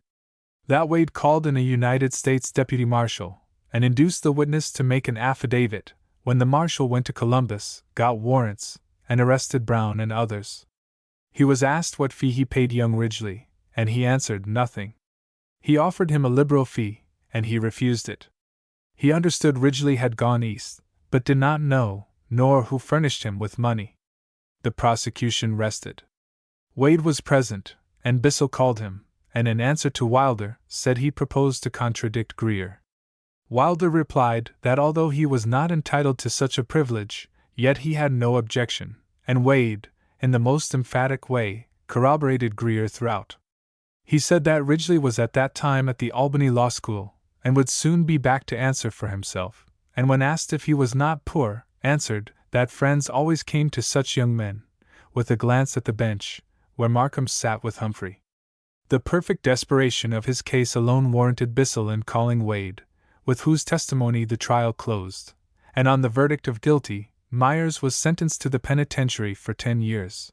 That Wade called in a United States deputy marshal, and induced the witness to make an affidavit, when the marshal went to Columbus, got warrants, and arrested Brown and others. He was asked what fee he paid young Ridgeley, and he answered nothing. He offered him a liberal fee, and he refused it. He understood Ridgeley had gone east, but did not know, nor who furnished him with money. The prosecution rested. Wade was present, and Bissell called him, and in answer to Wilder, said he proposed to contradict Grier. Wilder replied that although he was not entitled to such a privilege, yet he had no objection, and Wade, in the most emphatic way, corroborated Grier throughout. He said that Ridgeley was at that time at the Albany Law School, and would soon be back to answer for himself, and when asked if he was not poor, answered that friends always came to such young men, with a glance at the bench, where Markham sat with Humphrey. The perfect desperation of his case alone warranted Bissell in calling Wade, with whose testimony the trial closed, and on the verdict of guilty, Myers was sentenced to the penitentiary for 10 years.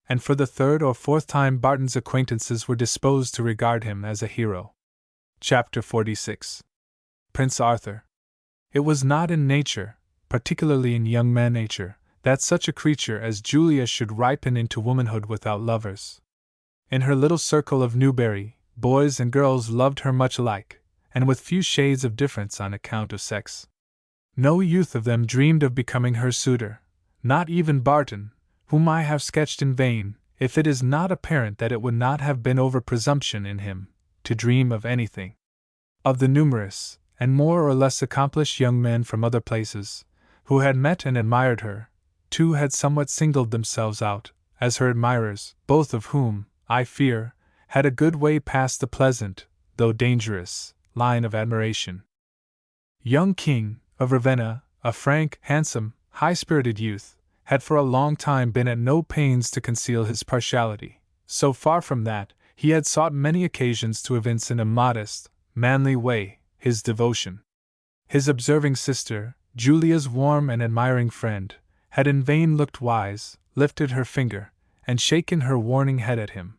And for the third or fourth time Barton's acquaintances were disposed to regard him as a hero. Chapter 46. Prince Arthur. It was not in nature, particularly in young man nature, that such a creature as Julia should ripen into womanhood without lovers. In her little circle of Newbury, boys and girls loved her much alike, and with few shades of difference on account of sex. No youth of them dreamed of becoming her suitor, not even Barton, whom I have sketched in vain, if it is not apparent that it would not have been over-presumption in him to dream of anything. Of the numerous, and more or less accomplished young men from other places, who had met and admired her, 2 had somewhat singled themselves out, as her admirers, both of whom, I fear, had a good way past the pleasant, though dangerous, line of admiration. Young King, of Ravenna, a frank, handsome, high-spirited youth, had for a long time been at no pains to conceal his partiality. So far from that, he had sought many occasions to evince in a modest, manly way, his devotion. His observing sister, Julia's warm and admiring friend, had in vain looked wise, lifted her finger, and shaken her warning head at him.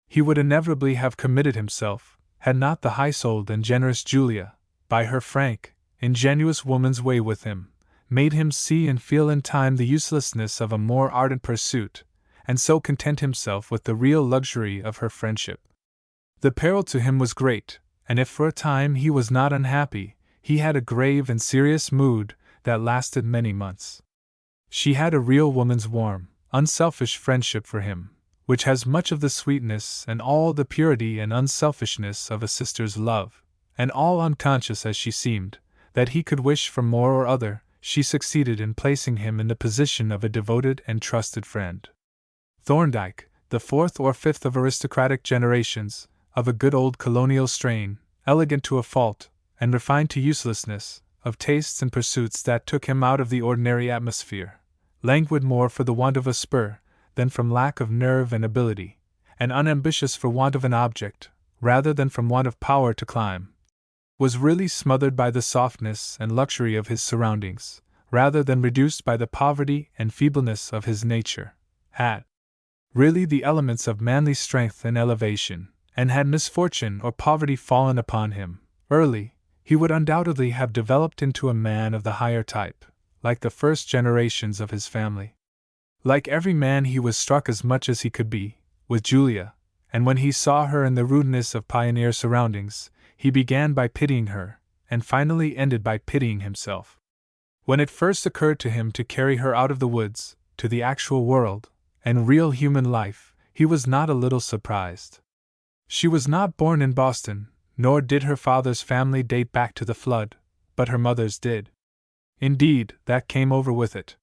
He would inevitably have committed himself, had not the high-souled and generous Julia, by her frank, ingenuous woman's way with him, made him see and feel in time the uselessness of a more ardent pursuit, and so content himself with the real luxury of her friendship. The peril to him was great, and if for a time he was not unhappy, he had a grave and serious mood that lasted many months. She had a real woman's warm, unselfish friendship for him, which has much of the sweetness and all the purity and unselfishness of a sister's love, and all unconscious as she seemed, that he could wish for more or other, she succeeded in placing him in the position of a devoted and trusted friend. Thorndyke, the fourth or fifth of aristocratic generations, of a good old colonial strain, elegant to a fault, and refined to uselessness, of tastes and pursuits that took him out of the ordinary atmosphere, languid more for the want of a spur than from lack of nerve and ability, and unambitious for want of an object, rather than from want of power to climb, was really smothered by the softness and luxury of his surroundings, rather than reduced by the poverty and feebleness of his nature, had really the elements of manly strength and elevation, and had misfortune or poverty fallen upon him early, he would undoubtedly have developed into a man of the higher type, like the first generations of his family. Like every man, he was struck as much as he could be with Julia, and when he saw her in the rudeness of pioneer surroundings, he began by pitying her, and finally ended by pitying himself. When it first occurred to him to carry her out of the woods, to the actual world, and real human life, he was not a little surprised. She was not born in Boston, nor did her father's family date back to the flood, but her mother's did. Indeed, that came over with it.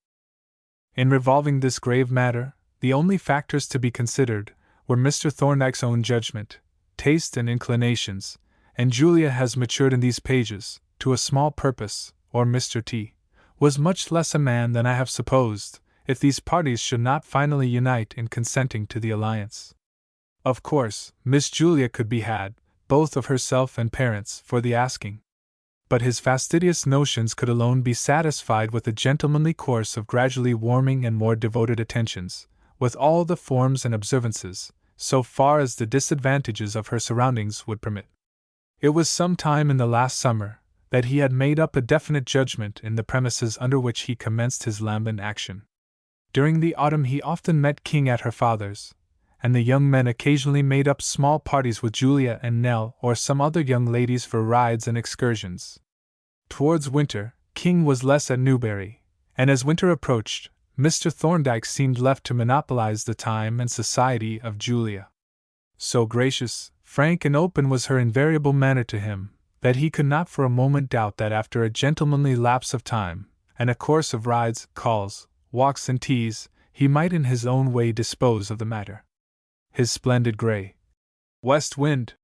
In revolving this grave matter, the only factors to be considered were Mr. Thorndyke's own judgment, taste, and inclinations, and Julia has matured in these pages, to a small purpose, or Mr. T. was much less a man than I have supposed, if these parties should not finally unite in consenting to the alliance. Of course, Miss Julia could be had, both of herself and parents, for the asking. But his fastidious notions could alone be satisfied with a gentlemanly course of gradually warming and more devoted attentions, with all the forms and observances, so far as the disadvantages of her surroundings would permit. It was some time in the last summer that he had made up a definite judgment in the premises under which he commenced his Lambeth action. During the autumn he often met King at her father's, and the young men occasionally made up small parties with Julia and Nell or some other young ladies for rides and excursions. Towards winter, King was less at Newbury, and as winter approached, Mr. Thorndyke seemed left to monopolize the time and society of Julia. So gracious, frank, and open was her invariable manner to him, that he could not for a moment doubt that after a gentlemanly lapse of time, and a course of rides, calls, walks, and teas, he might in his own way dispose of the matter. His splendid grey West Wind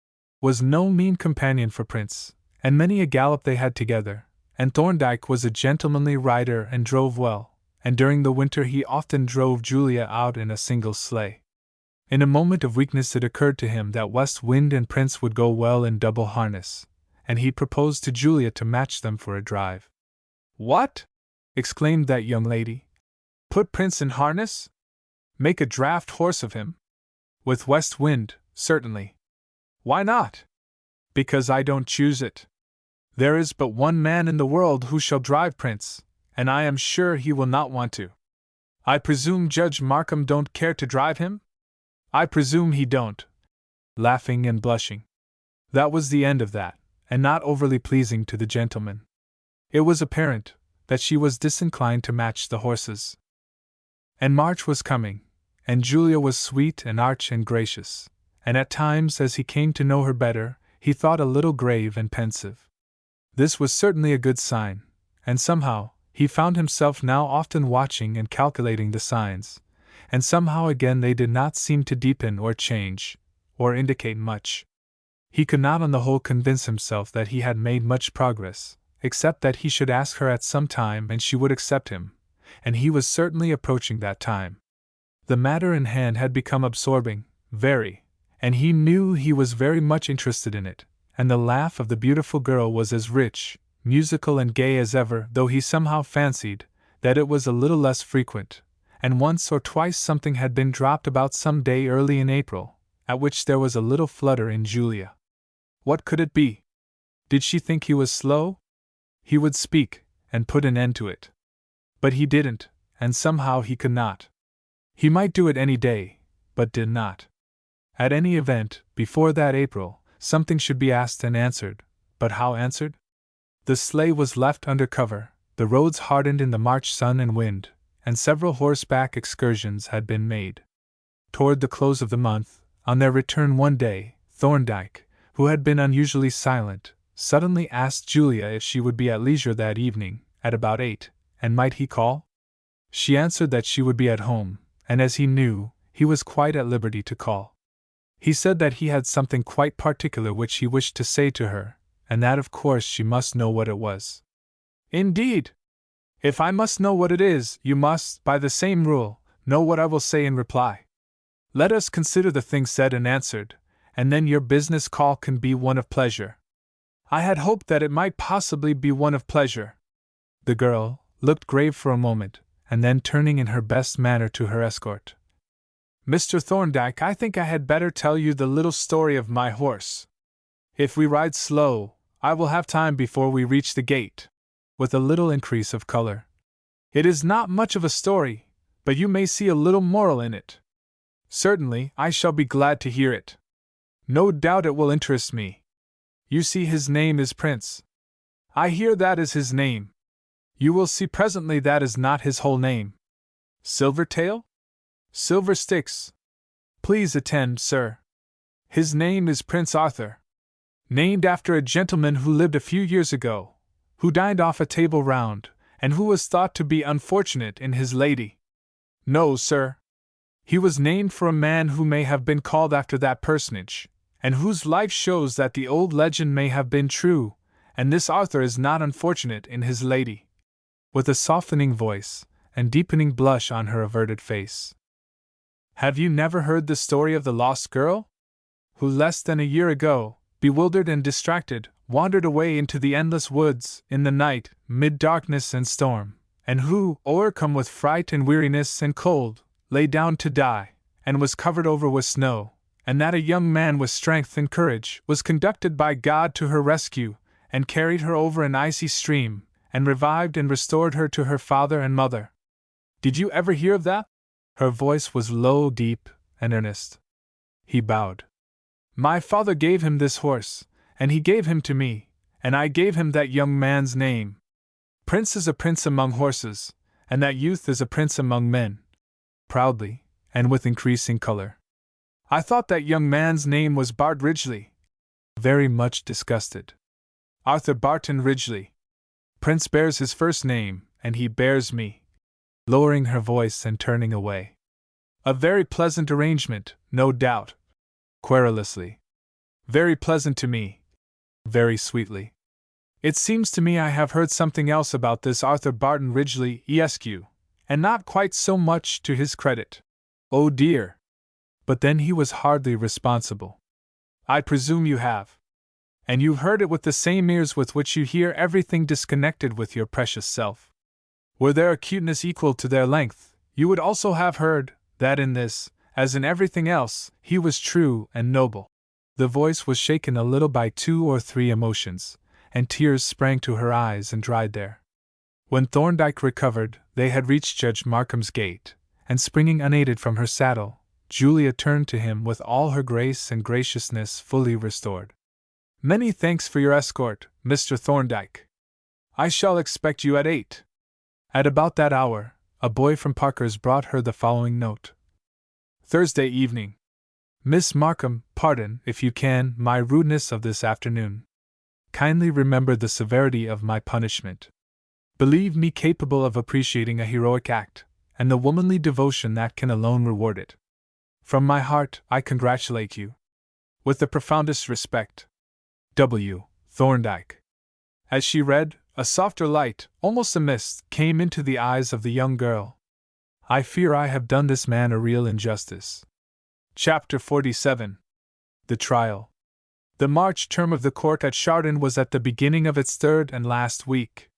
was no mean companion for Prince, and many a gallop they had together, and Thorndyke was a gentlemanly rider and drove well, and during the winter he often drove Julia out in a single sleigh. In a moment of weakness it occurred to him that West Wind and Prince would go well in double harness, and he proposed to Julia to match them for a drive. "What?" exclaimed that young lady. "Put Prince in harness? Make a draft horse of him?" "With West Wind, certainly." "Why not?" "Because I don't choose it. There is but one man in the world who shall drive Prince, and I am sure he will not want to. I presume Judge Markham don't care to drive him?" "I presume he don't," laughing and blushing. That was the end of that, and not overly pleasing to the gentleman. It was apparent that she was disinclined to match the horses. And March was coming, and Julia was sweet and arch and gracious, and at times, as he came to know her better, he thought a little grave and pensive. This was certainly a good sign, and somehow, he found himself now often watching and calculating the signs, and somehow again they did not seem to deepen or change, or indicate much. He could not on the whole convince himself that he had made much progress, except that he should ask her at some time and she would accept him, and he was certainly approaching that time. The matter in hand had become absorbing, very, and he knew he was very much interested in it, and the laugh of the beautiful girl was as rich, musical, and gay as ever, though he somehow fancied that it was a little less frequent, and once or twice something had been dropped about some day early in April, at which there was a little flutter in Julia. What could it be? Did she think he was slow? He would speak, and put an end to it. But he didn't, and somehow he could not. He might do it any day, but did not. At any event, before that April, something should be asked and answered, but how answered? The sleigh was left under cover, the roads hardened in the March sun and wind, and several horseback excursions had been made. Toward the close of the month, on their return one day, Thorndyke, who had been unusually silent, suddenly asked Julia if she would be at leisure that evening, at about 8, and might he call? She answered that she would be at home, and as he knew, he was quite at liberty to call. He said that he had something quite particular which he wished to say to her, and that of course she must know what it was. Indeed! If I must know what it is, you must, by the same rule, know what I will say in reply. Let us consider the thing said and answered, and then your business call can be one of pleasure. I had hoped that it might possibly be one of pleasure. The girl looked grave for a moment, and then turning in her best manner to her escort. Mr. Thorndyke, I think I had better tell you the little story of my horse. If we ride slow, I will have time before we reach the gate. With a little increase of color. It is not much of a story, but you may see a little moral in it. Certainly, I shall be glad to hear it. No doubt it will interest me. You see, his name is Prince. I hear that is his name. You will see presently that is not his whole name. Silvertail? Silver Sticks. Please attend, sir. His name is Prince Arthur. Named after a gentleman who lived a few years ago, who dined off a table round, and who was thought to be unfortunate in his lady. No, sir. He was named for a man who may have been called after that personage, and whose life shows that the old legend may have been true, and this Arthur is not unfortunate in his lady. With a softening voice, and deepening blush on her averted face. Have you never heard the story of the lost girl? Who less than a year ago, bewildered and distracted, wandered away into the endless woods, in the night, mid darkness and storm, and who, o'ercome with fright and weariness and cold, lay down to die, and was covered over with snow, and that a young man with strength and courage was conducted by God to her rescue, and carried her over an icy stream, and revived and restored her to her father and mother. Did you ever hear of that? Her voice was low, deep, and earnest. He bowed. My father gave him this horse, and he gave him to me, and I gave him that young man's name. Prince is a prince among horses, and that youth is a prince among men. Proudly, and with increasing color. I thought that young man's name was Bart Ridgeley. Very much disgusted. Arthur Barton Ridgeley. Prince bears his first name, and he bears me. Lowering her voice and turning away. A very pleasant arrangement, no doubt. Querulously. Very pleasant to me. Very sweetly. It seems to me I have heard something else about this Arthur Barton Ridgeley Esq, and not quite so much to his credit. Oh dear! But then he was hardly responsible. I presume you have. And you've heard it with the same ears with which you hear everything disconnected with your precious self. Were their acuteness equal to their length, you would also have heard that in this, as in everything else, he was true and noble. The voice was shaken a little by 2 or 3 emotions, and tears sprang to her eyes and dried there. When Thorndyke recovered, they had reached Judge Markham's gate, and springing unaided from her saddle, Julia turned to him with all her grace and graciousness fully restored. Many thanks for your escort, Mr. Thorndyke. I shall expect you at 8. At about that hour, a boy from Parker's brought her the following note. Thursday evening. Miss Markham, pardon, if you can, my rudeness of this afternoon. Kindly remember the severity of my punishment. Believe me capable of appreciating a heroic act, and the womanly devotion that can alone reward it. From my heart, I congratulate you. With the profoundest respect. W. Thorndyke. As she read, a softer light, almost a mist, came into the eyes of the young girl. I fear I have done this man a real injustice. Chapter 47. The Trial. The March term of the court at Chardon was at the beginning of its 3rd and last week.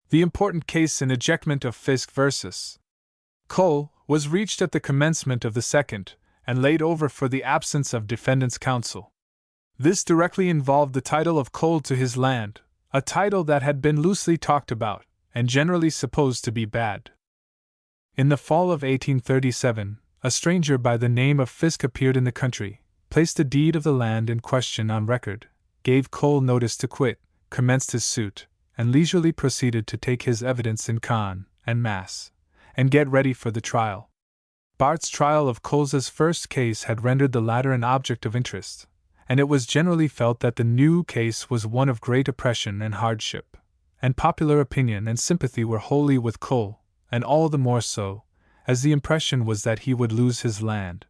The important case in ejectment of Fisk vs. Cole was reached at the commencement of the 2nd, and laid over for the absence of defendant's counsel. This directly involved the title of Cole to his land, a title that had been loosely talked about, and generally supposed to be bad. In the fall of 1837, a stranger by the name of Fisk appeared in the country, placed a deed of the land in question on record, gave Cole notice to quit, commenced his suit, and leisurely proceeded to take his evidence in con and mass, and get ready for the trial. Bart's trial of Cole's first case had rendered the latter an object of interest, and it was generally felt that the new case was one of great oppression and hardship, and popular opinion and sympathy were wholly with Cole, and all the more so, as the impression was that he would lose his land.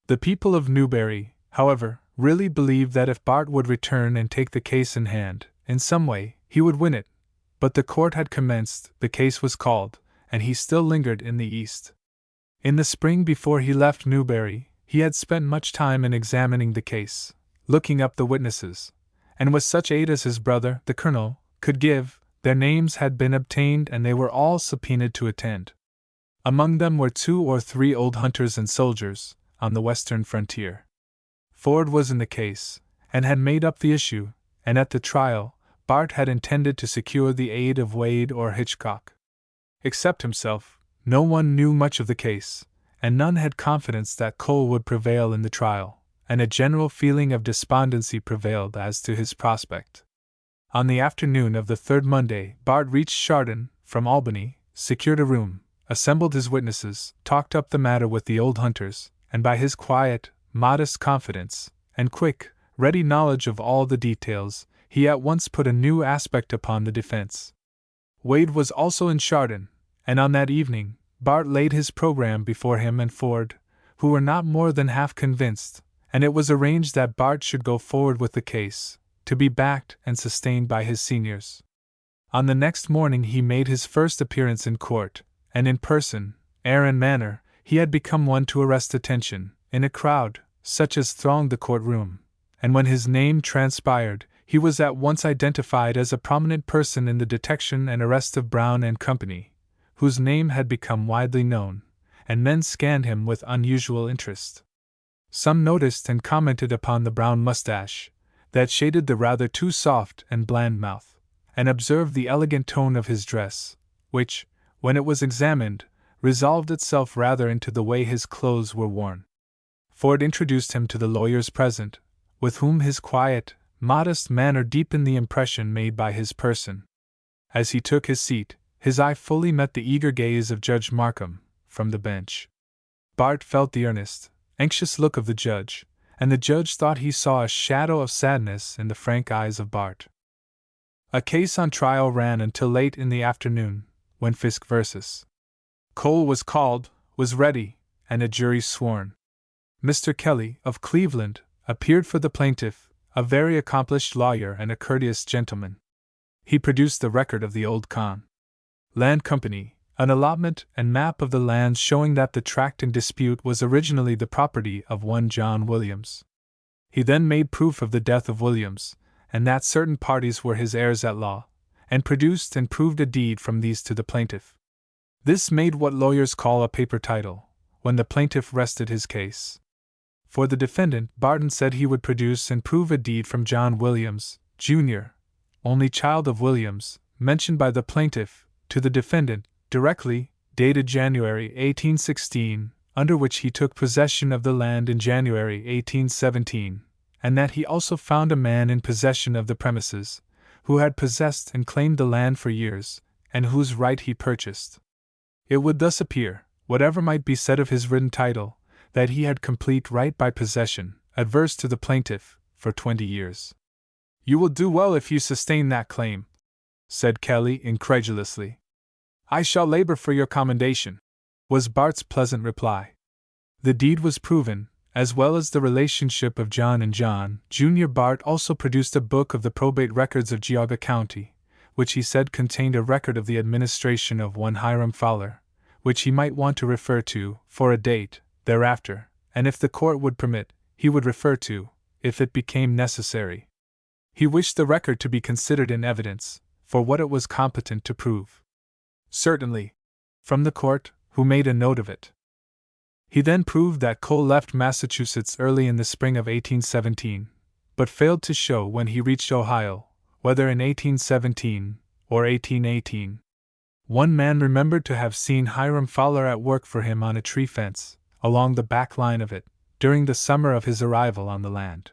The people of Newbury, however, really believed that if Bart would return and take the case in hand, in some way, he would win it, but the court had commenced, the case was called, and he still lingered in the East. In the spring before he left Newbury, he had spent much time in examining the case, looking up the witnesses, and with such aid as his brother, the colonel, could give, their names had been obtained and they were all subpoenaed to attend. Among them were 2 or 3 old hunters and soldiers, on the western frontier. Ford was in the case, and had made up the issue, and at the trial, Bart had intended to secure the aid of Wade or Hitchcock. Except himself, no one knew much of the case, and none had confidence that Cole would prevail in the trial, and a general feeling of despondency prevailed as to his prospect. On the afternoon of the third Monday, Bart reached Chardon, from Albany, secured a room, assembled his witnesses, talked up the matter with the old hunters, and by his quiet, modest confidence, and quick, ready knowledge of all the details, he at once put a new aspect upon the defense. Wade was also in Chardon, and on that evening, Bart laid his program before him and Ford, who were not more than half convinced, and it was arranged that Bart should go forward with the case, to be backed and sustained by his seniors. On the next morning he made his first appearance in court, and in person, air and manner, he had become one to arrest attention, in a crowd, such as thronged the courtroom, and when his name transpired, he was at once identified as a prominent person in the detection and arrest of Brown and Company, whose name had become widely known, and men scanned him with unusual interest. Some noticed and commented upon the brown mustache, that shaded the rather too soft and bland mouth, and observed the elegant tone of his dress, which, when it was examined, resolved itself rather into the way his clothes were worn. Ford introduced him to the lawyers present, with whom his quiet, modest manner deepened the impression made by his person. As he took his seat, his eye fully met the eager gaze of Judge Markham, from the bench. Bart felt the earnest, anxious look of the judge, and the judge thought he saw a shadow of sadness in the frank eyes of Bart. A case on trial ran until late in the afternoon, when Fisk vs. Cole was called, was ready, and a jury sworn. Mr. Kelly, of Cleveland, appeared for the plaintiff, a very accomplished lawyer and a courteous gentleman. He produced the record of the old land company, an allotment and map of the lands showing that the tract in dispute was originally the property of one John Williams. He then made proof of the death of Williams, and that certain parties were his heirs at law, and produced and proved a deed from these to the plaintiff. This made what lawyers call a paper title, when the plaintiff rested his case. For the defendant, Barton said he would produce and prove a deed from John Williams, Jr., only child of Williams, mentioned by the plaintiff, to the defendant, directly, dated January 1816, under which he took possession of the land in January 1817, and that he also found a man in possession of the premises, who had possessed and claimed the land for years, and whose right he purchased. It would thus appear, whatever might be said of his written title, that he had complete right by possession, adverse to the plaintiff, for 20 years. "You will do well if you sustain that claim," said Kelly incredulously. "I shall labor for your commendation," was Bart's pleasant reply. The deed was proven, as well as the relationship of John and John, Jr. Bart also produced a book of the probate records of Geauga County, which he said contained a record of the administration of one Hiram Fowler, which he might want to refer to, for a date, thereafter, and if the court would permit, he would refer to, if it became necessary. He wished the record to be considered in evidence, for what it was competent to prove. "Certainly," from the court, who made a note of it. He then proved that Cole left Massachusetts early in the spring of 1817, but failed to show when he reached Ohio, whether in 1817 or 1818. One man remembered to have seen Hiram Fowler at work for him on a tree fence, along the back line of it, during the summer of his arrival on the land.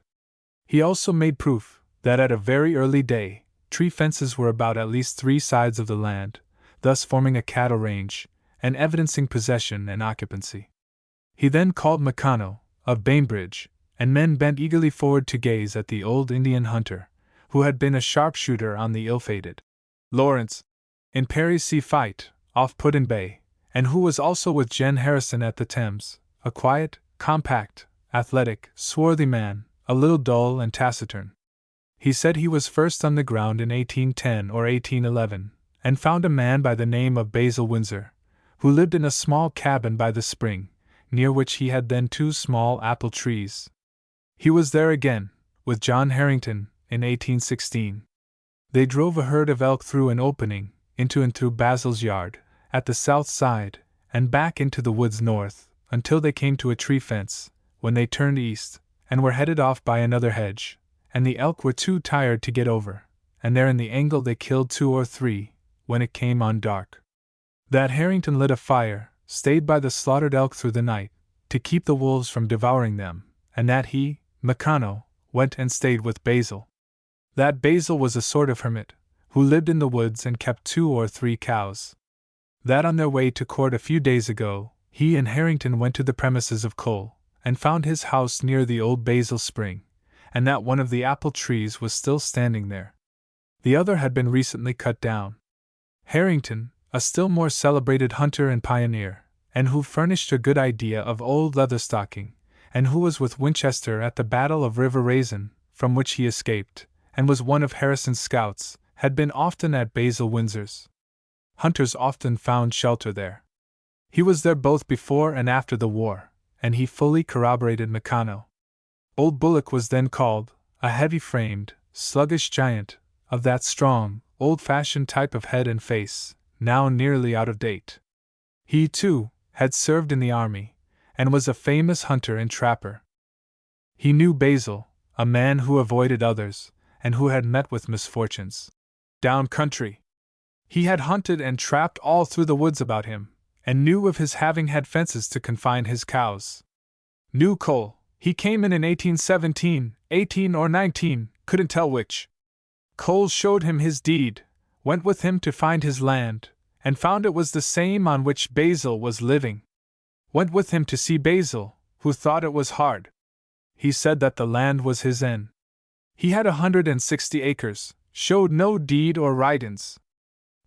He also made proof that at a very early day, tree fences were about at least 3 sides of the land, thus forming a cattle range, and evidencing possession and occupancy. He then called Macono, of Bainbridge, and men bent eagerly forward to gaze at the old Indian hunter, who had been a sharpshooter on the ill-fated Lawrence, in Perry's sea fight, off Puddin Bay, and who was also with Jen Harrison at the Thames, a quiet, compact, athletic, swarthy man, a little dull and taciturn. He said he was first on the ground in 1810 or 1811, and found a man by the name of Basil Windsor, who lived in a small cabin by the spring, near which he had then 2 small apple trees. He was there again, with John Harrington, in 1816. They drove a herd of elk through an opening, into and through Basil's yard, at the south side, and back into the woods north, until they came to a tree fence, when they turned east, and were headed off by another hedge, and the elk were too tired to get over, and there in the angle they killed 2 or 3, when it came on dark. That Harrington lit a fire, stayed by the slaughtered elk through the night, to keep the wolves from devouring them, and that he, Macono, went and stayed with Basil. That Basil was a sort of hermit, who lived in the woods and kept 2 or 3 cows. That on their way to court a few days ago, he and Harrington went to the premises of Cole, and found his house near the old Basil spring, and that one of the apple trees was still standing there. The other had been recently cut down. Harrington, a still more celebrated hunter and pioneer, and who furnished a good idea of old Leatherstocking, and who was with Winchester at the Battle of River Raisin, from which he escaped, and was one of Harrison's scouts, had been often at Basil Windsor's. Hunters often found shelter there. He was there both before and after the war, and he fully corroborated Macono. Old Bullock was then called, a heavy-framed, sluggish giant, of that strong, old-fashioned type of head and face, now nearly out of date. He, too, had served in the army, and was a famous hunter and trapper. He knew Basil, a man who avoided others, and who had met with misfortunes down country. He had hunted and trapped all through the woods about him, and knew of his having had fences to confine his cows. Knew Cole. He came in 1817, 18 or 19, couldn't tell which. Cole showed him his deed, went with him to find his land, and found it was the same on which Basil was living. Went with him to see Basil, who thought it was hard. He said that the land was his own. He had 160 acres, showed no deed or write-ins.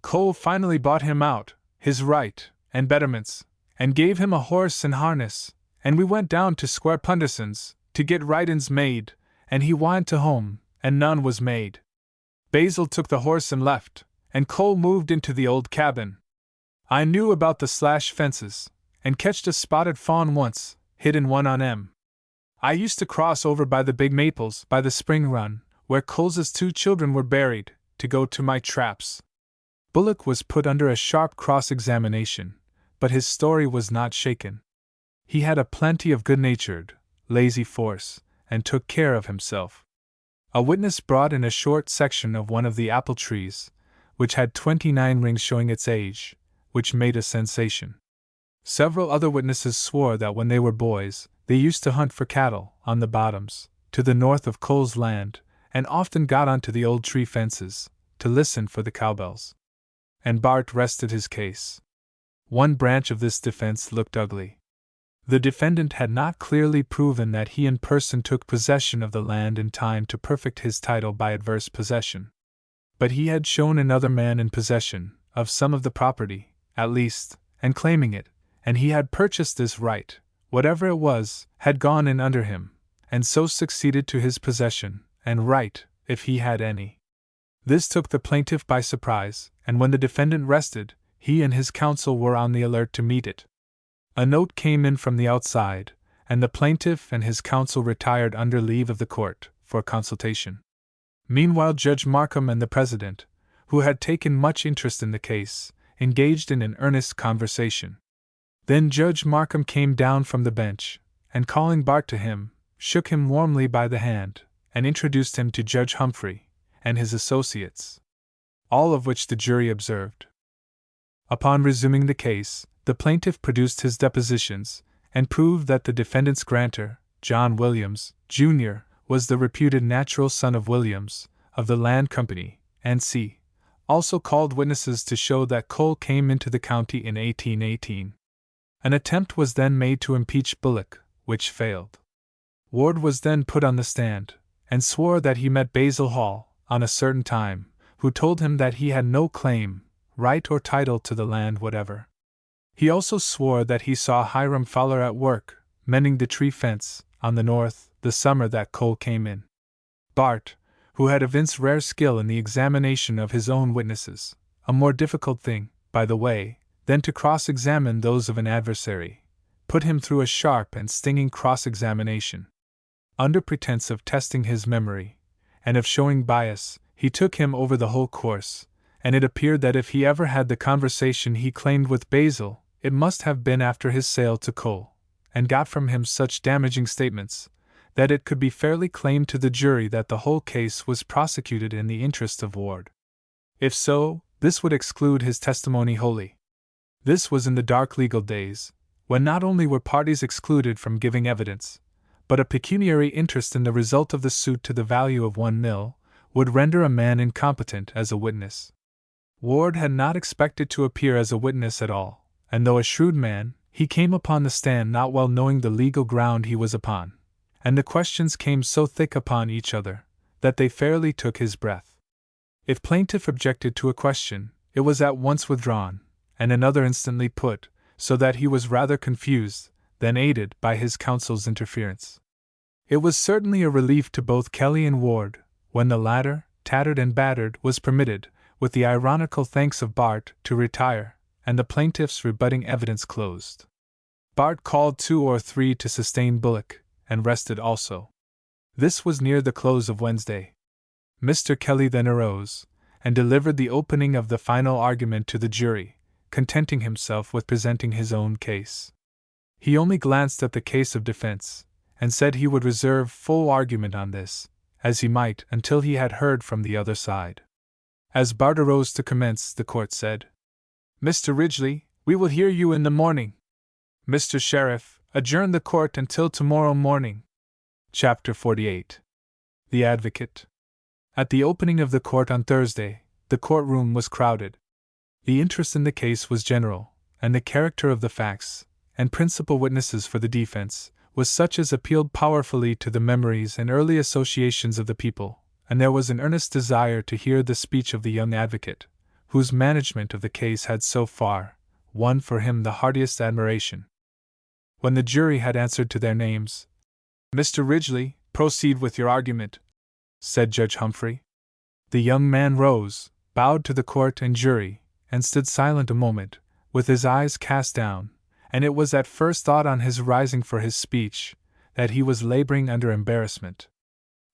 Cole finally bought him out, his right, and betterments, and gave him a horse and harness, and we went down to Square Punderson's, to get write-ins made, and he went to home, and none was made. Basil took the horse and left, and Cole moved into the old cabin. I knew about the slash fences, and catched a spotted fawn once, hid in one on M. I used to cross over by the big maples by the spring run, where Cole's 2 children were buried, to go to my traps. Bullock was put under a sharp cross-examination, but his story was not shaken. He had a plenty of good-natured, lazy force, and took care of himself. A witness brought in a short section of one of the apple trees, which had 29 rings showing its age, which made a sensation. Several other witnesses swore that when they were boys, they used to hunt for cattle on the bottoms, to the north of Cole's land, and often got onto the old tree fences, to listen for the cowbells. And Bart rested his case. One branch of this defense looked ugly. The defendant had not clearly proven that he in person took possession of the land in time to perfect his title by adverse possession. But he had shown another man in possession of some of the property, at least, and claiming it, and he had purchased this right, whatever it was, had gone in under him, and so succeeded to his possession, and right, if he had any. This took the plaintiff by surprise, and when the defendant rested, he and his counsel were on the alert to meet it. A note came in from the outside, and the plaintiff and his counsel retired under leave of the court, for consultation. Meanwhile Judge Markham and the president, who had taken much interest in the case, engaged in an earnest conversation. Then Judge Markham came down from the bench, and calling Bart to him, shook him warmly by the hand, and introduced him to Judge Humphrey and his associates. All of which the jury observed. Upon resuming the case, the plaintiff produced his depositions, and proved that the defendant's grantor, John Williams, Jr., was the reputed natural son of Williams, of the Land Company, N.C., also called witnesses to show that coal came into the county in 1818. An attempt was then made to impeach Bullock, which failed. Ward was then put on the stand, and swore that he met Basil Hall, on a certain time, who told him that he had no claim, right or title to the land whatever. He also swore that he saw Hiram Fowler at work, mending the tree fence, on the north, the summer that coal came in. Bart, who had evinced rare skill in the examination of his own witnesses, a more difficult thing, by the way, than to cross-examine those of an adversary, put him through a sharp and stinging cross-examination. Under pretense of testing his memory, and of showing bias, he took him over the whole course, and it appeared that if he ever had the conversation he claimed with Basil, it must have been after his sale to Cole, and got from him such damaging statements, that it could be fairly claimed to the jury that the whole case was prosecuted in the interest of Ward. If so, this would exclude his testimony wholly. This was in the dark legal days, when not only were parties excluded from giving evidence, but a pecuniary interest in the result of the suit to the value of £1 would render a man incompetent as a witness. Ward had not expected to appear as a witness at all, and though a shrewd man, he came upon the stand not well knowing the legal ground he was upon, and the questions came so thick upon each other, that they fairly took his breath. If plaintiff objected to a question, it was at once withdrawn, and another instantly put, so that he was rather confused than aided by his counsel's interference. It was certainly a relief to both Kelly and Ward, when the latter, tattered and battered, was permitted, with the ironical thanks of Bart, to retire, and the plaintiff's rebutting evidence closed. Bart called 2 or 3 to sustain Bullock, and rested also. This was near the close of Wednesday. Mr. Kelly then arose, and delivered the opening of the final argument to the jury, contenting himself with presenting his own case. He only glanced at the case of defense, and said he would reserve full argument on this, as he might, until he had heard from the other side. As Bart arose to commence, the court said, "Mr. Ridgeley, we will hear you in the morning. Mr. Sheriff, adjourn the court until tomorrow morning." Chapter 48. The Advocate. At the opening of the court on Thursday, the courtroom was crowded. The interest in the case was general, and the character of the facts, and principal witnesses for the defense, was such as appealed powerfully to the memories and early associations of the people, and there was an earnest desire to hear the speech of the young advocate, whose management of the case had so far won for him the heartiest admiration. When the jury had answered to their names, "Mr. Ridgeley, proceed with your argument," said Judge Humphrey. The young man rose, bowed to the court and jury, and stood silent a moment, with his eyes cast down, and it was at first thought on his rising for his speech that he was laboring under embarrassment.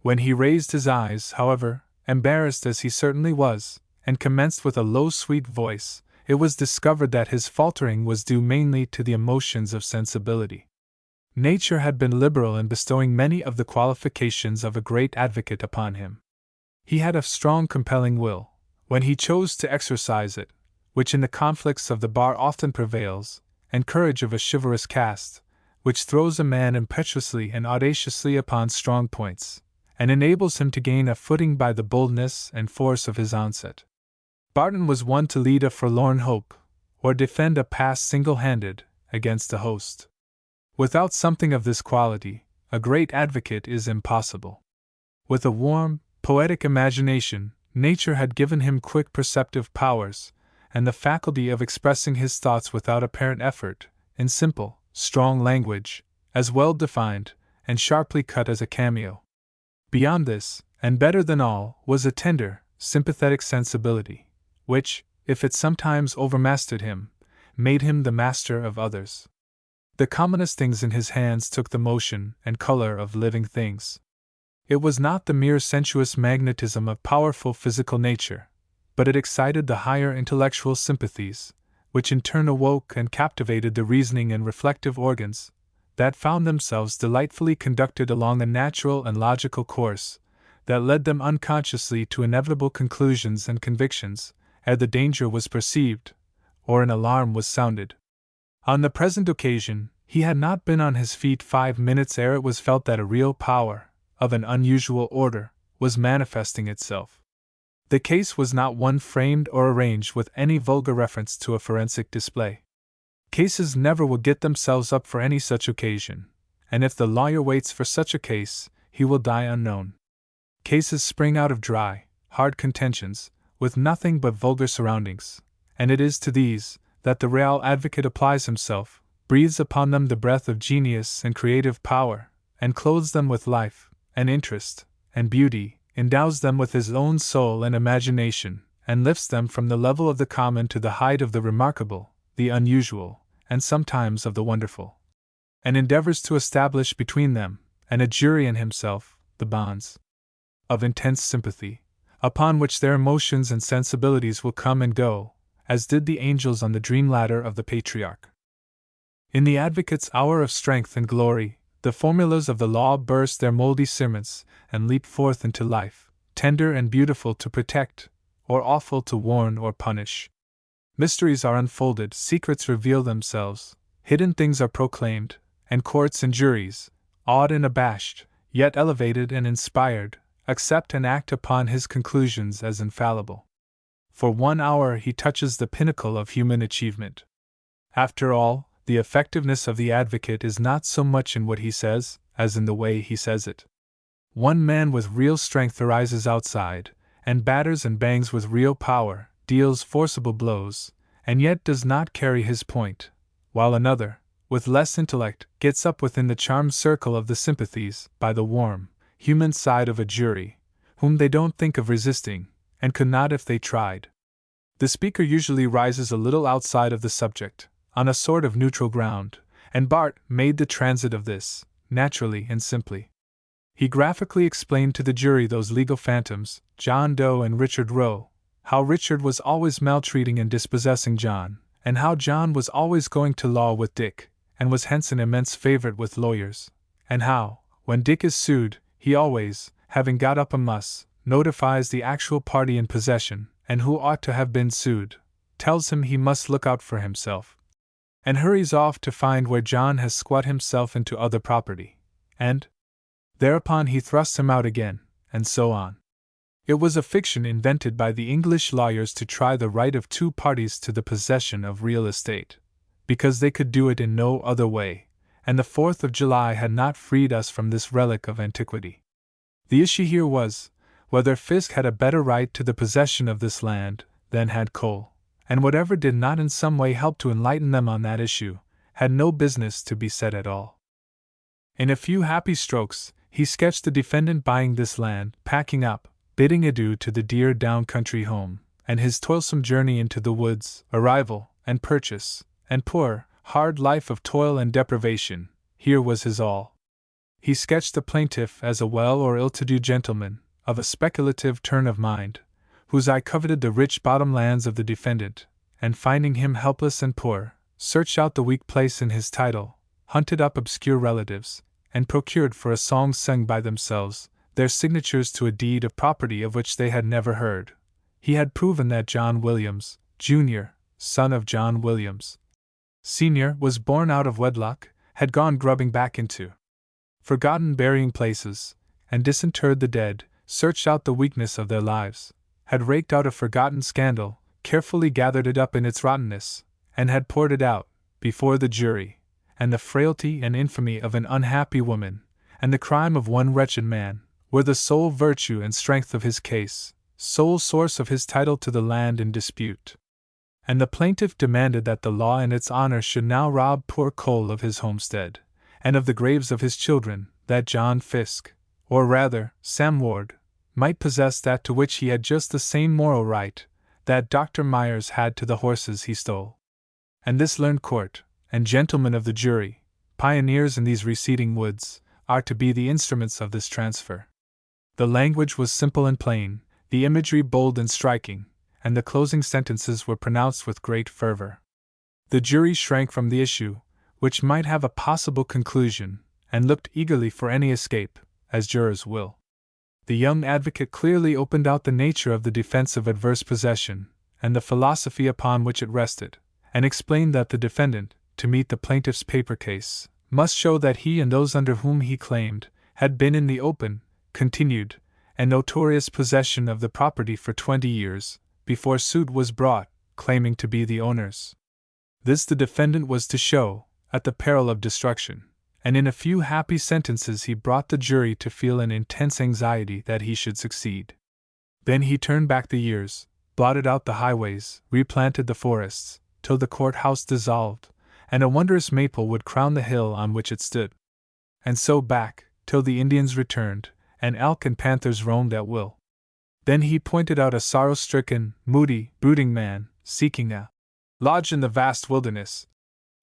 When he raised his eyes, however, embarrassed as he certainly was, and commenced with a low sweet voice, it was discovered that his faltering was due mainly to the emotions of sensibility. Nature had been liberal in bestowing many of the qualifications of a great advocate upon him. He had a strong compelling will, when he chose to exercise it, which in the conflicts of the bar often prevails, and courage of a chivalrous cast, which throws a man impetuously and audaciously upon strong points, and enables him to gain a footing by the boldness and force of his onset. Barton was one to lead a forlorn hope, or defend a pass single-handed, against a host. Without something of this quality, a great advocate is impossible. With a warm, poetic imagination, nature had given him quick perceptive powers, and the faculty of expressing his thoughts without apparent effort, in simple, strong language, as well defined, and sharply cut as a cameo. Beyond this, and better than all, was a tender, sympathetic sensibility, which, if it sometimes overmastered him, made him the master of others. The commonest things in his hands took the motion and color of living things. It was not the mere sensuous magnetism of powerful physical nature, but it excited the higher intellectual sympathies, which in turn awoke and captivated the reasoning and reflective organs, that found themselves delightfully conducted along a natural and logical course, that led them unconsciously to inevitable conclusions and convictions, ere the danger was perceived, or an alarm was sounded. On the present occasion, he had not been on his feet 5 minutes ere it was felt that a real power, of an unusual order, was manifesting itself. The case was not one framed or arranged with any vulgar reference to a forensic display. Cases never will get themselves up for any such occasion, and if the lawyer waits for such a case, he will die unknown. Cases spring out of dry, hard contentions, with nothing but vulgar surroundings, and it is to these that the real advocate applies himself, breathes upon them the breath of genius and creative power, and clothes them with life, and interest, and beauty, endows them with his own soul and imagination, and lifts them from the level of the common to the height of the remarkable, the unusual, and sometimes of the wonderful, and endeavors to establish between them, and a jury and himself, the bonds of intense sympathy, upon which their emotions and sensibilities will come and go, as did the angels on the dream ladder of the patriarch. In the advocate's hour of strength and glory, the formulas of the law burst their moldy sermons, and leap forth into life, tender and beautiful to protect, or awful to warn or punish. Mysteries are unfolded, secrets reveal themselves, hidden things are proclaimed, and courts and juries, awed and abashed, yet elevated and inspired, accept and act upon his conclusions as infallible. For 1 hour he touches the pinnacle of human achievement. After all, the effectiveness of the advocate is not so much in what he says, as in the way he says it. One man with real strength arises outside, and batters and bangs with real power, deals forcible blows, and yet does not carry his point, while another, with less intellect, gets up within the charmed circle of the sympathies, by the warm, human side of a jury, whom they don't think of resisting, and could not if they tried. The speaker usually rises a little outside of the subject, on a sort of neutral ground, and Bart made the transit of this, naturally and simply. He graphically explained to the jury those legal phantoms, John Doe and Richard Roe, how Richard was always maltreating and dispossessing John, and how John was always going to law with Dick, and was hence an immense favorite with lawyers, and how, when Dick is sued, he always, having got up a muss, notifies the actual party in possession, and who ought to have been sued, tells him he must look out for himself, and hurries off to find where John has squat himself into other property, and thereupon he thrusts him out again, and so on. It was a fiction invented by the English lawyers to try the right of two parties to the possession of real estate, because they could do it in no other way, and the 4th of July had not freed us from this relic of antiquity. The issue here was, whether Fisk had a better right to the possession of this land than had Cole, and whatever did not in some way help to enlighten them on that issue, had no business to be said at all. In a few happy strokes, he sketched the defendant buying this land, packing up, bidding adieu to the dear down-country home, and his toilsome journey into the woods, arrival, and purchase, and poor, hard life of toil and deprivation. Here was his all. He sketched the plaintiff as a well or ill-to-do gentleman, of a speculative turn of mind, whose eye coveted the rich bottom lands of the defendant, and finding him helpless and poor, searched out the weak place in his title, hunted up obscure relatives, and procured for a song sung by themselves, their signatures to a deed of property of which they had never heard. He had proven that John Williams, Jr., son of John Williams, Sr., was born out of wedlock, had gone grubbing back into forgotten burying places, and disinterred the dead, searched out the weakness of their lives, had raked out a forgotten scandal, carefully gathered it up in its rottenness, and had poured it out, before the jury, and the frailty and infamy of an unhappy woman, and the crime of one wretched man, were the sole virtue and strength of his case, sole source of his title to the land in dispute. And the plaintiff demanded that the law in its honor should now rob poor Cole of his homestead, and of the graves of his children, that John Fisk, or rather, Sam Ward, might possess that to which he had just the same moral right that Dr. Myers had to the horses he stole. And this learned court, and gentlemen of the jury, pioneers in these receding woods, are to be the instruments of this transfer. The language was simple and plain, the imagery bold and striking, and the closing sentences were pronounced with great fervor. The jury shrank from the issue, which might have a possible conclusion, and looked eagerly for any escape, as jurors will. The young advocate clearly opened out the nature of the defense of adverse possession, and the philosophy upon which it rested, and explained that the defendant, to meet the plaintiff's paper case, must show that he and those under whom he claimed had been in the open, continued, and notorious possession of the property for 20 years, before suit was brought, claiming to be the owners. This the defendant was to show, at the peril of destruction, and in a few happy sentences he brought the jury to feel an intense anxiety that he should succeed. Then he turned back the years, blotted out the highways, replanted the forests, till the courthouse dissolved, and a wondrous maple would crown the hill on which it stood. And so back, till the Indians returned, and elk and panthers roamed at will. Then he pointed out a sorrow-stricken, moody, brooding man, seeking a lodge in the vast wilderness,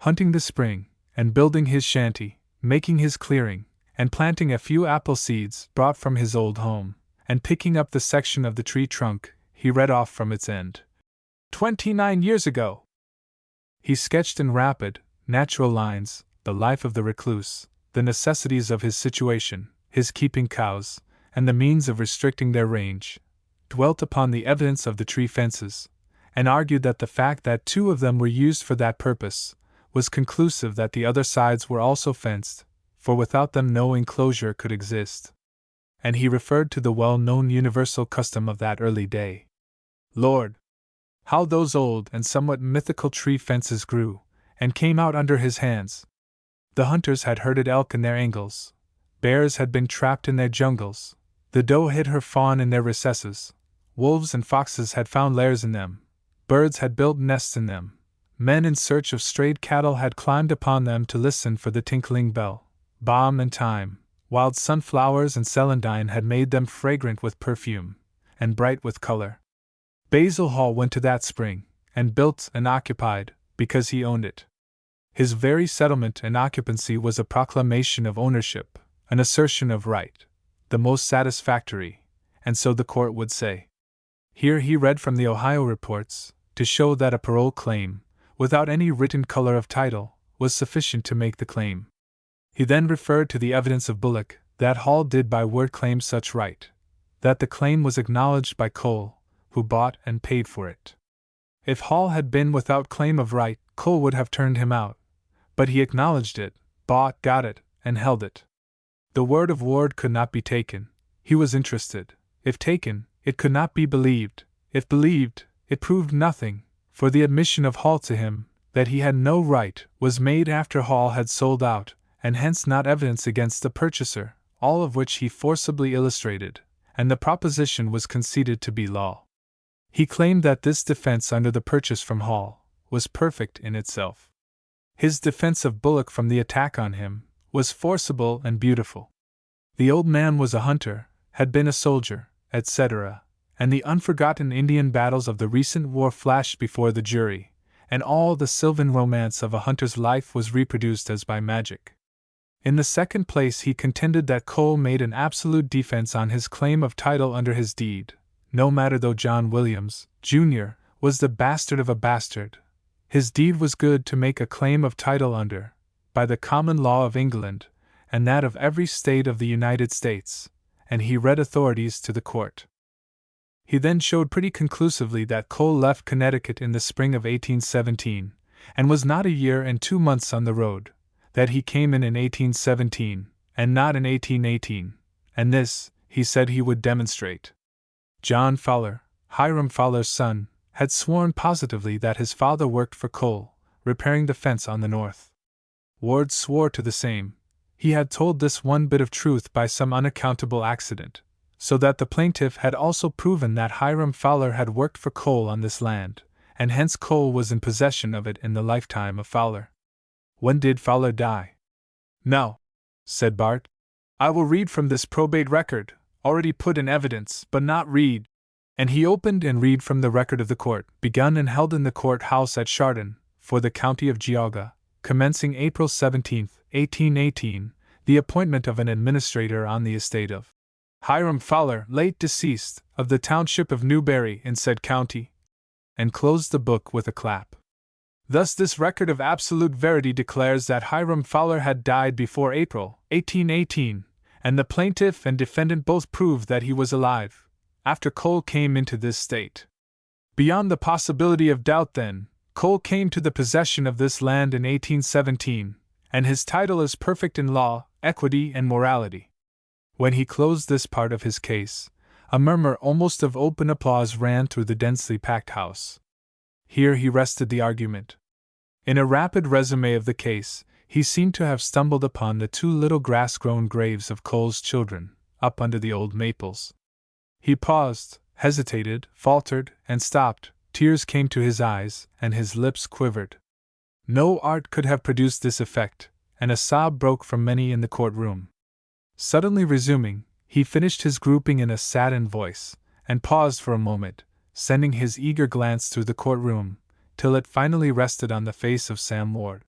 hunting the spring, and building his shanty, making his clearing, and planting a few apple seeds brought from his old home, and picking up the section of the tree trunk he read off from its end. 29 years ago! He sketched in rapid, natural lines, the life of the recluse, the necessities of his situation, his keeping cows, and the means of restricting their range, dwelt upon the evidence of the tree fences, and argued that the fact that 2 of them were used for that purpose was conclusive that the other sides were also fenced, for without them no enclosure could exist. And he referred to the well-known universal custom of that early day. Lord! How those old and somewhat mythical tree fences grew, and came out under his hands! The hunters had herded elk in their angles, bears had been trapped in their jungles, the doe hid her fawn in their recesses, wolves and foxes had found lairs in them, birds had built nests in them, men in search of strayed cattle had climbed upon them to listen for the tinkling bell, balm and thyme, wild sunflowers and celandine had made them fragrant with perfume, and bright with color. Basil Hall went to that spring, and built and occupied, because he owned it. His very settlement and occupancy was a proclamation of ownership, an assertion of right, the most satisfactory, and so the court would say. Here he read from the Ohio reports, to show that a parole claim, without any written color of title, was sufficient to make the claim. He then referred to the evidence of Bullock, that Hall did by word claim such right, that the claim was acknowledged by Cole, who bought and paid for it. If Hall had been without claim of right, Cole would have turned him out, but he acknowledged it, bought, got it, and held it. The word of Ward could not be taken. He was interested. If taken, it could not be believed. If believed, it proved nothing, for the admission of Hall to him, that he had no right, was made after Hall had sold out, and hence not evidence against the purchaser, all of which he forcibly illustrated, and the proposition was conceded to be law. He claimed that this defense under the purchase from Hall was perfect in itself. His defense of Bullock from the attack on him was forcible and beautiful. The old man was a hunter, had been a soldier, etc., and the unforgotten Indian battles of the recent war flashed before the jury, and all the sylvan romance of a hunter's life was reproduced as by magic. In the second place, he contended that Cole made an absolute defense on his claim of title under his deed, no matter though John Williams, Jr., was the bastard of a bastard. His deed was good to make a claim of title under, by the common law of England, and that of every state of the United States, and he read authorities to the court. He then showed pretty conclusively that Cole left Connecticut in the spring of 1817, and was not a year and 2 months on the road, that he came in 1817, and not in 1818, and this, he said he would demonstrate. John Fowler, Hiram Fowler's son, had sworn positively that his father worked for Cole, repairing the fence on the north. Ward swore to the same. He had told this one bit of truth by some unaccountable accident, so that the plaintiff had also proven that Hiram Fowler had worked for Cole on this land, and hence Cole was in possession of it in the lifetime of Fowler. When did Fowler die? No, said Bart. I will read from this probate record, already put in evidence, but not read. And he opened and read from the record of the court, begun and held in the court-house at Chardon, for the county of Geauga, commencing April 17, 1818, the appointment of an administrator on the estate of Hiram Fowler, late deceased, of the township of Newbury in said county, and closed the book with a clap. Thus this record of absolute verity declares that Hiram Fowler had died before April, 1818, and the plaintiff and defendant both proved that he was alive, after Cole came into this state. Beyond the possibility of doubt, then, Cole came to the possession of this land in 1817, and his title is perfect in law, equity, and morality. When he closed this part of his case, a murmur almost of open applause ran through the densely packed house. Here he rested the argument. In a rapid resume of the case, he seemed to have stumbled upon the two little grass-grown graves of Cole's children, up under the old maples. He paused, hesitated, faltered, and stopped. Tears came to his eyes, and his lips quivered. No art could have produced this effect, and a sob broke from many in the courtroom. Suddenly resuming, he finished his grouping in a saddened voice, and paused for a moment, sending his eager glance through the courtroom, till it finally rested on the face of Sam Ward.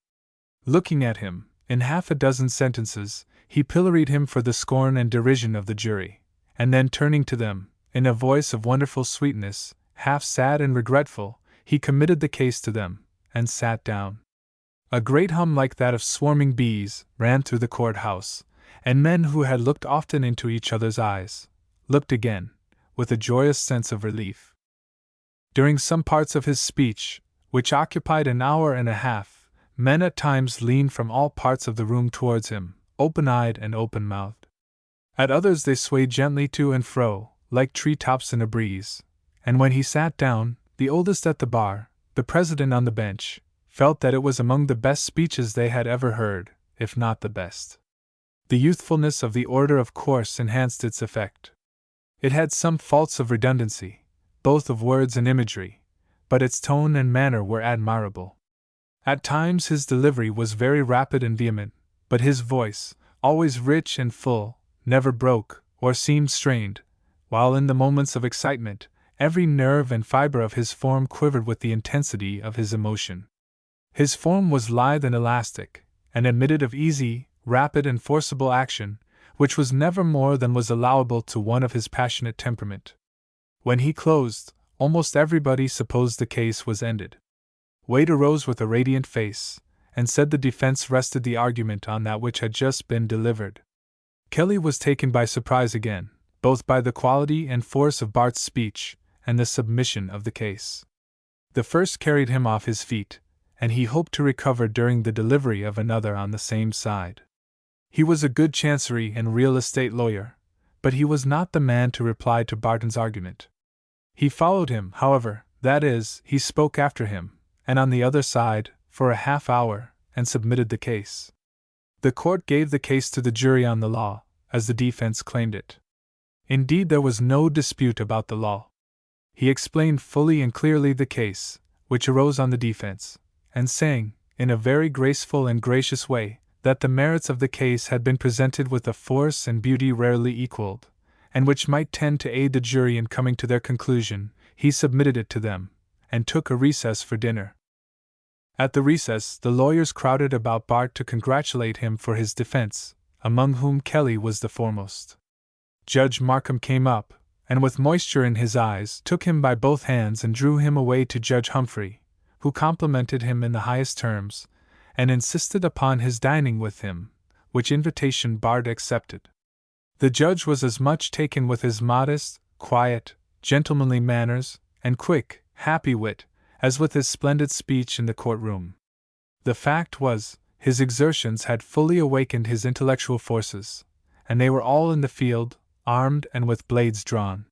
Looking at him, in half a dozen sentences, he pilloried him for the scorn and derision of the jury, and then turning to them, in a voice of wonderful sweetness, half sad and regretful, he committed the case to them, and sat down. A great hum like that of swarming bees ran through the courthouse, and men who had looked often into each other's eyes, looked again, with a joyous sense of relief. During some parts of his speech, which occupied an hour and a half, men at times leaned from all parts of the room towards him, open-eyed and open-mouthed. At others they swayed gently to and fro, like tree-tops in a breeze, and when he sat down, the oldest at the bar, the president on the bench, felt that it was among the best speeches they had ever heard, if not the best. The youthfulness of the order of course enhanced its effect. It had some faults of redundancy, both of words and imagery, but its tone and manner were admirable. At times his delivery was very rapid and vehement, but his voice, always rich and full, never broke, or seemed strained, while in the moments of excitement, every nerve and fiber of his form quivered with the intensity of his emotion. His form was lithe and elastic, and admitted of easy, rapid and forcible action, which was never more than was allowable to one of his passionate temperament. When he closed, almost everybody supposed the case was ended. Wade arose with a radiant face, and said the defense rested the argument on that which had just been delivered. Kelly was taken by surprise again, both by the quality and force of Bart's speech, and the submission of the case. The first carried him off his feet, and he hoped to recover during the delivery of another on the same side. He was a good chancery and real estate lawyer, but he was not the man to reply to Barton's argument. He followed him, however, that is, he spoke after him, and on the other side, for a half hour, and submitted the case. The court gave the case to the jury on the law, as the defense claimed it. Indeed, there was no dispute about the law. He explained fully and clearly the case, which arose on the defense, and saying, in a very graceful and gracious way, that the merits of the case had been presented with a force and beauty rarely equaled, and which might tend to aid the jury in coming to their conclusion, he submitted it to them, and took a recess for dinner. At the recess, the lawyers crowded about Bart to congratulate him for his defense, among whom Kelly was the foremost. Judge Markham came up, and with moisture in his eyes, took him by both hands and drew him away to Judge Humphrey, who complimented him in the highest terms, and insisted upon his dining with him, which invitation Bart accepted. The judge was as much taken with his modest, quiet, gentlemanly manners, and quick, happy wit, as with his splendid speech in the courtroom. The fact was, his exertions had fully awakened his intellectual forces, and they were all in the field, armed and with blades drawn.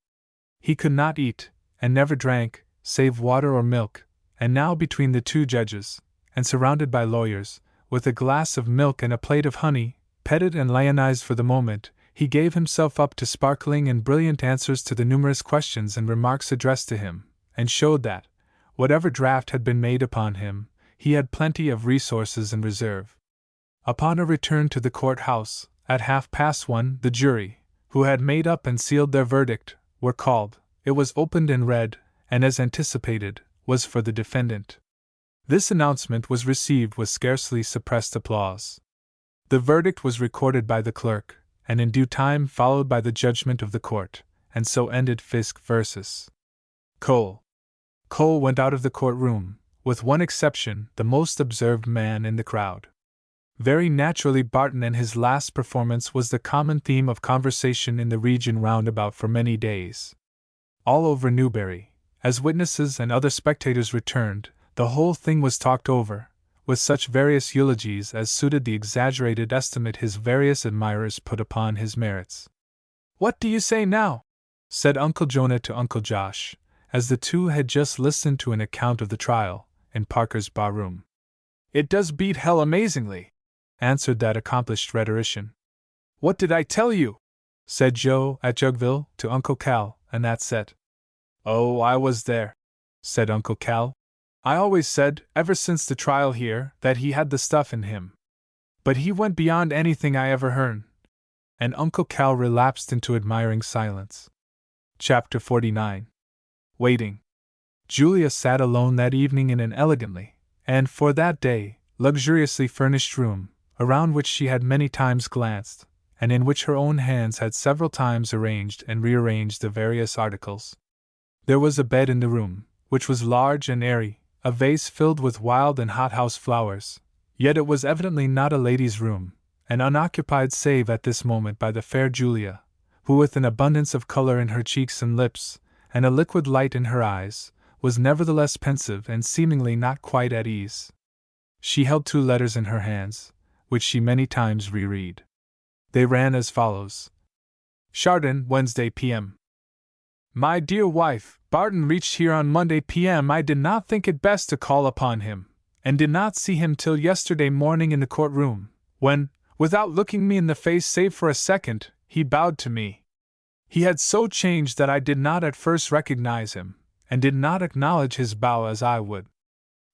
He could not eat, and never drank, save water or milk, and now between the two judges, and surrounded by lawyers, with a glass of milk and a plate of honey, petted and lionized for the moment, he gave himself up to sparkling and brilliant answers to the numerous questions and remarks addressed to him, and showed that, whatever draft had been made upon him, he had plenty of resources in reserve. Upon a return to the courthouse, at 1:30, the jury, who had made up and sealed their verdict, were called. It was opened and read, and as anticipated, was for the defendant. This announcement was received with scarcely suppressed applause. The verdict was recorded by the clerk, and in due time followed by the judgment of the court, and so ended Fisk vs. Cole. Cole went out of the courtroom, with one exception, the most observed man in the crowd. Very naturally, Barton and his last performance was the common theme of conversation in the region round about for many days. All over Newbury, as witnesses and other spectators returned, the whole thing was talked over, with such various eulogies as suited the exaggerated estimate his various admirers put upon his merits. "What do you say now?" said Uncle Jonah to Uncle Josh, as the two had just listened to an account of the trial, in Parker's bar-room. "It does beat hell amazingly," answered that accomplished rhetorician. "What did I tell you?" said Joe at Jugville to Uncle Cal, and that set. "Oh, I was there," said Uncle Cal. "I always said, ever since the trial here, that he had the stuff in him. But he went beyond anything I ever heard." And Uncle Cal relapsed into admiring silence. Chapter 49. Waiting. Julia sat alone that evening in an elegantly, and for that day, luxuriously furnished room, around which she had many times glanced, and in which her own hands had several times arranged and rearranged the various articles. There was a bed in the room, which was large and airy, a vase filled with wild and hothouse flowers, yet it was evidently not a lady's room, and unoccupied save at this moment by the fair Julia, who with an abundance of color in her cheeks and lips, and a liquid light in her eyes, was nevertheless pensive and seemingly not quite at ease. She held 2 letters in her hands, which she many times reread. They ran as follows. Chardon, Wednesday p.m. My dear wife, Barton reached here on Monday p.m. I did not think it best to call upon him, and did not see him till yesterday morning in the court-room, when, without looking me in the face save for a second, he bowed to me. He had so changed that I did not at first recognize him, and did not acknowledge his bow as I would.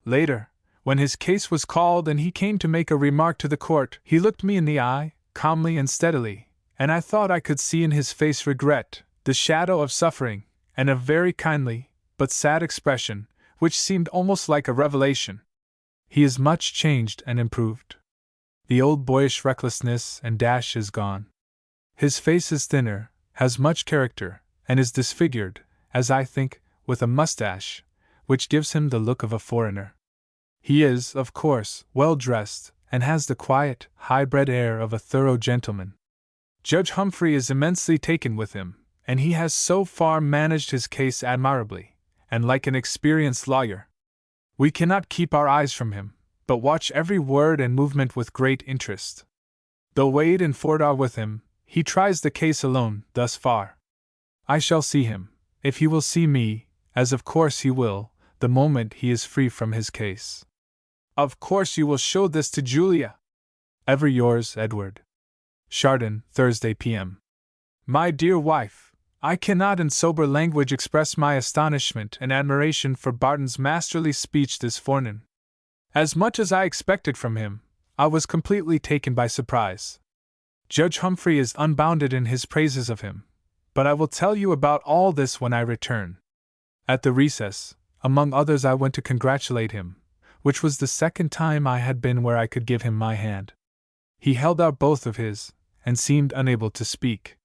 Later, when his case was called and he came to make a remark to the court, he looked me in the eye, calmly and steadily, and I thought I could see in his face regret, the shadow of suffering, and a very kindly, but sad expression, which seemed almost like a revelation. He is much changed and improved. The old boyish recklessness and dash is gone. His face is thinner, has much character, and is disfigured, as I think, with a mustache, which gives him the look of a foreigner. He is, of course, well dressed, and has the quiet, high-bred air of a thorough gentleman. Judge Humphrey is immensely taken with him, and he has so far managed his case admirably, and like an experienced lawyer. We cannot keep our eyes from him, but watch every word and movement with great interest. Though Wade and Ford are with him, he tries the case alone, thus far. I shall see him, if he will see me, as of course he will, the moment he is free from his case. Of course you will show this to Julia. Ever yours, Edward. Chardon, Thursday p.m. My dear wife, I cannot in sober language express my astonishment and admiration for Barton's masterly speech this forenoon. As much as I expected from him, I was completely taken by surprise. Judge Humphrey is unbounded in his praises of him, but I will tell you about all this when I return. At the recess, among others, I went to congratulate him, which was the second time I had been where I could give him my hand. He held out both of his, and seemed unable to speak.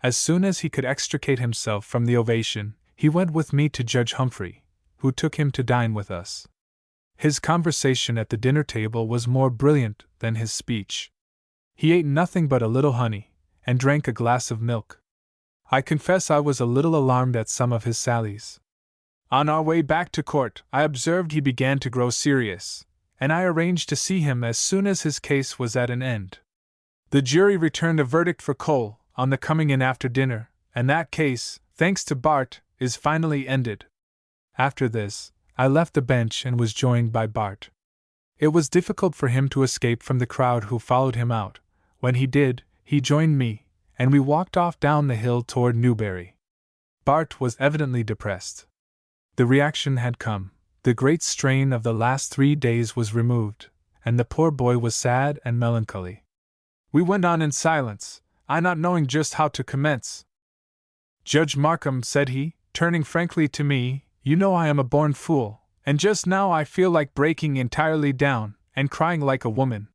As soon as he could extricate himself from the ovation, he went with me to Judge Humphrey, who took him to dine with us. His conversation at the dinner table was more brilliant than his speech. He ate nothing but a little honey, and drank a glass of milk. I confess I was a little alarmed at some of his sallies. On our way back to court, I observed he began to grow serious, and I arranged to see him as soon as his case was at an end. The jury returned a verdict for Cole on the coming in after dinner, and that case, thanks to Bart, is finally ended. After this, I left the bench and was joined by Bart. It was difficult for him to escape from the crowd who followed him out. When he did, he joined me, and we walked off down the hill toward Newbury. Bart was evidently depressed. The reaction had come, the great strain of the last 3 days was removed, and the poor boy was sad and melancholy. We went on in silence, I not knowing just how to commence. Judge Markham, said he, turning frankly to me, you know I am a born fool, and just now I feel like breaking entirely down, and crying like a woman.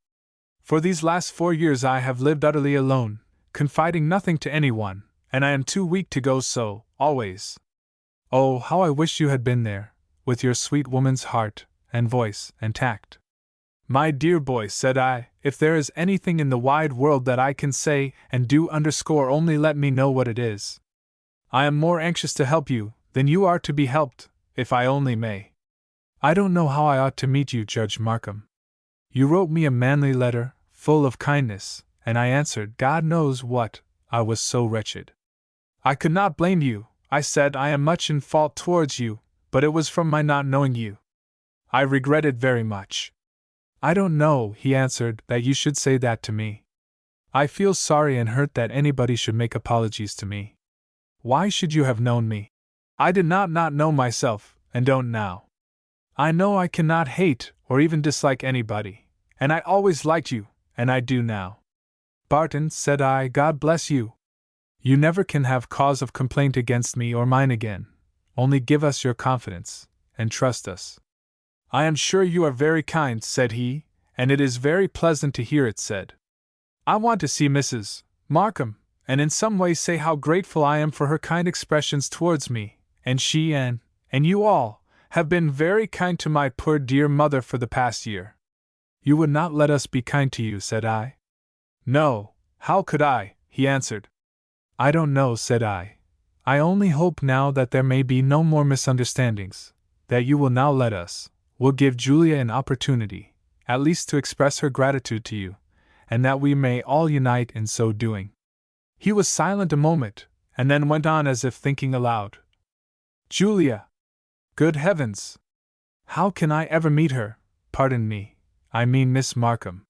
For these last 4 years I have lived utterly alone, confiding nothing to anyone, and I am too weak to go so, always. Oh, how I wish you had been there, with your sweet woman's heart, and voice, and tact. My dear boy, said I, if there is anything in the wide world that I can say and do only let me know what it is. I am more anxious to help you than you are to be helped, if I only may. I don't know how I ought to meet you, Judge Markham. You wrote me a manly letter, full of kindness, and I answered God knows what, I was so wretched. I could not blame you, I said I am much in fault towards you, but it was from my not knowing you. I regret it very much. I don't know, he answered, that you should say that to me. I feel sorry and hurt that anybody should make apologies to me. Why should you have known me? I did not know myself, and don't now. I know I cannot hate or even dislike anybody, and I always liked you, and I do now. Barton, said I, God bless you. You never can have cause of complaint against me or mine again, only give us your confidence, and trust us. I am sure you are very kind, said he, and it is very pleasant to hear it said. I want to see Mrs. Markham, and in some way say how grateful I am for her kind expressions towards me, and she and you all have been very kind to my poor dear mother for the past year. You would not let us be kind to you, said I. No, how could I, he answered. I don't know, said I. I only hope now that there may be no more misunderstandings, that you will now let us. We'll give Julia an opportunity, at least to express her gratitude to you, and that we may all unite in so doing. He was silent a moment, and then went on as if thinking aloud. Julia! Good heavens! How can I ever meet her? Pardon me, I mean Miss Markham.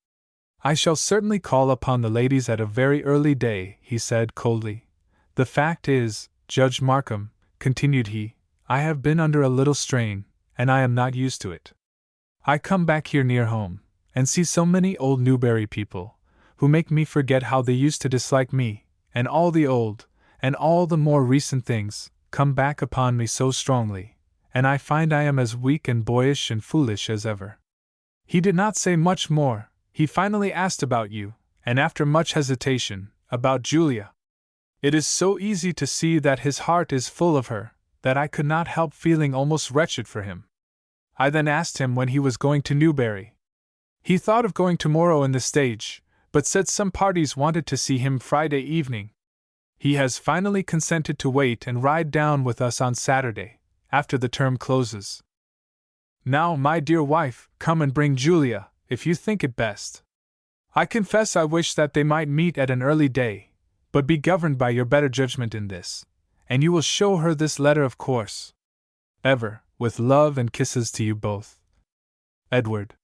I shall certainly call upon the ladies at a very early day, he said coldly. The fact is, Judge Markham, continued he, I have been under a little strain, and I am not used to it. I come back here near home, and see so many old Newbury people, who make me forget how they used to dislike me, and all the old, and all the more recent things, come back upon me so strongly, and I find I am as weak and boyish and foolish as ever. He did not say much more. He finally asked about you, and after much hesitation, about Julia. It is so easy to see that his heart is full of her, that I could not help feeling almost wretched for him. I then asked him when he was going to Newbury. He thought of going tomorrow in the stage, but said some parties wanted to see him Friday evening. He has finally consented to wait and ride down with us on Saturday, after the term closes. Now, my dear wife, come and bring Julia, if you think it best. I confess I wish that they might meet at an early day, but be governed by your better judgment in this, and you will show her this letter of course. Ever, with love and kisses to you both. Edward.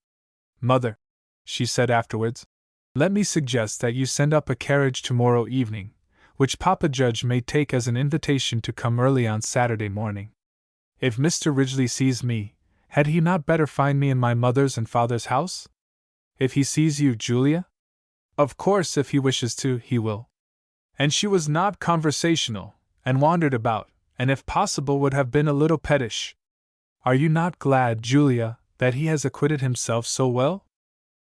Mother, she said afterwards, let me suggest that you send up a carriage tomorrow evening, which Papa Judge may take as an invitation to come early on Saturday morning. If Mr. Ridgeley sees me, had he not better find me in my mother's and father's house? If he sees you, Julia? Of course, if he wishes to, he will. And she was not conversational, and wandered about, and if possible would have been a little pettish. Are you not glad, Julia, that he has acquitted himself so well?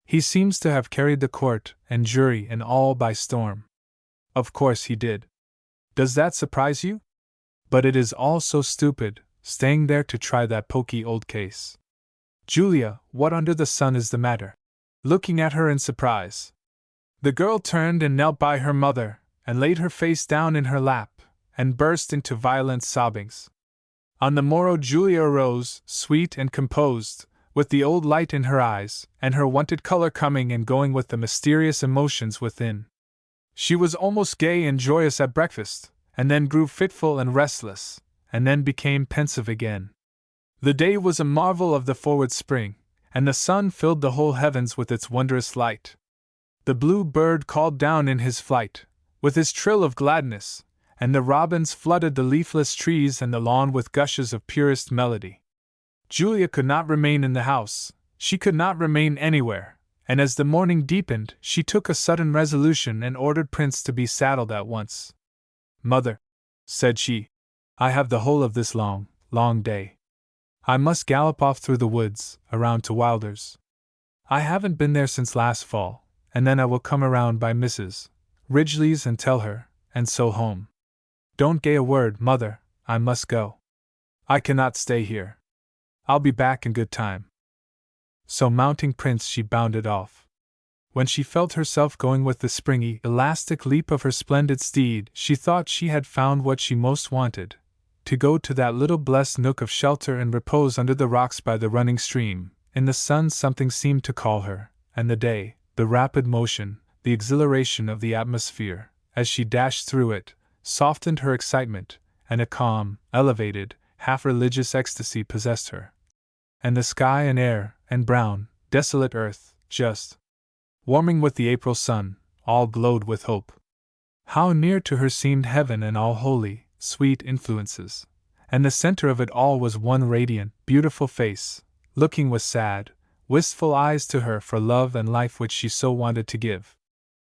He seems to have carried the court and jury and all by storm. Of course he did. Does that surprise you? But it is all so stupid, staying there to try that poky old case. Julia, what under the sun is the matter? Looking at her in surprise. The girl turned and knelt by her mother, and laid her face down in her lap, and burst into violent sobbings. On the morrow Julia arose, sweet and composed, with the old light in her eyes, and her wonted color coming and going with the mysterious emotions within. She was almost gay and joyous at breakfast, and then grew fitful and restless, and then became pensive again. The day was a marvel of the forward spring, and the sun filled the whole heavens with its wondrous light. The blue bird called down in his flight, with his trill of gladness, and the robins flooded the leafless trees and the lawn with gushes of purest melody. Julia could not remain in the house, she could not remain anywhere, and as the morning deepened, she took a sudden resolution and ordered Prince to be saddled at once. Mother, said she, I have the whole of this long, long day. I must gallop off through the woods, around to Wilder's. I haven't been there since last fall, and then I will come around by Mrs. Ridgeley's and tell her, and so home. Don't say a word, Mother, I must go. I cannot stay here. I'll be back in good time. So mounting Prince she bounded off. When she felt herself going with the springy, elastic leap of her splendid steed, she thought she had found what she most wanted, to go to that little blessed nook of shelter and repose under the rocks by the running stream. In the sun something seemed to call her, and the day, the rapid motion, the exhilaration of the atmosphere, as she dashed through it, softened her excitement, and a calm, elevated, half-religious ecstasy possessed her. And the sky and air, and brown, desolate earth, just warming with the April sun, all glowed with hope. How near to her seemed heaven and all holy, sweet influences, and the center of it all was one radiant, beautiful face, looking with sad, wistful eyes to her for love and life which she so wanted to give.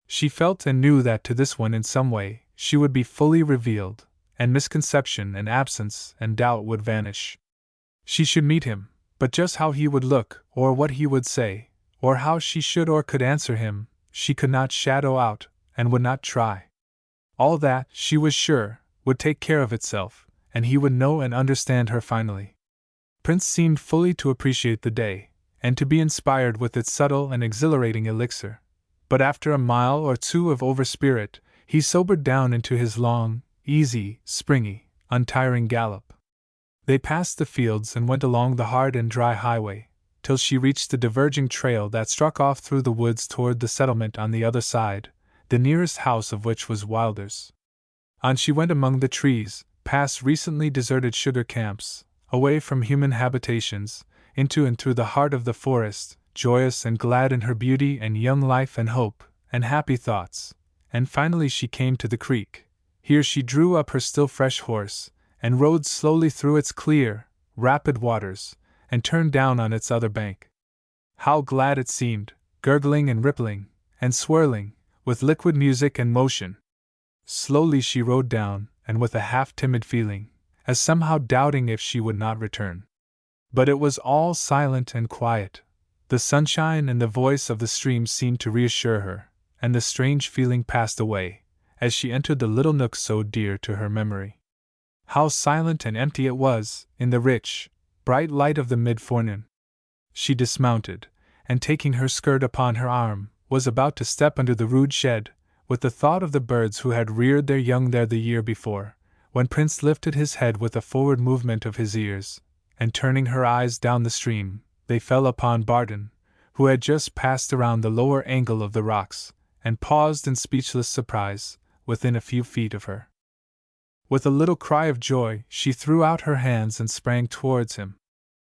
She felt and knew that to this one in some way she would be fully revealed, and misconception and absence and doubt would vanish. She should meet him, but just how he would look, or what he would say, or how she should or could answer him, she could not shadow out, and would not try. All that, she was sure, would take care of itself, and he would know and understand her finally. Prince seemed fully to appreciate the day, and to be inspired with its subtle and exhilarating elixir. But after a mile or two of over-spirit, he sobered down into his long, easy, springy, untiring gallop. They passed the fields and went along the hard and dry highway, till she reached the diverging trail that struck off through the woods toward the settlement on the other side, the nearest house of which was Wilder's. On she went among the trees, past recently deserted sugar camps, away from human habitations, into and through the heart of the forest, joyous and glad in her beauty and young life and hope, and happy thoughts, and finally she came to the creek. Here she drew up her still fresh horse, and rode slowly through its clear, rapid waters, and turned down on its other bank. How glad it seemed, gurgling and rippling, and swirling, with liquid music and motion. Slowly she rode down, and with a half-timid feeling, as somehow doubting if she would not return. But it was all silent and quiet. The sunshine and the voice of the stream seemed to reassure her, and the strange feeling passed away, as she entered the little nook so dear to her memory. How silent and empty it was, in the rich, bright light of the mid-forenoon. She dismounted, and taking her skirt upon her arm, was about to step under the rude shed, with the thought of the birds who had reared their young there the year before, when Prince lifted his head with a forward movement of his ears, and turning her eyes down the stream, they fell upon Barton, who had just passed around the lower angle of the rocks, and paused in speechless surprise, within a few feet of her. With a little cry of joy, she threw out her hands and sprang towards him.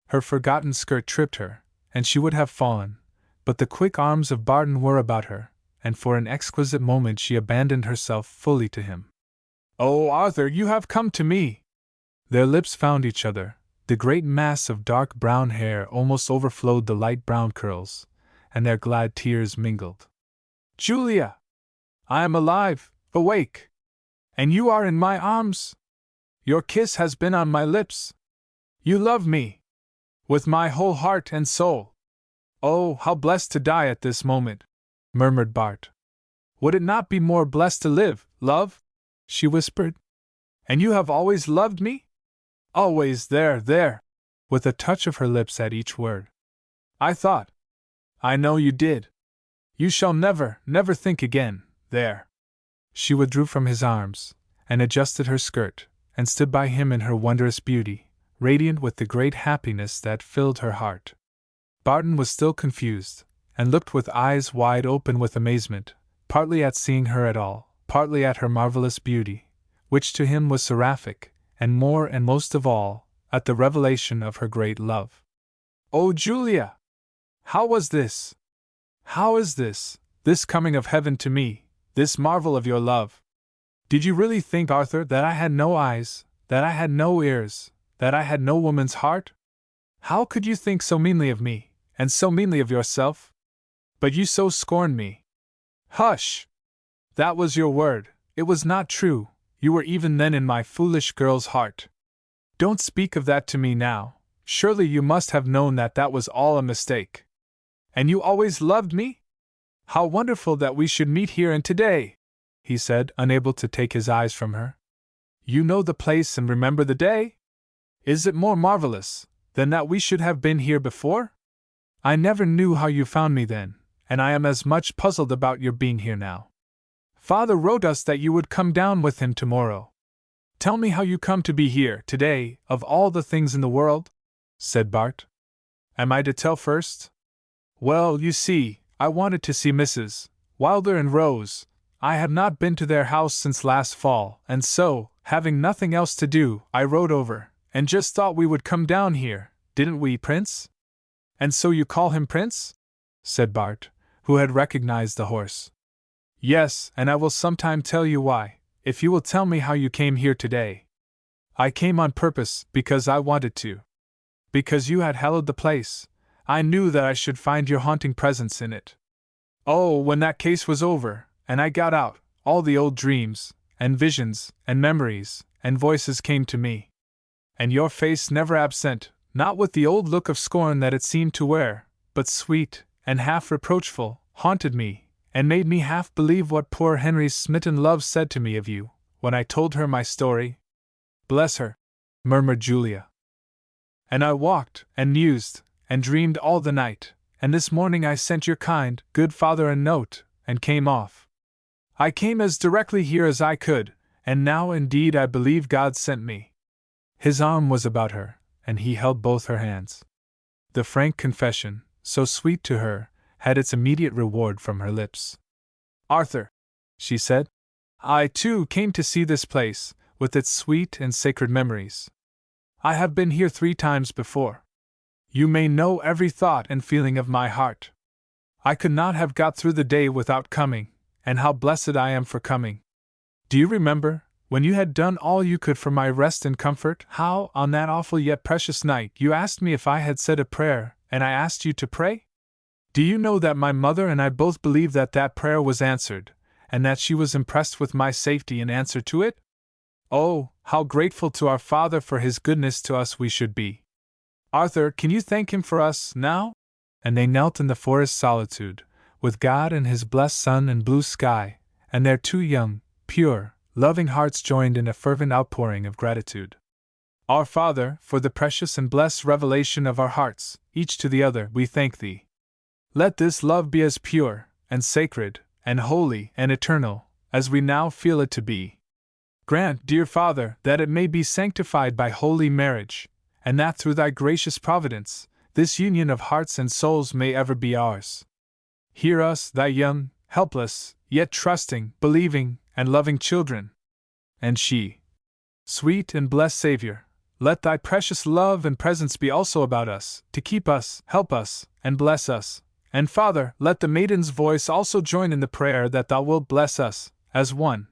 Her forgotten skirt tripped her, and she would have fallen, but the quick arms of Barton were about her, and for an exquisite moment she abandoned herself fully to him. "Oh, Arthur, you have come to me!" Their lips found each other. The great mass of dark brown hair almost overflowed the light brown curls, and their glad tears mingled. "Julia! I am alive, awake! And you are in my arms! Your kiss has been on my lips! You love me! With my whole heart and soul! Oh, how blessed to die at this moment!" murmured Bart. "Would it not be more blessed to live, love?" she whispered. "And you have always loved me? Always, there, with a touch of her lips at each word. I know you did. You shall never, never think again, there." She withdrew from his arms, and adjusted her skirt, and stood by him in her wondrous beauty, radiant with the great happiness that filled her heart. Barton was still confused, and looked with eyes wide open with amazement, partly at seeing her at all, partly at her marvelous beauty, which to him was seraphic, and more and most of all, at the revelation of her great love. "Oh, Julia! How was this? How is this coming of heaven to me, this marvel of your love? Did you really think, Arthur, that I had no eyes, that I had no ears, that I had no woman's heart? How could you think so meanly of me, and so meanly of yourself? But you so scorned me." "Hush! That was your word, it was not true. You were even then in my foolish girl's heart. Don't speak of that to me now. Surely you must have known that that was all a mistake. And you always loved me? How wonderful that we should meet here and today," he said, unable to take his eyes from her. "You know the place and remember the day? Is it more marvelous than that we should have been here before?" I never knew how you found me then, and I am as much puzzled about your being here now. Father wrote us that you would come down with him tomorrow. Tell me how you come to be here today, of all the things in the world? Said Bart. Am I to tell first? Well, you see, I wanted to see Mrs. Wilder and Rose. I had not been to their house since last fall, and so, having nothing else to do, I rode over, and just thought we would come down here, didn't we, Prince? And so you call him Prince? Said Bart, who had recognized the horse. Yes, and I will sometime tell you why, if you will tell me how you came here today. I came on purpose, because I wanted to. Because you had hallowed the place, I knew that I should find your haunting presence in it. Oh, when that case was over, and I got out, all the old dreams, and visions, and memories, and voices came to me. And your face never absent, not with the old look of scorn that it seemed to wear, but sweet, and half reproachful, haunted me, and made me half believe what poor Henry's smitten love said to me of you, when I told her my story. Bless her, murmured Julia. And I walked, and mused, and dreamed all the night, and this morning I sent your kind, good father a note, and came off. I came as directly here as I could, and now indeed I believe God sent me. His arm was about her, and he held both her hands. The frank confession, so sweet to her, had its immediate reward from her lips. Arthur, she said, I too came to see this place, with its sweet and sacred memories. I have been here 3 times before. You may know every thought and feeling of my heart. I could not have got through the day without coming, and how blessed I am for coming. Do you remember, when you had done all you could for my rest and comfort, how, on that awful yet precious night, you asked me if I had said a prayer, and I asked you to pray? Do you know that my mother and I both believe that that prayer was answered, and that she was impressed with my safety in answer to it? Oh, how grateful to our Father for his goodness to us we should be. Arthur, can you thank him for us, now? And they knelt in the forest solitude, with God and his blessed sun and blue sky, and their 2 young, pure, loving hearts joined in a fervent outpouring of gratitude. Our Father, for the precious and blessed revelation of our hearts, each to the other, we thank thee. Let this love be as pure, and sacred, and holy, and eternal, as we now feel it to be. Grant, dear Father, that it may be sanctified by holy marriage, and that through thy gracious providence, this union of hearts and souls may ever be ours. Hear us, thy young, helpless, yet trusting, believing, and loving children. And she, sweet and blessed Savior, let thy precious love and presence be also about us, to keep us, help us, and bless us. And Father, let the maiden's voice also join in the prayer that thou wilt bless us, as one.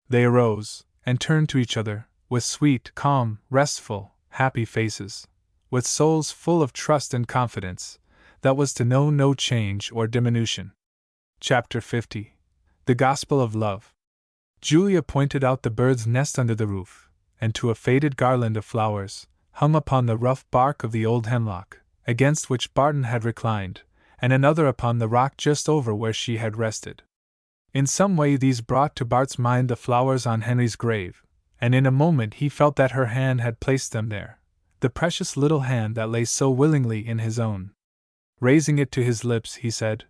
They arose, and turned to each other, with sweet, calm, restful, happy faces, with souls full of trust and confidence, that was to know no change or diminution. Chapter 50. The Gospel of Love. Julia pointed out the bird's nest under the roof, and to a faded garland of flowers, hung upon the rough bark of the old hemlock, against which Barton had reclined, and another upon the rock just over where she had rested. In some way these brought to Bart's mind the flowers on Henry's grave, and in a moment he felt that her hand had placed them there, the precious little hand that lay so willingly in his own. Raising it to his lips, he said,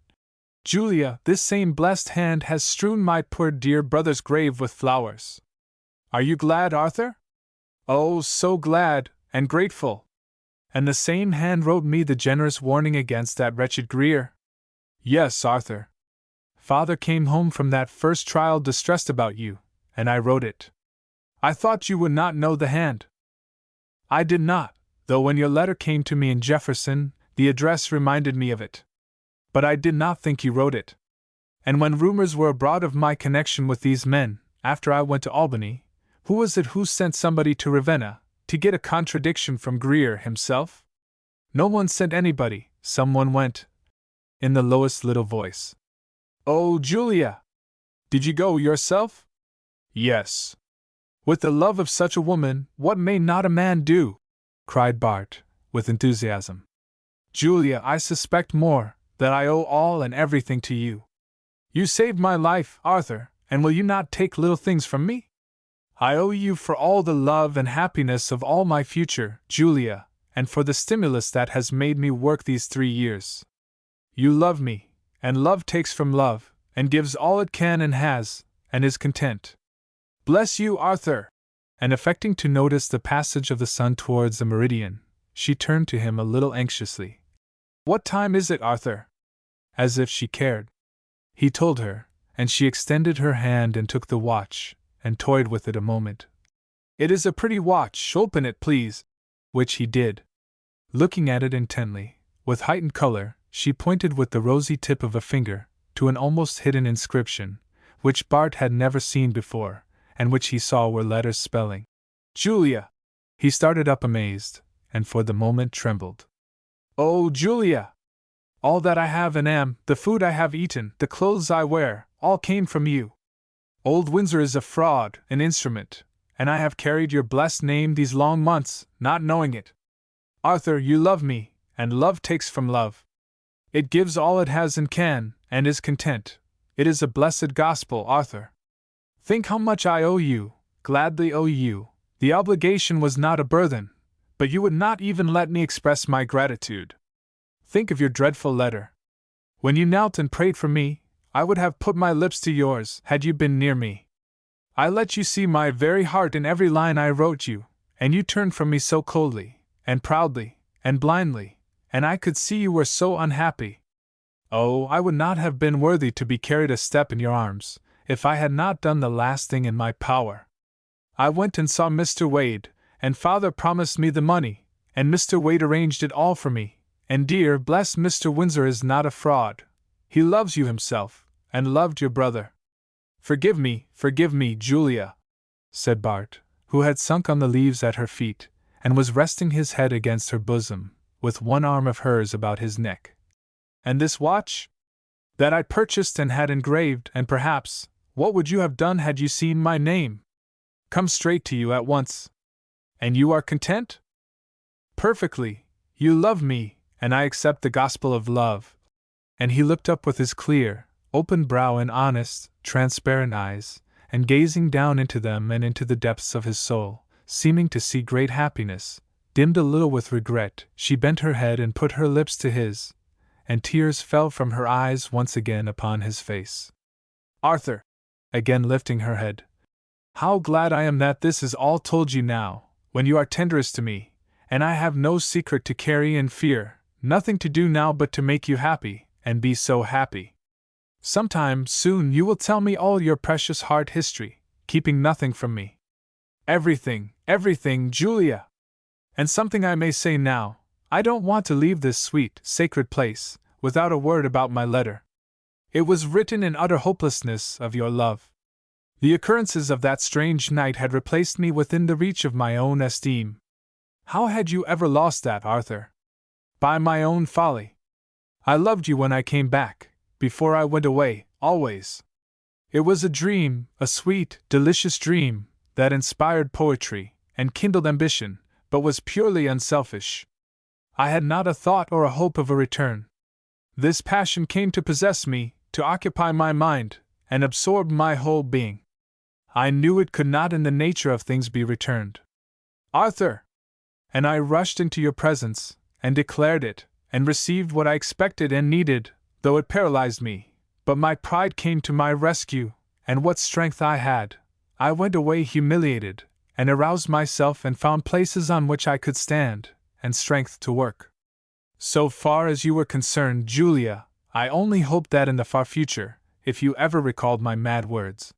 Julia, this same blessed hand has strewn my poor dear brother's grave with flowers. Are you glad, Arthur? Oh, so glad, and grateful. And the same hand wrote me the generous warning against that wretched Greer? Yes, Arthur. Father came home from that first trial distressed about you, and I wrote it. I thought you would not know the hand. I did not, though when your letter came to me in Jefferson, the address reminded me of it. But I did not think you wrote it. And when rumors were abroad of my connection with these men, after I went to Albany, who was it who sent somebody to Ravenna, to get a contradiction from Greer himself? No one sent anybody, someone went. In the lowest little voice. Oh, Julia! Did you go yourself? Yes. With the love of such a woman, what may not a man do? Cried Bart, with enthusiasm. Julia, I suspect more, that I owe all and everything to you. You saved my life, Arthur, and will you not take little things from me? I owe you for all the love and happiness of all my future, Julia, and for the stimulus that has made me work these 3 years. You love me, and love takes from love, and gives all it can and has, and is content. Bless you, Arthur! And affecting to notice the passage of the sun towards the meridian, she turned to him a little anxiously. What time is it, Arthur? As if she cared. He told her, and she extended her hand and took the watch, and toyed with it a moment. It is a pretty watch, open it, please. Which he did. Looking at it intently, with heightened color, she pointed with the rosy tip of a finger to an almost hidden inscription, which Bart had never seen before, and which he saw were letters spelling Julia. He started up amazed, and for the moment trembled. Oh, Julia! All that I have and am, the food I have eaten, the clothes I wear, all came from you. Old Windsor is a fraud, an instrument, and I have carried your blessed name these long months, not knowing it. Arthur, you love me, and love takes from love. It gives all it has and can, and is content. It is a blessed gospel, Arthur. Think how much I owe you, gladly owe you. The obligation was not a burthen, but you would not even let me express my gratitude. Think of your dreadful letter. When you knelt and prayed for me, I would have put my lips to yours had you been near me. I let you see my very heart in every line I wrote you, and you turned from me so coldly, and proudly, and blindly, and I could see you were so unhappy. Oh, I would not have been worthy to be carried a step in your arms, if I had not done the last thing in my power. I went and saw Mr. Wade, and Father promised me the money, and Mr. Wade arranged it all for me, and dear, blessed Mr. Windsor is not a fraud. He loves you himself, and loved your brother. Forgive me, Julia, said Bart, who had sunk on the leaves at her feet, and was resting his head against her bosom, with one arm of hers about his neck. And this watch? That I purchased and had engraved, and perhaps, what would you have done had you seen my name? Come straight to you at once. And you are content? Perfectly. You love me, and I accept the gospel of love. And he looked up with his clear, open brow and honest, transparent eyes, and gazing down into them and into the depths of his soul, seeming to see great happiness, dimmed a little with regret, she bent her head and put her lips to his, and tears fell from her eyes once again upon his face. Arthur, again lifting her head, how glad I am that this is all told you now, when you are tenderest to me, and I have no secret to carry in fear, nothing to do now but to make you happy, and be so happy. Sometime soon you will tell me all your precious heart history, keeping nothing from me. Everything, Julia! And something I may say now, I don't want to leave this sweet, sacred place, without a word about my letter. It was written in utter hopelessness of your love. The occurrences of that strange night had replaced me within the reach of my own esteem. How had you ever lost that, Arthur? By my own folly. I loved you when I came back, before I went away, always. It was a dream, a sweet, delicious dream, that inspired poetry, and kindled ambition, but was purely unselfish. I had not a thought or a hope of a return. This passion came to possess me, to occupy my mind, and absorb my whole being. I knew it could not in the nature of things be returned. Arthur! And I rushed into your presence, and declared it, and received what I expected and needed, though it paralyzed me, but my pride came to my rescue, and what strength I had, I went away humiliated, and aroused myself and found places on which I could stand, and strength to work. So far as you were concerned, Julia, I only hoped that in the far future, if you ever recalled my mad words,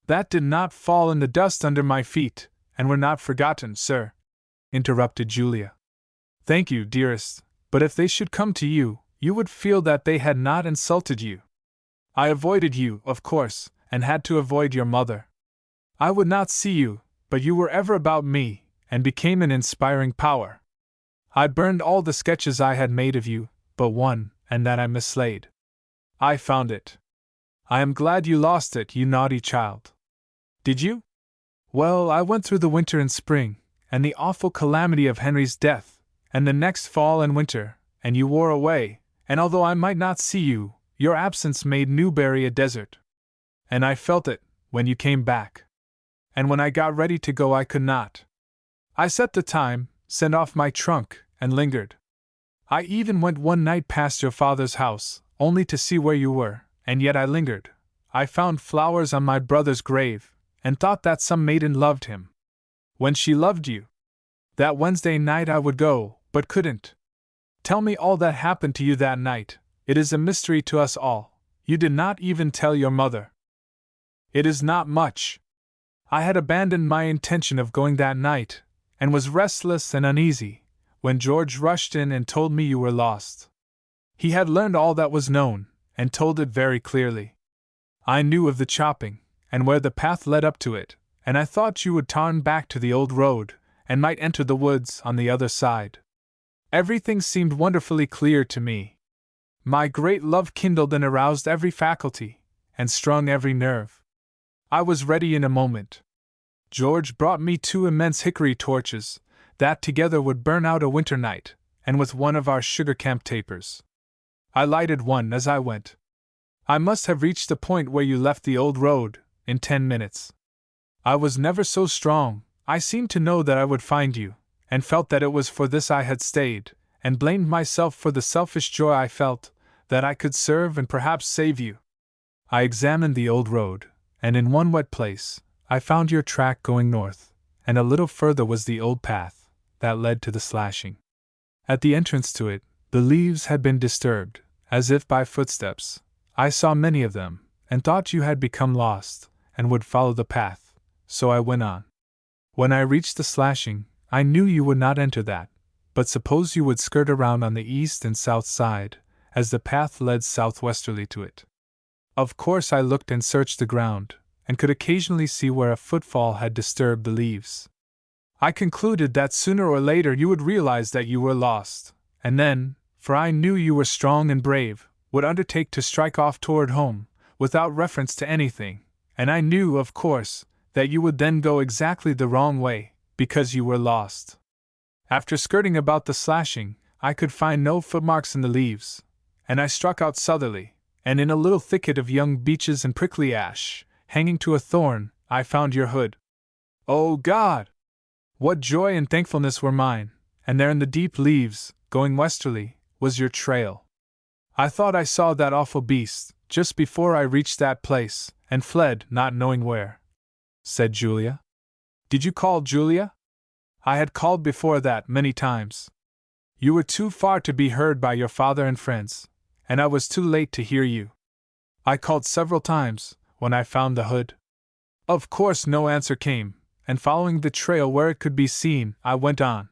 that did not fall in the dust under my feet, and were not forgotten, sir, interrupted Julia. Thank you, dearest, but if they should come to you, you would feel that they had not insulted you. I avoided you, of course, and had to avoid your mother. I would not see you, but you were ever about me, and became an inspiring power. I burned all the sketches I had made of you, but one, and that I mislaid. I found it. I am glad you lost it, you naughty child. Did you? Well, I went through the winter and spring, and the awful calamity of Henry's death, and the next fall and winter, and you wore away, and although I might not see you, your absence made Newbury a desert. And I felt it, when you came back. And when I got ready to go I could not. I set the time, sent off my trunk, and lingered. I even went one night past your father's house, only to see where you were, and yet I lingered. I found flowers on my brother's grave, and thought that some maiden loved him. When she loved you. That Wednesday night I would go, but couldn't. Tell me all that happened to you that night. It is a mystery to us all. You did not even tell your mother. It is not much. I had abandoned my intention of going that night, and was restless and uneasy, when George rushed in and told me you were lost. He had learned all that was known, and told it very clearly. I knew of the chopping, and where the path led up to it, and I thought you would turn back to the old road, and might enter the woods on the other side. Everything seemed wonderfully clear to me. My great love kindled and aroused every faculty, and strung every nerve. I was ready in a moment. George brought me 2 immense hickory torches, that together would burn out a winter night, and with one of our sugar camp tapers. I lighted one as I went. I must have reached the point where you left the old road, in 10 minutes. I was never so strong. I seemed to know that I would find you, and felt that it was for this I had stayed, and blamed myself for the selfish joy I felt, that I could serve and perhaps save you. I examined the old road, and in one wet place, I found your track going north, and a little further was the old path, that led to the slashing. At the entrance to it, the leaves had been disturbed, as if by footsteps. I saw many of them, and thought you had become lost, and would follow the path, so I went on. When I reached the slashing, I knew you would not enter that, but suppose you would skirt around on the east and south side, as the path led southwesterly to it. Of course I looked and searched the ground, and could occasionally see where a footfall had disturbed the leaves. I concluded that sooner or later you would realize that you were lost, and then, for I knew you were strong and brave, would undertake to strike off toward home, without reference to anything, and I knew, of course, that you would then go exactly the wrong way, because you were lost. After skirting about the slashing, I could find no footmarks in the leaves, and I struck out southerly, and in a little thicket of young beeches and prickly ash, hanging to a thorn, I found your hood. Oh God! What joy and thankfulness were mine, and there in the deep leaves, going westerly, was your trail. I thought I saw that awful beast, just before I reached that place, and fled, not knowing where," said Julia. "Did you call, Julia?" "I had called before that, many times. You were too far to be heard by your father and friends, and I was too late to hear you. I called several times, when I found the hood. Of course no answer came, and following the trail where it could be seen, I went on.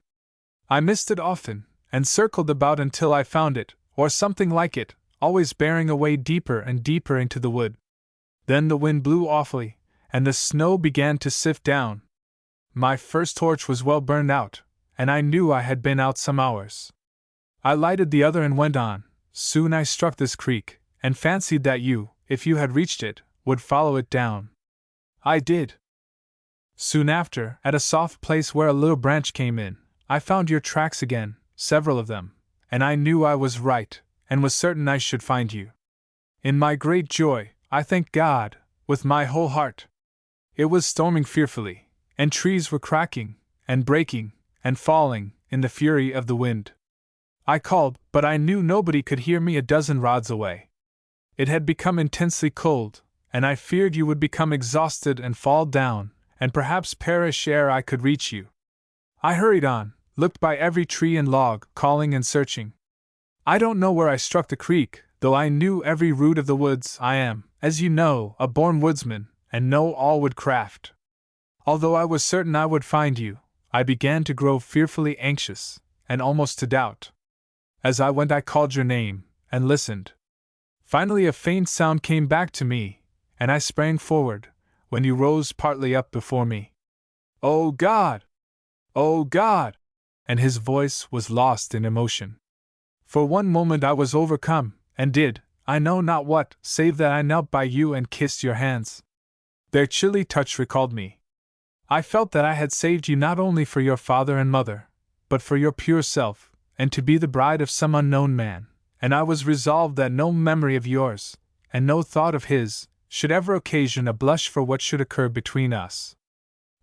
I missed it often, and circled about until I found it, or something like it, always bearing away deeper and deeper into the wood. Then the wind blew awfully, and the snow began to sift down. My first torch was well burned out, and I knew I had been out some hours. I lighted the other and went on. Soon I struck this creek, and fancied that you, if you had reached it, would follow it down. I did. Soon after, at a soft place where a little branch came in, I found your tracks again, several of them, and I knew I was right, and was certain I should find you. In my great joy, I thanked God, with my whole heart. It was storming fearfully, and trees were cracking, and breaking, and falling, in the fury of the wind. I called, but I knew nobody could hear me a dozen rods away. It had become intensely cold, and I feared you would become exhausted and fall down, and perhaps perish ere I could reach you. I hurried on, looked by every tree and log, calling and searching. I don't know where I struck the creek, though I knew every root of the woods. I am, as you know, a born woodsman, and know all woodcraft. Although I was certain I would find you, I began to grow fearfully anxious, and almost to doubt. As I went I called your name, and listened. Finally a faint sound came back to me, and I sprang forward, when you rose partly up before me. "Oh God! Oh God!" and his voice was lost in emotion. For one moment I was overcome, and did, I know not what, save that I knelt by you and kissed your hands. Their chilly touch recalled me. I felt that I had saved you not only for your father and mother, but for your pure self, and to be the bride of some unknown man, and I was resolved that no memory of yours, and no thought of his, should ever occasion a blush for what should occur between us.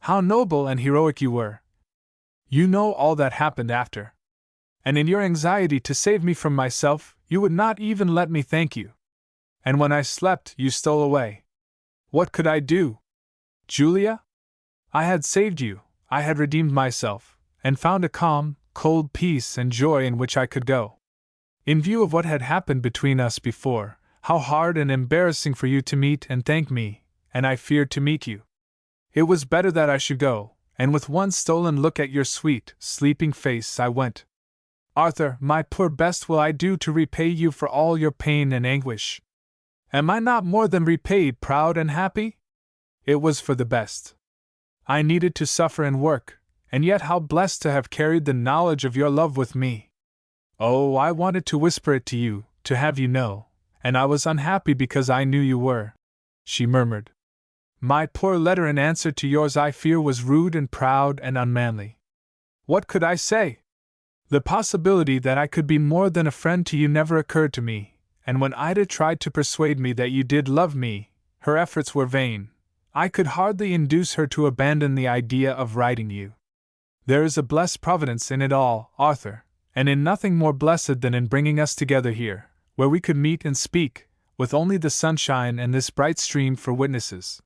How noble and heroic you were! You know all that happened after. and in your anxiety to save me from myself, you would not even let me thank you. And when I slept, you stole away. What could I do? Julia? I had saved you, I had redeemed myself, and found a calm, cold peace and joy in which I could go. In view of what had happened between us before, how hard and embarrassing for you to meet and thank me, and I feared to meet you. It was better that I should go, and with one stolen look at your sweet, sleeping face I went. Arthur, my poor best will I do to repay you for all your pain and anguish. Am I not more than repaid, proud and happy? It was for the best. I needed to suffer and work, and yet how blessed to have carried the knowledge of your love with me. Oh, I wanted to whisper it to you, to have you know, and I was unhappy because I knew you were, she murmured. My poor letter in answer to yours I fear was rude and proud and unmanly. What could I say? The possibility that I could be more than a friend to you never occurred to me, and when Ida tried to persuade me that you did love me, her efforts were vain. I could hardly induce her to abandon the idea of writing you. There is a blessed providence in it all, Arthur, and in nothing more blessed than in bringing us together here, where we could meet and speak, with only the sunshine and this bright stream for witnesses.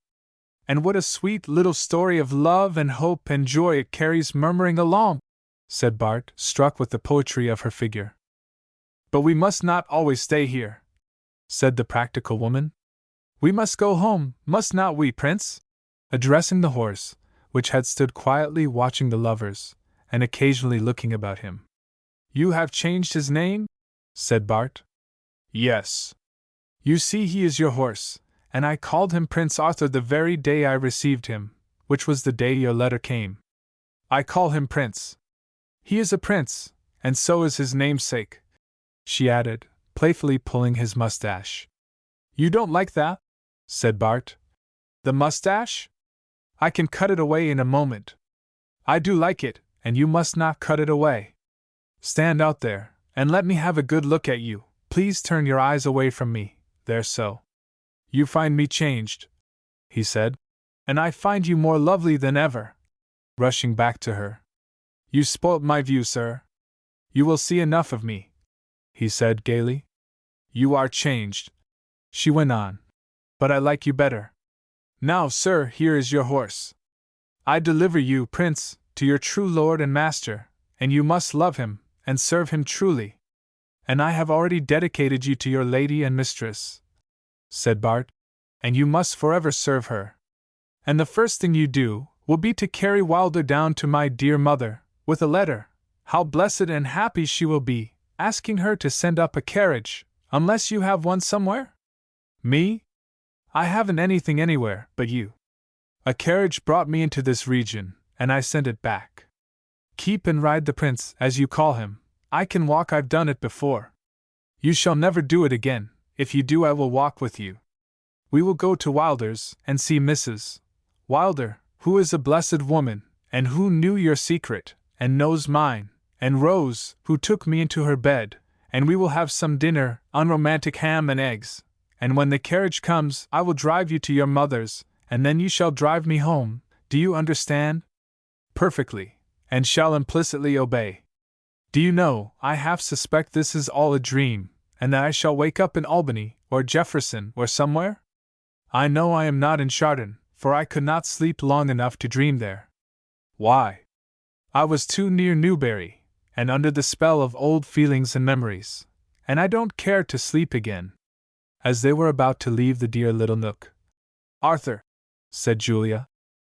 And what a sweet little story of love and hope and joy it carries murmuring along, said Bart, struck with the poetry of her figure. But we must not always stay here, said the practical woman. We must go home, must not we, Prince? Addressing the horse, which had stood quietly watching the lovers, and occasionally looking about him. You have changed his name? Said Bart. Yes. You see he is your horse, and I called him Prince Arthur the very day I received him, which was the day your letter came. I call him Prince. He is a prince, and so is his namesake, she added, playfully pulling his mustache. You don't like that? Said Bart. The mustache? I can cut it away in a moment. I do like it, and you must not cut it away. Stand out there, and let me have a good look at you. Please turn your eyes away from me, there so. You find me changed, he said, and I find you more lovely than ever. Rushing back to her. You spoilt my view, sir. You will see enough of me, he said gaily. You are changed, she went on, but I like you better. Now, sir, here is your horse. I deliver you, Prince, to your true lord and master, and you must love him, and serve him truly. And I have already dedicated you to your lady and mistress, said Bart, and you must forever serve her. And the first thing you do will be to carry Wilder down to my dear mother, with a letter. How blessed and happy she will be, asking her to send up a carriage, unless you have one somewhere? Me? I haven't anything anywhere but you. A carriage brought me into this region, and I sent it back. Keep and ride the prince, as you call him. I can walk, I've done it before. You shall never do it again. If you do, I will walk with you. We will go to Wilder's, and see Mrs. Wilder, who is a blessed woman, and who knew your secret, and knows mine, and Rose, who took me into her bed, and we will have some dinner, unromantic ham and eggs. And when the carriage comes, I will drive you to your mother's, and then you shall drive me home. Do you understand? Perfectly, and shall implicitly obey. Do you know, I half suspect this is all a dream, and that I shall wake up in Albany, or Jefferson, or somewhere? I know I am not in Chardon, for I could not sleep long enough to dream there. Why? I was too near Newbury, and under the spell of old feelings and memories, and I don't care to sleep again. As they were about to leave the dear little nook, Arthur, said Julia,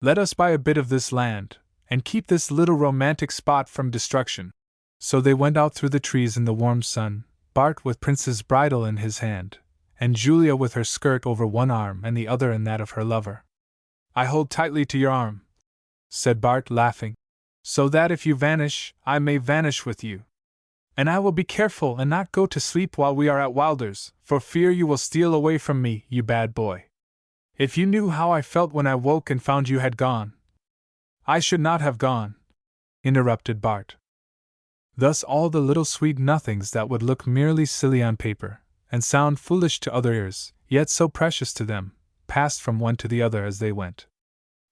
let us buy a bit of this land, and keep this little romantic spot from destruction. So they went out through the trees in the warm sun, Bart with Prince's bridle in his hand, and Julia with her skirt over one arm and the other in that of her lover. I hold tightly to your arm, said Bart, laughing, so that if you vanish, I may vanish with you. And I will be careful and not go to sleep while we are at Wilder's, for fear you will steal away from me, you bad boy. If you knew how I felt when I woke and found you had gone. I should not have gone, interrupted Bart. Thus all the little sweet nothings that would look merely silly on paper, and sound foolish to other ears, yet so precious to them, passed from one to the other as they went.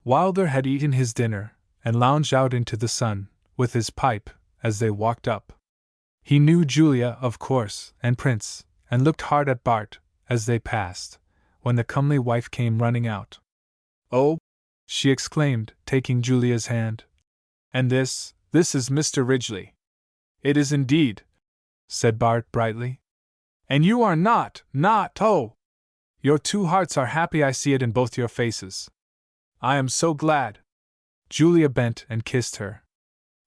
Wilder had eaten his dinner, and lounged out into the sun, with his pipe, as they walked up. He knew Julia, of course, and Prince, and looked hard at Bart as they passed, when the comely wife came running out. "Oh!" she exclaimed, taking Julia's hand. "And this is Mr. Ridgeley." "It is indeed," said Bart brightly. "And you are not, oh! Your two hearts are happy, I see it in both your faces. I am so glad." Julia bent and kissed her.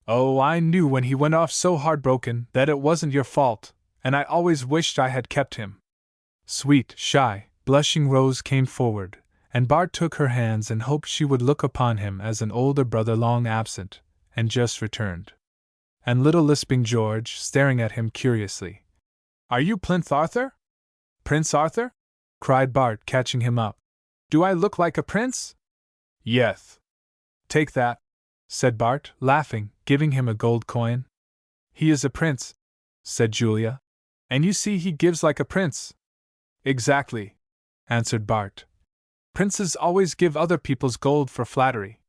"Oh, I knew when he went off so heartbroken that it wasn't your fault, and I always wished I had kept him." Sweet, shy, blushing Rose came forward, and Bart took her hands and hoped she would look upon him as an older brother long absent, and just returned. And little lisping George, staring at him curiously. "Are you Plinth Arthur? Prince Arthur?" cried Bart, catching him up. "Do I look like a prince?" "Yeth." "Take that," said Bart, laughing, giving him a gold coin. "He is a prince," said Julia. "And you see he gives like a prince." "Exactly," answered Bart. "Princes always give other people's gold for flattery.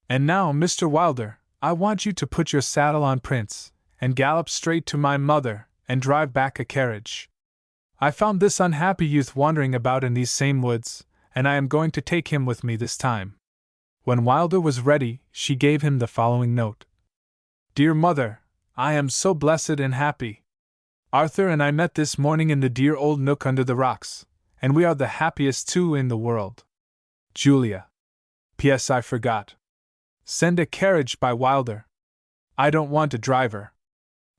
And now, Mr. Wilder, I want you to put your saddle on Prince, and gallop straight to my mother, and drive back a carriage. I found this unhappy youth wandering about in these same woods, and I am going to take him with me this time." When Wilder was ready, she gave him the following note. "Dear Mother, I am so blessed and happy. Arthur and I met this morning in the dear old nook under the rocks, and we are the happiest two in the world. Julia. P.S. I forgot. Send a carriage by Wilder. I don't want a driver.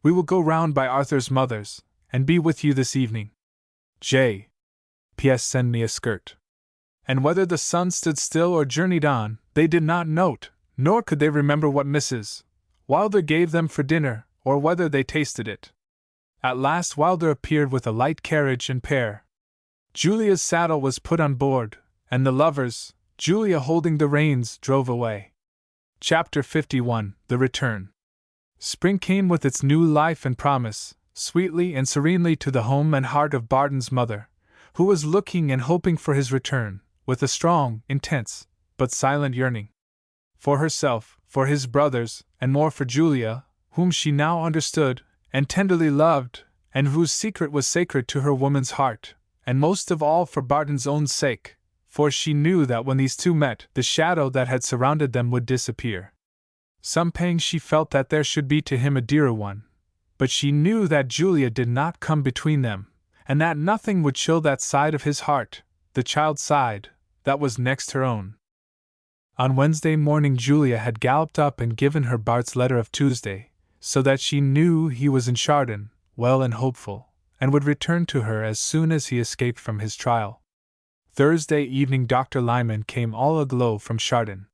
We will go round by Arthur's mother's, and be with you this evening. J. P.S. Send me a skirt." And whether the sun stood still or journeyed on, they did not note, nor could they remember what Mrs. Wilder gave them for dinner, or whether they tasted it. At last Wilder appeared with a light carriage and pair. Julia's saddle was put on board, and the lovers, Julia holding the reins, drove away. Chapter 51: The Return. Spring came with its new life and promise, sweetly and serenely to the home and heart of Barton's mother, who was looking and hoping for his return, with a strong, intense, but silent yearning. For herself, for his brothers, and more for Julia, whom she now understood, and tenderly loved, and whose secret was sacred to her woman's heart, and most of all for Barton's own sake, for she knew that when these two met, the shadow that had surrounded them would disappear. Some pang she felt that there should be to him a dearer one, but she knew that Julia did not come between them, and that nothing would chill that side of his heart, the child's side, that was next her own. On Wednesday morning Julia had galloped up and given her Bart's letter of Tuesday, so that she knew he was in Chardon, well and hopeful, and would return to her as soon as he escaped from his trial. Thursday evening Dr. Lyman came all aglow from Chardon.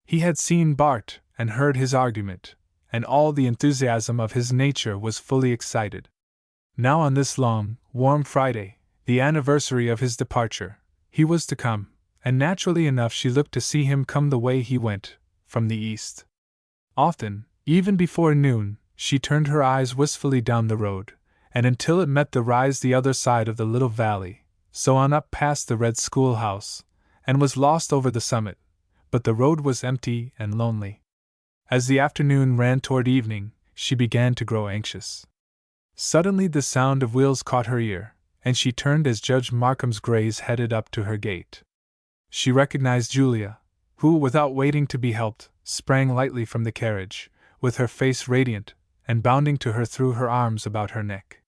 He had seen Bart and heard his argument, and all the enthusiasm of his nature was fully excited. Now on this long, warm Friday, the anniversary of his departure, he was to come, and naturally enough she looked to see him come the way he went, from the east. Often, even before noon, she turned her eyes wistfully down the road, and until it met the rise the other side of the little valley, so on up past the red schoolhouse, and was lost over the summit, but the road was empty and lonely. As the afternoon ran toward evening, she began to grow anxious. Suddenly the sound of wheels caught her ear, and she turned as Judge Markham's greys headed up to her gate. She recognized Julia, who, without waiting to be helped, sprang lightly from the carriage, with her face radiant, and bounding to her threw her arms about her neck.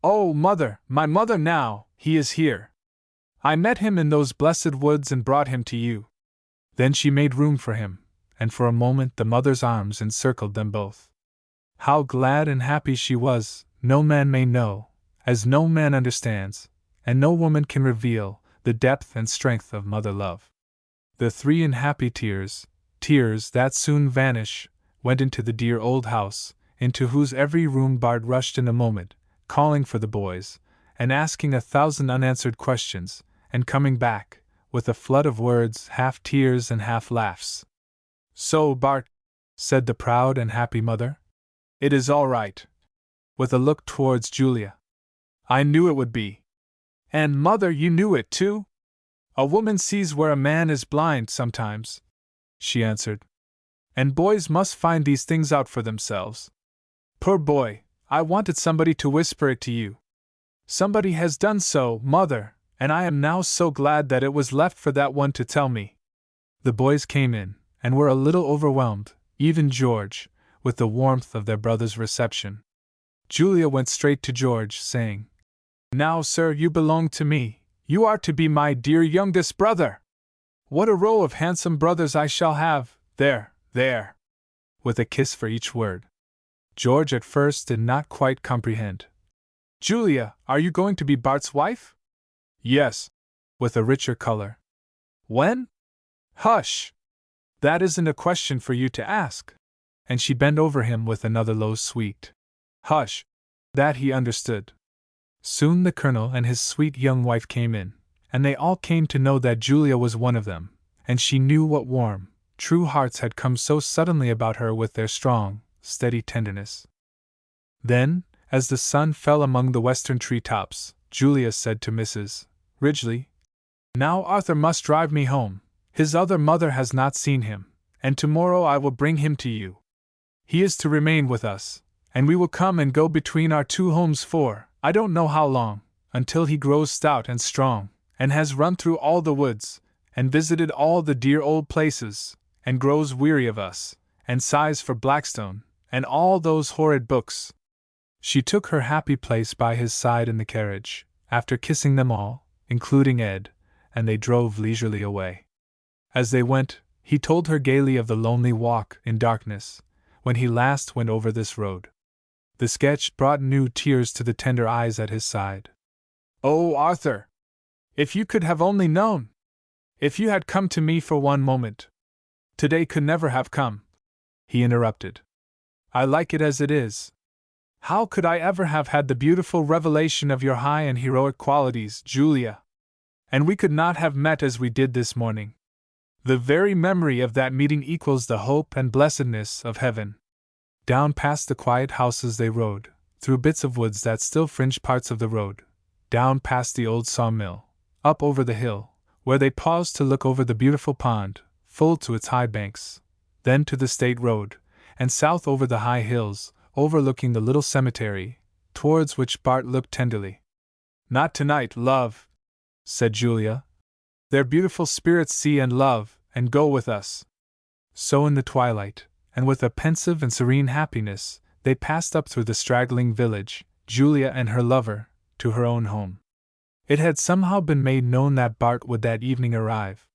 "Oh, mother, my mother now, he is here! I met him in those blessed woods and brought him to you." Then she made room for him, and for a moment the mother's arms encircled them both. How glad and happy she was, no man may know, as no man understands, and no woman can reveal, the depth and strength of mother love. The three in happy tears that soon vanish, went into the dear old house, into whose every room Bart rushed in a moment, calling for the boys, and asking 1,000 unanswered questions, and coming back, with a flood of words, half tears and half laughs. "So, Bart," said the proud and happy mother, "it is all right," with a look towards Julia. "I knew it would be. And, mother, you knew it too? A woman sees where a man is blind sometimes," she answered. "And boys must find these things out for themselves. Poor boy, I wanted somebody to whisper it to you. Somebody has done so, Mother, and I am now so glad that it was left for that one to tell me." The boys came in, and were a little overwhelmed, even George, with the warmth of their brother's reception. Julia went straight to George, saying, "Now, sir, you belong to me. You are to be my dear youngest brother. What a row of handsome brothers I shall have, there, there!" with a kiss for each word. George at first did not quite comprehend. "Julia, are you going to be Bart's wife?" "Yes," with a richer color. "When?" "Hush! That isn't a question for you to ask." And she bent over him with another low sweet "Hush!" That he understood. Soon the colonel and his sweet young wife came in, and they all came to know that Julia was one of them, and she knew what warm, true hearts had come so suddenly about her with their strong, steady tenderness. Then, as the sun fell among the western tree-tops, Julia said to Mrs. Ridgeley, "Now Arthur must drive me home. His other mother has not seen him, and tomorrow I will bring him to you. He is to remain with us, and we will come and go between our two homes for, I don't know how long, until he grows stout and strong, and has run through all the woods, and visited all the dear old places, and grows weary of us, and sighs for Blackstone, and all those horrid books." She took her happy place by his side in the carriage, after kissing them all, including Ed, and they drove leisurely away. As they went, he told her gaily of the lonely walk in darkness, when he last went over this road. The sketch brought new tears to the tender eyes at his side. "Oh, Arthur! If you could have only known! If you had come to me for one moment! Today could never have come," he interrupted. "I like it as it is. How could I ever have had the beautiful revelation of your high and heroic qualities, Julia? And we could not have met as we did this morning. The very memory of that meeting equals the hope and blessedness of heaven." Down past the quiet houses they rode, through bits of woods that still fringed parts of the road, down past the old sawmill, up over the hill, where they paused to look over the beautiful pond, full to its high banks, then to the state road, and south over the high hills, overlooking the little cemetery, towards which Bart looked tenderly. "Not tonight, love," said Julia. "Their beautiful spirits see and love, and go with us." So in the twilight, and with a pensive and serene happiness, they passed up through the straggling village, Julia and her lover, to her own home. It had somehow been made known that Bart would that evening arrive.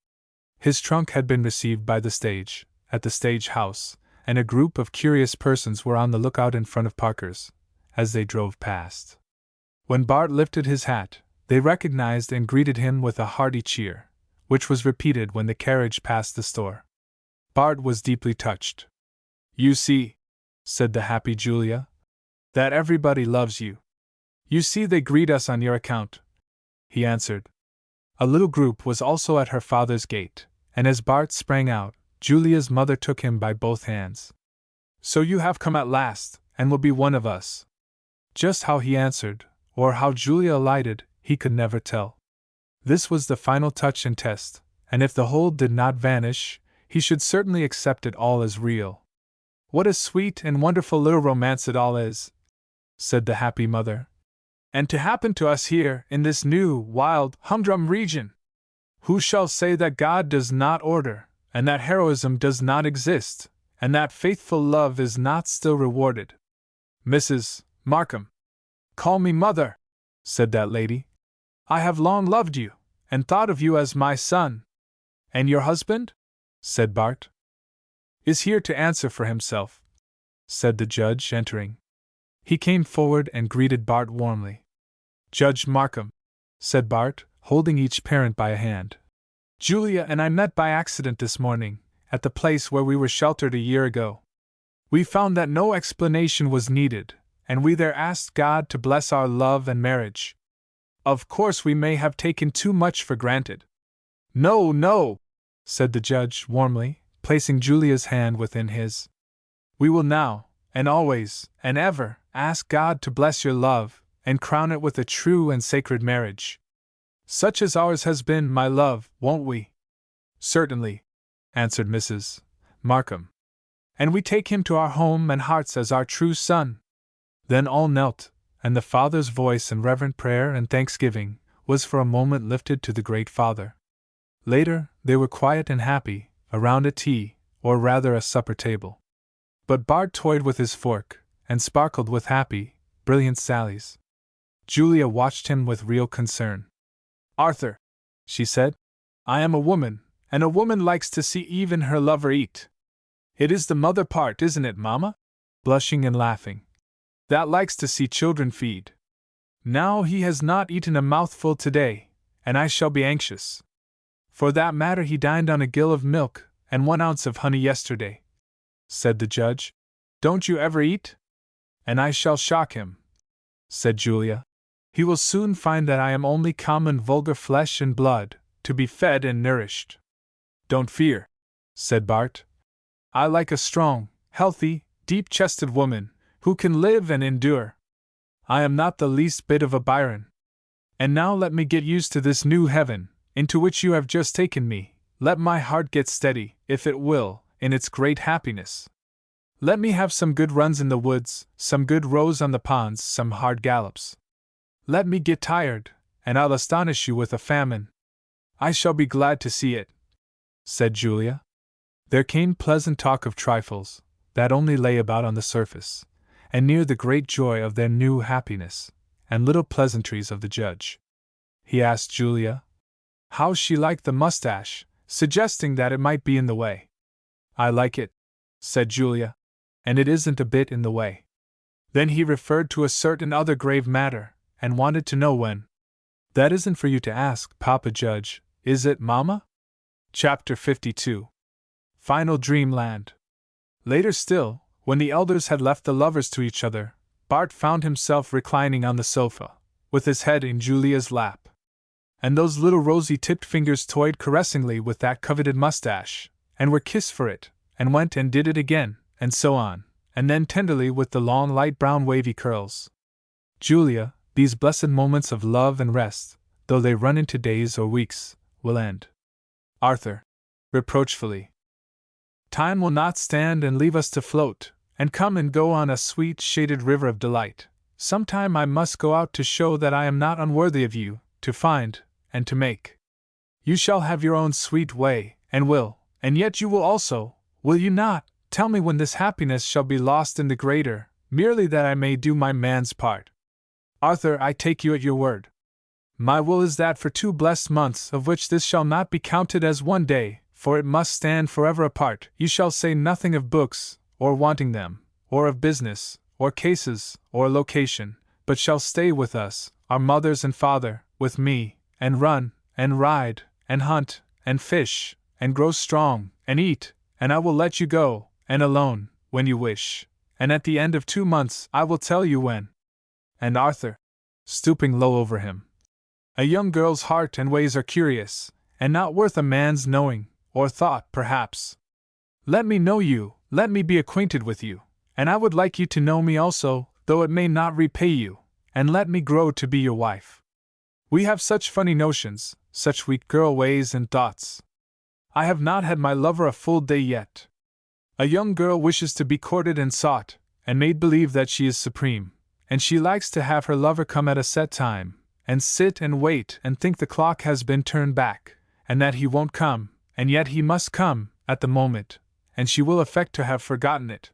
His trunk had been received by the stage, at the stage house, and a group of curious persons were on the lookout in front of Parker's, as they drove past. When Bart lifted his hat, they recognized and greeted him with a hearty cheer, which was repeated when the carriage passed the store. Bart was deeply touched. "You see," said the happy Julia, "that everybody loves you. You see they greet us on your account," he answered. A little group was also at her father's gate, and as Bart sprang out, Julia's mother took him by both hands. "So you have come at last, and will be one of us." Just how he answered, or how Julia alighted, he could never tell. This was the final touch and test, and if the whole did not vanish, he should certainly accept it all as real. "What a sweet and wonderful little romance it all is," said the happy mother. "And to happen to us here, in this new, wild, humdrum region! Who shall say that God does not order, and that heroism does not exist, and that faithful love is not still rewarded? Mrs. Markham." "Call me mother," said that lady. "I have long loved you, and thought of you as my son." "And your husband?" said Bart. "Is here to answer for himself," said the judge, entering. He came forward and greeted Bart warmly. "Judge Markham," said Bart, holding each parent by a hand. "Julia and I met by accident this morning, at the place where we were sheltered a year ago. We found that no explanation was needed, and we there asked God to bless our love and marriage. Of course we may have taken too much for granted." "No, no," said the judge warmly, placing Julia's hand within his. "We will now, and always, and ever, ask God to bless your love, and crown it with a true and sacred marriage. Such as ours has been, my love, won't we?" "Certainly," answered Mrs. Markham. "And we take him to our home and hearts as our true son." Then all knelt, and the father's voice in reverent prayer and thanksgiving was for a moment lifted to the great Father. Later, they were quiet and happy, around a tea, or rather a supper table. But Bart toyed with his fork, and sparkled with happy, brilliant sallies. Julia watched him with real concern. "Arthur," she said, "I am a woman, and a woman likes to see even her lover eat. It is the mother part, isn't it, Mamma?" Blushing and laughing. "That likes to see children feed. Now he has not eaten a mouthful today, and I shall be anxious. For that matter, he dined on a gill of milk and 1 ounce of honey yesterday," said the judge. "Don't you ever eat?" "And I shall shock him," said Julia. "He will soon find that I am only common vulgar flesh and blood, to be fed and nourished." "Don't fear," said Bart. "I like a strong, healthy, deep-chested woman, who can live and endure. I am not the least bit of a Byron. And now let me get used to this new heaven, into which you have just taken me. Let my heart get steady, if it will, in its great happiness. Let me have some good runs in the woods, some good rows on the ponds, some hard gallops. Let me get tired, and I'll astonish you with a famine. I shall be glad to see it," said Julia. There came pleasant talk of trifles, that only lay about on the surface, and near the great joy of their new happiness, and little pleasantries of the judge. He asked Julia how she liked the mustache, suggesting that it might be in the way. "I like it," said Julia, "and it isn't a bit in the way." Then he referred to a certain other grave matter, and wanted to know when. "That isn't for you to ask, Papa Judge, is it, Mamma?" Chapter 52. Final Dreamland. Later still, when the elders had left the lovers to each other, Bart found himself reclining on the sofa, with his head in Julia's lap. And those little rosy-tipped fingers toyed caressingly with that coveted mustache, and were kissed for it, and went and did it again, and so on, and then tenderly with the long light brown wavy curls. "Julia, these blessed moments of love and rest, though they run into days or weeks, will end." Arthur, reproachfully. "Time will not stand and leave us to float, and come and go on a sweet shaded river of delight. Sometime I must go out to show that I am not unworthy of you, to find, and to make. You shall have your own sweet way, and yet you will also, will you not, tell me when this happiness shall be lost in the greater, merely that I may do my man's part. Arthur, I take you at your word. My will is that for 2 blessed months, of which this shall not be counted as 1 day, for it must stand forever apart, you shall say nothing of books, or wanting them, or of business, or cases, or location, but shall stay with us, our mothers and father, with me, and run, and ride, and hunt, and fish, and grow strong, and eat, and I will let you go, and alone, when you wish, and at the end of 2 months I will tell you when." And Arthur, stooping low over him, "A young girl's heart and ways are curious, and not worth a man's knowing, or thought, perhaps. Let me know you, let me be acquainted with you, and I would like you to know me also, though it may not repay you, and let me grow to be your wife. We have such funny notions, such weak girl ways and thoughts. I have not had my lover a full day yet. A young girl wishes to be courted and sought, and made believe that she is supreme, and she likes to have her lover come at a set time, and sit and wait and think the clock has been turned back, and that he won't come, and yet he must come, at the moment, and she will affect to have forgotten it.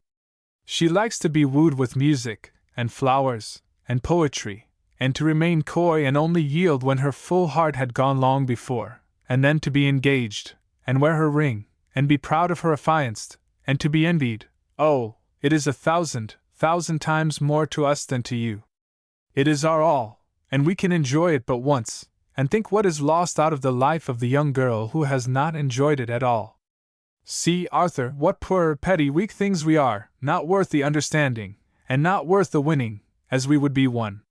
She likes to be wooed with music, and flowers, and poetry, and to remain coy and only yield when her full heart had gone long before, and then to be engaged, and wear her ring, and be proud of her affianced, and to be envied. Oh, it is 1,000 times more to us than to you. It is our all, and we can enjoy it but once, and think what is lost out of the life of the young girl who has not enjoyed it at all. See, Arthur, what poor, petty, weak things we are, not worth the understanding, and not worth the winning, as we would be won."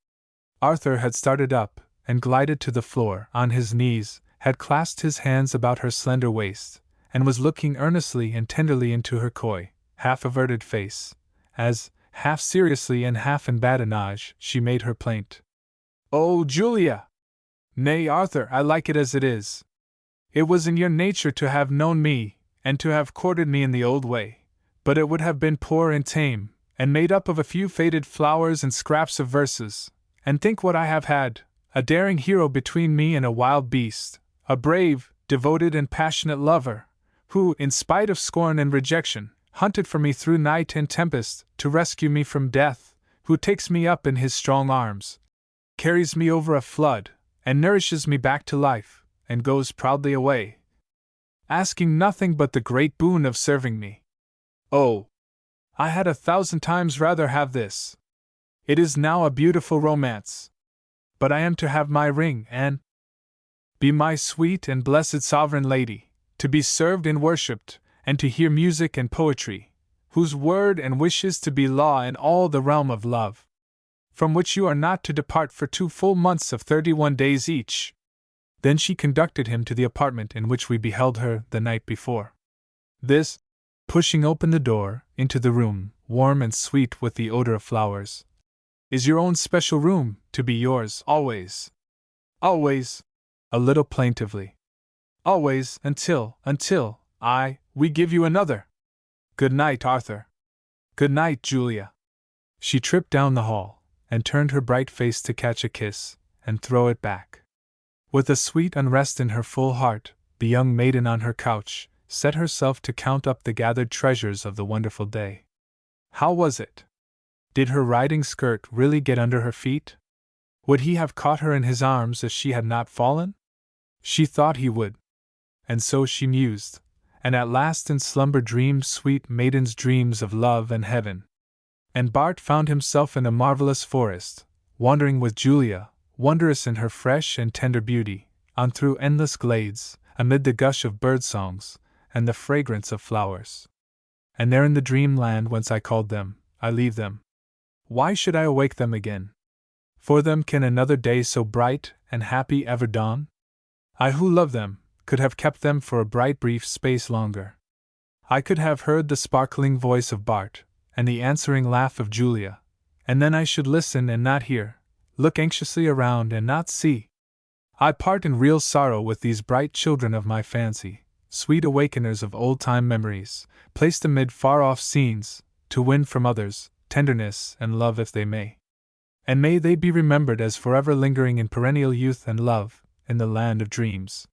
Arthur had started up, and glided to the floor, on his knees, had clasped his hands about her slender waist, and was looking earnestly and tenderly into her coy, half-averted face, as, half seriously and half in badinage, she made her plaint. "Oh, Julia! Nay, Arthur, I like it as it is. It was in your nature to have known me, and to have courted me in the old way, but it would have been poor and tame, and made up of a few faded flowers and scraps of verses, and think what I have had, a daring hero between me and a wild beast, a brave, devoted and passionate lover, who, in spite of scorn and rejection, hunted for me through night and tempest to rescue me from death, who takes me up in his strong arms, carries me over a flood, and nourishes me back to life, and goes proudly away, asking nothing but the great boon of serving me. Oh, I had 1,000 times rather have this. It is now a beautiful romance. But I am to have my ring and be my sweet and blessed sovereign lady, to be served and worshipped, and to hear music and poetry, whose word and wish is to be law in all the realm of love, from which you are not to depart for 2 full months of 31 days each. Then she conducted him to the apartment in which we beheld her the night before. This, pushing open the door, into the room, warm and sweet with the odor of flowers, is your own special room, to be yours always. Always, a little plaintively. Always, until, we give you another. Good night, Arthur. Good night, Julia. She tripped down the hall, and turned her bright face to catch a kiss, and throw it back. With a sweet unrest in her full heart, the young maiden on her couch set herself to count up the gathered treasures of the wonderful day. How was it? Did her riding skirt really get under her feet? Would he have caught her in his arms if she had not fallen? She thought he would. And so she mused, and at last in slumber dreamed sweet maiden's dreams of love and heaven. And Bart found himself in a marvelous forest, wandering with Julia, wondrous in her fresh and tender beauty, on through endless glades, amid the gush of bird-songs, and the fragrance of flowers. And there in the dreamland whence I called them, I leave them. Why should I awake them again? For them can another day so bright and happy ever dawn? I who love them, could have kept them for a bright brief space longer. I could have heard the sparkling voice of Bart, and the answering laugh of Julia, and then I should listen and not hear, look anxiously around and not see. I part in real sorrow with these bright children of my fancy, sweet awakeners of old-time memories, placed amid far-off scenes, to win from others tenderness and love if they may. And may they be remembered as forever lingering in perennial youth and love, in the land of dreams.